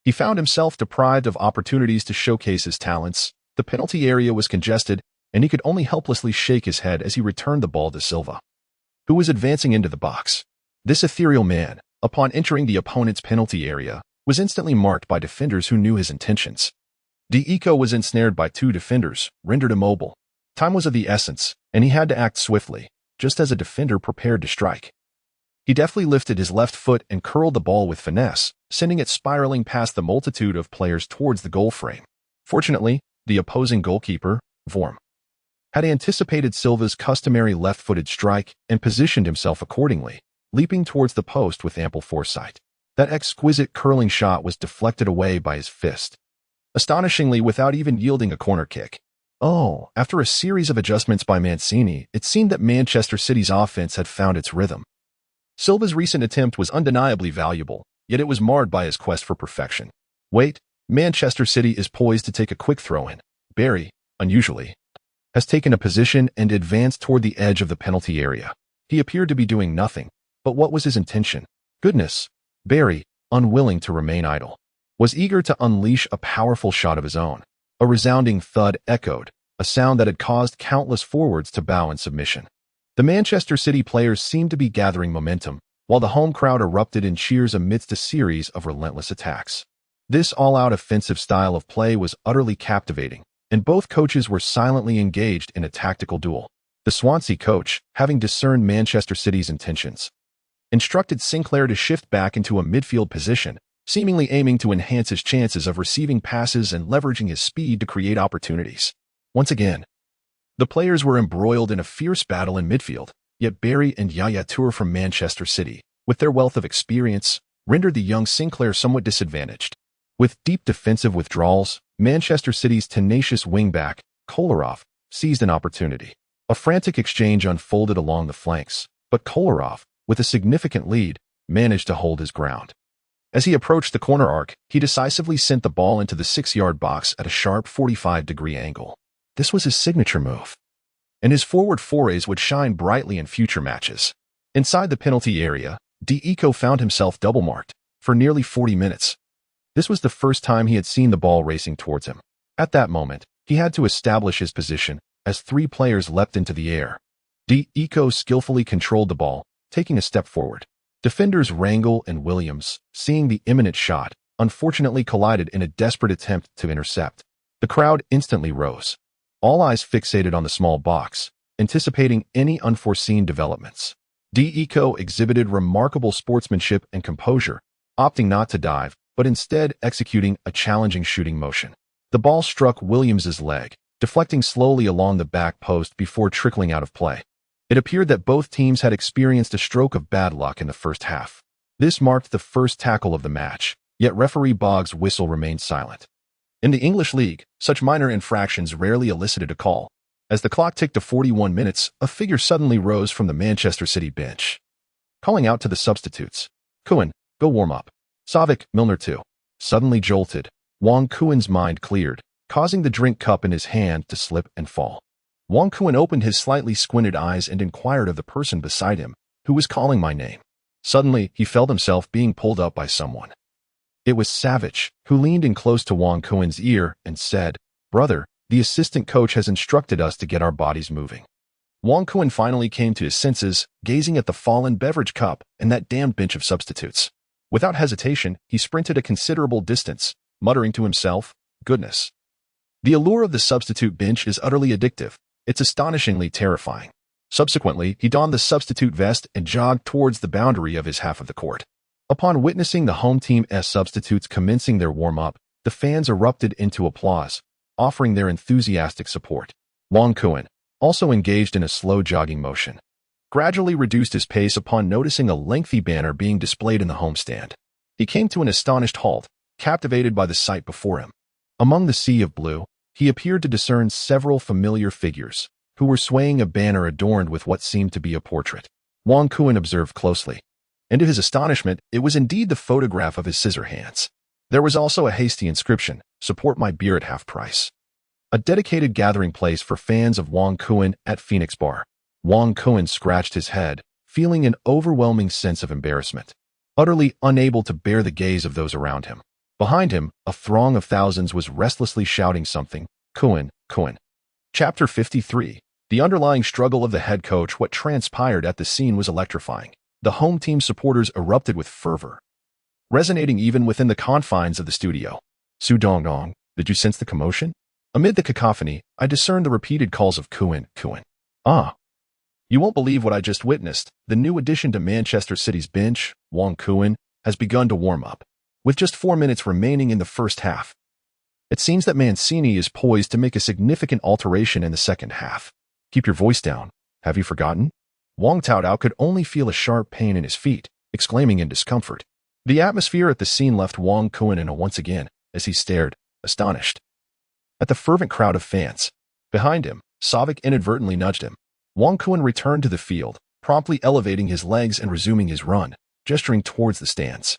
he found himself deprived of opportunities to showcase his talents. The penalty area was congested, and he could only helplessly shake his head as he returned the ball to Silva, who was advancing into the box. This ethereal man, upon entering the opponent's penalty area, was instantly marked by defenders who knew his intentions. Dico was ensnared by two defenders, rendered immobile. Time was of the essence, and he had to act swiftly, just as a defender prepared to strike. He deftly lifted his left foot and curled the ball with finesse, sending it spiraling past the multitude of players towards the goal frame. Fortunately, the opposing goalkeeper, Vorm, had anticipated Silva's customary left-footed strike and positioned himself accordingly, leaping towards the post with ample foresight. That exquisite curling shot was deflected away by his fist, astonishingly without even yielding a corner kick. After a series of adjustments by Mancini, it seemed that Manchester City's offense had found its rhythm. Silva's recent attempt was undeniably valuable, yet it was marred by his quest for perfection. Wait, Manchester City is poised to take a quick throw-in. Barry, unusually, has taken a position and advanced toward the edge of the penalty area. He appeared to be doing nothing, but what was his intention? Goodness, Barry, unwilling to remain idle, was eager to unleash a powerful shot of his own. A resounding thud echoed, a sound that had caused countless forwards to bow in submission. The Manchester City players seemed to be gathering momentum, while the home crowd erupted in cheers amidst a series of relentless attacks. This all-out offensive style of play was utterly captivating, and both coaches were silently engaged in a tactical duel. The Swansea coach, having discerned Manchester City's intentions, instructed Sinclair to shift back into a midfield position, seemingly aiming to enhance his chances of receiving passes and leveraging his speed to create opportunities. Once again, the players were embroiled in a fierce battle in midfield, yet Barry and Yaya Toure from Manchester City, with their wealth of experience, rendered the young Sinclair somewhat disadvantaged. With deep defensive withdrawals, Manchester City's tenacious wingback, Kolarov, seized an opportunity. A frantic exchange unfolded along the flanks, but Kolarov, with a significant lead, managed to hold his ground. As he approached the corner arc, he decisively sent the ball into the 6-yard box at a sharp 45-degree angle. This was his signature move, and his forward forays would shine brightly in future matches. Inside the penalty area, Deco found himself double-marked for nearly 40 minutes. This was the first time he had seen the ball racing towards him. At that moment, he had to establish his position as 3 players leapt into the air. Deco skillfully controlled the ball, taking a step forward. Defenders Rangel and Williams, seeing the imminent shot, unfortunately collided in a desperate attempt to intercept. The crowd instantly rose, all eyes fixated on the small box, anticipating any unforeseen developments. Deco exhibited remarkable sportsmanship and composure, opting not to dive, but instead executing a challenging shooting motion. The ball struck Williams's leg, deflecting slowly along the back post before trickling out of play. It appeared that both teams had experienced a stroke of bad luck in the first half. This marked the first tackle of the match, yet referee Boggs' whistle remained silent. In the English League, such minor infractions rarely elicited a call. As the clock ticked to 41 minutes, a figure suddenly rose from the Manchester City bench, calling out to the substitutes. "Kuhn, go warm up." Savic, Milner too. Suddenly jolted, Wong Kuen's mind cleared, causing the drink cup in his hand to slip and fall. Wong Kuen opened his slightly squinted eyes and inquired of the person beside him, who was calling my name. Suddenly, he felt himself being pulled up by someone. It was Savic, who leaned in close to Wong Kuen's ear and said, "Brother, the assistant coach has instructed us to get our bodies moving." Wong Kuen finally came to his senses, gazing at the fallen beverage cup and that damned bench of substitutes. Without hesitation, he sprinted a considerable distance, muttering to himself, "Goodness." The allure of the substitute bench is utterly addictive. It's astonishingly terrifying. Subsequently, he donned the substitute vest and jogged towards the boundary of his half of the court. Upon witnessing the home team's substitutes commencing their warm-up, the fans erupted into applause, offering their enthusiastic support. Wong Kuen, also engaged in a slow jogging motion, gradually reduced his pace upon noticing a lengthy banner being displayed in the homestand. He came to an astonished halt, captivated by the sight before him. Among the sea of blue, he appeared to discern several familiar figures, who were swaying a banner adorned with what seemed to be a portrait. Wong Kuen observed closely, and to his astonishment, it was indeed the photograph of his scissor hands. There was also a hasty inscription, "Support my beer at half price." A dedicated gathering place for fans of Wong Kuen at Phoenix Bar. Wong Kuen scratched his head, feeling an overwhelming sense of embarrassment, utterly unable to bear the gaze of those around him. Behind him, a throng of thousands was restlessly shouting something, "Kuen, Kuen." Chapter 53. The underlying struggle of the head coach. What transpired at the scene was electrifying. The home team supporters erupted with fervor, resonating even within the confines of the studio. "Su Dongdong, did you sense the commotion?" Amid the cacophony, I discerned the repeated calls of "Kuen, Kuen." "Ah, you won't believe what I just witnessed. The new addition to Manchester City's bench, Wong Kuen, has begun to warm up. With just 4 minutes remaining in the first half, it seems that Mancini is poised to make a significant alteration in the second half." "Keep your voice down. Have you forgotten?" Wong Taodao could only feel a sharp pain in his feet, exclaiming in discomfort. The atmosphere at the scene left Wong Kuen in a once again, as he stared, astonished, at the fervent crowd of fans. Behind him, Savic inadvertently nudged him. Wong Kuen returned to the field, promptly elevating his legs and resuming his run, gesturing towards the stands.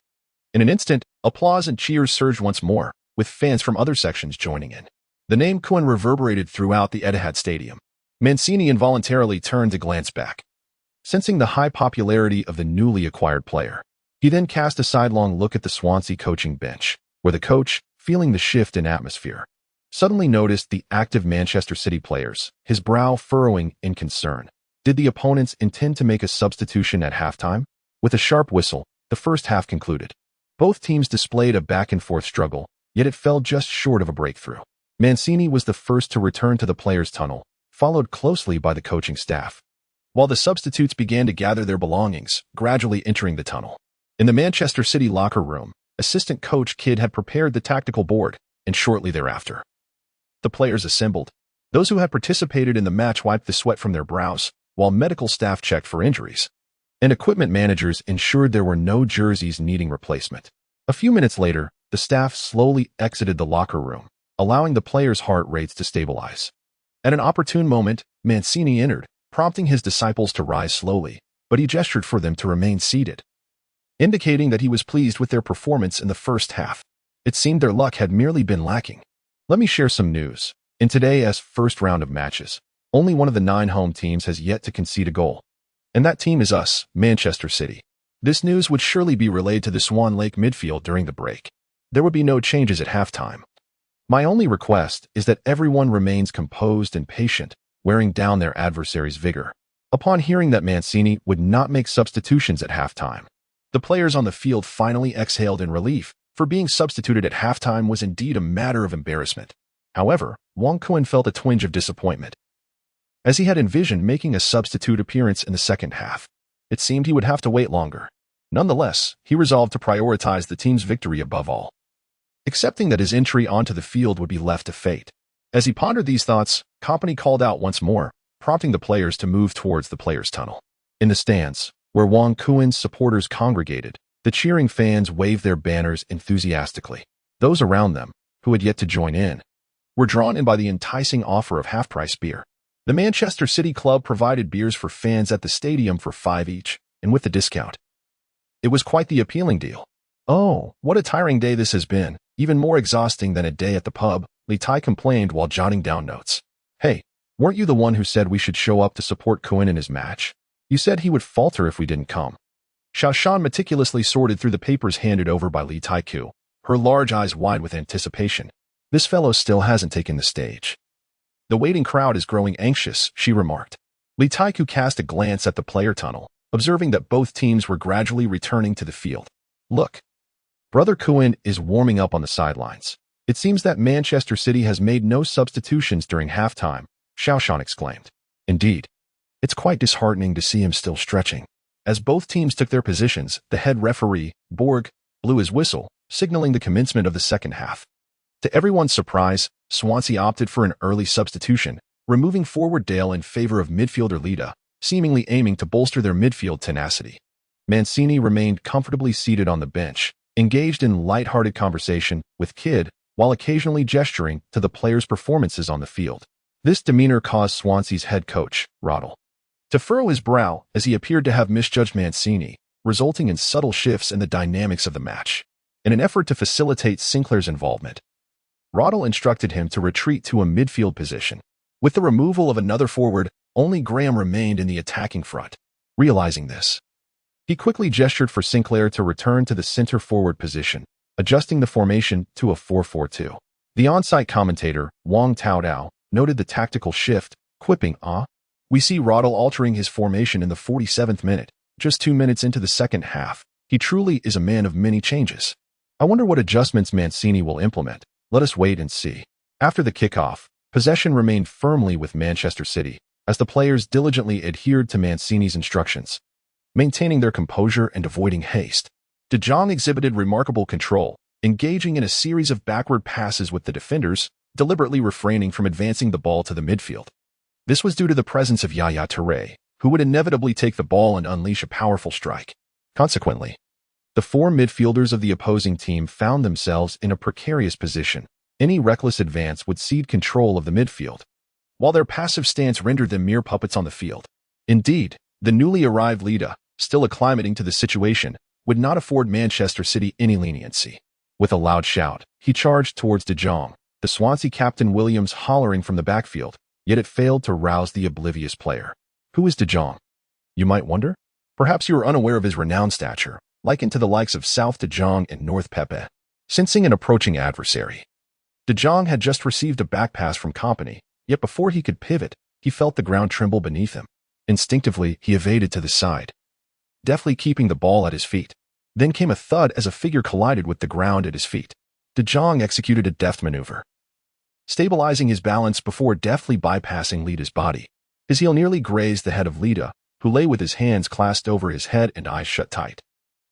In an instant, applause and cheers surged once more, with fans from other sections joining in. The name Kuen reverberated throughout the Etihad Stadium. Mancini involuntarily turned to glance back, sensing the high popularity of the newly acquired player. He then cast a sidelong look at the Swansea coaching bench, where the coach, feeling the shift in atmosphere, suddenly noticed the active Manchester City players, his brow furrowing in concern. Did the opponents intend to make a substitution at halftime? With a sharp whistle, the first half concluded. Both teams displayed a back-and-forth struggle, yet it fell just short of a breakthrough. Mancini was the first to return to the players' tunnel, followed closely by the coaching staff, while the substitutes began to gather their belongings, gradually entering the tunnel. In the Manchester City locker room, assistant coach Kidd had prepared the tactical board, and shortly thereafter, the players assembled. Those who had participated in the match wiped the sweat from their brows, while medical staff checked for injuries, and equipment managers ensured there were no jerseys needing replacement. A few minutes later, the staff slowly exited the locker room, allowing the players' heart rates to stabilize. At an opportune moment, Mancini entered, prompting his disciples to rise slowly, but he gestured for them to remain seated, indicating that he was pleased with their performance in the first half. It seemed their luck had merely been lacking. Let me share some news. In today's first round of matches, only one of the 9 home teams has yet to concede a goal. And that team is us, Manchester City. This news would surely be relayed to the Swan Lake midfield during the break. There would be no changes at halftime. My only request is that everyone remains composed and patient, wearing down their adversary's vigor. Upon hearing that Mancini would not make substitutions at halftime, the players on the field finally exhaled in relief, for being substituted at halftime was indeed a matter of embarrassment. However, Wong Kuan felt a twinge of disappointment, as he had envisioned making a substitute appearance in the second half. It seemed he would have to wait longer. Nonetheless, he resolved to prioritize the team's victory above all, accepting that his entry onto the field would be left to fate. As he pondered these thoughts, Kompany called out once more, prompting the players to move towards the players' tunnel. In the stands, where Wong Kuan's supporters congregated, the cheering fans waved their banners enthusiastically. Those around them, who had yet to join in, were drawn in by the enticing offer of half-price beer. The Manchester City club provided beers for fans at the stadium for $5 each, and with the discount, it was quite the appealing deal. "Oh, what a tiring day this has been, even more exhausting than a day at the pub," Li Tai complained while jotting down notes. "Hey, weren't you the one who said we should show up to support Kuan in his match? You said he would falter if we didn't come." Xiao Shan meticulously sorted through the papers handed over by Li Tai-ku, her large eyes wide with anticipation. "This fellow still hasn't taken the stage. The waiting crowd is growing anxious," she remarked. Li Tai-ku cast a glance at the player tunnel, observing that both teams were gradually returning to the field. "Look, Brother Kuan is warming up on the sidelines. It seems that Manchester City has made no substitutions during halftime," Xiao Shan exclaimed. "Indeed, it's quite disheartening to see him still stretching." As both teams took their positions, the head referee, Borg, blew his whistle, signaling the commencement of the second half. To everyone's surprise, Swansea opted for an early substitution, removing forward Dale in favor of midfielder Lida, seemingly aiming to bolster their midfield tenacity. Mancini remained comfortably seated on the bench, engaged in light-hearted conversation with Kidd, while occasionally gesturing to the players' performances on the field. This demeanor caused Swansea's head coach, Roddle, to furrow his brow as he appeared to have misjudged Mancini, resulting in subtle shifts in the dynamics of the match. In an effort to facilitate Sinclair's involvement, Roddle instructed him to retreat to a midfield position. With the removal of another forward, only Graham remained in the attacking front. Realizing this, he quickly gestured for Sinclair to return to the center forward position, adjusting the formation to a 4-4-2. The on-site commentator, Wang Taodao, noted the tactical shift, quipping, "We see Roddle altering his formation in the 47th minute, just 2 minutes into the second half. He truly is a man of many changes. I wonder what adjustments Mancini will implement. Let us wait and see." After the kickoff, possession remained firmly with Manchester City, as the players diligently adhered to Mancini's instructions, maintaining their composure and avoiding haste. De Jong exhibited remarkable control, engaging in a series of backward passes with the defenders, deliberately refraining from advancing the ball to the midfield. This was due to the presence of Yaya Touré, who would inevitably take the ball and unleash a powerful strike. Consequently, the 4 midfielders of the opposing team found themselves in a precarious position. Any reckless advance would cede control of the midfield, while their passive stance rendered them mere puppets on the field. Indeed, the newly arrived Lida, still acclimating to the situation, would not afford Manchester City any leniency. With a loud shout, he charged towards De Jong, the Swansea captain Williams hollering from the backfield, yet it failed to rouse the oblivious player. Who is De Jong? You might wonder? Perhaps you are unaware of his renowned stature, likened to the likes of South De Jong and North Pepe. Sensing an approaching adversary, De Jong had just received a back pass from Kompany, yet before he could pivot, he felt the ground tremble beneath him. Instinctively, he evaded to the side, deftly keeping the ball at his feet. Then came a thud as a figure collided with the ground at his feet. De Jong executed a deft maneuver, stabilizing his balance before deftly bypassing Lida's body. His heel nearly grazed the head of Lida, who lay with his hands clasped over his head and eyes shut tight.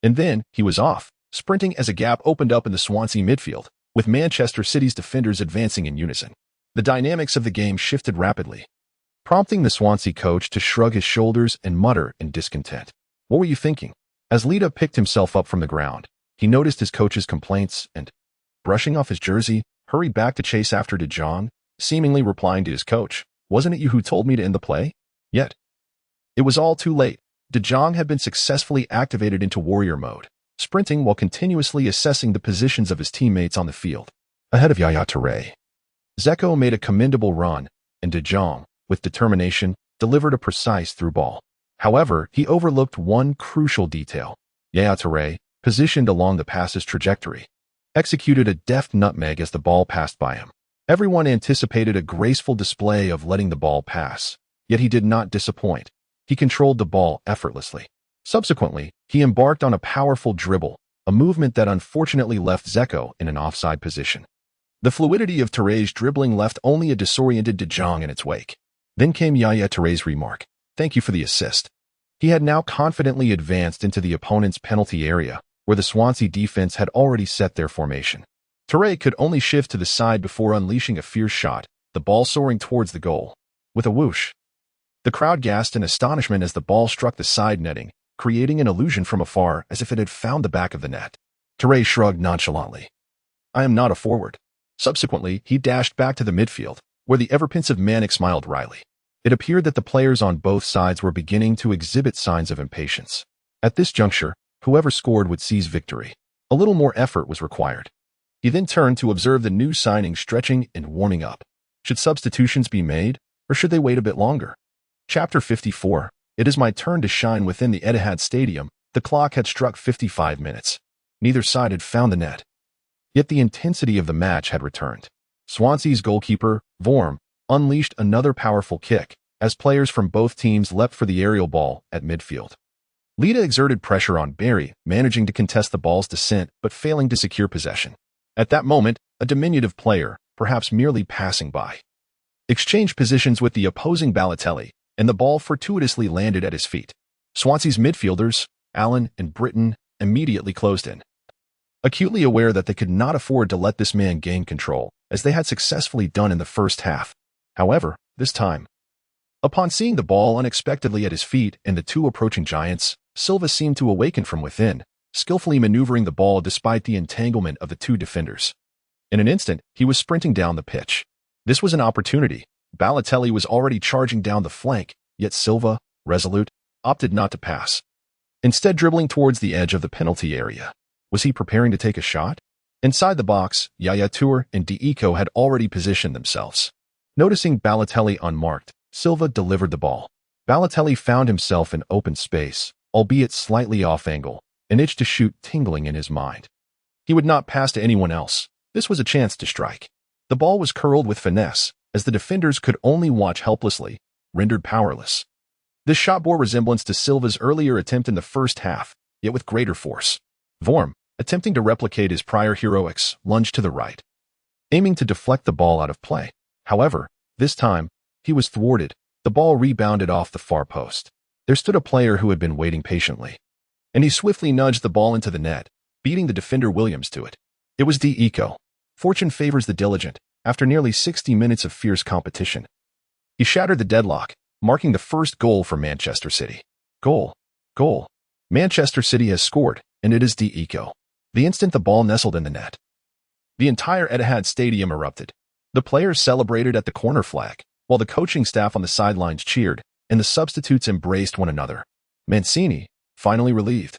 And then he was off, sprinting as a gap opened up in the Swansea midfield, with Manchester City's defenders advancing in unison. The dynamics of the game shifted rapidly, prompting the Swansea coach to shrug his shoulders and mutter in discontent. What were you thinking? As Lida picked himself up from the ground, he noticed his coach's complaints and, brushing off his jersey, hurried back to chase after De Jong, seemingly replying to his coach, "Wasn't it you who told me to end the play?" Yet, it was all too late. De Jong had been successfully activated into warrior mode, sprinting while continuously assessing the positions of his teammates on the field. Ahead of Yaya Touré, Zeko made a commendable run, and De Jong, with determination, delivered a precise through ball. However, he overlooked one crucial detail. Yaya Touré, positioned along the pass's trajectory, executed a deft nutmeg as the ball passed by him. Everyone anticipated a graceful display of letting the ball pass, yet he did not disappoint. He controlled the ball effortlessly. Subsequently, he embarked on a powerful dribble, a movement that unfortunately left Zeko in an offside position. The fluidity of Touré's dribbling left only a disoriented De Jong in its wake. Then came Yaya Touré's remark, "Thank you for the assist." He had now confidently advanced into the opponent's penalty area, where the Swansea defense had already set their formation. Touré could only shift to the side before unleashing a fierce shot, the ball soaring towards the goal. With a whoosh, the crowd gasped in astonishment as the ball struck the side netting, creating an illusion from afar as if it had found the back of the net. Touré shrugged nonchalantly. "I am not a forward." Subsequently, he dashed back to the midfield, where the ever-pensive Manik smiled wryly. It appeared that the players on both sides were beginning to exhibit signs of impatience. At this juncture, whoever scored would seize victory. A little more effort was required. He then turned to observe the new signings stretching and warming up. Should substitutions be made, or should they wait a bit longer? Chapter 54. It is my turn to shine. Within the Etihad Stadium, the clock had struck 55 minutes. Neither side had found the net. Yet the intensity of the match had returned. Swansea's goalkeeper, Vorm, unleashed another powerful kick, as players from both teams leapt for the aerial ball at midfield. Lida exerted pressure on Barry, managing to contest the ball's descent but failing to secure possession. At that moment, a diminutive player, perhaps merely passing by, exchanged positions with the opposing Balotelli, and the ball fortuitously landed at his feet. Swansea's midfielders, Allen and Britton, immediately closed in, acutely aware that they could not afford to let this man gain control, as they had successfully done in the first half. However, this time, upon seeing the ball unexpectedly at his feet and the two approaching giants, Silva seemed to awaken from within, skillfully maneuvering the ball despite the entanglement of the two defenders. In an instant, he was sprinting down the pitch. This was an opportunity. Balotelli was already charging down the flank, yet Silva, resolute, opted not to pass, instead dribbling towards the edge of the penalty area. Was he preparing to take a shot? Inside the box, Yaya Touré and Deiko had already positioned themselves. Noticing Balotelli unmarked, Silva delivered the ball. Balotelli found himself in open space, albeit slightly off angle, an itch to shoot tingling in his mind. He would not pass to anyone else. This was a chance to strike. The ball was curled with finesse, as the defenders could only watch helplessly, rendered powerless. This shot bore resemblance to Silva's earlier attempt in the first half, yet with greater force. Vorm, attempting to replicate his prior heroics, lunged to the right, aiming to deflect the ball out of play. However, this time, he was thwarted. The ball rebounded off the far post. There stood a player who had been waiting patiently, and he swiftly nudged the ball into the net, beating the defender Williams to it. It was Deiko. Fortune favors the diligent. After nearly 60 minutes of fierce competition, he shattered the deadlock, marking the first goal for Manchester City. Goal. Goal. Manchester City has scored, and it is Deiko. The instant the ball nestled in the net, the entire Etihad Stadium erupted. The players celebrated at the corner flag, while the coaching staff on the sidelines cheered, and the substitutes embraced one another. Mancini, finally relieved,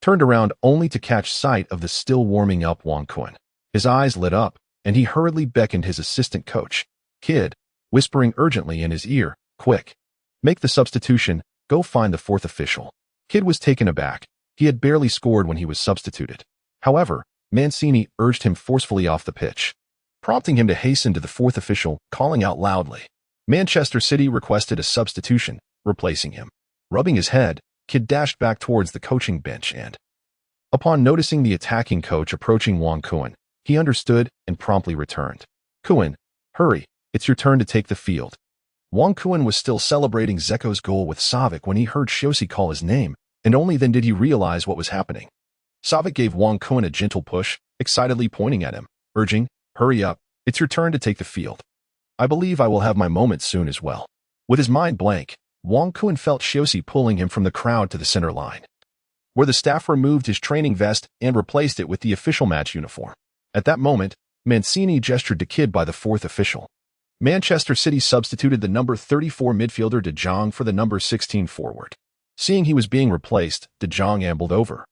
turned around only to catch sight of the still warming up Wang Kun. His eyes lit up, and he hurriedly beckoned his assistant coach, Kid, whispering urgently in his ear, "Quick, make the substitution, go find the fourth official." Kid was taken aback. He had barely scored when he was substituted. However, Mancini urged him forcefully off the pitch, prompting him to hasten to the fourth official, calling out loudly, Manchester City requested a substitution, replacing him. Rubbing his head, Kid dashed back towards the coaching bench and, upon noticing the attacking coach approaching Wong Kuan, he understood and promptly returned. Kuan, hurry, it's your turn to take the field. Wong Kuan was still celebrating Zeko's goal with Savik when he heard Shosi call his name, and only then did he realize what was happening. Savik gave Wong Kuan a gentle push, excitedly pointing at him, urging, hurry up, it's your turn to take the field. I believe I will have my moment soon as well. With his mind blank, Wong Kuan felt Shosi pulling him from the crowd to the center line, where the staff removed his training vest and replaced it with the official match uniform. At that moment, Mancini gestured to Kid by the fourth official. Manchester City substituted the number 34 midfielder De Jong for the number 16 forward. Seeing he was being replaced, De Jong ambled over,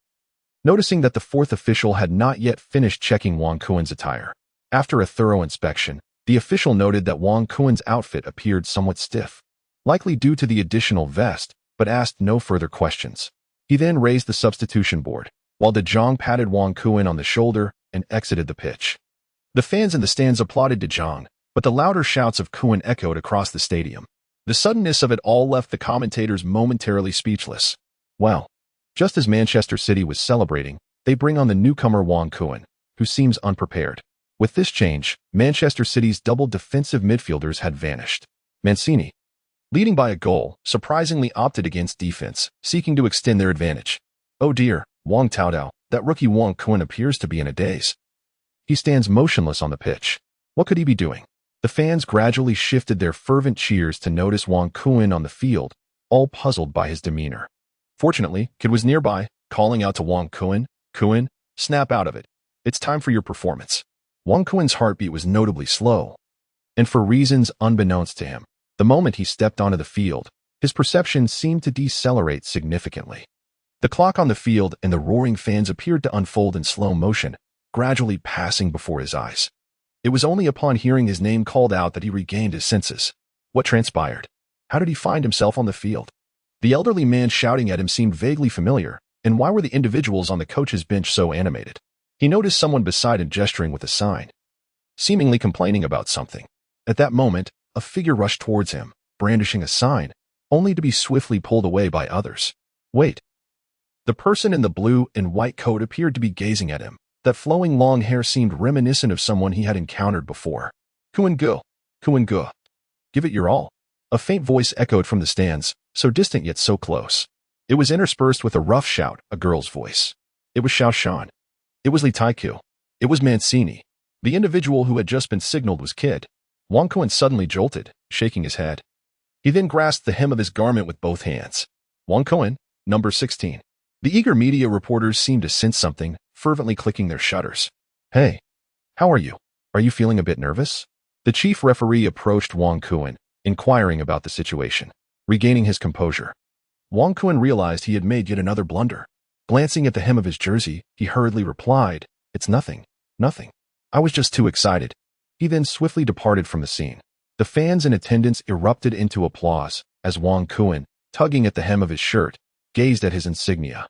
noticing that the fourth official had not yet finished checking Wong Kuan's attire. After a thorough inspection, the official noted that Wong Kuan's outfit appeared somewhat stiff, likely due to the additional vest, but asked no further questions. He then raised the substitution board, while De Jong patted Wong Kuan on the shoulder and exited the pitch. The fans in the stands applauded De Jong, but the louder shouts of Kuan echoed across the stadium. The suddenness of it all left the commentators momentarily speechless. Well, just as Manchester City was celebrating, they bring on the newcomer Wong Kuan, who seems unprepared. With this change, Manchester City's double defensive midfielders had vanished. Mancini, leading by a goal, surprisingly opted against defense, seeking to extend their advantage. Oh dear, Wong Taodao, that rookie Wong Kuan appears to be in a daze. He stands motionless on the pitch. What could he be doing? The fans gradually shifted their fervent cheers to notice Wong Kuan on the field, all puzzled by his demeanor. Fortunately, Kid was nearby, calling out to Wong Kuan, Kuan, snap out of it. It's time for your performance. Wong Kuan's heartbeat was notably slow, and for reasons unbeknownst to him, the moment he stepped onto the field, his perception seemed to decelerate significantly. The clock on the field and the roaring fans appeared to unfold in slow motion, gradually passing before his eyes. It was only upon hearing his name called out that he regained his senses. What transpired? How did he find himself on the field? The elderly man shouting at him seemed vaguely familiar, and why were the individuals on the coach's bench so animated? He noticed someone beside him gesturing with a sign, seemingly complaining about something. At that moment, a figure rushed towards him, brandishing a sign, only to be swiftly pulled away by others. Wait. The person in the blue and white coat appeared to be gazing at him. That flowing long hair seemed reminiscent of someone he had encountered before. Kuan Gu. Kuan Gu. Give it your all. A faint voice echoed from the stands, so distant yet so close. It was interspersed with a rough shout, a girl's voice. It was Xiao Shan. It was Li Taiku. It was Mancini. The individual who had just been signaled was Kid. Wong Kuan suddenly jolted, shaking his head. He then grasped the hem of his garment with both hands. Wong Kuan, number 16. The eager media reporters seemed to sense something, fervently clicking their shutters. Hey, how are you? Are you feeling a bit nervous? The chief referee approached Wong Kuan, inquiring about the situation. Regaining his composure, Wong Kuan realized he had made yet another blunder. Glancing at the hem of his jersey, he hurriedly replied, It's nothing, nothing. I was just too excited. He then swiftly departed from the scene. The fans in attendance erupted into applause as Wong Kuan, tugging at the hem of his shirt, gazed at his insignia,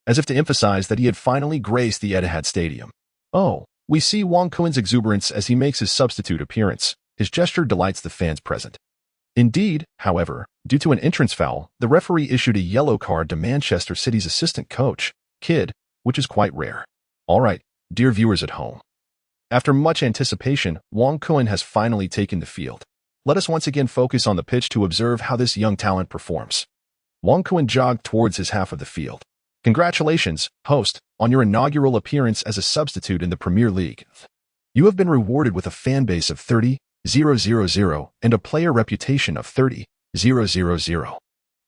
as if to emphasize that he had finally graced the Etihad Stadium. Oh, we see Wong Kuan's exuberance as he makes his substitute appearance. His gesture delights the fans present. Indeed, however, due to an entrance foul, the referee issued a yellow card to Manchester City's assistant coach, Kid, which is quite rare. All right, dear viewers at home. After much anticipation, Wong Kuan has finally taken the field. Let us once again focus on the pitch to observe how this young talent performs. Wong Kuan jogged towards his half of the field. Congratulations, host, on your inaugural appearance as a substitute in the Premier League. You have been rewarded with a fan base of 30,000 and a player reputation of 30,000.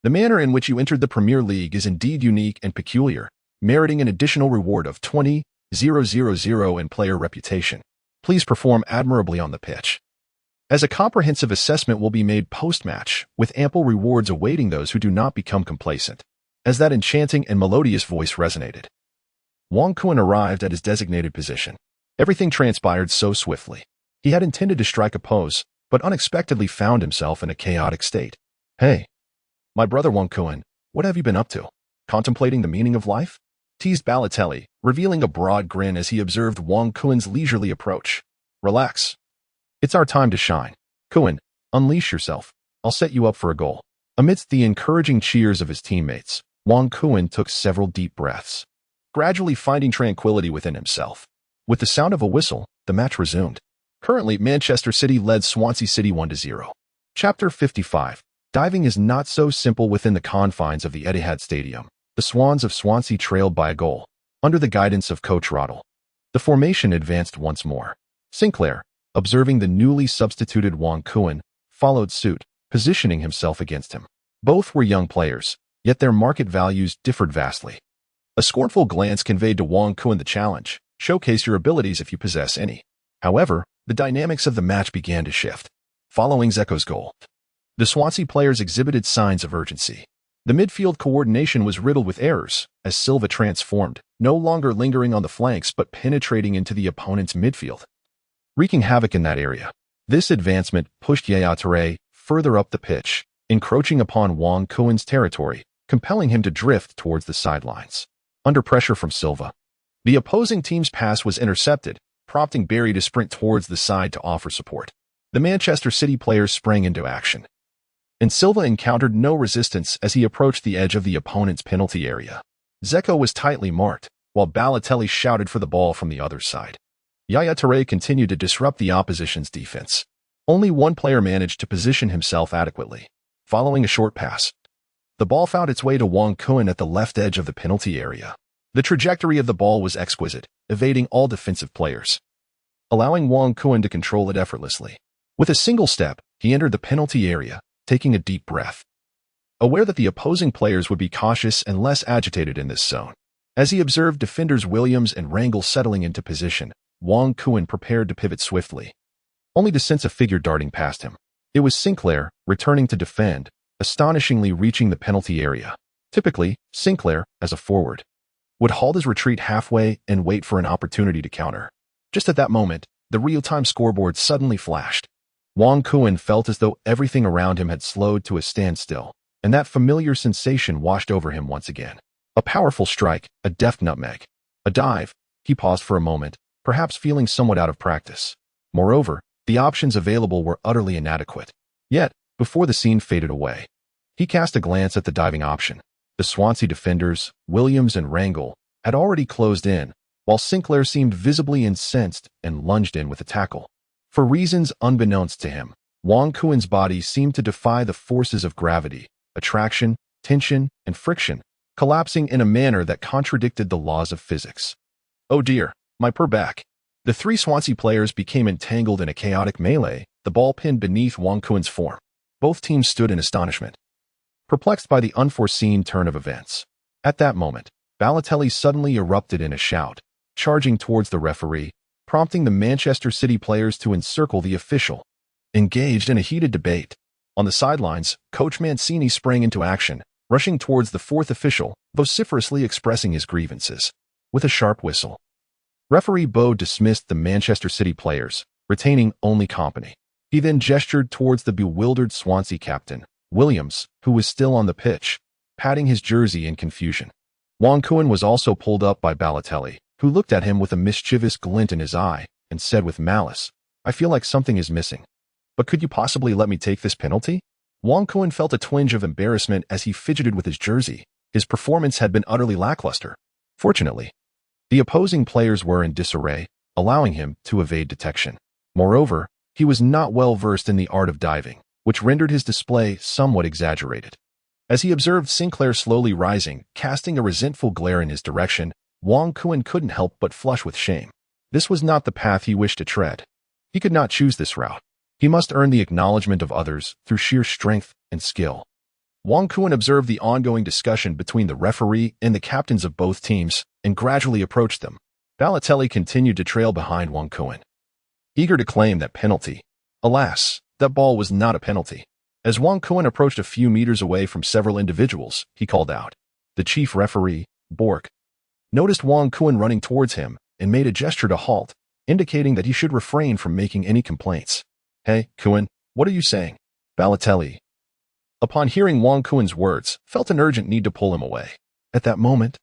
The manner in which you entered the Premier League is indeed unique and peculiar, meriting an additional reward of 20,000 and player reputation. Please perform admirably on the pitch, as a comprehensive assessment will be made post-match, with ample rewards awaiting those who do not become complacent. As that enchanting and melodious voice resonated, Wong Kuan arrived at his designated position. Everything transpired so swiftly. He had intended to strike a pose, but unexpectedly found himself in a chaotic state. Hey, my brother Wong Kuan, what have you been up to? Contemplating the meaning of life? Teased Balotelli, revealing a broad grin as he observed Wong Kuan's leisurely approach. Relax. It's our time to shine. Kuan, Unleash yourself. I'll set you up for a goal. Amidst the encouraging cheers of his teammates, Wang Kuan took several deep breaths, gradually finding tranquility within himself. With the sound of a whistle, the match resumed. Currently, Manchester City led Swansea City 1-0. Chapter 55. Diving is not so simple within the confines of the Etihad Stadium. The Swans of Swansea trailed by a goal, under the guidance of Coach Roddle. The formation advanced once more. Sinclair, observing the newly substituted Wang Kuan, followed suit, positioning himself against him. Both were young players, yet their market values differed vastly. A scornful glance conveyed to Wang Kuan the challenge: showcase your abilities if you possess any. However, the dynamics of the match began to shift. Following Zeko's goal, the Swansea players exhibited signs of urgency. The midfield coordination was riddled with errors, as Silva transformed, no longer lingering on the flanks but penetrating into the opponent's midfield, wreaking havoc in that area. This advancement pushed Yaya Touré further up the pitch, encroaching upon Wang Kuan's territory, compelling him to drift towards the sidelines. Under pressure from Silva, the opposing team's pass was intercepted, prompting Barry to sprint towards the side to offer support. The Manchester City players sprang into action, and Silva encountered no resistance as he approached the edge of the opponent's penalty area. Zeko was tightly marked, while Balotelli shouted for the ball from the other side. Yaya Touré continued to disrupt the opposition's defense. Only one player managed to position himself adequately. Following a short pass, the ball found its way to Wang Kuan at the left edge of the penalty area. The trajectory of the ball was exquisite, evading all defensive players, allowing Wang Kuan to control it effortlessly. With a single step, he entered the penalty area, taking a deep breath, aware that the opposing players would be cautious and less agitated in this zone. As he observed defenders Williams and Rangel settling into position, Wang Kuan prepared to pivot swiftly, only to sense a figure darting past him. It was Sinclair, returning to defend, astonishingly reaching the penalty area. Typically, Sinclair, as a forward, would halt his retreat halfway and wait for an opportunity to counter. Just at that moment, the real-time scoreboard suddenly flashed. Wang Kuan felt as though everything around him had slowed to a standstill, and that familiar sensation washed over him once again. A powerful strike, a deft nutmeg, a dive. He paused for a moment, perhaps feeling somewhat out of practice. Moreover, the options available were utterly inadequate. Yet, before the scene faded away, he cast a glance at the diving option. The Swansea defenders, Williams and Rangel, had already closed in, while Sinclair seemed visibly incensed and lunged in with a tackle. For reasons unbeknownst to him, Wang Kuan's body seemed to defy the forces of gravity, attraction, tension, and friction, collapsing in a manner that contradicted the laws of physics. Oh dear, my poor back. The three Swansea players became entangled in a chaotic melee, the ball pinned beneath Wang Kuan's form. Both teams stood in astonishment, perplexed by the unforeseen turn of events. At that moment, Balotelli suddenly erupted in a shout, charging towards the referee, prompting the Manchester City players to encircle the official. Engaged in a heated debate, on the sidelines, Coach Mancini sprang into action, rushing towards the fourth official, vociferously expressing his grievances. With a sharp whistle, referee Bo dismissed the Manchester City players, retaining only company. He then gestured towards the bewildered Swansea captain, Williams, who was still on the pitch, patting his jersey in confusion. Wang Kuan was also pulled up by Balotelli, who looked at him with a mischievous glint in his eye and said with malice, "I feel like something is missing. But could you possibly let me take this penalty?" Wang Kuan felt a twinge of embarrassment as he fidgeted with his jersey. His performance had been utterly lackluster. Fortunately, the opposing players were in disarray, allowing him to evade detection. Moreover, he was not well versed in the art of diving, which rendered his display somewhat exaggerated. As he observed Sinclair slowly rising, casting a resentful glare in his direction, Wang Kuan couldn't help but flush with shame. This was not the path he wished to tread. He could not choose this route. He must earn the acknowledgement of others through sheer strength and skill. Wang Kuan observed the ongoing discussion between the referee and the captains of both teams and gradually approached them. Balotelli continued to trail behind Wang Kuan, eager to claim that penalty. Alas, that ball was not a penalty. As Wang Kuan approached a few meters away from several individuals, he called out. The chief referee, Bork, noticed Wang Kuan running towards him and made a gesture to halt, indicating that he should refrain from making any complaints. "Hey, Kuan, what are you saying?" Balotelli, upon hearing Wang Kuan's words, felt an urgent need to pull him away. At that moment,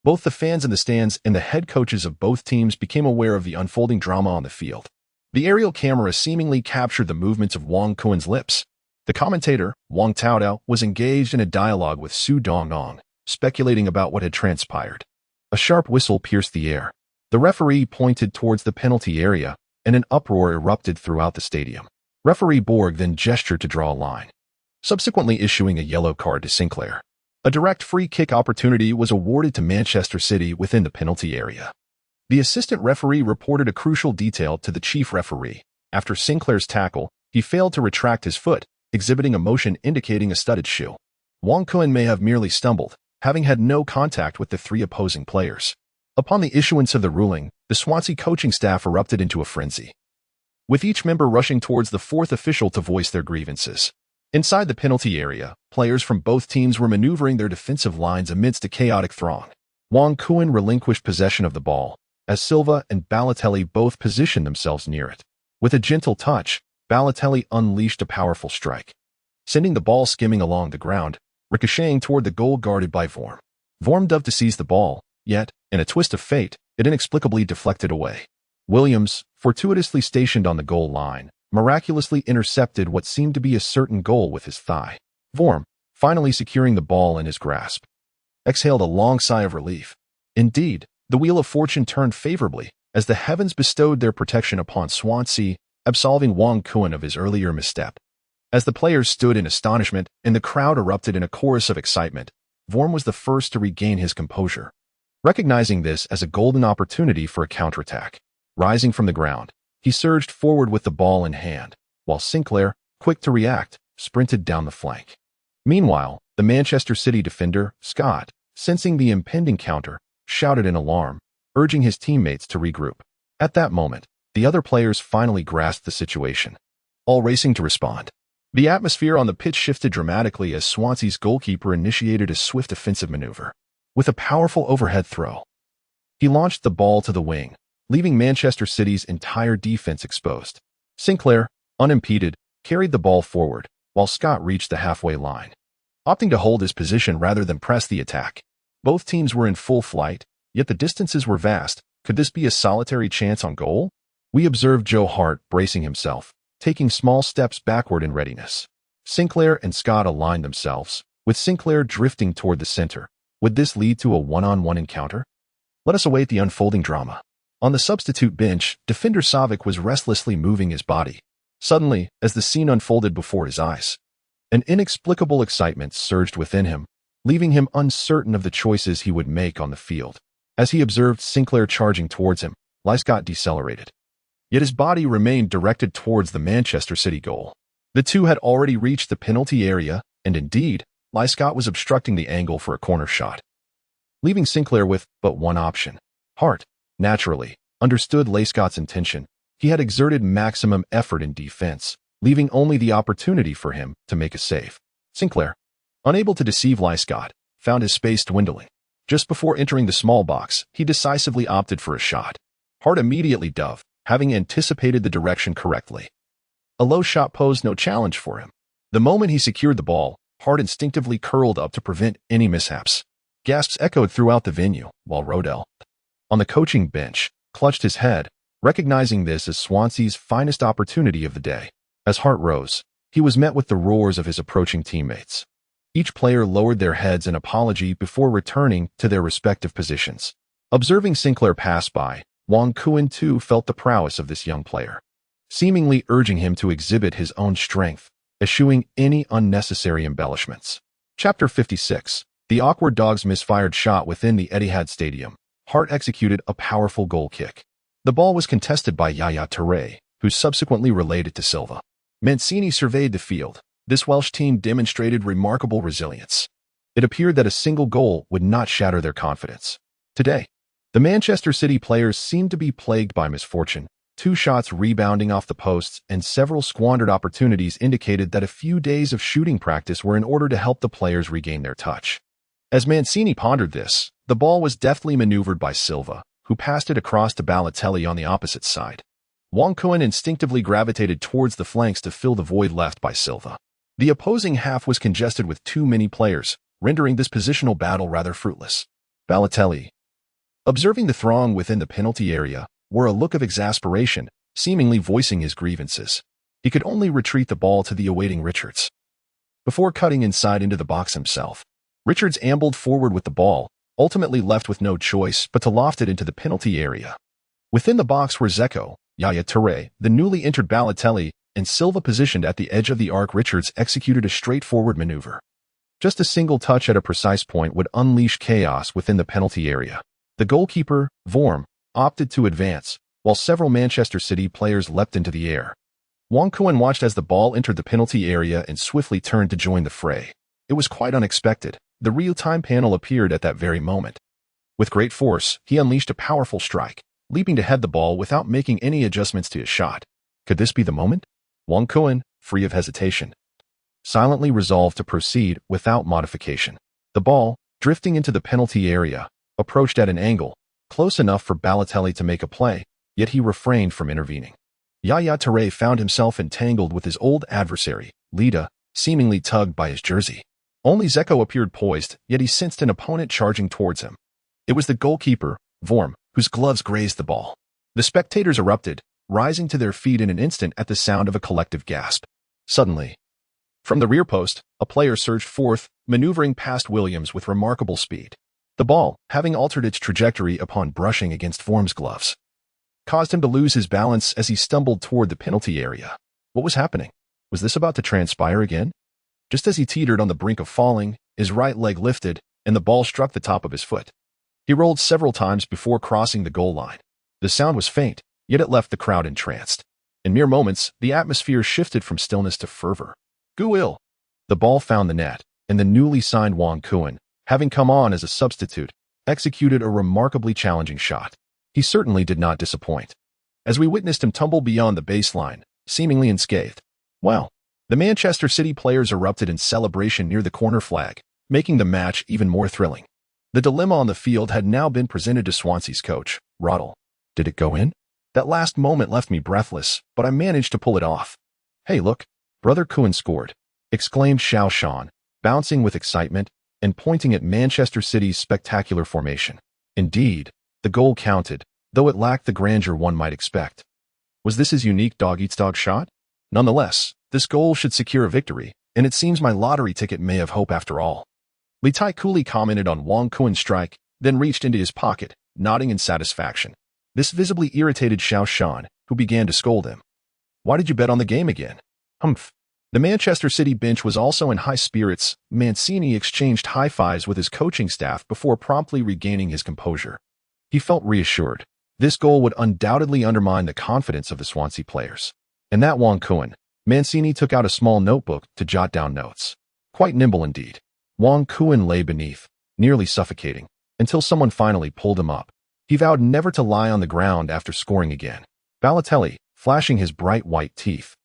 both the fans in the stands and the head coaches of both teams became aware of the unfolding drama on the field. The aerial camera seemingly captured the movements of Wang Kuen's lips. The commentator, Wang Taodao, was engaged in a dialogue with Su Dongong, speculating about what had transpired. A sharp whistle pierced the air. The referee pointed towards the penalty area, and an uproar erupted throughout the stadium. Referee Borg then gestured to draw a line, subsequently issuing a yellow card to Sinclair. A direct free kick opportunity was awarded to Manchester City within the penalty area. The assistant referee reported a crucial detail to the chief referee. After Sinclair's tackle, he failed to retract his foot, exhibiting a motion indicating a studded shoe. Wang Kuen may have merely stumbled, having had no contact with the three opposing players. Upon the issuance of the ruling, the Swansea coaching staff erupted into a frenzy, with each member rushing towards the fourth official to voice their grievances. Inside the penalty area, players from both teams were maneuvering their defensive lines amidst a chaotic throng. Wang Kuen relinquished possession of the ball, as Silva and Balotelli both positioned themselves near it. With a gentle touch, Balotelli unleashed a powerful strike, sending the ball skimming along the ground, ricocheting toward the goal guarded by Vorm. Vorm dove to seize the ball, yet, in a twist of fate, it inexplicably deflected away. Williams, fortuitously stationed on the goal line, miraculously intercepted what seemed to be a certain goal with his thigh. Vorm, finally securing the ball in his grasp, exhaled a long sigh of relief. Indeed, the wheel of fortune turned favorably, as the heavens bestowed their protection upon Swansea, absolving Wang Kuen of his earlier misstep. As the players stood in astonishment and the crowd erupted in a chorus of excitement, Vorm was the first to regain his composure, recognizing this as a golden opportunity for a counterattack. Rising from the ground, he surged forward with the ball in hand, while Sinclair, quick to react, sprinted down the flank. Meanwhile, the Manchester City defender, Scott, sensing the impending counter, shouted in alarm, urging his teammates to regroup. At that moment, the other players finally grasped the situation, all racing to respond. The atmosphere on the pitch shifted dramatically as Swansea's goalkeeper initiated a swift offensive maneuver. With a powerful overhead throw, he launched the ball to the wing, leaving Manchester City's entire defense exposed. Sinclair, unimpeded, carried the ball forward, while Scott reached the halfway line, opting to hold his position rather than press the attack. Both teams were in full flight, yet the distances were vast. Could this be a solitary chance on goal? We observed Joe Hart bracing himself, taking small steps backward in readiness. Sinclair and Scott aligned themselves, with Sinclair drifting toward the center. Would this lead to a one-on-one encounter? Let us await the unfolding drama. On the substitute bench, defender Savic was restlessly moving his body. Suddenly, as the scene unfolded before his eyes, an inexplicable excitement surged within him, leaving him uncertain of the choices he would make on the field. As he observed Sinclair charging towards him, Scott decelerated. Yet his body remained directed towards the Manchester City goal. The two had already reached the penalty area, and indeed, Scott was obstructing the angle for a corner shot, leaving Sinclair with but one option. Hart, naturally, understood Scott's intention. He had exerted maximum effort in defense, leaving only the opportunity for him to make a save. Sinclair, unable to deceive Scott, found his space dwindling. Just before entering the small box, he decisively opted for a shot. Hart immediately dove, having anticipated the direction correctly. A low shot posed no challenge for him. The moment he secured the ball, Hart instinctively curled up to prevent any mishaps. Gasps echoed throughout the venue, while Rodell, on the coaching bench, clutched his head, recognizing this as Swansea's finest opportunity of the day. As Hart rose, he was met with the roars of his approaching teammates. Each player lowered their heads in apology before returning to their respective positions. Observing Sinclair pass by, Wang Kuen too felt the prowess of this young player, seemingly urging him to exhibit his own strength, eschewing any unnecessary embellishments. Chapter 56. The awkward dog's misfired shot within the Etihad Stadium. Hart executed a powerful goal kick. The ball was contested by Yaya Touré, who subsequently relayed it to Silva. Mancini surveyed the field. This Welsh team demonstrated remarkable resilience. It appeared that a single goal would not shatter their confidence. Today, the Manchester City players seemed to be plagued by misfortune. 2 shots rebounding off the posts and several squandered opportunities indicated that a few days of shooting practice were in order to help the players regain their touch. As Mancini pondered this, the ball was deftly maneuvered by Silva, who passed it across to Balotelli on the opposite side. Wang Kuen instinctively gravitated towards the flanks to fill the void left by Silva. The opposing half was congested with too many players, rendering this positional battle rather fruitless. Balotelli, observing the throng within the penalty area, wore a look of exasperation, seemingly voicing his grievances. He could only retreat the ball to the awaiting Richards. Before cutting inside into the box himself, Richards ambled forward with the ball, ultimately left with no choice but to loft it into the penalty area. Within the box were Dzeko, Yaya Toure, the newly entered Balotelli, and Silva positioned at the edge of the arc. Richards executed a straightforward maneuver. Just a single touch at a precise point would unleash chaos within the penalty area. The goalkeeper, Vorm, opted to advance, while several Manchester City players leapt into the air. Wong Kuan watched as the ball entered the penalty area and swiftly turned to join the fray. It was quite unexpected. The real-time panel appeared at that very moment. With great force, he unleashed a powerful strike, leaping to head the ball without making any adjustments to his shot. Could this be the moment? Wong Kuan, free of hesitation, silently resolved to proceed without modification. The ball, drifting into the penalty area, approached at an angle, close enough for Balotelli to make a play, yet he refrained from intervening. Yaya Toure found himself entangled with his old adversary, Lida, seemingly tugged by his jersey. Only Dzeko appeared poised, yet he sensed an opponent charging towards him. It was the goalkeeper, Vorm, whose gloves grazed the ball. The spectators erupted, rising to their feet in an instant at the sound of a collective gasp. Suddenly, from the rear post, a player surged forth, maneuvering past Williams with remarkable speed. The ball, having altered its trajectory upon brushing against Vorm's gloves, caused him to lose his balance as he stumbled toward the penalty area. What was happening? Was this about to transpire again? Just as he teetered on the brink of falling, his right leg lifted, and the ball struck the top of his foot. He rolled several times before crossing the goal line. The sound was faint, yet it left the crowd entranced. In mere moments, the atmosphere shifted from stillness to fervor. Guil! The ball found the net, and the newly signed Wong Kuan, having come on as a substitute, executed a remarkably challenging shot. He certainly did not disappoint, as we witnessed him tumble beyond the baseline, seemingly unscathed. Well, the Manchester City players erupted in celebration near the corner flag, making the match even more thrilling. The dilemma on the field had now been presented to Swansea's coach, Roddle. Did it go in? That last moment left me breathless, but I managed to pull it off. Hey look, Brother Kuan scored, exclaimed Xiao Shan, bouncing with excitement and pointing at Manchester City's spectacular formation. Indeed, the goal counted, though it lacked the grandeur one might expect. Was this his unique dog-eats-dog shot? Nonetheless, this goal should secure a victory, and it seems my lottery ticket may have hope after all. Li Tai coolly commented on Wong Kuan's strike, then reached into his pocket, nodding in satisfaction. This visibly irritated Xiao Shan, who began to scold him. Why did you bet on the game again? Humph. The Manchester City bench was also in high spirits. Mancini exchanged high-fives with his coaching staff before promptly regaining his composure. He felt reassured. This goal would undoubtedly undermine the confidence of the Swansea players. And that Wong Kuan, Mancini took out a small notebook to jot down notes. Quite nimble indeed. Wong Kuan lay beneath, nearly suffocating, until someone finally pulled him up. He vowed never to lie on the ground after scoring again. Balotelli, flashing his bright white teeth,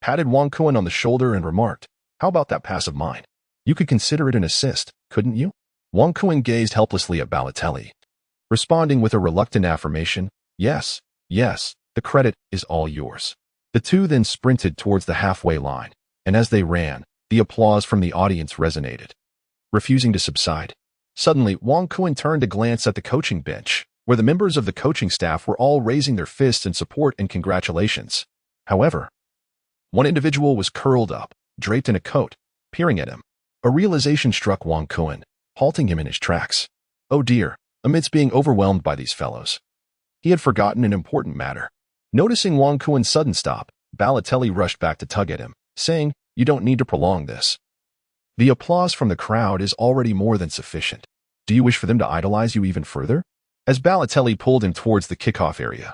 patted Wong Kuan on the shoulder and remarked, "How about that pass of mine? You could consider it an assist, couldn't you?" Wong Kuan gazed helplessly at Balotelli, responding with a reluctant affirmation, "Yes, yes, the credit is all yours." The two then sprinted towards the halfway line, and as they ran, the applause from the audience resonated, refusing to subside. Suddenly, Wong Kuan turned to glance at the coaching bench, where the members of the coaching staff were all raising their fists in support and congratulations. However, one individual was curled up, draped in a coat, peering at him. A realization struck Wong Kuan, halting him in his tracks. Oh dear, amidst being overwhelmed by these fellows, he had forgotten an important matter. Noticing Wong Kuan's sudden stop, Balotelli rushed back to tug at him, saying, "You don't need to prolong this. The applause from the crowd is already more than sufficient. Do you wish for them to idolize you even further?" As Balotelli pulled him towards the kickoff area,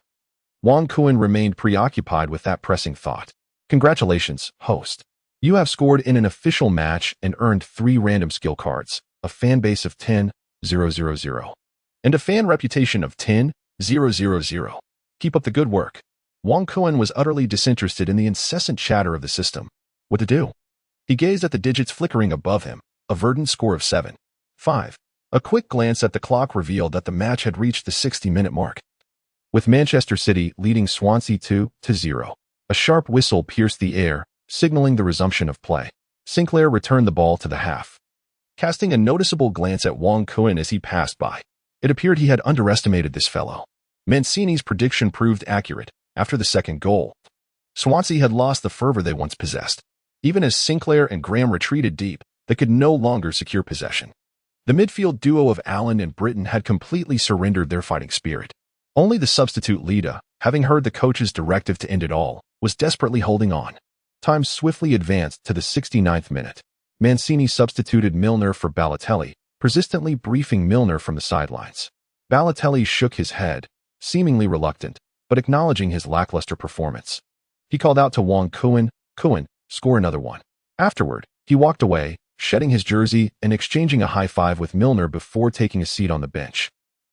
Wong Kuan remained preoccupied with that pressing thought. Congratulations, host. You have scored in an official match and earned 3 random skill cards, a fan base of 10,000, and a fan reputation of 10,000. Keep up the good work. Wong Kuan was utterly disinterested in the incessant chatter of the system. What to do? He gazed at the digits flickering above him, a verdant score of 7-5. A quick glance at the clock revealed that the match had reached the 60-minute mark, with Manchester City leading Swansea 2-0. A sharp whistle pierced the air, signaling the resumption of play. Sinclair returned the ball to the half, casting a noticeable glance at Wong Kuan as he passed by. It appeared he had underestimated this fellow. Mancini's prediction proved accurate. After the second goal, Swansea had lost the fervor they once possessed. Even as Sinclair and Graham retreated deep, they could no longer secure possession. The midfield duo of Allen and Britton had completely surrendered their fighting spirit. Only the substitute Lida, having heard the coach's directive to end it all, was desperately holding on. Time swiftly advanced to the 69th minute. Mancini substituted Milner for Balotelli, persistently briefing Milner from the sidelines. Balotelli shook his head, seemingly reluctant, but acknowledging his lackluster performance. He called out to Wong Kuan, "Kuan, score another one." Afterward, he walked away, shedding his jersey and exchanging a high five with Milner before taking a seat on the bench,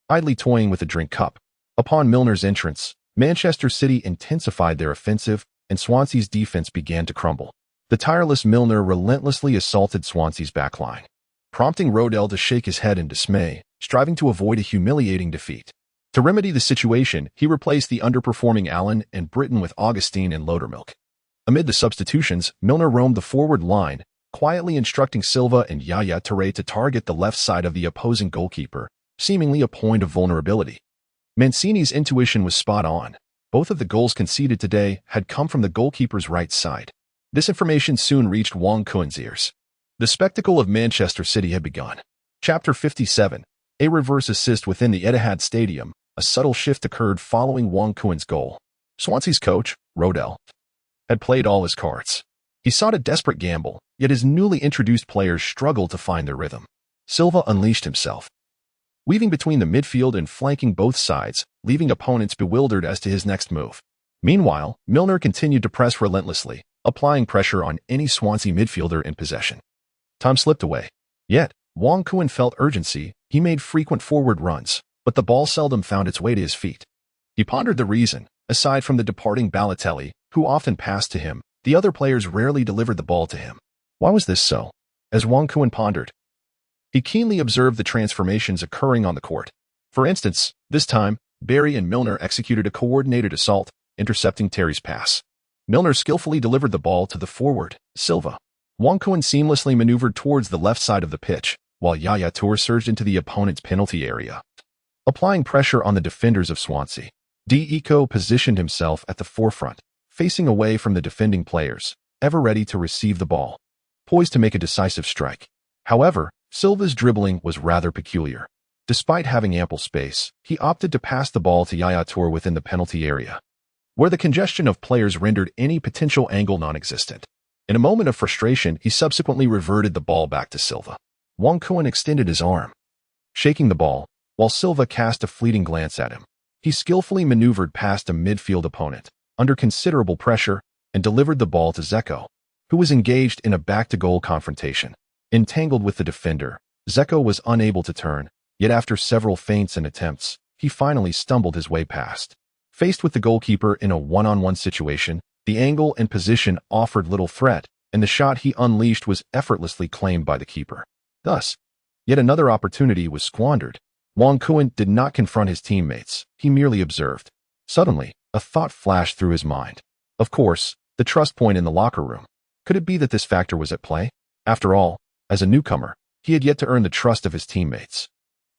idly toying with a drink cup. Upon Milner's entrance, Manchester City intensified their offensive, and Swansea's defense began to crumble. The tireless Milner relentlessly assaulted Swansea's backline, prompting Rodell to shake his head in dismay, striving to avoid a humiliating defeat. To remedy the situation, he replaced the underperforming Allen and Britton with Augustine and Loudermilk. Amid the substitutions, Milner roamed the forward line, quietly instructing Silva and Yaya Touré to target the left side of the opposing goalkeeper, seemingly a point of vulnerability. Mancini's intuition was spot on. Both of the goals conceded today had come from the goalkeeper's right side. This information soon reached Wong Kuan's ears. The spectacle of Manchester City had begun. Chapter 57. A reverse assist within the Etihad Stadium. A subtle shift occurred following Wong Kuan's goal. Swansea's coach, Rodell, had played all his cards. He sought a desperate gamble, yet his newly introduced players struggled to find their rhythm. Silva unleashed himself, weaving between the midfield and flanking both sides, leaving opponents bewildered as to his next move. Meanwhile, Milner continued to press relentlessly, applying pressure on any Swansea midfielder in possession. Time slipped away. Yet, Wong Kuan felt urgency. He made frequent forward runs, but the ball seldom found its way to his feet. He pondered the reason. Aside from the departing Balotelli, who often passed to him, the other players rarely delivered the ball to him. Why was this so? As Wong Kuan pondered, he keenly observed the transformations occurring on the court. For instance, this time, Barry and Milner executed a coordinated assault, intercepting Terry's pass. Milner skillfully delivered the ball to the forward, Silva. Wong Kuan seamlessly maneuvered towards the left side of the pitch, while Yaya Touré surged into the opponent's penalty area, applying pressure on the defenders of Swansea. Deco positioned himself at the forefront, facing away from the defending players, ever ready to receive the ball, poised to make a decisive strike. However, Silva's dribbling was rather peculiar. Despite having ample space, he opted to pass the ball to Yaya Touré within the penalty area, where the congestion of players rendered any potential angle non-existent. In a moment of frustration, he subsequently reverted the ball back to Silva. Wong Kuan extended his arm, shaking the ball, while Silva cast a fleeting glance at him. He skillfully maneuvered past a midfield opponent, under considerable pressure, and delivered the ball to Dzeko, who was engaged in a back-to-goal confrontation. Entangled with the defender, Dzeko was unable to turn, yet after several feints and attempts, he finally stumbled his way past. Faced with the goalkeeper in a one-on-one situation, the angle and position offered little threat, and the shot he unleashed was effortlessly claimed by the keeper. Thus, yet another opportunity was squandered. Wong Kuan did not confront his teammates, he merely observed. Suddenly, a thought flashed through his mind. Of course, the trust point in the locker room. Could it be that this factor was at play? After all, as a newcomer, he had yet to earn the trust of his teammates.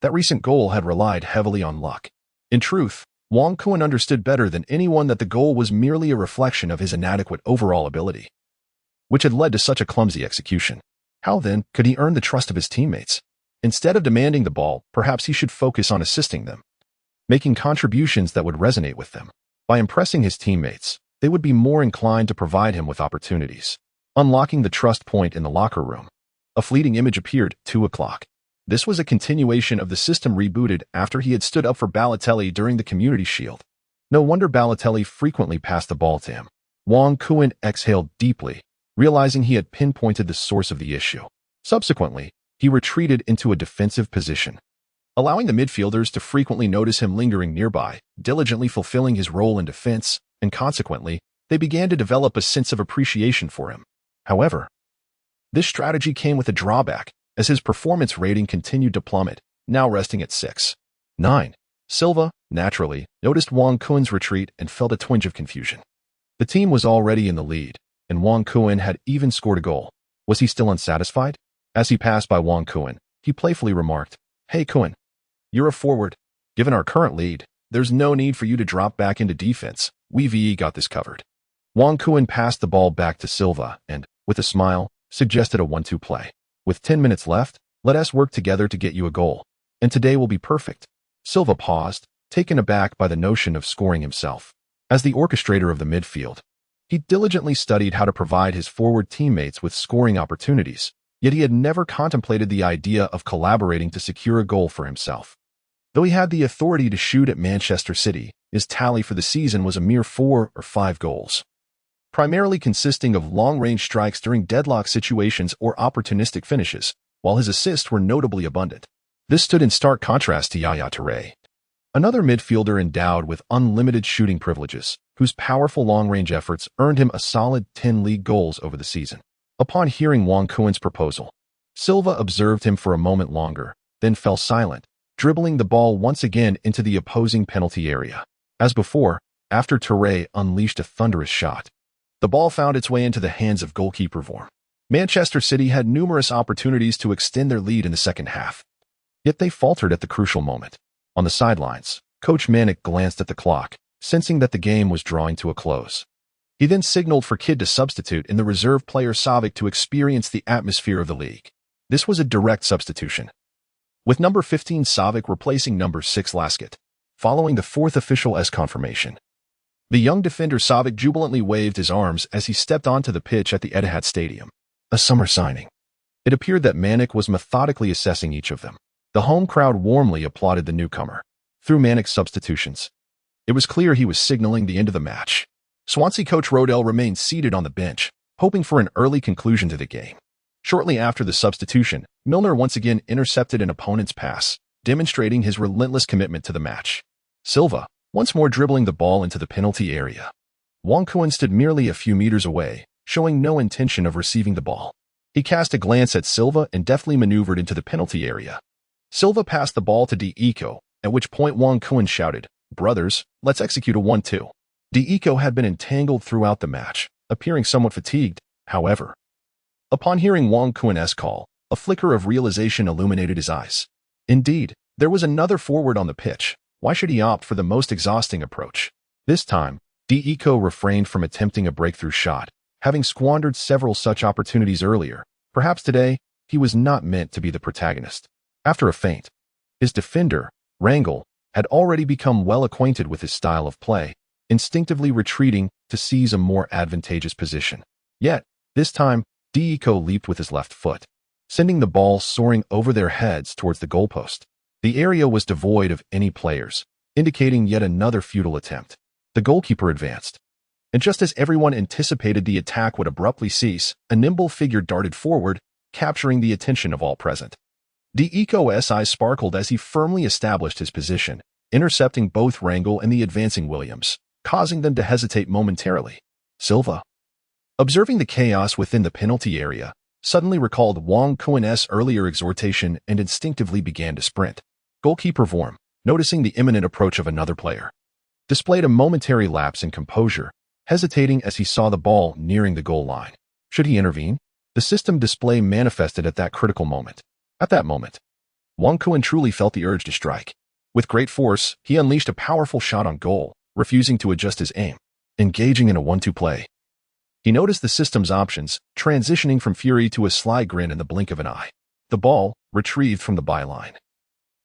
That recent goal had relied heavily on luck. In truth, Wong Kuan understood better than anyone that the goal was merely a reflection of his inadequate overall ability, which had led to such a clumsy execution. How then could he earn the trust of his teammates? Instead of demanding the ball, perhaps he should focus on assisting them, making contributions that would resonate with them. By impressing his teammates, they would be more inclined to provide him with opportunities, unlocking the trust point in the locker room. A fleeting image appeared, 2 o'clock. This was a continuation of the system rebooted after he had stood up for Balotelli during the Community Shield. No wonder Balotelli frequently passed the ball to him. Wong Kuan exhaled deeply, realizing he had pinpointed the source of the issue. Subsequently, he retreated into a defensive position, allowing the midfielders to frequently notice him lingering nearby, diligently fulfilling his role in defense, and consequently, they began to develop a sense of appreciation for him. However, this strategy came with a drawback, as his performance rating continued to plummet, now resting at 6.9. Silva, naturally, noticed Wong Kuan's retreat and felt a twinge of confusion. The team was already in the lead, and Wong Kuan had even scored a goal. Was he still unsatisfied? As he passed by Wong Kuan, he playfully remarked, "Hey Kuan, you're a forward. Given our current lead, there's no need for you to drop back into defense. We got this covered. Wang Kuan passed the ball back to Silva and, with a smile, suggested a 1-2 play. With 10 minutes left, let us work together to get you a goal. And today will be perfect. Silva paused, taken aback by the notion of scoring himself. As the orchestrator of the midfield, he diligently studied how to provide his forward teammates with scoring opportunities, yet he had never contemplated the idea of collaborating to secure a goal for himself. Though he had the authority to shoot at Manchester City, his tally for the season was a mere 4 or 5 goals, primarily consisting of long-range strikes during deadlock situations or opportunistic finishes, while his assists were notably abundant. This stood in stark contrast to Yaya Touré, another midfielder endowed with unlimited shooting privileges, whose powerful long-range efforts earned him a solid 10 league goals over the season. Upon hearing Wang Kuan's proposal, Silva observed him for a moment longer, then fell silent, dribbling the ball once again into the opposing penalty area. As before, after Touré unleashed a thunderous shot, the ball found its way into the hands of goalkeeper Vorm. Manchester City had numerous opportunities to extend their lead in the second half, yet they faltered at the crucial moment. On the sidelines, Coach Manek glanced at the clock, sensing that the game was drawing to a close. He then signaled for Kid to substitute in the reserve player Savic to experience the atmosphere of the league. This was a direct substitution, with number 15 Savic replacing number 6 Lasket, following the fourth official's confirmation. The young defender Savic jubilantly waved his arms as he stepped onto the pitch at the Etihad Stadium. A summer signing. It appeared that Manek was methodically assessing each of them. The home crowd warmly applauded the newcomer. Through Manek's substitutions, it was clear he was signaling the end of the match. Swansea coach Rodell remained seated on the bench, hoping for an early conclusion to the game. Shortly after the substitution, Milner once again intercepted an opponent's pass, demonstrating his relentless commitment to the match. Silva, once more dribbling the ball into the penalty area. Wang Kuan stood merely a few meters away, showing no intention of receiving the ball. He cast a glance at Silva and deftly maneuvered into the penalty area. Silva passed the ball to D'Eco, at which point Wang Kuan shouted, "Brothers, let's execute a 1-2. D'Eco had been entangled throughout the match, appearing somewhat fatigued, however. Upon hearing Wang Kuan's call, a flicker of realization illuminated his eyes. Indeed, there was another forward on the pitch. Why should he opt for the most exhausting approach? This time, D'Eco refrained from attempting a breakthrough shot, having squandered several such opportunities earlier. Perhaps today, he was not meant to be the protagonist. After a feint, his defender, Rangel, had already become well acquainted with his style of play, instinctively retreating to seize a more advantageous position. Yet, this time, D'Eco leaped with his left foot, sending the ball soaring over their heads towards the goalpost. The area was devoid of any players, indicating yet another futile attempt. The goalkeeper advanced, and just as everyone anticipated the attack would abruptly cease, a nimble figure darted forward, capturing the attention of all present. D'Eco's eyes sparkled as he firmly established his position, intercepting both Rangel and the advancing Williams, causing them to hesitate momentarily. Silva, observing the chaos within the penalty area, suddenly recalled Wang Kuan's earlier exhortation and instinctively began to sprint. Goalkeeper Vorm, noticing the imminent approach of another player, displayed a momentary lapse in composure, hesitating as he saw the ball nearing the goal line. Should he intervene? The system display manifested at that critical moment. At that moment, Wang Kuan truly felt the urge to strike. With great force, he unleashed a powerful shot on goal, refusing to adjust his aim, engaging in a 1-2 play. He noticed the system's options, transitioning from fury to a sly grin in the blink of an eye. The ball, retrieved from the byline,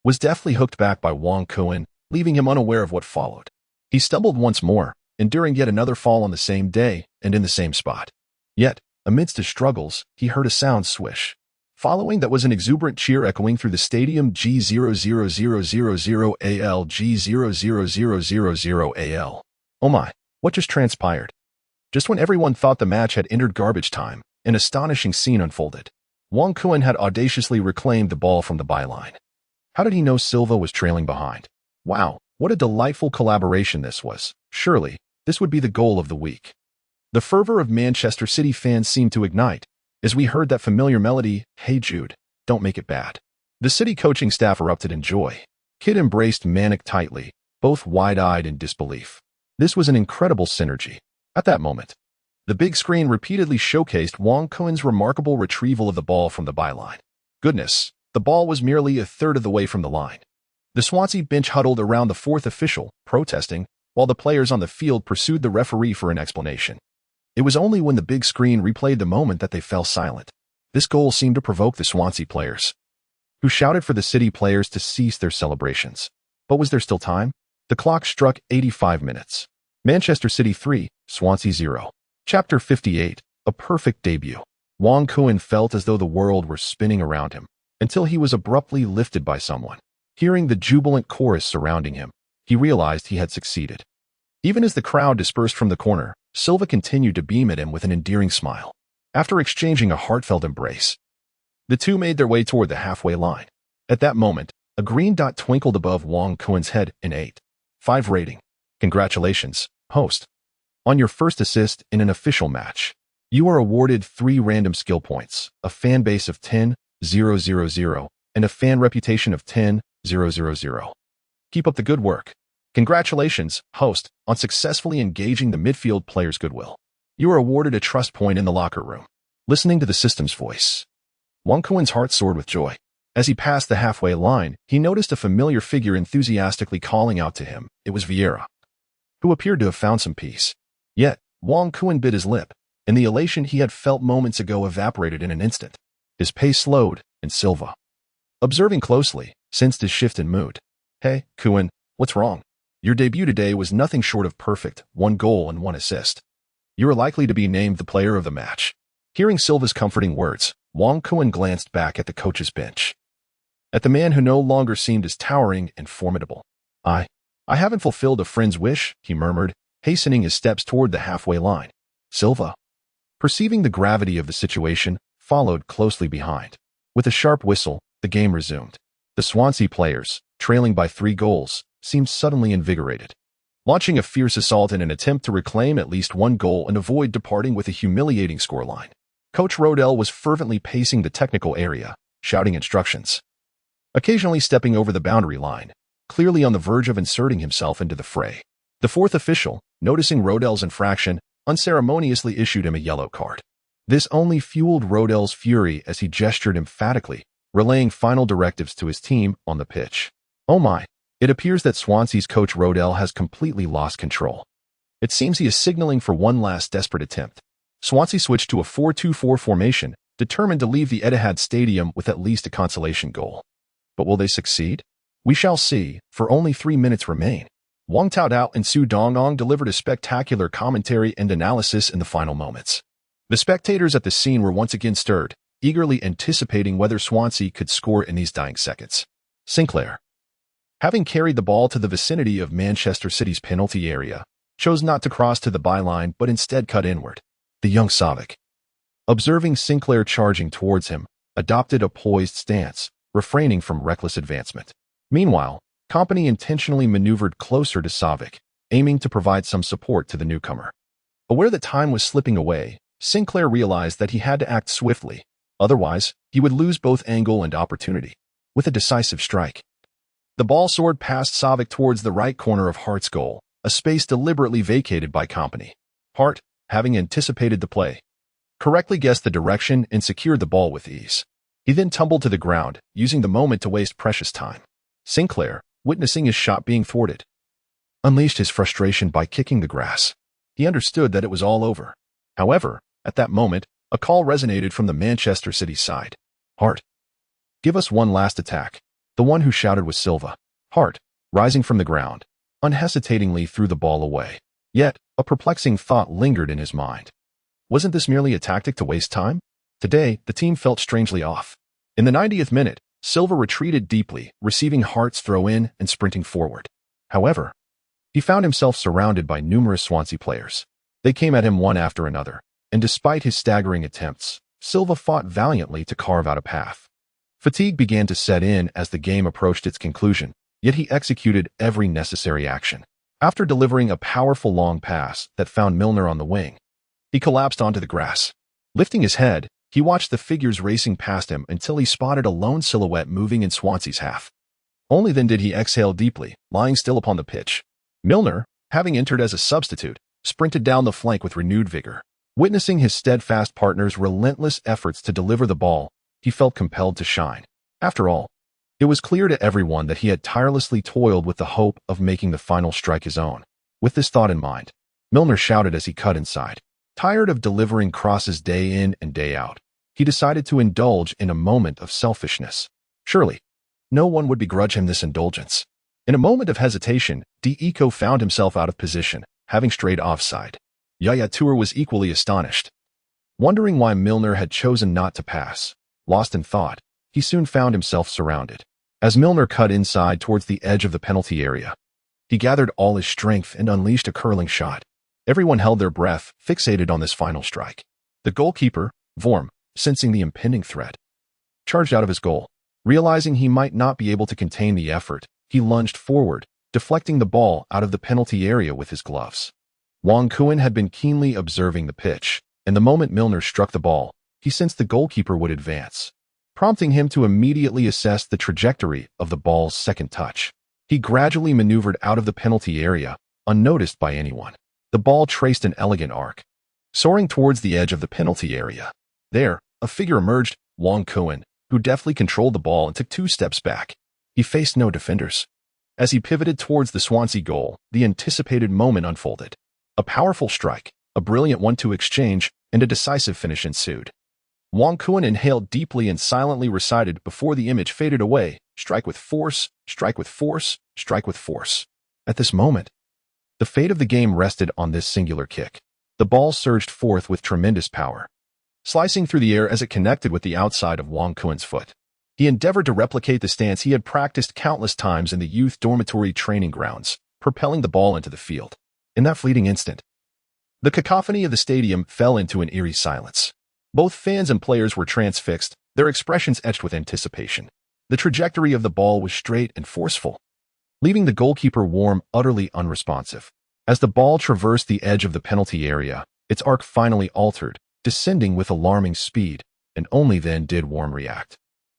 was deftly hooked back by Wang Kuan, leaving him unaware of what followed. He stumbled once more, enduring yet another fall on the same day and in the same spot. Yet, amidst his struggles, he heard a sound swish. Following that was an exuberant cheer echoing through the stadium. G00000AL, G00000AL. Oh my, what just transpired? Just when everyone thought the match had entered garbage time, an astonishing scene unfolded. Wang Kuan had audaciously reclaimed the ball from the byline. How did he know Silva was trailing behind? Wow, what a delightful collaboration this was. Surely, this would be the goal of the week. The fervor of Manchester City fans seemed to ignite as we heard that familiar melody, "Hey Jude, don't make it bad." The City coaching staff erupted in joy. Kid embraced Manek tightly, both wide-eyed in disbelief. This was an incredible synergy. At that moment, the big screen repeatedly showcased Wang Kuan's remarkable retrieval of the ball from the byline. Goodness, the ball was merely a third of the way from the line. The Swansea bench huddled around the fourth official, protesting, while the players on the field pursued the referee for an explanation. It was only when the big screen replayed the moment that they fell silent. This goal seemed to provoke the Swansea players, who shouted for the City players to cease their celebrations. But was there still time? The clock struck 85 minutes. Manchester City 3, Swansea 0. Chapter 58, a perfect debut. Wong Kuan felt as though the world were spinning around him, until he was abruptly lifted by someone. Hearing the jubilant chorus surrounding him, he realized he had succeeded. Even as the crowd dispersed from the corner, Silva continued to beam at him with an endearing smile. After exchanging a heartfelt embrace, the two made their way toward the halfway line. At that moment, a green dot twinkled above Wong Kuan's head in 8.5 rating. Congratulations, host. On your first assist in an official match, you are awarded 3 random skill points, a fan base of 10,000, and a fan reputation of 10,000. Keep up the good work. Congratulations, host, on successfully engaging the midfield players' goodwill. You are awarded a trust point in the locker room. Listening to the system's voice, Wong Kuan's heart soared with joy. As he passed the halfway line, he noticed a familiar figure enthusiastically calling out to him. It was Vieira, who appeared to have found some peace. Yet, Wong Kuan bit his lip, and the elation he had felt moments ago evaporated in an instant. His pace slowed, and Silva, observing closely, sensed his shift in mood. Hey, Kuan, what's wrong? Your debut today was nothing short of perfect, 1 goal and 1 assist. You are likely to be named the player of the match. Hearing Silva's comforting words, Wong Kuan glanced back at the coach's bench, at the man who no longer seemed as towering and formidable. I haven't fulfilled a friend's wish, he murmured, hastening his steps toward the halfway line. Silva, perceiving the gravity of the situation, followed closely behind. With a sharp whistle, the game resumed. The Swansea players, trailing by 3 goals, seemed suddenly invigorated, launching a fierce assault in an attempt to reclaim at least 1 goal and avoid departing with a humiliating scoreline. Coach Rodell was fervently pacing the technical area, shouting instructions, occasionally stepping over the boundary line, clearly on the verge of inserting himself into the fray. The 4th official, noticing Rodell's infraction, unceremoniously issued him a yellow card. This only fueled Rodell's fury as he gestured emphatically, relaying final directives to his team on the pitch. Oh my, it appears that Swansea's coach Rodell has completely lost control. It seems he is signaling for one last desperate attempt. Swansea switched to a 4-2-4 formation, determined to leave the Etihad Stadium with at least a consolation goal. But will they succeed? We shall see, for only 3 minutes remain. Wang Taodao and Su Dongong delivered a spectacular commentary and analysis in the final moments. The spectators at the scene were once again stirred, eagerly anticipating whether Swansea could score in these dying seconds. Sinclair, having carried the ball to the vicinity of Manchester City's penalty area, chose not to cross to the byline but instead cut inward. The young Savic, observing Sinclair charging towards him, adopted a poised stance, refraining from reckless advancement. Meanwhile, Kompany intentionally maneuvered closer to Savic, aiming to provide some support to the newcomer. Aware that time was slipping away, Sinclair realized that he had to act swiftly, otherwise he would lose both angle and opportunity. With a decisive strike, the ball soared past Savic towards the right corner of Hart's goal, a space deliberately vacated by Kompany. Hart, having anticipated the play, correctly guessed the direction and secured the ball with ease. He then tumbled to the ground, using the moment to waste precious time. Sinclair, witnessing his shot being thwarted, unleashed his frustration by kicking the grass. He understood that it was all over. However, at that moment, a call resonated from the Manchester City side. Hart, give us one last attack. The one who shouted was Silva. Hart, rising from the ground, unhesitatingly threw the ball away. Yet, a perplexing thought lingered in his mind. Wasn't this merely a tactic to waste time? Today, the team felt strangely off. In the 90th minute, Silva retreated deeply, receiving Hart's throw-in and sprinting forward. However, he found himself surrounded by numerous Swansea players. They came at him one after another, and despite his staggering attempts, Silva fought valiantly to carve out a path. Fatigue began to set in as the game approached its conclusion, yet he executed every necessary action. After delivering a powerful long pass that found Milner on the wing, he collapsed onto the grass. Lifting his head, he watched the figures racing past him until he spotted a lone silhouette moving in Swansea's half. Only then did he exhale deeply, lying still upon the pitch. Milner, having entered as a substitute, sprinted down the flank with renewed vigor. Witnessing his steadfast partner's relentless efforts to deliver the ball, he felt compelled to shine. After all, it was clear to everyone that he had tirelessly toiled with the hope of making the final strike his own. With this thought in mind, Milner shouted as he cut inside. Tired of delivering crosses day in and day out, he decided to indulge in a moment of selfishness. Surely, no one would begrudge him this indulgence. In a moment of hesitation, Deco found himself out of position, having strayed offside. Yaya Toure was equally astonished. Wondering why Milner had chosen not to pass, lost in thought, he soon found himself surrounded. As Milner cut inside towards the edge of the penalty area, he gathered all his strength and unleashed a curling shot. Everyone held their breath, fixated on this final strike. The goalkeeper, Vorm, sensing the impending threat, charged out of his goal. Realizing he might not be able to contain the effort, he lunged forward, deflecting the ball out of the penalty area with his gloves. Wang Kuan had been keenly observing the pitch, and the moment Milner struck the ball, he sensed the goalkeeper would advance, prompting him to immediately assess the trajectory of the ball's second touch. He gradually maneuvered out of the penalty area, unnoticed by anyone. The ball traced an elegant arc, soaring towards the edge of the penalty area. There, a figure emerged, Wang Kuan, who deftly controlled the ball and took 2 steps back. He faced no defenders. As he pivoted towards the Swansea goal, the anticipated moment unfolded. A powerful strike, a brilliant 1-2 exchange, and a decisive finish ensued. Wang Kuan inhaled deeply and silently recited before the image faded away, "Strike with force, strike with force, strike with force." At this moment, the fate of the game rested on this singular kick. The ball surged forth with tremendous power, slicing through the air as it connected with the outside of Wang Kuan's foot. He endeavored to replicate the stance he had practiced countless times in the youth dormitory training grounds, propelling the ball into the field. In that fleeting instant, the cacophony of the stadium fell into an eerie silence. Both fans and players were transfixed, their expressions etched with anticipation. The trajectory of the ball was straight and forceful, leaving the goalkeeper Worm utterly unresponsive. As the ball traversed the edge of the penalty area, its arc finally altered, descending with alarming speed, and only then did Worm react.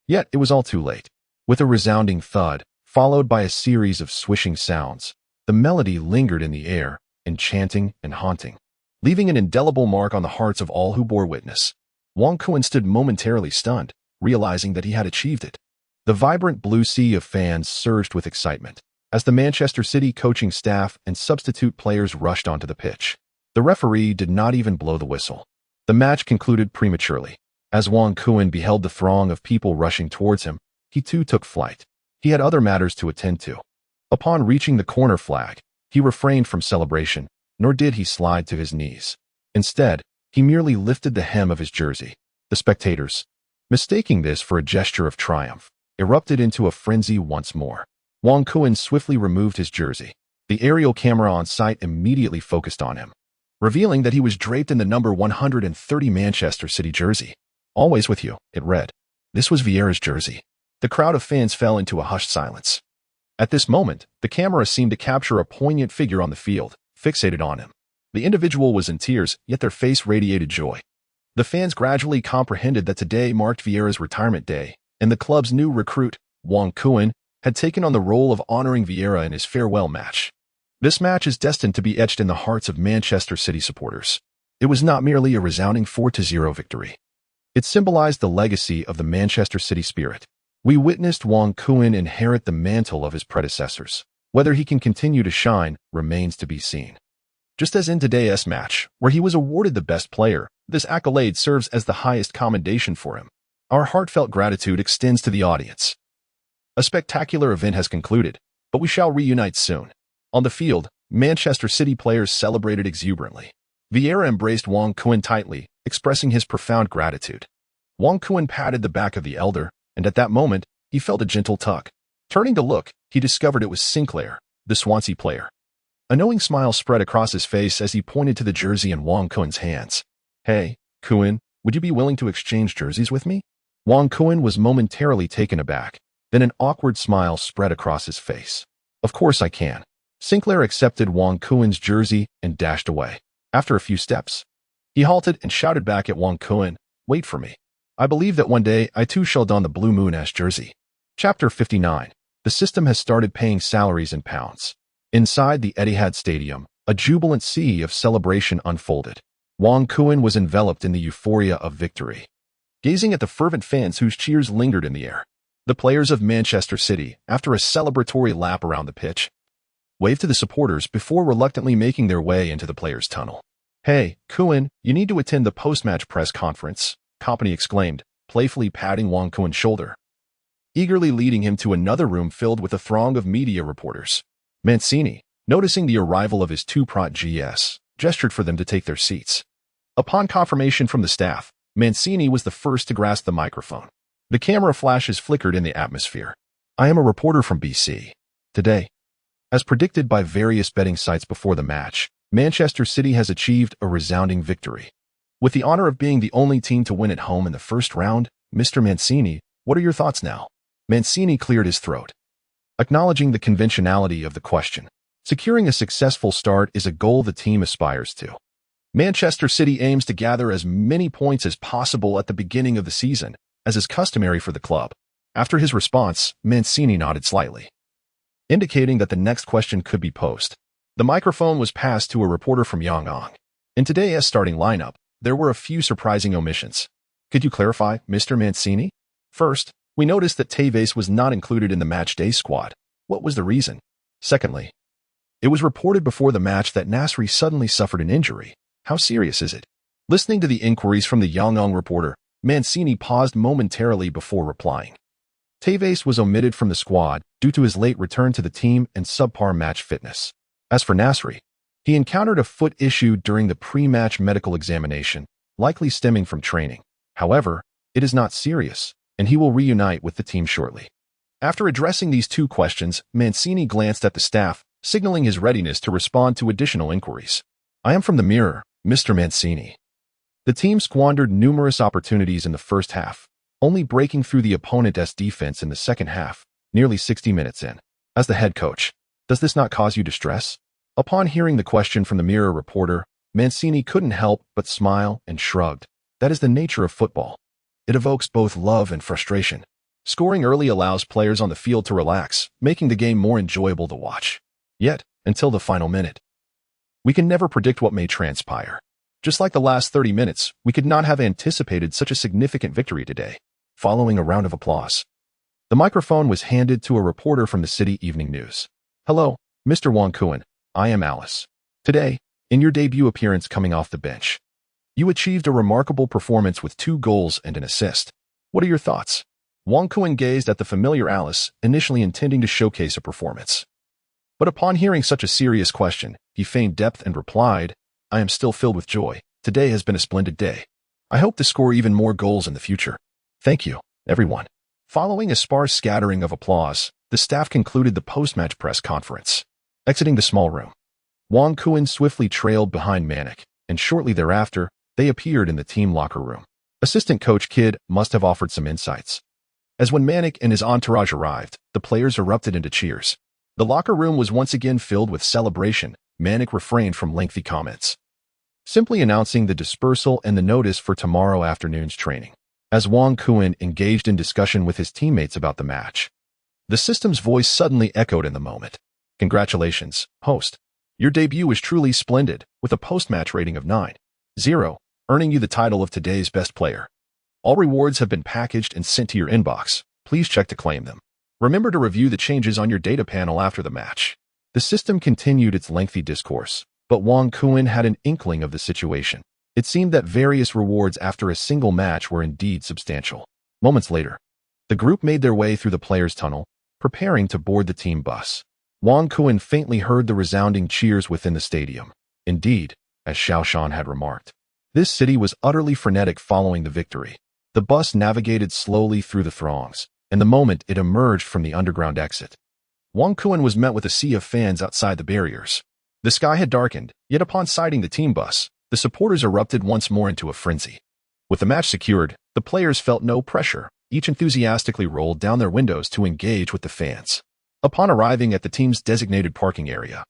Yet it was all too late. With a resounding thud, followed by a series of swishing sounds, the melody lingered in the air, enchanting and haunting, leaving an indelible mark on the hearts of all who bore witness. Wang Kuan stood momentarily stunned, realizing that he had achieved it. The vibrant blue sea of fans surged with excitement as the Manchester City coaching staff and substitute players rushed onto the pitch. The referee did not even blow the whistle. The match concluded prematurely. As Wang Kuan beheld the throng of people rushing towards him, he too took flight. He had other matters to attend to. Upon reaching the corner flag, he refrained from celebration, nor did he slide to his knees. Instead, he merely lifted the hem of his jersey. The spectators, mistaking this for a gesture of triumph, erupted into a frenzy once more. Wang Kuan swiftly removed his jersey. The aerial camera on site immediately focused on him, revealing that he was draped in the number 130 Manchester City jersey. "Always with you," it read. This was Vieira's jersey. The crowd of fans fell into a hushed silence. At this moment, the camera seemed to capture a poignant figure on the field, fixated on him. The individual was in tears, yet their face radiated joy. The fans gradually comprehended that today marked Vieira's retirement day, and the club's new recruit, Wang Kuan, had taken on the role of honoring Vieira in his farewell match. This match is destined to be etched in the hearts of Manchester City supporters. It was not merely a resounding 4-0 victory. It symbolized the legacy of the Manchester City spirit. We witnessed Wang Kuan inherit the mantle of his predecessors. Whether he can continue to shine remains to be seen. Just as in today's match, where he was awarded the best player, this accolade serves as the highest commendation for him. Our heartfelt gratitude extends to the audience. A spectacular event has concluded, but we shall reunite soon. On the field, Manchester City players celebrated exuberantly. Vieira embraced Wang Kuan tightly, expressing his profound gratitude. Wang Kuan patted the back of the elder, and at that moment, he felt a gentle tug. Turning to look, he discovered it was Sinclair, the Swansea player. A knowing smile spread across his face as he pointed to the jersey in Wang Kuan's hands. "Hey, Kuan, would you be willing to exchange jerseys with me?" Wang Kuan was momentarily taken aback, then an awkward smile spread across his face. "Of course I can." Sinclair accepted Wang Kuan's jersey and dashed away. After a few steps, he halted and shouted back at Wang Kuan, "Wait for me. I believe that one day I too shall don the Blue Moon Ash jersey." Chapter 59. The system has started paying salaries in pounds. Inside the Etihad Stadium, a jubilant sea of celebration unfolded. Wang Kuan was enveloped in the euphoria of victory, gazing at the fervent fans whose cheers lingered in the air. The players of Manchester City, after a celebratory lap around the pitch, waved to the supporters before reluctantly making their way into the players' tunnel. "Hey, Kuan, you need to attend the post-match press conference," Company exclaimed, playfully patting Wang Kuan's shoulder, eagerly leading him to another room filled with a throng of media reporters. Mancini, noticing the arrival of his two prot-GS, gestured for them to take their seats. Upon confirmation from the staff, Mancini was the first to grasp the microphone. The camera flashes flickered in the atmosphere. "I am a reporter from BC. Today, as predicted by various betting sites before the match, Manchester City has achieved a resounding victory. With the honor of being the only team to win at home in the first round, Mr. Mancini, what are your thoughts now?" Mancini cleared his throat, acknowledging the conventionality of the question. Securing a successful start is a goal the team aspires to. Manchester City aims to gather as many points as possible at the beginning of the season, as is customary for the club. After his response, Mancini nodded slightly, indicating that the next question could be posed. The microphone was passed to a reporter from Yang'an. In today's starting lineup, there were a few surprising omissions. "Could you clarify, Mr. Mancini?" "First, we noticed that Tevez was not included in the match-day squad. What was the reason?" "Secondly, it was reported before the match that Nasri suddenly suffered an injury. How serious is it?" Listening to the inquiries from the Yang'an reporter, Mancini paused momentarily before replying. Tevez was omitted from the squad due to his late return to the team and subpar match fitness. As for Nasri, he encountered a foot issue during the pre-match medical examination, likely stemming from training. However, it is not serious, and he will reunite with the team shortly. After addressing these two questions, Mancini glanced at the staff, signaling his readiness to respond to additional inquiries. "I am from the Mirror, Mr. Mancini. The team squandered numerous opportunities in the first half, only breaking through the opponent's defense in the second half, nearly 60 minutes in. As the head coach, does this not cause you distress?" Upon hearing the question from the Mirror reporter, Mancini couldn't help but smile and shrugged. That is the nature of football. It evokes both love and frustration. Scoring early allows players on the field to relax, making the game more enjoyable to watch. Yet, until the final minute, we can never predict what may transpire. Just like the last 30 minutes, we could not have anticipated such a significant victory today. Following a round of applause, the microphone was handed to a reporter from the City Evening News. "Hello, Mr. Wang Kuan. I am Alice. Today, in your debut appearance coming off the bench, you achieved a remarkable performance with 2 goals and an assist. What are your thoughts?" Wang Kuan gazed at the familiar Alice, initially intending to showcase a performance. But upon hearing such a serious question, he feigned depth and replied, "I am still filled with joy. Today has been a splendid day. I hope to score even more goals in the future. Thank you, everyone." Following a sparse scattering of applause, the staff concluded the post-match press conference. Exiting the small room, Wang Kuan swiftly trailed behind Manik, and shortly thereafter, they appeared in the team locker room. Assistant coach Kidd must have offered some insights, as when Manik and his entourage arrived, the players erupted into cheers. The locker room was once again filled with celebration. Manik refrained from lengthy comments, simply announcing the dispersal and the notice for tomorrow afternoon's training. As Wang Kuan engaged in discussion with his teammates about the match, the system's voice suddenly echoed in the moment. "Congratulations, host. Your debut was truly splendid, with a post-match rating of 9.0, earning you the title of today's best player. All rewards have been packaged and sent to your inbox. Please check to claim them. Remember to review the changes on your data panel after the match." The system continued its lengthy discourse, but Wang Kuan had an inkling of the situation. It seemed that various rewards after a single match were indeed substantial. Moments later, the group made their way through the players' tunnel, preparing to board the team bus. Wang Kuan faintly heard the resounding cheers within the stadium. Indeed, as Xiao Shan had remarked, this city was utterly frenetic following the victory. The bus navigated slowly through the throngs, and the moment it emerged from the underground exit, Wang Kuan was met with a sea of fans outside the barriers. The sky had darkened, yet upon sighting the team bus, the supporters erupted once more into a frenzy. With the match secured, the players felt no pressure. Each enthusiastically rolled down their windows to engage with the fans. Upon arriving at the team's designated parking area,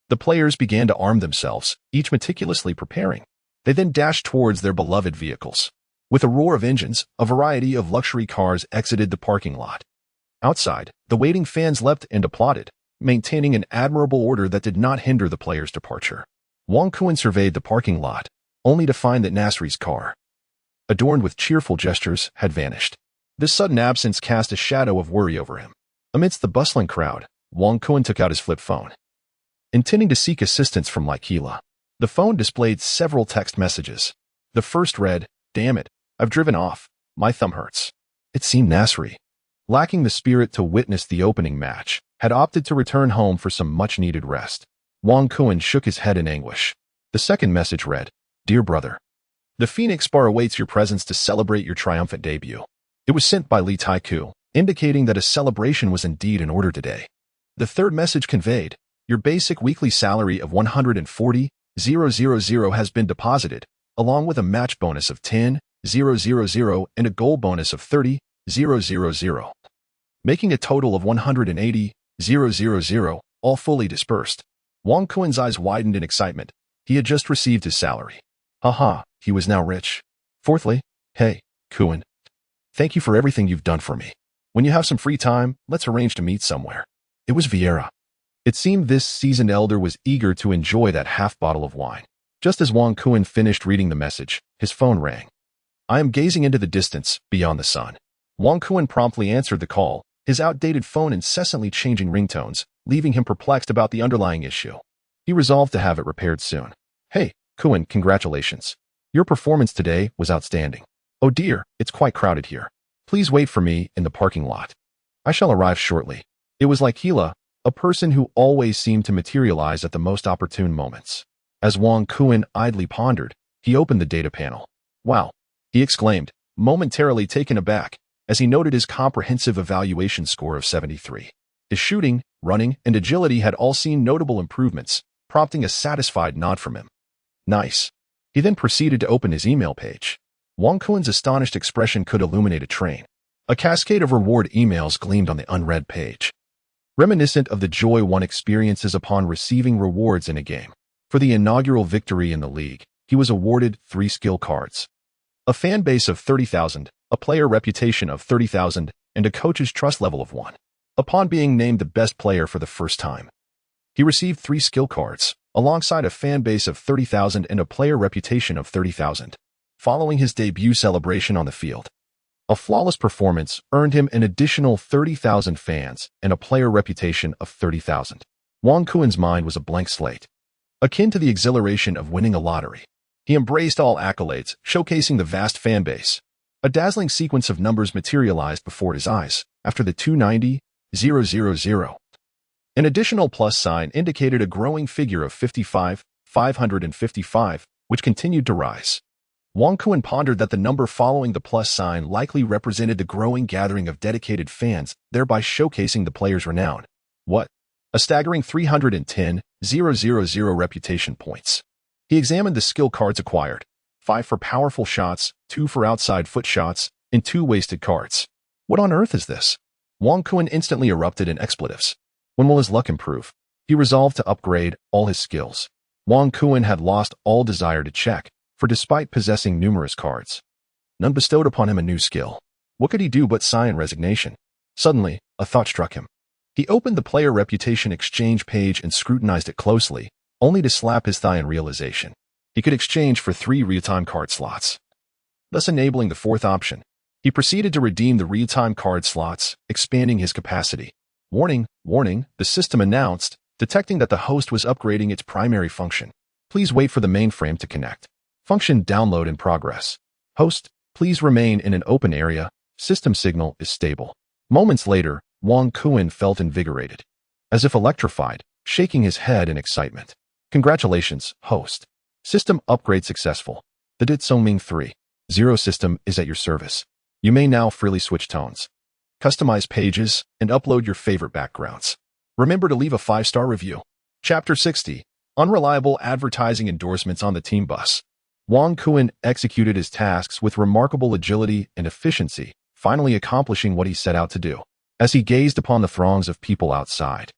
the players began to arm themselves, each meticulously preparing. They then dashed towards their beloved vehicles. With a roar of engines, a variety of luxury cars exited the parking lot. Outside, the waiting fans leapt and applauded, maintaining an admirable order that did not hinder the players' departure. Wang Kuan surveyed the parking lot, only to find that Nasri's car, adorned with cheerful gestures, had vanished. This sudden absence cast a shadow of worry over him. Amidst the bustling crowd, Wang Kuan took out his flip phone. intending to seek assistance from Laikila. The phone displayed several text messages. The first read, "Damn it, I've driven off. My thumb hurts." It seemed Nasri, lacking the spirit to witness the opening match, had opted to return home for some much-needed rest. Wang Kuan shook his head in anguish. The second message read, "Dear brother, the Phoenix Bar awaits your presence to celebrate your triumphant debut." It was sent by Li Taiku, indicating that a celebration was indeed in order today. The third message conveyed, "Your basic weekly salary of 140,000 has been deposited, along with a match bonus of 10,000 and a goal bonus of 30,000, making a total of 180,000, all fully dispersed." Wang Kuan's eyes widened in excitement. He had just received his salary. Haha, he was now rich. Fourthly, "Hey, Kuan. Thank you for everything you've done for me. When you have some free time, let's arrange to meet somewhere." It was Vieira. It seemed this seasoned elder was eager to enjoy that half bottle of wine. Just as Wang Kuan finished reading the message, his phone rang. "I am gazing into the distance, beyond the sun." Wang Kuan promptly answered the call, his outdated phone incessantly changing ringtones, leaving him perplexed about the underlying issue. He resolved to have it repaired soon. "Hey, Kuan, congratulations. Your performance today was outstanding. Oh dear, it's quite crowded here. Please wait for me in the parking lot. I shall arrive shortly." It was like Hila, a person who always seemed to materialize at the most opportune moments. As Wang Kuan idly pondered, he opened the data panel. "Wow," he exclaimed, momentarily taken aback, as he noted his comprehensive evaluation score of 73. His shooting, running, and agility had all seen notable improvements, prompting a satisfied nod from him. "Nice." He then proceeded to open his email page. Wang Kuan's astonished expression could illuminate a train. A cascade of reward emails gleamed on the unread page, reminiscent of the joy one experiences upon receiving rewards in a game. For the inaugural victory in the league, he was awarded 3 skill cards, a fan base of 30,000, a player reputation of 30,000, and a coach's trust level of 1. Upon being named the best player for the first time, he received 3 skill cards, alongside a fan base of 30,000 and a player reputation of 30,000. Following his debut celebration on the field, a flawless performance earned him an additional 30,000 fans and a player reputation of 30,000. Wang Kuan's mind was a blank slate, akin to the exhilaration of winning a lottery. He embraced all accolades, showcasing the vast fan base. A dazzling sequence of numbers materialized before his eyes after the 290,000. An additional plus sign indicated a growing figure of 55,555, which continued to rise. Wang Kuan pondered that the number following the plus sign likely represented the growing gathering of dedicated fans, thereby showcasing the player's renown. What? A staggering 310,000 reputation points. He examined the skill cards acquired. 5 for powerful shots, 2 for outside foot shots, and 2 wasted cards. What on earth is this? Wang Kuan instantly erupted in expletives. When will his luck improve? He resolved to upgrade all his skills. Wang Kuan had lost all desire to check, for despite possessing numerous cards, none bestowed upon him a new skill. What could he do but sigh in resignation? Suddenly, a thought struck him. He opened the player reputation exchange page and scrutinized it closely, only to slap his thigh in realization. He could exchange for 3 real-time card slots, thus enabling the 4th option. He proceeded to redeem the real-time card slots, expanding his capacity. Warning, warning, the system announced, detecting that the host was upgrading its primary function. Please wait for the mainframe to connect. Function download in progress. Host, please remain in an open area. System signal is stable. Moments later, Wang Kuan felt invigorated, as if electrified, shaking his head in excitement. Congratulations, host. System upgrade successful. The Ditsongming 3.0 system is at your service. You may now freely switch tones, customize pages, and upload your favorite backgrounds. Remember to leave a 5-star review. Chapter 60. Unreliable advertising endorsements on the team bus. Wang Kuan executed his tasks with remarkable agility and efficiency, finally accomplishing what he set out to do. As he gazed upon the throngs of people outside,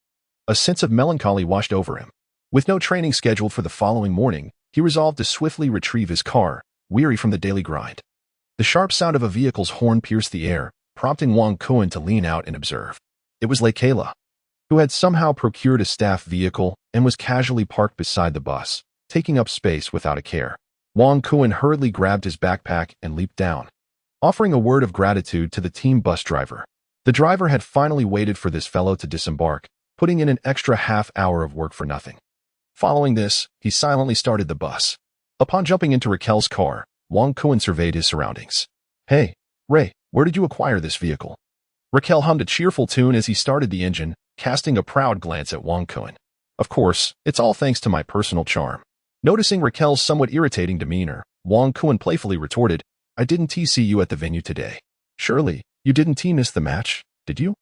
a sense of melancholy washed over him. With no training scheduled for the following morning, he resolved to swiftly retrieve his car, weary from the daily grind. The sharp sound of a vehicle's horn pierced the air, prompting Wang Kuan to lean out and observe. It was Kayla, who had somehow procured a staff vehicle and was casually parked beside the bus, taking up space without a care. Wang Kuan hurriedly grabbed his backpack and leaped down, offering a word of gratitude to the team bus driver. The driver had finally waited for this fellow to disembark, putting in an extra half hour of work for nothing. Following this, he silently started the bus. Upon jumping into Raquel's car, Wang Kuan surveyed his surroundings. Hey, Ray, where did you acquire this vehicle? Raquel hummed a cheerful tune as he started the engine, casting a proud glance at Wang Kuan. Of course, it's all thanks to my personal charm. Noticing Raquel's somewhat irritating demeanor, Wang Kuan playfully retorted, I didn't see you at the venue today. Surely, you didn't miss the match, did you?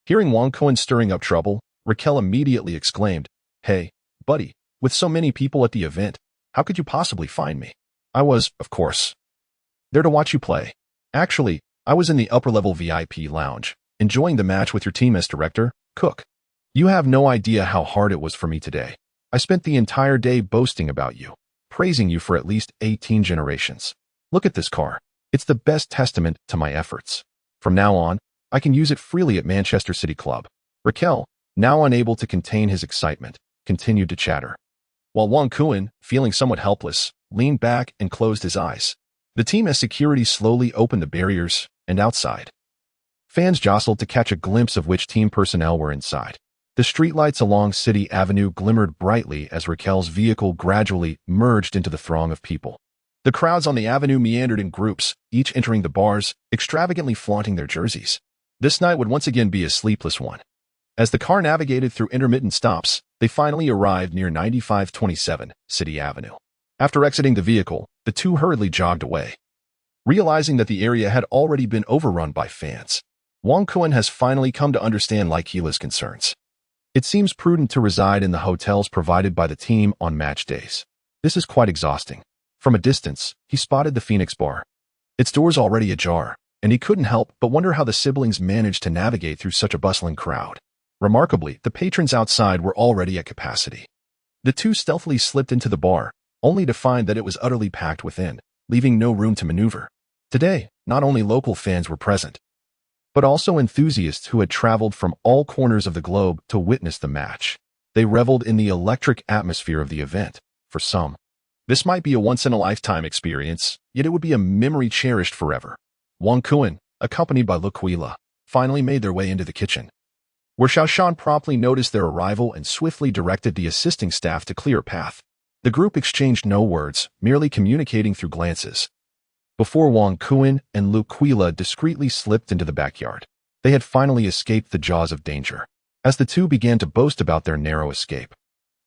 Hearing Wang Kuan stirring up trouble, Raquel immediately exclaimed, Hey, buddy, with so many people at the event, how could you possibly find me? I was, of course, there to watch you play. Actually, I was in the upper-level VIP lounge, enjoying the match with your team as director, Cook. You have no idea how hard it was for me today. I spent the entire day boasting about you, praising you for at least 18 generations. Look at this car. It's the best testament to my efforts. From now on, I can use it freely at Manchester City Club. Raquel, now unable to contain his excitement, continued to chatter. While Wang Kuan, feeling somewhat helpless, leaned back and closed his eyes. The team as security slowly opened the barriers, and outside, fans jostled to catch a glimpse of which team personnel were inside. The streetlights along City Avenue glimmered brightly as Raquel's vehicle gradually merged into the throng of people. The crowds on the avenue meandered in groups, each entering the bars, extravagantly flaunting their jerseys. This night would once again be a sleepless one. As the car navigated through intermittent stops, they finally arrived near 9527 City Avenue. After exiting the vehicle, the two hurriedly jogged away. Realizing that the area had already been overrun by fans, Wang Kuan has finally come to understand Laikila's concerns. It seems prudent to reside in the hotels provided by the team on match days. This is quite exhausting. From a distance, he spotted the Phoenix Bar. Its doors already ajar, and he couldn't help but wonder how the siblings managed to navigate through such a bustling crowd. Remarkably, the patrons outside were already at capacity. The two stealthily slipped into the bar, only to find that it was utterly packed within, leaving no room to maneuver. Today, not only local fans were present, but also enthusiasts who had traveled from all corners of the globe to witness the match. They reveled in the electric atmosphere of the event. For some, this might be a once-in-a-lifetime experience, yet it would be a memory cherished forever. Wang Kuan, accompanied by Laquila, finally made their way into the kitchen, where Xiaoshan promptly noticed their arrival and swiftly directed the assisting staff to clear a path. The group exchanged no words, merely communicating through glances, before Wang Kuan and Laquila discreetly slipped into the backyard. They had finally escaped the jaws of danger. As the two began to boast about their narrow escape,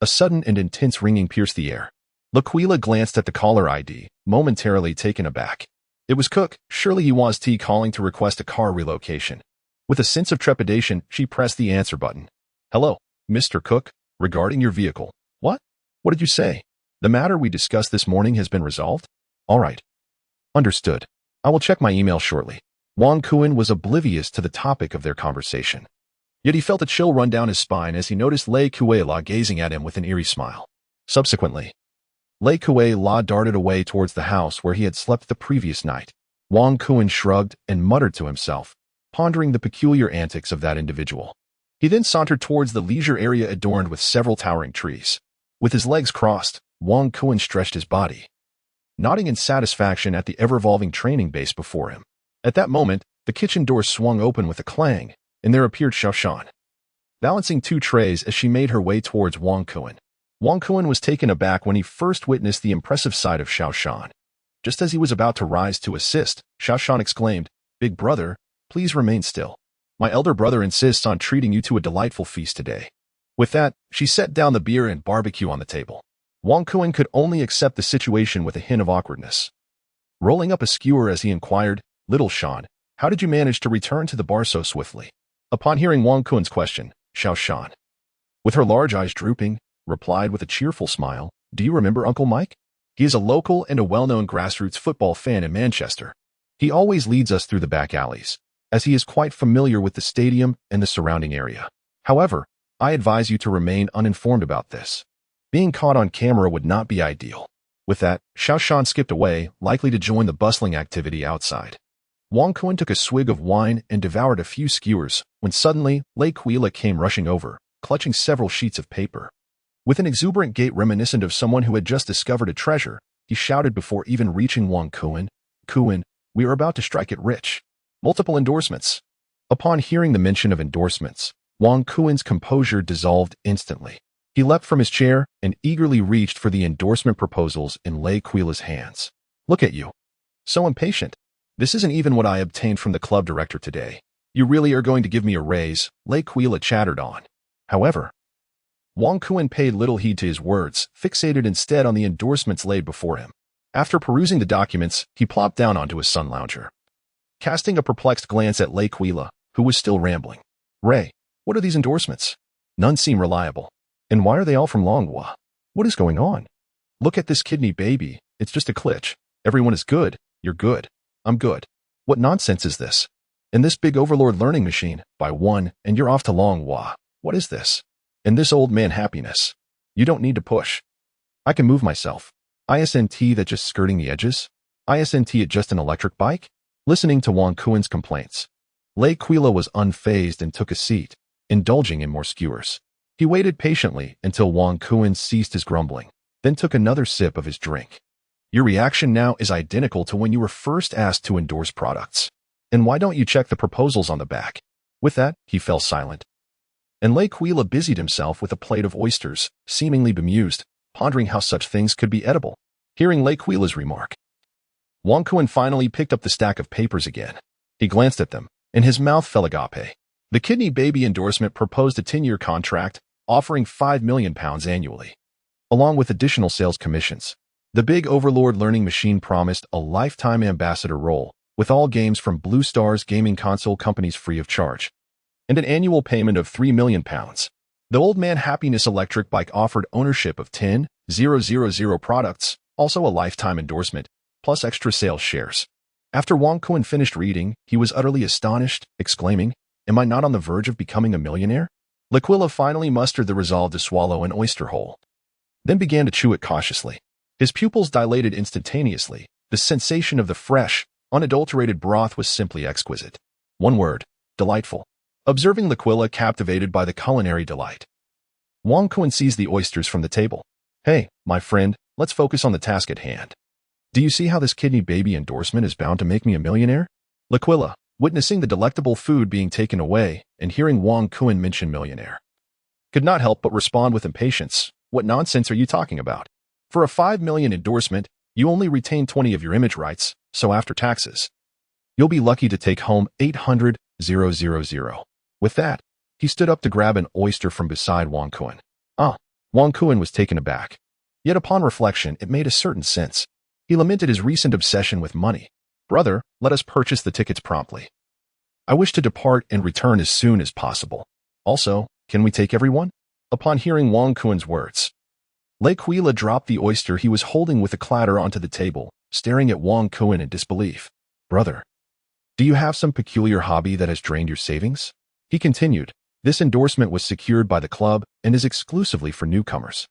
a sudden and intense ringing pierced the air. Laquila glanced at the caller ID, momentarily taken aback. It was Cook. Surely he was calling to request a car relocation. With a sense of trepidation, she pressed the answer button. Hello, Mr. Cook, regarding your vehicle. What? What did you say? The matter we discussed this morning has been resolved? All right. Understood. I will check my email shortly. Wang Kuan was oblivious to the topic of their conversation. Yet he felt a chill run down his spine as he noticed Lei Kuei-la gazing at him with an eerie smile. Subsequently, Lei Kuei-la darted away towards the house where he had slept the previous night. Wang Kuan shrugged and muttered to himself, pondering the peculiar antics of that individual. He then sauntered towards the leisure area adorned with several towering trees. With his legs crossed, Wang Kuan stretched his body, nodding in satisfaction at the ever-evolving training base before him. At that moment, the kitchen door swung open with a clang, and there appeared Xiaoshan, balancing two trays as she made her way towards Wang Kuan. Wang Kuan was taken aback when he first witnessed the impressive sight of Xiaoshan. Just as he was about to rise to assist, Xiaoshan exclaimed, Big brother, please remain still. My elder brother insists on treating you to a delightful feast today. With that, she set down the beer and barbecue on the table. Wang Kuan could only accept the situation with a hint of awkwardness. Rolling up a skewer as he inquired, Little Shan, how did you manage to return to the bar so swiftly? Upon hearing Wang Kuan's question, Xiaoshan, with her large eyes drooping, replied with a cheerful smile, Do you remember Uncle Mike? He is a local and a well-known grassroots football fan in Manchester. He always leads us through the back alleys, as he is quite familiar with the stadium and the surrounding area. However, I advise you to remain uninformed about this. Being caught on camera would not be ideal. With that, Xiaoshan skipped away, likely to join the bustling activity outside. Wang Kuan took a swig of wine and devoured a few skewers, when suddenly, Lei Kuei-la came rushing over, clutching several sheets of paper. With an exuberant gait reminiscent of someone who had just discovered a treasure, he shouted before even reaching Wang Kuan, Kuan, we are about to strike it rich. Multiple endorsements. Upon hearing the mention of endorsements, Wang Kuen's composure dissolved instantly. He leapt from his chair and eagerly reached for the endorsement proposals in Lei Quila's hands. Look at you. So impatient. This isn't even what I obtained from the club director today. You really are going to give me a raise, Lei Quila chattered on. However, Wang Kuen paid little heed to his words, fixated instead on the endorsements laid before him. After perusing the documents, he plopped down onto his sun lounger. Casting a perplexed glance at Lei Quila, who was still rambling. Ray, what are these endorsements? None seem reliable. And why are they all from Longhua? What is going on? Look at this kidney baby. It's just a glitch. Everyone is good. You're good. I'm good. What nonsense is this? And this big overlord learning machine, by one, and you're off to Longhua. What is this? And this old man happiness. You don't need to push. I can move myself. ISNT that just skirting the edges? ISNT at just an electric bike? Listening to Wang Kuen's complaints, Lei Quila was unfazed and took a seat, indulging in more skewers. He waited patiently until Wang Kuen ceased his grumbling, then took another sip of his drink. Your reaction now is identical to when you were first asked to endorse products. And why don't you check the proposals on the back? With that, he fell silent. And Lei Quila busied himself with a plate of oysters, seemingly bemused, pondering how such things could be edible. Hearing Lei Quila's remark, Wang Kuen finally picked up the stack of papers again. He glanced at them, and his mouth fell agape. The kidney baby endorsement proposed a 10-year contract, offering £5 million annually, along with additional sales commissions. The big overlord learning machine promised a lifetime ambassador role, with all games from Blue Star's gaming console companies free of charge, and an annual payment of £3 million. The Old Man Happiness electric bike offered ownership of 10,000 products, also a lifetime endorsement, plus extra sales shares. After Wang Kuen finished reading, he was utterly astonished, exclaiming, Am I not on the verge of becoming a millionaire? L'Aquila finally mustered the resolve to swallow an oyster whole, then began to chew it cautiously. His pupils dilated instantaneously. The sensation of the fresh, unadulterated broth was simply exquisite. One word, delightful. Observing L'Aquila captivated by the culinary delight, Wang Kuen seized the oysters from the table. Hey, my friend, let's focus on the task at hand. Do you see how this kidney baby endorsement is bound to make me a millionaire? L'Aquila, witnessing the delectable food being taken away and hearing Wang Kuen mention millionaire, could not help but respond with impatience. What nonsense are you talking about? For a $5 million endorsement, you only retain 20 of your image rights, so after taxes, you'll be lucky to take home 800,000. With that, he stood up to grab an oyster from beside Wang Kuen. Wang Kuen was taken aback. Yet upon reflection, it made a certain sense. He lamented his recent obsession with money. Brother, let us purchase the tickets promptly. I wish to depart and return as soon as possible. Also, can we take everyone? Upon hearing Wang Kuen's words, Lei Quila dropped the oyster he was holding with a clatter onto the table, staring at Wang Kuen in disbelief. Brother, do you have some peculiar hobby that has drained your savings? He continued. This endorsement was secured by the club and is exclusively for newcomers.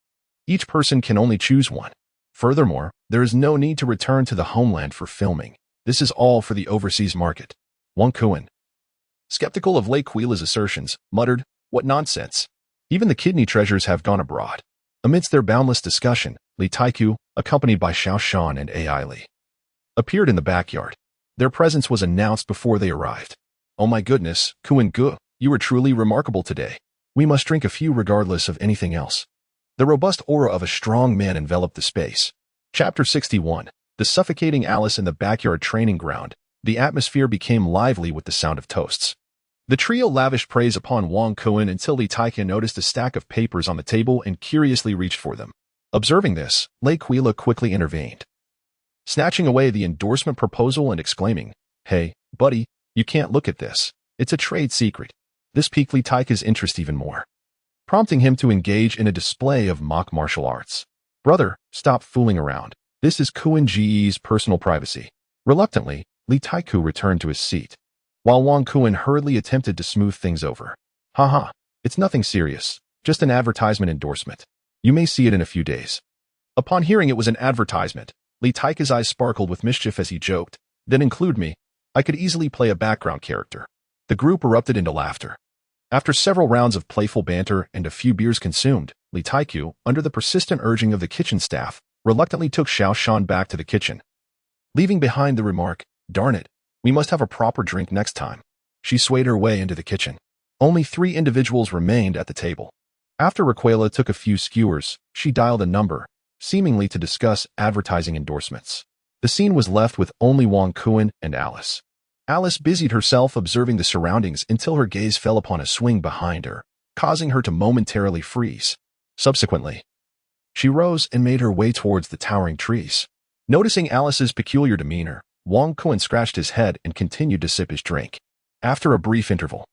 Each person can only choose one. Furthermore, there is no need to return to the homeland for filming. This is all for the overseas market. Wang Kuen, skeptical of Lei Quila's assertions, muttered, What nonsense. Even the kidney treasures have gone abroad. Amidst their boundless discussion, Li Taiku, accompanied by Xiao Shan and Ai Li, appeared in the backyard. Their presence was announced before they arrived. Oh my goodness, Kuen Gu, you were truly remarkable today. We must drink a few regardless of anything else. The robust aura of a strong man enveloped the space. Chapter 61. The suffocating Alice in the backyard training ground. The atmosphere became lively with the sound of toasts. The trio lavished praise upon Wang Kuen until Li Taikan noticed a stack of papers on the table and curiously reached for them. Observing this, Lei Quila quickly intervened, snatching away the endorsement proposal and exclaiming, Hey, buddy, you can't look at this. It's a trade secret. This piqued Li Taika's interest even more, prompting him to engage in a display of mock martial arts. Brother, stop fooling around. This is Kuen Ge's personal privacy. Reluctantly, Li Taiku returned to his seat, while Wang Kuen hurriedly attempted to smooth things over. Haha, it's nothing serious, just an advertisement endorsement. You may see it in a few days. Upon hearing it was an advertisement, Li Taika's eyes sparkled with mischief as he joked, Then include me. I could easily play a background character. The group erupted into laughter. After several rounds of playful banter and a few beers consumed, Li Taiku, under the persistent urging of the kitchen staff, reluctantly took Xiao Shan back to the kitchen, leaving behind the remark, Darn it, we must have a proper drink next time. She swayed her way into the kitchen. Only 3 individuals remained at the table. After Raquela took a few skewers, she dialed a number, seemingly to discuss advertising endorsements. The scene was left with only Wang Kuan and Alice. Alice busied herself observing the surroundings until her gaze fell upon a swing behind her, causing her to momentarily freeze. Subsequently, she rose and made her way towards the towering trees. Noticing Alice's peculiar demeanor, Wang Kuan scratched his head and continued to sip his drink. After a brief interval,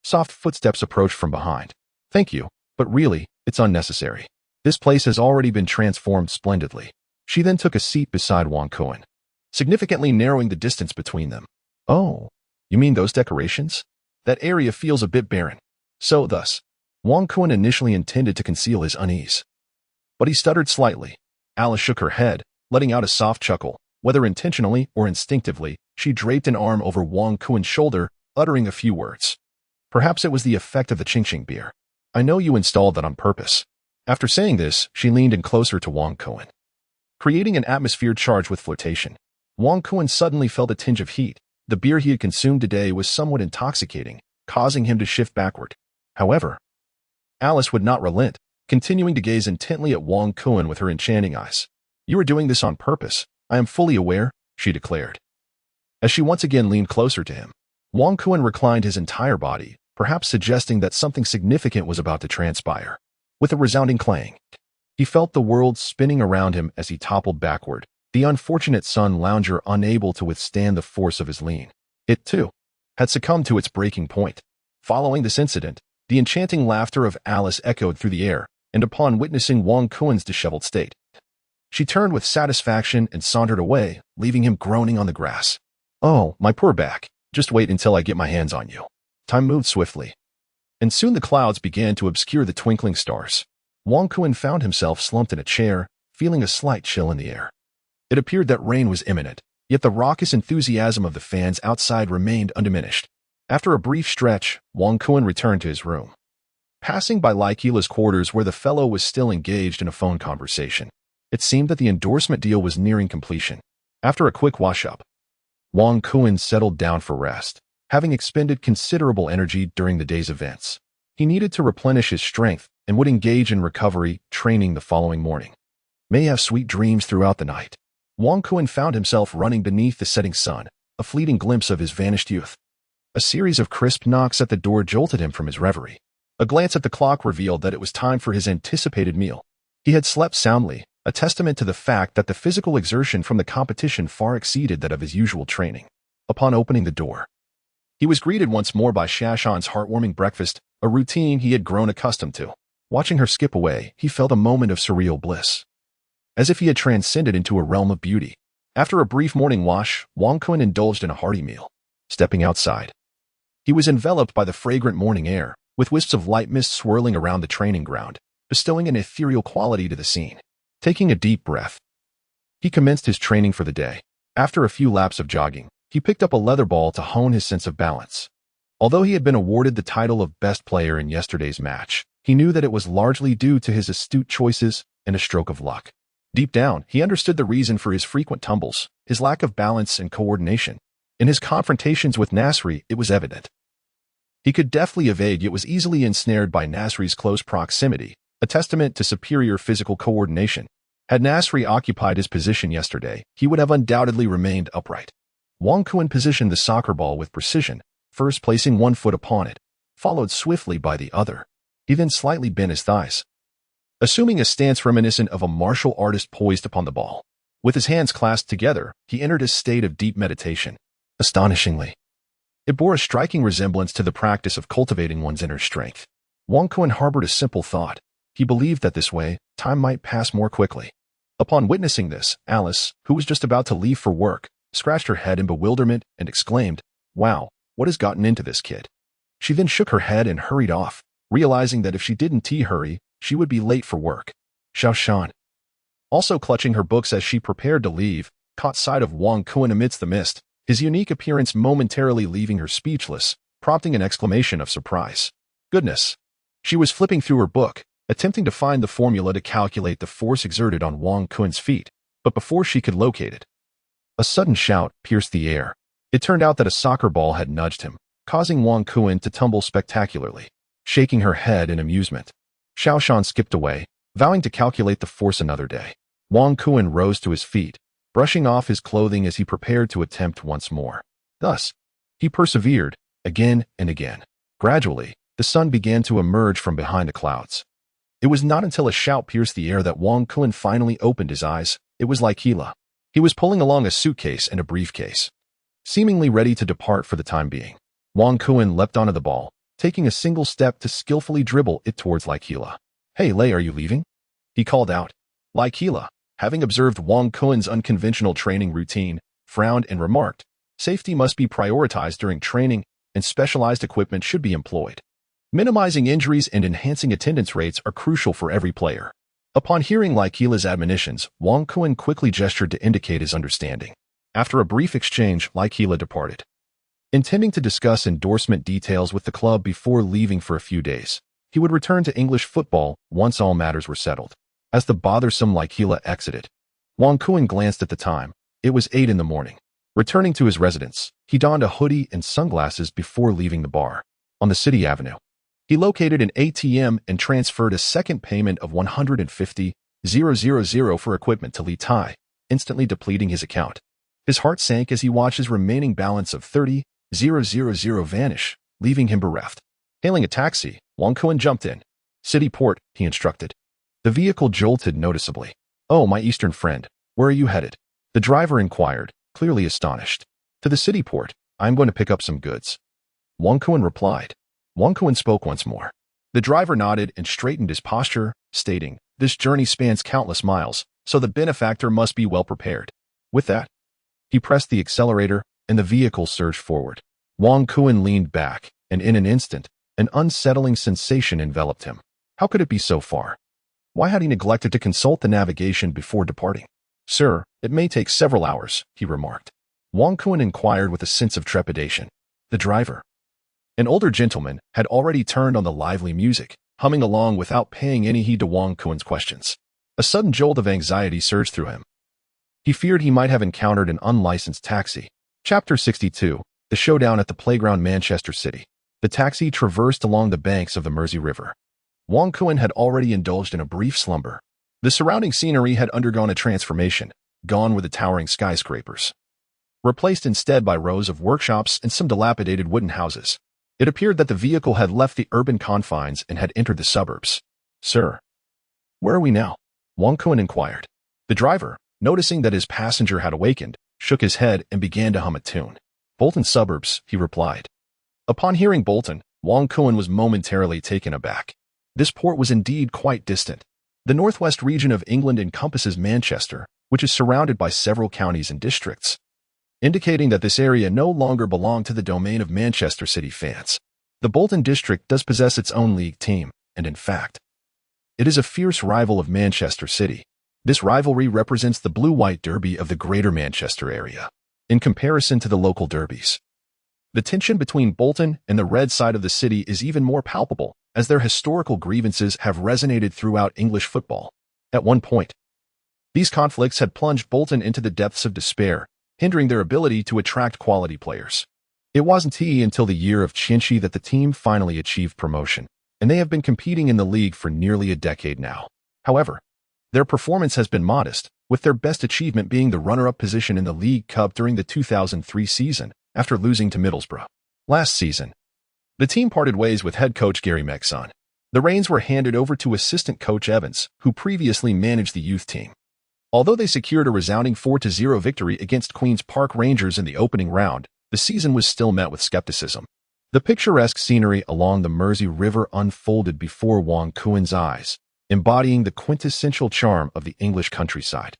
soft footsteps approached from behind. "Thank you, but really, it's unnecessary. This place has already been transformed splendidly." She then took a seat beside Wang Kuan, significantly narrowing the distance between them. "Oh, you mean those decorations? That area feels a bit barren." Thus, Wang Kuan initially intended to conceal his unease, but he stuttered slightly. Alice shook her head, letting out a soft chuckle. Whether intentionally or instinctively, she draped an arm over Wang Kuan's shoulder, uttering a few words. Perhaps it was the effect of the Qingqing beer. "I know you installed that on purpose." After saying this, she leaned in closer to Wang Kuan, creating an atmosphere charged with flirtation. Wang Kuan suddenly felt a tinge of heat. The beer he had consumed today was somewhat intoxicating, causing him to shift backward. However, Alice would not relent, continuing to gaze intently at Wang Kuan with her enchanting eyes. "You are doing this on purpose, I am fully aware," she declared. As she once again leaned closer to him, Wang Kuan reclined his entire body, perhaps suggesting that something significant was about to transpire. With a resounding clang, he felt the world spinning around him as he toppled backward, the unfortunate sun lounger unable to withstand the force of his lean. It, too, had succumbed to its breaking point. Following this incident, the enchanting laughter of Alice echoed through the air, and upon witnessing Wang Kuan's disheveled state, she turned with satisfaction and sauntered away, leaving him groaning on the grass. "Oh, my poor back. Just wait until I get my hands on you." Time moved swiftly, and soon the clouds began to obscure the twinkling stars. Wang Kuan found himself slumped in a chair, feeling a slight chill in the air. It appeared that rain was imminent, yet the raucous enthusiasm of the fans outside remained undiminished. After a brief stretch, Wang Kuan returned to his room, passing by Lai Qila's quarters where the fellow was still engaged in a phone conversation. It seemed that the endorsement deal was nearing completion. After a quick wash-up, Wang Kuan settled down for rest. Having expended considerable energy during the day's events, he needed to replenish his strength and would engage in recovery training the following morning. May he have sweet dreams throughout the night. Wang Kuan found himself running beneath the setting sun, a fleeting glimpse of his vanished youth. A series of crisp knocks at the door jolted him from his reverie. A glance at the clock revealed that it was time for his anticipated meal. He had slept soundly, a testament to the fact that the physical exertion from the competition far exceeded that of his usual training. Upon opening the door, he was greeted once more by Shashan's heartwarming breakfast, a routine he had grown accustomed to. Watching her skip away, he felt a moment of surreal bliss, as if he had transcended into a realm of beauty. After a brief morning wash, Wang Kuan indulged in a hearty meal. Stepping outside, he was enveloped by the fragrant morning air, with wisps of light mist swirling around the training ground, bestowing an ethereal quality to the scene. Taking a deep breath, he commenced his training for the day. After a few laps of jogging, he picked up a leather ball to hone his sense of balance. Although he had been awarded the title of best player in yesterday's match, he knew that it was largely due to his astute choices and a stroke of luck. Deep down, he understood the reason for his frequent tumbles, his lack of balance and coordination. In his confrontations with Nasri, it was evident. He could deftly evade yet was easily ensnared by Nasri's close proximity, a testament to superior physical coordination. Had Nasri occupied his position yesterday, he would have undoubtedly remained upright. Wang Kuan positioned the soccer ball with precision, first placing one foot upon it, followed swiftly by the other. He then slightly bent his thighs, assuming a stance reminiscent of a martial artist poised upon the ball. With his hands clasped together, he entered a state of deep meditation. Astonishingly, it bore a striking resemblance to the practice of cultivating one's inner strength. Wang Kuan harbored a simple thought. He believed that this way, time might pass more quickly. Upon witnessing this, Alice, who was just about to leave for work, scratched her head in bewilderment and exclaimed, "Wow, what has gotten into this kid?" She then shook her head and hurried off, realizing that if she didn't hurry, she would be late for work. Xiao Shan, also clutching her books as she prepared to leave, caught sight of Wang Kuan amidst the mist, his unique appearance momentarily leaving her speechless, prompting an exclamation of surprise. Goodness! She was flipping through her book, attempting to find the formula to calculate the force exerted on Wang Kuan's feet, but before she could locate it, a sudden shout pierced the air. It turned out that a soccer ball had nudged him, causing Wang Kuan to tumble spectacularly, shaking her head in amusement. Xiao Shan skipped away, vowing to calculate the force another day. Wang Kuan rose to his feet, brushing off his clothing as he prepared to attempt once more. Thus, he persevered, again and again. Gradually, the sun began to emerge from behind the clouds. It was not until a shout pierced the air that Wang Kuan finally opened his eyes. It was like Hila. He was pulling along a suitcase and a briefcase, seemingly ready to depart for the time being. Wang Kuan leapt onto the ball, taking a single step to skillfully dribble it towards Hila. "Hey, Lei, are you leaving?" he called out. Hila, having observed Wang Kuan's unconventional training routine, frowned and remarked, "Safety must be prioritized during training, and specialized equipment should be employed. Minimizing injuries and enhancing attendance rates are crucial for every player." Upon hearing Hila's admonitions, Wang Kuan quickly gestured to indicate his understanding. After a brief exchange, Hila departed, intending to discuss endorsement details with the club before leaving for a few days. He would return to English football once all matters were settled. As the bothersome Hila exited, Wang Kuan glanced at the time. It was 8 in the morning. Returning to his residence, he donned a hoodie and sunglasses before leaving the bar. On the city avenue, he located an ATM and transferred a second payment of 150,000 for equipment to Li Tai, instantly depleting his account. His heart sank as he watched his remaining balance of 30,000 vanish, leaving him bereft. Hailing a taxi, Wang Kuan jumped in. "City port," he instructed. The vehicle jolted noticeably. "Oh, my Eastern friend, where are you headed?" the driver inquired, clearly astonished. "To the city port. I'm going to pick up some goods," Wang Kuan replied. Wang Kuan spoke once more. The driver nodded and straightened his posture, stating, "This journey spans countless miles, so the benefactor must be well prepared." With that, he pressed the accelerator, and the vehicle surged forward. Wang Kuan leaned back, and in an instant, an unsettling sensation enveloped him. How could it be so far? Why had he neglected to consult the navigation before departing? "Sir, it may take several hours," he remarked. Wang Kuan inquired with a sense of trepidation. The driver, an older gentleman, had already turned on the lively music, humming along without paying any heed to Wang Kuan's questions. A sudden jolt of anxiety surged through him. He feared he might have encountered an unlicensed taxi. Chapter 62, The Showdown at the Playground, Manchester City. The taxi traversed along the banks of the Mersey River. Wang Kuan had already indulged in a brief slumber. The surrounding scenery had undergone a transformation. Gone were the towering skyscrapers, replaced instead by rows of workshops and some dilapidated wooden houses. It appeared that the vehicle had left the urban confines and had entered the suburbs. "Sir, where are we now?" Wang Kuan inquired. The driver, noticing that his passenger had awakened, shook his head and began to hum a tune. "Bolton suburbs," he replied. Upon hearing Bolton, Wang Kuan was momentarily taken aback. This port was indeed quite distant. The northwest region of England encompasses Manchester, which is surrounded by several counties and districts, indicating that this area no longer belonged to the domain of Manchester City fans. The Bolton district does possess its own league team, and in fact, it is a fierce rival of Manchester City. This rivalry represents the blue-white derby of the greater Manchester area, in comparison to the local derbies. The tension between Bolton and the red side of the city is even more palpable, as their historical grievances have resonated throughout English football. At one point, these conflicts had plunged Bolton into the depths of despair, hindering their ability to attract quality players. It wasn't until the year of Chinchi that the team finally achieved promotion, and they have been competing in the league for nearly a decade now. However, their performance has been modest, with their best achievement being the runner-up position in the League Cup during the 2003 season, after losing to Middlesbrough. Last season, the team parted ways with head coach Gary Megson. The reins were handed over to assistant coach Evans, who previously managed the youth team. Although they secured a resounding 4-0 victory against Queen's Park Rangers in the opening round, the season was still met with skepticism. The picturesque scenery along the Mersey River unfolded before Wang Kuan's eyes, embodying the quintessential charm of the English countryside,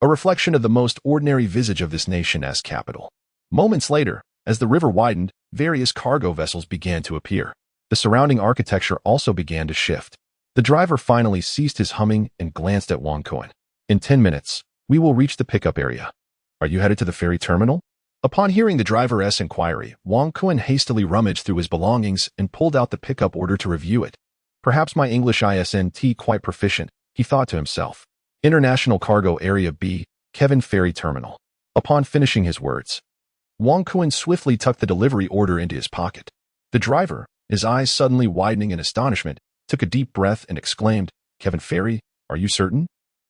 a reflection of the most ordinary visage of this nation's capital. Moments later, as the river widened, various cargo vessels began to appear. The surrounding architecture also began to shift. The driver finally ceased his humming and glanced at Wang Kuan. "In 10 minutes, we will reach the pickup area. Are you headed to the ferry terminal?" Upon hearing the driver's inquiry, Wang Kuan hastily rummaged through his belongings and pulled out the pickup order to review it. "Perhaps my English isn't quite proficient," he thought to himself. "International Cargo Area B, Kevin Ferry Terminal." Upon finishing his words, Wang Kun swiftly tucked the delivery order into his pocket. The driver, his eyes suddenly widening in astonishment, took a deep breath and exclaimed, "Kevin Ferry, are you certain?"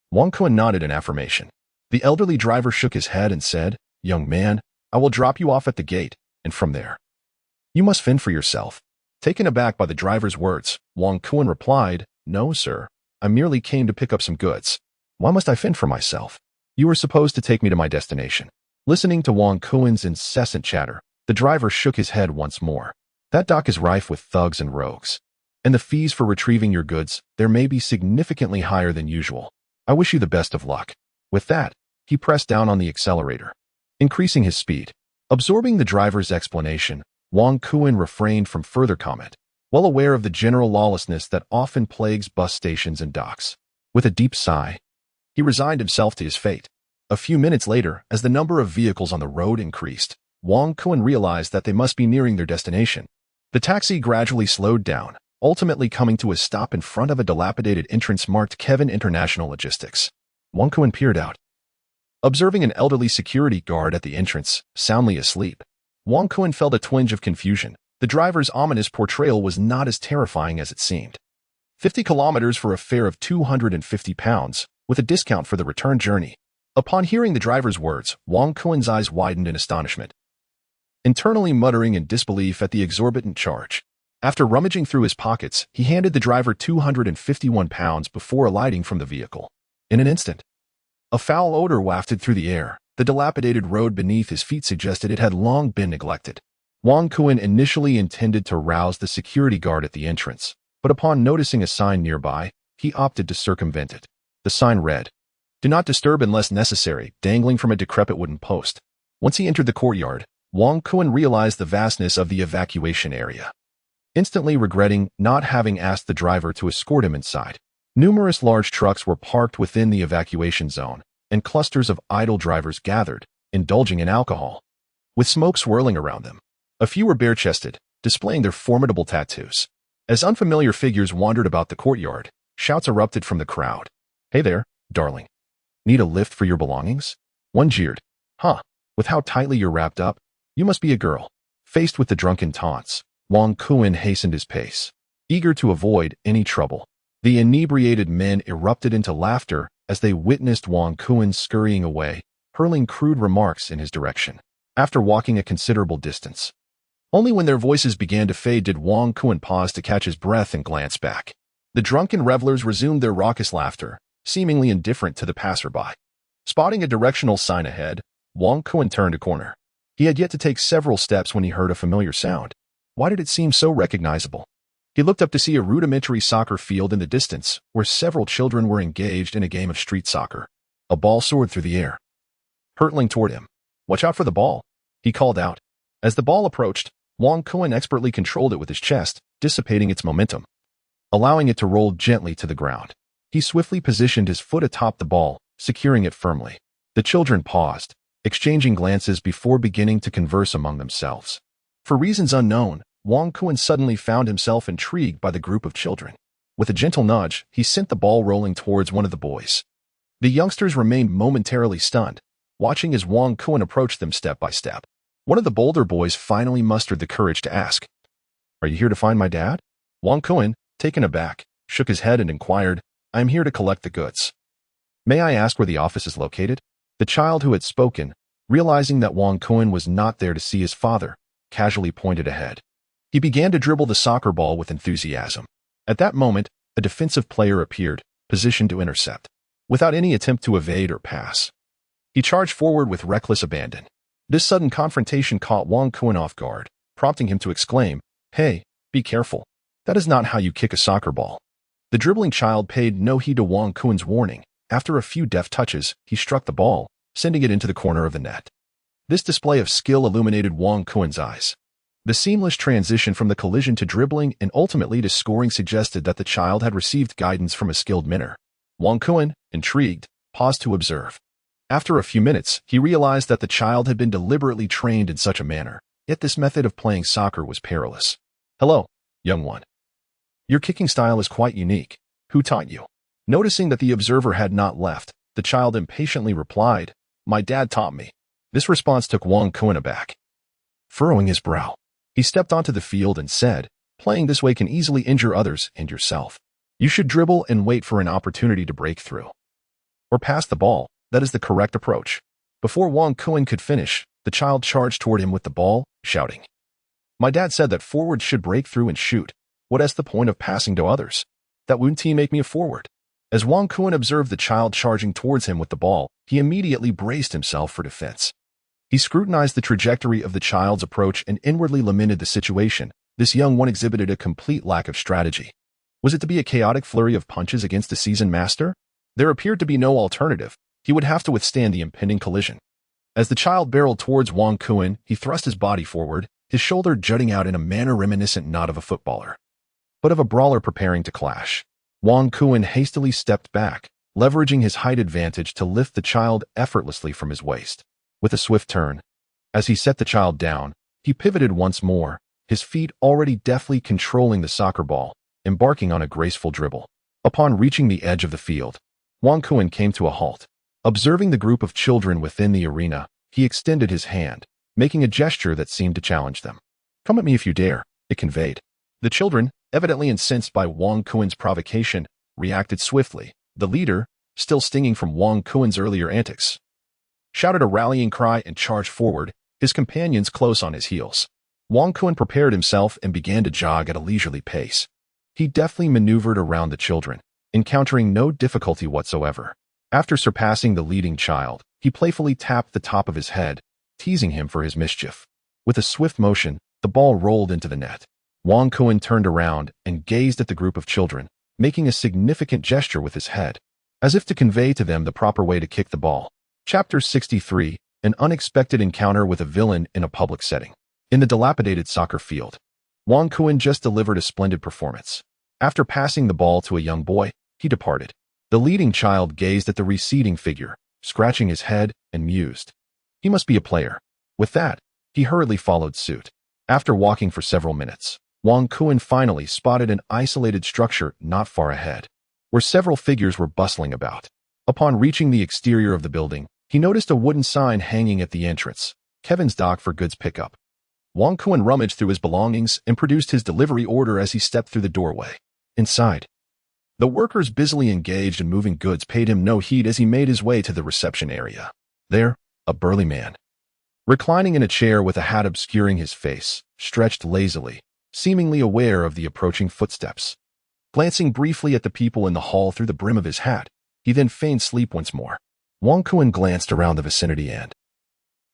Wang Kun nodded in affirmation. The elderly driver shook his head and said, "Young man, I will drop you off at the gate, and from there, you must fend for yourself." Taken aback by the driver's words, Wang Kun replied, "No, sir. I merely came to pick up some goods. Why must I fend for myself? You were supposed to take me to my destination." Listening to Wang Kun's incessant chatter, the driver shook his head once more. "That dock is rife with thugs and rogues. And the fees for retrieving your goods, there may be significantly higher than usual. I wish you the best of luck." With that, he pressed down on the accelerator, increasing his speed. Absorbing the driver's explanation, Wang Kun refrained from further comment, well aware of the general lawlessness that often plagues bus stations and docks. With a deep sigh, he resigned himself to his fate. A few minutes later, as the number of vehicles on the road increased, Wang Kun realized that they must be nearing their destination. The taxi gradually slowed down, ultimately coming to a stop in front of a dilapidated entrance marked Kevin International Logistics. Wang Kun peered out, observing an elderly security guard at the entrance, soundly asleep. Wang Kun felt a twinge of confusion. The driver's ominous portrayal was not as terrifying as it seemed. 50 kilometers for a fare of £250, with a discount for the return journey. Upon hearing the driver's words, Wang Kun's eyes widened in astonishment, internally muttering in disbelief at the exorbitant charge. After rummaging through his pockets, he handed the driver £251 before alighting from the vehicle. In an instant, a foul odor wafted through the air. The dilapidated road beneath his feet suggested it had long been neglected. Wang Kun initially intended to rouse the security guard at the entrance, but upon noticing a sign nearby, he opted to circumvent it. The sign read, "Do not disturb unless necessary," dangling from a decrepit wooden post. Once he entered the courtyard, Wang Kun realized the vastness of the evacuation area, instantly regretting not having asked the driver to escort him inside. Numerous large trucks were parked within the evacuation zone, and clusters of idle drivers gathered, indulging in alcohol, with smoke swirling around them. A few were bare-chested, displaying their formidable tattoos. As unfamiliar figures wandered about the courtyard, shouts erupted from the crowd. "Hey there, darling. Need a lift for your belongings?" One jeered. "Huh, with how tightly you're wrapped up, you must be a girl." Faced with the drunken taunts, Wang Kun hastened his pace, eager to avoid any trouble. The inebriated men erupted into laughter as they witnessed Wang Kun scurrying away, hurling crude remarks in his direction. After walking a considerable distance, only when their voices began to fade did Wang Kun pause to catch his breath and glance back. The drunken revelers resumed their raucous laughter, seemingly indifferent to the passerby. Spotting a directional sign ahead, Wang Kun turned a corner. He had yet to take several steps when he heard a familiar sound. Why did it seem so recognizable? He looked up to see a rudimentary soccer field in the distance, where several children were engaged in a game of street soccer. A ball soared through the air, hurtling toward him. "Watch out for the ball," he called out. As the ball approached, Wang Kun expertly controlled it with his chest, dissipating its momentum, allowing it to roll gently to the ground. He swiftly positioned his foot atop the ball, securing it firmly. The children paused, exchanging glances before beginning to converse among themselves. For reasons unknown, Wang Kun suddenly found himself intrigued by the group of children. With a gentle nudge, he sent the ball rolling towards one of the boys. The youngsters remained momentarily stunned, watching as Wang Kun approached them step by step. One of the bolder boys finally mustered the courage to ask, "Are you here to find my dad?" Wang Kun, taken aback, shook his head and inquired, "I am here to collect the goods. May I ask where the office is located?" The child who had spoken, realizing that Wang Kun was not there to see his father, casually pointed ahead. He began to dribble the soccer ball with enthusiasm. At that moment, a defensive player appeared, positioned to intercept. Without any attempt to evade or pass, he charged forward with reckless abandon. This sudden confrontation caught Wang Kun off guard, prompting him to exclaim, "Hey, be careful. That is not how you kick a soccer ball." The dribbling child paid no heed to Wang Kun's warning. After a few deft touches, he struck the ball, sending it into the corner of the net. This display of skill illuminated Wang Kun's eyes. The seamless transition from the collision to dribbling and ultimately to scoring suggested that the child had received guidance from a skilled mentor. Wang Kun, intrigued, paused to observe. After a few minutes, he realized that the child had been deliberately trained in such a manner, yet this method of playing soccer was perilous. "Hello, young one. Your kicking style is quite unique. Who taught you?" Noticing that the observer had not left, the child impatiently replied, "My dad taught me." This response took Wang Kun aback. furrowing his brow. He stepped onto the field and said, "Playing this way can easily injure others and yourself. You should dribble and wait for an opportunity to break through. Or pass the ball. That is the correct approach." Before Wang Kuan could finish, the child charged toward him with the ball, shouting, "My dad said that forwards should break through and shoot. What is the point of passing to others? That wouldn't make me a forward." As Wang Kuan observed the child charging towards him with the ball, he immediately braced himself for defense. He scrutinized the trajectory of the child's approach and inwardly lamented the situation. This young one exhibited a complete lack of strategy. Was it to be a chaotic flurry of punches against a seasoned master? There appeared to be no alternative. He would have to withstand the impending collision. As the child barreled towards Wang Kuan, he thrust his body forward, his shoulder jutting out in a manner reminiscent not of a footballer, but of a brawler preparing to clash. Wang Kuan hastily stepped back, leveraging his height advantage to lift the child effortlessly from his waist. With a swift turn, as he set the child down, he pivoted once more, his feet already deftly controlling the soccer ball, embarking on a graceful dribble. Upon reaching the edge of the field, Wang Kuan came to a halt. Observing the group of children within the arena, he extended his hand, making a gesture that seemed to challenge them. "Come at me if you dare," it conveyed. The children, evidently incensed by Wang Kuan's provocation, reacted swiftly. The leader, still stinging from Wang Kuan's earlier antics, shouted a rallying cry and charged forward, his companions close on his heels. Wang Kuan prepared himself and began to jog at a leisurely pace. He deftly maneuvered around the children, encountering no difficulty whatsoever. After surpassing the leading child, he playfully tapped the top of his head, teasing him for his mischief. With a swift motion, the ball rolled into the net. Wang Kuan turned around and gazed at the group of children, making a significant gesture with his head, as if to convey to them the proper way to kick the ball. Chapter 63, An Unexpected Encounter with a Villain in a Public Setting. In the dilapidated soccer field, Wang Kuan just delivered a splendid performance. After passing the ball to a young boy, he departed. The leading child gazed at the receding figure, scratching his head, and mused. He must be a player. With that, he hurriedly followed suit. After walking for several minutes, Wang Kuan finally spotted an isolated structure not far ahead, where several figures were bustling about. Upon reaching the exterior of the building, he noticed a wooden sign hanging at the entrance, "Kevin's Dock for Goods Pickup." Wang Kuan rummaged through his belongings and produced his delivery order as he stepped through the doorway. Inside, the workers busily engaged in moving goods paid him no heed as he made his way to the reception area. There, a burly man, reclining in a chair with a hat obscuring his face, stretched lazily, seemingly aware of the approaching footsteps. Glancing briefly at the people in the hall through the brim of his hat, he then feigned sleep once more. Wang Kuan glanced around the vicinity and,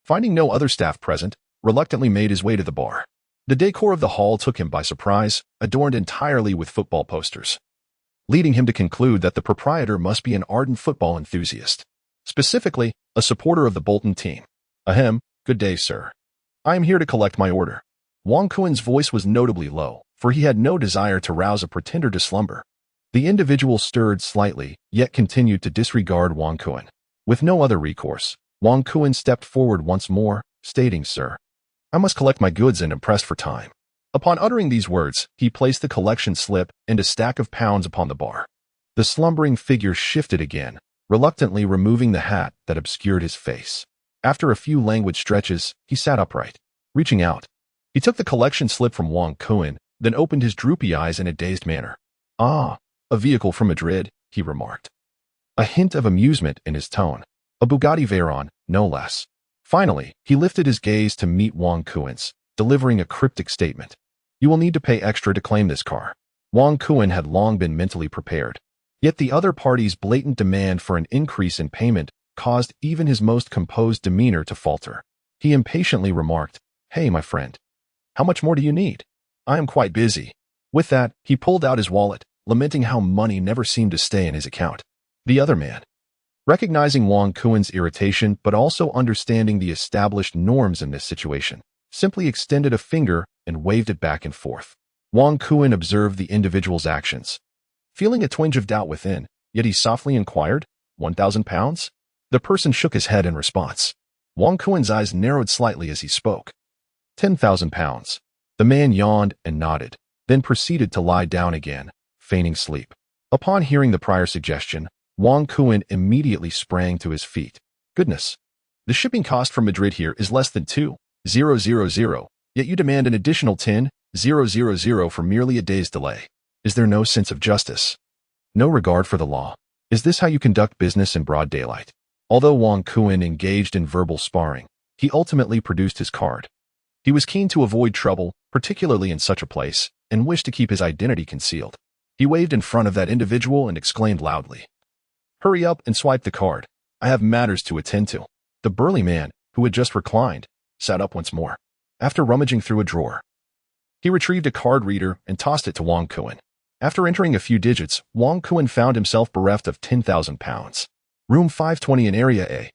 finding no other staff present, reluctantly made his way to the bar. The decor of the hall took him by surprise, adorned entirely with football posters, leading him to conclude that the proprietor must be an ardent football enthusiast, specifically, a supporter of the Bolton team. "Ahem, good day, sir. I am here to collect my order." Wang Kuan's voice was notably low, for he had no desire to rouse a pretender to slumber. The individual stirred slightly, yet continued to disregard Wang Kuan. With no other recourse, Wang Kuan stepped forward once more, stating, "Sir, I must collect my goods and am pressed for time." Upon uttering these words, he placed the collection slip and a stack of pounds upon the bar. The slumbering figure shifted again, reluctantly removing the hat that obscured his face. After a few languid stretches, he sat upright. Reaching out, he took the collection slip from Wang Kuan, then opened his droopy eyes in a dazed manner. "Ah, a vehicle from Madrid," he remarked, a hint of amusement in his tone. "A Bugatti Veyron, no less." Finally, he lifted his gaze to meet Wang Kuan's, delivering a cryptic statement. "You will need to pay extra to claim this car." Wang Kuan had long been mentally prepared. Yet the other party's blatant demand for an increase in payment caused even his most composed demeanor to falter. He impatiently remarked, "Hey, my friend, how much more do you need? I am quite busy." With that, he pulled out his wallet, lamenting how money never seemed to stay in his account. The other man, recognizing Wang Kuan's irritation but also understanding the established norms in this situation, simply extended a finger and waved it back and forth. Wang Kuan observed the individual's actions. Feeling a twinge of doubt within, yet he softly inquired, £1,000? The person shook his head in response. Wang Kuan's eyes narrowed slightly as he spoke. £10,000. The man yawned and nodded, then proceeded to lie down again, feigning sleep. Upon hearing the prior suggestion, Wang Kuan immediately sprang to his feet. "Goodness! The shipping cost from Madrid here is less than 2 10,000, yet you demand an additional 10,000 for merely a day's delay. Is there no sense of justice? No regard for the law? Is this how you conduct business in broad daylight? Although Wang Kuan engaged in verbal sparring, he ultimately produced his card. He was keen to avoid trouble, particularly in such a place, and wished to keep his identity concealed. He waved in front of that individual and exclaimed loudly, "Hurry up and swipe the card. I have matters to attend to." The burly man, who had just reclined, sat up once more. After rummaging through a drawer, he retrieved a card reader and tossed it to Wang Kuan. After entering a few digits, Wang Kuan found himself bereft of 10,000 pounds. Room 520 in Area A.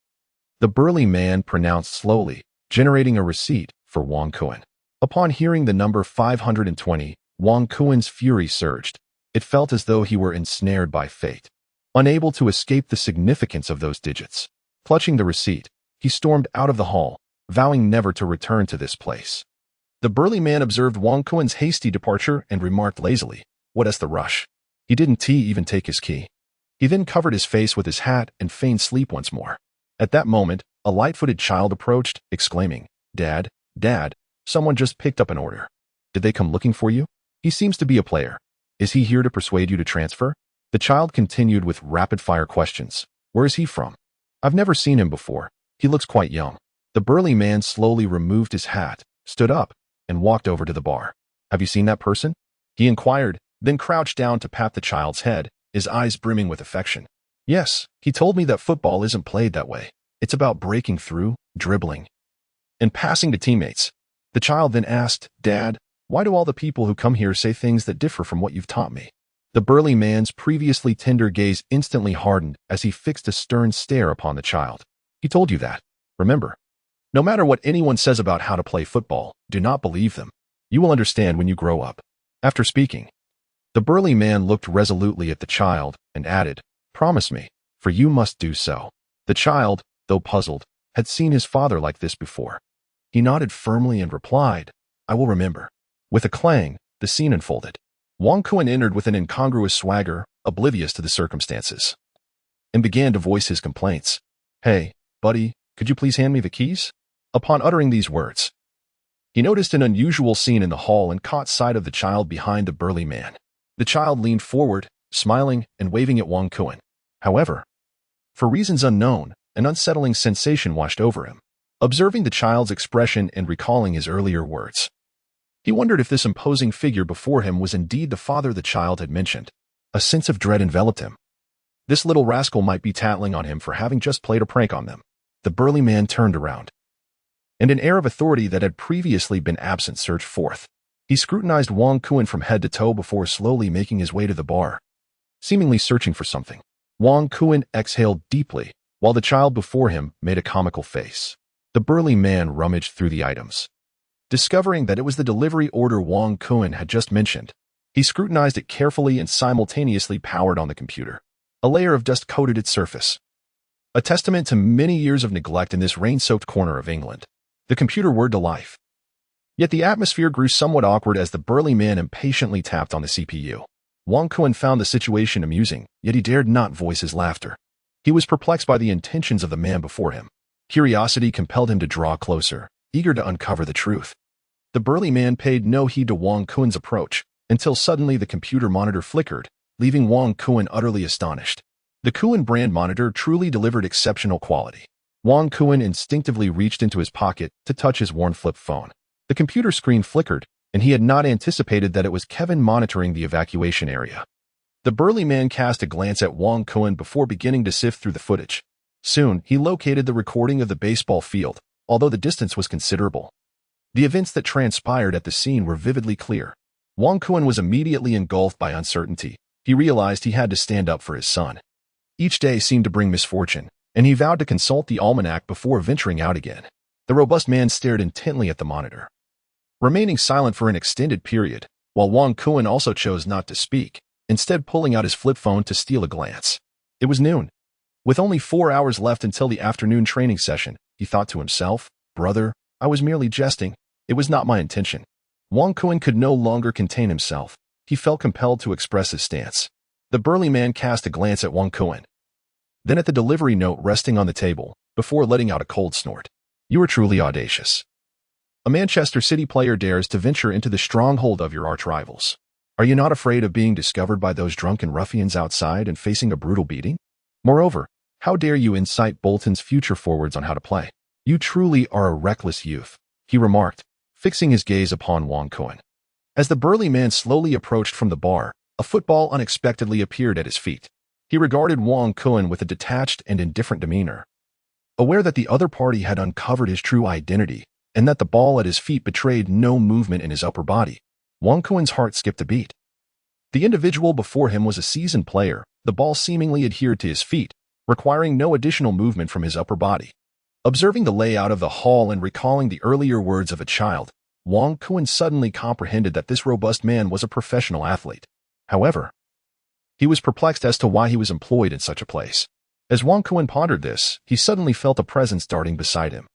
The burly man pronounced slowly, generating a receipt for Wang Kuan. Upon hearing the number 520, Wang Kuan's fury surged. It felt as though he were ensnared by fate, unable to escape the significance of those digits. Clutching the receipt, he stormed out of the hall, vowing never to return to this place. The burly man observed Wang Kuan's hasty departure and remarked lazily, "What is the rush?" He didn't even take his key. He then covered his face with his hat and feigned sleep once more. At that moment, a light-footed child approached, exclaiming, "Dad, Dad, someone just picked up an order. Did they come looking for you? He seems to be a player. Is he here to persuade you to transfer?" The child continued with rapid-fire questions. "Where is he from? I've never seen him before. He looks quite young." The burly man slowly removed his hat, stood up, and walked over to the bar. "Have you seen that person?" he inquired, then crouched down to pat the child's head, his eyes brimming with affection. "Yes, he told me that football isn't played that way. It's about breaking through, dribbling, and passing to teammates." The child then asked, "Dad, why do all the people who come here say things that differ from what you've taught me?" The burly man's previously tender gaze instantly hardened as he fixed a stern stare upon the child. "He told you that. Remember, no matter what anyone says about how to play football, do not believe them. You will understand when you grow up." After speaking, the burly man looked resolutely at the child and added, "Promise me, for you must do so." The child, though puzzled, had seen his father like this before. He nodded firmly and replied, "I will remember." With a clang, the scene unfolded. Wang Kuan entered with an incongruous swagger, oblivious to the circumstances, and began to voice his complaints. "Hey, buddy, could you please hand me the keys?" Upon uttering these words, he noticed an unusual scene in the hall and caught sight of the child behind the burly man. The child leaned forward, smiling and waving at Wang Kuan. However, for reasons unknown, an unsettling sensation washed over him. Observing the child's expression and recalling his earlier words, he wondered if this imposing figure before him was indeed the father the child had mentioned. A sense of dread enveloped him. This little rascal might be tattling on him for having just played a prank on them. The burly man turned around, and an air of authority that had previously been absent surged forth. He scrutinized Wang Kuan from head to toe before slowly making his way to the bar, seemingly searching for something. Wang Kuan exhaled deeply, while the child before him made a comical face. The burly man rummaged through the items, discovering that it was the delivery order Wang Kuan had just mentioned. He scrutinized it carefully and simultaneously powered on the computer. A layer of dust coated its surface, a testament to many years of neglect in this rain-soaked corner of England. The computer whirred to life. Yet the atmosphere grew somewhat awkward as the burly man impatiently tapped on the CPU. Wang Kuan found the situation amusing, yet he dared not voice his laughter. He was perplexed by the intentions of the man before him. Curiosity compelled him to draw closer, eager to uncover the truth. The burly man paid no heed to Wang Kuan's approach, until suddenly the computer monitor flickered, leaving Wang Kuan utterly astonished. The Kuan brand monitor truly delivered exceptional quality. Wang Kuan instinctively reached into his pocket to touch his worn flip phone. The computer screen flickered, and he had not anticipated that it was Kevin monitoring the evacuation area. The burly man cast a glance at Wang Kuan before beginning to sift through the footage. Soon, he located the recording of the baseball field, although the distance was considerable. The events that transpired at the scene were vividly clear. Wang Kuan was immediately engulfed by uncertainty. He realized he had to stand up for his son. Each day seemed to bring misfortune, and he vowed to consult the almanac before venturing out again. The robust man stared intently at the monitor, remaining silent for an extended period, while Wang Kuan also chose not to speak, instead pulling out his flip phone to steal a glance. It was noon. With only 4 hours left until the afternoon training session, he thought to himself, "Brother, I was merely jesting. It was not my intention." Wang Kuan could no longer contain himself. He felt compelled to express his stance. The burly man cast a glance at Wang Kuan, then at the delivery note resting on the table, before letting out a cold snort. "You are truly audacious. A Manchester City player dares to venture into the stronghold of your arch-rivals. Are you not afraid of being discovered by those drunken ruffians outside and facing a brutal beating? Moreover, how dare you incite Bolton's future forwards on how to play? You truly are a reckless youth, he remarked, fixing his gaze upon Wong Kun. As the burly man slowly approached from the bar, a football unexpectedly appeared at his feet. He regarded Wong Kun with a detached and indifferent demeanor. Aware that the other party had uncovered his true identity and that the ball at his feet betrayed no movement in his upper body, Wong Kun's heart skipped a beat. The individual before him was a seasoned player, the ball seemingly adhered to his feet, requiring no additional movement from his upper body. Observing the layout of the hall and recalling the earlier words of a child, Wong Kun suddenly comprehended that this robust man was a professional athlete. However, he was perplexed as to why he was employed in such a place. As Wong Kun pondered this, he suddenly felt a presence darting beside him.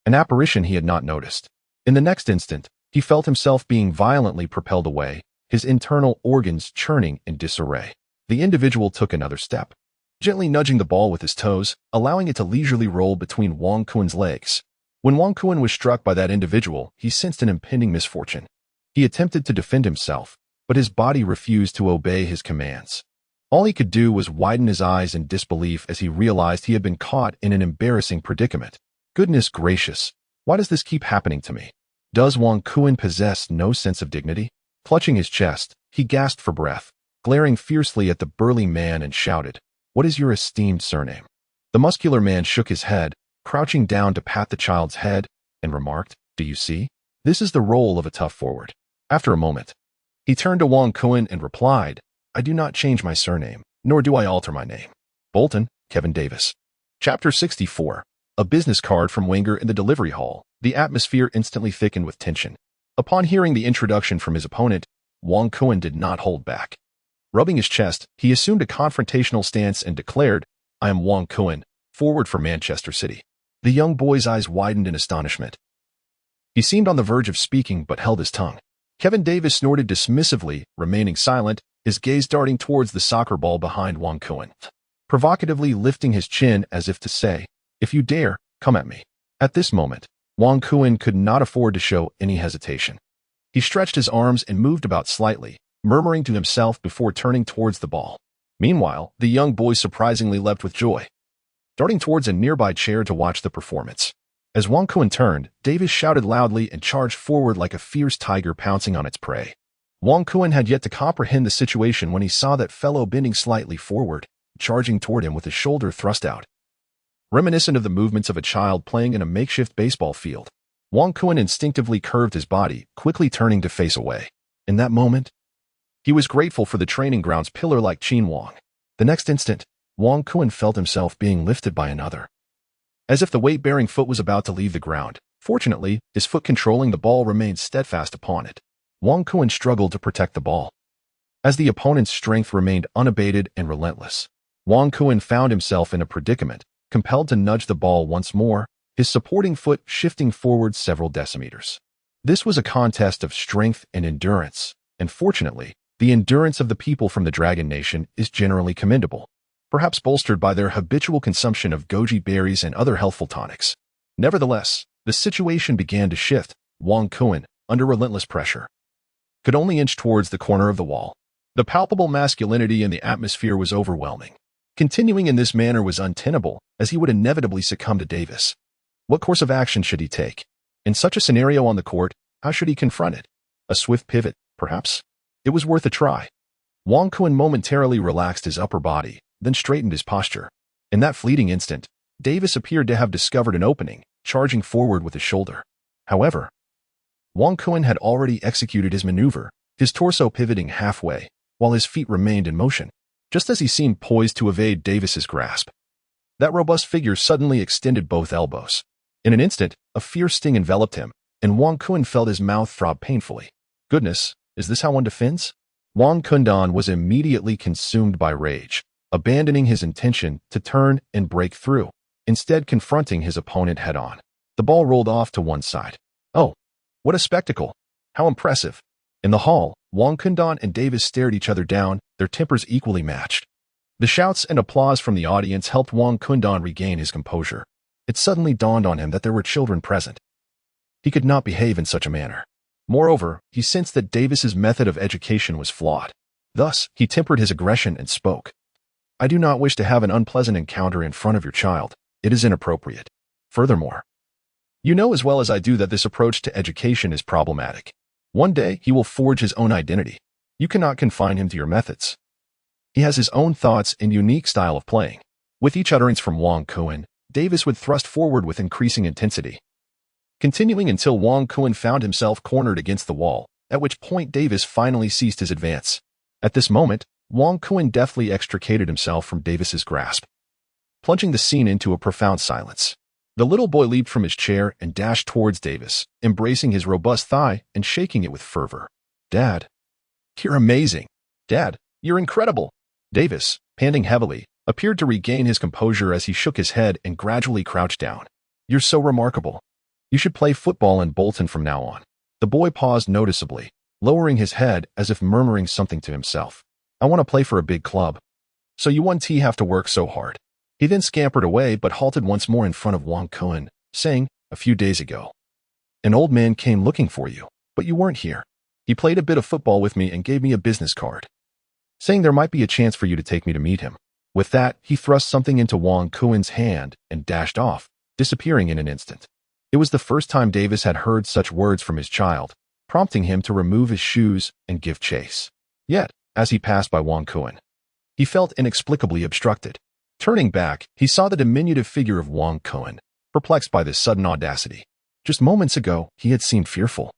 An apparition he had not noticed. In the next instant, he felt himself being violently propelled away, his internal organs churning in disarray. The individual took another step, gently nudging the ball with his toes, allowing it to leisurely roll between Wong Kun's legs. When Wong Kun was struck by that individual, he sensed an impending misfortune. He attempted to defend himself, but his body refused to obey his commands. All he could do was widen his eyes in disbelief as he realized he had been caught in an embarrassing predicament. Goodness gracious, why does this keep happening to me? Does Wong Kun possess no sense of dignity? Clutching his chest, he gasped for breath, glaring fiercely at the burly man and shouted, "What is your esteemed surname?" The muscular man shook his head, crouching down to pat the child's head, and remarked, "Do you see? This is the role of a tough forward." After a moment, he turned to Wong Kun and replied, "I do not change my surname, nor do I alter my name. Bolton, Kevin Davis." Chapter 64. A business card from Wenger in the delivery hall. The atmosphere instantly thickened with tension. Upon hearing the introduction from his opponent, Wong Kun did not hold back. Rubbing his chest, he assumed a confrontational stance and declared, "I am Wong Kun, forward for Manchester City." The young boy's eyes widened in astonishment. He seemed on the verge of speaking but held his tongue. Kevin Davis snorted dismissively, remaining silent, his gaze darting towards the soccer ball behind Wong Kun, provocatively lifting his chin as if to say, "If you dare, come at me." At this moment, Wong Kun could not afford to show any hesitation. He stretched his arms and moved about slightly, murmuring to himself before turning towards the ball. Meanwhile, the young boy surprisingly leapt with joy, darting towards a nearby chair to watch the performance. As Wong Kun turned, Davis shouted loudly and charged forward like a fierce tiger pouncing on its prey. Wong Kun had yet to comprehend the situation when he saw that fellow bending slightly forward, charging toward him with his shoulder thrust out. Reminiscent of the movements of a child playing in a makeshift baseball field, Wong Kun instinctively curved his body, quickly turning to face away. In that moment, he was grateful for the training ground's pillar like Chin Wong. The next instant, Wong Kun felt himself being lifted by another, as if the weight-bearing foot was about to leave the ground. Fortunately, his foot controlling the ball remained steadfast upon it. Wong Kun struggled to protect the ball, as the opponent's strength remained unabated and relentless. Wong Kun found himself in a predicament, compelled to nudge the ball once more, his supporting foot shifting forward several decimeters. This was a contest of strength and endurance, and fortunately, the endurance of the people from the Dragon Nation is generally commendable, perhaps bolstered by their habitual consumption of goji berries and other healthful tonics. Nevertheless, the situation began to shift. Wong Kun, under relentless pressure, could only inch towards the corner of the wall. The palpable masculinity in the atmosphere was overwhelming. Continuing in this manner was untenable, as he would inevitably succumb to Davis. What course of action should he take? In such a scenario on the court, how should he confront it? A swift pivot, perhaps? It was worth a try. Wong Kun momentarily relaxed his upper body, then straightened his posture. In that fleeting instant, Davis appeared to have discovered an opening, charging forward with his shoulder. However, Wong Kun had already executed his maneuver, his torso pivoting halfway, while his feet remained in motion. Just as he seemed poised to evade Davis's grasp, that robust figure suddenly extended both elbows. In an instant, a fierce sting enveloped him, and Wong Kun felt his mouth throb painfully. Goodness, is this how one defends? Wong Kun was immediately consumed by rage, abandoning his intention to turn and break through, instead confronting his opponent head-on. The ball rolled off to one side. Oh, what a spectacle! How impressive! In the hall, Wong Kun and Davis stared each other down, their tempers equally matched. The shouts and applause from the audience helped Wong Kun regain his composure. It suddenly dawned on him that there were children present. He could not behave in such a manner. Moreover, he sensed that Davis's method of education was flawed. Thus, he tempered his aggression and spoke. I do not wish to have an unpleasant encounter in front of your child. It is inappropriate. Furthermore, you know as well as I do that this approach to education is problematic. One day, he will forge his own identity. You cannot confine him to your methods. He has his own thoughts and unique style of playing. With each utterance from Wang Kuan, Davis would thrust forward with increasing intensity, continuing until Wang Kuan found himself cornered against the wall, at which point Davis finally ceased his advance. At this moment, Wang Kuan deftly extricated himself from Davis's grasp, plunging the scene into a profound silence. The little boy leaped from his chair and dashed towards Davis, embracing his robust thigh and shaking it with fervor. Dad, you're amazing. Dad, you're incredible. Davis, panting heavily, appeared to regain his composure as he shook his head and gradually crouched down. You're so remarkable. You should play football in Bolton from now on. The boy paused noticeably, lowering his head as if murmuring something to himself. I want to play for a big club. So you want to have to work so hard. He then scampered away but halted once more in front of Wang Kuan, saying, a few days ago, an old man came looking for you, but you weren't here. He played a bit of football with me and gave me a business card, saying there might be a chance for you to take me to meet him. With that, he thrust something into Wang Kuan's hand and dashed off, disappearing in an instant. It was the first time Davis had heard such words from his child, prompting him to remove his shoes and give chase. Yet, as he passed by Wang Kuan, he felt inexplicably obstructed. Turning back, he saw the diminutive figure of Wang Kuan, perplexed by this sudden audacity. Just moments ago, he had seemed fearful.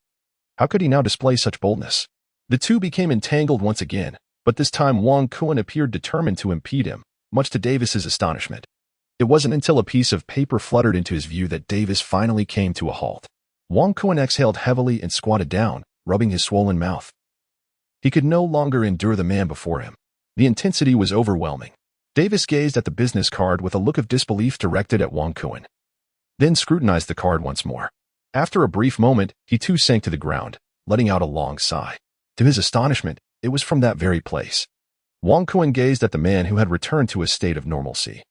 How could he now display such boldness? The two became entangled once again, but this time Wang Kuan appeared determined to impede him, much to Davis's astonishment. It wasn't until a piece of paper fluttered into his view that Davis finally came to a halt. Wang Kuan exhaled heavily and squatted down, rubbing his swollen mouth. He could no longer endure the man before him. The intensity was overwhelming. Davis gazed at the business card with a look of disbelief directed at Wang Kuan, then scrutinized the card once more. After a brief moment, he too sank to the ground, letting out a long sigh. To his astonishment, it was from that very place. Wang Kuan gazed at the man who had returned to a state of normalcy,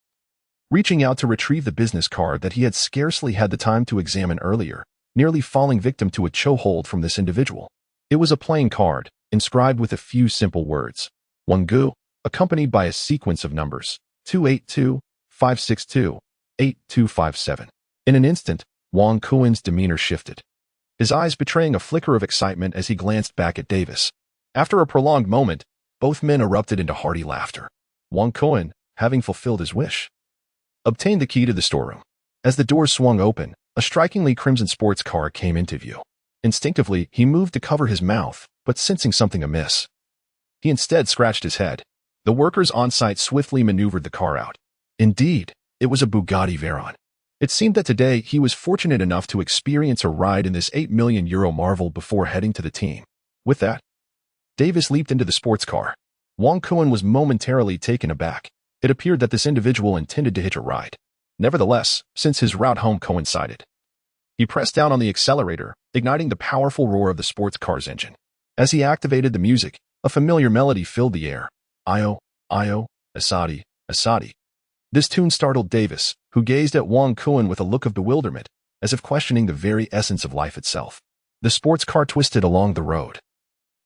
reaching out to retrieve the business card that he had scarcely had the time to examine earlier, nearly falling victim to a chokehold from this individual. It was a plain card, inscribed with a few simple words. Wangu, accompanied by a sequence of numbers, 282, 562, 8257. In an instant, Wang Kuan's demeanor shifted, his eyes betraying a flicker of excitement as he glanced back at Davis. After a prolonged moment, both men erupted into hearty laughter. Wang Kuan, having fulfilled his wish, obtained the key to the storeroom. As the doors swung open, a strikingly crimson sports car came into view. Instinctively, he moved to cover his mouth, but sensing something amiss, he instead scratched his head. The workers on site swiftly maneuvered the car out. Indeed, it was a Bugatti Veyron. It seemed that today he was fortunate enough to experience a ride in this €8 million marvel before heading to the team. With that, Davis leaped into the sports car. Wang Kuan was momentarily taken aback. It appeared that this individual intended to hitch a ride. Nevertheless, since his route home coincided, he pressed down on the accelerator, igniting the powerful roar of the sports car's engine. As he activated the music, a familiar melody filled the air. Io, Io, Asadi, Asadi. This tune startled Davis, who gazed at Wang Kuan with a look of bewilderment, as if questioning the very essence of life itself. The sports car twisted along the road,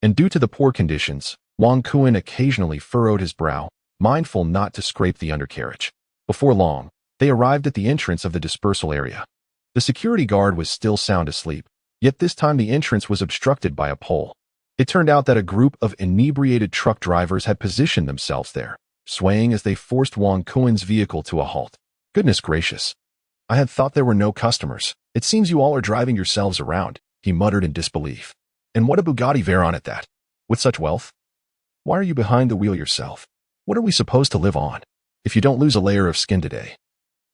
and due to the poor conditions, Wang Kuan occasionally furrowed his brow, mindful not to scrape the undercarriage. Before long, they arrived at the entrance of the dispersal area. The security guard was still sound asleep, yet this time the entrance was obstructed by a pole. It turned out that a group of inebriated truck drivers had positioned themselves there, swaying as they forced Wang Kuan's vehicle to a halt. Goodness gracious. I had thought there were no customers. It seems you all are driving yourselves around, he muttered in disbelief. And what a Bugatti Veyron at that. With such wealth? Why are you behind the wheel yourself? What are we supposed to live on? If you don't lose a layer of skin today,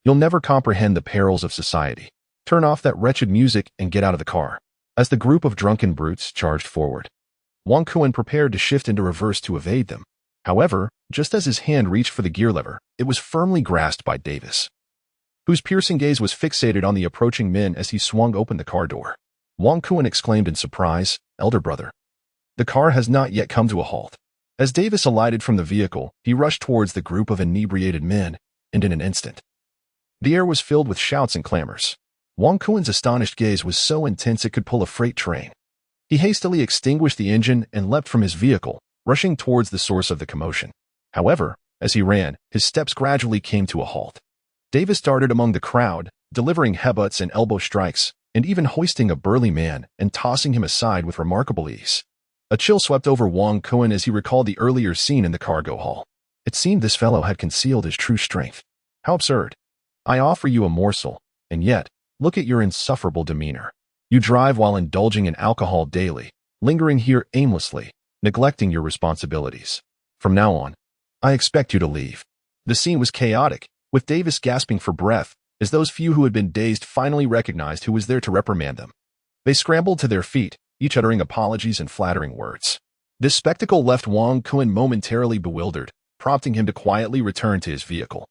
you'll never comprehend the perils of society. Turn off that wretched music and get out of the car. As the group of drunken brutes charged forward, Wang Kuan prepared to shift into reverse to evade them. However, just as his hand reached for the gear lever, it was firmly grasped by Davis, whose piercing gaze was fixated on the approaching men as he swung open the car door. Wang Kuan exclaimed in surprise, "Elder brother, the car has not yet come to a halt." As Davis alighted from the vehicle, he rushed towards the group of inebriated men, and in an instant, the air was filled with shouts and clamors. Wang Kuen's astonished gaze was so intense it could pull a freight train. He hastily extinguished the engine and leapt from his vehicle, rushing towards the source of the commotion. However, as he ran, his steps gradually came to a halt. Davis darted among the crowd, delivering headbutts and elbow strikes, and even hoisting a burly man and tossing him aside with remarkable ease. A chill swept over Wang Kuen as he recalled the earlier scene in the cargo hall. It seemed this fellow had concealed his true strength. How absurd. I offer you a morsel, and yet, look at your insufferable demeanor. You drive while indulging in alcohol daily, lingering here aimlessly, neglecting your responsibilities. From now on, I expect you to leave. The scene was chaotic, with Davis gasping for breath, as those few who had been dazed finally recognized who was there to reprimand them. They scrambled to their feet, each uttering apologies and flattering words. This spectacle left Wang Kuen momentarily bewildered, prompting him to quietly return to his vehicle.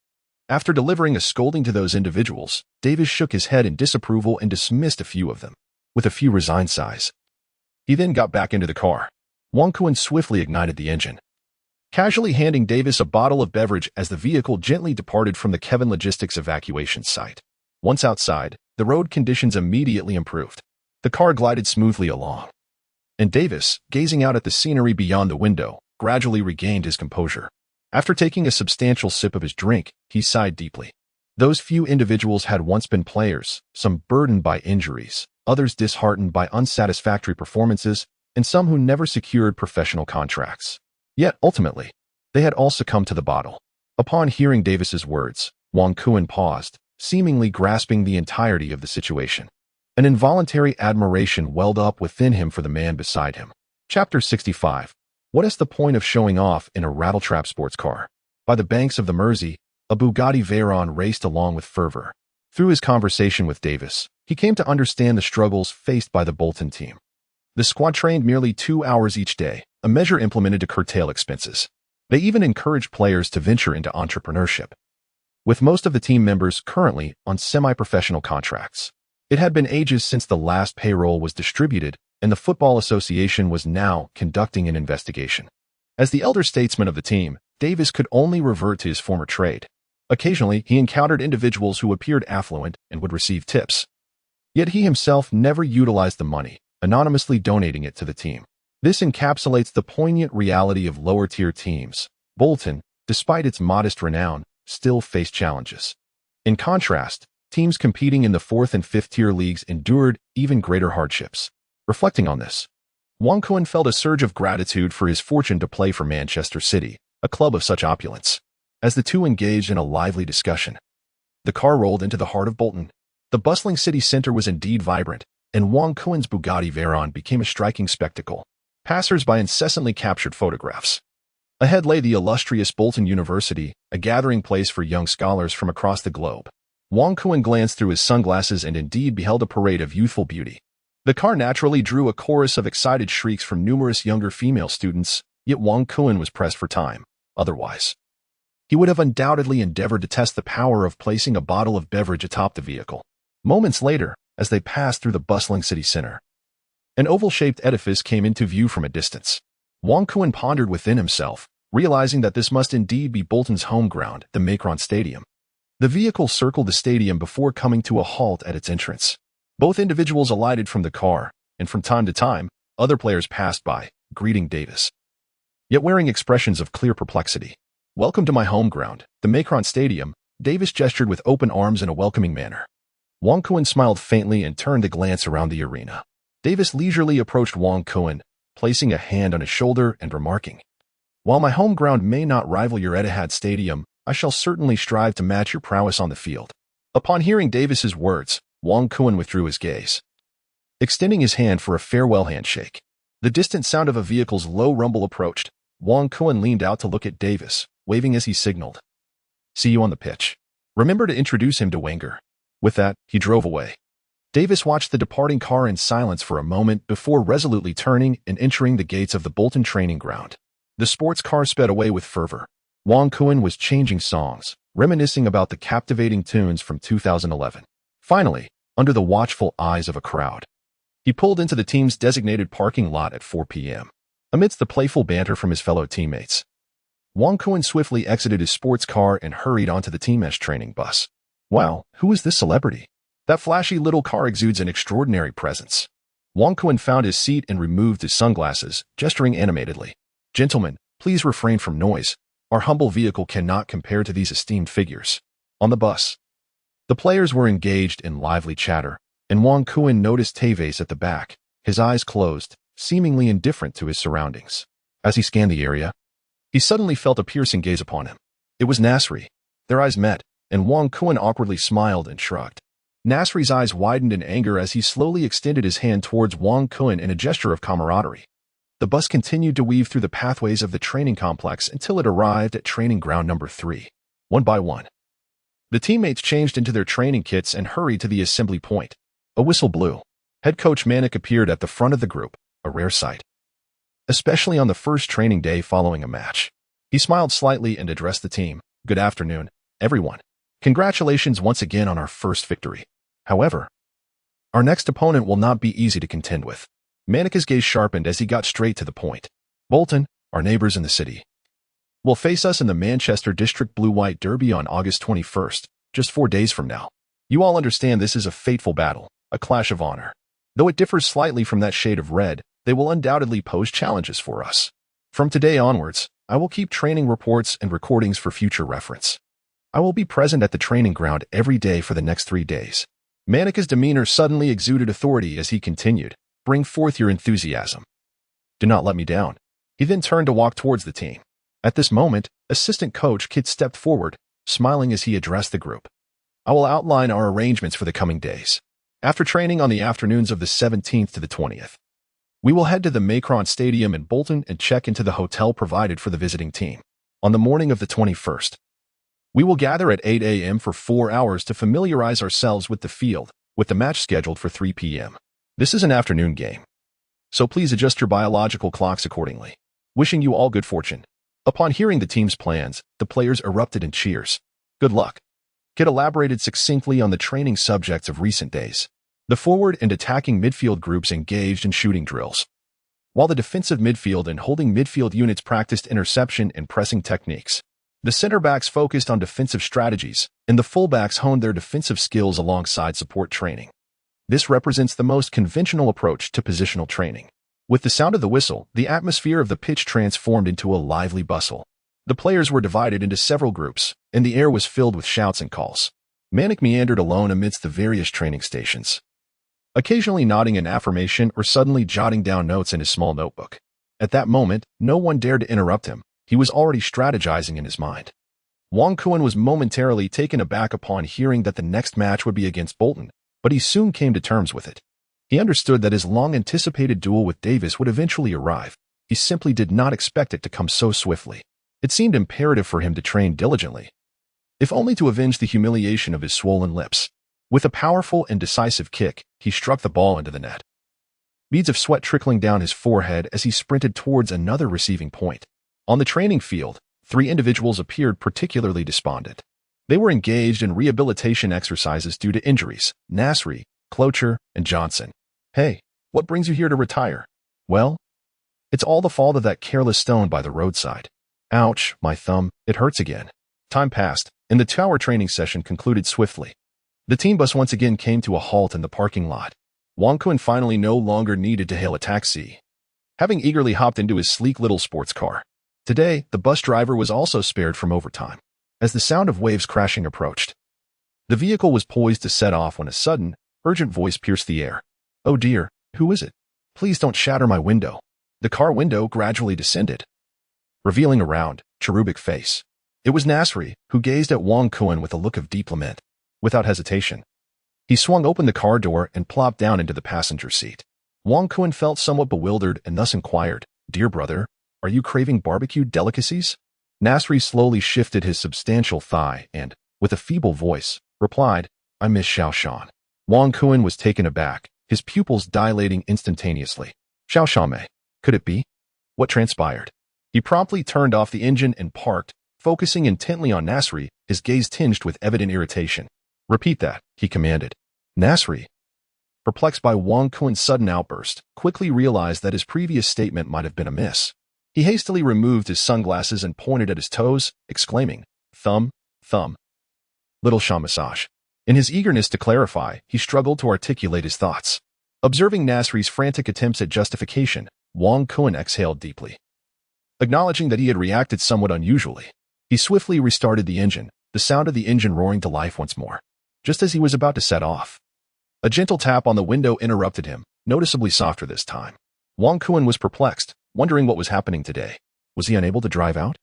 After delivering a scolding to those individuals, Davis shook his head in disapproval and dismissed a few of them, with a few resigned sighs. He then got back into the car. Wang Kuen swiftly ignited the engine, casually handing Davis a bottle of beverage as the vehicle gently departed from the Kevin Logistics evacuation site. Once outside, the road conditions immediately improved. The car glided smoothly along, and Davis, gazing out at the scenery beyond the window, gradually regained his composure. After taking a substantial sip of his drink, he sighed deeply. Those few individuals had once been players, some burdened by injuries, others disheartened by unsatisfactory performances, and some who never secured professional contracts. Yet, ultimately, they had all succumbed to the bottle. Upon hearing Davis's words, Wang Kuen paused, seemingly grasping the entirety of the situation. An involuntary admiration welled up within him for the man beside him. Chapter 65. What is the point of showing off in a rattletrap sports car? By the banks of the Mersey, a Bugatti Veyron raced along with fervor. Through his conversation with Davis, he came to understand the struggles faced by the Bolton team. The squad trained merely 2 hours each day, a measure implemented to curtail expenses. They even encouraged players to venture into entrepreneurship, with most of the team members currently on semi-professional contracts. It had been ages since the last payroll was distributed, and the Football Association was now conducting an investigation. As the elder statesman of the team, Davis could only revert to his former trade. Occasionally, he encountered individuals who appeared affluent and would receive tips. Yet he himself never utilized the money, anonymously donating it to the team. This encapsulates the poignant reality of lower-tier teams. Bolton, despite its modest renown, still faced challenges. In contrast, teams competing in the 4th and 5th-tier leagues endured even greater hardships. Reflecting on this, Wang Kuen felt a surge of gratitude for his fortune to play for Manchester City, a club of such opulence. As the two engaged in a lively discussion, the car rolled into the heart of Bolton. The bustling city center was indeed vibrant, and Wang Kuen's Bugatti Veyron became a striking spectacle. Passers-by incessantly captured photographs. Ahead lay the illustrious Bolton University, a gathering place for young scholars from across the globe. Wang Kuen glanced through his sunglasses and indeed beheld a parade of youthful beauty. The car naturally drew a chorus of excited shrieks from numerous younger female students, yet Wang Kuen was pressed for time. Otherwise, he would have undoubtedly endeavored to test the power of placing a bottle of beverage atop the vehicle. Moments later, as they passed through the bustling city center, an oval-shaped edifice came into view from a distance. Wang Kuen pondered within himself, realizing that this must indeed be Bolton's home ground, the Macron Stadium. The vehicle circled the stadium before coming to a halt at its entrance. Both individuals alighted from the car, and from time to time, other players passed by, greeting Davis, yet wearing expressions of clear perplexity. "Welcome to my home ground, the Macron Stadium," Davis gestured with open arms in a welcoming manner. Wang Kuen smiled faintly and turned to glance around the arena. Davis leisurely approached Wang Kuen, placing a hand on his shoulder and remarking, "While my home ground may not rival your Etihad Stadium, I shall certainly strive to match your prowess on the field." Upon hearing Davis's words, Wang Kuen withdrew his gaze, extending his hand for a farewell handshake. The distant sound of a vehicle's low rumble approached. Wang Kuen leaned out to look at Davis, waving as he signaled, "See you on the pitch. Remember to introduce him to Wenger." With that, he drove away. Davis watched the departing car in silence for a moment before resolutely turning and entering the gates of the Bolton training ground. The sports car sped away with fervor. Wang Kuen was changing songs, reminiscing about the captivating tunes from 2011. Finally, under the watchful eyes of a crowd, he pulled into the team's designated parking lot at 4 p.m. Amidst the playful banter from his fellow teammates, Wang Kuen swiftly exited his sports car and hurried onto the team's training bus. "Wow, who is this celebrity?" That flashy little car exudes an extraordinary presence. Wang Kun found his seat and removed his sunglasses, gesturing animatedly. Gentlemen, please refrain from noise. Our humble vehicle cannot compare to these esteemed figures. On the bus, the players were engaged in lively chatter, and Wang Kun noticed Tevez at the back, his eyes closed, seemingly indifferent to his surroundings. As he scanned the area, he suddenly felt a piercing gaze upon him. It was Nasri. Their eyes met, and Wang Kun awkwardly smiled and shrugged. Nasri's eyes widened in anger as he slowly extended his hand towards Wang Kun in a gesture of camaraderie. The bus continued to weave through the pathways of the training complex until it arrived at training ground number 3. One by one, the teammates changed into their training kits and hurried to the assembly point. A whistle blew. Head coach Manik appeared at the front of the group, a rare sight, especially on the first training day following a match. He smiled slightly and addressed the team. Good afternoon, everyone. Congratulations once again on our first victory. However, our next opponent will not be easy to contend with. Manik's gaze sharpened as he got straight to the point. Bolton, our neighbors in the city, will face us in the Manchester District Blue-White Derby on August 21st, just 4 days from now. You all understand this is a fateful battle, a clash of honor. Though it differs slightly from that shade of red, they will undoubtedly pose challenges for us. From today onwards, I will keep training reports and recordings for future reference. I will be present at the training ground every day for the next 3 days. Manik's demeanor suddenly exuded authority as he continued. Bring forth your enthusiasm. Do not let me down. He then turned to walk towards the team. At this moment, assistant coach Kit stepped forward, smiling as he addressed the group. I will outline our arrangements for the coming days. After training on the afternoons of the 17th to the 20th, we will head to the Macron Stadium in Bolton and check into the hotel provided for the visiting team. On the morning of the 21st, we will gather at 8 a.m. for 4 hours to familiarize ourselves with the field, with the match scheduled for 3 p.m. This is an afternoon game, so please adjust your biological clocks accordingly. Wishing you all good fortune. Upon hearing the team's plans, the players erupted in cheers. Good luck. Kit elaborated succinctly on the training subjects of recent days. The forward and attacking midfield groups engaged in shooting drills, while the defensive midfield and holding midfield units practiced interception and pressing techniques. The center-backs focused on defensive strategies, and the full-backs honed their defensive skills alongside support training. This represents the most conventional approach to positional training. With the sound of the whistle, the atmosphere of the pitch transformed into a lively bustle. The players were divided into several groups, and the air was filled with shouts and calls. Manik meandered alone amidst the various training stations, occasionally nodding in affirmation or suddenly jotting down notes in his small notebook. At that moment, no one dared to interrupt him. He was already strategizing in his mind. Wang Kun was momentarily taken aback upon hearing that the next match would be against Bolton, but he soon came to terms with it. He understood that his long-anticipated duel with Davis would eventually arrive. He simply did not expect it to come so swiftly. It seemed imperative for him to train diligently, if only to avenge the humiliation of his swollen lips. With a powerful and decisive kick, he struck the ball into the net, beads of sweat trickling down his forehead as he sprinted towards another receiving point. On the training field, 3 individuals appeared particularly despondent. They were engaged in rehabilitation exercises due to injuries: Nasri, Clocher, and Johnson. Hey, what brings you here to retire? Well, it's all the fault of that careless stone by the roadside. Ouch, my thumb, it hurts again. Time passed, and the tower training session concluded swiftly. The team bus once again came to a halt in the parking lot. Wang Kun finally no longer needed to hail a taxi, having eagerly hopped into his sleek little sports car. Today, the bus driver was also spared from overtime. As the sound of waves crashing approached, the vehicle was poised to set off when a sudden, urgent voice pierced the air. Oh dear, who is it? Please don't shatter my window. The car window gradually descended, revealing a round, cherubic face. It was Nasri, who gazed at Wang Kun with a look of deep lament. Without hesitation, he swung open the car door and plopped down into the passenger seat. Wang Kun felt somewhat bewildered and thus inquired, Dear brother, are you craving barbecued delicacies? Nasri slowly shifted his substantial thigh and, with a feeble voice, replied, I miss Shaoshan. Wang Kun was taken aback, his pupils dilating instantaneously. Shaoshan, could it be? What transpired? He promptly turned off the engine and parked, focusing intently on Nasri, his gaze tinged with evident irritation. Repeat that, he commanded. Nasri, perplexed by Wang Kun's sudden outburst, quickly realized that his previous statement might have been amiss. He hastily removed his sunglasses and pointed at his toes, exclaiming, Thumb, thumb. Little Shah massage. In his eagerness to clarify, he struggled to articulate his thoughts. Observing Nasri's frantic attempts at justification, Wang Kun exhaled deeply. Acknowledging that he had reacted somewhat unusually, he swiftly restarted the engine, the sound of the engine roaring to life once more. Just as he was about to set off, a gentle tap on the window interrupted him, noticeably softer this time. Wang Kun was perplexed, wondering what was happening today. Was he unable to drive out?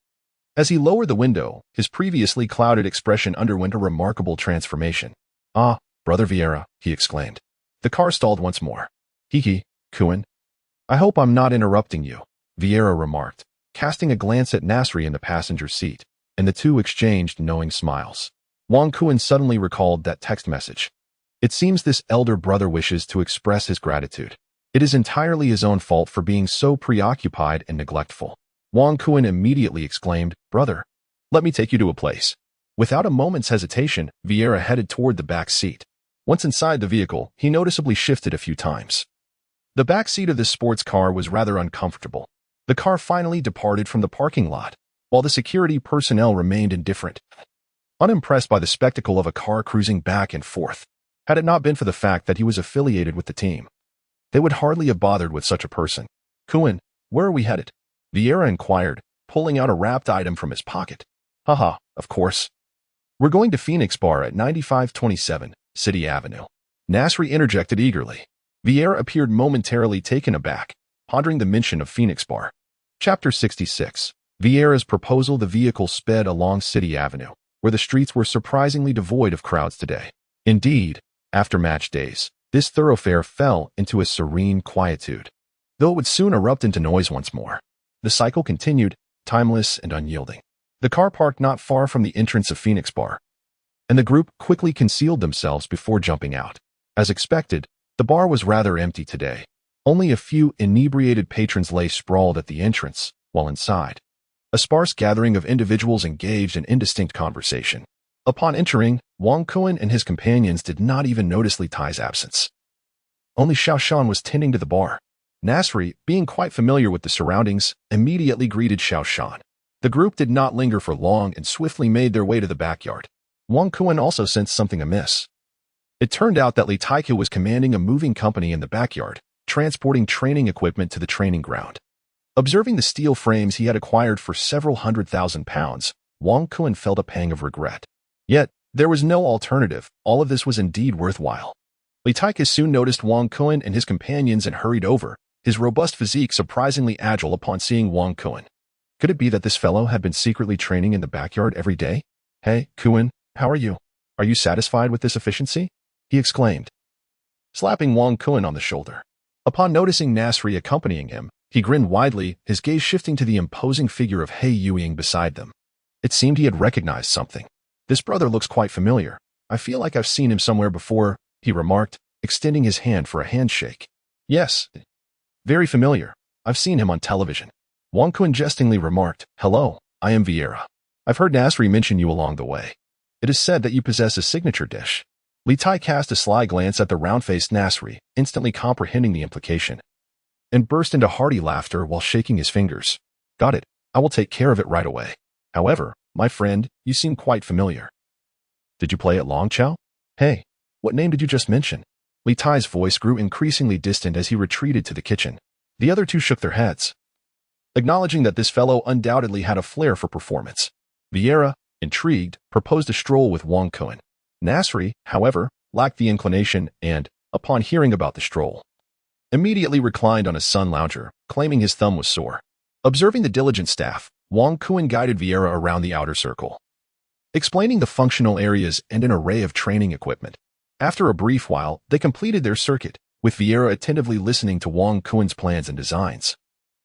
As he lowered the window, his previously clouded expression underwent a remarkable transformation. "Ah, Brother Vieira," he exclaimed. The car stalled once more. "Hiki, Kun. I hope I'm not interrupting you," Vieira remarked, casting a glance at Nasri in the passenger seat, and the two exchanged knowing smiles. Wang Kun suddenly recalled that text message. It seems this elder brother wishes to express his gratitude. It is entirely his own fault for being so preoccupied and neglectful. Wang Kun immediately exclaimed, "Brother, let me take you to a place." Without a moment's hesitation, Vieira headed toward the back seat. Once inside the vehicle, he noticeably shifted a few times. The back seat of this sports car was rather uncomfortable. The car finally departed from the parking lot, while the security personnel remained indifferent, unimpressed by the spectacle of a car cruising back and forth. Had it not been for the fact that he was affiliated with the team, they would hardly have bothered with such a person. "Kun, where are we headed?" Vieira inquired, pulling out a wrapped item from his pocket. "Haha, of course. We're going to Phoenix Bar at 9527 City Avenue." Nasri interjected eagerly. Vieira appeared momentarily taken aback, pondering the mention of Phoenix Bar. Chapter 66. Vieira's proposal. The vehicle sped along City Avenue, where the streets were surprisingly devoid of crowds today. Indeed, after match days, this thoroughfare fell into a serene quietude, though it would soon erupt into noise once more. The cycle continued, timeless and unyielding. The car parked not far from the entrance of Phoenix Bar, and the group quickly concealed themselves before jumping out. As expected, the bar was rather empty today. Only a few inebriated patrons lay sprawled at the entrance, while inside, a sparse gathering of individuals engaged in indistinct conversation. Upon entering, Wang Kun and his companions did not even notice Li Tai's absence. Only Xiao Shan was tending to the bar. Nasri, being quite familiar with the surroundings, immediately greeted Xiao Shan. The group did not linger for long and swiftly made their way to the backyard. Wang Kun also sensed something amiss. It turned out that Li Tai was commanding a moving company in the backyard, transporting training equipment to the training ground. Observing the steel frames he had acquired for several £100,000, Wang Kun felt a pang of regret. Yet, there was no alternative. All of this was indeed worthwhile. Li Tai soon noticed Wang Kun and his companions and hurried over, his robust physique surprisingly agile upon seeing Wang Kun. Could it be that this fellow had been secretly training in the backyard every day? "Hey, Kun, how are you? Are you satisfied with this efficiency?" he exclaimed, slapping Wang Kun on the shoulder. Upon noticing Nasri accompanying him, he grinned widely, his gaze shifting to the imposing figure of He Yuing beside them. It seemed he had recognized something. "This brother looks quite familiar. I feel like I've seen him somewhere before," he remarked, extending his hand for a handshake. "Yes, very familiar. I've seen him on television." Wang Kun jestingly remarked, "Hello, I am Vieira. I've heard Nasri mention you along the way. It is said that you possess a signature dish." Li Tai cast a sly glance at the round-faced Nasri, instantly comprehending the implication, and burst into hearty laughter while shaking his fingers. "Got it. I will take care of it right away. However, my friend, you seem quite familiar. Did you play at Long Chow? Hey, what name did you just mention?" Li Tai's voice grew increasingly distant as he retreated to the kitchen. The other two shook their heads, acknowledging that this fellow undoubtedly had a flair for performance. Vieira, intrigued, proposed a stroll with Wang Kun. Nasri, however, lacked the inclination and, upon hearing about the stroll, immediately reclined on a sun lounger, claiming his thumb was sore. Observing the diligent staff, Wang Kun guided Vieira around the outer circle, explaining the functional areas and an array of training equipment. After a brief while, they completed their circuit, with Vieira attentively listening to Wang Kun's plans and designs,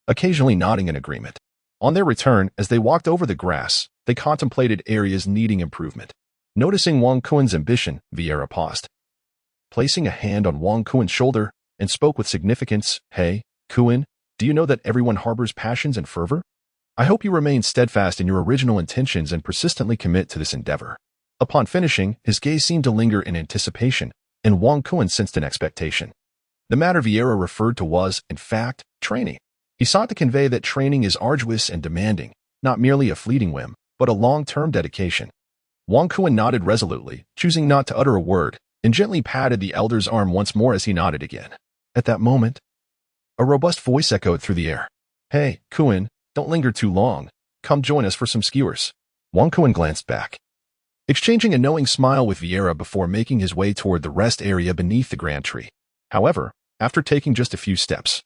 occasionally nodding in agreement. On their return, as they walked over the grass, they contemplated areas needing improvement. Noticing Wang Kun's ambition, Vieira paused, placing a hand on Wang Kun's shoulder, and spoke with significance. "Hey, Kun, do you know that everyone harbors passions and fervor? I hope you remain steadfast in your original intentions and persistently commit to this endeavor." Upon finishing, his gaze seemed to linger in anticipation, and Wang Kun sensed an expectation. The matter Vieira referred to was, in fact, training. He sought to convey that training is arduous and demanding, not merely a fleeting whim, but a long-term dedication. Wang Kuan nodded resolutely, choosing not to utter a word, and gently patted the elder's arm once more as he nodded again. At that moment, a robust voice echoed through the air. "Hey, Kuan, don't linger too long. Come join us for some skewers." Wang Kuan glanced back, exchanging a knowing smile with Vieira before making his way toward the rest area beneath the grand tree. However, after taking just a few steps,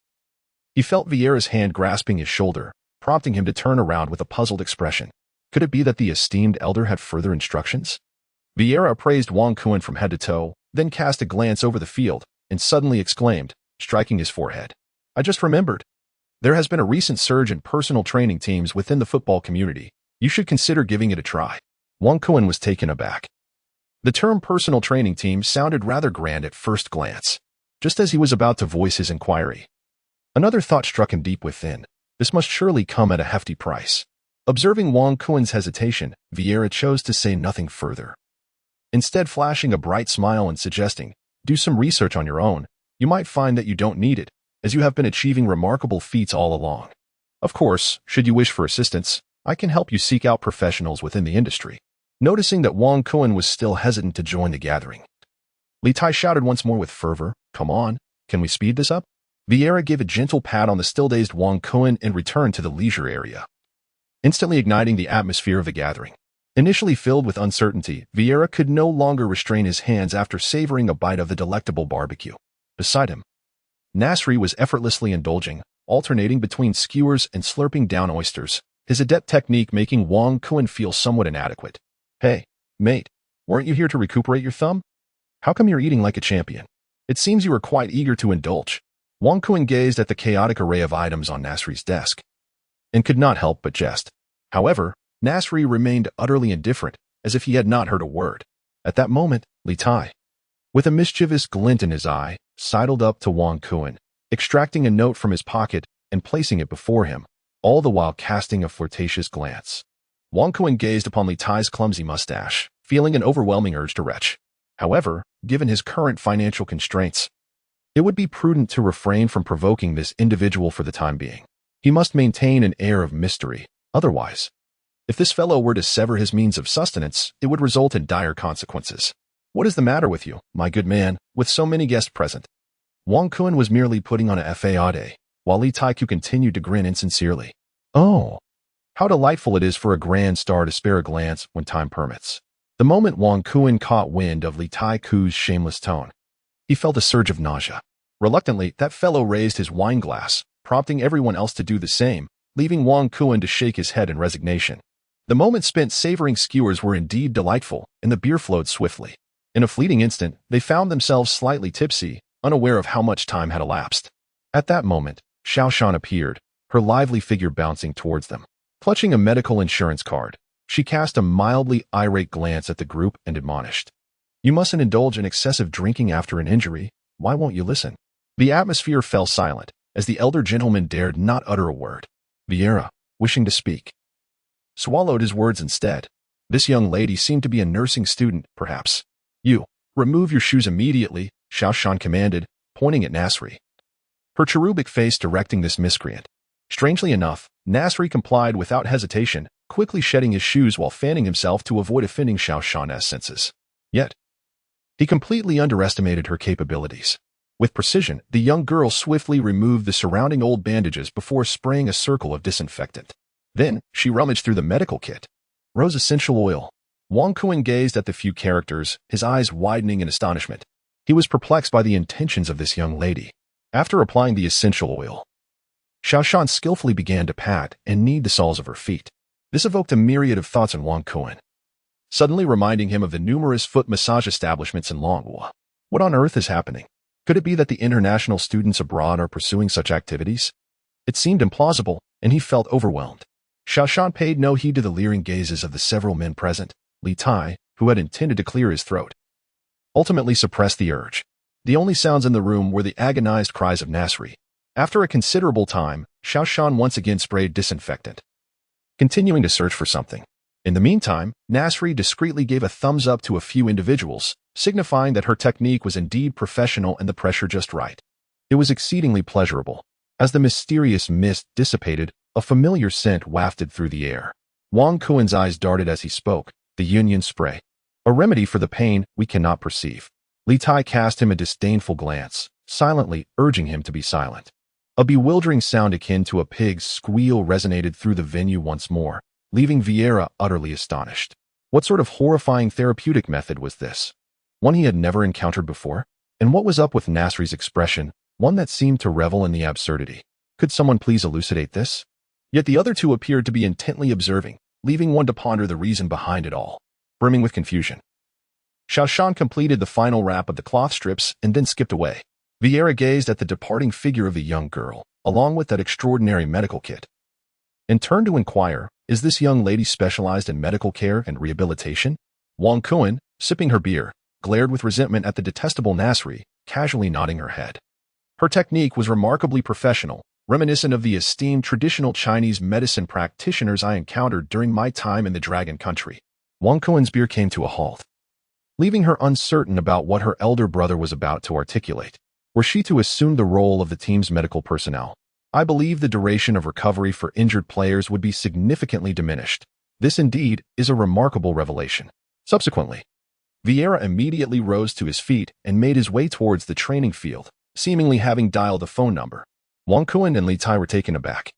he felt Vieira's hand grasping his shoulder, prompting him to turn around with a puzzled expression. Could it be that the esteemed elder had further instructions? Vieira appraised Wang Kuan from head to toe, then cast a glance over the field, and suddenly exclaimed, striking his forehead. "I just remembered. There has been a recent surge in personal training teams within the football community. You should consider giving it a try." Wang Kuan was taken aback. The term personal training team sounded rather grand at first glance. Just as he was about to voice his inquiry, another thought struck him deep within. This must surely come at a hefty price. Observing Wang Kuan's hesitation, Vieira chose to say nothing further, instead flashing a bright smile and suggesting, "Do some research on your own. You might find that you don't need it, as you have been achieving remarkable feats all along. Of course, should you wish for assistance, I can help you seek out professionals within the industry." Noticing that Wang Kuan was still hesitant to join the gathering, Li Tai shouted once more with fervor, "Come on, can we speed this up?" Vieira gave a gentle pat on the still-dazed Wang Kuan and returned to the leisure area, instantly igniting the atmosphere of the gathering. Initially filled with uncertainty, Vieira could no longer restrain his hands after savoring a bite of the delectable barbecue. Beside him, Nasri was effortlessly indulging, alternating between skewers and slurping down oysters, his adept technique making Wang Kuan feel somewhat inadequate. "Hey, mate, weren't you here to recuperate your thumb? How come you're eating like a champion? It seems you were quite eager to indulge." Wang Kuan gazed at the chaotic array of items on Nasri's desk, and could not help but jest. However, Nasri remained utterly indifferent, as if he had not heard a word. At that moment, Li Tai, with a mischievous glint in his eye, sidled up to Wang Kuan, extracting a note from his pocket and placing it before him, all the while casting a flirtatious glance. Wang Kuan gazed upon Li Tai's clumsy mustache, feeling an overwhelming urge to retch. However, given his current financial constraints, it would be prudent to refrain from provoking this individual for the time being. He must maintain an air of mystery. Otherwise, if this fellow were to sever his means of sustenance, it would result in dire consequences. "What is the matter with you, my good man, with so many guests present?" Wang Kuan was merely putting on a fade, while Li Taiku continued to grin insincerely. "Oh, how delightful it is for a grand star to spare a glance when time permits." The moment Wang Kuan caught wind of Li Taiku's shameless tone, he felt a surge of nausea. Reluctantly, that fellow raised his wine glass, prompting everyone else to do the same, leaving Wang Kuan to shake his head in resignation. The moments spent savoring skewers were indeed delightful, and the beer flowed swiftly. In a fleeting instant, they found themselves slightly tipsy, unaware of how much time had elapsed. At that moment, Xiao Shan appeared, her lively figure bouncing towards them. Clutching a medical insurance card, she cast a mildly irate glance at the group and admonished, "You mustn't indulge in excessive drinking after an injury. Why won't you listen?" The atmosphere fell silent, as the elder gentleman dared not utter a word. Vieira, wishing to speak, swallowed his words instead. This young lady seemed to be a nursing student, perhaps. "You, remove your shoes immediately," Xiao Shan commanded, pointing at Nasri, her cherubic face directing this miscreant. Strangely enough, Nasri complied without hesitation, quickly shedding his shoes while fanning himself to avoid offending Xiao Shan's senses. Yet, he completely underestimated her capabilities. With precision, the young girl swiftly removed the surrounding old bandages before spraying a circle of disinfectant. Then, she rummaged through the medical kit. Rose essential oil. Wang Kuan gazed at the few characters, his eyes widening in astonishment. He was perplexed by the intentions of this young lady. After applying the essential oil, Xiao Shan skillfully began to pat and knead the soles of her feet. This evoked a myriad of thoughts in Wang Kuan, suddenly reminding him of the numerous foot massage establishments in Longhua. What on earth is happening? Could it be that the international students abroad are pursuing such activities? It seemed implausible, and he felt overwhelmed. Xiao Shan paid no heed to the leering gazes of the several men present. Li Tai, who had intended to clear his throat, ultimately suppressed the urge. The only sounds in the room were the agonized cries of Nasri. After a considerable time, Xiao Shan once again sprayed disinfectant, continuing to search for something. In the meantime, Nasri discreetly gave a thumbs up to a few individuals, signifying that her technique was indeed professional and the pressure just right. It was exceedingly pleasurable. As the mysterious mist dissipated, a familiar scent wafted through the air. Wang Kuan's eyes darted as he spoke, the union spray. A remedy for the pain we cannot perceive. Li Tai cast him a disdainful glance, silently urging him to be silent. A bewildering sound akin to a pig's squeal resonated through the venue once more, leaving Vieira utterly astonished. What sort of horrifying therapeutic method was this? One he had never encountered before? And what was up with Nasri's expression, one that seemed to revel in the absurdity? Could someone please elucidate this? Yet the other two appeared to be intently observing, leaving one to ponder the reason behind it all. Brimming with confusion, Xiao Shan completed the final wrap of the cloth strips and then skipped away. Vieira gazed at the departing figure of the young girl, along with that extraordinary medical kit, and turned to inquire, is this young lady specialized in medical care and rehabilitation? Wang Kuan, sipping her beer, glared with resentment at the detestable Nasri, casually nodding her head. Her technique was remarkably professional, reminiscent of the esteemed traditional Chinese medicine practitioners I encountered during my time in the Dragon Country. Wang Kuan's beer came to a halt, leaving her uncertain about what her elder brother was about to articulate. Were she to assume the role of the team's medical personnel, I believe the duration of recovery for injured players would be significantly diminished. This indeed is a remarkable revelation. Subsequently, Vieira immediately rose to his feet and made his way towards the training field, seemingly having dialed a phone number. Wang Kuan and Li Tai were taken aback,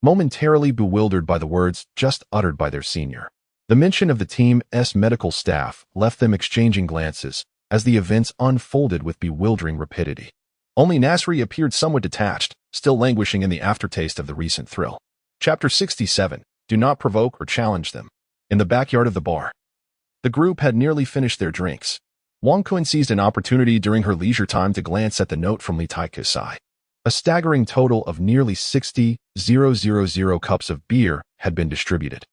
momentarily bewildered by the words just uttered by their senior. The mention of the team's medical staff left them exchanging glances as the events unfolded with bewildering rapidity. Only Nasri appeared somewhat detached, still languishing in the aftertaste of the recent thrill. Chapter 67. Do not provoke or challenge them. In the backyard of the bar, the group had nearly finished their drinks. Wang Kuan seized an opportunity during her leisure time to glance at the note from Li Tai Kasai. A staggering total of nearly 60,000 cups of beer had been distributed,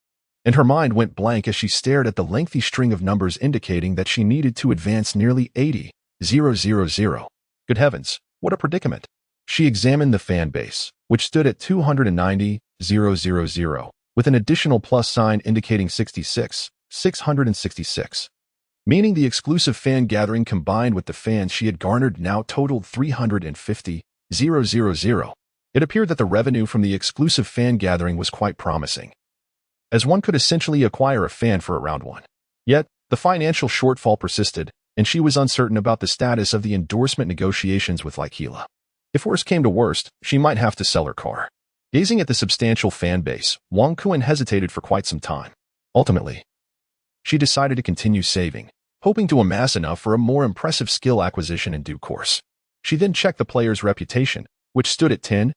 and her mind went blank as she stared at the lengthy string of numbers indicating that she needed to advance nearly 80,000. Good heavens, what a predicament! She examined the fan base, which stood at 290,000, with an additional plus sign indicating 66,666, meaning the exclusive fan gathering combined with the fans she had garnered now totaled 350,000. It appeared that the revenue from the exclusive fan gathering was quite promising, as one could essentially acquire a fan for around one. Yet, the financial shortfall persisted, and she was uncertain about the status of the endorsement negotiations with Likila. If worst came to worst, she might have to sell her car. Gazing at the substantial fan base, Wang Kuan hesitated for quite some time. Ultimately, she decided to continue saving, hoping to amass enough for a more impressive skill acquisition in due course. She then checked the player's reputation, which stood at 10,000.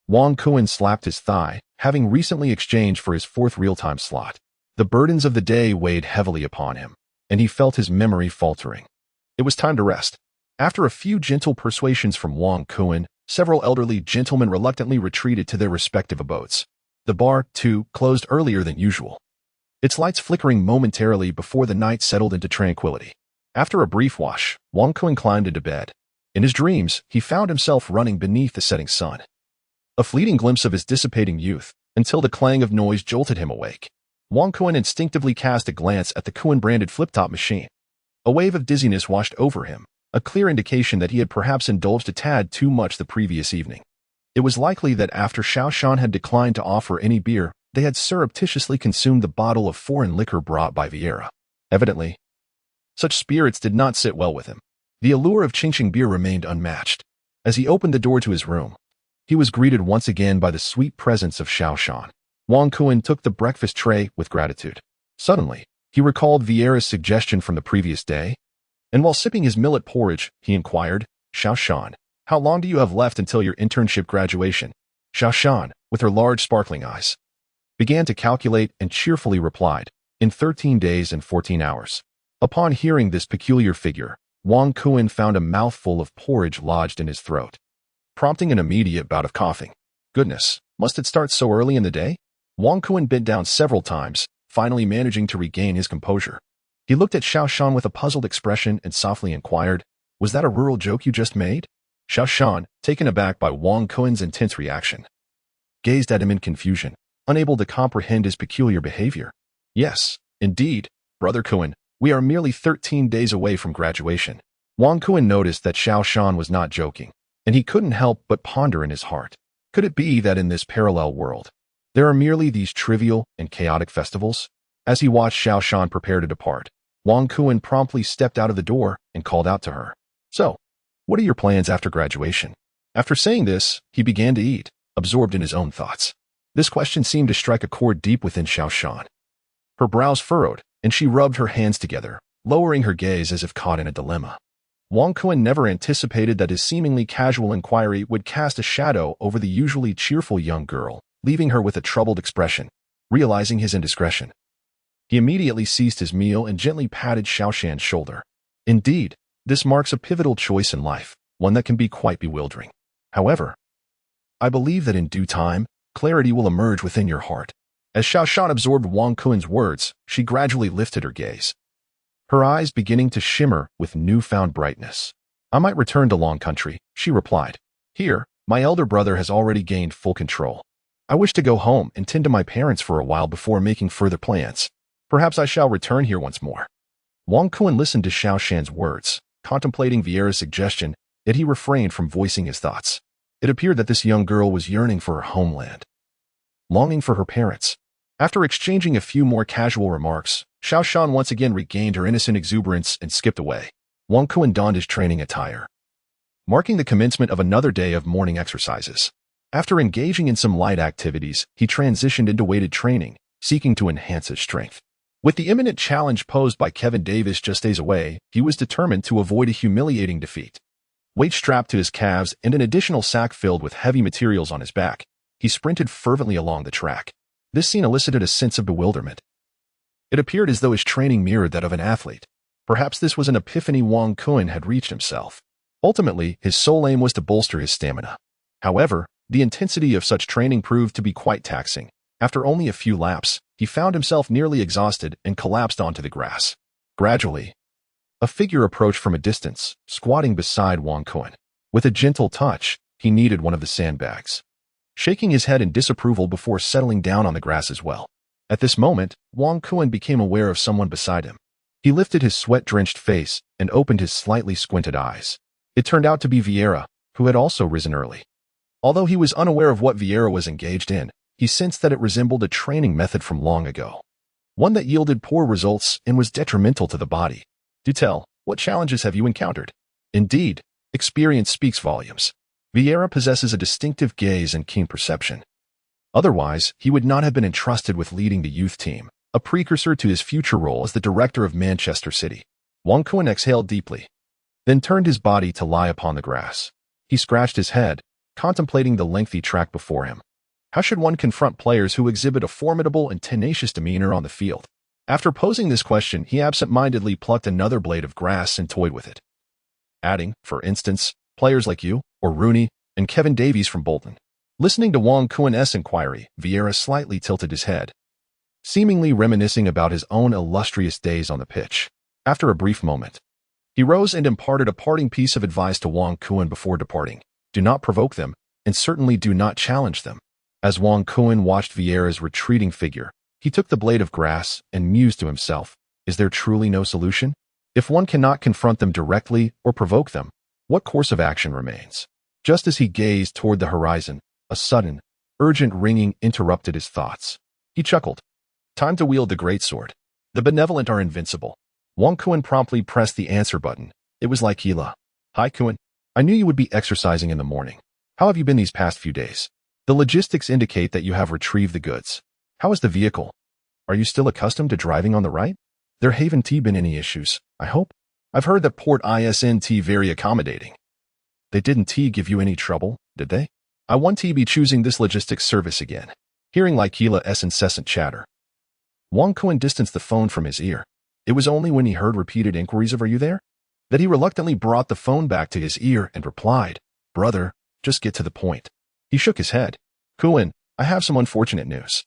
Wang Kuan slapped his thigh, having recently exchanged for his fourth real-time slot. The burdens of the day weighed heavily upon him, and he felt his memory faltering. It was time to rest. After a few gentle persuasions from Wang Kuan, several elderly gentlemen reluctantly retreated to their respective abodes. The bar, too, closed earlier than usual, its lights flickering momentarily before the night settled into tranquility. After a brief wash, Wang Kuan climbed into bed. In his dreams, he found himself running beneath the setting sun. A fleeting glimpse of his dissipating youth, until the clang of noise jolted him awake. Wang Kuan instinctively cast a glance at the Kuan-branded flip-top machine. A wave of dizziness washed over him, a clear indication that he had perhaps indulged a tad too much the previous evening. It was likely that after Xiao Shan had declined to offer any beer, they had surreptitiously consumed the bottle of foreign liquor brought by Vieira. Evidently, such spirits did not sit well with him. The allure of Qingqing beer remained unmatched. As he opened the door to his room, he was greeted once again by the sweet presence of Xiao Shan. Wang Kuan took the breakfast tray with gratitude. Suddenly, he recalled Vieira's suggestion from the previous day, and while sipping his millet porridge, he inquired, Xiao Shan, how long do you have left until your internship graduation? Xiao Shan, with her large sparkling eyes, began to calculate and cheerfully replied, in 13 days and 14 hours. Upon hearing this peculiar figure, Wang Kuan found a mouthful of porridge lodged in his throat, prompting an immediate bout of coughing. Goodness, must it start so early in the day? Wang Kuan bent down several times, finally managing to regain his composure. He looked at Xiao Shan with a puzzled expression and softly inquired, was that a rural joke you just made? Xiao Shan, taken aback by Wang Kuan's intense reaction, gazed at him in confusion, unable to comprehend his peculiar behavior. Yes, indeed, Brother Kuan, we are merely 13 days away from graduation. Wang Kuan noticed that Xiao Shan was not joking, and he couldn't help but ponder in his heart. Could it be that in this parallel world, there are merely these trivial and chaotic festivals? As he watched Xiao Shan prepare to depart, Wang Kuan promptly stepped out of the door and called out to her. So, what are your plans after graduation? After saying this, he began to eat, absorbed in his own thoughts. This question seemed to strike a chord deep within Xiao Shan. Her brows furrowed, and she rubbed her hands together, lowering her gaze as if caught in a dilemma. Wang Kuan never anticipated that his seemingly casual inquiry would cast a shadow over the usually cheerful young girl, leaving her with a troubled expression. Realizing his indiscretion, he immediately ceased his meal and gently patted Xiao Shan's shoulder. Indeed, this marks a pivotal choice in life, one that can be quite bewildering. However, I believe that in due time, clarity will emerge within your heart. As Xiao Shan absorbed Wang Kuan's words, she gradually lifted her gaze, her eyes beginning to shimmer with newfound brightness. I might return to Long Country, she replied. Here, my elder brother has already gained full control. I wish to go home and tend to my parents for a while before making further plans. Perhaps I shall return here once more. Wang Kuan listened to Xiao Shan's words, contemplating Vieira's suggestion, yet he refrained from voicing his thoughts. It appeared that this young girl was yearning for her homeland, longing for her parents. After exchanging a few more casual remarks, Xiao Shan once again regained her innocent exuberance and skipped away. Wang Kuan donned his training attire, marking the commencement of another day of morning exercises. After engaging in some light activities, he transitioned into weighted training, seeking to enhance his strength. With the imminent challenge posed by Kevin Davis just days away, he was determined to avoid a humiliating defeat. Weight strapped to his calves and an additional sack filled with heavy materials on his back, he sprinted fervently along the track. This scene elicited a sense of bewilderment. It appeared as though his training mirrored that of an athlete. Perhaps this was an epiphany Wang Kuan had reached himself. Ultimately, his sole aim was to bolster his stamina. However, the intensity of such training proved to be quite taxing. After only a few laps, he found himself nearly exhausted and collapsed onto the grass. Gradually, a figure approached from a distance, squatting beside Wang Kuan. With a gentle touch, he kneaded one of the sandbags, shaking his head in disapproval before settling down on the grass as well. At this moment, Wang Kuan became aware of someone beside him. He lifted his sweat-drenched face and opened his slightly squinted eyes. It turned out to be Vieira, who had also risen early. Although he was unaware of what Vieira was engaged in, he sensed that it resembled a training method from long ago, one that yielded poor results and was detrimental to the body. Do tell, what challenges have you encountered? Indeed, experience speaks volumes. Vieira possesses a distinctive gaze and keen perception. Otherwise, he would not have been entrusted with leading the youth team, a precursor to his future role as the director of Manchester City. Wang Kuan exhaled deeply, then turned his body to lie upon the grass. He scratched his head, contemplating the lengthy track before him. How should one confront players who exhibit a formidable and tenacious demeanor on the field? After posing this question, he absent-mindedly plucked another blade of grass and toyed with it, adding, for instance, players like you, or Rooney, and Kevin Davies from Bolton. Listening to Wang Kuan's inquiry, Vieira slightly tilted his head, seemingly reminiscing about his own illustrious days on the pitch. After a brief moment, he rose and imparted a parting piece of advice to Wang Kuan before departing. Do not provoke them, and certainly do not challenge them. As Wang Kuan watched Vieira's retreating figure, he took the blade of grass and mused to himself, is there truly no solution? If one cannot confront them directly or provoke them, what course of action remains? Just as he gazed toward the horizon, a sudden, urgent ringing interrupted his thoughts. He chuckled. Time to wield the greatsword. The benevolent are invincible. Wang Kuan promptly pressed the answer button. It was like Hila. Hi Kuan. I knew you would be exercising in the morning. How have you been these past few days? The logistics indicate that you have retrieved the goods. How is the vehicle? Are you still accustomed to driving on the right? There haven't been any issues, I hope? I've heard that Port isn't very accommodating. They didn't give you any trouble, did they? I want to be choosing this logistics service again. Hearing Hila's incessant chatter, Wang Kuan distanced the phone from his ear. It was only when he heard repeated inquiries of "Are you there?" that he reluctantly brought the phone back to his ear and replied, Brother, just get to the point. He shook his head. Kuan, I have some unfortunate news.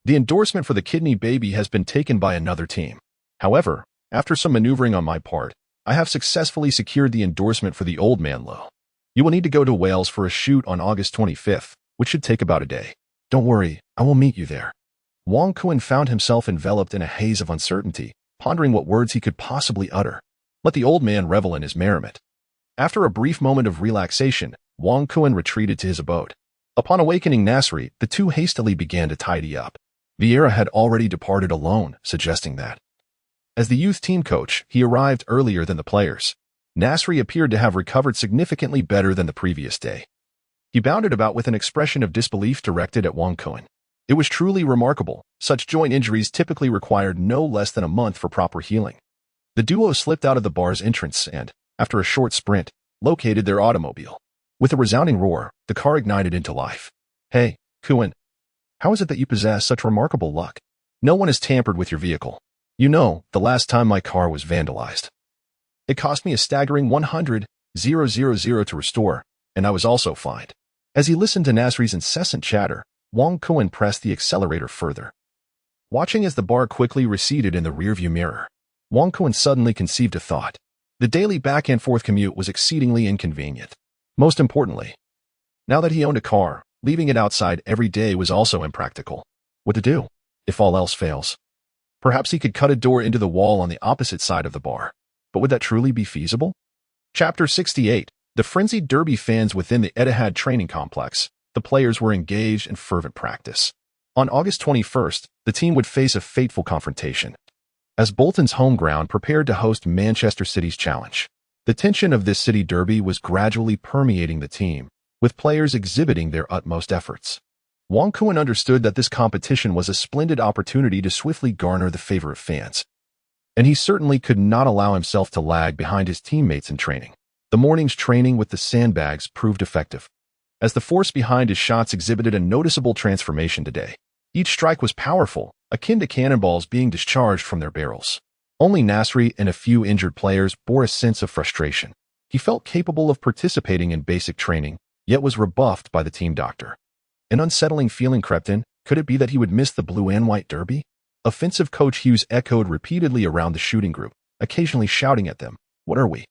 The endorsement for the kidney baby has been taken by another team. However, after some maneuvering on my part, I have successfully secured the endorsement for the old man Low. You will need to go to Wales for a shoot on August 25th, which should take about a day. Don't worry, I will meet you there. Wang Kuan found himself enveloped in a haze of uncertainty, pondering what words he could possibly utter. Let the old man revel in his merriment. After a brief moment of relaxation, Wang Kuan retreated to his abode. Upon awakening Nasri, the two hastily began to tidy up. Vieira had already departed alone, suggesting that. As the youth team coach, he arrived earlier than the players. Nasri appeared to have recovered significantly better than the previous day. He bounded about with an expression of disbelief directed at Wang Kun. It was truly remarkable. Such joint injuries typically required no less than a month for proper healing. The duo slipped out of the bar's entrance and, after a short sprint, located their automobile. With a resounding roar, the car ignited into life. Hey, Kun. How is it that you possess such remarkable luck? No one has tampered with your vehicle. You know, the last time my car was vandalized. It cost me a staggering 100,000 to restore, and I was also fined. As he listened to Nasri's incessant chatter, Wang Kun pressed the accelerator further. Watching as the bar quickly receded in the rearview mirror, Wang Kun suddenly conceived a thought. The daily back-and-forth commute was exceedingly inconvenient. Most importantly, now that he owned a car, leaving it outside every day was also impractical. What to do, if all else fails? Perhaps he could cut a door into the wall on the opposite side of the bar. But would that truly be feasible? Chapter 68. The frenzied derby fans within the Etihad training complex. The players were engaged in fervent practice. On August 21st, the team would face a fateful confrontation, as Bolton's home ground prepared to host Manchester City's challenge. The tension of this city derby was gradually permeating the team, with players exhibiting their utmost efforts. Wang Kun understood that this competition was a splendid opportunity to swiftly garner the favor of fans, and he certainly could not allow himself to lag behind his teammates in training. The morning's training with the sandbags proved effective, as the force behind his shots exhibited a noticeable transformation today. Each strike was powerful, akin to cannonballs being discharged from their barrels. Only Nasri and a few injured players bore a sense of frustration. He felt capable of participating in basic training, yet was rebuffed by the team doctor. An unsettling feeling crept in. Could it be that he would miss the blue and white derby? Offensive coach Hughes echoed repeatedly around the shooting group, occasionally shouting at them, "What are we?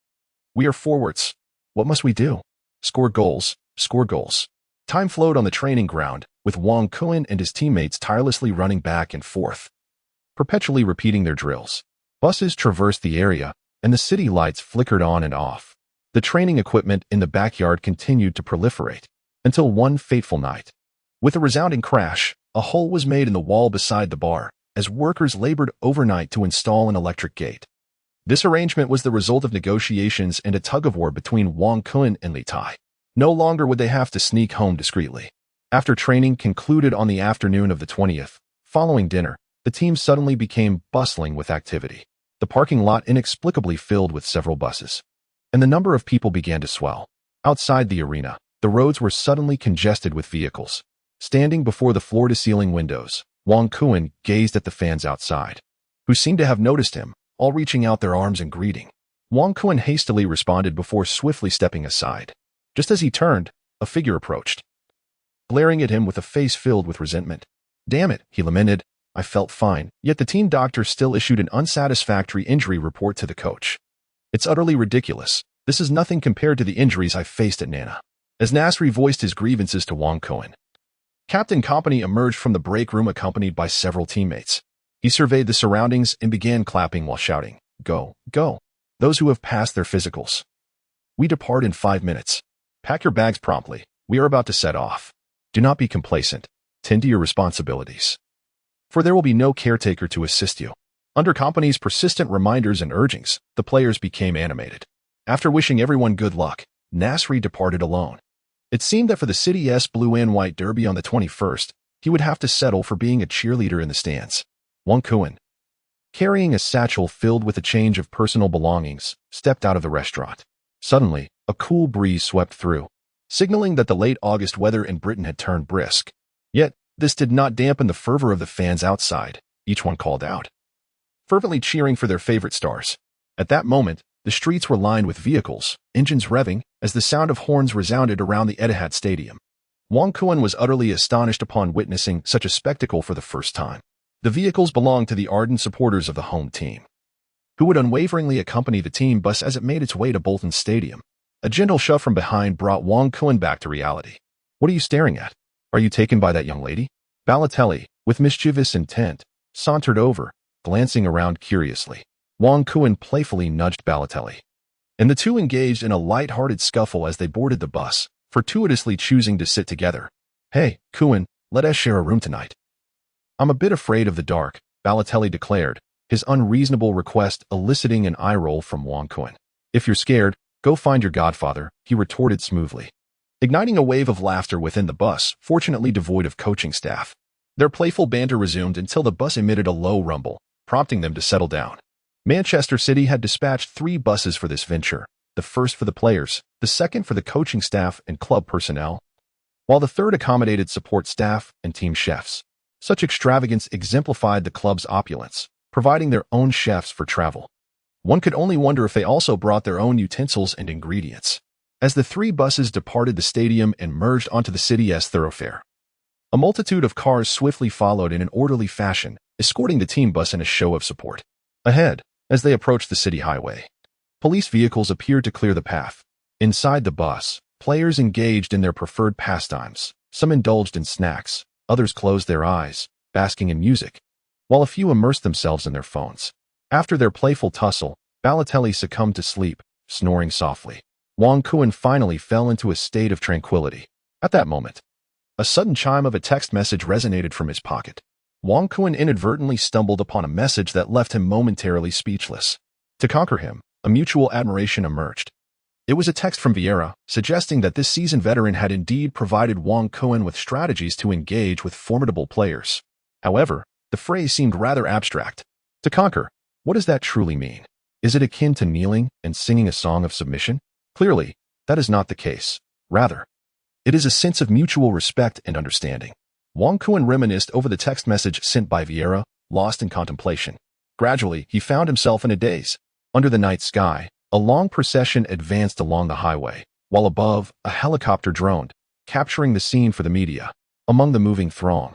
We are forwards. What must we do? Score goals, score goals." Time flowed on the training ground, with Wang Kun and his teammates tirelessly running back and forth, perpetually repeating their drills. Buses traversed the area, and the city lights flickered on and off. The training equipment in the backyard continued to proliferate, until one fateful night. With a resounding crash, a hole was made in the wall beside the bar, as workers labored overnight to install an electric gate. This arrangement was the result of negotiations and a tug-of-war between Wang Kun and Li Tai. No longer would they have to sneak home discreetly. After training concluded on the afternoon of the 20th, following dinner, the team suddenly became bustling with activity. The parking lot inexplicably filled with several buses, and the number of people began to swell. Outside the arena, the roads were suddenly congested with vehicles. Standing before the floor-to-ceiling windows, Wang Kun gazed at the fans outside, who seemed to have noticed him, all reaching out their arms in greeting. Wang Kun hastily responded before swiftly stepping aside. Just as he turned, a figure approached, glaring at him with a face filled with resentment. "Damn it," he lamented. "I felt fine." Yet the team doctor still issued an unsatisfactory injury report to the coach. "It's utterly ridiculous. This is nothing compared to the injuries I faced at Nana." As Nasri voiced his grievances to Wang Kun, Captain Company emerged from the break room accompanied by several teammates. He surveyed the surroundings and began clapping while shouting, "Go, go, those who have passed their physicals. We depart in 5 minutes. Pack your bags promptly. We are about to set off. Do not be complacent. Tend to your responsibilities, for there will be no caretaker to assist you." Under Company's persistent reminders and urgings, the players became animated. After wishing everyone good luck, Nasri departed alone. It seemed that for the city's blue and white derby on the 21st, he would have to settle for being a cheerleader in the stands. Wang Kun, carrying a satchel filled with a change of personal belongings, stepped out of the restaurant. Suddenly, a cool breeze swept through, signaling that the late August weather in Britain had turned brisk. Yet, this did not dampen the fervor of the fans outside. Each one called out, fervently cheering for their favorite stars. At that moment, the streets were lined with vehicles, engines revving, as the sound of horns resounded around the Etihad Stadium. Wang Kun was utterly astonished upon witnessing such a spectacle for the first time. The vehicles belonged to the ardent supporters of the home team, who would unwaveringly accompany the team bus as it made its way to Bolton Stadium. A gentle shove from behind brought Wang Kun back to reality. "What are you staring at? Are you taken by that young lady?" Balotelli, with mischievous intent, sauntered over, glancing around curiously. Wang Kun playfully nudged Balotelli, and the two engaged in a light-hearted scuffle as they boarded the bus, fortuitously choosing to sit together. "Hey, Kun, let us share a room tonight." I'm a bit afraid of the dark, Balotelli declared, his unreasonable request eliciting an eye roll from Wang Kun. If you're scared, go find your godfather, he retorted smoothly, igniting a wave of laughter within the bus, fortunately devoid of coaching staff. Their playful banter resumed until the bus emitted a low rumble, prompting them to settle down. Manchester City had dispatched 3 buses for this venture, the first for the players, the second for the coaching staff and club personnel, while the third accommodated support staff and team chefs. Such extravagance exemplified the club's opulence, providing their own chefs for travel. One could only wonder if they also brought their own utensils and ingredients. As the 3 buses departed the stadium and merged onto the city's thoroughfare, a multitude of cars swiftly followed in an orderly fashion, escorting the team bus in a show of support. Ahead, as they approached the city highway, police vehicles appeared to clear the path. Inside the bus, players engaged in their preferred pastimes. Some indulged in snacks, others closed their eyes, basking in music, while a few immersed themselves in their phones. After their playful tussle, Balotelli succumbed to sleep, snoring softly. Wang Kun finally fell into a state of tranquility. At that moment, a sudden chime of a text message resonated from his pocket. Wang Kun inadvertently stumbled upon a message that left him momentarily speechless. To conquer him, a mutual admiration emerged. It was a text from Vieira, suggesting that this seasoned veteran had indeed provided Wang Kun with strategies to engage with formidable players. However, the phrase seemed rather abstract. To conquer, what does that truly mean? Is it akin to kneeling and singing a song of submission? Clearly, that is not the case. Rather, it is a sense of mutual respect and understanding. Wang Kun reminisced over the text message sent by Vieira, lost in contemplation. Gradually, he found himself in a daze. Under the night sky, a long procession advanced along the highway, while above, a helicopter droned, capturing the scene for the media. Among the moving throng,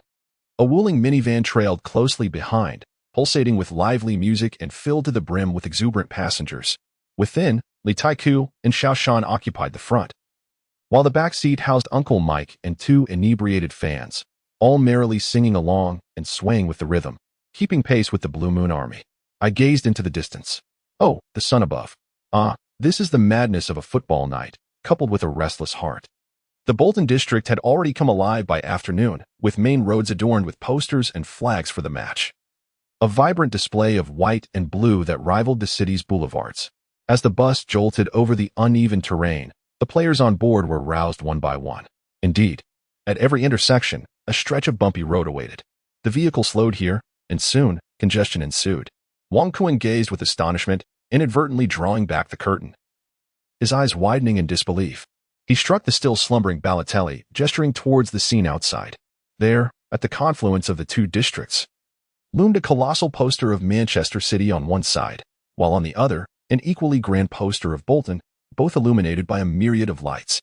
a wooling minivan trailed closely behind, pulsating with lively music and filled to the brim with exuberant passengers. Within, Li Taiku and Xiaoshan occupied the front, while the back seat housed Uncle Mike and 2 inebriated fans, all merrily singing along and swaying with the rhythm, keeping pace with the Blue Moon Army. I gazed into the distance. Oh, the sun above. Ah, this is the madness of a football night, coupled with a restless heart. The Bolton district had already come alive by afternoon, with main roads adorned with posters and flags for the match. A vibrant display of white and blue that rivaled the city's boulevards. As the bus jolted over the uneven terrain, the players on board were roused one by one. Indeed, at every intersection, a stretch of bumpy road awaited. The vehicle slowed here, and soon, congestion ensued. Wang Kun gazed with astonishment, inadvertently drawing back the curtain, his eyes widening in disbelief. He struck the still slumbering Balotelli, gesturing towards the scene outside. There, at the confluence of the 2 districts, loomed a colossal poster of Manchester City on one side, while on the other, an equally grand poster of Bolton, both illuminated by a myriad of lights.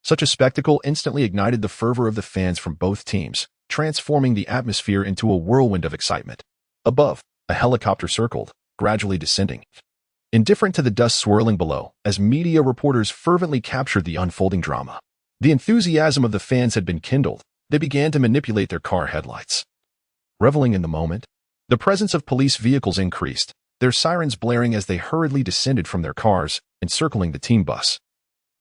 Such a spectacle instantly ignited the fervor of the fans from both teams, transforming the atmosphere into a whirlwind of excitement. Above, a helicopter circled, gradually descending, indifferent to the dust swirling below, as media reporters fervently captured the unfolding drama. The enthusiasm of the fans had been kindled. They began to manipulate their car headlights. Reveling in the moment, the presence of police vehicles increased, their sirens blaring as they hurriedly descended from their cars, encircling the team bus,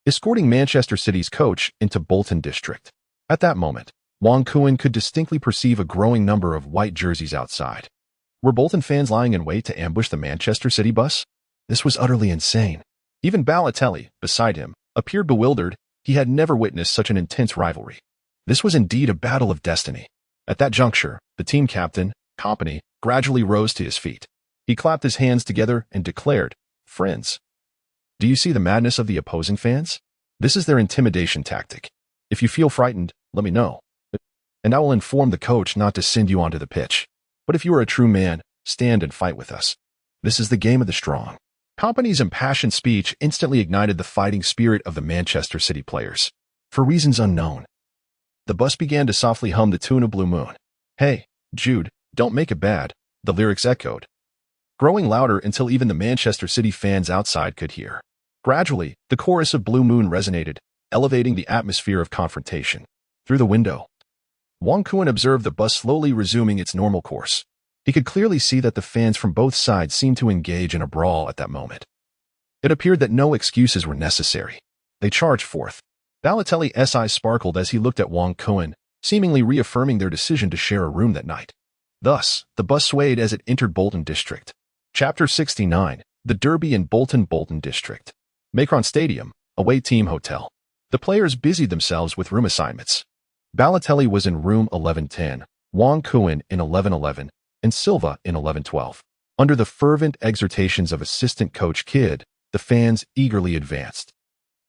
escorting Manchester City's coach into Bolton district. At that moment, Wang Kun could distinctly perceive a growing number of white jerseys outside. Were Bolton fans lying in wait to ambush the Manchester City bus? This was utterly insane. Even Balotelli, beside him, appeared bewildered. He had never witnessed such an intense rivalry. This was indeed a battle of destiny. At that juncture, the team captain, Company, gradually rose to his feet. He clapped his hands together and declared, "Friends, do you see the madness of the opposing fans? This is their intimidation tactic. If you feel frightened, let me know, and I will inform the coach not to send you onto the pitch. But if you are a true man, stand and fight with us. This is the game of the strong." Company's impassioned speech instantly ignited the fighting spirit of the Manchester City players. For reasons unknown, the bus began to softly hum the tune of Blue Moon. "Hey, Jude, don't make it bad," the lyrics echoed, growing louder until even the Manchester City fans outside could hear. Gradually, the chorus of Blue Moon resonated, elevating the atmosphere of confrontation. Through the window, Wang Kun observed the bus slowly resuming its normal course. He could clearly see that the fans from both sides seemed to engage in a brawl at that moment. It appeared that no excuses were necessary. They charged forth. Balotelli's eyes sparkled as he looked at Wang Kun, seemingly reaffirming their decision to share a room that night. Thus, the bus swayed as it entered Bolton District. Chapter 69. The Derby in Bolton District. Macron Stadium, away team hotel. The players busied themselves with room assignments. Balotelli was in room 1110, Wong Kuan in 1111, and Silva in 1112. Under the fervent exhortations of assistant coach Kidd, the fans eagerly advanced,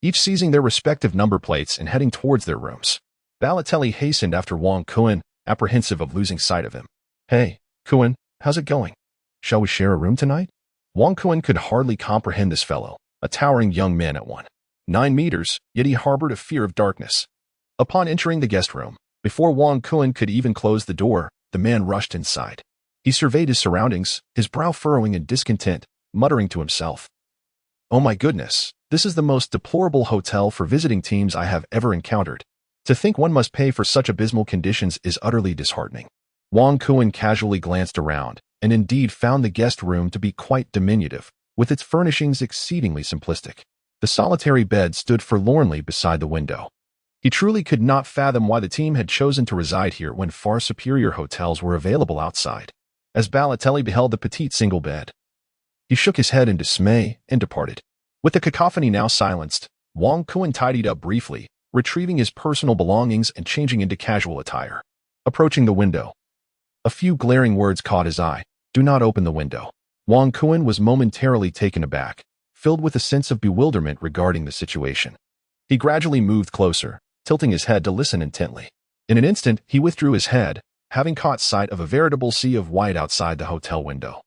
each seizing their respective number plates and heading towards their rooms. Balotelli hastened after Wong Kuan, apprehensive of losing sight of him. "Hey, Kuan, how's it going? Shall we share a room tonight?" Wong Kuan could hardly comprehend this fellow, a towering young man at 1.9 meters, yet he harbored a fear of darkness. Upon entering the guest room, before Wong Kuan could even close the door, the man rushed inside. He surveyed his surroundings, his brow furrowing in discontent, muttering to himself, "Oh my goodness, this is the most deplorable hotel for visiting teams I have ever encountered. To think one must pay for such abysmal conditions is utterly disheartening." Wong Kuan casually glanced around, and indeed found the guest room to be quite diminutive, with its furnishings exceedingly simplistic. The solitary bed stood forlornly beside the window. He truly could not fathom why the team had chosen to reside here when far superior hotels were available outside. As Balotelli beheld the petite single bed, he shook his head in dismay and departed. With the cacophony now silenced, Wong Kuan tidied up briefly, retrieving his personal belongings and changing into casual attire. Approaching the window, a few glaring words caught his eye. "Do not open the window." Wong Kuan was momentarily taken aback, filled with a sense of bewilderment regarding the situation. He gradually moved closer, tilting his head to listen intently. In an instant, he withdrew his head, having caught sight of a veritable sea of white outside the hotel window,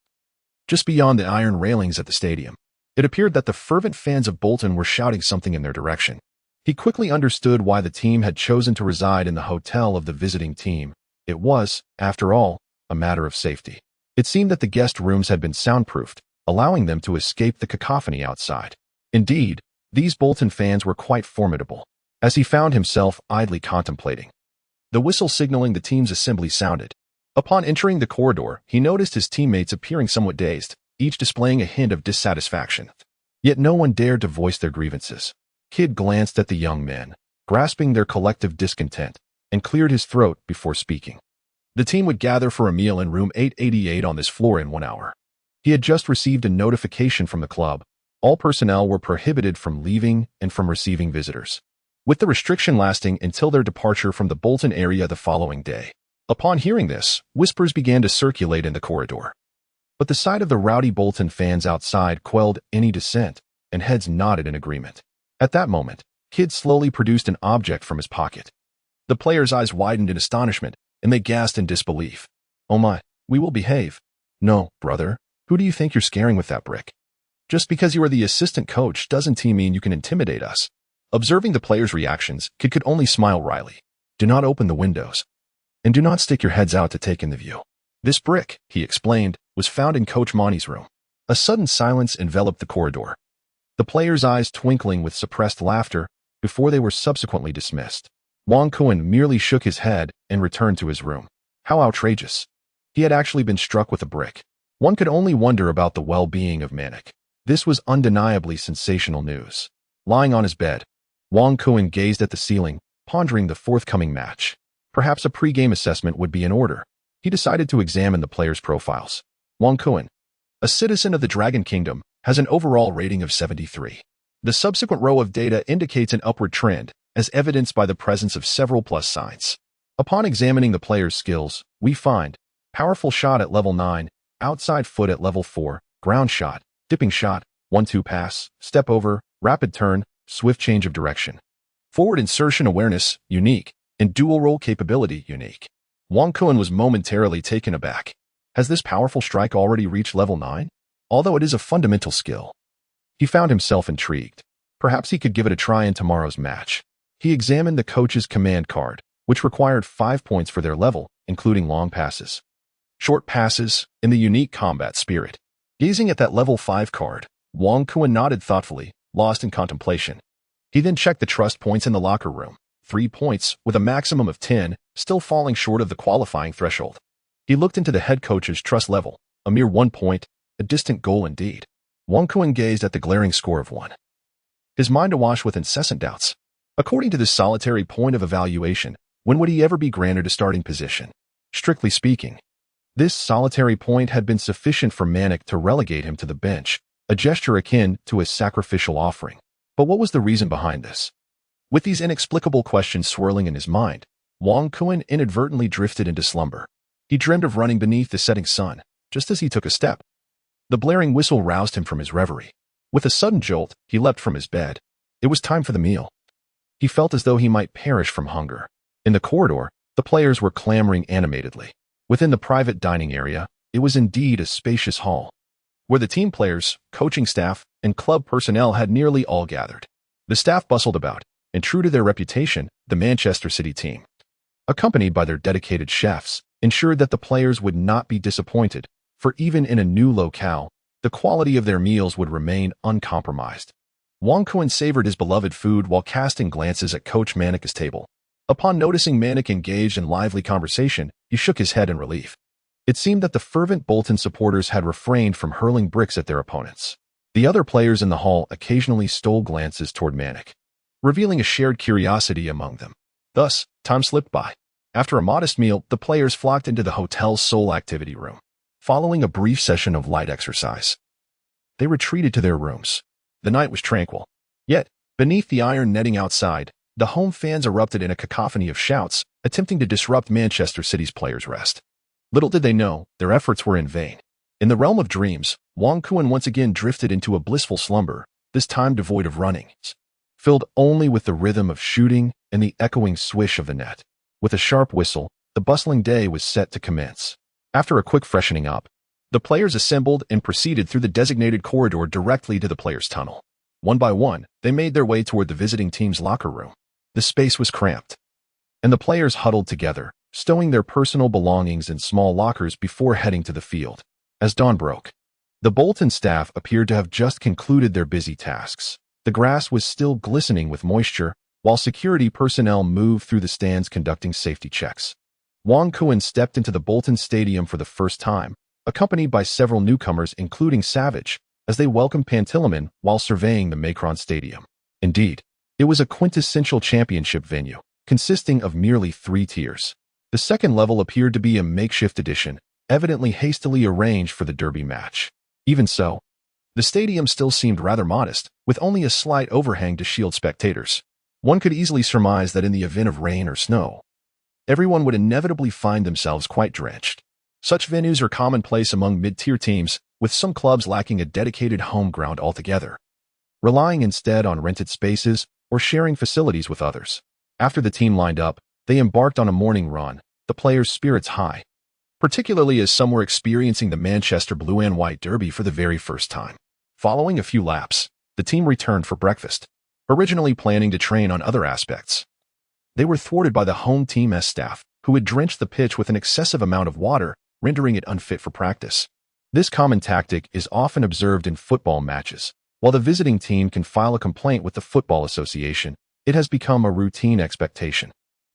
just beyond the iron railings at the stadium. It appeared that the fervent fans of Bolton were shouting something in their direction. He quickly understood why the team had chosen to reside in the hotel of the visiting team. It was, after all, a matter of safety. It seemed that the guest rooms had been soundproofed, allowing them to escape the cacophony outside. Indeed, these Bolton fans were quite formidable, as he found himself idly contemplating. The whistle signaling the team's assembly sounded. Upon entering the corridor, he noticed his teammates appearing somewhat dazed, each displaying a hint of dissatisfaction. Yet no one dared to voice their grievances. Kidd glanced at the young men, grasping their collective discontent, and cleared his throat before speaking. The team would gather for a meal in room 888 on this floor in 1 hour. He had just received a notification from the club. All personnel were prohibited from leaving and from receiving visitors, with the restriction lasting until their departure from the Bolton area the following day. Upon hearing this, whispers began to circulate in the corridor. But the sight of the rowdy Bolton fans outside quelled any dissent, and heads nodded in agreement. At that moment, Kidd slowly produced an object from his pocket. The players' eyes widened in astonishment, and they gasped in disbelief. "Oh my, we will behave." "No, brother, who do you think you're scaring with that brick? Just because you are the assistant coach doesn't mean you can intimidate us." Observing the players' reactions, Kidd could only smile wryly. "Do not open the windows, and do not stick your heads out to take in the view. This brick," he explained, "was found in Coach Monty's room." A sudden silence enveloped the corridor, the players' eyes twinkling with suppressed laughter before they were subsequently dismissed. Wong Kuan merely shook his head and returned to his room. How outrageous. He had actually been struck with a brick. One could only wonder about the well-being of Manik. This was undeniably sensational news. Lying on his bed, Wong Kuan gazed at the ceiling, pondering the forthcoming match. Perhaps a pre-game assessment would be in order. He decided to examine the players' profiles. Wong Kuan, a citizen of the Dragon Kingdom, has an overall rating of 73. The subsequent row of data indicates an upward trend, as evidenced by the presence of several plus signs. Upon examining the player's skills, we find powerful shot at level 9, outside foot at level 4, ground shot, dipping shot, 1-2 pass, step over, rapid turn, swift change of direction, forward insertion awareness, unique, and dual role capability, unique. Wong Kuan was momentarily taken aback. Has this powerful strike already reached level 9? Although it is a fundamental skill, he found himself intrigued. Perhaps he could give it a try in tomorrow's match. He examined the coach's command card, which required 5 points for their level, including long passes, short passes, and the unique combat spirit. Gazing at that level 5 card, Wong Kuan nodded thoughtfully, lost in contemplation. He then checked the trust points in the locker room. 3 points, with a maximum of 10, still falling short of the qualifying threshold. He looked into the head coach's trust level, a mere 1 point, a distant goal indeed. Wong Kuan gazed at the glaring score of 1. His mind awash with incessant doubts. According to this solitary point of evaluation, when would he ever be granted a starting position? Strictly speaking, This solitary point had been sufficient for Manik to relegate him to the bench, a gesture akin to a sacrificial offering. But what was the reason behind this? With these inexplicable questions swirling in his mind, Wang Kuan inadvertently drifted into slumber. He dreamed of running beneath the setting sun, just as he took a step. The blaring whistle roused him from his reverie. With a sudden jolt, he leapt from his bed. It was time for the meal. He felt as though he might perish from hunger. In the corridor, the players were clamoring animatedly. Within the private dining area, it was indeed a spacious hall, where the team players, coaching staff, and club personnel had nearly all gathered. The staff bustled about, and true to their reputation, the Manchester City team, accompanied by their dedicated chefs, ensured that the players would not be disappointed, for even in a new locale, the quality of their meals would remain uncompromised. Wang Kuan savored his beloved food while casting glances at Coach Manik's table. Upon noticing Manik engaged in lively conversation, he shook his head in relief. It seemed that the fervent Bolton supporters had refrained from hurling bricks at their opponents. The other players in the hall occasionally stole glances toward Manik, revealing a shared curiosity among them. Thus, time slipped by. After a modest meal, the players flocked into the hotel's sole activity room. Following a brief session of light exercise, they retreated to their rooms. The night was tranquil. Yet, beneath the iron netting outside, the home fans erupted in a cacophony of shouts, attempting to disrupt Manchester City's players' rest. Little did they know, their efforts were in vain. In the realm of dreams, Wang Kuan once again drifted into a blissful slumber, this time devoid of runnings, filled only with the rhythm of shooting and the echoing swish of the net. With a sharp whistle, the bustling day was set to commence. After a quick freshening up, the players assembled and proceeded through the designated corridor directly to the players' tunnel. One by one, they made their way toward the visiting team's locker room. The space was cramped, and the players huddled together, stowing their personal belongings in small lockers before heading to the field. As dawn broke, the Bolton staff appeared to have just concluded their busy tasks. The grass was still glistening with moisture, while security personnel moved through the stands conducting safety checks. Wang Kuan stepped into the Bolton Stadium for the first time, accompanied by several newcomers including Savage, as they welcomed Pantilimon while surveying the Macron Stadium. Indeed, it was a quintessential championship venue, consisting of merely 3 tiers. The second level appeared to be a makeshift addition, evidently hastily arranged for the derby match. Even so, the stadium still seemed rather modest, with only a slight overhang to shield spectators. One could easily surmise that in the event of rain or snow, everyone would inevitably find themselves quite drenched. Such venues are commonplace among mid-tier teams, with some clubs lacking a dedicated home ground altogether, relying instead on rented spaces or sharing facilities with others. After the team lined up, they embarked on a morning run, the players' spirits high, particularly as some were experiencing the Manchester Blue and White Derby for the very first time. Following a few laps, the team returned for breakfast, originally planning to train on other aspects. They were thwarted by the home team's staff, who had drenched the pitch with an excessive amount of water, rendering it unfit for practice. This common tactic is often observed in football matches. While the visiting team can file a complaint with the Football Association, it has become a routine expectation.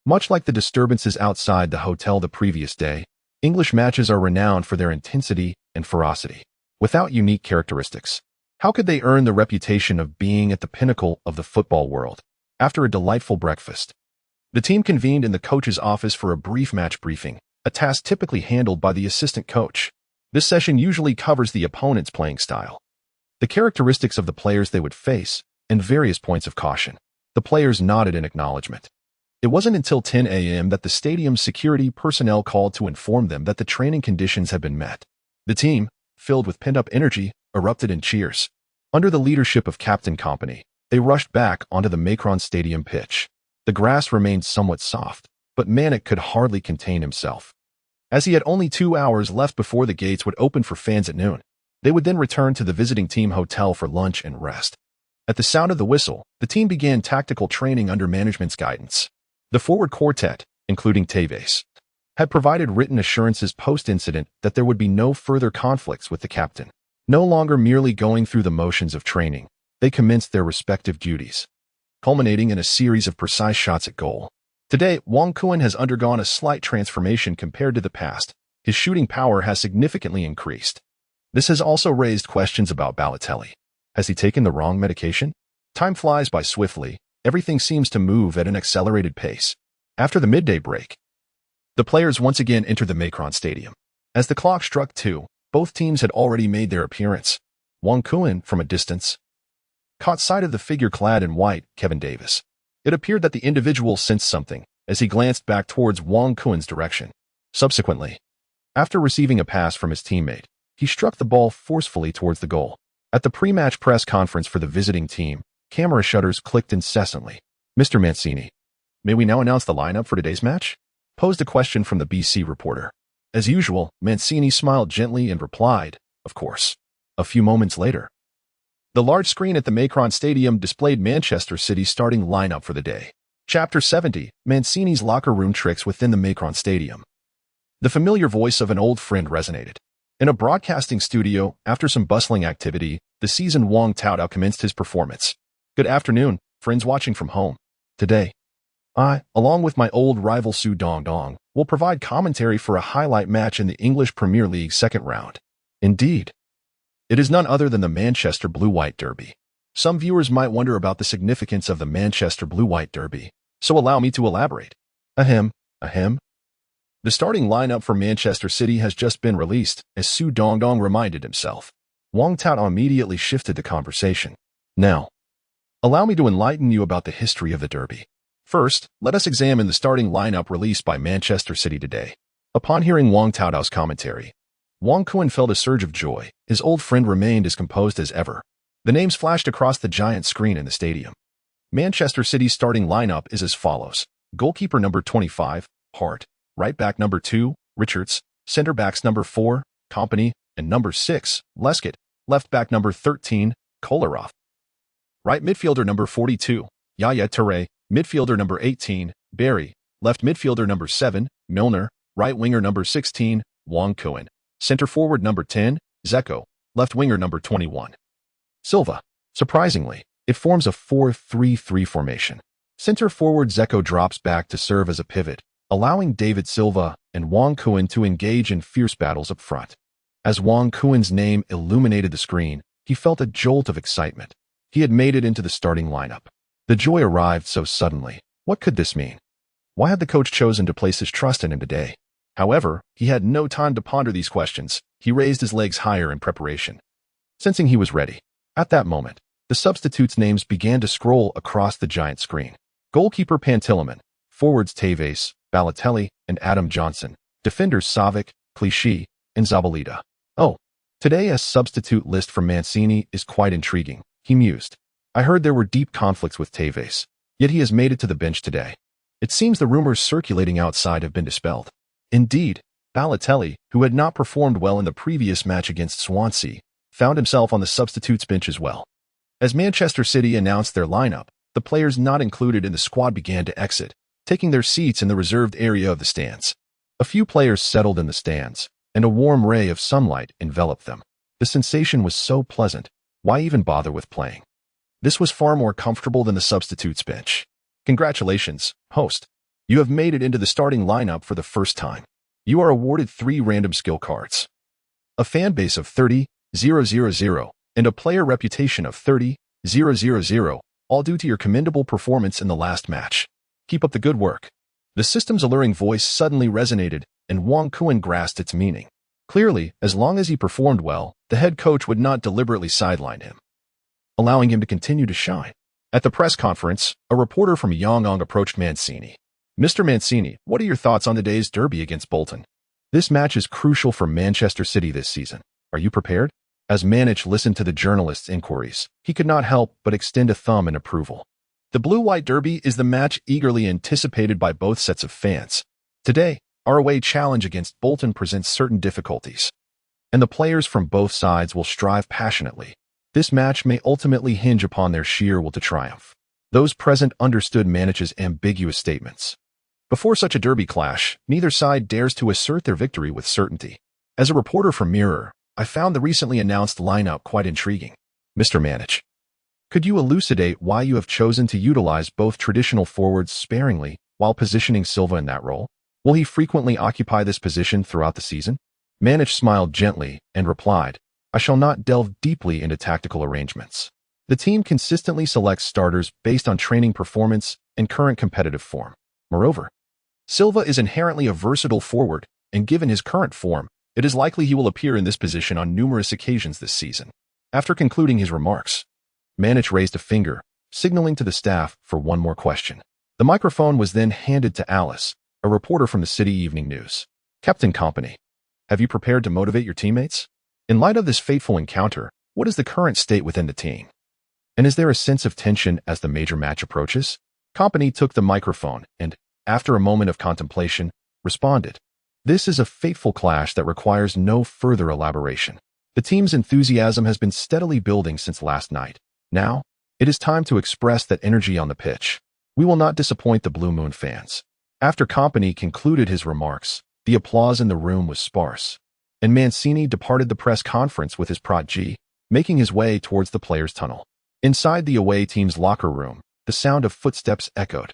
Much like the disturbances outside the hotel the previous day, English matches are renowned for their intensity and ferocity. Without unique characteristics, how could they earn the reputation of being at the pinnacle of the football world? After a delightful breakfast, the team convened in the coach's office for a brief match briefing, a task typically handled by the assistant coach. This session usually covers the opponent's playing style, the characteristics of the players they would face, and various points of caution. The players nodded in acknowledgement. It wasn't until 10 a.m. that the stadium's security personnel called to inform them that the training conditions had been met. The team, filled with pent-up energy, erupted in cheers. Under the leadership of Captain Company, they rushed back onto the Macron Stadium pitch. The grass remained somewhat soft, but Manik could hardly contain himself, as he had only 2 hours left before the gates would open for fans at noon. They would then return to the visiting team hotel for lunch and rest. At the sound of the whistle, the team began tactical training under management's guidance. The forward quartet, including Tevez, had provided written assurances post-incident that there would be no further conflicts with the captain. No longer merely going through the motions of training, they commenced their respective duties, culminating in a series of precise shots at goal. Today, Wang Kuan has undergone a slight transformation compared to the past. His shooting power has significantly increased. This has also raised questions about Balotelli. Has he taken the wrong medication? Time flies by swiftly. Everything seems to move at an accelerated pace. After the midday break, the players once again entered the Macron Stadium. As the clock struck 2, both teams had already made their appearance. Wang Kuan, from a distance, caught sight of the figure clad in white, Kevin Davis. It appeared that the individual sensed something as he glanced back towards Wang Kuan's direction. Subsequently, after receiving a pass from his teammate, he struck the ball forcefully towards the goal. At the pre-match press conference for the visiting team, camera shutters clicked incessantly. "Mr. Mancini, may we now announce the lineup for today's match?" posed a question from the BC reporter. As usual, Mancini smiled gently and replied, "Of course." A few moments later, the large screen at the Macron Stadium displayed Manchester City's starting lineup for the day. Chapter 70, Mancini's locker room tricks within the Macron Stadium. The familiar voice of an old friend resonated. In a broadcasting studio, after some bustling activity, the seasoned Wang Taodao commenced his performance. "Good afternoon, friends watching from home. Today, I, along with my old rival Su Dongdong, will provide commentary for a highlight match in the English Premier League second round. Indeed, it is none other than the Manchester Blue-White Derby. Some viewers might wonder about the significance of the Manchester Blue-White Derby, so allow me to elaborate. Ahem. The starting lineup for Manchester City has just been released, as Su Dongdong reminded himself. Wang Taodao immediately shifted the conversation. Now, allow me to enlighten you about the history of the Derby. First, let us examine the starting lineup released by Manchester City today. Upon hearing Wang Taodao's commentary, Wang Kuan felt a surge of joy. His old friend remained as composed as ever. The names flashed across the giant screen in the stadium. Manchester City's starting lineup is as follows. Goalkeeper number 25, Hart. Right back number 2, Richards. Center backs number 4, Company, and number 6, Lescott. Left back number 13, Kolarov. Right midfielder number 42, Yaya Touré. Midfielder number 18, Barry. Left midfielder number 7, Milner. Right winger number 16, Wang Kuan. Center forward number 10, Zeko. Left winger number 21, Silva. Surprisingly, it forms a 4-3-3 formation. Center forward Zeko drops back to serve as a pivot, allowing David Silva and Wang Kuan to engage in fierce battles up front. As Wang Kuan's name illuminated the screen, he felt a jolt of excitement. He had made it into the starting lineup. The joy arrived so suddenly. What could this mean? Why had the coach chosen to place his trust in him today? However, he had no time to ponder these questions. He raised his legs higher in preparation. Sensing he was ready, at that moment, the substitutes' names began to scroll across the giant screen. Goalkeeper Pantilimon, forwards Tevez, Balotelli, and Adam Johnson, defenders Savic, Clichy, and Zabaleta. "Oh, today a substitute list from Mancini is quite intriguing," he mused. "I heard there were deep conflicts with Tevez, yet he has made it to the bench today. It seems the rumors circulating outside have been dispelled." Indeed, Balotelli, who had not performed well in the previous match against Swansea, found himself on the substitutes bench as well. As Manchester City announced their lineup, the players not included in the squad began to exit, taking their seats in the reserved area of the stands. A few players settled in the stands, and a warm ray of sunlight enveloped them. The sensation was so pleasant, why even bother with playing? This was far more comfortable than the substitutes bench. Congratulations, host. You have made it into the starting lineup for the first time. You are awarded 3 random skill cards, a fan base of 30,000, and a player reputation of 30,000, all due to your commendable performance in the last match. Keep up the good work. The system's alluring voice suddenly resonated, and Wang Kuan grasped its meaning. Clearly, as long as he performed well, the head coach would not deliberately sideline him, allowing him to continue to shine. At the press conference, a reporter from Yangong approached Mancini. "Mr. Mancini, what are your thoughts on today's derby against Bolton? This match is crucial for Manchester City this season. Are you prepared?" As Manich listened to the journalist's inquiries, he could not help but extend a thumb in approval. The Blue-White Derby is the match eagerly anticipated by both sets of fans. Today, our away challenge against Bolton presents certain difficulties, and the players from both sides will strive passionately. This match may ultimately hinge upon their sheer will to triumph. Those present understood Manich's ambiguous statements. Before such a derby clash, neither side dares to assert their victory with certainty. As a reporter from Mirror, I found the recently announced lineup quite intriguing. Mr. Manich, could you elucidate why you have chosen to utilize both traditional forwards sparingly while positioning Silva in that role? Will he frequently occupy this position throughout the season? Manich smiled gently and replied, "I shall not delve deeply into tactical arrangements. The team consistently selects starters based on training performance and current competitive form. Moreover, Silva is inherently a versatile forward, and given his current form, It is likely he will appear in this position on numerous occasions this season. After concluding his remarks, Manic raised a finger, signaling to the staff for one more question. The microphone was then handed to Alice, a reporter from the City Evening News. Captain Company, have you prepared to motivate your teammates? In light of this fateful encounter, what is the current state within the team? And is there a sense of tension as the major match approaches? Company took the microphone and, after a moment of contemplation, responded. This is a fateful clash that requires no further elaboration. The team's enthusiasm has been steadily building since last night. Now, it is time to express that energy on the pitch. We will not disappoint the Blue Moon fans. After Company concluded his remarks, the applause in the room was sparse, and Mancini departed the press conference with his protege, making his way towards the players' tunnel. Inside the away team's locker room, the sound of footsteps echoed.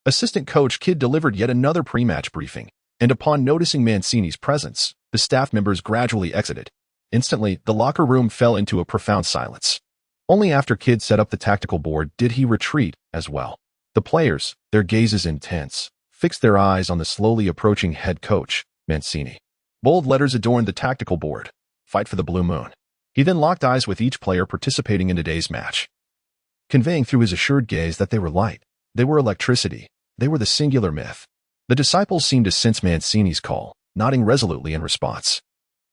Assistant coach Kidd delivered yet another pre-match briefing, and upon noticing Mancini's presence, the staff members gradually exited. Instantly, the locker room fell into a profound silence. Only after Kidd set up the tactical board did he retreat as well. The players, their gazes intense, fixed their eyes on the slowly approaching head coach, Mancini. Bold letters adorned the tactical board. Fight for the Blue Moon. He then locked eyes with each player participating in today's match, conveying through his assured gaze that they were light, they were electricity, they were the singular myth. The disciples seemed to sense Mancini's call, nodding resolutely in response.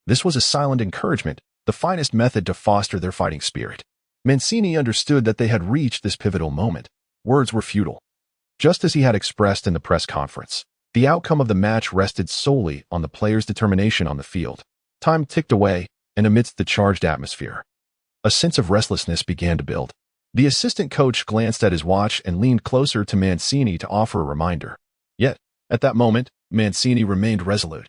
This was a silent encouragement, the finest method to foster their fighting spirit. Mancini understood that they had reached this pivotal moment. Words were futile. Just as he had expressed in the press conference, the outcome of the match rested solely on the players' determination on the field. Time ticked away, and amidst the charged atmosphere, a sense of restlessness began to build. The assistant coach glanced at his watch and leaned closer to Mancini to offer a reminder. Yet, at that moment, Mancini remained resolute.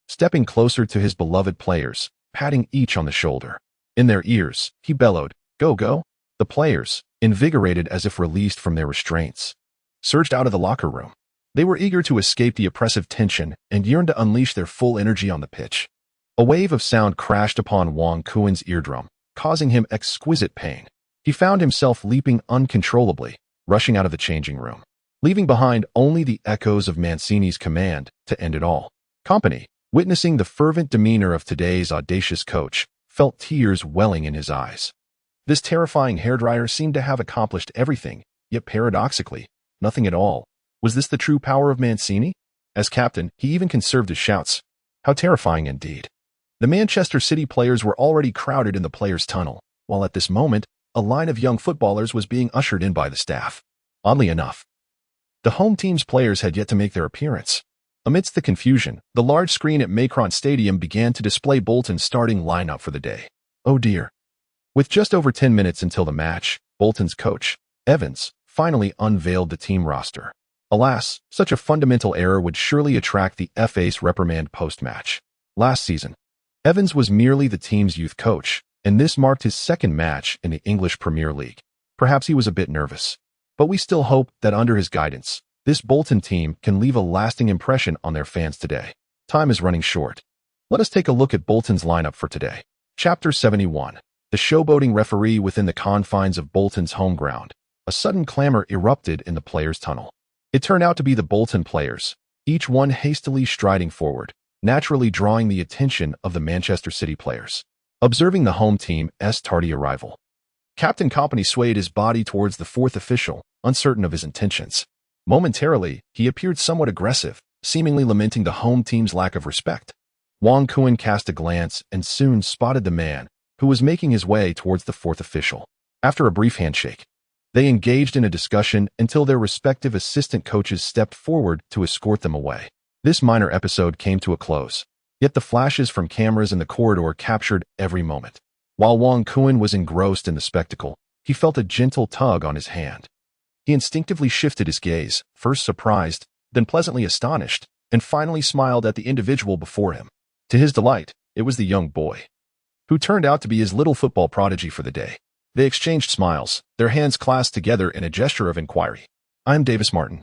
Stepping closer to his beloved players, patting each on the shoulder. In their ears, he bellowed, "Go, go!" The players, invigorated as if released from their restraints, surged out of the locker room. They were eager to escape the oppressive tension and yearned to unleash their full energy on the pitch. A wave of sound crashed upon Wang Kuen's eardrum, causing him exquisite pain. He found himself leaping uncontrollably, rushing out of the changing room, leaving behind only the echoes of Mancini's command to end it all. Company, witnessing the fervent demeanor of today's audacious coach, felt tears welling in his eyes. This terrifying hairdryer seemed to have accomplished everything, yet paradoxically, nothing at all. Was this the true power of Mancini? As captain, he even conserved his shouts. How terrifying indeed. The Manchester City players were already crowded in the players' tunnel, while at this moment, a line of young footballers was being ushered in by the staff. Oddly enough, the home team's players had yet to make their appearance. Amidst the confusion, the large screen at Macron Stadium began to display Bolton's starting lineup for the day. Oh dear. With just over 10 minutes until the match, Bolton's coach, Evans, finally unveiled the team roster. Alas, such a fundamental error would surely attract the FA's reprimand post-match. Last season, Evans was merely the team's youth coach, and this marked his second match in the English Premier League. Perhaps he was a bit nervous, but we still hope that under his guidance, this Bolton team can leave a lasting impression on their fans today. Time is running short. Let us take a look at Bolton's lineup for today. Chapter 71. The showboating referee within the confines of Bolton's home ground. A sudden clamor erupted in the players' tunnel. It turned out to be the Bolton players, each one hastily striding forward, naturally drawing the attention of the Manchester City players. Observing the home team's tardy arrival, Captain Company swayed his body towards the fourth official, uncertain of his intentions. Momentarily, he appeared somewhat aggressive, seemingly lamenting the home team's lack of respect. Wang Kuen cast a glance and soon spotted the man who was making his way towards the fourth official. After a brief handshake, they engaged in a discussion until their respective assistant coaches stepped forward to escort them away. This minor episode came to a close, yet the flashes from cameras in the corridor captured every moment. While Wang Kuen was engrossed in the spectacle, he felt a gentle tug on his hand. He instinctively shifted his gaze, first surprised, then pleasantly astonished, and finally smiled at the individual before him. To his delight, it was the young boy, who turned out to be his little football prodigy for the day. They exchanged smiles, their hands clasped together in a gesture of inquiry. "I'm Davis Martin.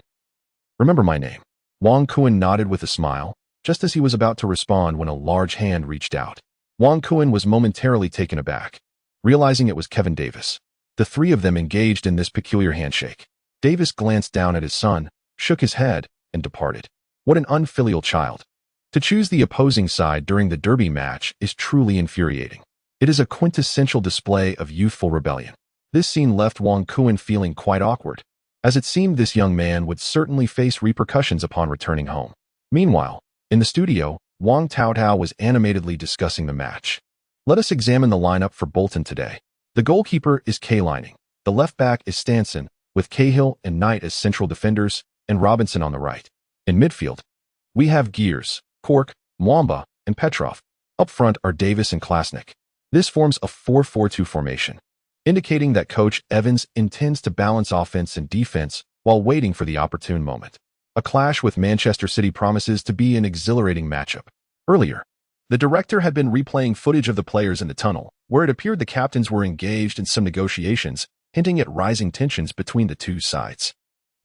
Remember my name." Wang Kuen nodded with a smile, just as he was about to respond when a large hand reached out. Wang Kuen was momentarily taken aback, realizing it was Kevin Davis. The three of them engaged in this peculiar handshake. Davis glanced down at his son, shook his head, and departed. What an unfilial child. To choose the opposing side during the derby match is truly infuriating. It is a quintessential display of youthful rebellion. This scene left Wang Kuan feeling quite awkward, as it seemed this young man would certainly face repercussions upon returning home. Meanwhile, in the studio, Wang Taotao was animatedly discussing the match. Let us examine the lineup for Bolton today. The goalkeeper is K-Lining. The left back is Stanson, with Cahill and Knight as central defenders, and Robinson on the right. In midfield, we have Gears, Cork, Mwamba, and Petrov. Up front are Davis and Klasnik. This forms a 4-4-2 formation, indicating that Coach Evans intends to balance offense and defense while waiting for the opportune moment. A clash with Manchester City promises to be an exhilarating matchup. Earlier, the director had been replaying footage of the players in the tunnel, where it appeared the captains were engaged in some negotiations, hinting at rising tensions between the two sides.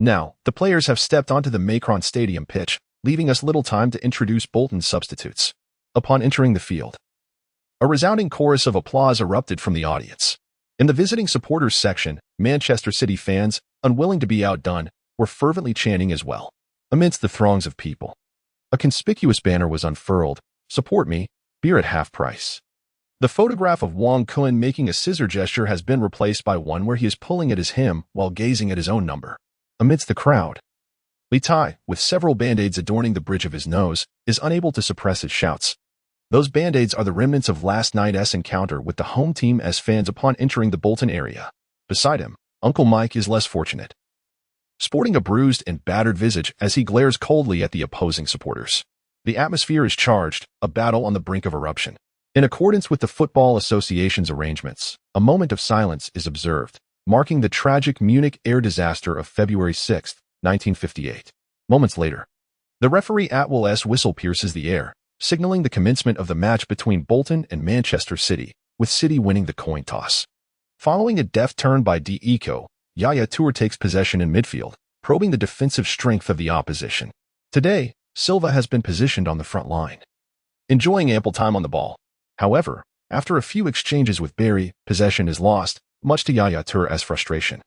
Now, the players have stepped onto the Macron Stadium pitch, leaving us little time to introduce Bolton's substitutes. Upon entering the field, a resounding chorus of applause erupted from the audience. In the visiting supporters section, Manchester City fans, unwilling to be outdone, were fervently chanting as well. Amidst the throngs of people, a conspicuous banner was unfurled: "Support me, beer at half price." The photograph of Wang Kuan making a scissor gesture has been replaced by one where he is pulling at his hem while gazing at his own number. Amidst the crowd, Li Tai, with several band-aids adorning the bridge of his nose, is unable to suppress his shouts. Those band-aids are the remnants of last night's encounter with the home team as fans upon entering the Bolton area. Beside him, Uncle Mike is less fortunate, sporting a bruised and battered visage as he glares coldly at the opposing supporters. The atmosphere is charged, a battle on the brink of eruption. In accordance with the Football Association's arrangements, a moment of silence is observed, marking the tragic Munich air disaster of February 6, 1958. Moments later, the referee Atwell's whistle pierces the air, signaling the commencement of the match between Bolton and Manchester City, with City winning the coin toss. Following a deft turn by Deco, Yaya Toure takes possession in midfield, probing the defensive strength of the opposition. Today, Silva has been positioned on the front line, enjoying ample time on the ball. However, after a few exchanges with Barry, possession is lost, much to Yaya Toure's frustration,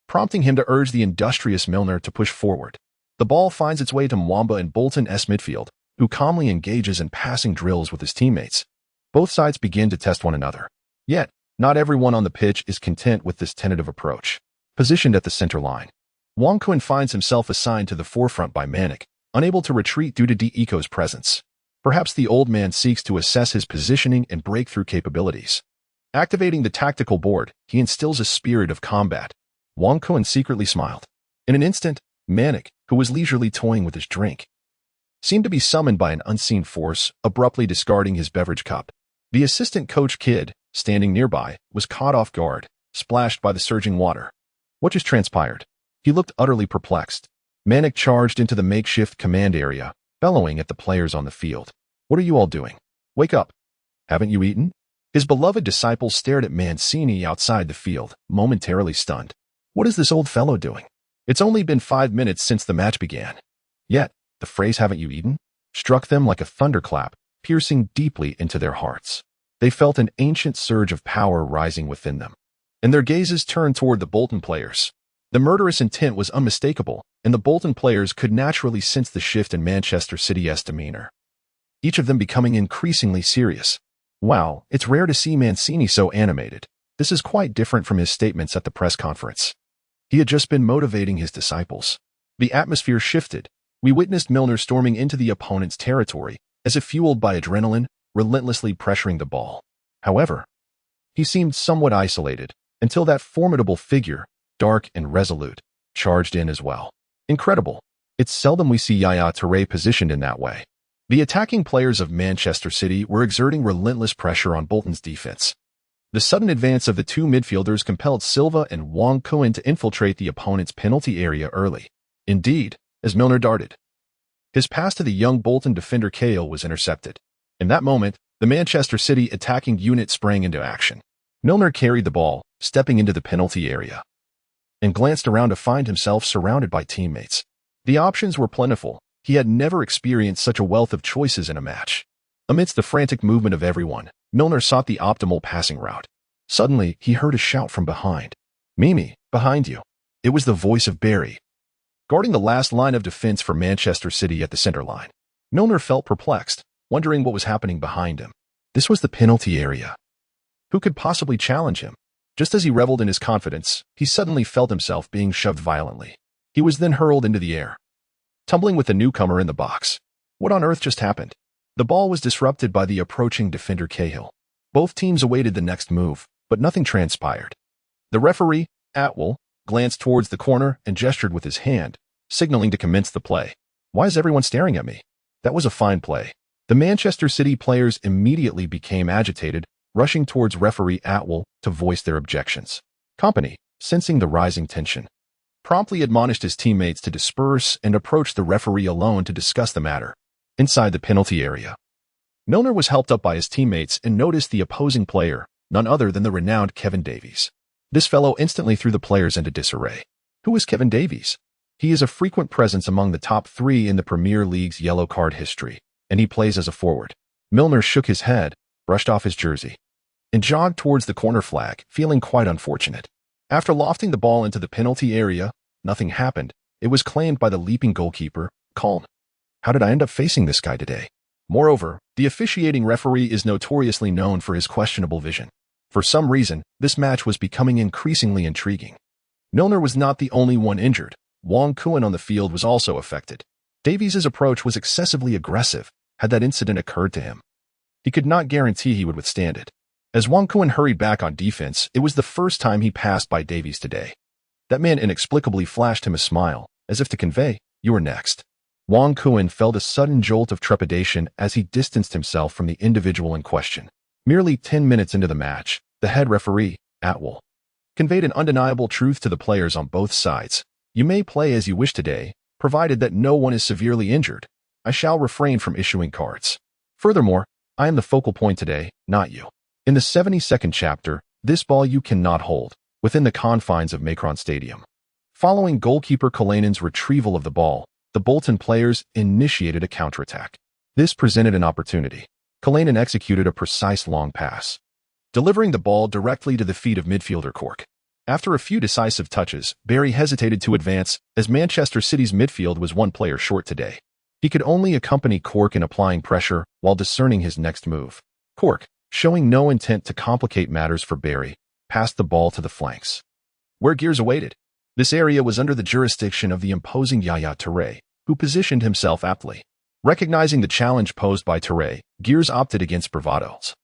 prompting him to urge the industrious Milner to push forward. The ball finds its way to Mwamba in Bolton's midfield, who calmly engages in passing drills with his teammates. Both sides begin to test one another. Yet, not everyone on the pitch is content with this tentative approach. Positioned at the center line, Wang Kuan finds himself assigned to the forefront by Manik, unable to retreat due to Deco's presence. Perhaps the old man seeks to assess his positioning and breakthrough capabilities. Activating the tactical board, he instills a spirit of combat. Wang Kuan secretly smiled. In an instant, Manik, who was leisurely toying with his drink, seemed to be summoned by an unseen force, abruptly discarding his beverage cup. The assistant coach Kidd, standing nearby, was caught off guard, splashed by the surging water. What just transpired? He looked utterly perplexed. Manik charged into the makeshift command area, bellowing at the players on the field. "What are you all doing? Wake up. Haven't you eaten?" His beloved disciples stared at Mancini outside the field, momentarily stunned. What is this old fellow doing? It's only been 5 minutes since the match began. Yet, the phrase "haven't you eaten?" struck them like a thunderclap, piercing deeply into their hearts. They felt an ancient surge of power rising within them, and their gazes turned toward the Bolton players. The murderous intent was unmistakable, and the Bolton players could naturally sense the shift in Manchester City's demeanor, each of them becoming increasingly serious. Wow, it's rare to see Mancini so animated. This is quite different from his statements at the press conference. He had just been motivating his disciples. The atmosphere shifted. We witnessed Milner storming into the opponent's territory, as if fueled by adrenaline, relentlessly pressuring the ball. However, he seemed somewhat isolated, until that formidable figure, dark and resolute, charged in as well. Incredible. It's seldom we see Yaya Toure positioned in that way. The attacking players of Manchester City were exerting relentless pressure on Bolton's defense. The sudden advance of the two midfielders compelled Silva and Wang Kuan to infiltrate the opponent's penalty area early. Indeed, as Milner darted, his pass to the young Bolton defender Cahill was intercepted. In that moment, the Manchester City attacking unit sprang into action. Milner carried the ball, stepping into the penalty area, and glanced around to find himself surrounded by teammates. The options were plentiful. He had never experienced such a wealth of choices in a match. Amidst the frantic movement of everyone, Milner sought the optimal passing route. Suddenly, he heard a shout from behind. "Mimi, behind you." It was the voice of Barry, guarding the last line of defense for Manchester City at the center line. Milner felt perplexed, wondering what was happening behind him. This was the penalty area. Who could possibly challenge him? Just as he reveled in his confidence, he suddenly felt himself being shoved violently. He was then hurled into the air, tumbling with the newcomer in the box. What on earth just happened? The ball was disrupted by the approaching defender Cahill. Both teams awaited the next move, but nothing transpired. The referee, Atwell, glanced towards the corner and gestured with his hand, signaling to commence the play. Why is everyone staring at me? That was a fine play. The Manchester City players immediately became agitated, rushing towards referee Atwell to voice their objections. Company, sensing the rising tension, promptly admonished his teammates to disperse and approach the referee alone to discuss the matter. Inside the penalty area, Milner was helped up by his teammates and noticed the opposing player, none other than the renowned Kevin Davies. This fellow instantly threw the players into disarray. Who is Kevin Davies? He is a frequent presence among the top 3 in the Premier League's yellow card history, and he plays as a forward. Milner shook his head, brushed off his jersey, and jogged towards the corner flag, feeling quite unfortunate. After lofting the ball into the penalty area, nothing happened. It was claimed by the leaping goalkeeper, Culn. How did I end up facing this guy today? Moreover, the officiating referee is notoriously known for his questionable vision. For some reason, this match was becoming increasingly intriguing. Milner was not the only one injured. Wong Kuan on the field was also affected. Davies' approach was excessively aggressive, had that incident occurred to him. He could not guarantee he would withstand it. As Wong Kuan hurried back on defense, it was the first time he passed by Davies today. That man inexplicably flashed him a smile, as if to convey, "You are next." Wong Kuan felt a sudden jolt of trepidation as he distanced himself from the individual in question. Merely 10 minutes into the match, the head referee, Atwell, conveyed an undeniable truth to the players on both sides. You may play as you wish today, provided that no one is severely injured. I shall refrain from issuing cards. Furthermore, I am the focal point today, not you. In the 72nd chapter, this ball you cannot hold, within the confines of Macron Stadium. Following goalkeeper Kalanen's retrieval of the ball, the Bolton players initiated a counterattack. This presented an opportunity. Kalanen executed a precise long pass, delivering the ball directly to the feet of midfielder Cork. After a few decisive touches, Barry hesitated to advance, as Manchester City's midfield was one player short today. He could only accompany Cork in applying pressure while discerning his next move. Cork, showing no intent to complicate matters for Barry, passed the ball to the flanks, where Gears awaited. This area was under the jurisdiction of the imposing Yaya Touré, who positioned himself aptly. Recognizing the challenge posed by Touré, Gears opted against bravados,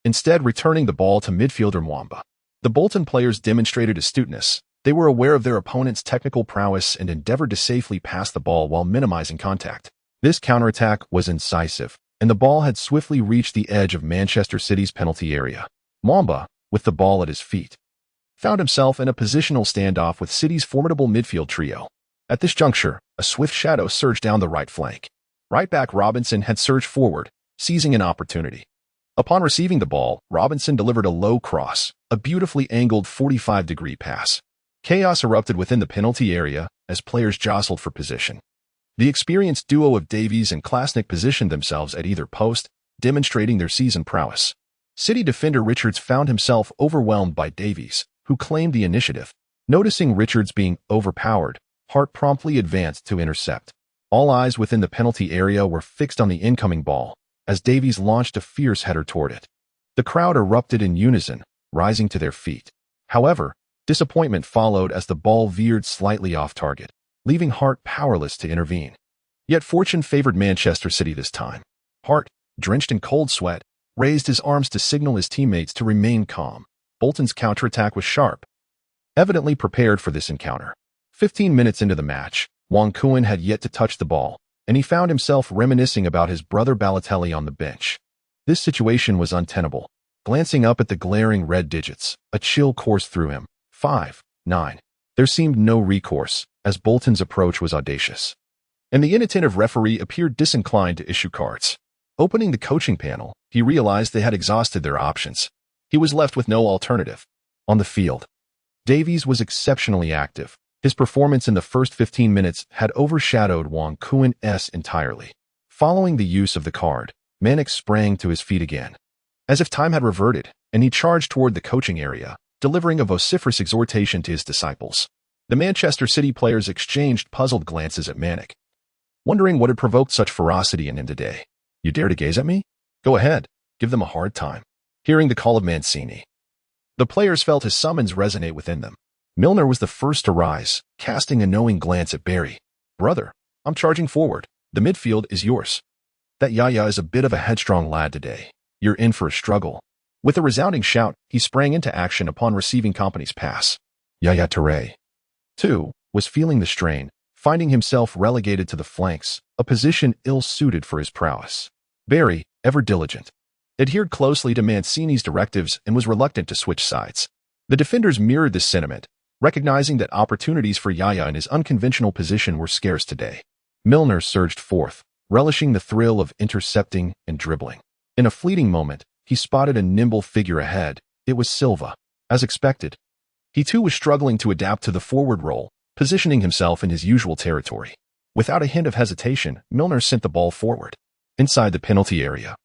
instead returning the ball to midfielder Mwamba. The Bolton players demonstrated astuteness. They were aware of their opponent's technical prowess and endeavored to safely pass the ball while minimizing contact. This counterattack was incisive, and the ball had swiftly reached the edge of Manchester City's penalty area. Mwamba, with the ball at his feet, found himself in a positional standoff with City's formidable midfield trio. At this juncture, a swift shadow surged down the right flank. Right-back Robinson had surged forward, seizing an opportunity. Upon receiving the ball, Robinson delivered a low cross, a beautifully angled 45-degree pass. Chaos erupted within the penalty area as players jostled for position. The experienced duo of Davies and Klasnick positioned themselves at either post, demonstrating their seasoned prowess. City defender Richards found himself overwhelmed by Davies, who claimed the initiative. Noticing Richards being overpowered, Hart promptly advanced to intercept. All eyes within the penalty area were fixed on the incoming ball, as Davies launched a fierce header toward it. The crowd erupted in unison, rising to their feet. However, disappointment followed as the ball veered slightly off target, leaving Hart powerless to intervene. Yet fortune favored Manchester City this time. Hart, drenched in cold sweat, raised his arms to signal his teammates to remain calm. Bolton's counterattack was sharp, evidently prepared for this encounter. 15 minutes into the match, Wong Kuan had yet to touch the ball, and he found himself reminiscing about his brother Balotelli on the bench. This situation was untenable. Glancing up at the glaring red digits, a chill coursed through him. 5-9. There seemed no recourse, as Bolton's approach was audacious, and the inattentive referee appeared disinclined to issue cards. Opening the coaching panel, he realized they had exhausted their options. He was left with no alternative. On the field, Davies was exceptionally active. His performance in the first 15 minutes had overshadowed Wong Kuan's entirely. Following the use of the card, Mannix sprang to his feet again, as if time had reverted, and he charged toward the coaching area, delivering a vociferous exhortation to his disciples. The Manchester City players exchanged puzzled glances at Mannix, wondering what had provoked such ferocity in him today. You dare to gaze at me? Go ahead, give them a hard time. Hearing the call of Mancini, the players felt his summons resonate within them. Milner was the first to rise, casting a knowing glance at Barry. Brother, I'm charging forward. The midfield is yours. That Yaya is a bit of a headstrong lad today. You're in for a struggle. With a resounding shout, he sprang into action upon receiving Company's pass. Yaya Touré, too, was feeling the strain, finding himself relegated to the flanks, a position ill-suited for his prowess. Barry, ever diligent, adhered closely to Mancini's directives and was reluctant to switch sides. The defenders mirrored this sentiment, recognizing that opportunities for Yaya in his unconventional position were scarce today. Milner surged forth, relishing the thrill of intercepting and dribbling. In a fleeting moment, he spotted a nimble figure ahead. It was Silva. As expected, he too was struggling to adapt to the forward role, positioning himself in his usual territory. Without a hint of hesitation, Milner sent the ball forward. Inside the penalty area,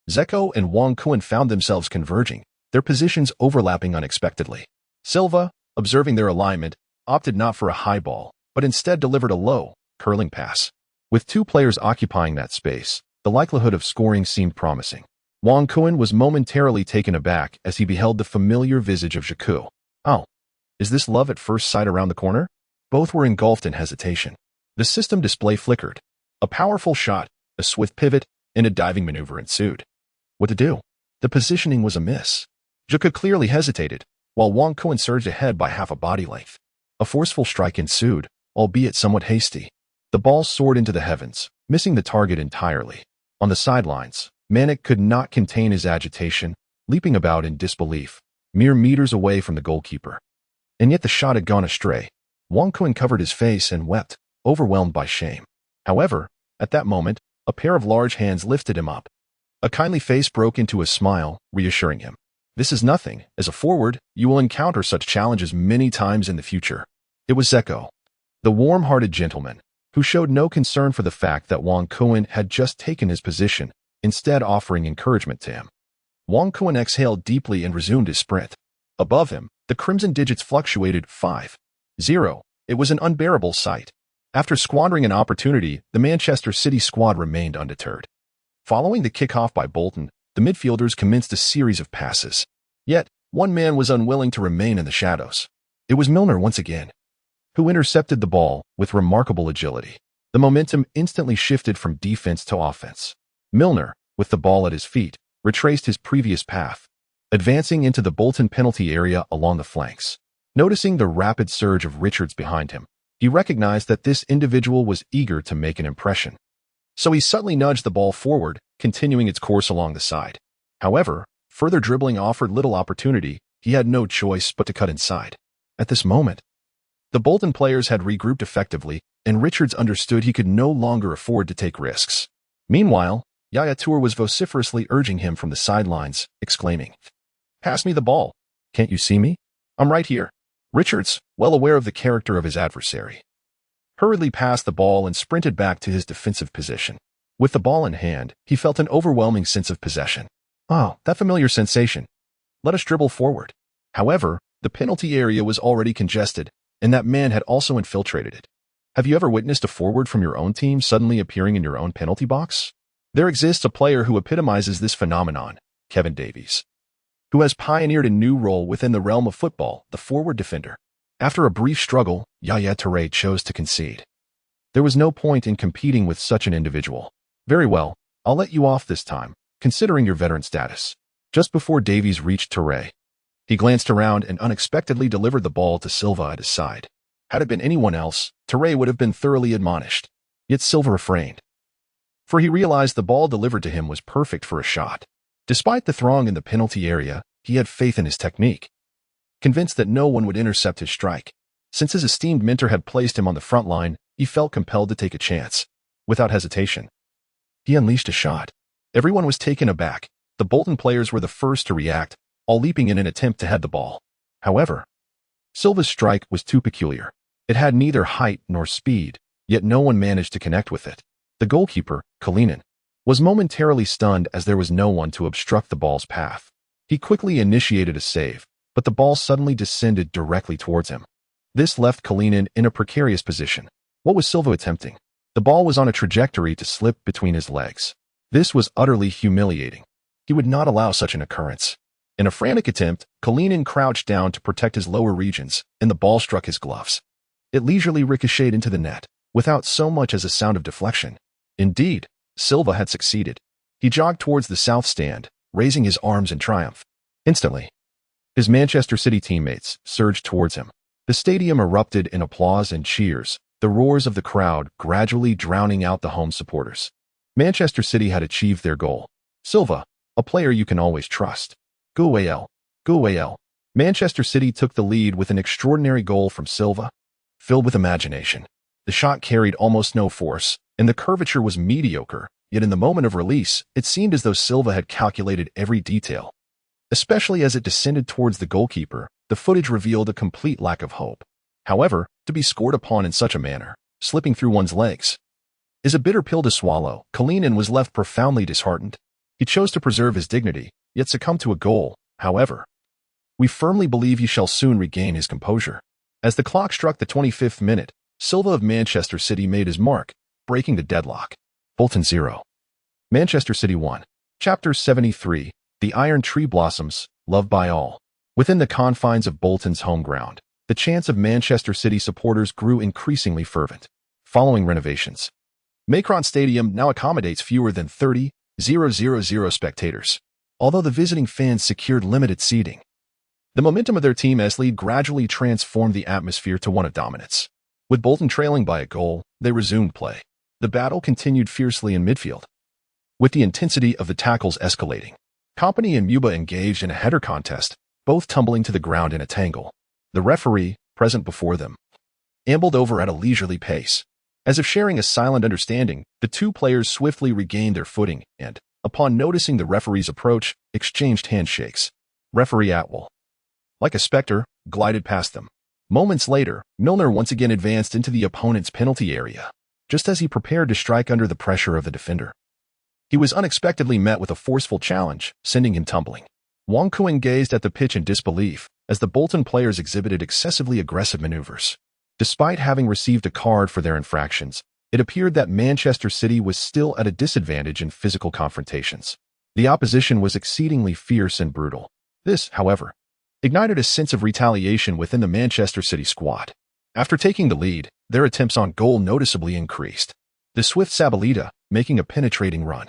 Zeko and Wang Kuan found themselves converging, their positions overlapping unexpectedly. Silva, observing their alignment, opted not for a high ball, but instead delivered a low, curling pass. With two players occupying that space, the likelihood of scoring seemed promising. Wang Kuan was momentarily taken aback as he beheld the familiar visage of Zeko. Oh, is this love at first sight around the corner? Both were engulfed in hesitation. The system display flickered. A powerful shot, a swift pivot, and a diving maneuver ensued. What to do? The positioning was amiss. Zeko clearly hesitated, while Wang Kuan surged ahead by half a body length. A forceful strike ensued, albeit somewhat hasty. The ball soared into the heavens, missing the target entirely. On the sidelines, Manek could not contain his agitation, leaping about in disbelief, mere meters away from the goalkeeper. And yet the shot had gone astray. Wang Kuan covered his face and wept, overwhelmed by shame. However, at that moment, a pair of large hands lifted him up. A kindly face broke into a smile, reassuring him. This is nothing. As a forward, you will encounter such challenges many times in the future. It was Zeko, the warm-hearted gentleman, who showed no concern for the fact that Wang Kuan had just taken his position, instead offering encouragement to him. Wang Kuan exhaled deeply and resumed his sprint. Above him, the crimson digits fluctuated 5-0. It was an unbearable sight. After squandering an opportunity, the Manchester City squad remained undeterred. Following the kickoff by Bolton, the midfielders commenced a series of passes. Yet, one man was unwilling to remain in the shadows. It was Milner once again, who intercepted the ball with remarkable agility. The momentum instantly shifted from defense to offense. Milner, with the ball at his feet, retraced his previous path, advancing into the Bolton penalty area along the flanks. Noticing the rapid surge of Richards behind him, he recognized that this individual was eager to make an impression. So he subtly nudged the ball forward, continuing its course along the side. However, further dribbling offered little opportunity. He had no choice but to cut inside. At this moment, the Bolton players had regrouped effectively, and Richards understood he could no longer afford to take risks. Meanwhile, Yaya Toure was vociferously urging him from the sidelines, exclaiming, "Pass me the ball. Can't you see me? I'm right here." Richards, well aware of the character of his adversary, hurriedly passed the ball and sprinted back to his defensive position. With the ball in hand, he felt an overwhelming sense of possession. Oh, that familiar sensation. Let us dribble forward. However, the penalty area was already congested, and that man had also infiltrated it. Have you ever witnessed a forward from your own team suddenly appearing in your own penalty box? There exists a player who epitomizes this phenomenon, Kevin Davies, who has pioneered a new role within the realm of football, the forward defender. After a brief struggle, Yaya Touré chose to concede. There was no point in competing with such an individual. Very well, I'll let you off this time, considering your veteran status. Just before Davies reached Touré, he glanced around and unexpectedly delivered the ball to Silva at his side. Had it been anyone else, Touré would have been thoroughly admonished. Yet Silva refrained, for he realized the ball delivered to him was perfect for a shot. Despite the throng in the penalty area, he had faith in his technique, convinced that no one would intercept his strike. Since his esteemed mentor had placed him on the front line, he felt compelled to take a chance. Without hesitation, he unleashed a shot. Everyone was taken aback. The Bolton players were the first to react, all leaping in an attempt to head the ball. However, Silva's strike was too peculiar. It had neither height nor speed, yet no one managed to connect with it. The goalkeeper, Kalinin, was momentarily stunned as there was no one to obstruct the ball's path. He quickly initiated a save, but the ball suddenly descended directly towards him. This left Kalinin in a precarious position. What was Silva attempting? The ball was on a trajectory to slip between his legs. This was utterly humiliating. He would not allow such an occurrence. In a frantic attempt, Kalinin crouched down to protect his lower regions, and the ball struck his gloves. It leisurely ricocheted into the net, without so much as a sound of deflection. Indeed, Silva had succeeded. He jogged towards the south stand, raising his arms in triumph. Instantly, his Manchester City teammates surged towards him. The stadium erupted in applause and cheers, the roars of the crowd gradually drowning out the home supporters. Manchester City had achieved their goal. Silva, a player you can always trust. Go AL. Go AL. Manchester City took the lead with an extraordinary goal from Silva. Filled with imagination, the shot carried almost no force, and the curvature was mediocre, yet in the moment of release, it seemed as though Silva had calculated every detail. Especially as it descended towards the goalkeeper, the footage revealed a complete lack of hope. However, to be scored upon in such a manner, slipping through one's legs, is a bitter pill to swallow. Kalinin was left profoundly disheartened. He chose to preserve his dignity, yet succumbed to a goal. However, we firmly believe he shall soon regain his composure. As the clock struck the 25th minute, Silva of Manchester City made his mark, breaking the deadlock. Bolton 0. Manchester City 1. Chapter 73. The Iron Tree Blossoms, Loved by All. Within the confines of Bolton's home ground, the chants of Manchester City supporters grew increasingly fervent. Following renovations, Macron Stadium now accommodates fewer than 30,000 spectators, although the visiting fans secured limited seating. The momentum of their team as lead gradually transformed the atmosphere to one of dominance. With Bolton trailing by a goal, they resumed play. The battle continued fiercely in midfield, with the intensity of the tackles escalating. Kompany and Muba engaged in a header contest, both tumbling to the ground in a tangle. The referee, present before them, ambled over at a leisurely pace. As if sharing a silent understanding, the two players swiftly regained their footing and, upon noticing the referee's approach, exchanged handshakes. Referee Atwell, like a specter, glided past them. Moments later, Milner once again advanced into the opponent's penalty area, just as he prepared to strike under the pressure of the defender. He was unexpectedly met with a forceful challenge, sending him tumbling. Wong Kuan gazed at the pitch in disbelief, as the Bolton players exhibited excessively aggressive maneuvers. Despite having received a card for their infractions, it appeared that Manchester City was still at a disadvantage in physical confrontations. The opposition was exceedingly fierce and brutal. This, however, ignited a sense of retaliation within the Manchester City squad. After taking the lead, their attempts on goal noticeably increased. The swift Sabalita, making a penetrating run,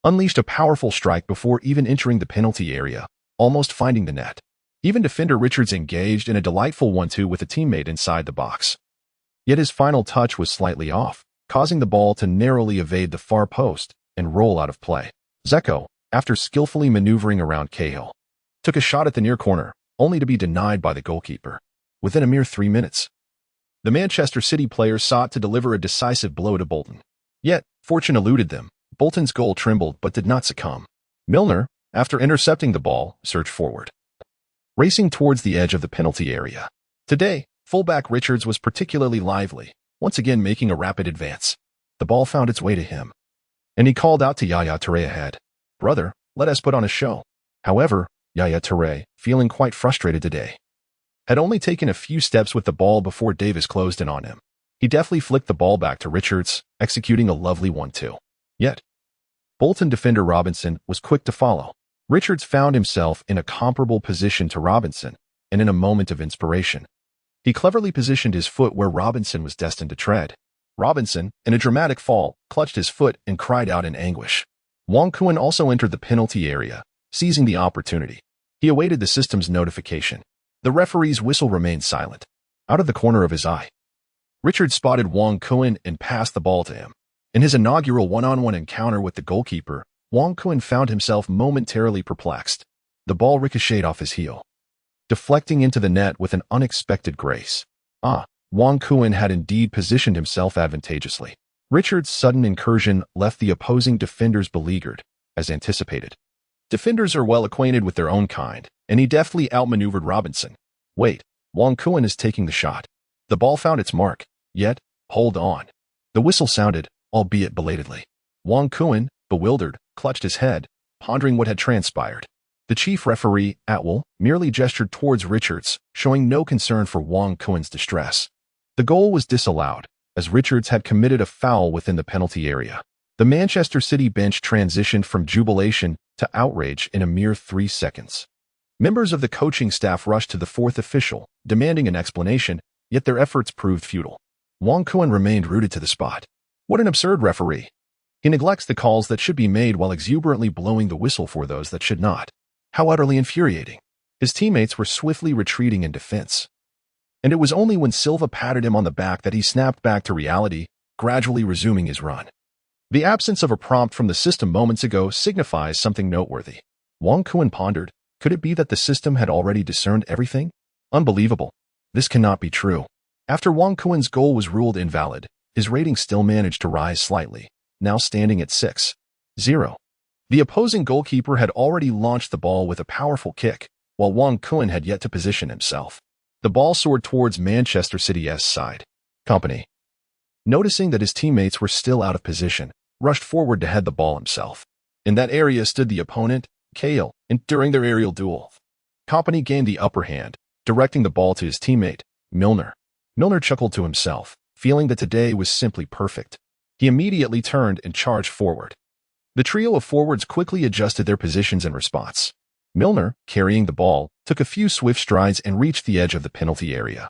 unleashed a powerful strike before even entering the penalty area, almost finding the net. Even defender Richards engaged in a delightful 1-2 with a teammate inside the box. Yet his final touch was slightly off, causing the ball to narrowly evade the far post and roll out of play. Zeko, after skillfully maneuvering around Cahill, took a shot at the near corner, only to be denied by the goalkeeper. Within a mere 3 minutes, the Manchester City players sought to deliver a decisive blow to Bolton. Yet, fortune eluded them. Bolton's goal trembled but did not succumb. Milner, after intercepting the ball, surged forward, racing towards the edge of the penalty area. Today, fullback Richards was particularly lively, once again making a rapid advance. The ball found its way to him, and he called out to Yaya Touré ahead. "Brother, let us put on a show." However, Yaya Touré, feeling quite frustrated today, had only taken a few steps with the ball before Davis closed in on him. He deftly flicked the ball back to Richards, executing a lovely 1-2. Yet, Bolton defender Robinson was quick to follow. Richards found himself in a comparable position to Robinson, and in a moment of inspiration, he cleverly positioned his foot where Robinson was destined to tread. Robinson, in a dramatic fall, clutched his foot and cried out in anguish. Wong Kuan also entered the penalty area, seizing the opportunity. He awaited the system's notification. The referee's whistle remained silent. Out of the corner of his eye, Richards spotted Wong Kuan and passed the ball to him. In his inaugural one-on-one encounter with the goalkeeper, Wong Kuan found himself momentarily perplexed. The ball ricocheted off his heel, deflecting into the net with an unexpected grace. Wong Kuan had indeed positioned himself advantageously. Richards' sudden incursion left the opposing defenders beleaguered, as anticipated. Defenders are well acquainted with their own kind, and he deftly outmaneuvered Robinson. Wait, Wong Kuan is taking the shot. The ball found its mark, yet, hold on. The whistle sounded, albeit belatedly. Wong Kuan, bewildered, clutched his head, pondering what had transpired. The chief referee, Atwell, merely gestured towards Richards, showing no concern for Wong Kuan's distress. The goal was disallowed, as Richards had committed a foul within the penalty area. The Manchester City bench transitioned from jubilation to outrage in a mere 3 seconds. Members of the coaching staff rushed to the fourth official, demanding an explanation, yet their efforts proved futile. Wong Kuan remained rooted to the spot. What an absurd referee! He neglects the calls that should be made while exuberantly blowing the whistle for those that should not. How utterly infuriating. His teammates were swiftly retreating in defense. And it was only when Silva patted him on the back that he snapped back to reality, gradually resuming his run. The absence of a prompt from the system moments ago signifies something noteworthy. Wong Kuan pondered, could it be that the system had already discerned everything? Unbelievable. This cannot be true. After Wong Kuan's goal was ruled invalid, his rating still managed to rise slightly, now standing at 6-0. The opposing goalkeeper had already launched the ball with a powerful kick, while Wong Kuan had yet to position himself. The ball soared towards Manchester City's side. Company, noticing that his teammates were still out of position, rushed forward to head the ball himself. In that area stood the opponent, Cahill, and during their aerial duel, Company gained the upper hand, directing the ball to his teammate, Milner. Milner chuckled to himself, feeling that today was simply perfect. He immediately turned and charged forward. The trio of forwards quickly adjusted their positions in response. Milner, carrying the ball, took a few swift strides and reached the edge of the penalty area,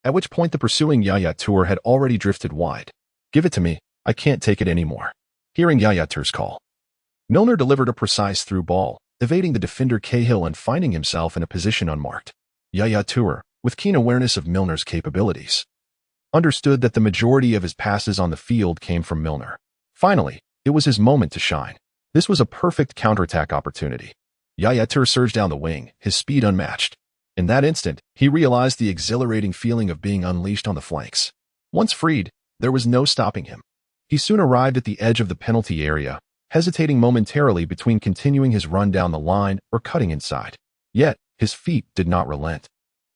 at which point the pursuing Yaya Toure had already drifted wide. Give it to me, I can't take it anymore. Hearing Yaya Toure's call, Milner delivered a precise through ball, evading the defender Cahill and finding himself in a position unmarked. Yaya Toure, with keen awareness of Milner's capabilities, understood that the majority of his passes on the field came from Milner. Finally, it was his moment to shine. This was a perfect counterattack opportunity. Yaya Toure surged down the wing, his speed unmatched. In that instant, he realized the exhilarating feeling of being unleashed on the flanks. Once freed, there was no stopping him. He soon arrived at the edge of the penalty area, hesitating momentarily between continuing his run down the line or cutting inside. Yet, his feet did not relent.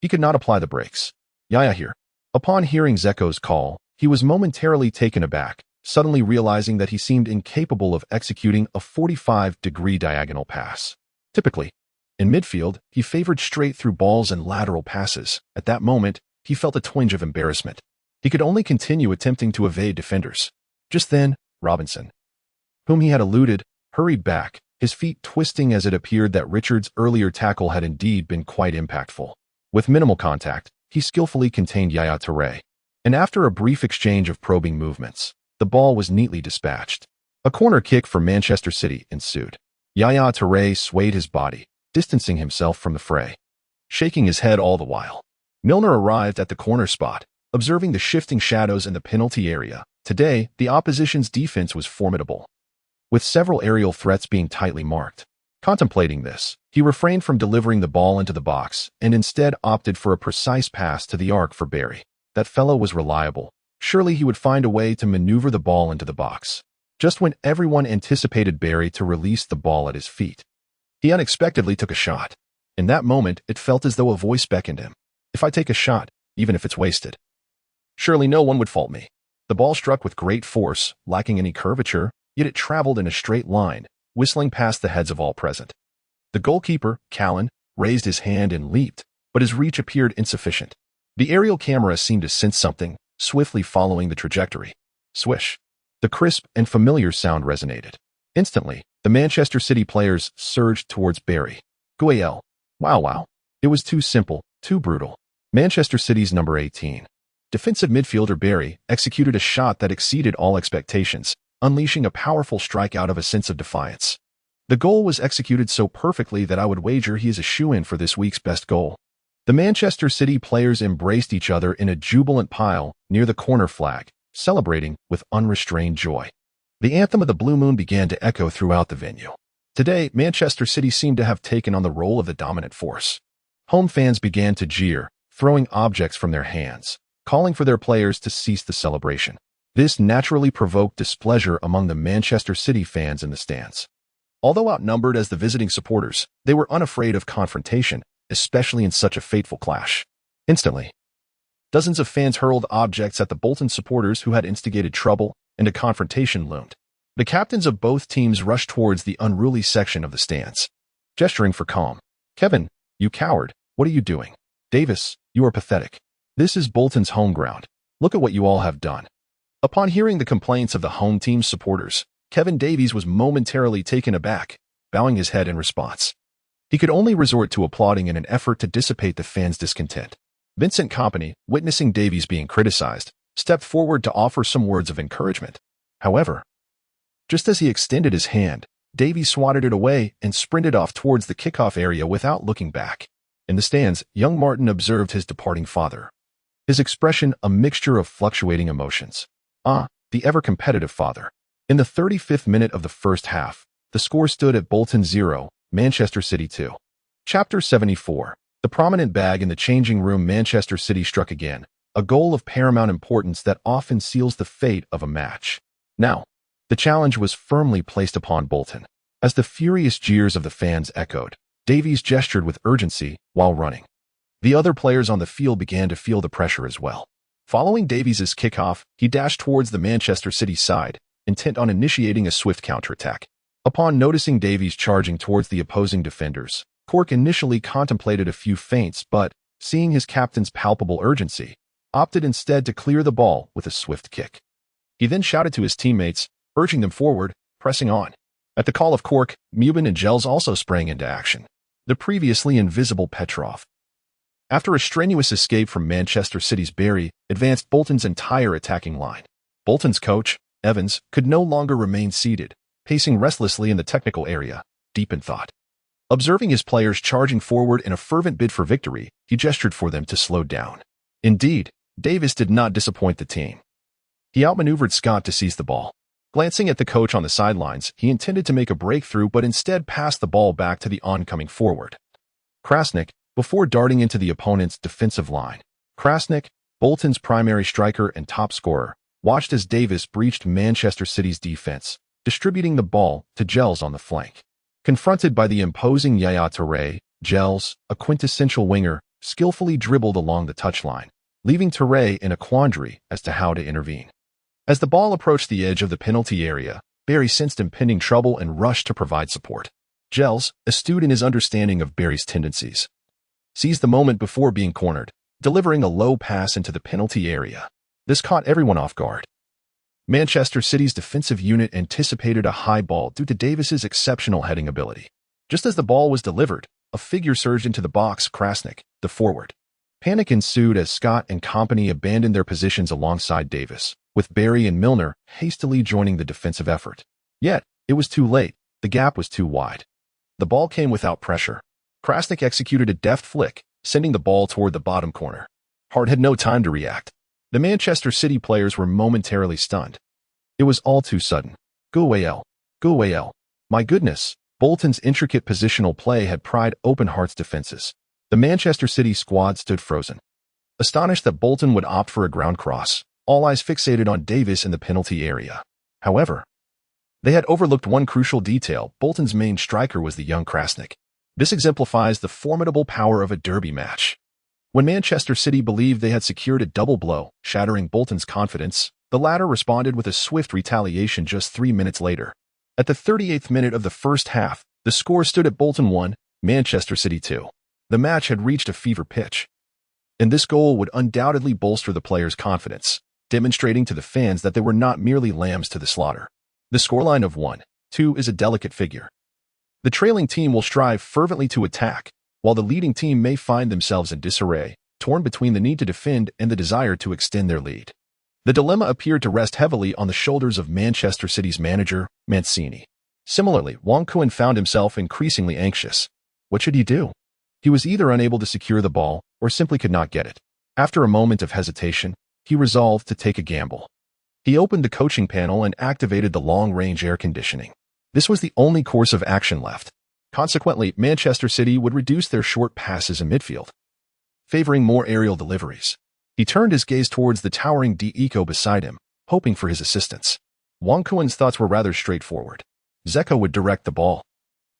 He could not apply the brakes. Yaya here. Upon hearing Zeko's call, he was momentarily taken aback, suddenly realizing that he seemed incapable of executing a 45-degree diagonal pass. Typically, in midfield, he favored straight-through balls and lateral passes. At that moment, he felt a twinge of embarrassment. He could only continue attempting to evade defenders. Just then, Robinson, whom he had eluded, hurried back, his feet twisting as it appeared that Richards' earlier tackle had indeed been quite impactful. With minimal contact, he skillfully contained Yaya Toure, and after a brief exchange of probing movements, the ball was neatly dispatched. A corner kick for Manchester City ensued. Yaya Toure swayed his body, distancing himself from the fray, shaking his head all the while. Milner arrived at the corner spot, observing the shifting shadows in the penalty area. Today, the opposition's defense was formidable, with several aerial threats being tightly marked. Contemplating this, he refrained from delivering the ball into the box and instead opted for a precise pass to the arc for Barry. That fellow was reliable. Surely he would find a way to maneuver the ball into the box. Just when everyone anticipated Barry to release the ball at his feet, he unexpectedly took a shot. In that moment, it felt as though a voice beckoned him. If I take a shot, even if it's wasted, surely no one would fault me. The ball struck with great force, lacking any curvature, yet it traveled in a straight line, whistling past the heads of all present. The goalkeeper, Callan, raised his hand and leaped, but his reach appeared insufficient. The aerial camera seemed to sense something, swiftly following the trajectory. Swish. The crisp and familiar sound resonated. Instantly, the Manchester City players surged towards Barry. Guayel. Wow. It was too simple, too brutal. Manchester City's number 18. Defensive midfielder Barry executed a shot that exceeded all expectations, unleashing a powerful strike out of a sense of defiance. The goal was executed so perfectly that I would wager he is a shoo-in for this week's best goal. The Manchester City players embraced each other in a jubilant pile near the corner flag, celebrating with unrestrained joy. The anthem of the Blue Moon began to echo throughout the venue. Today, Manchester City seemed to have taken on the role of the dominant force. Home fans began to jeer, throwing objects from their hands, calling for their players to cease the celebration. This naturally provoked displeasure among the Manchester City fans in the stands. Although outnumbered as the visiting supporters, they were unafraid of confrontation, especially in such a fateful clash. Instantly, dozens of fans hurled objects at the Bolton supporters who had instigated trouble, and a confrontation loomed. The captains of both teams rushed towards the unruly section of the stands, gesturing for calm. Kevin, you coward, what are you doing? Davis, you are pathetic. This is Bolton's home ground. Look at what you all have done. Upon hearing the complaints of the home team's supporters, Kevin Davies was momentarily taken aback, bowing his head in response. He could only resort to applauding in an effort to dissipate the fans' discontent. Vincent Kompany, witnessing Davies being criticized, stepped forward to offer some words of encouragement. However, just as he extended his hand, Davies swatted it away and sprinted off towards the kickoff area without looking back. In the stands, young Martin observed his departing father. His expression a mixture of fluctuating emotions. The ever-competitive father. In the 35th minute of the first half, the score stood at Bolton 0, Manchester City 2. Chapter 74. The prominent bag in the changing room. Manchester City struck again, a goal of paramount importance that often seals the fate of a match. Now, the challenge was firmly placed upon Bolton. As the furious jeers of the fans echoed, Davies gestured with urgency while running. The other players on the field began to feel the pressure as well. Following Davies' kickoff, he dashed towards the Manchester City side, intent on initiating a swift counterattack. Upon noticing Davies charging towards the opposing defenders, Cork initially contemplated a few feints but, seeing his captain's palpable urgency, opted instead to clear the ball with a swift kick. He then shouted to his teammates, urging them forward, pressing on. At the call of Cork, Mubin and Gels also sprang into action. The previously invisible Petrov, after a strenuous escape from Manchester City's Barry, advanced Bolton's entire attacking line. Bolton's coach, Evans, could no longer remain seated, pacing restlessly in the technical area, deep in thought. Observing his players charging forward in a fervent bid for victory, he gestured for them to slow down. Indeed, Davies did not disappoint the team. He outmaneuvered Scott to seize the ball. Glancing at the coach on the sidelines, he intended to make a breakthrough but instead passed the ball back to the oncoming forward, Krasnick, before darting into the opponent's defensive line. Krasnick, Bolton's primary striker and top scorer, watched as Davies breached Manchester City's defense, distributing the ball to Gels on the flank. Confronted by the imposing Yaya Touré, Gels, a quintessential winger, skillfully dribbled along the touchline, leaving Touré in a quandary as to how to intervene. As the ball approached the edge of the penalty area, Barry sensed impending trouble and rushed to provide support. Gels, astute in his understanding of Barry's tendencies, seized the moment before being cornered, delivering a low pass into the penalty area. This caught everyone off guard. Manchester City's defensive unit anticipated a high ball due to Davies' exceptional heading ability. Just as the ball was delivered, a figure surged into the box. Krasnick, the forward. Panic ensued as Scott and company abandoned their positions alongside Davies, with Barry and Milner hastily joining the defensive effort. Yet, it was too late. The gap was too wide. The ball came without pressure. Krasnick executed a deft flick, sending the ball toward the bottom corner. Hart had no time to react. The Manchester City players were momentarily stunned. It was all too sudden. Go away, L. Go away, L. My goodness, Bolton's intricate positional play had pried open Hart's defenses. The Manchester City squad stood frozen. Astonished that Bolton would opt for a ground cross, all eyes fixated on Davies in the penalty area. However, they had overlooked one crucial detail. Bolton's main striker was the young Krasnick. This exemplifies the formidable power of a derby match. When Manchester City believed they had secured a double blow, shattering Bolton's confidence, the latter responded with a swift retaliation just 3 minutes later. At the 38th minute of the first half, the score stood at Bolton 1, Manchester City 2. The match had reached a fever pitch, and this goal would undoubtedly bolster the players' confidence, demonstrating to the fans that they were not merely lambs to the slaughter. The scoreline of 1-2 is a delicate figure. The trailing team will strive fervently to attack, while the leading team may find themselves in disarray, torn between the need to defend and the desire to extend their lead. The dilemma appeared to rest heavily on the shoulders of Manchester City's manager, Mancini. Similarly, Wong Kuan found himself increasingly anxious. What should he do? He was either unable to secure the ball or simply could not get it. After a moment of hesitation, he resolved to take a gamble. He opened the coaching panel and activated the long-range air conditioning. This was the only course of action left. Consequently, Manchester City would reduce their short passes in midfield, favoring more aerial deliveries. He turned his gaze towards the towering Deco beside him, hoping for his assistance. Wong Kuan's thoughts were rather straightforward. Zeko would direct the ball,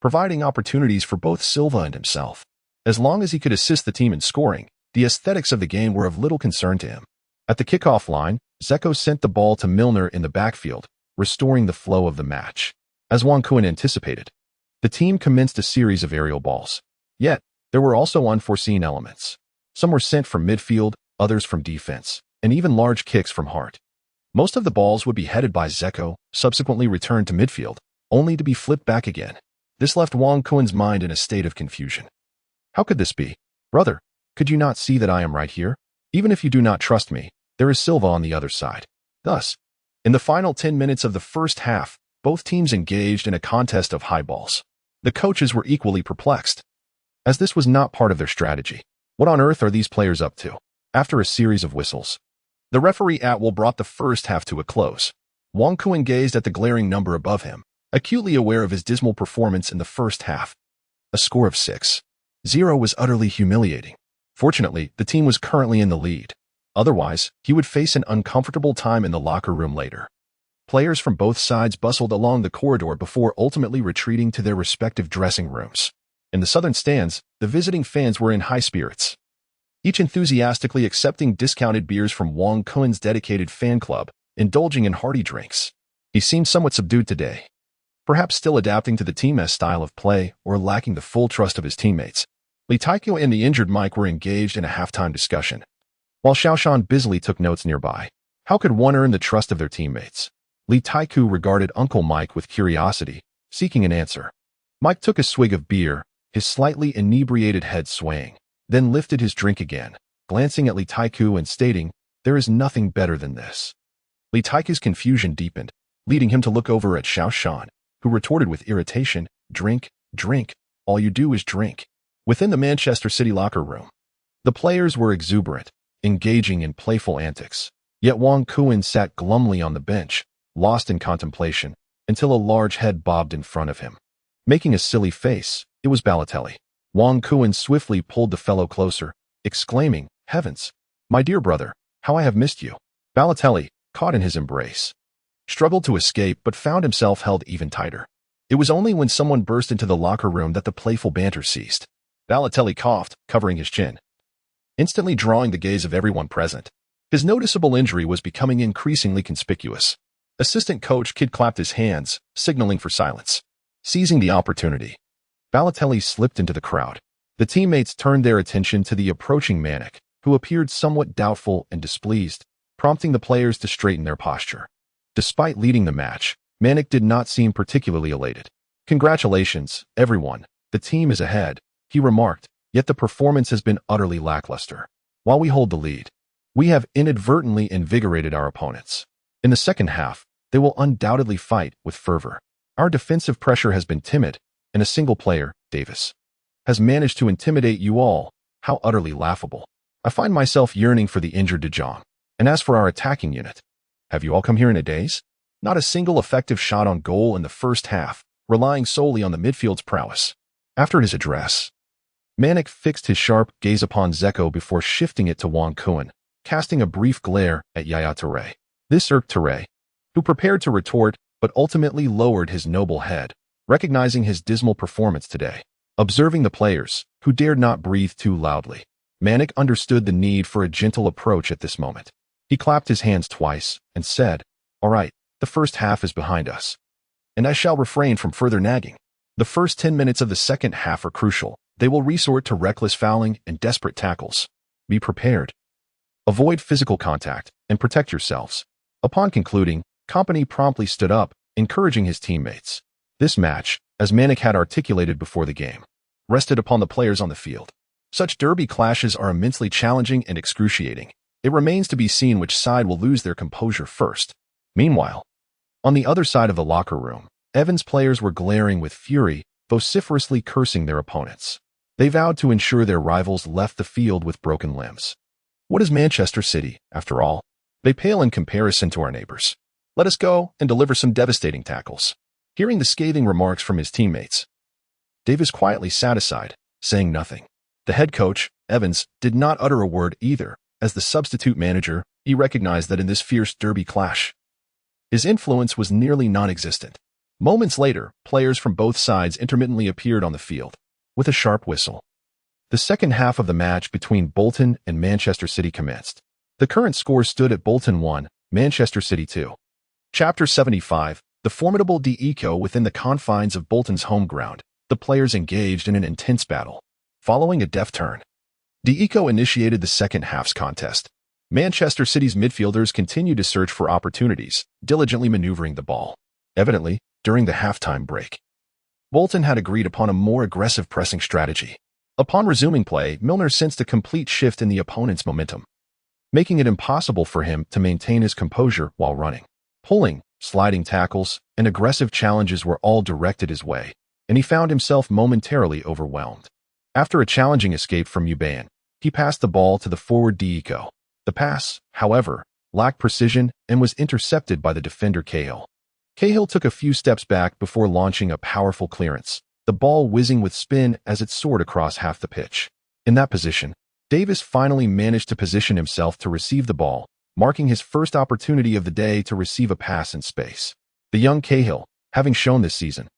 providing opportunities for both Silva and himself. As long as he could assist the team in scoring, the aesthetics of the game were of little concern to him. At the kickoff line, Zeko sent the ball to Milner in the backfield, restoring the flow of the match. As Wong Kuan anticipated, the team commenced a series of aerial balls. Yet, there were also unforeseen elements. Some were sent from midfield, others from defense, and even large kicks from Hart. Most of the balls would be headed by Zeko, subsequently returned to midfield, only to be flipped back again. This left Wang Kuen's mind in a state of confusion. How could this be? Brother, could you not see that I am right here? Even if you do not trust me, there is Silva on the other side. Thus, in the final 10 minutes of the first half, both teams engaged in a contest of high balls. The coaches were equally perplexed, as this was not part of their strategy. What on earth are these players up to? After a series of whistles, the referee at will brought the first half to a close. Wang Kuen gazed at the glaring number above him, acutely aware of his dismal performance in the first half. A score of 6-0 was utterly humiliating. Fortunately, the team was currently in the lead. Otherwise, he would face an uncomfortable time in the locker room later. Players from both sides bustled along the corridor before ultimately retreating to their respective dressing rooms. In the southern stands, the visiting fans were in high spirits, each enthusiastically accepting discounted beers from Wang Kuen's dedicated fan club, indulging in hearty drinks. He seemed somewhat subdued today, perhaps still adapting to the team's style of play or lacking the full trust of his teammates. Li Taikyu and the injured Mike were engaged in a halftime discussion, while Xiaoshan busily took notes nearby. How could one earn the trust of their teammates? Li Taikyu regarded Uncle Mike with curiosity, seeking an answer. Mike took a swig of beer, his slightly inebriated head swaying, then lifted his drink again, glancing at Li Taikyu and stating, "There is nothing better than this." Li Taikyu's confusion deepened, leading him to look over at Xiaoshan, who retorted with irritation, "Drink, drink, all you do is drink." Within the Manchester City locker room, the players were exuberant, engaging in playful antics. Yet Wang Kuen sat glumly on the bench, lost in contemplation, until a large head bobbed in front of him. Making a silly face, it was Balotelli. Wang Kuen swiftly pulled the fellow closer, exclaiming, "Heavens, my dear brother, how I have missed you." Balotelli, caught in his embrace, struggled to escape but found himself held even tighter. It was only when someone burst into the locker room that the playful banter ceased. Balotelli coughed, covering his chin, instantly drawing the gaze of everyone present. His noticeable injury was becoming increasingly conspicuous. Assistant coach Kidd clapped his hands, signaling for silence. Seizing the opportunity, Balotelli slipped into the crowd. The teammates turned their attention to the approaching Manik, who appeared somewhat doubtful and displeased, prompting the players to straighten their posture. Despite leading the match, Manik did not seem particularly elated. "Congratulations, everyone, the team is ahead," he remarked, "yet the performance has been utterly lackluster. While we hold the lead, we have inadvertently invigorated our opponents. In the second half, they will undoubtedly fight with fervor. Our defensive pressure has been timid, and a single player, Davis, has managed to intimidate you all. How utterly laughable. I find myself yearning for the injured De Jong. And as for our attacking unit, have you all come here in a daze? Not a single effective shot on goal in the first half, relying solely on the midfield's prowess." After his address, Manik fixed his sharp gaze upon Zeko before shifting it to Wang Kuen, casting a brief glare at Yaya Touré. This irked Touré, who prepared to retort but ultimately lowered his noble head, recognizing his dismal performance today. Observing the players, who dared not breathe too loudly, Manik understood the need for a gentle approach at this moment. He clapped his hands twice and said, "All right, the first half is behind us, and I shall refrain from further nagging. The first 10 minutes of the second half are crucial. They will resort to reckless fouling and desperate tackles. Be prepared. Avoid physical contact and protect yourselves." Upon concluding, Kompany promptly stood up, encouraging his teammates. This match, as Manik had articulated before the game, rested upon the players on the field. Such derby clashes are immensely challenging and excruciating. It remains to be seen which side will lose their composure first. Meanwhile, on the other side of the locker room, Evans' players were glaring with fury, vociferously cursing their opponents. They vowed to ensure their rivals left the field with broken limbs. What is Manchester City, after all? They pale in comparison to our neighbors. Let us go and deliver some devastating tackles. Hearing the scathing remarks from his teammates, Davis quietly sat aside, saying nothing. The head coach, Evans, did not utter a word either. As the substitute manager, he recognized that in this fierce derby clash, his influence was nearly non-existent. Moments later, players from both sides intermittently appeared on the field, with a sharp whistle. The second half of the match between Bolton and Manchester City commenced. The current score stood at Bolton 1, Manchester City 2. Chapter 75, the formidable D'Eco within the confines of Bolton's home ground. The players engaged in an intense battle. Following a deft turn, D'Eco initiated the second half's contest. Manchester City's midfielders continued to search for opportunities, diligently maneuvering the ball. Evidently, during the halftime break, Bolton had agreed upon a more aggressive pressing strategy. Upon resuming play, Milner sensed a complete shift in the opponent's momentum, making it impossible for him to maintain his composure while running. Pulling, sliding tackles, and aggressive challenges were all directed his way, and he found himself momentarily overwhelmed. After a challenging escape from Ubain, he passed the ball to the forward Diego. The pass, however, lacked precision and was intercepted by the defender Cahill. Cahill took a few steps back before launching a powerful clearance, the ball whizzing with spin as it soared across half the pitch. In that position, Davis finally managed to position himself to receive the ball, marking his first opportunity of the day to receive a pass in space. The young Cahill, having shown this season,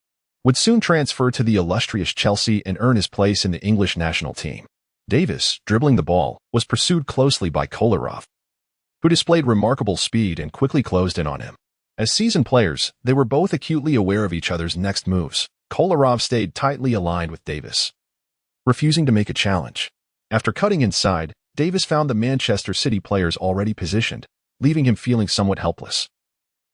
would soon transfer to the illustrious Chelsea and earn his place in the English national team. Davis, dribbling the ball, was pursued closely by Kolarov, who displayed remarkable speed and quickly closed in on him. As seasoned players, they were both acutely aware of each other's next moves. Kolarov stayed tightly aligned with Davis, refusing to make a challenge. After cutting inside, Davis found the Manchester City players already positioned, leaving him feeling somewhat helpless.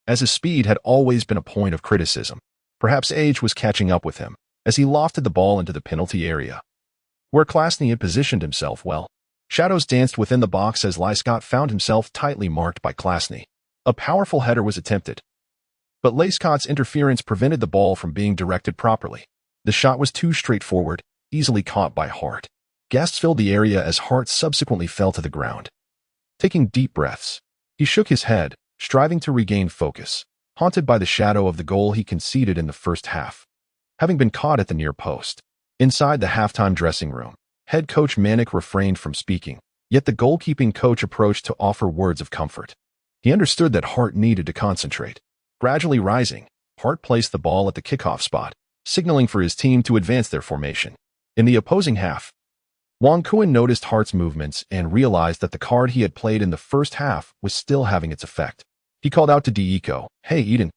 As his speed had always been a point of criticism, perhaps age was catching up with him, as he lofted the ball into the penalty area, where Klasny had positioned himself well. Shadows danced within the box as Lyscott found himself tightly marked by Klasny. A powerful header was attempted, but Lyscott's interference prevented the ball from being directed properly. The shot was too straightforward, easily caught by Hart. Gasps filled the area as Hart subsequently fell to the ground. Taking deep breaths, he shook his head, striving to regain focus, haunted by the shadow of the goal he conceded in the first half, having been caught at the near post. Inside the halftime dressing room, head coach Manek refrained from speaking, yet the goalkeeping coach approached to offer words of comfort. He understood that Hart needed to concentrate. Gradually rising, Hart placed the ball at the kickoff spot, signaling for his team to advance their formation. In the opposing half, Wong Kuan noticed Hart's movements and realized that the card he had played in the first half was still having its effect. He called out to Diego, "Hey Eden,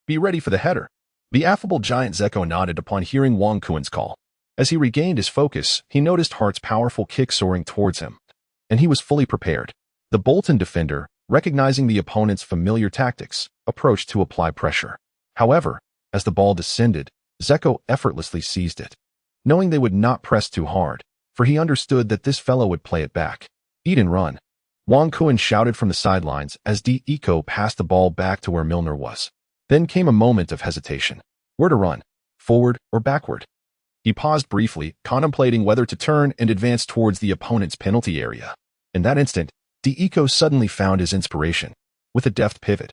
be ready for the header." The affable giant Zeko nodded upon hearing Wong Kuan's call. As he regained his focus, he noticed Hart's powerful kick soaring towards him, and he was fully prepared. The Bolton defender, recognizing the opponent's familiar tactics, approached to apply pressure. However, as the ball descended, Zeko effortlessly seized it, knowing they would not press too hard, for he understood that this fellow would play it back. "Eden, run!" Wong Kuan shouted from the sidelines as Diego passed the ball back to where Milner was. Then came a moment of hesitation. Where to run? Forward or backward? He paused briefly, contemplating whether to turn and advance towards the opponent's penalty area. In that instant, Diego suddenly found his inspiration. With a deft pivot,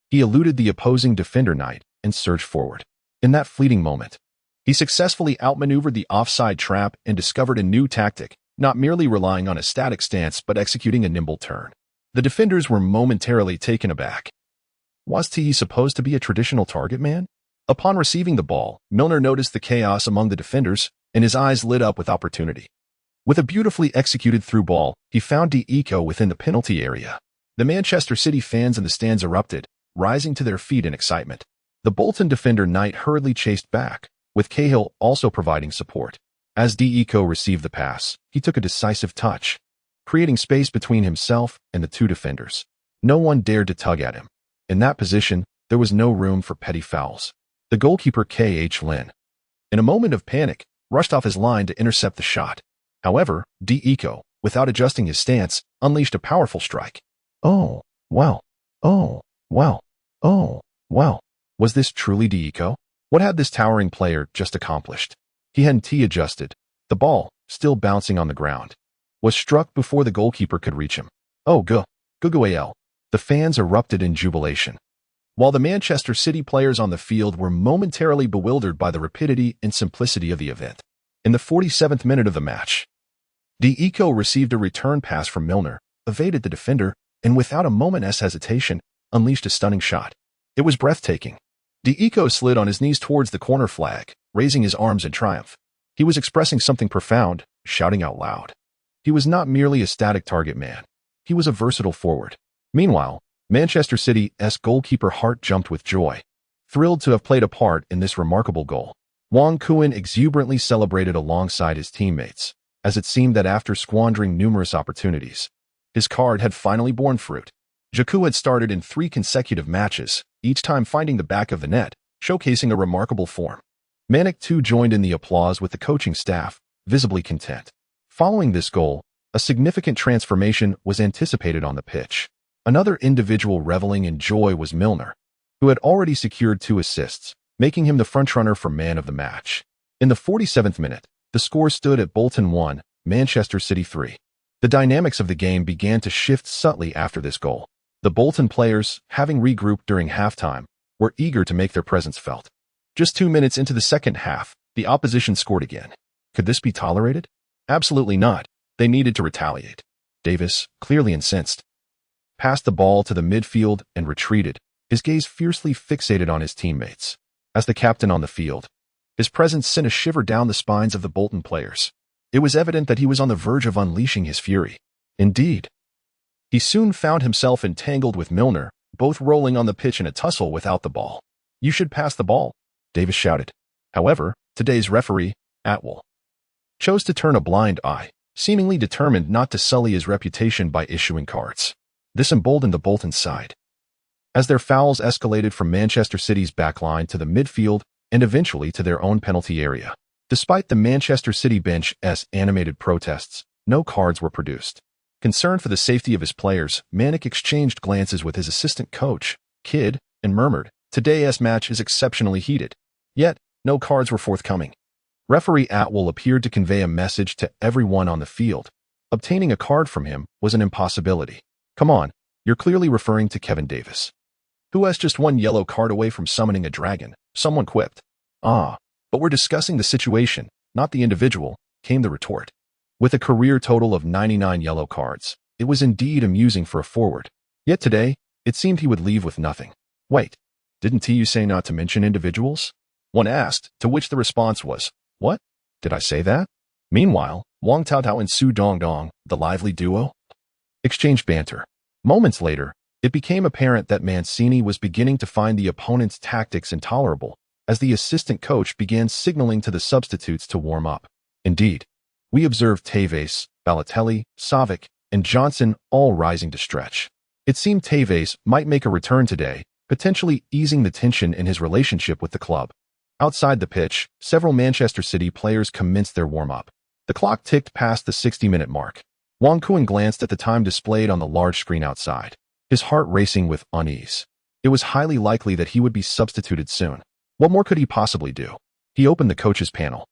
he eluded the opposing defender knight and surged forward. In that fleeting moment, he successfully outmaneuvered the offside trap and discovered a new tactic, not merely relying on a static stance but executing a nimble turn. The defenders were momentarily taken aback. Was he supposed to be a traditional target man? Upon receiving the ball, Milner noticed the chaos among the defenders, and his eyes lit up with opportunity. With a beautifully executed through ball, he found Diego within the penalty area. The Manchester City fans in the stands erupted, rising to their feet in excitement. The Bolton defender Knight hurriedly chased back, with Cahill also providing support. As Diego received the pass, he took a decisive touch, creating space between himself and the two defenders. No one dared to tug at him. In that position, there was no room for petty fouls. The goalkeeper K.H. Lin, in a moment of panic, rushed off his line to intercept the shot. However, Diego, without adjusting his stance, unleashed a powerful strike. Oh, well. Oh, well. Oh, well. Was this truly Diego? What had this towering player just accomplished? He hadn't T-adjusted. The ball, still bouncing on the ground, was struck before the goalkeeper could reach him. Oh, Gugual. The fans erupted in jubilation, while the Manchester City players on the field were momentarily bewildered by the rapidity and simplicity of the event. In the 47th minute of the match, Diego received a return pass from Milner, evaded the defender, and without a moment's hesitation, unleashed a stunning shot. It was breathtaking. Diego slid on his knees towards the corner flag, raising his arms in triumph. He was expressing something profound, shouting out loud. He was not merely a static target man. He was a versatile forward. Meanwhile, Manchester City's goalkeeper Hart jumped with joy, thrilled to have played a part in this remarkable goal. Wong Kuan exuberantly celebrated alongside his teammates, as it seemed that after squandering numerous opportunities, His card had finally borne fruit. Jakku had started in 3 consecutive matches, each time finding the back of the net, showcasing a remarkable form. Manik too joined in the applause with the coaching staff, visibly content. Following this goal, a significant transformation was anticipated on the pitch. Another individual reveling in joy was Milner, who had already secured 2 assists, making him the frontrunner for man of the match. In the 47th minute, the score stood at Bolton 1, Manchester City 3. The dynamics of the game began to shift subtly after this goal. The Bolton players, having regrouped during halftime, were eager to make their presence felt. Just 2 minutes into the second half, the opposition scored again. Could this be tolerated? Absolutely not. They needed to retaliate. Davis, clearly incensed, passed the ball to the midfield and retreated, his gaze fiercely fixated on his teammates. As the captain on the field, his presence sent a shiver down the spines of the Bolton players. It was evident that he was on the verge of unleashing his fury. Indeed, he soon found himself entangled with Milner, both rolling on the pitch in a tussle without the ball. "You should pass the ball," Davis shouted. However, today's referee, Atwell, chose to turn a blind eye, seemingly determined not to sully his reputation by issuing cards. This emboldened the Bolton side, as their fouls escalated from Manchester City's backline to the midfield and eventually to their own penalty area. Despite the Manchester City bench's animated protests, no cards were produced. Concerned for the safety of his players, Manik exchanged glances with his assistant coach, Kidd, and murmured, "Today's match is exceptionally heated." Yet, no cards were forthcoming. Referee Atwell appeared to convey a message to everyone on the field. Obtaining a card from him was an impossibility. "Come on, you're clearly referring to Kevin Davis, who has just 1 yellow card away from summoning a dragon," someone quipped. "Ah, but we're discussing the situation, not the individual," came the retort. With a career total of 99 yellow cards, it was indeed amusing for a forward. Yet today, it seemed he would leave with nothing. "Wait, didn't TU say not to mention individuals?" one asked, to which the response was, "What? Did I say that?" Meanwhile, Wang Taotao and Su Dongdong, the lively duo, exchanged banter. Moments later, it became apparent that Mancini was beginning to find the opponent's tactics intolerable, as the assistant coach began signaling to the substitutes to warm up. Indeed, we observed Tevez, Balotelli, Savic, and Johnson all rising to stretch. It seemed Tevez might make a return today, potentially easing the tension in his relationship with the club. Outside the pitch, several Manchester City players commenced their warm-up. The clock ticked past the 60-minute mark. Wang Kuan glanced at the time displayed on the large screen outside, his heart racing with unease. It was highly likely that he would be substituted soon. What more could he possibly do? He opened the coach's panel,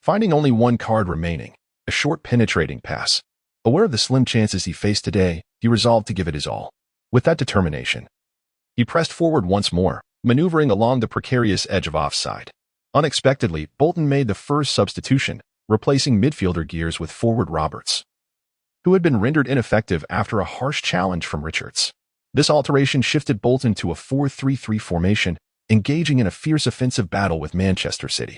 finding only 1 card remaining, a short penetrating pass. Aware of the slim chances he faced today, he resolved to give it his all. With that determination, he pressed forward once more, maneuvering along the precarious edge of offside. Unexpectedly, Bolton made the first substitution, replacing midfielder Gears with forward Roberts, who had been rendered ineffective after a harsh challenge from Richards. This alteration shifted Bolton to a 4-3-3 formation, engaging in a fierce offensive battle with Manchester City.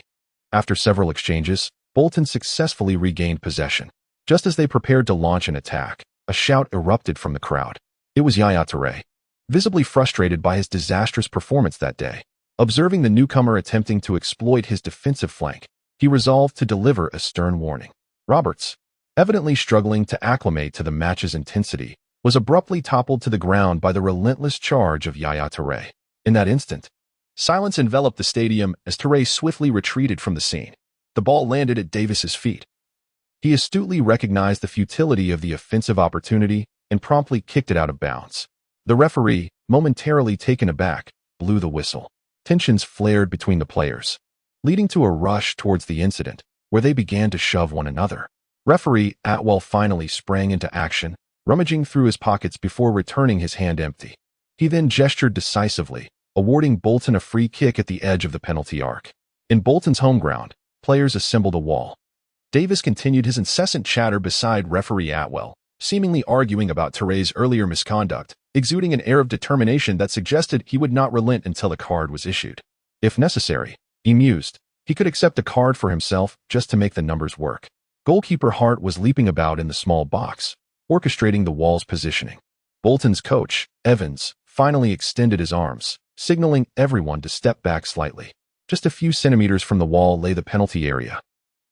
After several exchanges, Bolton successfully regained possession. Just as they prepared to launch an attack, a shout erupted from the crowd. It was Yaya Touré, visibly frustrated by his disastrous performance that day. Observing the newcomer attempting to exploit his defensive flank, he resolved to deliver a stern warning. Roberts, evidently struggling to acclimate to the match's intensity, was abruptly toppled to the ground by the relentless charge of Yaya Touré. In that instant, silence enveloped the stadium as Touré swiftly retreated from the scene. The ball landed at Davis's feet. He astutely recognized the futility of the offensive opportunity and promptly kicked it out of bounds. The referee, momentarily taken aback, blew the whistle. Tensions flared between the players, leading to a rush towards the incident, where they began to shove one another. Referee Atwell finally sprang into action, rummaging through his pockets before returning his hand empty. He then gestured decisively, awarding Bolton a free kick at the edge of the penalty arc. In Bolton's home ground, players assembled a wall. Davis continued his incessant chatter beside referee Atwell, seemingly arguing about Touré's earlier misconduct, exuding an air of determination that suggested he would not relent until a card was issued. If necessary, he mused, he could accept a card for himself just to make the numbers work. Goalkeeper Hart was leaping about in the small box, orchestrating the wall's positioning. Bolton's coach, Evans, finally extended his arms, signaling everyone to step back slightly. Just a few centimeters from the wall lay the penalty area,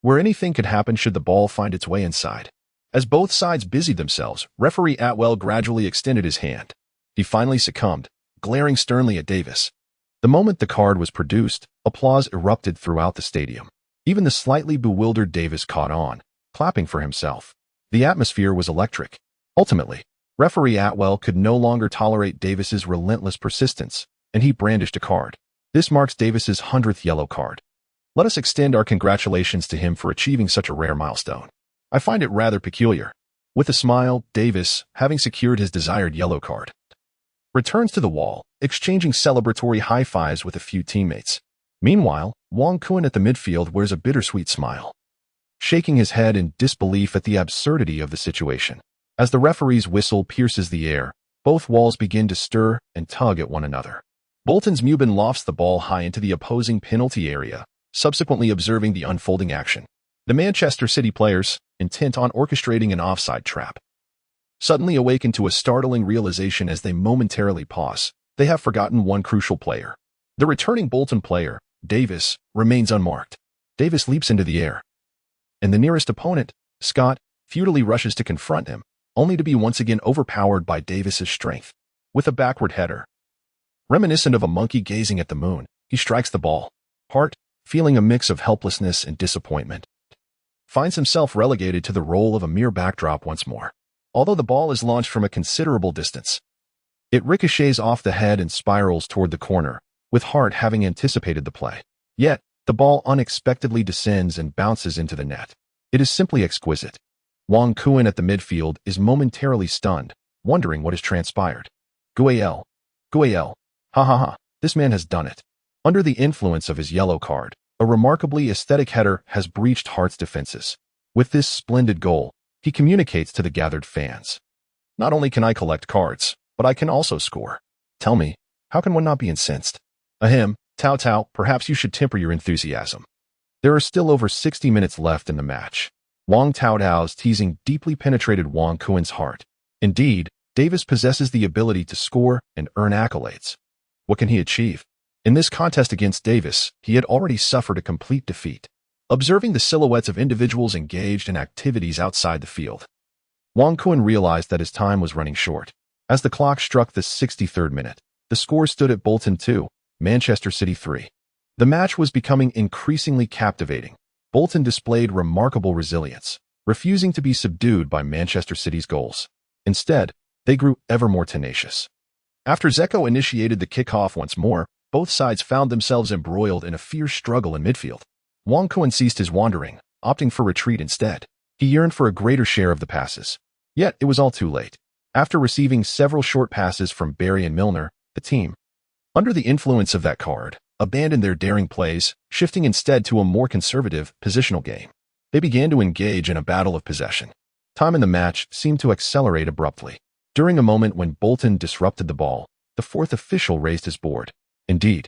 where anything could happen should the ball find its way inside. As both sides busied themselves, referee Atwell gradually extended his hand. He finally succumbed, glaring sternly at Davis. The moment the card was produced, applause erupted throughout the stadium. Even the slightly bewildered Davis caught on, clapping for himself. The atmosphere was electric. Ultimately, referee Atwell could no longer tolerate Davis's relentless persistence, and he brandished a card. This marks Davis's 100th yellow card. Let us extend our congratulations to him for achieving such a rare milestone. I find it rather peculiar. With a smile, Davis, having secured his desired yellow card, returns to the wall, exchanging celebratory high fives with a few teammates. Meanwhile, Wang Kun at the midfield wears a bittersweet smile, shaking his head in disbelief at the absurdity of the situation. As the referee's whistle pierces the air, both walls begin to stir and tug at one another. Bolton's Mubin lofts the ball high into the opposing penalty area, subsequently observing the unfolding action. The Manchester City players, intent on orchestrating an offside trap, suddenly awaken to a startling realization as they momentarily pause. They have forgotten one crucial player. The returning Bolton player, Davis, remains unmarked. Davis leaps into the air, and the nearest opponent, Scott, futilely rushes to confront him, only to be once again overpowered by Davis's strength. With a backward header, reminiscent of a monkey gazing at the moon, he strikes the ball. Hart, feeling a mix of helplessness and disappointment, finds himself relegated to the role of a mere backdrop once more. Although the ball is launched from a considerable distance, it ricochets off the head and spirals toward the corner, with Hart having anticipated the play. Yet, the ball unexpectedly descends and bounces into the net. It is simply exquisite. Wang Kun at the midfield is momentarily stunned, wondering what has transpired. Guayel. Ha ha ha, this man has done it. Under the influence of his yellow card, a remarkably aesthetic header has breached Hart's defenses. With this splendid goal, he communicates to the gathered fans. Not only can I collect cards, but I can also score. Tell me, how can one not be incensed? Ahem, Tao, perhaps you should temper your enthusiasm. There are still over 60 minutes left in the match. Wang Tao's teasing deeply penetrated Wang Kun's heart. Indeed, Davis possesses the ability to score and earn accolades. What can he achieve? In this contest against Davis, he had already suffered a complete defeat. Observing the silhouettes of individuals engaged in activities outside the field, Wang Kun realized that his time was running short. As the clock struck the 63rd minute, the score stood at Bolton 2, Manchester City 3. The match was becoming increasingly captivating. Bolton displayed remarkable resilience, refusing to be subdued by Manchester City's goals. Instead, they grew ever more tenacious. After Zeko initiated the kickoff once more, both sides found themselves embroiled in a fierce struggle in midfield. Wang Kun ceased his wandering, opting for retreat instead. He yearned for a greater share of the passes. Yet it was all too late. After receiving several short passes from Barry and Milner, the team, under the influence of that card, abandoned their daring plays, shifting instead to a more conservative, positional game. They began to engage in a battle of possession. Time in the match seemed to accelerate abruptly. During a moment when Bolton disrupted the ball, the fourth official raised his board. Indeed,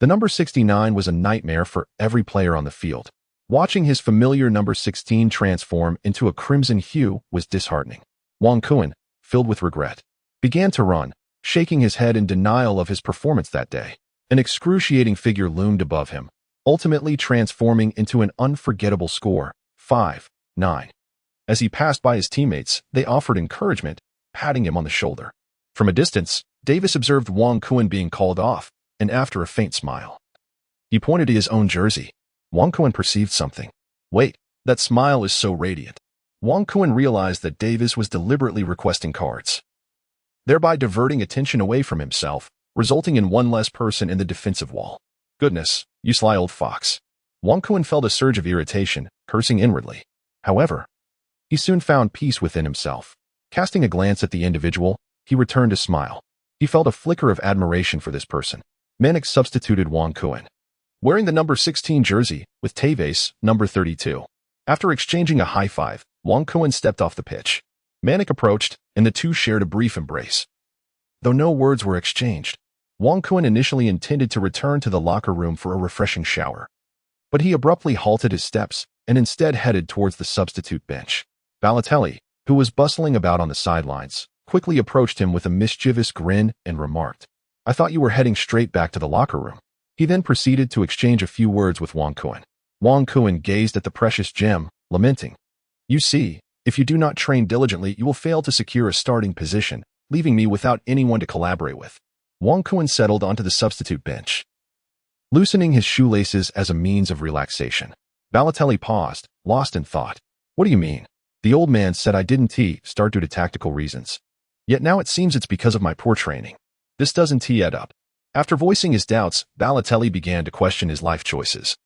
the number 69 was a nightmare for every player on the field. Watching his familiar number 16 transform into a crimson hue was disheartening. Wang Kun, filled with regret, began to run, shaking his head in denial of his performance that day. An excruciating figure loomed above him, ultimately transforming into an unforgettable score, 5-9. As he passed by his teammates, they offered encouragement, patting him on the shoulder. From a distance, Davis observed Wang Kun being called off, and after a faint smile, he pointed to his own jersey. Wang Kun perceived something. Wait, that smile is so radiant. Wang Kun realized that Davis was deliberately requesting cards, thereby diverting attention away from himself, resulting in one less person in the defensive wall. Goodness, you sly old fox. Wang Kun felt a surge of irritation, cursing inwardly. However, he soon found peace within himself. Casting a glance at the individual, he returned a smile. He felt a flicker of admiration for this person. Manik substituted Wang Kun, wearing the number 16 jersey, with Tevez, number 32. After exchanging a high five, Wang Kun stepped off the pitch. Manik approached, and the two shared a brief embrace. Though no words were exchanged, Wang Kun initially intended to return to the locker room for a refreshing shower. But he abruptly halted his steps, and instead headed towards the substitute bench. Balotelli, who was bustling about on the sidelines, quickly approached him with a mischievous grin and remarked, "I thought you were heading straight back to the locker room." He then proceeded to exchange a few words with Wang Kun. Wang Kun gazed at the precious gem, lamenting, "You see, If you do not train diligently, you will fail to secure a starting position, leaving me without anyone to collaborate with. Wang Kun settled onto the substitute bench, loosening his shoelaces as a means of relaxation. Balotelli paused, lost in thought. What do you mean? The old man said I didn't start due to tactical reasons. Yet now it seems it's because of my poor training. This doesn't add up. After voicing his doubts, Balotelli began to question his life choices,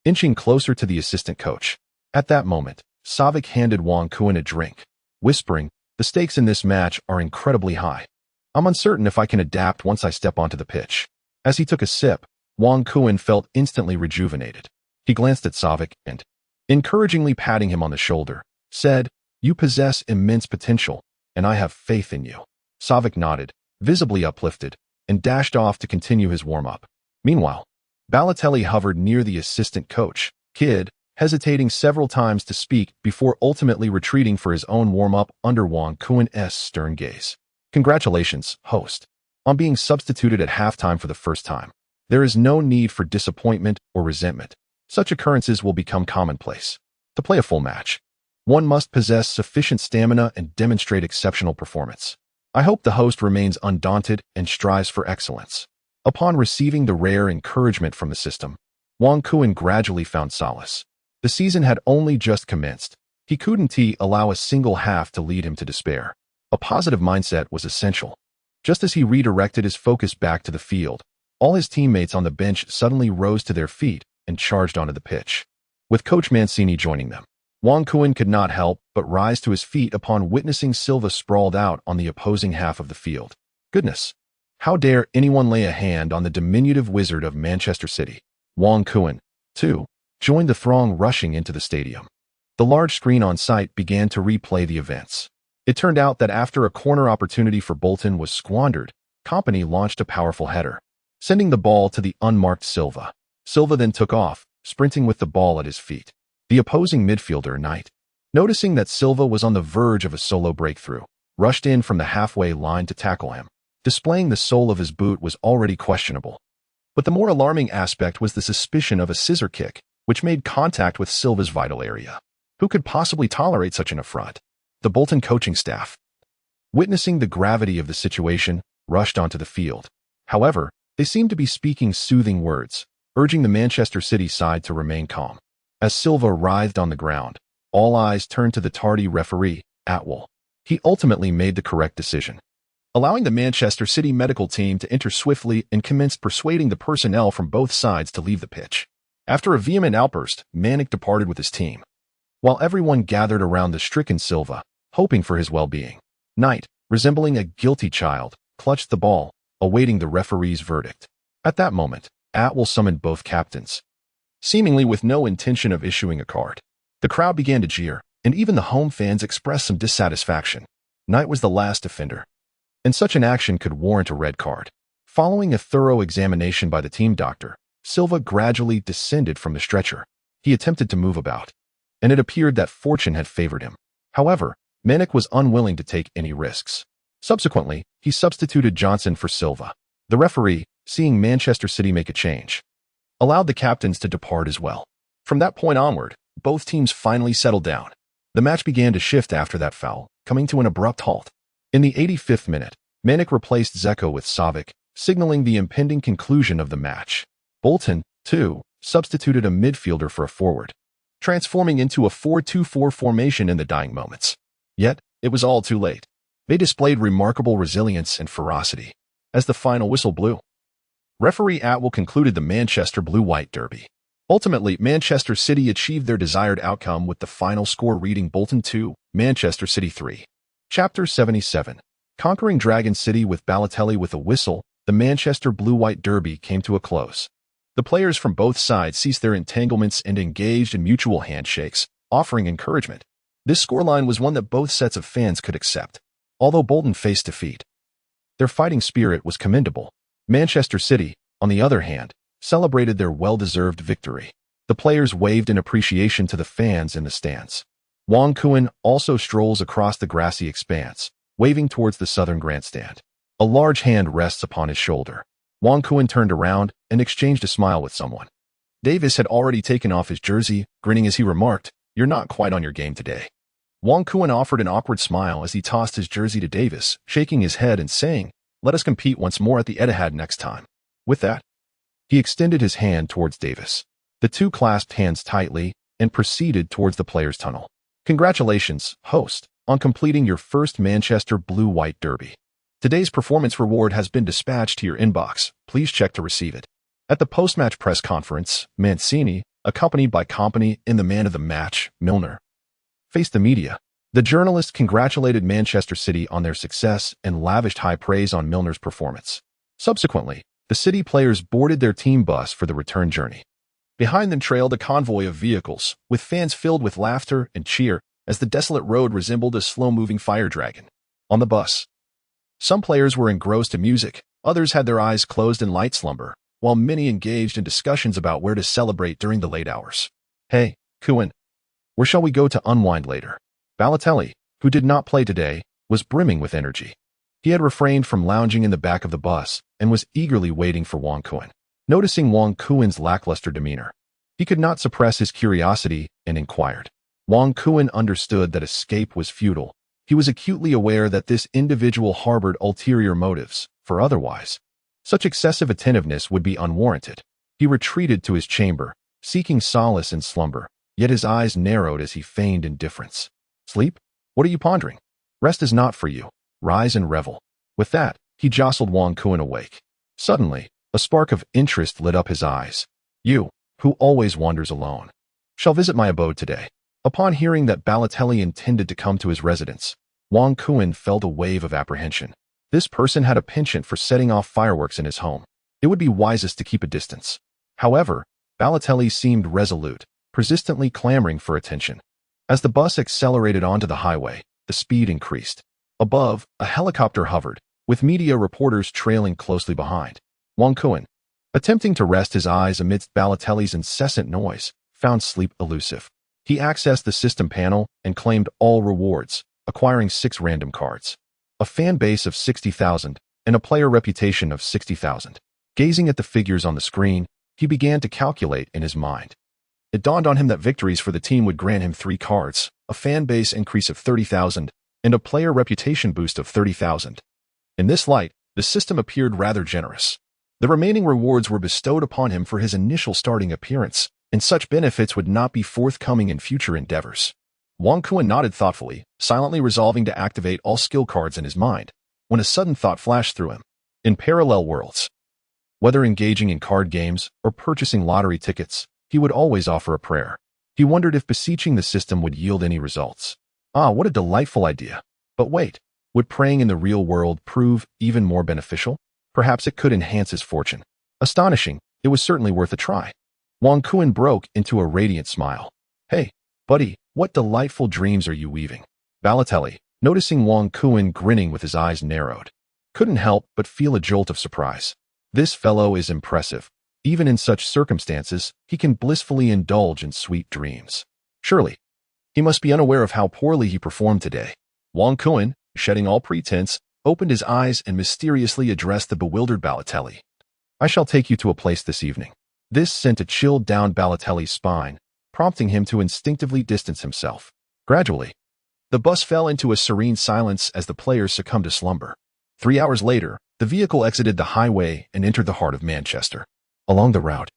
inching closer to the assistant coach. At that moment, Savic handed Wang Kun a drink, whispering, the stakes in this match are incredibly high. I'm uncertain if I can adapt once I step onto the pitch. As he took a sip, Wang Kun felt instantly rejuvenated. He glanced at Savic and, encouragingly patting him on the shoulder, said, you possess immense potential, and I have faith in you. Savic nodded, visibly uplifted, and dashed off to continue his warm-up. Meanwhile, Balotelli hovered near the assistant coach, Kid, hesitating several times to speak before ultimately retreating for his own warm-up under Wang Kun's stern gaze. Congratulations, host, on being substituted at halftime for the first time. There is no need for disappointment or resentment. Such occurrences will become commonplace. To play a full match, one must possess sufficient stamina and demonstrate exceptional performance. I hope the host remains undaunted and strives for excellence. Upon receiving the rare encouragement from the system, Wang Kun gradually found solace. The season had only just commenced. He couldn't allow a single half to lead him to despair. A positive mindset was essential. Just as he redirected his focus back to the field, all his teammates on the bench suddenly rose to their feet and charged onto the pitch. With Coach Mancini joining them, Wang Kun could not help but rise to his feet upon witnessing Silva sprawled out on the opposing half of the field. Goodness! How dare anyone lay a hand on the diminutive wizard of Manchester City? Wang Kun, too, joined the throng rushing into the stadium. The large screen on site began to replay the events. It turned out that after a corner opportunity for Bolton was squandered, Kompany launched a powerful header, sending the ball to the unmarked Silva. Silva then took off, sprinting with the ball at his feet. The opposing midfielder, Knight, noticing that Silva was on the verge of a solo breakthrough, rushed in from the halfway line to tackle him. Displaying the sole of his boot was already questionable. But the more alarming aspect was the suspicion of a scissor kick, which made contact with Silva's vital area. Who could possibly tolerate such an affront? The Bolton coaching staff, witnessing the gravity of the situation, rushed onto the field. However, they seemed to be speaking soothing words, urging the Manchester City side to remain calm. As Silva writhed on the ground, all eyes turned to the tardy referee, Atwell. He ultimately made the correct decision, allowing the Manchester City medical team to enter swiftly and commenced persuading the personnel from both sides to leave the pitch. After a vehement outburst, Manic departed with his team, while everyone gathered around the stricken Silva, hoping for his well-being. Knight, resembling a guilty child, clutched the ball, awaiting the referee's verdict. At that moment, Atwell summoned both captains, seemingly with no intention of issuing a card. The crowd began to jeer, and even the home fans expressed some dissatisfaction. Knight was the last offender, and such an action could warrant a red card. Following a thorough examination by the team doctor, Silva gradually descended from the stretcher. He attempted to move about, and it appeared that fortune had favored him. However, Manic was unwilling to take any risks. Subsequently, he substituted Johnson for Silva. The referee, seeing Manchester City make a change, allowed the captains to depart as well. From that point onward, both teams finally settled down. The match began to shift after that foul, coming to an abrupt halt. In the 85th minute, Manic replaced Zeko with Savic, signaling the impending conclusion of the match. Bolton, too, substituted a midfielder for a forward, transforming into a 4-2-4 formation in the dying moments. Yet, it was all too late. They displayed remarkable resilience and ferocity. As the final whistle blew, referee Atwell concluded the Manchester Blue-White Derby. Ultimately, Manchester City achieved their desired outcome with the final score reading Bolton 2, Manchester City 3. Chapter 77. Conquering Dragon City with Balotelli with a whistle, the Manchester Blue-White Derby came to a close. The players from both sides ceased their entanglements and engaged in mutual handshakes, offering encouragement. This scoreline was one that both sets of fans could accept. Although Bolton faced defeat, their fighting spirit was commendable. Manchester City, on the other hand, celebrated their well-deserved victory. The players waved in appreciation to the fans in the stands. Wang Kun also strolls across the grassy expanse, waving towards the southern grandstand. A large hand rests upon his shoulder. Wang Kun turned around and exchanged a smile with someone. Davis had already taken off his jersey, grinning as he remarked, "You're not quite on your game today." Wang Kuan offered an awkward smile as he tossed his jersey to Davis, shaking his head and saying, "Let us compete once more at the Etihad next time." With that, he extended his hand towards Davis. The two clasped hands tightly and proceeded towards the players' tunnel. "Congratulations, host, on completing your first Manchester Blue-White Derby. Today's performance reward has been dispatched to your inbox. Please check to receive it." At the post-match press conference, Mancini, accompanied by company and the man of the match, Milner, faced the media. The journalist congratulated Manchester City on their success and lavished high praise on Milner's performance. Subsequently, the City players boarded their team bus for the return journey. Behind them trailed a convoy of vehicles, with fans filled with laughter and cheer as the desolate road resembled a slow-moving fire dragon. On the bus, some players were engrossed in music, others had their eyes closed in light slumber, while many engaged in discussions about where to celebrate during the late hours. "Hey, Kuan, where shall we go to unwind later?" Balotelli, who did not play today, was brimming with energy. He had refrained from lounging in the back of the bus and was eagerly waiting for Wang Kuan. Noticing Wang Kuan's lackluster demeanor, he could not suppress his curiosity and inquired. Wang Kuan understood that escape was futile. He was acutely aware that this individual harbored ulterior motives, for otherwise, such excessive attentiveness would be unwarranted. He retreated to his chamber, seeking solace in slumber, yet his eyes narrowed as he feigned indifference. "Sleep? What are you pondering? Rest is not for you. Rise and revel." With that, he jostled Wang Kuan awake. Suddenly, a spark of interest lit up his eyes. "You, who always wanders alone, shall visit my abode today." Upon hearing that Balotelli intended to come to his residence, Wang Kuan felt a wave of apprehension. This person had a penchant for setting off fireworks in his home. It would be wisest to keep a distance. However, Balotelli seemed resolute, persistently clamoring for attention. As the bus accelerated onto the highway, the speed increased. Above, a helicopter hovered, with media reporters trailing closely behind. Wang Kuan, attempting to rest his eyes amidst Balotelli's incessant noise, found sleep elusive. He accessed the system panel and claimed all rewards, acquiring 6 random cards, a fan base of 60,000, and a player reputation of 60,000. Gazing at the figures on the screen, he began to calculate in his mind. It dawned on him that victories for the team would grant him 3 cards, a fan base increase of 30,000, and a player reputation boost of 30,000. In this light, the system appeared rather generous. The remaining rewards were bestowed upon him for his initial starting appearance, and such benefits would not be forthcoming in future endeavors. Wang Kuan nodded thoughtfully, silently resolving to activate all skill cards in his mind, when a sudden thought flashed through him. In parallel worlds, whether engaging in card games or purchasing lottery tickets, he would always offer a prayer. He wondered if beseeching the system would yield any results. What a delightful idea. But wait, would praying in the real world prove even more beneficial? Perhaps it could enhance his fortune. Astonishing, it was certainly worth a try. Wang Kuan broke into a radiant smile. "Hey, buddy, what delightful dreams are you weaving?" Balotelli, noticing Wang Kuan grinning with his eyes narrowed, couldn't help but feel a jolt of surprise. This fellow is impressive. Even in such circumstances, he can blissfully indulge in sweet dreams. Surely, he must be unaware of how poorly he performed today. Wang Kuan, shedding all pretense, opened his eyes and mysteriously addressed the bewildered Balotelli. "I shall take you to a place this evening." This sent a chill down Balotelli's spine, prompting him to instinctively distance himself. Gradually, the bus fell into a serene silence as the players succumbed to slumber. 3 hours later, the vehicle exited the highway and entered the heart of Manchester. Along the route,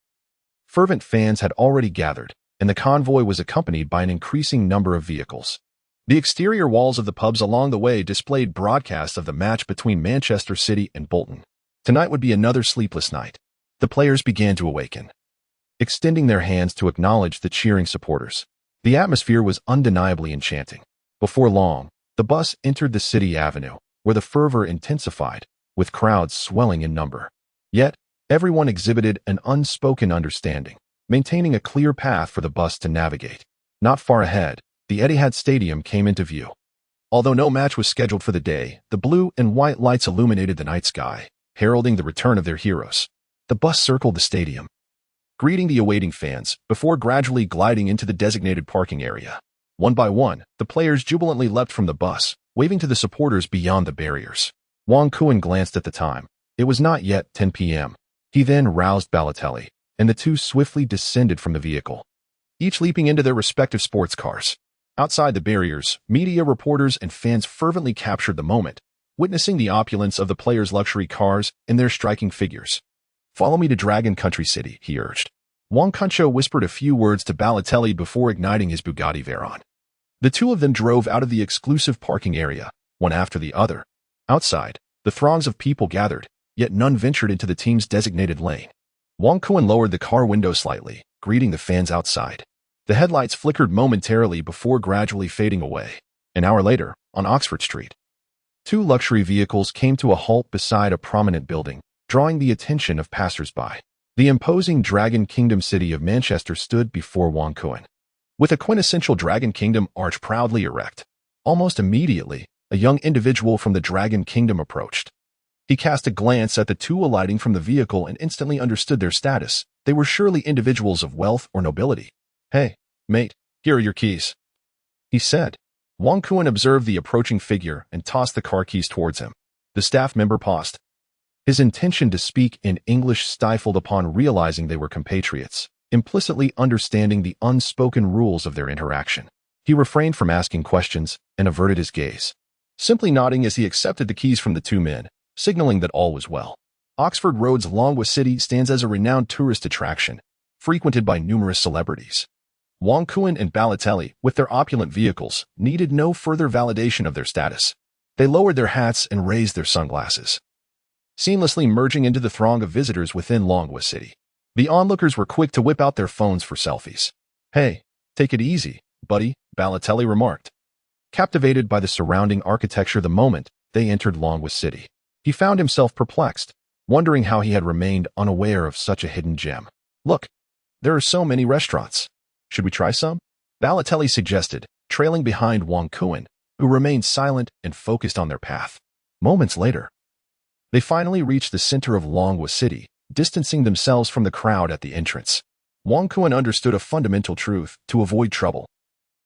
fervent fans had already gathered, and the convoy was accompanied by an increasing number of vehicles. The exterior walls of the pubs along the way displayed broadcasts of the match between Manchester City and Bolton. Tonight would be another sleepless night. The players began to awaken, extending their hands to acknowledge the cheering supporters. The atmosphere was undeniably enchanting. Before long, the bus entered the city avenue, where the fervor intensified, with crowds swelling in number. Yet, everyone exhibited an unspoken understanding, maintaining a clear path for the bus to navigate. Not far ahead, the Etihad Stadium came into view. Although no match was scheduled for the day, the blue and white lights illuminated the night sky, heralding the return of their heroes. The bus circled the stadium, greeting the awaiting fans, before gradually gliding into the designated parking area. One by one, the players jubilantly leapt from the bus, waving to the supporters beyond the barriers. Wang Kuan glanced at the time. It was not yet 10 p.m. He then roused Balotelli, and the two swiftly descended from the vehicle, each leaping into their respective sports cars. Outside the barriers, media reporters and fans fervently captured the moment, witnessing the opulence of the players' luxury cars and their striking figures. "Follow me to Dragon Country City," he urged. Wang Kuncho whispered a few words to Balotelli before igniting his Bugatti Veyron. The two of them drove out of the exclusive parking area, one after the other. Outside, the throngs of people gathered, yet none ventured into the team's designated lane. Wang Kuan lowered the car window slightly, greeting the fans outside. The headlights flickered momentarily before gradually fading away. An hour later, on Oxford Street, two luxury vehicles came to a halt beside a prominent building, drawing the attention of passers-by. The imposing Dragon Kingdom city of Manchester stood before Wang Kuan, with a quintessential Dragon Kingdom arch proudly erect. Almost immediately, a young individual from the Dragon Kingdom approached. He cast a glance at the two alighting from the vehicle and instantly understood their status. They were surely individuals of wealth or nobility. "Hey, mate, here are your keys," he said. Wang Kuan observed the approaching figure and tossed the car keys towards him. The staff member paused. His intention to speak in English stifled upon realizing they were compatriots, implicitly understanding the unspoken rules of their interaction. He refrained from asking questions and averted his gaze, simply nodding as he accepted the keys from the two men, signaling that all was well. Oxford Road's Longwa City stands as a renowned tourist attraction, frequented by numerous celebrities. Wang Kuan and Balotelli, with their opulent vehicles, needed no further validation of their status. They lowered their hats and raised their sunglasses, seamlessly merging into the throng of visitors within Longwa City. The onlookers were quick to whip out their phones for selfies. "Hey, take it easy, buddy," Balotelli remarked, captivated by the surrounding architecture the moment they entered Longwa City. He found himself perplexed, wondering how he had remained unaware of such a hidden gem. "Look, there are so many restaurants. Should we try some?" Balotelli suggested, trailing behind Wang Kuan, who remained silent and focused on their path. Moments later, they finally reached the center of Longwa City, distancing themselves from the crowd at the entrance. Wang Kuan understood a fundamental truth: to avoid trouble,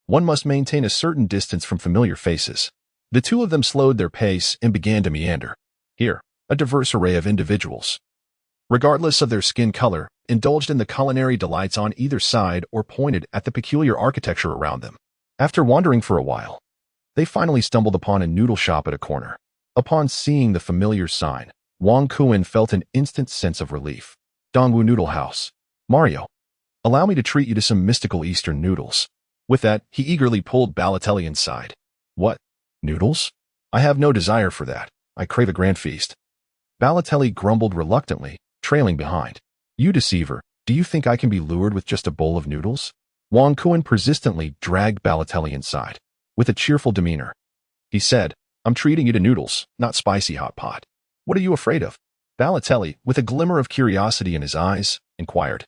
one must maintain a certain distance from familiar faces. The two of them slowed their pace and began to meander. Here, a diverse array of individuals, regardless of their skin color, indulged in the culinary delights on either side or pointed at the peculiar architecture around them. After wandering for a while, they finally stumbled upon a noodle shop at a corner. Upon seeing the familiar sign, Wang Kuan felt an instant sense of relief. "Dongwu Noodle House. Mario, allow me to treat you to some mystical Eastern noodles." With that, he eagerly pulled Balotelli inside. "What? Noodles? I have no desire for that. I crave a grand feast." Balotelli grumbled reluctantly, trailing behind. "You deceiver, do you think I can be lured with just a bowl of noodles?" Wang Kuan persistently dragged Balotelli inside. With a cheerful demeanor, he said, "I'm treating you to noodles, not spicy hot pot. What are you afraid of?" Balotelli, with a glimmer of curiosity in his eyes, inquired,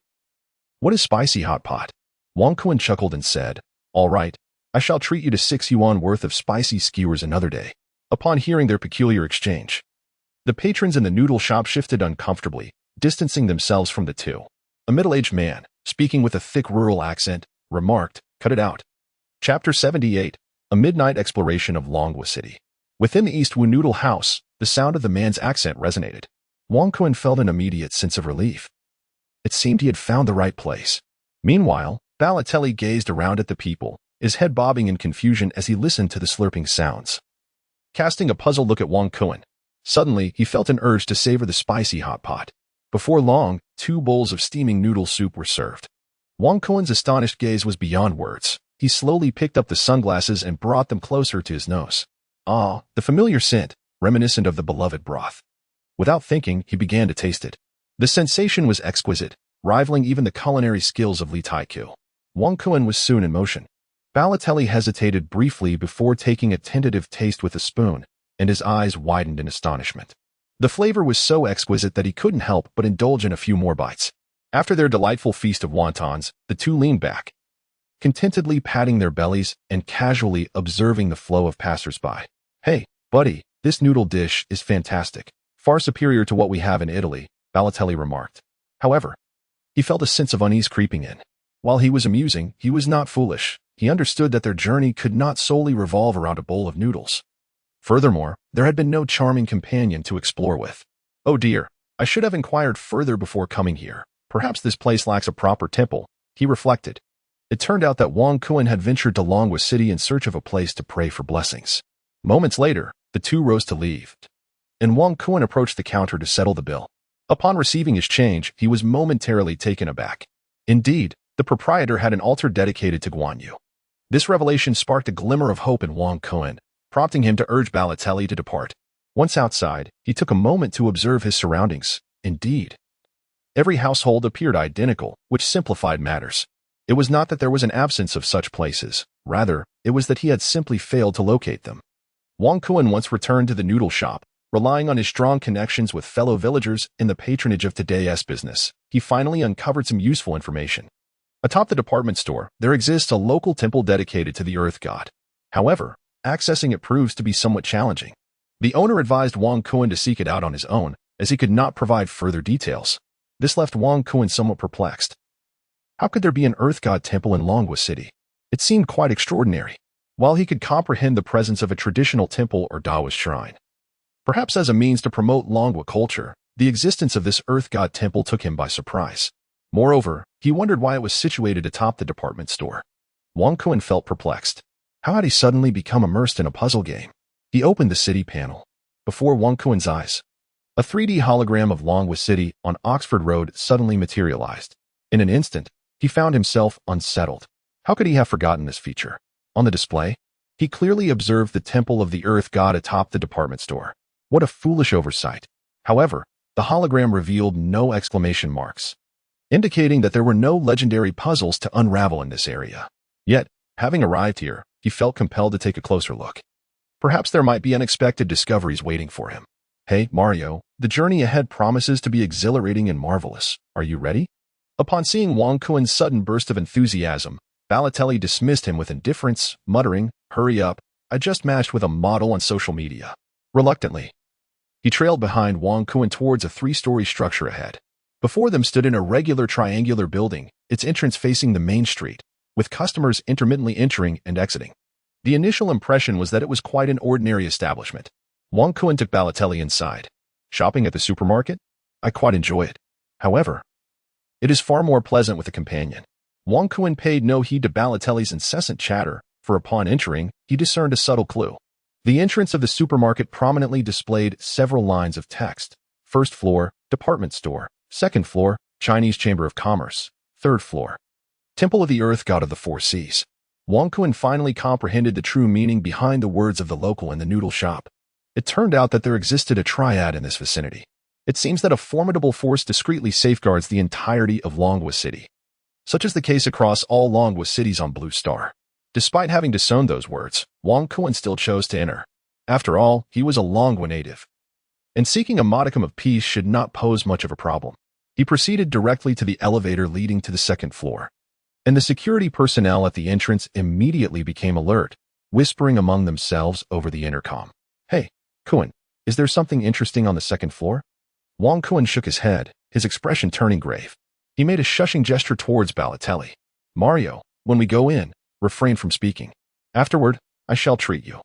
"What is spicy hot pot?" Wang Kuan chuckled and said, "All right, I shall treat you to 6 yuan worth of spicy skewers another day." Upon hearing their peculiar exchange, the patrons in the noodle shop shifted uncomfortably, distancing themselves from the two. A middle-aged man, speaking with a thick rural accent, remarked, "Cut it out." Chapter 78, A Midnight Exploration of Longwa City. Within the Eastwu Noodle House, the sound of the man's accent resonated. Wang Kuan felt an immediate sense of relief. It seemed he had found the right place. Meanwhile, Balotelli gazed around at the people, his head bobbing in confusion as he listened to the slurping sounds. Casting a puzzled look at Wang Kuan, suddenly he felt an urge to savor the spicy hot pot. Before long, 2 bowls of steaming noodle soup were served. Wang Kuan's astonished gaze was beyond words. He slowly picked up the sunglasses and brought them closer to his nose. Ah, the familiar scent, reminiscent of the beloved broth. Without thinking, he began to taste it. The sensation was exquisite, rivaling even the culinary skills of Li Taiqiu. Wang Kuan was soon in motion. Balotelli hesitated briefly before taking a tentative taste with a spoon, and his eyes widened in astonishment. The flavor was so exquisite that he couldn't help but indulge in a few more bites. After their delightful feast of wontons, the two leaned back, contentedly patting their bellies and casually observing the flow of passers-by. "Hey, buddy, this noodle dish is fantastic. Far superior to what we have in Italy," Balotelli remarked. However, he felt a sense of unease creeping in. While he was amusing, he was not foolish. He understood that their journey could not solely revolve around a bowl of noodles. Furthermore, there had been no charming companion to explore with. "Oh dear, I should have inquired further before coming here. Perhaps this place lacks a proper temple," he reflected. It turned out that Wang Kun had ventured to Longwa City in search of a place to pray for blessings. Moments later, the two rose to leave, and Wang Kun approached the counter to settle the bill. Upon receiving his change, he was momentarily taken aback. Indeed, the proprietor had an altar dedicated to Guan Yu. This revelation sparked a glimmer of hope in Wang Kun, prompting him to urge Balotelli to depart. Once outside, he took a moment to observe his surroundings. Indeed, every household appeared identical, which simplified matters. It was not that there was an absence of such places. Rather, it was that he had simply failed to locate them. Wang Kun once returned to the noodle shop, relying on his strong connections with fellow villagers in the patronage of today's business. He finally uncovered some useful information. Atop the department store, there exists a local temple dedicated to the earth god. However, accessing it proves to be somewhat challenging. The owner advised Wang Kun to seek it out on his own, as he could not provide further details. This left Wang Kun somewhat perplexed. How could there be an earth god temple in Longwa City? It seemed quite extraordinary. While he could comprehend the presence of a traditional temple or Taoist shrine, perhaps as a means to promote Longwa culture, the existence of this earth god temple took him by surprise. Moreover, he wondered why it was situated atop the department store. Wang Kun felt perplexed. How had he suddenly become immersed in a puzzle game? He opened the city panel. Before Wang Kun's eyes, a 3D hologram of Longwa City on Oxford Road suddenly materialized. In an instant, he found himself unsettled. How could he have forgotten this feature? On the display, he clearly observed the temple of the earth god atop the department store. What a foolish oversight. However, the hologram revealed no exclamation marks, indicating that there were no legendary puzzles to unravel in this area. Yet, having arrived here, he felt compelled to take a closer look. Perhaps there might be unexpected discoveries waiting for him. Hey, Mario, the journey ahead promises to be exhilarating and marvelous. Are you ready? Upon seeing Wang Kun's sudden burst of enthusiasm, Balotelli dismissed him with indifference, muttering, "Hurry up, I just matched with a model on social media." Reluctantly, he trailed behind Wang Kun towards a 3-story structure ahead. Before them stood an irregular triangular building, its entrance facing the main street, with customers intermittently entering and exiting. The initial impression was that it was quite an ordinary establishment. Wang Kun took Balotelli inside. Shopping at the supermarket? I quite enjoy it. However, it is far more pleasant with a companion. Wang Kun paid no heed to Balotelli's incessant chatter, for upon entering, he discerned a subtle clue. The entrance of the supermarket prominently displayed several lines of text. First floor, department store. Second floor, Chinese Chamber of Commerce. Third floor, Temple of the Earth God of the Four Seas. Wang Kun finally comprehended the true meaning behind the words of the local in the noodle shop. It turned out that there existed a triad in this vicinity. It seems that a formidable force discreetly safeguards the entirety of Longwa City. Such is the case across all Longwa cities on Blue Star. Despite having disowned those words, Wang Kun still chose to enter. After all, he was a Longwa native, and seeking a modicum of peace should not pose much of a problem. He proceeded directly to the elevator leading to the second floor, and the security personnel at the entrance immediately became alert, whispering among themselves over the intercom. "Hey, Kun, is there something interesting on the second floor?" Wang Kun shook his head, his expression turning grave. He made a shushing gesture towards Balotelli. "Mario, when we go in, refrain from speaking. Afterward, I shall treat you.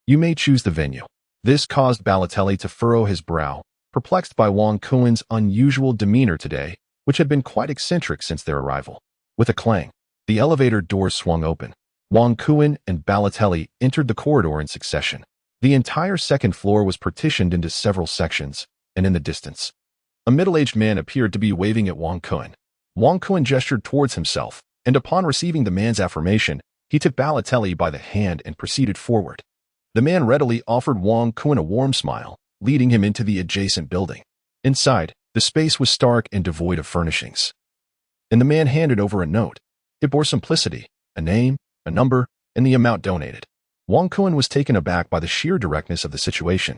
You may choose the venue." This caused Balotelli to furrow his brow, perplexed by Wang Kun's unusual demeanor today, which had been quite eccentric since their arrival. With a clang, the elevator doors swung open. Wang Kun and Balotelli entered the corridor in succession. The entire second floor was partitioned into several sections, and in the distance, a middle-aged man appeared to be waving at Wang Kun. Wang Kun gestured towards himself, and upon receiving the man's affirmation, he took Balotelli by the hand and proceeded forward. The man readily offered Wang Kun a warm smile, leading him into the adjacent building. Inside, the space was stark and devoid of furnishings, and the man handed over a note. It bore simplicity, a name, a number, and the amount donated. Wang Kun was taken aback by the sheer directness of the situation.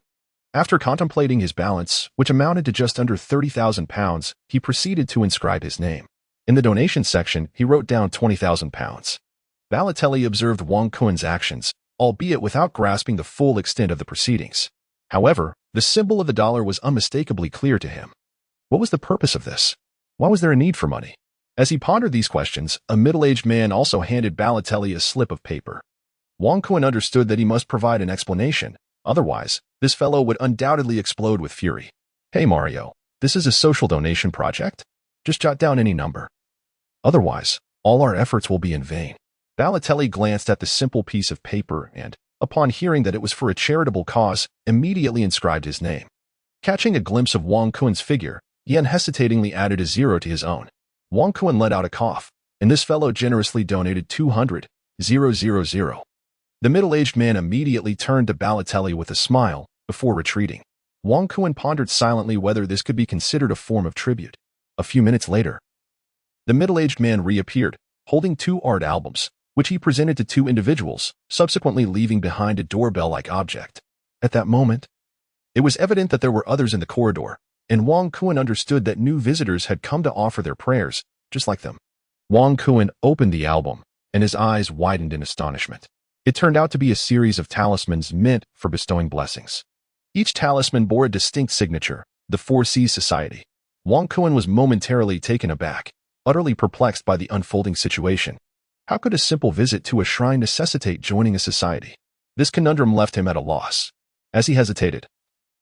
After contemplating his balance, which amounted to just under 30,000 pounds, he proceeded to inscribe his name. In the donation section, he wrote down 20,000 pounds. Balotelli observed Wang Kun's actions, albeit without grasping the full extent of the proceedings. However, the symbol of the dollar was unmistakably clear to him. What was the purpose of this? Why was there a need for money? As he pondered these questions, a middle-aged man also handed Balotelli a slip of paper. Wang Kun understood that he must provide an explanation, otherwise, this fellow would undoubtedly explode with fury. "Hey Mario, this is a social donation project? Just jot down any number. Otherwise, All our efforts will be in vain. Balotelli glanced at the simple piece of paper and, upon hearing that it was for a charitable cause, immediately inscribed his name. Catching a glimpse of Wang Kuen's figure, he unhesitatingly added a zero to his own. Wang Kuen let out a cough, and this fellow generously donated 200,000. The middle-aged man immediately turned to Balotelli with a smile before retreating. Wang Kuen pondered silently whether this could be considered a form of tribute. A few minutes later, the middle-aged man reappeared, holding 2 art albums, which he presented to 2 individuals, subsequently leaving behind a doorbell-like object. At that moment, it was evident that there were others in the corridor, and Wang Kuen understood that new visitors had come to offer their prayers, just like them. Wang Kuen opened the album, and his eyes widened in astonishment. It turned out to be a series of talismans meant for bestowing blessings. Each talisman bore a distinct signature, the 4 C's Society. Wang Kuen was momentarily taken aback, utterly perplexed by the unfolding situation. How could a simple visit to a shrine necessitate joining a society? This conundrum left him at a loss. As he hesitated,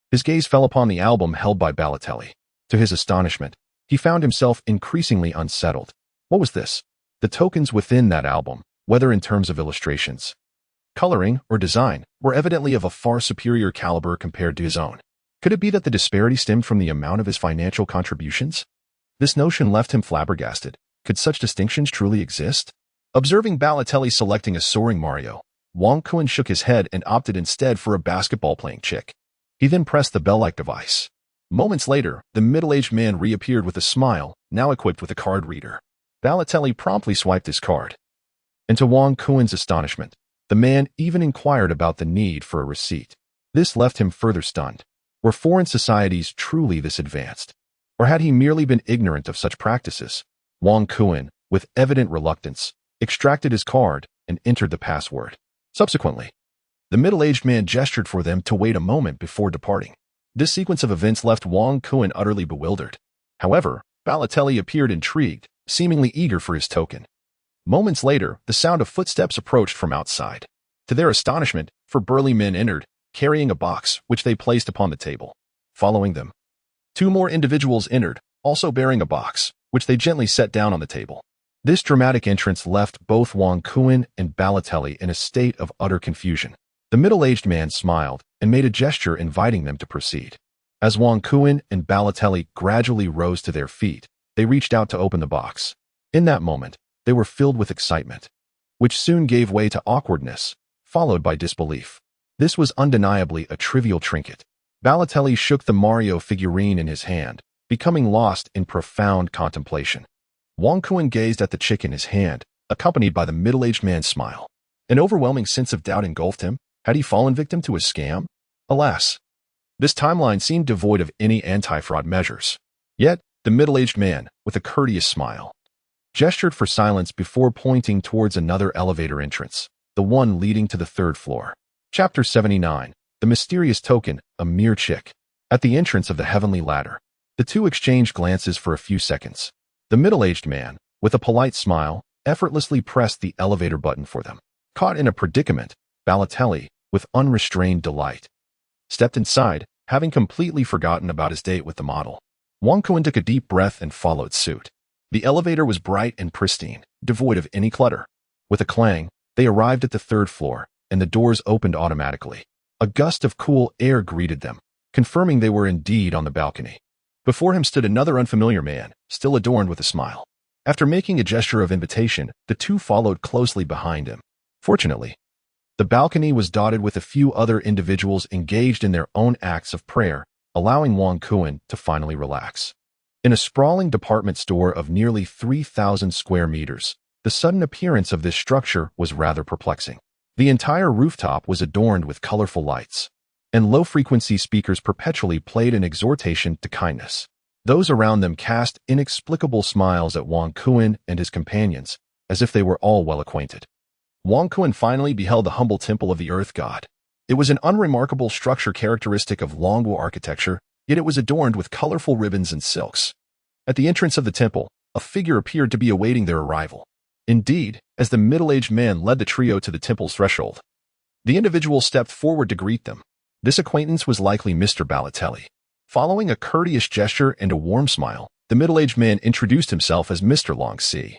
his gaze fell upon the album held by Balotelli. To his astonishment, he found himself increasingly unsettled. What was this? The tokens within that album, whether in terms of illustrations, coloring, or design, were evidently of a far superior caliber compared to his own. Could it be that the disparity stemmed from the amount of his financial contributions? This notion left him flabbergasted. Could such distinctions truly exist? Observing Balotelli selecting a soaring Mario, Wang Kuen shook his head and opted instead for a basketball-playing chick. He then pressed the bell-like device. Moments later, the middle-aged man reappeared with a smile, now equipped with a card reader. Balotelli promptly swiped his card. And to Wang Kuen's astonishment, the man even inquired about the need for a receipt. This left him further stunned. Were foreign societies truly this advanced? Or had he merely been ignorant of such practices? Wang Kuen, with evident reluctance, extracted his card and entered the password. Subsequently, the middle-aged man gestured for them to wait a moment before departing. This sequence of events left Wang Kuen utterly bewildered. However, Balotelli appeared intrigued, seemingly eager for his token. Moments later, the sound of footsteps approached from outside. To their astonishment, 4 burly men entered, carrying a box, which they placed upon the table. Following them, 2 more individuals entered, also bearing a box, which they gently set down on the table. This dramatic entrance left both Wang Kuen and Balotelli in a state of utter confusion. The middle-aged man smiled and made a gesture inviting them to proceed. As Wang Kuen and Balotelli gradually rose to their feet, they reached out to open the box. In that moment, they were filled with excitement, which soon gave way to awkwardness, followed by disbelief. This was undeniably a trivial trinket. Balotelli shook the Mario figurine in his hand, becoming lost in profound contemplation. Wang Kuen gazed at the chick in his hand, accompanied by the middle-aged man's smile. An overwhelming sense of doubt engulfed him. Had he fallen victim to a scam? Alas, this timeline seemed devoid of any anti-fraud measures. Yet, the middle-aged man, with a courteous smile, gestured for silence before pointing towards another elevator entrance, the one leading to the 3rd floor. Chapter 79. The Mysterious Token, a Mere Chick. At the entrance of the heavenly ladder, the 2 exchanged glances for a few seconds. The middle-aged man, with a polite smile, effortlessly pressed the elevator button for them. Caught in a predicament, Balotelli, with unrestrained delight, stepped inside, having completely forgotten about his date with the model. Wang Kuen took a deep breath and followed suit. The elevator was bright and pristine, devoid of any clutter. With a clang, they arrived at the 3rd floor, and the doors opened automatically. A gust of cool air greeted them, confirming they were indeed on the balcony. Before him stood another unfamiliar man, still adorned with a smile. After making a gesture of invitation, the 2 followed closely behind him. Fortunately, the balcony was dotted with a few other individuals engaged in their own acts of prayer, allowing Wang Kuen to finally relax. In a sprawling department store of nearly 3,000 square meters, the sudden appearance of this structure was rather perplexing. The entire rooftop was adorned with colorful lights, and low-frequency speakers perpetually played an exhortation to kindness. Those around them cast inexplicable smiles at Wang Kuen and his companions, as if they were all well acquainted. Wang Kuen finally beheld the humble temple of the Earth God. It was an unremarkable structure characteristic of Longwu architecture, yet it was adorned with colorful ribbons and silks. At the entrance of the temple, a figure appeared to be awaiting their arrival. Indeed, as the middle-aged man led the trio to the temple's threshold, the individual stepped forward to greet them. This acquaintance was likely Mr. Balotelli. Following a courteous gesture and a warm smile, the middle-aged man introduced himself as Mr. Long Si.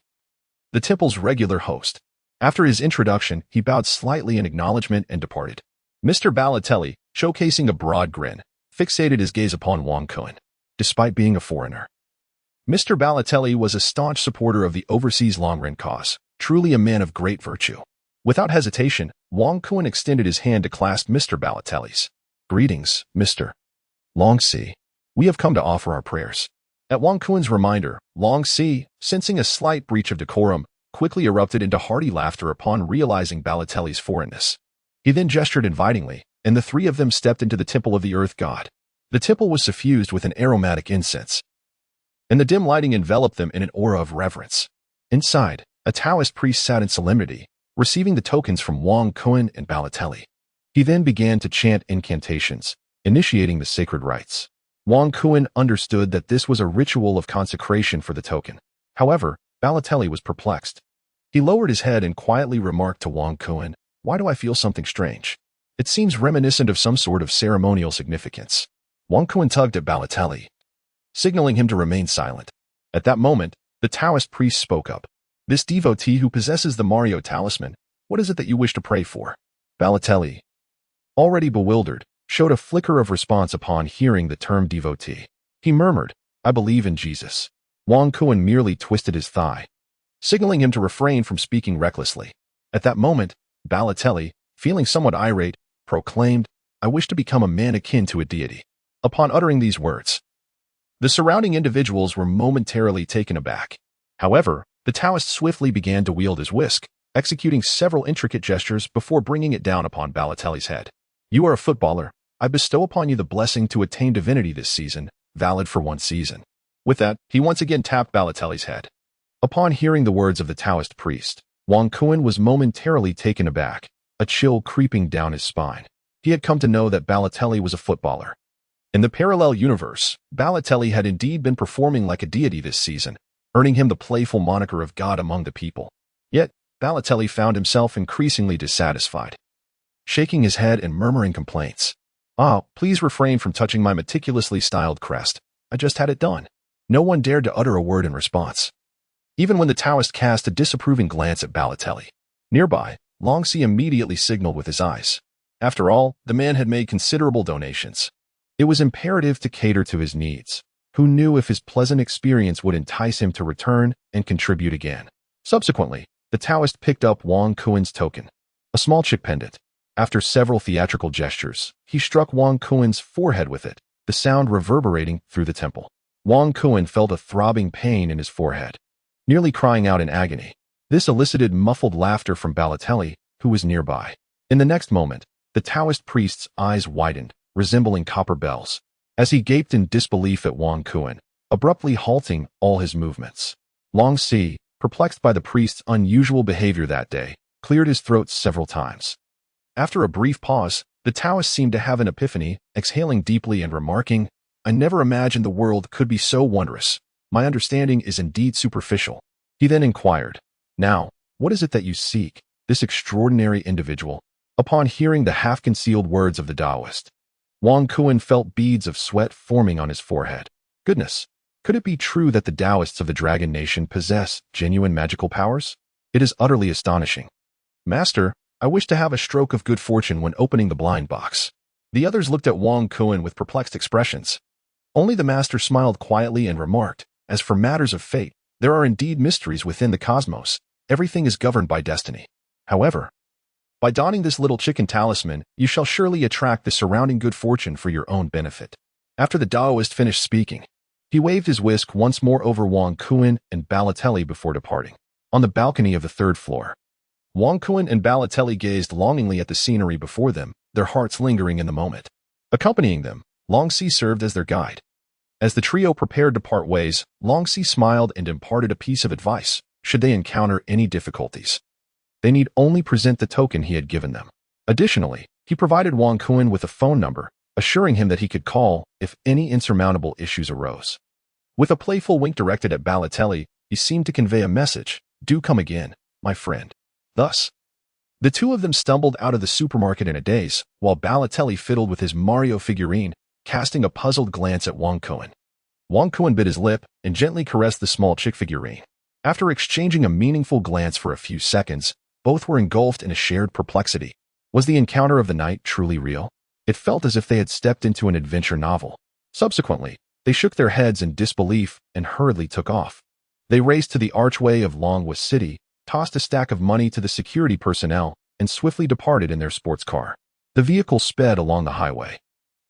the temple's regular host. After his introduction, he bowed slightly in acknowledgement and departed. Mr. Balotelli, showcasing a broad grin, fixated his gaze upon Wang Kun. Despite being a foreigner, Mr. Balotelli was a staunch supporter of the overseas long-run cause, truly a man of great virtue. Without hesitation, Wang Kun extended his hand to clasp Mr. Balotelli's. "Greetings, Mr. Long Si. We have come to offer our prayers." At Wang Kun's reminder, Long Si, sensing a slight breach of decorum, quickly erupted into hearty laughter upon realizing Balotelli's foreignness. He then gestured invitingly, and the three of them stepped into the temple of the earth god. The temple was suffused with an aromatic incense, and the dim lighting enveloped them in an aura of reverence. Inside, a Taoist priest sat in solemnity, receiving the tokens from Wang Kun and Balotelli. He then began to chant incantations, initiating the sacred rites. Wang Kun understood that this was a ritual of consecration for the token. However, Balotelli was perplexed. He lowered his head and quietly remarked to Wang Kun, "Why do I feel something strange? It seems reminiscent of some sort of ceremonial significance." Wang Kun tugged at Balotelli, signaling him to remain silent. At that moment, the Taoist priest spoke up. "This devotee who possesses the Mario talisman, what is it that you wish to pray for?" Balotelli, already bewildered, showed a flicker of response upon hearing the term devotee. He murmured, "I believe in Jesus." Wang Kun merely twisted his thigh, signaling him to refrain from speaking recklessly. At that moment, Balotelli, feeling somewhat irate, proclaimed, "I wish to become a man akin to a deity." Upon uttering these words, the surrounding individuals were momentarily taken aback. However, the Taoist swiftly began to wield his whisk, executing several intricate gestures before bringing it down upon Balotelli's head. "You are a footballer. I bestow upon you the blessing to attain divinity this season, valid for 1 season." With that, he once again tapped Balotelli's head. Upon hearing the words of the Taoist priest, Wang Kun was momentarily taken aback, a chill creeping down his spine. He had come to know that Balotelli was a footballer. In the parallel universe, Balotelli had indeed been performing like a deity this season, earning him the playful moniker of God among the people. Yet, Balotelli found himself increasingly dissatisfied, shaking his head and murmuring complaints. Please refrain from touching my meticulously styled crest. I just had it done." No one dared to utter a word in response, even when the Taoist cast a disapproving glance at Balotelli. Nearby, Long Si immediately signaled with his eyes. After all, the man had made considerable donations. It was imperative to cater to his needs. Who knew if his pleasant experience would entice him to return and contribute again? Subsequently, the Taoist picked up Wang Kun's token, a small chick pendant. After several theatrical gestures, he struck Wang Kun's forehead with it, the sound reverberating through the temple. Wang Kun felt a throbbing pain in his forehead, nearly crying out in agony. This elicited muffled laughter from Balotelli, who was nearby. In the next moment, the Taoist priest's eyes widened, resembling copper bells, as he gaped in disbelief at Wang Kun, abruptly halting all his movements. Long Si, perplexed by the priest's unusual behavior that day, cleared his throat several times. After a brief pause, the Taoist seemed to have an epiphany, exhaling deeply and remarking, "I never imagined the world could be so wondrous. My understanding is indeed superficial." He then inquired, "Now, what is it that you seek, this extraordinary individual?" Upon hearing the half-concealed words of the Taoist, Wang Kun felt beads of sweat forming on his forehead. Goodness, could it be true that the Taoists of the Dragon Nation possess genuine magical powers? It is utterly astonishing. "Master, I wish to have a stroke of good fortune when opening the blind box." The others looked at Wang Kun with perplexed expressions. Only the master smiled quietly and remarked, "As for matters of fate, there are indeed mysteries within the cosmos. Everything is governed by destiny. However, by donning this little chicken talisman, you shall surely attract the surrounding good fortune for your own benefit." After the Taoist finished speaking, he waved his whisk once more over Wang Kun and Balotelli before departing. On the balcony of the 3rd floor, Wang Kun and Balotelli gazed longingly at the scenery before them, their hearts lingering in the moment. Accompanying them, Long Si served as their guide. As the trio prepared to part ways, Long Si smiled and imparted a piece of advice: should they encounter any difficulties, they need only present the token he had given them. Additionally, he provided Wang Kun with a phone number, assuring him that he could call if any insurmountable issues arose. With a playful wink directed at Balotelli, he seemed to convey a message: "Do come again, my friend." Thus, the two of them stumbled out of the supermarket in a daze, while Balotelli fiddled with his Mario figurine, casting a puzzled glance at Wang Kun. Wang Kun bit his lip and gently caressed the small chick figurine. After exchanging a meaningful glance for a few seconds, both were engulfed in a shared perplexity. Was the encounter of the night truly real? It felt as if they had stepped into an adventure novel. Subsequently, they shook their heads in disbelief and hurriedly took off. They raced to the archway of Longwood City, tossed a stack of money to the security personnel, and swiftly departed in their sports car. The vehicle sped along the highway.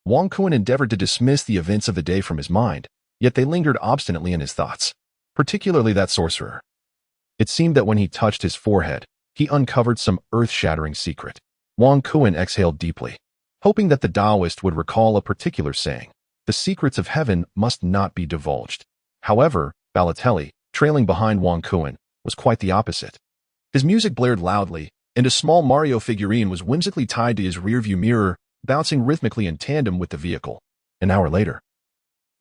Wang Kun endeavored to dismiss the events of the day from his mind, yet they lingered obstinately in his thoughts, particularly that sorcerer. It seemed that when he touched his forehead, he uncovered some earth-shattering secret. Wang Kun exhaled deeply, hoping that the Taoist would recall a particular saying. The secrets of heaven must not be divulged. However, Balotelli, trailing behind Wang Kun, was quite the opposite. His music blared loudly, and a small Mario figurine was whimsically tied to his rearview mirror, bouncing rhythmically in tandem with the vehicle. An hour later,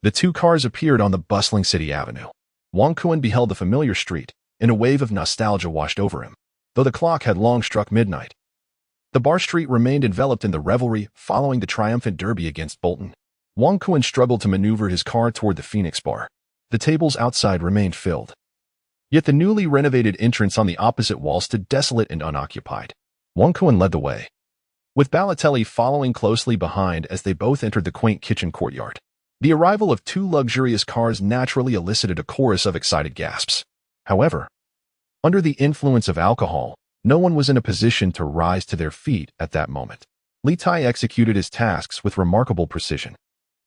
the two cars appeared on the bustling city avenue. Wang Kun beheld the familiar street, and a wave of nostalgia washed over him. Though the clock had long struck midnight, the bar street remained enveloped in the revelry following the triumphant derby against Bolton. Wang Kun struggled to maneuver his car toward the Phoenix bar. The tables outside remained filled. Yet the newly renovated entrance on the opposite wall stood desolate and unoccupied. Wang Kun led the way, with Balotelli following closely behind as they both entered the quaint kitchen courtyard. The arrival of two luxurious cars naturally elicited a chorus of excited gasps. However, under the influence of alcohol, no one was in a position to rise to their feet at that moment. Li Tai executed his tasks with remarkable precision.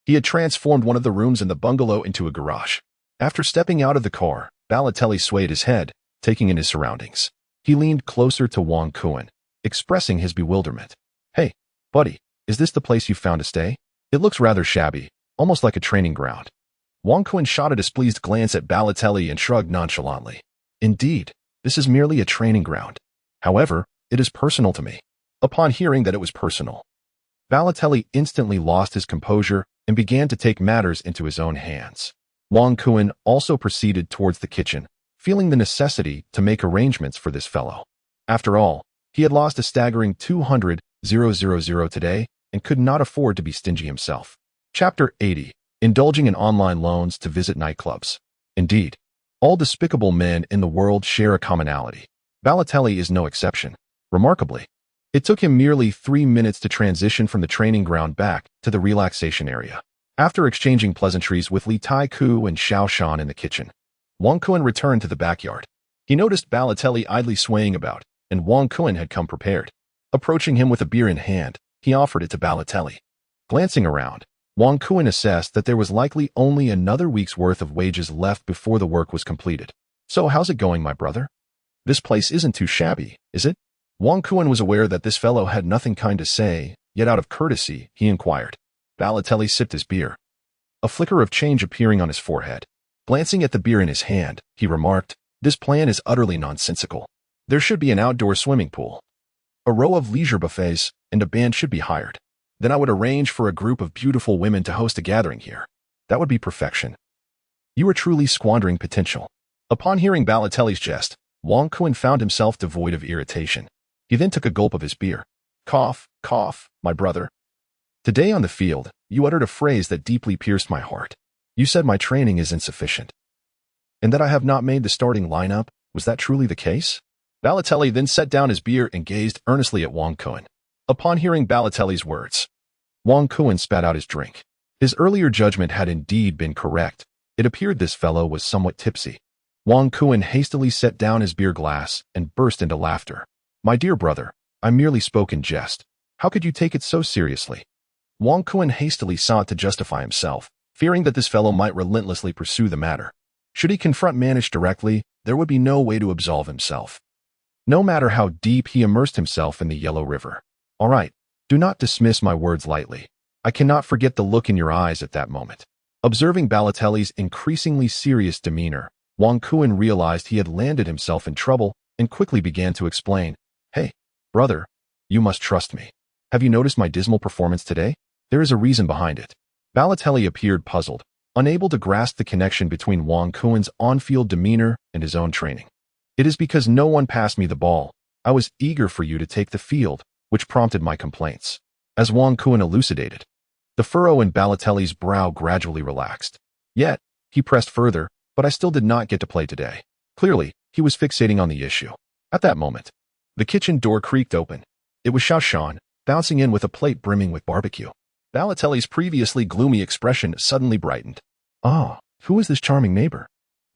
He had transformed one of the rooms in the bungalow into a garage. After stepping out of the car, Balotelli swayed his head, taking in his surroundings. He leaned closer to Wang Kun, expressing his bewilderment. "Hey, buddy, is this the place you found to stay? It looks rather shabby, almost like a training ground." Wang Kun shot a displeased glance at Balotelli and shrugged nonchalantly. "Indeed, this is merely a training ground. However, it is personal to me." Upon hearing that it was personal, Balotelli instantly lost his composure and began to take matters into his own hands. Wang Kun also proceeded towards the kitchen, feeling the necessity to make arrangements for this fellow. After all, he had lost a staggering 200,000 today and could not afford to be stingy himself. Chapter 80. Indulging in online loans to visit nightclubs. Indeed, all despicable men in the world share a commonality. Balotelli is no exception. Remarkably, it took him merely 3 minutes to transition from the training ground back to the relaxation area. After exchanging pleasantries with Li Tai Ku and Xiao Shan in the kitchen, Wang Kun returned to the backyard. He noticed Balotelli idly swaying about, and Wang Kun had come prepared. Approaching him with a beer in hand, he offered it to Balotelli. Glancing around, Wang Kun assessed that there was likely only another week's worth of wages left before the work was completed. "So how's it going, my brother? This place isn't too shabby, is it?" Wang Kun was aware that this fellow had nothing kind to say, yet out of courtesy, he inquired. Balotelli sipped his beer, a flicker of change appearing on his forehead. Glancing at the beer in his hand, he remarked, "This plan is utterly nonsensical. There should be an outdoor swimming pool, a row of leisure buffets, and a band should be hired. Then I would arrange for a group of beautiful women to host a gathering here. That would be perfection. You are truly squandering potential." Upon hearing Balotelli's jest, Wang Kun found himself devoid of irritation. He then took a gulp of his beer. "Cough, cough, my brother. Today on the field, you uttered a phrase that deeply pierced my heart. You said my training is insufficient, and that I have not made the starting lineup. Was that truly the case?" Balotelli then set down his beer and gazed earnestly at Wang Kun. Upon hearing Balotelli's words, Wang Kun spat out his drink. His earlier judgment had indeed been correct. It appeared this fellow was somewhat tipsy. Wang Kun hastily set down his beer glass and burst into laughter. "My dear brother, I merely spoke in jest. How could you take it so seriously?" Wang Kun hastily sought to justify himself, fearing that this fellow might relentlessly pursue the matter. Should he confront Manish directly, there would be no way to absolve himself, no matter how deep he immersed himself in the Yellow River. "All right, do not dismiss my words lightly. I cannot forget the look in your eyes at that moment." Observing Balotelli's increasingly serious demeanor, Wang Kun realized he had landed himself in trouble and quickly began to explain. "Hey, brother, you must trust me. Have you noticed my dismal performance today? There is a reason behind it." Balotelli appeared puzzled, unable to grasp the connection between Wang Kun's on-field demeanor and his own training. "It is because no one passed me the ball. I was eager for you to take the field, which prompted my complaints." As Wang Kun elucidated, the furrow in Balotelli's brow gradually relaxed. Yet, he pressed further, "But I still did not get to play today. Clearly, he was fixating on the issue. At that moment, the kitchen door creaked open. It was Xiao, bouncing in with a plate brimming with barbecue. Balotelli's previously gloomy expression suddenly brightened. Ah, who is this charming neighbor?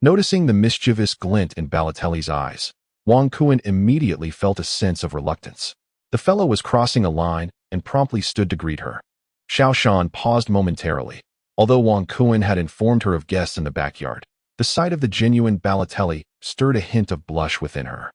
Noticing the mischievous glint in Balotelli's eyes, Wang Kuan immediately felt a sense of reluctance. The fellow was crossing a line and promptly stood to greet her. Xiao paused momentarily. Although Wang Kuan had informed her of guests in the backyard, the sight of the genuine Balotelli stirred a hint of blush within her.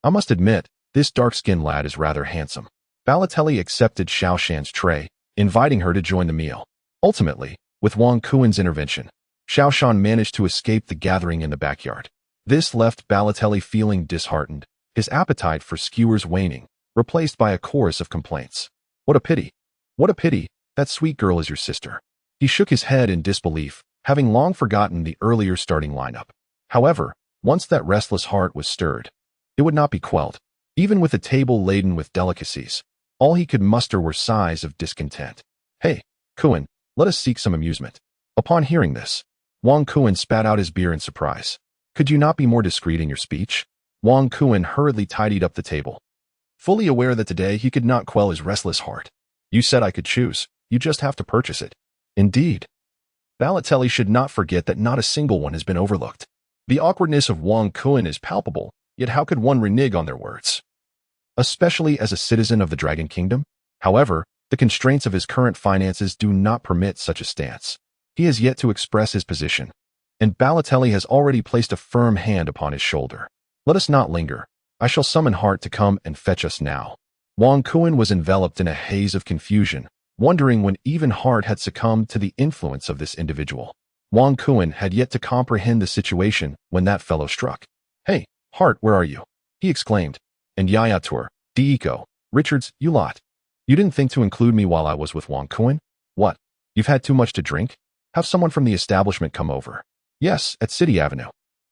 I must admit, this dark-skinned lad is rather handsome. Balotelli accepted Xiaoshan's tray, inviting her to join the meal. Ultimately, with Wang Kuan's intervention, Xiaoshan managed to escape the gathering in the backyard. This left Balotelli feeling disheartened, his appetite for skewers waning, replaced by a chorus of complaints. What a pity! What a pity! That sweet girl is your sister. He shook his head in disbelief, having long forgotten the earlier starting lineup. However, once that restless heart was stirred, it would not be quelled. Even with a table laden with delicacies, all he could muster were sighs of discontent. Hey, Kuan, let us seek some amusement. Upon hearing this, Wang Kuan spat out his beer in surprise. Could you not be more discreet in your speech? Wang Kuan hurriedly tidied up the table, fully aware that today he could not quell his restless heart. You said I could choose. You just have to purchase it. Indeed. Balotelli should not forget that not a single one has been overlooked. The awkwardness of Wang Kuan is palpable, yet how could one renege on their words? Especially as a citizen of the Dragon Kingdom? However, the constraints of his current finances do not permit such a stance. He has yet to express his position, and Balotelli has already placed a firm hand upon his shoulder. Let us not linger. I shall summon Hart to come and fetch us now. Wang Kuan was enveloped in a haze of confusion, wondering when even Hart had succumbed to the influence of this individual. Wang Kuan had yet to comprehend the situation when that fellow struck. Hey, Hart, where are you? He exclaimed. And Yayatur, Diiko, Richards, you lot. You didn't think to include me while I was with Wang Kuan? What? You've had too much to drink? Have someone from the establishment come over. Yes, at City Avenue.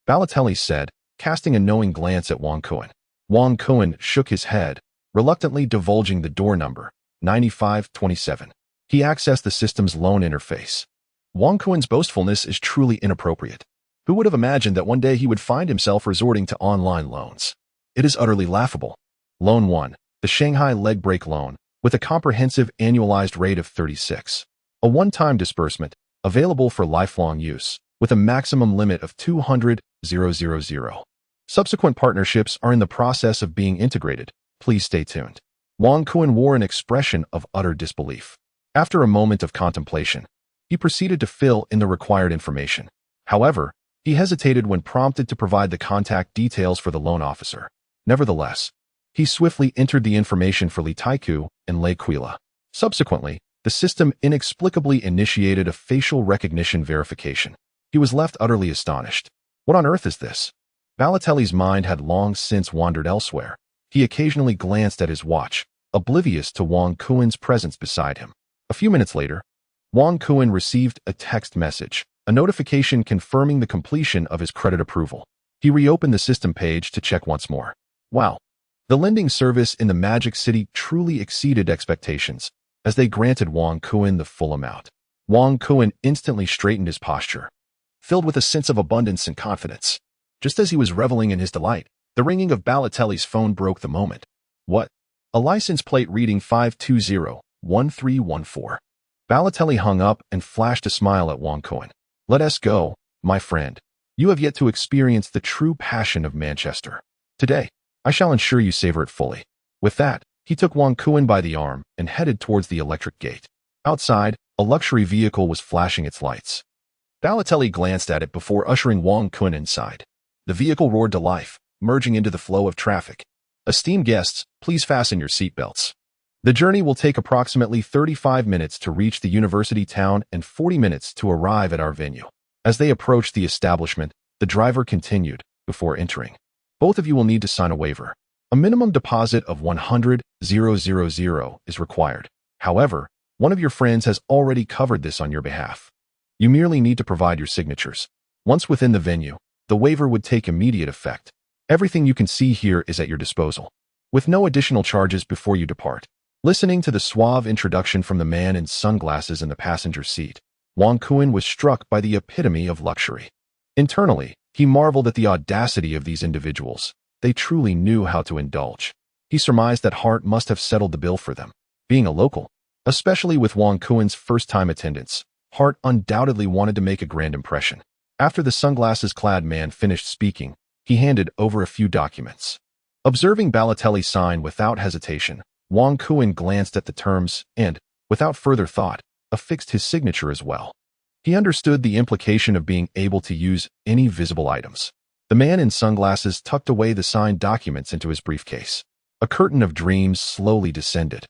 Balotelli said, casting a knowing glance at Wang Kuan. Wang Kuan shook his head, reluctantly divulging the door number, 9527. He accessed the system's loan interface. Wang Kuan's boastfulness is truly inappropriate. Who would have imagined that one day he would find himself resorting to online loans? It is utterly laughable. Loan 1, the Shanghai leg break loan, with a comprehensive annualized rate of 36. A one-time disbursement, available for lifelong use, with a maximum limit of 200,000. Subsequent partnerships are in the process of being integrated. Please stay tuned. Wang Kuan wore an expression of utter disbelief. After a moment of contemplation, he proceeded to fill in the required information. However, he hesitated when prompted to provide the contact details for the loan officer. Nevertheless, he swiftly entered the information for Li Taiku and Lei Quila. Subsequently, the system inexplicably initiated a facial recognition verification. He was left utterly astonished. What on earth is this? Balotelli's mind had long since wandered elsewhere. He occasionally glanced at his watch, oblivious to Wang Kuan's presence beside him. A few minutes later, Wang Kuan received a text message, a notification confirming the completion of his credit approval. He reopened the system page to check once more. Wow! The lending service in the Magic City truly exceeded expectations, as they granted Wang Kuan the full amount. Wang Kuan instantly straightened his posture, filled with a sense of abundance and confidence. Just as he was reveling in his delight, the ringing of Balotelli's phone broke the moment. What? A license plate reading 520-1314. Balotelli hung up and flashed a smile at Wang Kuan. Let us go, my friend. You have yet to experience the true passion of Manchester. Today, I shall ensure you savor it fully. With that, he took Wang Kuan by the arm and headed towards the electric gate. Outside, a luxury vehicle was flashing its lights. Balotelli glanced at it before ushering Wang Kuan inside. The vehicle roared to life, merging into the flow of traffic. Esteemed guests, please fasten your seatbelts. The journey will take approximately 35 minutes to reach the university town and 40 minutes to arrive at our venue. As they approached the establishment, the driver continued, before entering. Both of you will need to sign a waiver. A minimum deposit of 100,000 is required. However, one of your friends has already covered this on your behalf. You merely need to provide your signatures. Once within the venue, the waiver would take immediate effect. Everything you can see here is at your disposal, with no additional charges before you depart. Listening to the suave introduction from the man in sunglasses in the passenger seat, Wang Kuan was struck by the epitome of luxury. Internally, He marveled at the audacity of these individuals. They truly knew how to indulge. He surmised that Hart must have settled the bill for them. Being a local, especially with Wang Kuen's first-time attendance, Hart undoubtedly wanted to make a grand impression. After the sunglasses-clad man finished speaking, he handed over a few documents. Observing Balotelli sign without hesitation, Wang Kuen glanced at the terms and, without further thought, affixed his signature as well. He understood the implication of being able to use any visible items. The man in sunglasses tucked away the signed documents into his briefcase. A curtain of dreams slowly descended,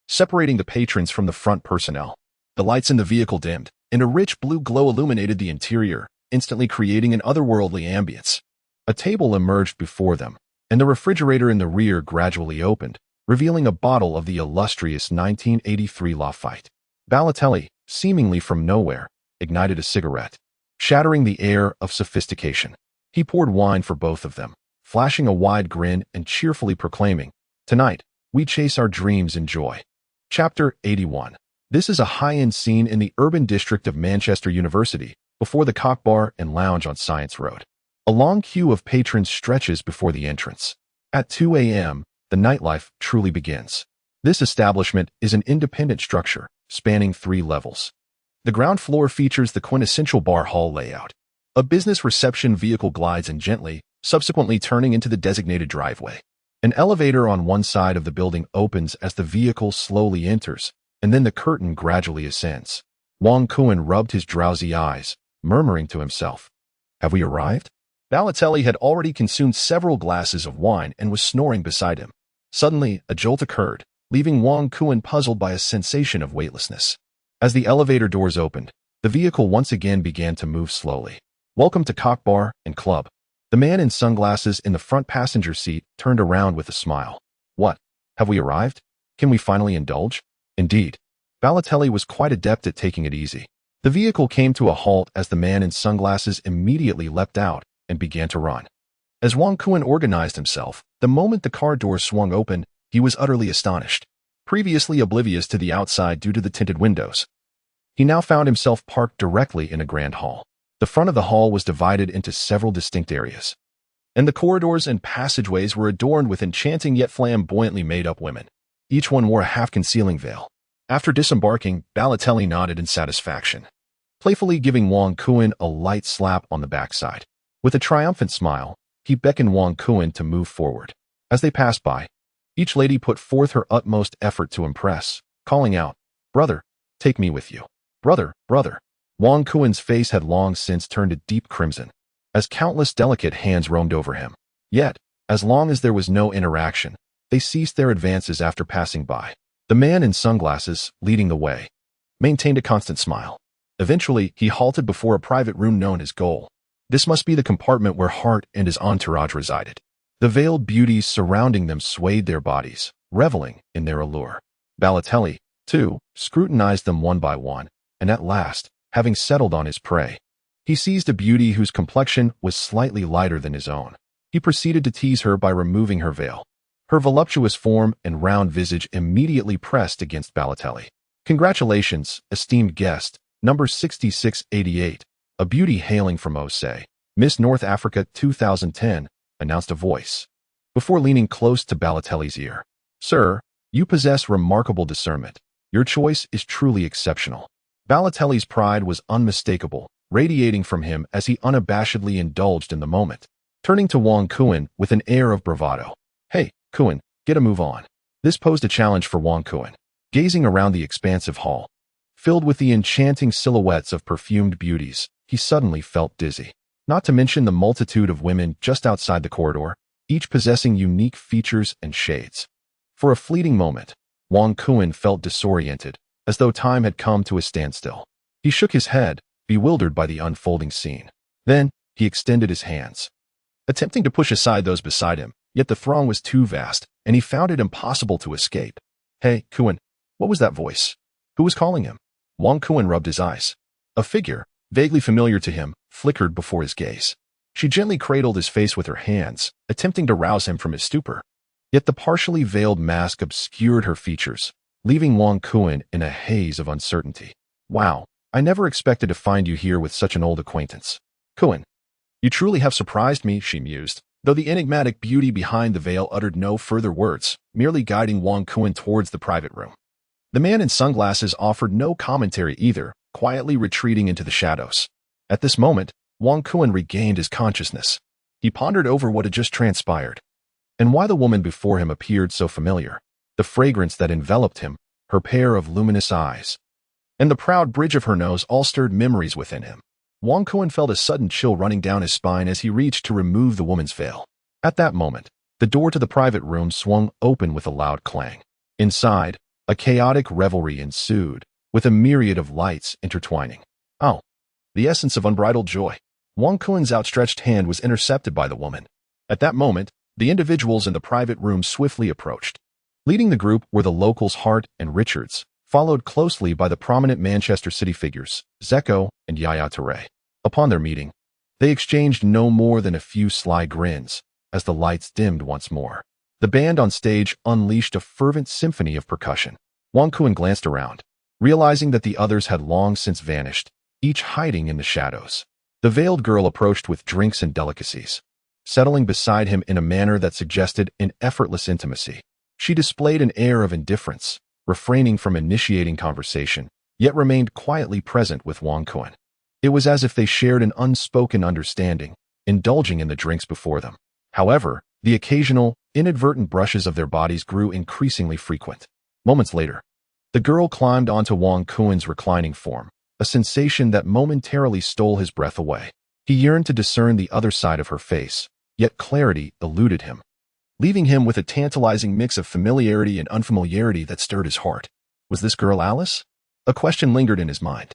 separating the patrons from the front personnel. The lights in the vehicle dimmed, and a rich blue glow illuminated the interior, instantly creating an otherworldly ambience. A table emerged before them, and the refrigerator in the rear gradually opened, revealing a bottle of the illustrious 1983 Lafite. Balotelli, seemingly from nowhere, ignited a cigarette, shattering the air of sophistication. He poured wine for both of them, flashing a wide grin and cheerfully proclaiming, "Tonight, we chase our dreams in joy." Chapter 81. This is a high-end scene in the urban district of Manchester University, before the Cock Bar and Lounge on Science Road. A long queue of patrons stretches before the entrance. At 2 a.m., the nightlife truly begins. This establishment is an independent structure, spanning 3 levels. The ground floor features the quintessential bar hall layout. A business reception vehicle glides in gently, subsequently turning into the designated driveway. An elevator on one side of the building opens as the vehicle slowly enters, and then the curtain gradually ascends. Wang Kuen rubbed his drowsy eyes, murmuring to himself, "Have we arrived?" Balotelli had already consumed several glasses of wine and was snoring beside him. Suddenly, a jolt occurred, leaving Wang Kuen puzzled by a sensation of weightlessness. As the elevator doors opened, the vehicle once again began to move slowly. "Welcome to Cock Bar and Club." The man in sunglasses in the front passenger seat turned around with a smile. "What? Have we arrived? Can we finally indulge?" Indeed, Balotelli was quite adept at taking it easy. The vehicle came to a halt as the man in sunglasses immediately leapt out and began to run. As Wang Kuen organized himself, the moment the car doors swung open, he was utterly astonished. Previously oblivious to the outside due to the tinted windows, he now found himself parked directly in a grand hall. The front of the hall was divided into several distinct areas, and the corridors and passageways were adorned with enchanting yet flamboyantly made-up women. Each one wore a half-concealing veil. After disembarking, Balotelli nodded in satisfaction, playfully giving Wang Kuen a light slap on the backside. With a triumphant smile, he beckoned Wang Kuen to move forward. As they passed by, each lady put forth her utmost effort to impress, calling out, "Brother, take me with you. Brother, brother." Wang Kuen's face had long since turned a deep crimson, as countless delicate hands roamed over him. Yet, as long as there was no interaction, they ceased their advances after passing by. The man in sunglasses, leading the way, maintained a constant smile. Eventually, he halted before a private room known as Goal. This must be the compartment where Hart and his entourage resided. The veiled beauties surrounding them swayed their bodies, reveling in their allure. Balotelli, too, scrutinized them one by one, and at last, having settled on his prey, he seized a beauty whose complexion was slightly lighter than his own. He proceeded to tease her by removing her veil. Her voluptuous form and round visage immediately pressed against Balotelli. "Congratulations, esteemed guest, number 6688, a beauty hailing from Osei, Miss North Africa 2010, announced a voice, before leaning close to Balotelli's ear. "Sir, you possess remarkable discernment. Your choice is truly exceptional." Balotelli's pride was unmistakable, radiating from him as he unabashedly indulged in the moment. Turning to Wang Kuen with an air of bravado, "Hey, Kuen, get a move on." This posed a challenge for Wang Kuen. Gazing around the expansive hall, filled with the enchanting silhouettes of perfumed beauties, he suddenly felt dizzy. Not to mention the multitude of women just outside the corridor, each possessing unique features and shades. For a fleeting moment, Wang Kuen felt disoriented, as though time had come to a standstill. He shook his head, bewildered by the unfolding scene. Then, he extended his hands, attempting to push aside those beside him, yet the throng was too vast, and he found it impossible to escape. "Hey, Kuen, what was that voice? Who was calling him?" Wang Kuen rubbed his eyes. A figure, vaguely familiar to him, flickered before his gaze. She gently cradled his face with her hands, attempting to rouse him from his stupor. Yet the partially veiled mask obscured her features, leaving Wang Kuen in a haze of uncertainty. "Wow, I never expected to find you here with such an old acquaintance. Kuen." You truly have surprised me, she mused, though the enigmatic beauty behind the veil uttered no further words, merely guiding Wang Kun towards the private room. The man in sunglasses offered no commentary either, quietly retreating into the shadows. At this moment, Wang Kun regained his consciousness. He pondered over what had just transpired, and why the woman before him appeared so familiar. The fragrance that enveloped him, her pair of luminous eyes, and the proud bridge of her nose all stirred memories within him. Wang Kun felt a sudden chill running down his spine as he reached to remove the woman's veil. At that moment, the door to the private room swung open with a loud clang. Inside, a chaotic revelry ensued, with a myriad of lights intertwining. Oh, the essence of unbridled joy. Wang Kun's outstretched hand was intercepted by the woman. At that moment, the individuals in the private room swiftly approached. Leading the group were the locals Hart and Richards, followed closely by the prominent Manchester City figures, Zeko and Yaya Touré. Upon their meeting, they exchanged no more than a few sly grins as the lights dimmed once more. The band on stage unleashed a fervent symphony of percussion. Wang Kun glanced around, realizing that the others had long since vanished, each hiding in the shadows. The veiled girl approached with drinks and delicacies, settling beside him in a manner that suggested an effortless intimacy. She displayed an air of indifference, refraining from initiating conversation, yet remained quietly present with Wang Kun. It was as if they shared an unspoken understanding, indulging in the drinks before them. However, the occasional, inadvertent brushes of their bodies grew increasingly frequent. Moments later, the girl climbed onto Wang Kun's reclining form, a sensation that momentarily stole his breath away. He yearned to discern the other side of her face, yet clarity eluded him, leaving him with a tantalizing mix of familiarity and unfamiliarity that stirred his heart. Was this girl Alice? A question lingered in his mind.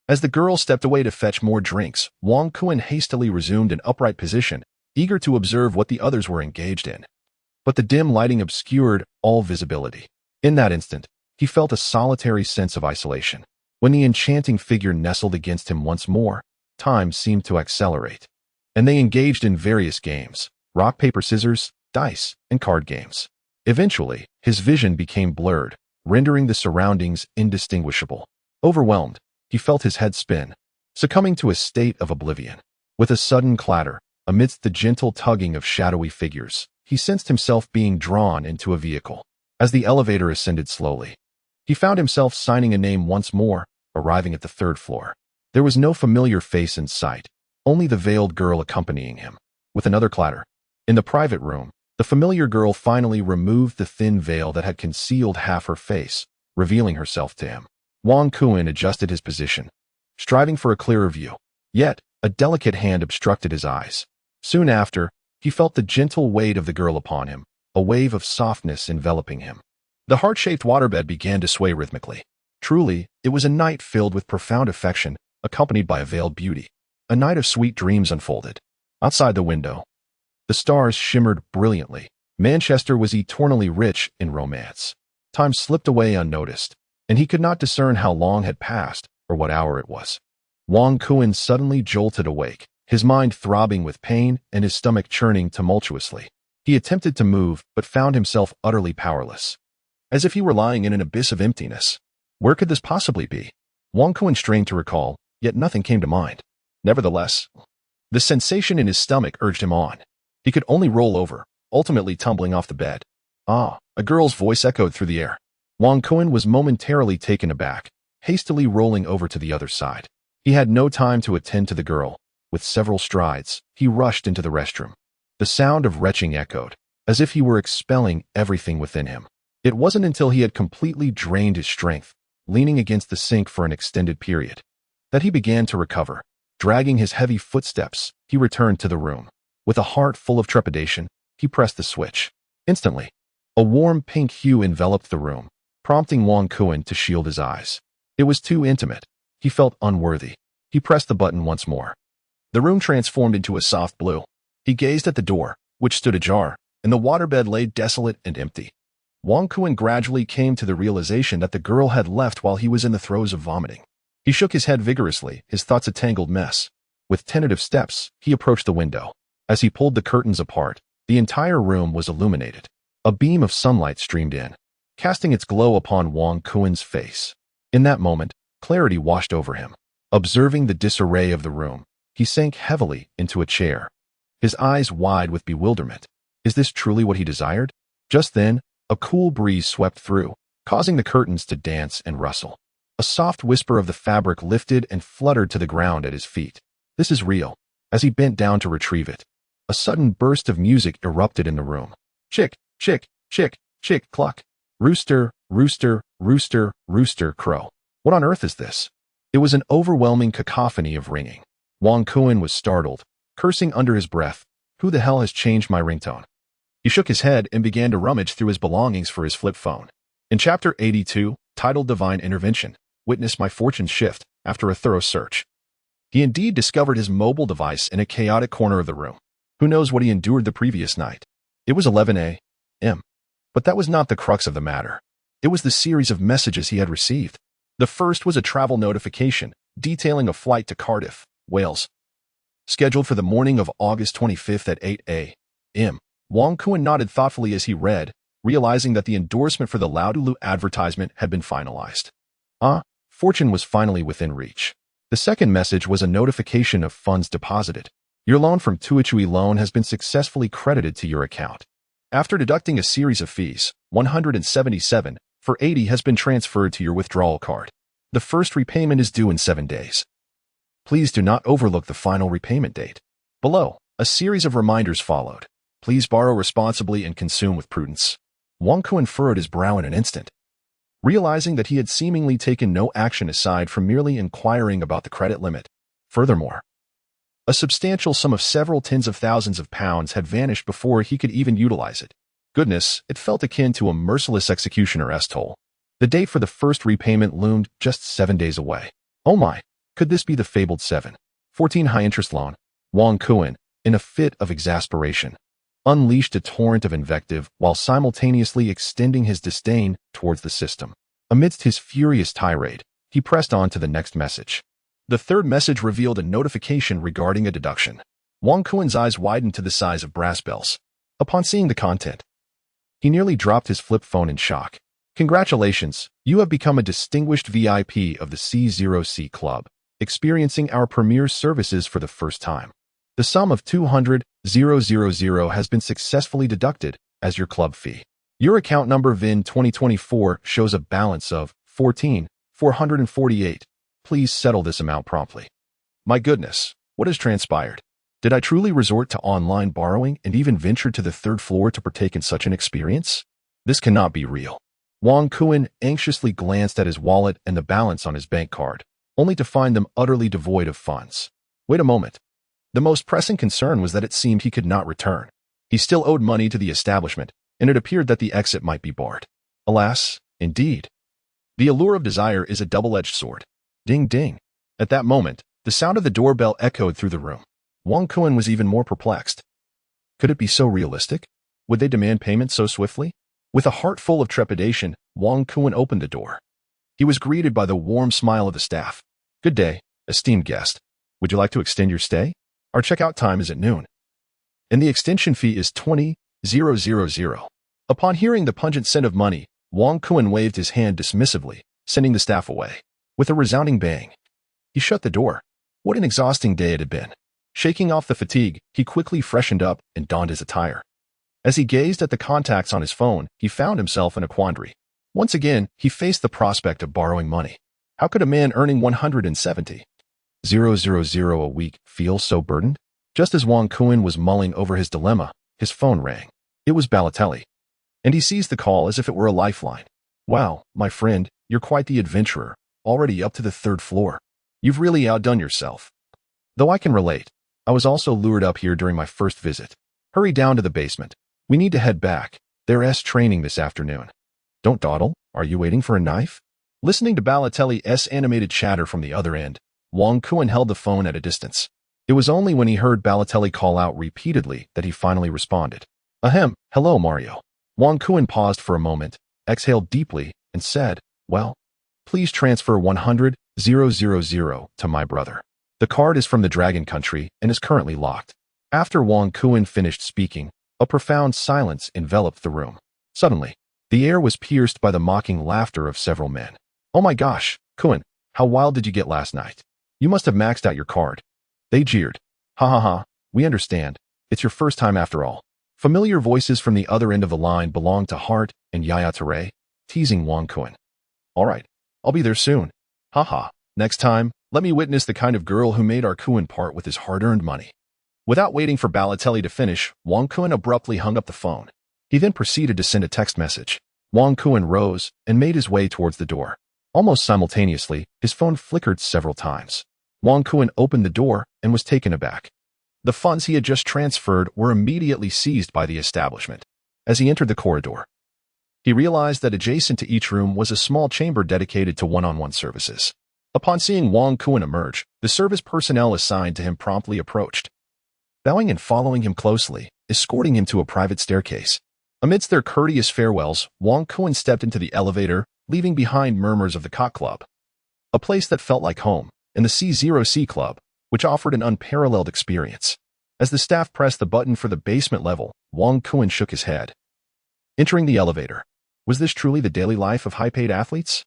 As the girl stepped away to fetch more drinks, Wang Kun hastily resumed an upright position, eager to observe what the others were engaged in. But the dim lighting obscured all visibility. In that instant, he felt a solitary sense of isolation. When the enchanting figure nestled against him once more, time seemed to accelerate, and they engaged in various games: rock, paper, scissors, dice, and card games. Eventually, his vision became blurred, rendering the surroundings indistinguishable. Overwhelmed, he felt his head spin, succumbing to a state of oblivion. With a sudden clatter, amidst the gentle tugging of shadowy figures, he sensed himself being drawn into a vehicle. As the elevator ascended slowly, he found himself signing a name once more, arriving at the third floor. There was no familiar face in sight, only the veiled girl accompanying him. With another clatter, in the private room, the familiar girl finally removed the thin veil that had concealed half her face, revealing herself to him. Wang Kun adjusted his position, striving for a clearer view. Yet, a delicate hand obstructed his eyes. Soon after, he felt the gentle weight of the girl upon him, a wave of softness enveloping him. The heart-shaped waterbed began to sway rhythmically. Truly, it was a night filled with profound affection, accompanied by a veiled beauty. A night of sweet dreams unfolded. Outside the window, the stars shimmered brilliantly. Manchester was eternally rich in romance. Time slipped away unnoticed, and he could not discern how long had passed or what hour it was. Wang Kun suddenly jolted awake, his mind throbbing with pain and his stomach churning tumultuously. He attempted to move, but found himself utterly powerless, as if he were lying in an abyss of emptiness. Where could this possibly be? Wang Kun strained to recall, yet nothing came to mind. Nevertheless, the sensation in his stomach urged him on. He could only roll over, ultimately tumbling off the bed. Ah, a girl's voice echoed through the air. Wang Kun was momentarily taken aback, hastily rolling over to the other side. He had no time to attend to the girl. With several strides, he rushed into the restroom. The sound of retching echoed, as if he were expelling everything within him. It wasn't until he had completely drained his strength, leaning against the sink for an extended period, that he began to recover. Dragging his heavy footsteps, he returned to the room. With a heart full of trepidation, he pressed the switch. Instantly, a warm pink hue enveloped the room, prompting Wang Kun to shield his eyes. It was too intimate. He felt unworthy. He pressed the button once more. The room transformed into a soft blue. He gazed at the door, which stood ajar, and the waterbed lay desolate and empty. Wang Kun gradually came to the realization that the girl had left while he was in the throes of vomiting. He shook his head vigorously, his thoughts a tangled mess. With tentative steps, he approached the window. As he pulled the curtains apart, the entire room was illuminated. A beam of sunlight streamed in, casting its glow upon Wang Kun's face. In that moment, clarity washed over him. Observing the disarray of the room, He sank heavily into a chair, his eyes wide with bewilderment. Is this truly what he desired? Just then, a cool breeze swept through, causing the curtains to dance and rustle. A soft whisper of the fabric lifted and fluttered to the ground at his feet. This is real. As he bent down to retrieve it, a sudden burst of music erupted in the room. Chick, chick, chick, chick, cluck. Rooster, rooster, rooster, rooster, crow. What on earth is this? It was an overwhelming cacophony of ringing. Wang Kuan was startled, cursing under his breath. Who the hell has changed my ringtone? He shook his head and began to rummage through his belongings for his flip phone. In Chapter 82, titled Divine Intervention, witness my fortunes shift after a thorough search. He indeed discovered his mobile device in a chaotic corner of the room. Who knows what he endured the previous night? It was 11 a.m. But that was not the crux of the matter. It was the series of messages he had received. The first was a travel notification detailing a flight to Cardiff, Wales, scheduled for the morning of August 25th at 8 a.m. Wang Kuan nodded thoughtfully as he read, realizing that the endorsement for the Laodulu advertisement had been finalized. Fortune was finally within reach. The second message was a notification of funds deposited. Your loan from Tuichui Loan has been successfully credited to your account. After deducting a series of fees, 177 for 80 has been transferred to your withdrawal card. The first repayment is due in 7 days. Please do not overlook the final repayment date. Below, a series of reminders followed. Please borrow responsibly and consume with prudence. Wang Kuan furrowed his brow in an instant, realizing that he had seemingly taken no action aside from merely inquiring about the credit limit. Furthermore, a substantial sum of several tens of thousands of pounds had vanished before he could even utilize it. Goodness, it felt akin to a merciless executioner's toll. The date for the first repayment loomed just 7 days away. Oh my, could this be the fabled 714 high-interest loan? Wang Kuan, in a fit of exasperation, unleashed a torrent of invective while simultaneously extending his disdain towards the system. Amidst his furious tirade, he pressed on to the next message. The third message revealed a notification regarding a deduction. Wang Kuan's eyes widened to the size of brass bells. Upon seeing the content, he nearly dropped his flip phone in shock. Congratulations, you have become a distinguished VIP of the C0C Club, experiencing our premier services for the first time. The sum of 200,000 has been successfully deducted as your club fee. Your account number VIN 2024 shows a balance of 14,448. Please settle this amount promptly. My goodness, what has transpired? Did I truly resort to online borrowing and even venture to the third floor to partake in such an experience? This cannot be real. Wang Kuan anxiously glanced at his wallet and the balance on his bank card, only to find them utterly devoid of funds. Wait a moment. The most pressing concern was that it seemed he could not return. He still owed money to the establishment, and it appeared that the exit might be barred. Alas, indeed. The allure of desire is a double-edged sword. Ding ding. At that moment, the sound of the doorbell echoed through the room. Wang Kuan was even more perplexed. Could it be so realistic? Would they demand payment so swiftly? With a heart full of trepidation, Wang Kuan opened the door. He was greeted by the warm smile of the staff. Good day, esteemed guest. Would you like to extend your stay? Our checkout time is at noon, and the extension fee is 20,000. Upon hearing the pungent scent of money, Wang Kuan waved his hand dismissively, sending the staff away. With a resounding bang, he shut the door. What an exhausting day it had been. Shaking off the fatigue, he quickly freshened up and donned his attire. As he gazed at the contacts on his phone, he found himself in a quandary. Once again, he faced the prospect of borrowing money. How could a man earning 170,000 a week feel so burdened? Just as Wang Kuan was mulling over his dilemma, his phone rang. It was Balotelli, and he seized the call as if it were a lifeline. Wow, my friend, you're quite the adventurer, already up to the third floor. You've really outdone yourself. Though I can relate, I was also lured up here during my first visit. Hurry down to the basement. We need to head back. There's training this afternoon. Don't dawdle. Are you waiting for a knife? Listening to Balotelli's animated chatter from the other end, Wang Kuan held the phone at a distance. It was only when he heard Balotelli call out repeatedly that he finally responded. Ahem, hello, Mario. Wang Kuan paused for a moment, exhaled deeply, and said, well, please transfer 100,000 to my brother. The card is from the Dragon Country and is currently locked. After Wang Kuan finished speaking, a profound silence enveloped the room. Suddenly, the air was pierced by the mocking laughter of several men. Oh my gosh, Kuan, how wild did you get last night? You must have maxed out your card. They jeered. Ha ha ha, we understand. It's your first time after all. Familiar voices from the other end of the line belonged to Hart and Yaya Toure, teasing Wang Kun. All right, I'll be there soon. Ha ha, next time, let me witness the kind of girl who made our Kun part with his hard-earned money. Without waiting for Balotelli to finish, Wang Kun abruptly hung up the phone. He then proceeded to send a text message. Wang Kun rose and made his way towards the door. Almost simultaneously, his phone flickered several times. Wang Kun opened the door and was taken aback. The funds he had just transferred were immediately seized by the establishment. As he entered the corridor, he realized that adjacent to each room was a small chamber dedicated to one-on-one services. Upon seeing Wang Kun emerge, the service personnel assigned to him promptly approached, bowing and following him closely, escorting him to a private staircase. Amidst their courteous farewells, Wang Kun stepped into the elevator, leaving behind murmurs of the Cock Club, a place that felt like home, and the C0C Club, which offered an unparalleled experience. As the staff pressed the button for the basement level, Wang Kun shook his head. Entering the elevator, was this truly the daily life of high-paid athletes?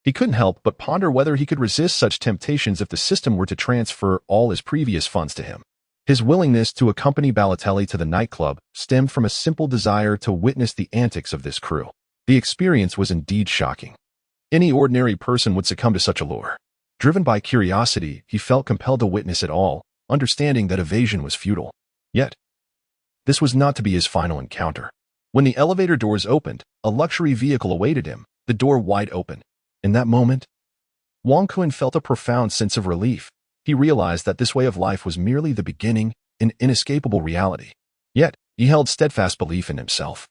He couldn't help but ponder whether he could resist such temptations if the system were to transfer all his previous funds to him. His willingness to accompany Balotelli to the nightclub stemmed from a simple desire to witness the antics of this crew. The experience was indeed shocking. Any ordinary person would succumb to such a lure. Driven by curiosity, he felt compelled to witness it all, understanding that evasion was futile. Yet, this was not to be his final encounter. When the elevator doors opened, a luxury vehicle awaited him, the door wide open. In that moment, Wang Kun felt a profound sense of relief. He realized that this way of life was merely the beginning, an inescapable reality. Yet, he held steadfast belief in himself,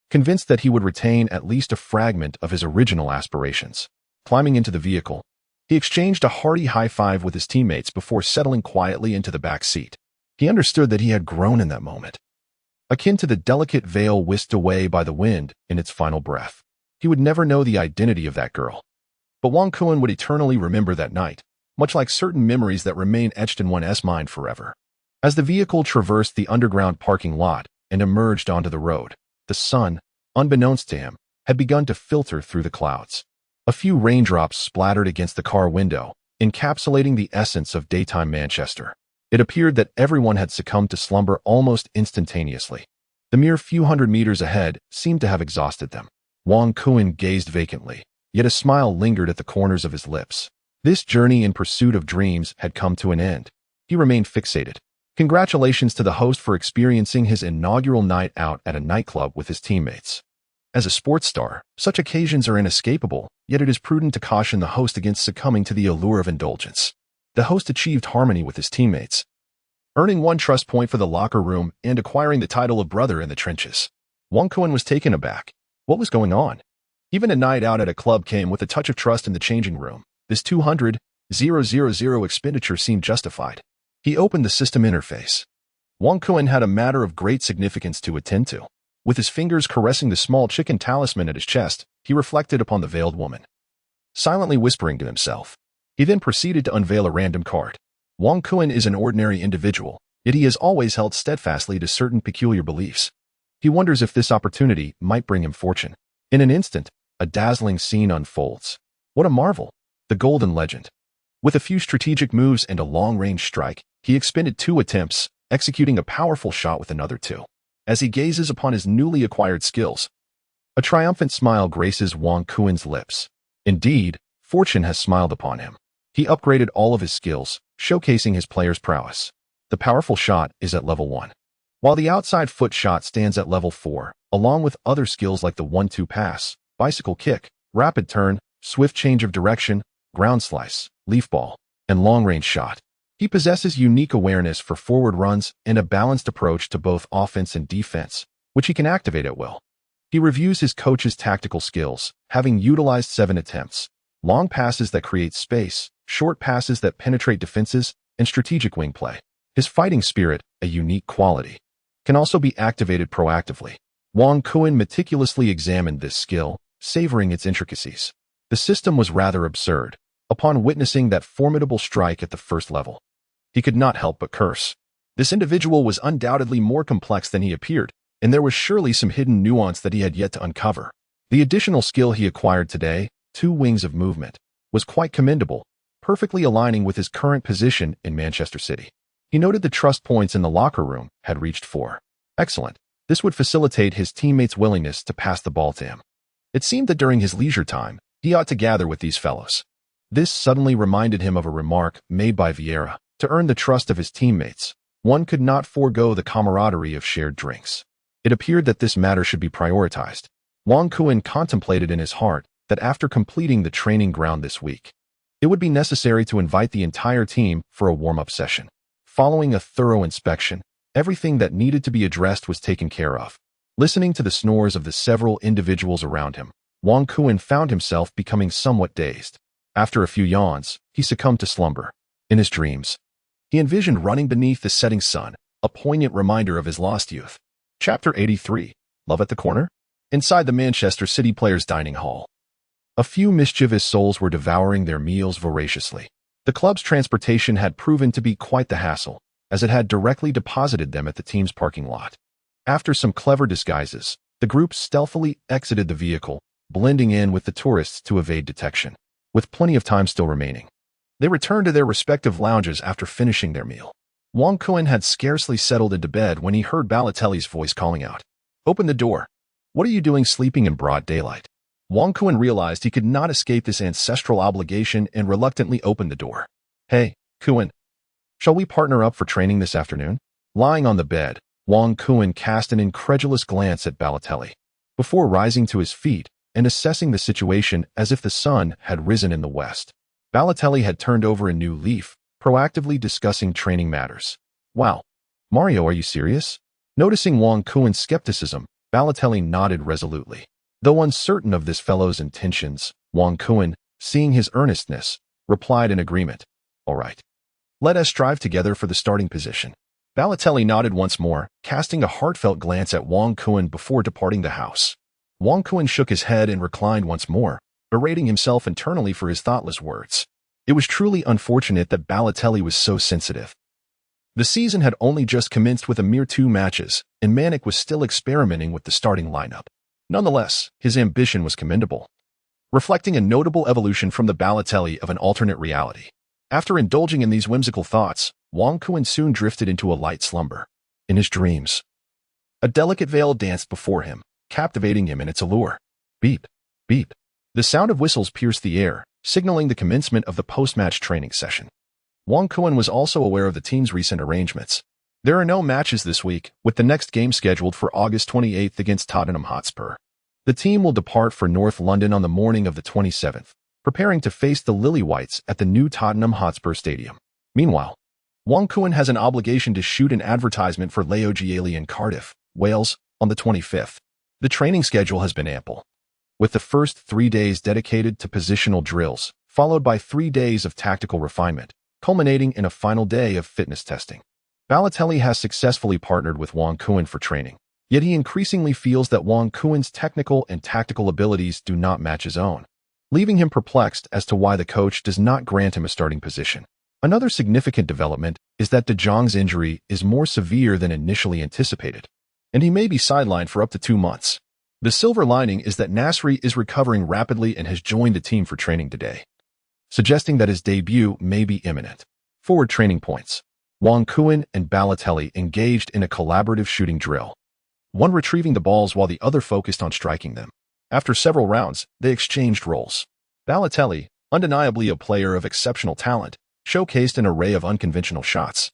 convinced that he would retain at least a fragment of his original aspirations. Climbing into the vehicle, he exchanged a hearty high-five with his teammates before settling quietly into the back seat. He understood that he had grown in that moment, akin to the delicate veil whisked away by the wind in its final breath. He would never know the identity of that girl, but Wang Kun would eternally remember that night, much like certain memories that remain etched in one's mind forever. As the vehicle traversed the underground parking lot and emerged onto the road, the sun, unbeknownst to him, had begun to filter through the clouds. A few raindrops splattered against the car window, encapsulating the essence of daytime Manchester. It appeared that everyone had succumbed to slumber almost instantaneously. The mere few hundred meters ahead seemed to have exhausted them. Wang Kun gazed vacantly, yet a smile lingered at the corners of his lips. This journey in pursuit of dreams had come to an end. He remained fixated. Congratulations to the host for experiencing his inaugural night out at a nightclub with his teammates. As a sports star, such occasions are inescapable, yet it is prudent to caution the host against succumbing to the allure of indulgence. The host achieved harmony with his teammates, earning one trust point for the locker room and acquiring the title of brother in the trenches. Wang Kun was taken aback. What was going on? Even a night out at a club came with a touch of trust in the changing room. This 200,000 expenditure seemed justified. He opened the system interface. Wang Kun had a matter of great significance to attend to. With his fingers caressing the small chicken talisman at his chest, he reflected upon the veiled woman, silently whispering to himself. He then proceeded to unveil a random card. Wang Kun is an ordinary individual, yet he has always held steadfastly to certain peculiar beliefs. He wonders if this opportunity might bring him fortune. In an instant, a dazzling scene unfolds. What a marvel! The Golden Legend. With a few strategic moves and a long-range strike, he expended 2 attempts, executing a powerful shot with another 2. As he gazes upon his newly acquired skills, a triumphant smile graces Wang Kun's lips. Indeed, fortune has smiled upon him. He upgraded all of his skills, showcasing his player's prowess. The powerful shot is at level 1, while the outside foot shot stands at level 4, along with other skills like the 1-2 pass, bicycle kick, rapid turn, swift change of direction, ground slice, leaf ball, and long-range shot. He possesses unique awareness for forward runs and a balanced approach to both offense and defense, which he can activate at will. He reviews his coach's tactical skills, having utilized 7 attempts: long passes that create space, short passes that penetrate defenses, and strategic wing play. His fighting spirit, a unique quality, can also be activated proactively. Wang Kun meticulously examined this skill, savoring its intricacies. The system was rather absurd. Upon witnessing that formidable strike at the first level, he could not help but curse. This individual was undoubtedly more complex than he appeared, and there was surely some hidden nuance that he had yet to uncover. The additional skill he acquired today, 2 wings of movement, was quite commendable, perfectly aligning with his current position in Manchester City. He noted the trust points in the locker room had reached 4. Excellent. This would facilitate his teammates' willingness to pass the ball to him. It seemed that during his leisure time, he ought to gather with these fellows. This suddenly reminded him of a remark made by Vieira. To earn the trust of his teammates, one could not forego the camaraderie of shared drinks. It appeared that this matter should be prioritized. Wang Kuan contemplated in his heart that after completing the training ground this week, it would be necessary to invite the entire team for a warm-up session. Following a thorough inspection, everything that needed to be addressed was taken care of. Listening to the snores of the several individuals around him, Wang Kuan found himself becoming somewhat dazed. After a few yawns, he succumbed to slumber. In his dreams, he envisioned running beneath the setting sun, a poignant reminder of his lost youth. Chapter 83. Love at the Corner? Inside the Manchester City players' dining hall, a few mischievous souls were devouring their meals voraciously. The club's transportation had proven to be quite the hassle, as it had directly deposited them at the team's parking lot. After some clever disguises, the group stealthily exited the vehicle, blending in with the tourists to evade detection. With plenty of time still remaining, they returned to their respective lounges after finishing their meal. Wang Kuan had scarcely settled into bed when he heard Balotelli's voice calling out, "Open the door. What are you doing sleeping in broad daylight?" Wang Kuan realized he could not escape this ancestral obligation and reluctantly opened the door. "Hey, Kuan, shall we partner up for training this afternoon?" Lying on the bed, Wang Kuan cast an incredulous glance at Balotelli, before rising to his feet and assessing the situation as if the sun had risen in the west. Balotelli had turned over a new leaf, proactively discussing training matters. "Wow. Mario, are you serious?" Noticing Wang Kuan's skepticism, Balotelli nodded resolutely. Though uncertain of this fellow's intentions, Wang Kuan, seeing his earnestness, replied in agreement. "All right. Let us strive together for the starting position." Balotelli nodded once more, casting a heartfelt glance at Wang Kuan before departing the house. Wang Kuan shook his head and reclined once more, berating himself internally for his thoughtless words. It was truly unfortunate that Balotelli was so sensitive. The season had only just commenced with a mere 2 matches, and Manek was still experimenting with the starting lineup. Nonetheless, his ambition was commendable, reflecting a notable evolution from the Balotelli of an alternate reality. After indulging in these whimsical thoughts, Wang Kuan soon drifted into a light slumber. In his dreams, a delicate veil danced before him, captivating him in its allure. Beep, beep. The sound of whistles pierced the air, signaling the commencement of the post-match training session. Wang Kuan was also aware of the team's recent arrangements. There are no matches this week, with the next game scheduled for August 28th against Tottenham Hotspur. The team will depart for North London on the morning of the 27th, preparing to face the Lily Whites at the new Tottenham Hotspur Stadium. Meanwhile, Wang Kuan has an obligation to shoot an advertisement for Leo Gielli in Cardiff, Wales, on the 25th. The training schedule has been ample, with the first 3 days dedicated to positional drills, followed by 3 days of tactical refinement, culminating in a final day of fitness testing. Balotelli has successfully partnered with Wang Kuan for training, yet he increasingly feels that Wang Kuan's technical and tactical abilities do not match his own, leaving him perplexed as to why the coach does not grant him a starting position. Another significant development is that De Jong's injury is more severe than initially anticipated, and he may be sidelined for up to 2 months. The silver lining is that Nasri is recovering rapidly and has joined the team for training today, suggesting that his debut may be imminent. Forward training points. Wang Kuan and Balotelli engaged in a collaborative shooting drill, one retrieving the balls while the other focused on striking them. After several rounds, they exchanged roles. Balotelli, undeniably a player of exceptional talent, showcased an array of unconventional shots,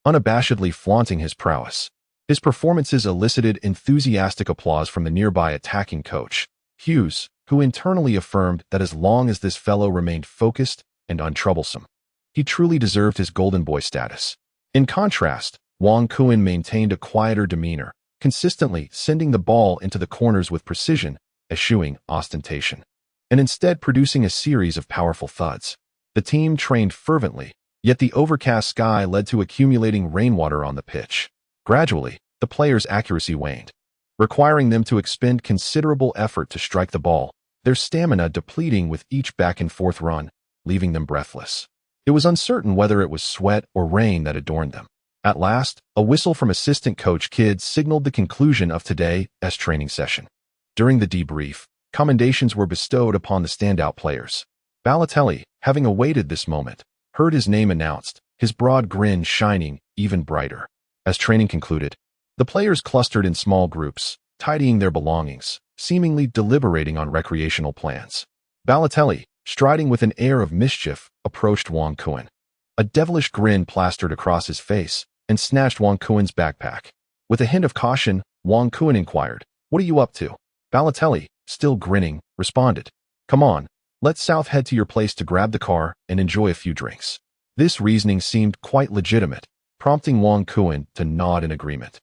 unabashedly flaunting his prowess. His performances elicited enthusiastic applause from the nearby attacking coach, Hughes, who internally affirmed that as long as this fellow remained focused and untroublesome, he truly deserved his golden boy status. In contrast, Wang Kuan maintained a quieter demeanor, consistently sending the ball into the corners with precision, eschewing ostentation, and instead producing a series of powerful thuds. The team trained fervently, yet the overcast sky led to accumulating rainwater on the pitch. Gradually, the players' accuracy waned, requiring them to expend considerable effort to strike the ball, their stamina depleting with each back-and-forth run, leaving them breathless. It was uncertain whether it was sweat or rain that adorned them. At last, a whistle from assistant coach Kidd signaled the conclusion of today's training session. During the debrief, commendations were bestowed upon the standout players. Balotelli, having awaited this moment, heard his name announced, his broad grin shining even brighter. As training concluded, the players clustered in small groups, tidying their belongings, seemingly deliberating on recreational plans. Balotelli, striding with an air of mischief, approached Wang Kuan. A devilish grin plastered across his face and snatched Wang Kuan's backpack. With a hint of caution, Wang Kuan inquired, "What are you up to?" Balotelli, still grinning, responded, "Come on, let's south head to your place to grab the car and enjoy a few drinks." This reasoning seemed quite legitimate, prompting Wang Kuan to nod in agreement.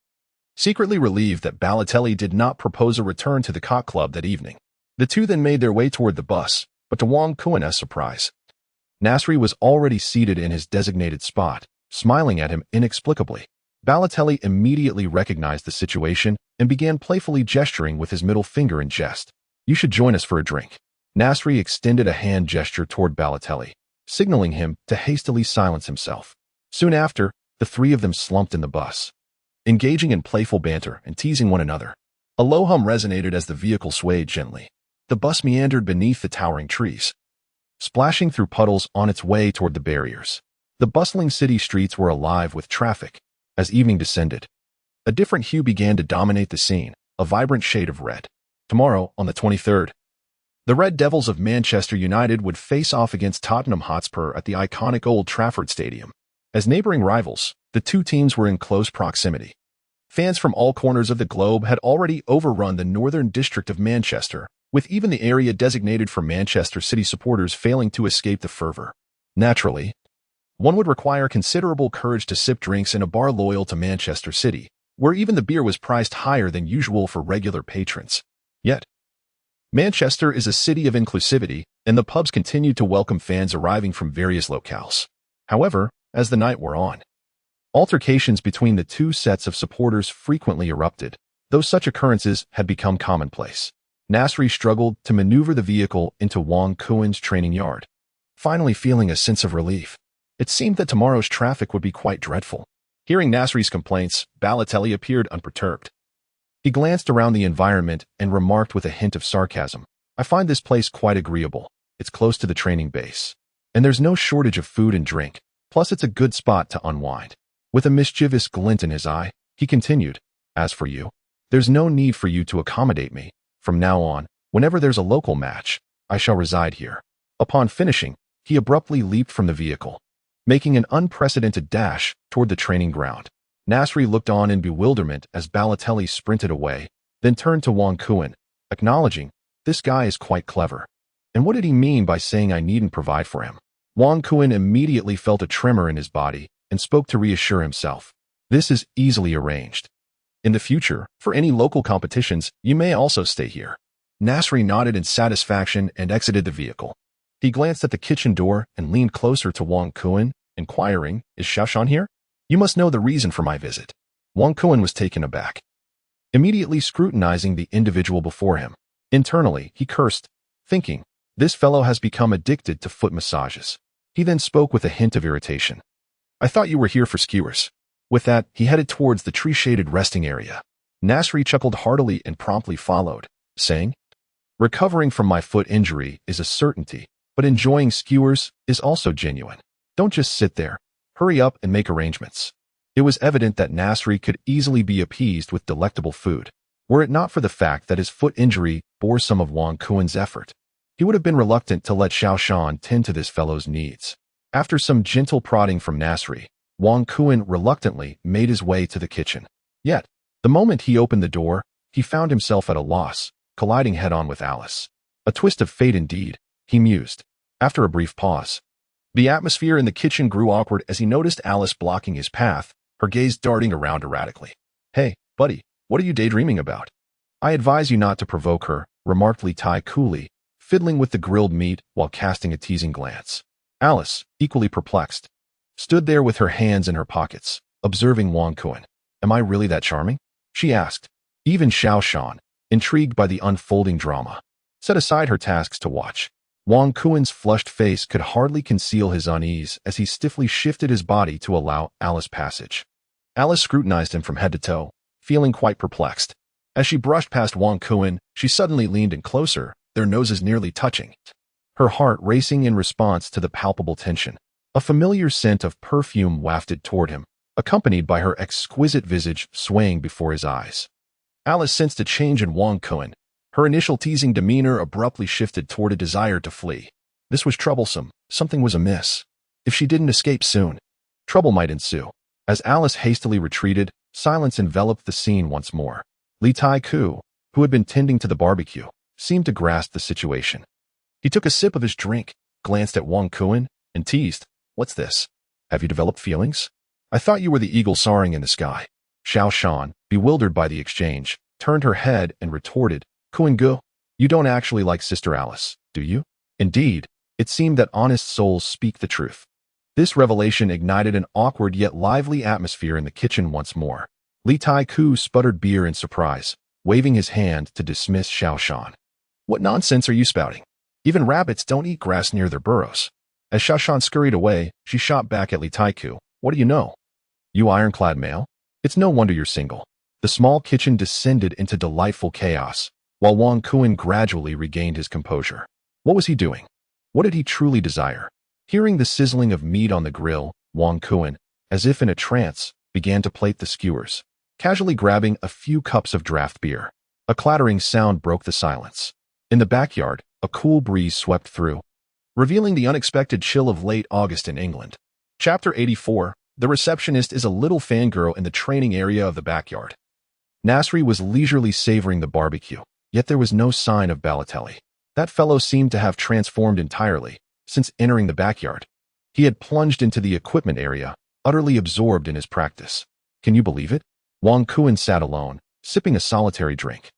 Secretly relieved that Balotelli did not propose a return to the Cock Club that evening, the two then made their way toward the bus, but to Wang Kuan's surprise, Nasri was already seated in his designated spot, smiling at him inexplicably. Balotelli immediately recognized the situation and began playfully gesturing with his middle finger in jest. "You should join us for a drink." Nasri extended a hand gesture toward Balotelli, signaling him to hastily silence himself. Soon after, the three of them slumped in the bus, engaging in playful banter and teasing one another. A low hum resonated as the vehicle swayed gently. The bus meandered beneath the towering trees, splashing through puddles on its way toward the barriers. The bustling city streets were alive with traffic. As evening descended, a different hue began to dominate the scene, a vibrant shade of red. Tomorrow, on the 23rd, the Red Devils of Manchester United would face off against Tottenham Hotspur at the iconic Old Trafford Stadium. As neighboring rivals, the two teams were in close proximity. Fans from all corners of the globe had already overrun the northern district of Manchester, with even the area designated for Manchester City supporters failing to escape the fervor. Naturally, one would require considerable courage to sip drinks in a bar loyal to Manchester City, where even the beer was priced higher than usual for regular patrons. Yet, Manchester is a city of inclusivity, and the pubs continued to welcome fans arriving from various locales. However, as the night wore on, altercations between the two sets of supporters frequently erupted, though such occurrences had become commonplace. Nasri struggled to maneuver the vehicle into Wang Kuan's training yard, finally feeling a sense of relief. It seemed that tomorrow's traffic would be quite dreadful. Hearing Nasri's complaints, Balotelli appeared unperturbed. He glanced around the environment and remarked with a hint of sarcasm, "I find this place quite agreeable. It's close to the training base, and there's no shortage of food and drink. Plus, it's a good spot to unwind." With a mischievous glint in his eye, he continued, "As for you, there's no need for you to accommodate me. From now on, whenever there's a local match, I shall reside here." Upon finishing, he abruptly leaped from the vehicle, making an unprecedented dash toward the training ground. Nasri looked on in bewilderment as Balotelli sprinted away, then turned to Wang Kuan, acknowledging, "This guy is quite clever. And what did he mean by saying I needn't provide for him?" Wang Kuan immediately felt a tremor in his body and spoke to reassure himself. "This is easily arranged. In the future, for any local competitions, you may also stay here." Nasri nodded in satisfaction and exited the vehicle. He glanced at the kitchen door and leaned closer to Wang Kuan, inquiring, "Is Xiaoshan here? You must know the reason for my visit." Wang Kuan was taken aback, immediately scrutinizing the individual before him. Internally, he cursed, thinking, "This fellow has become addicted to foot massages." He then spoke with a hint of irritation. "I thought you were here for skewers." With that, he headed towards the tree-shaded resting area. Nasri chuckled heartily and promptly followed, saying, "Recovering from my foot injury is a certainty, but enjoying skewers is also genuine. Don't just sit there. Hurry up and make arrangements." It was evident that Nasri could easily be appeased with delectable food. Were it not for the fact that his foot injury bore some of Wang Kuan's effort, he would have been reluctant to let Xiaoshan tend to this fellow's needs. After some gentle prodding from Nasri, Wang Kuan reluctantly made his way to the kitchen. Yet, the moment he opened the door, he found himself at a loss, colliding head-on with Alice. A twist of fate indeed, he mused. After a brief pause, the atmosphere in the kitchen grew awkward as he noticed Alice blocking his path, her gaze darting around erratically. "Hey, buddy, what are you daydreaming about?" "I advise you not to provoke her," remarked Li Tai coolly, fiddling with the grilled meat while casting a teasing glance. Alice, equally perplexed, stood there with her hands in her pockets, observing Wang Kuan. "Am I really that charming?" she asked. Even Xiaoshan, intrigued by the unfolding drama, set aside her tasks to watch. Wang Kuan's flushed face could hardly conceal his unease as he stiffly shifted his body to allow Alice passage. Alice scrutinized him from head to toe, feeling quite perplexed. As she brushed past Wang Kuan, she suddenly leaned in closer, their noses nearly touching, her heart racing in response to the palpable tension. A familiar scent of perfume wafted toward him, accompanied by her exquisite visage swaying before his eyes. Alice sensed a change in Wang Kun. Her initial teasing demeanor abruptly shifted toward a desire to flee. This was troublesome. Something was amiss. If she didn't escape soon, trouble might ensue. As Alice hastily retreated, silence enveloped the scene once more. Li Tai-ku, who had been tending to the barbecue, seemed to grasp the situation. He took a sip of his drink, glanced at Wang Kun, and teased, "What's this? Have you developed feelings? I thought you were the eagle soaring in the sky." Xiao Shan, bewildered by the exchange, turned her head and retorted, "Kuan-gu, you don't actually like Sister Alice, do you?" Indeed, it seemed that honest souls speak the truth. This revelation ignited an awkward yet lively atmosphere in the kitchen once more. Li Tai-ku sputtered beer in surprise, waving his hand to dismiss Xiao Shan. "What nonsense are you spouting? Even rabbits don't eat grass near their burrows." As Xiao Shan scurried away, she shot back at Li Tai-ku. "What do you know? You ironclad male? It's no wonder you're single." The small kitchen descended into delightful chaos, while Wang Kun gradually regained his composure. What was he doing? What did he truly desire? Hearing the sizzling of meat on the grill, Wang Kun, as if in a trance, began to plate the skewers, casually grabbing a few cups of draft beer. A clattering sound broke the silence. In the backyard, a cool breeze swept through, revealing the unexpected chill of late August in England. Chapter 84. The receptionist is a little fangirl in the training area of the backyard. Nasri was leisurely savoring the barbecue, yet there was no sign of Balotelli. That fellow seemed to have transformed entirely since entering the backyard. He had plunged into the equipment area, utterly absorbed in his practice. Can you believe it? Wang Kun sat alone, sipping a solitary drink,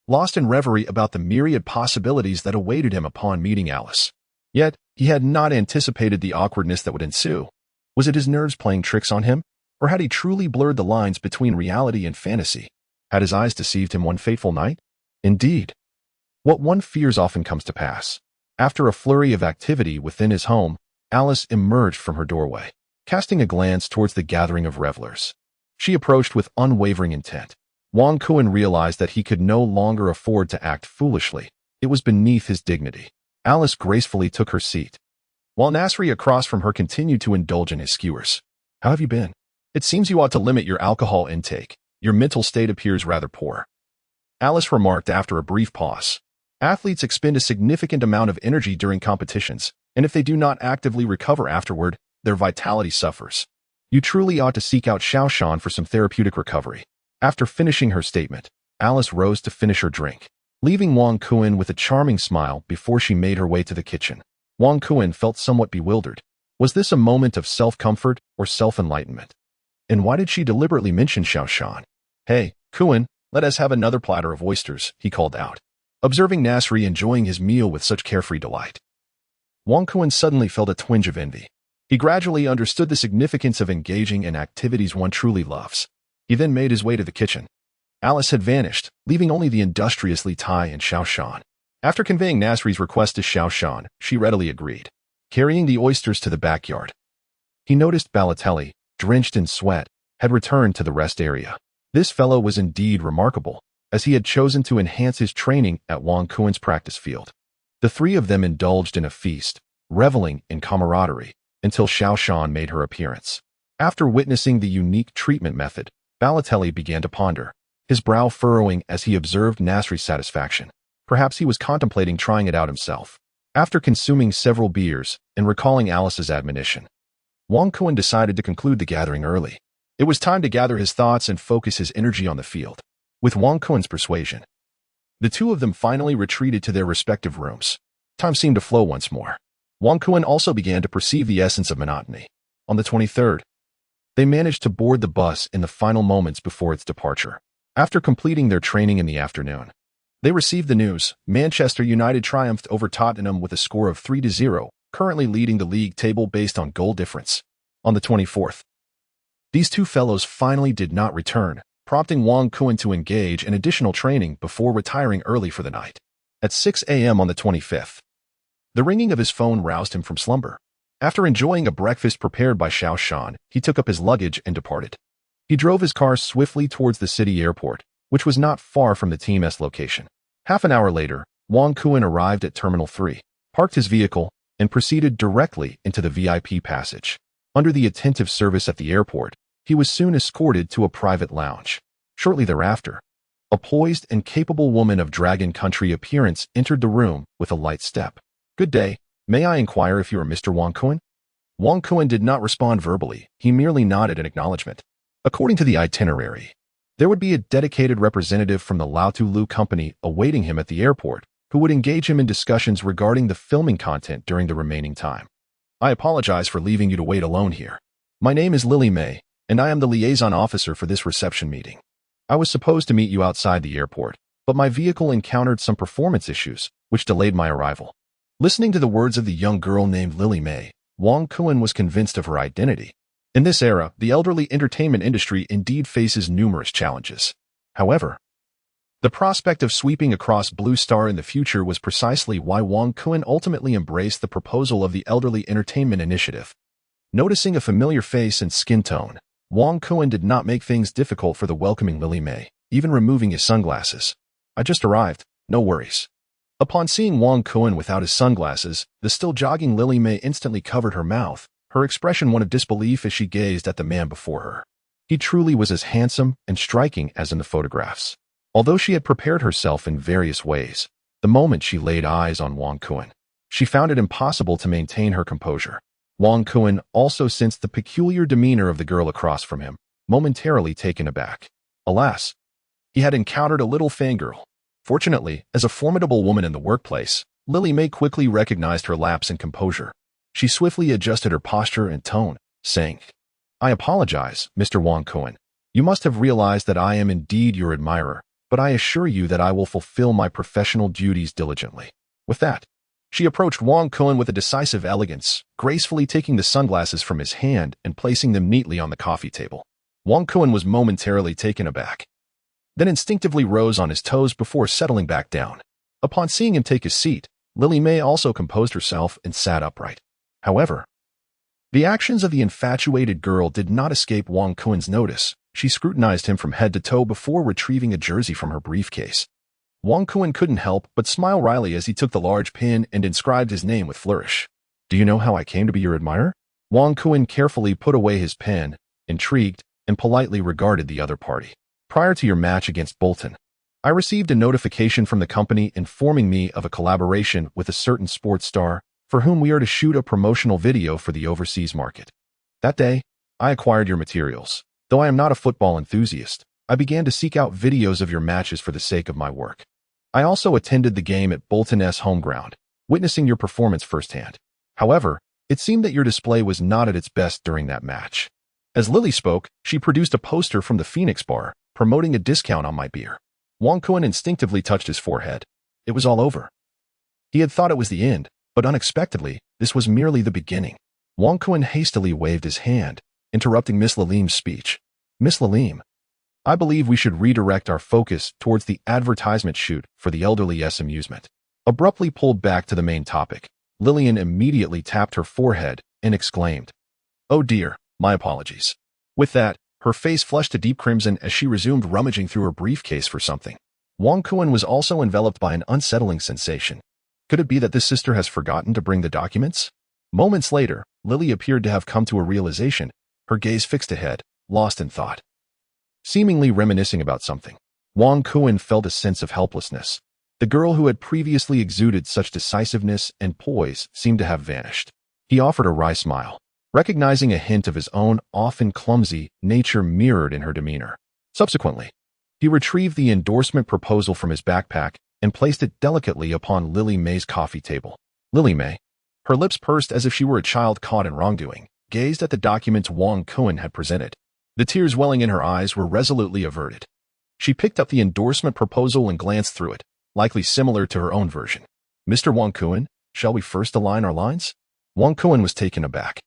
lost in reverie about the myriad possibilities that awaited him upon meeting Alice. Yet, he had not anticipated the awkwardness that would ensue. Was it his nerves playing tricks on him, or had he truly blurred the lines between reality and fantasy? Had his eyes deceived him one fateful night? Indeed. What one fears often comes to pass. After a flurry of activity within his home, Alice emerged from her doorway, casting a glance towards the gathering of revelers. She approached with unwavering intent. Wang Kun realized that he could no longer afford to act foolishly. It was beneath his dignity. Alice gracefully took her seat, while Nasri across from her continued to indulge in his skewers. "How have you been? It seems you ought to limit your alcohol intake. Your mental state appears rather poor," Alice remarked after a brief pause. Athletes expend a significant amount of energy during competitions, and if they do not actively recover afterward, their vitality suffers. You truly ought to seek out Xiao Shan for some therapeutic recovery. After finishing her statement, Alice rose to finish her drink, leaving Wang Kun with a charming smile before she made her way to the kitchen. Wang Kun felt somewhat bewildered. Was this a moment of self-comfort or self-enlightenment? And why did she deliberately mention Xiao Shan? "Hey, Kun, let us have another platter of oysters," he called out, observing Nasri enjoying his meal with such carefree delight. Wang Kun suddenly felt a twinge of envy. He gradually understood the significance of engaging in activities one truly loves. He then made his way to the kitchen. Alice had vanished, leaving only the industrious Li Tai and Xiao Shan. After conveying Nasri's request to Xiao Shan, she readily agreed, carrying the oysters to the backyard. He noticed Balotelli, drenched in sweat, had returned to the rest area. This fellow was indeed remarkable, as he had chosen to enhance his training at Wang Kun's practice field. The three of them indulged in a feast, reveling in camaraderie, until Xiao Shan made her appearance. After witnessing the unique treatment method, Balotelli began to ponder, his brow furrowing as he observed Nasri's satisfaction. Perhaps he was contemplating trying it out himself. After consuming several beers and recalling Alice's admonition, Wang Kun decided to conclude the gathering early. It was time to gather his thoughts and focus his energy on the field. With Wang Kun's persuasion, the two of them finally retreated to their respective rooms. Time seemed to flow once more. Wang Kun also began to perceive the essence of monotony. On the 23rd, they managed to board the bus in the final moments before its departure. After completing their training in the afternoon, they received the news: Manchester United triumphed over Tottenham with a score of 3-0, currently leading the league table based on goal difference. On the 24th, these two fellows finally did not return, prompting Wang Kun to engage in additional training before retiring early for the night. At 6 a.m. on the 25th, the ringing of his phone roused him from slumber. After enjoying a breakfast prepared by Xiao Shan, he took up his luggage and departed. He drove his car swiftly towards the city airport, which was not far from the team's location. Half an hour later, Wang Kun arrived at Terminal 3, parked his vehicle, and proceeded directly into the VIP passage. Under the attentive service at the airport, he was soon escorted to a private lounge. Shortly thereafter, a poised and capable woman of Dragon Country appearance entered the room with a light step. "Good day. May I inquire if you are Mr. Wang Kun?" Wang Kun did not respond verbally. He merely nodded in acknowledgement. According to the itinerary, there would be a dedicated representative from the Laotulu company awaiting him at the airport, who would engage him in discussions regarding the filming content during the remaining time. "I apologize for leaving you to wait alone here. My name is Lily May, and I am the liaison officer for this reception meeting. I was supposed to meet you outside the airport, but my vehicle encountered some performance issues, which delayed my arrival." Listening to the words of the young girl named Lily May, Wang Kun was convinced of her identity. In this era, the elderly entertainment industry indeed faces numerous challenges. However, the prospect of sweeping across Blue Star in the future was precisely why Wang Kun ultimately embraced the proposal of the Elderly Entertainment Initiative. Noticing a familiar face and skin tone, Wang Kun did not make things difficult for the welcoming Lily May, even removing his sunglasses. "I just arrived, no worries." Upon seeing Wang Kun without his sunglasses, the still jogging Lily May instantly covered her mouth, her expression one of disbelief as she gazed at the man before her. He truly was as handsome and striking as in the photographs. Although she had prepared herself in various ways, the moment she laid eyes on Wang Kun, she found it impossible to maintain her composure. Wang Kun also sensed the peculiar demeanor of the girl across from him, momentarily taken aback. Alas, he had encountered a little fangirl. Fortunately, as a formidable woman in the workplace, Lily May quickly recognized her lapse in composure. She swiftly adjusted her posture and tone, saying, "I apologize, Mr. Wang Kun. You must have realized that I am indeed your admirer, but I assure you that I will fulfill my professional duties diligently." With that, she approached Wang Kun with a decisive elegance, gracefully taking the sunglasses from his hand and placing them neatly on the coffee table. Wang Kun was momentarily taken aback, then instinctively rose on his toes before settling back down. Upon seeing him take his seat, Lily May also composed herself and sat upright. However, the actions of the infatuated girl did not escape Wang Kun's notice. She scrutinized him from head to toe before retrieving a jersey from her briefcase. Wang Kun couldn't help but smile wryly as he took the large pin and inscribed his name with flourish. "Do you know how I came to be your admirer?" Wang Kun carefully put away his pen, intrigued, and politely regarded the other party. "Prior to your match against Bolton, I received a notification from the company informing me of a collaboration with a certain sports star for whom we are to shoot a promotional video for the overseas market. That day, I acquired your materials. Though I am not a football enthusiast, I began to seek out videos of your matches for the sake of my work. I also attended the game at Bolton's home ground, witnessing your performance firsthand. However, it seemed that your display was not at its best during that match." As Lily spoke, she produced a poster from the Phoenix Bar, promoting a discount on my beer. Wang Kun instinctively touched his forehead. It was all over. He had thought it was the end, but unexpectedly, this was merely the beginning. Wang Kun hastily waved his hand, interrupting Miss Lalim's speech. "Miss Lalim, I believe we should redirect our focus towards the advertisement shoot for the elderly's amusement." Abruptly pulled back to the main topic, Lillian immediately tapped her forehead and exclaimed, "Oh dear, my apologies." With that, her face flushed a deep crimson as she resumed rummaging through her briefcase for something. Wang Kun was also enveloped by an unsettling sensation. Could it be that this sister has forgotten to bring the documents? Moments later, Lily appeared to have come to a realization, her gaze fixed ahead, lost in thought. Seemingly reminiscing about something, Wang Kun felt a sense of helplessness. The girl who had previously exuded such decisiveness and poise seemed to have vanished. He offered a wry smile, recognizing a hint of his own often clumsy nature mirrored in her demeanor. Subsequently, he retrieved the endorsement proposal from his backpack and placed it delicately upon Lily May's coffee table. Lily May, her lips pursed as if she were a child caught in wrongdoing, gazed at the documents Wang Kun had presented. The tears welling in her eyes were resolutely averted. She picked up the endorsement proposal and glanced through it, likely similar to her own version. "Mr. Wang Kun, shall we first align our lines?" Wang Kun was taken aback,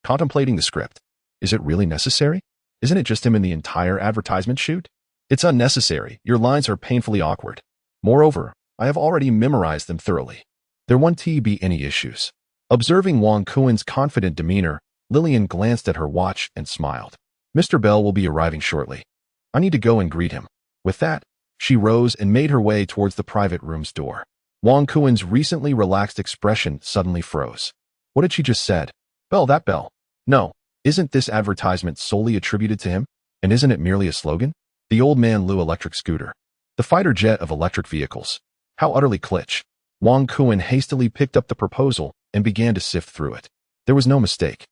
contemplating the script. "Is it really necessary? Isn't it just him in the entire advertisement shoot?" "It's unnecessary. Your lines are painfully awkward. Moreover, I have already memorized them thoroughly. There won't be any issues." Observing Wang Kun's confident demeanor, Lillian glanced at her watch and smiled. "Mr. Bell will be arriving shortly. I need to go and greet him." With that, she rose and made her way towards the private room's door. Wang Kuen's recently relaxed expression suddenly froze. What had she just said? Bell, that Bell. No, isn't this advertisement solely attributed to him? And isn't it merely a slogan? The old man Liu electric scooter. The fighter jet of electric vehicles. How utterly kitsch. Wang Kuen hastily picked up the proposal and began to sift through it. There was no mistake.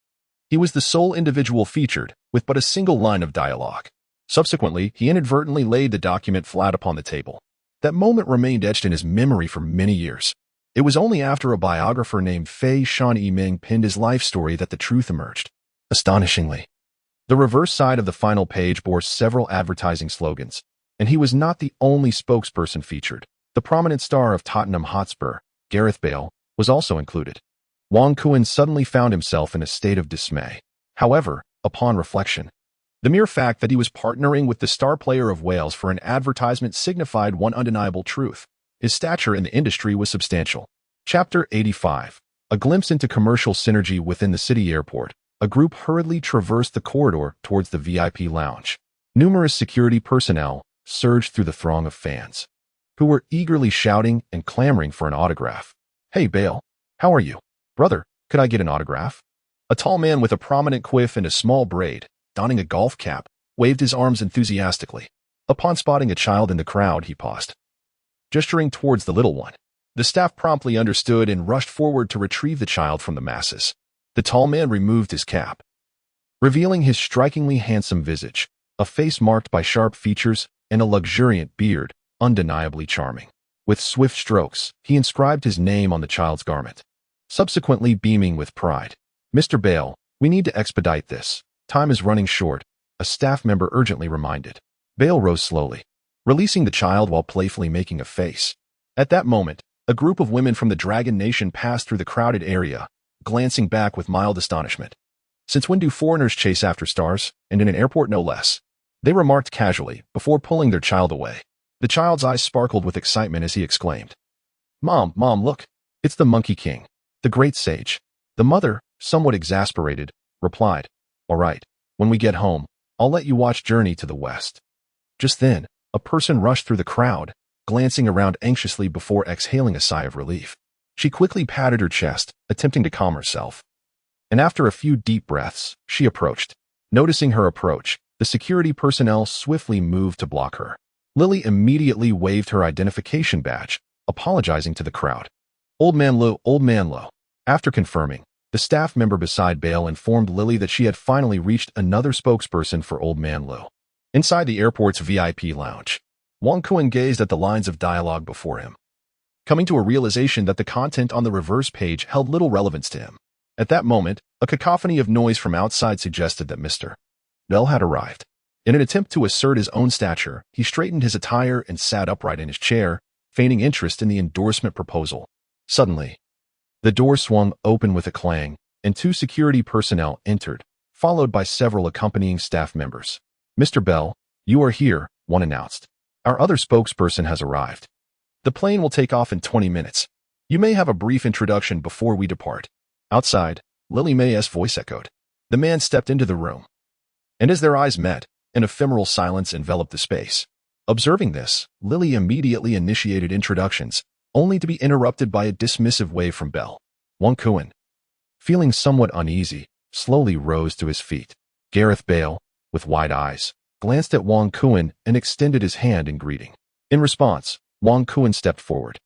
He was the sole individual featured, with but a single line of dialogue. Subsequently, he inadvertently laid the document flat upon the table. That moment remained etched in his memory for many years. It was only after a biographer named Fei Shan Yiming penned his life story that the truth emerged. Astonishingly, the reverse side of the final page bore several advertising slogans, and he was not the only spokesperson featured. The prominent star of Tottenham Hotspur, Gareth Bale, was also included. Wang Kuen suddenly found himself in a state of dismay. However, upon reflection, the mere fact that he was partnering with the star player of Wales for an advertisement signified one undeniable truth. His stature in the industry was substantial. Chapter 85. A glimpse into commercial synergy within the city airport. A group hurriedly traversed the corridor towards the VIP lounge. Numerous security personnel surged through the throng of fans, who were eagerly shouting and clamoring for an autograph. Hey, Bale, how are you? Brother, could I get an autograph? A tall man with a prominent quiff and a small braid, donning a golf cap, waved his arms enthusiastically. Upon spotting a child in the crowd, he paused, gesturing towards the little one. The staff promptly understood and rushed forward to retrieve the child from the masses. The tall man removed his cap, revealing his strikingly handsome visage, a face marked by sharp features and a luxuriant beard, undeniably charming. With swift strokes, he inscribed his name on the child's garment, subsequently beaming with pride. Mr. Bale, we need to expedite this. Time is running short, a staff member urgently reminded. Bale rose slowly, releasing the child while playfully making a face. At that moment, a group of women from the Dragon Nation passed through the crowded area, glancing back with mild astonishment. Since when do foreigners chase after stars, and in an airport no less? They remarked casually, before pulling their child away. The child's eyes sparkled with excitement as he exclaimed, Mom, look, it's the Monkey King, the great sage. The mother, somewhat exasperated, replied, All right, when we get home, I'll let you watch Journey to the West. Just then, a person rushed through the crowd, glancing around anxiously before exhaling a sigh of relief. She quickly patted her chest, attempting to calm herself. And after a few deep breaths, she approached. Noticing her approach, the security personnel swiftly moved to block her. Lily immediately waved her identification badge, apologizing to the crowd. Old man Lo. After confirming, the staff member beside Bale informed Lily that she had finally reached another spokesperson for Old Man Lo. Inside the airport's VIP lounge, Wang Kuen gazed at the lines of dialogue before him, coming to a realization that the content on the reverse page held little relevance to him. At that moment, a cacophony of noise from outside suggested that Mr. Bell had arrived. In an attempt to assert his own stature, he straightened his attire and sat upright in his chair, feigning interest in the endorsement proposal. Suddenly, the door swung open with a clang, and two security personnel entered, followed by several accompanying staff members. Mr. Bell, you are here, one announced. Our other spokesperson has arrived. The plane will take off in 20 minutes. You may have a brief introduction before we depart. Outside, Lily May's voice echoed. The man stepped into the room, and as their eyes met, an ephemeral silence enveloped the space. Observing this, Lily immediately initiated introductions, only to be interrupted by a dismissive wave from Bell. Wang Kuen, feeling somewhat uneasy, slowly rose to his feet. Gareth Bale, with wide eyes, glanced at Wang Kuen and extended his hand in greeting. In response, Wang Kuen stepped forward,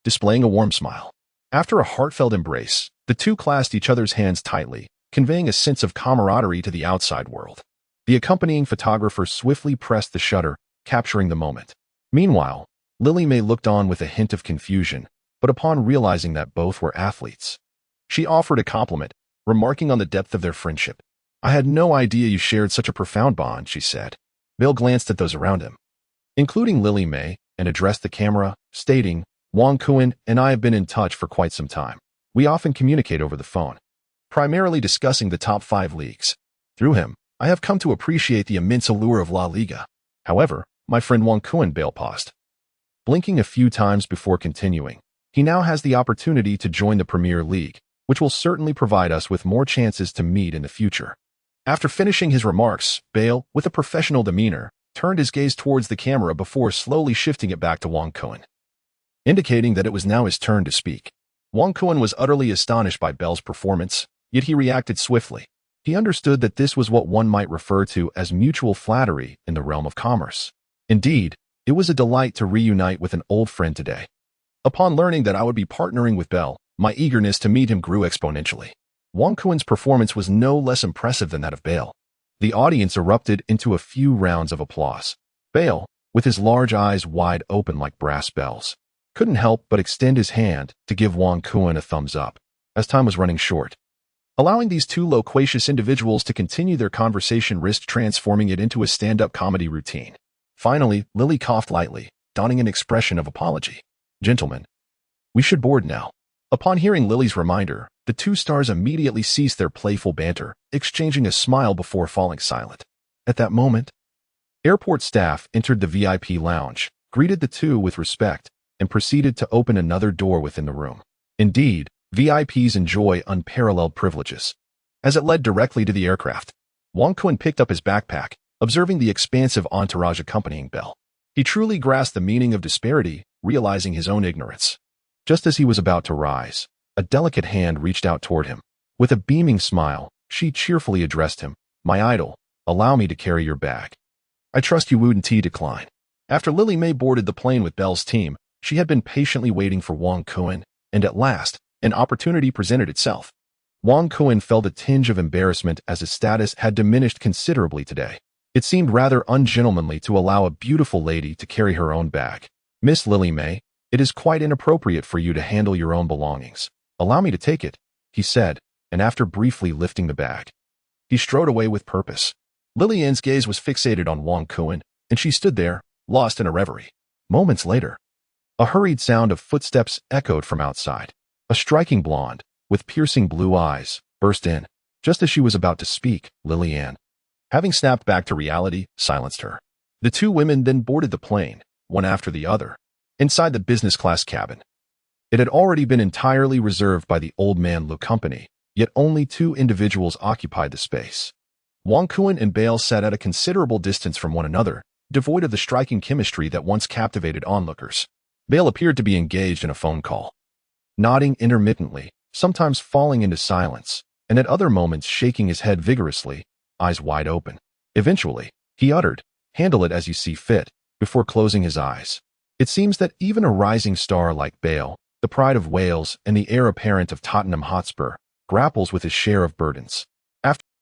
displaying a warm smile. After a heartfelt embrace, the two clasped each other's hands tightly, conveying a sense of camaraderie to the outside world. The accompanying photographer swiftly pressed the shutter, capturing the moment. Meanwhile, Lily May looked on with a hint of confusion, but upon realizing that both were athletes, she offered a compliment, remarking on the depth of their friendship. I had no idea you shared such a profound bond, she said. Bill glanced at those around him, including Lily May, and addressed the camera, stating, Wang Kuen and I have been in touch for quite some time. We often communicate over the phone, primarily discussing the top 5 leagues. Through him, I have come to appreciate the immense allure of La Liga. However, my friend Wang Kuen, Bale paused, blinking a few times before continuing. He now has the opportunity to join the Premier League, which will certainly provide us with more chances to meet in the future. After finishing his remarks, Bale, with a professional demeanor, turned his gaze towards the camera before slowly shifting it back to Wang Kuen. indicating that it was now his turn to speak. Wang Kuan was utterly astonished by Bell's performance, yet he reacted swiftly. He understood that this was what one might refer to as mutual flattery in the realm of commerce. Indeed, it was a delight to reunite with an old friend today. Upon learning that I would be partnering with Bell, my eagerness to meet him grew exponentially. Wang Kuan's performance was no less impressive than that of Bale. The audience erupted into a few rounds of applause. Bale, with his large eyes wide open like brass bells, couldn't help but extend his hand to give Wang Kuan a thumbs up, as time was running short. Allowing these two loquacious individuals to continue their conversation risked transforming it into a stand-up comedy routine. Finally, Lily coughed lightly, donning an expression of apology. "Gentlemen, we should board now." Upon hearing Lily's reminder, the two stars immediately ceased their playful banter, exchanging a smile before falling silent. At that moment, airport staff entered the VIP lounge, greeted the two with respect, and proceeded to open another door within the room. Indeed, VIPs enjoy unparalleled privileges, as it led directly to the aircraft. Wang Kuan picked up his backpack, observing the expansive entourage accompanying Bell. He truly grasped the meaning of disparity, realizing his own ignorance. Just as he was about to rise, a delicate hand reached out toward him. With a beaming smile, she cheerfully addressed him. "My idol, allow me to carry your bag." "I trust you wouldn't decline." After Lily May boarded the plane with Bell's team, she had been patiently waiting for Wang Kuan, and at last, an opportunity presented itself. Wang Kuan felt a tinge of embarrassment as his status had diminished considerably today. It seemed rather ungentlemanly to allow a beautiful lady to carry her own bag. "Miss Lily May, it is quite inappropriate for you to handle your own belongings. Allow me to take it," he said, and after briefly lifting the bag, he strode away with purpose. Lily Ann's gaze was fixated on Wang Kuan, and she stood there, lost in a reverie. Moments later, a hurried sound of footsteps echoed from outside. A striking blonde, with piercing blue eyes, burst in. Just as she was about to speak, Lily Ann, having snapped back to reality, silenced her. The two women then boarded the plane, one after the other, inside the business class cabin. It had already been entirely reserved by the Old Man Lu Company, yet only two individuals occupied the space. Wang Kuan and Bale sat at a considerable distance from one another, devoid of the striking chemistry that once captivated onlookers. Bale appeared to be engaged in a phone call, nodding intermittently, sometimes falling into silence, and at other moments shaking his head vigorously, eyes wide open. Eventually, he uttered, "Handle it as you see fit," before closing his eyes. It seems that even a rising star like Bale, the pride of Wales and the heir apparent of Tottenham Hotspur, grapples with his share of burdens. After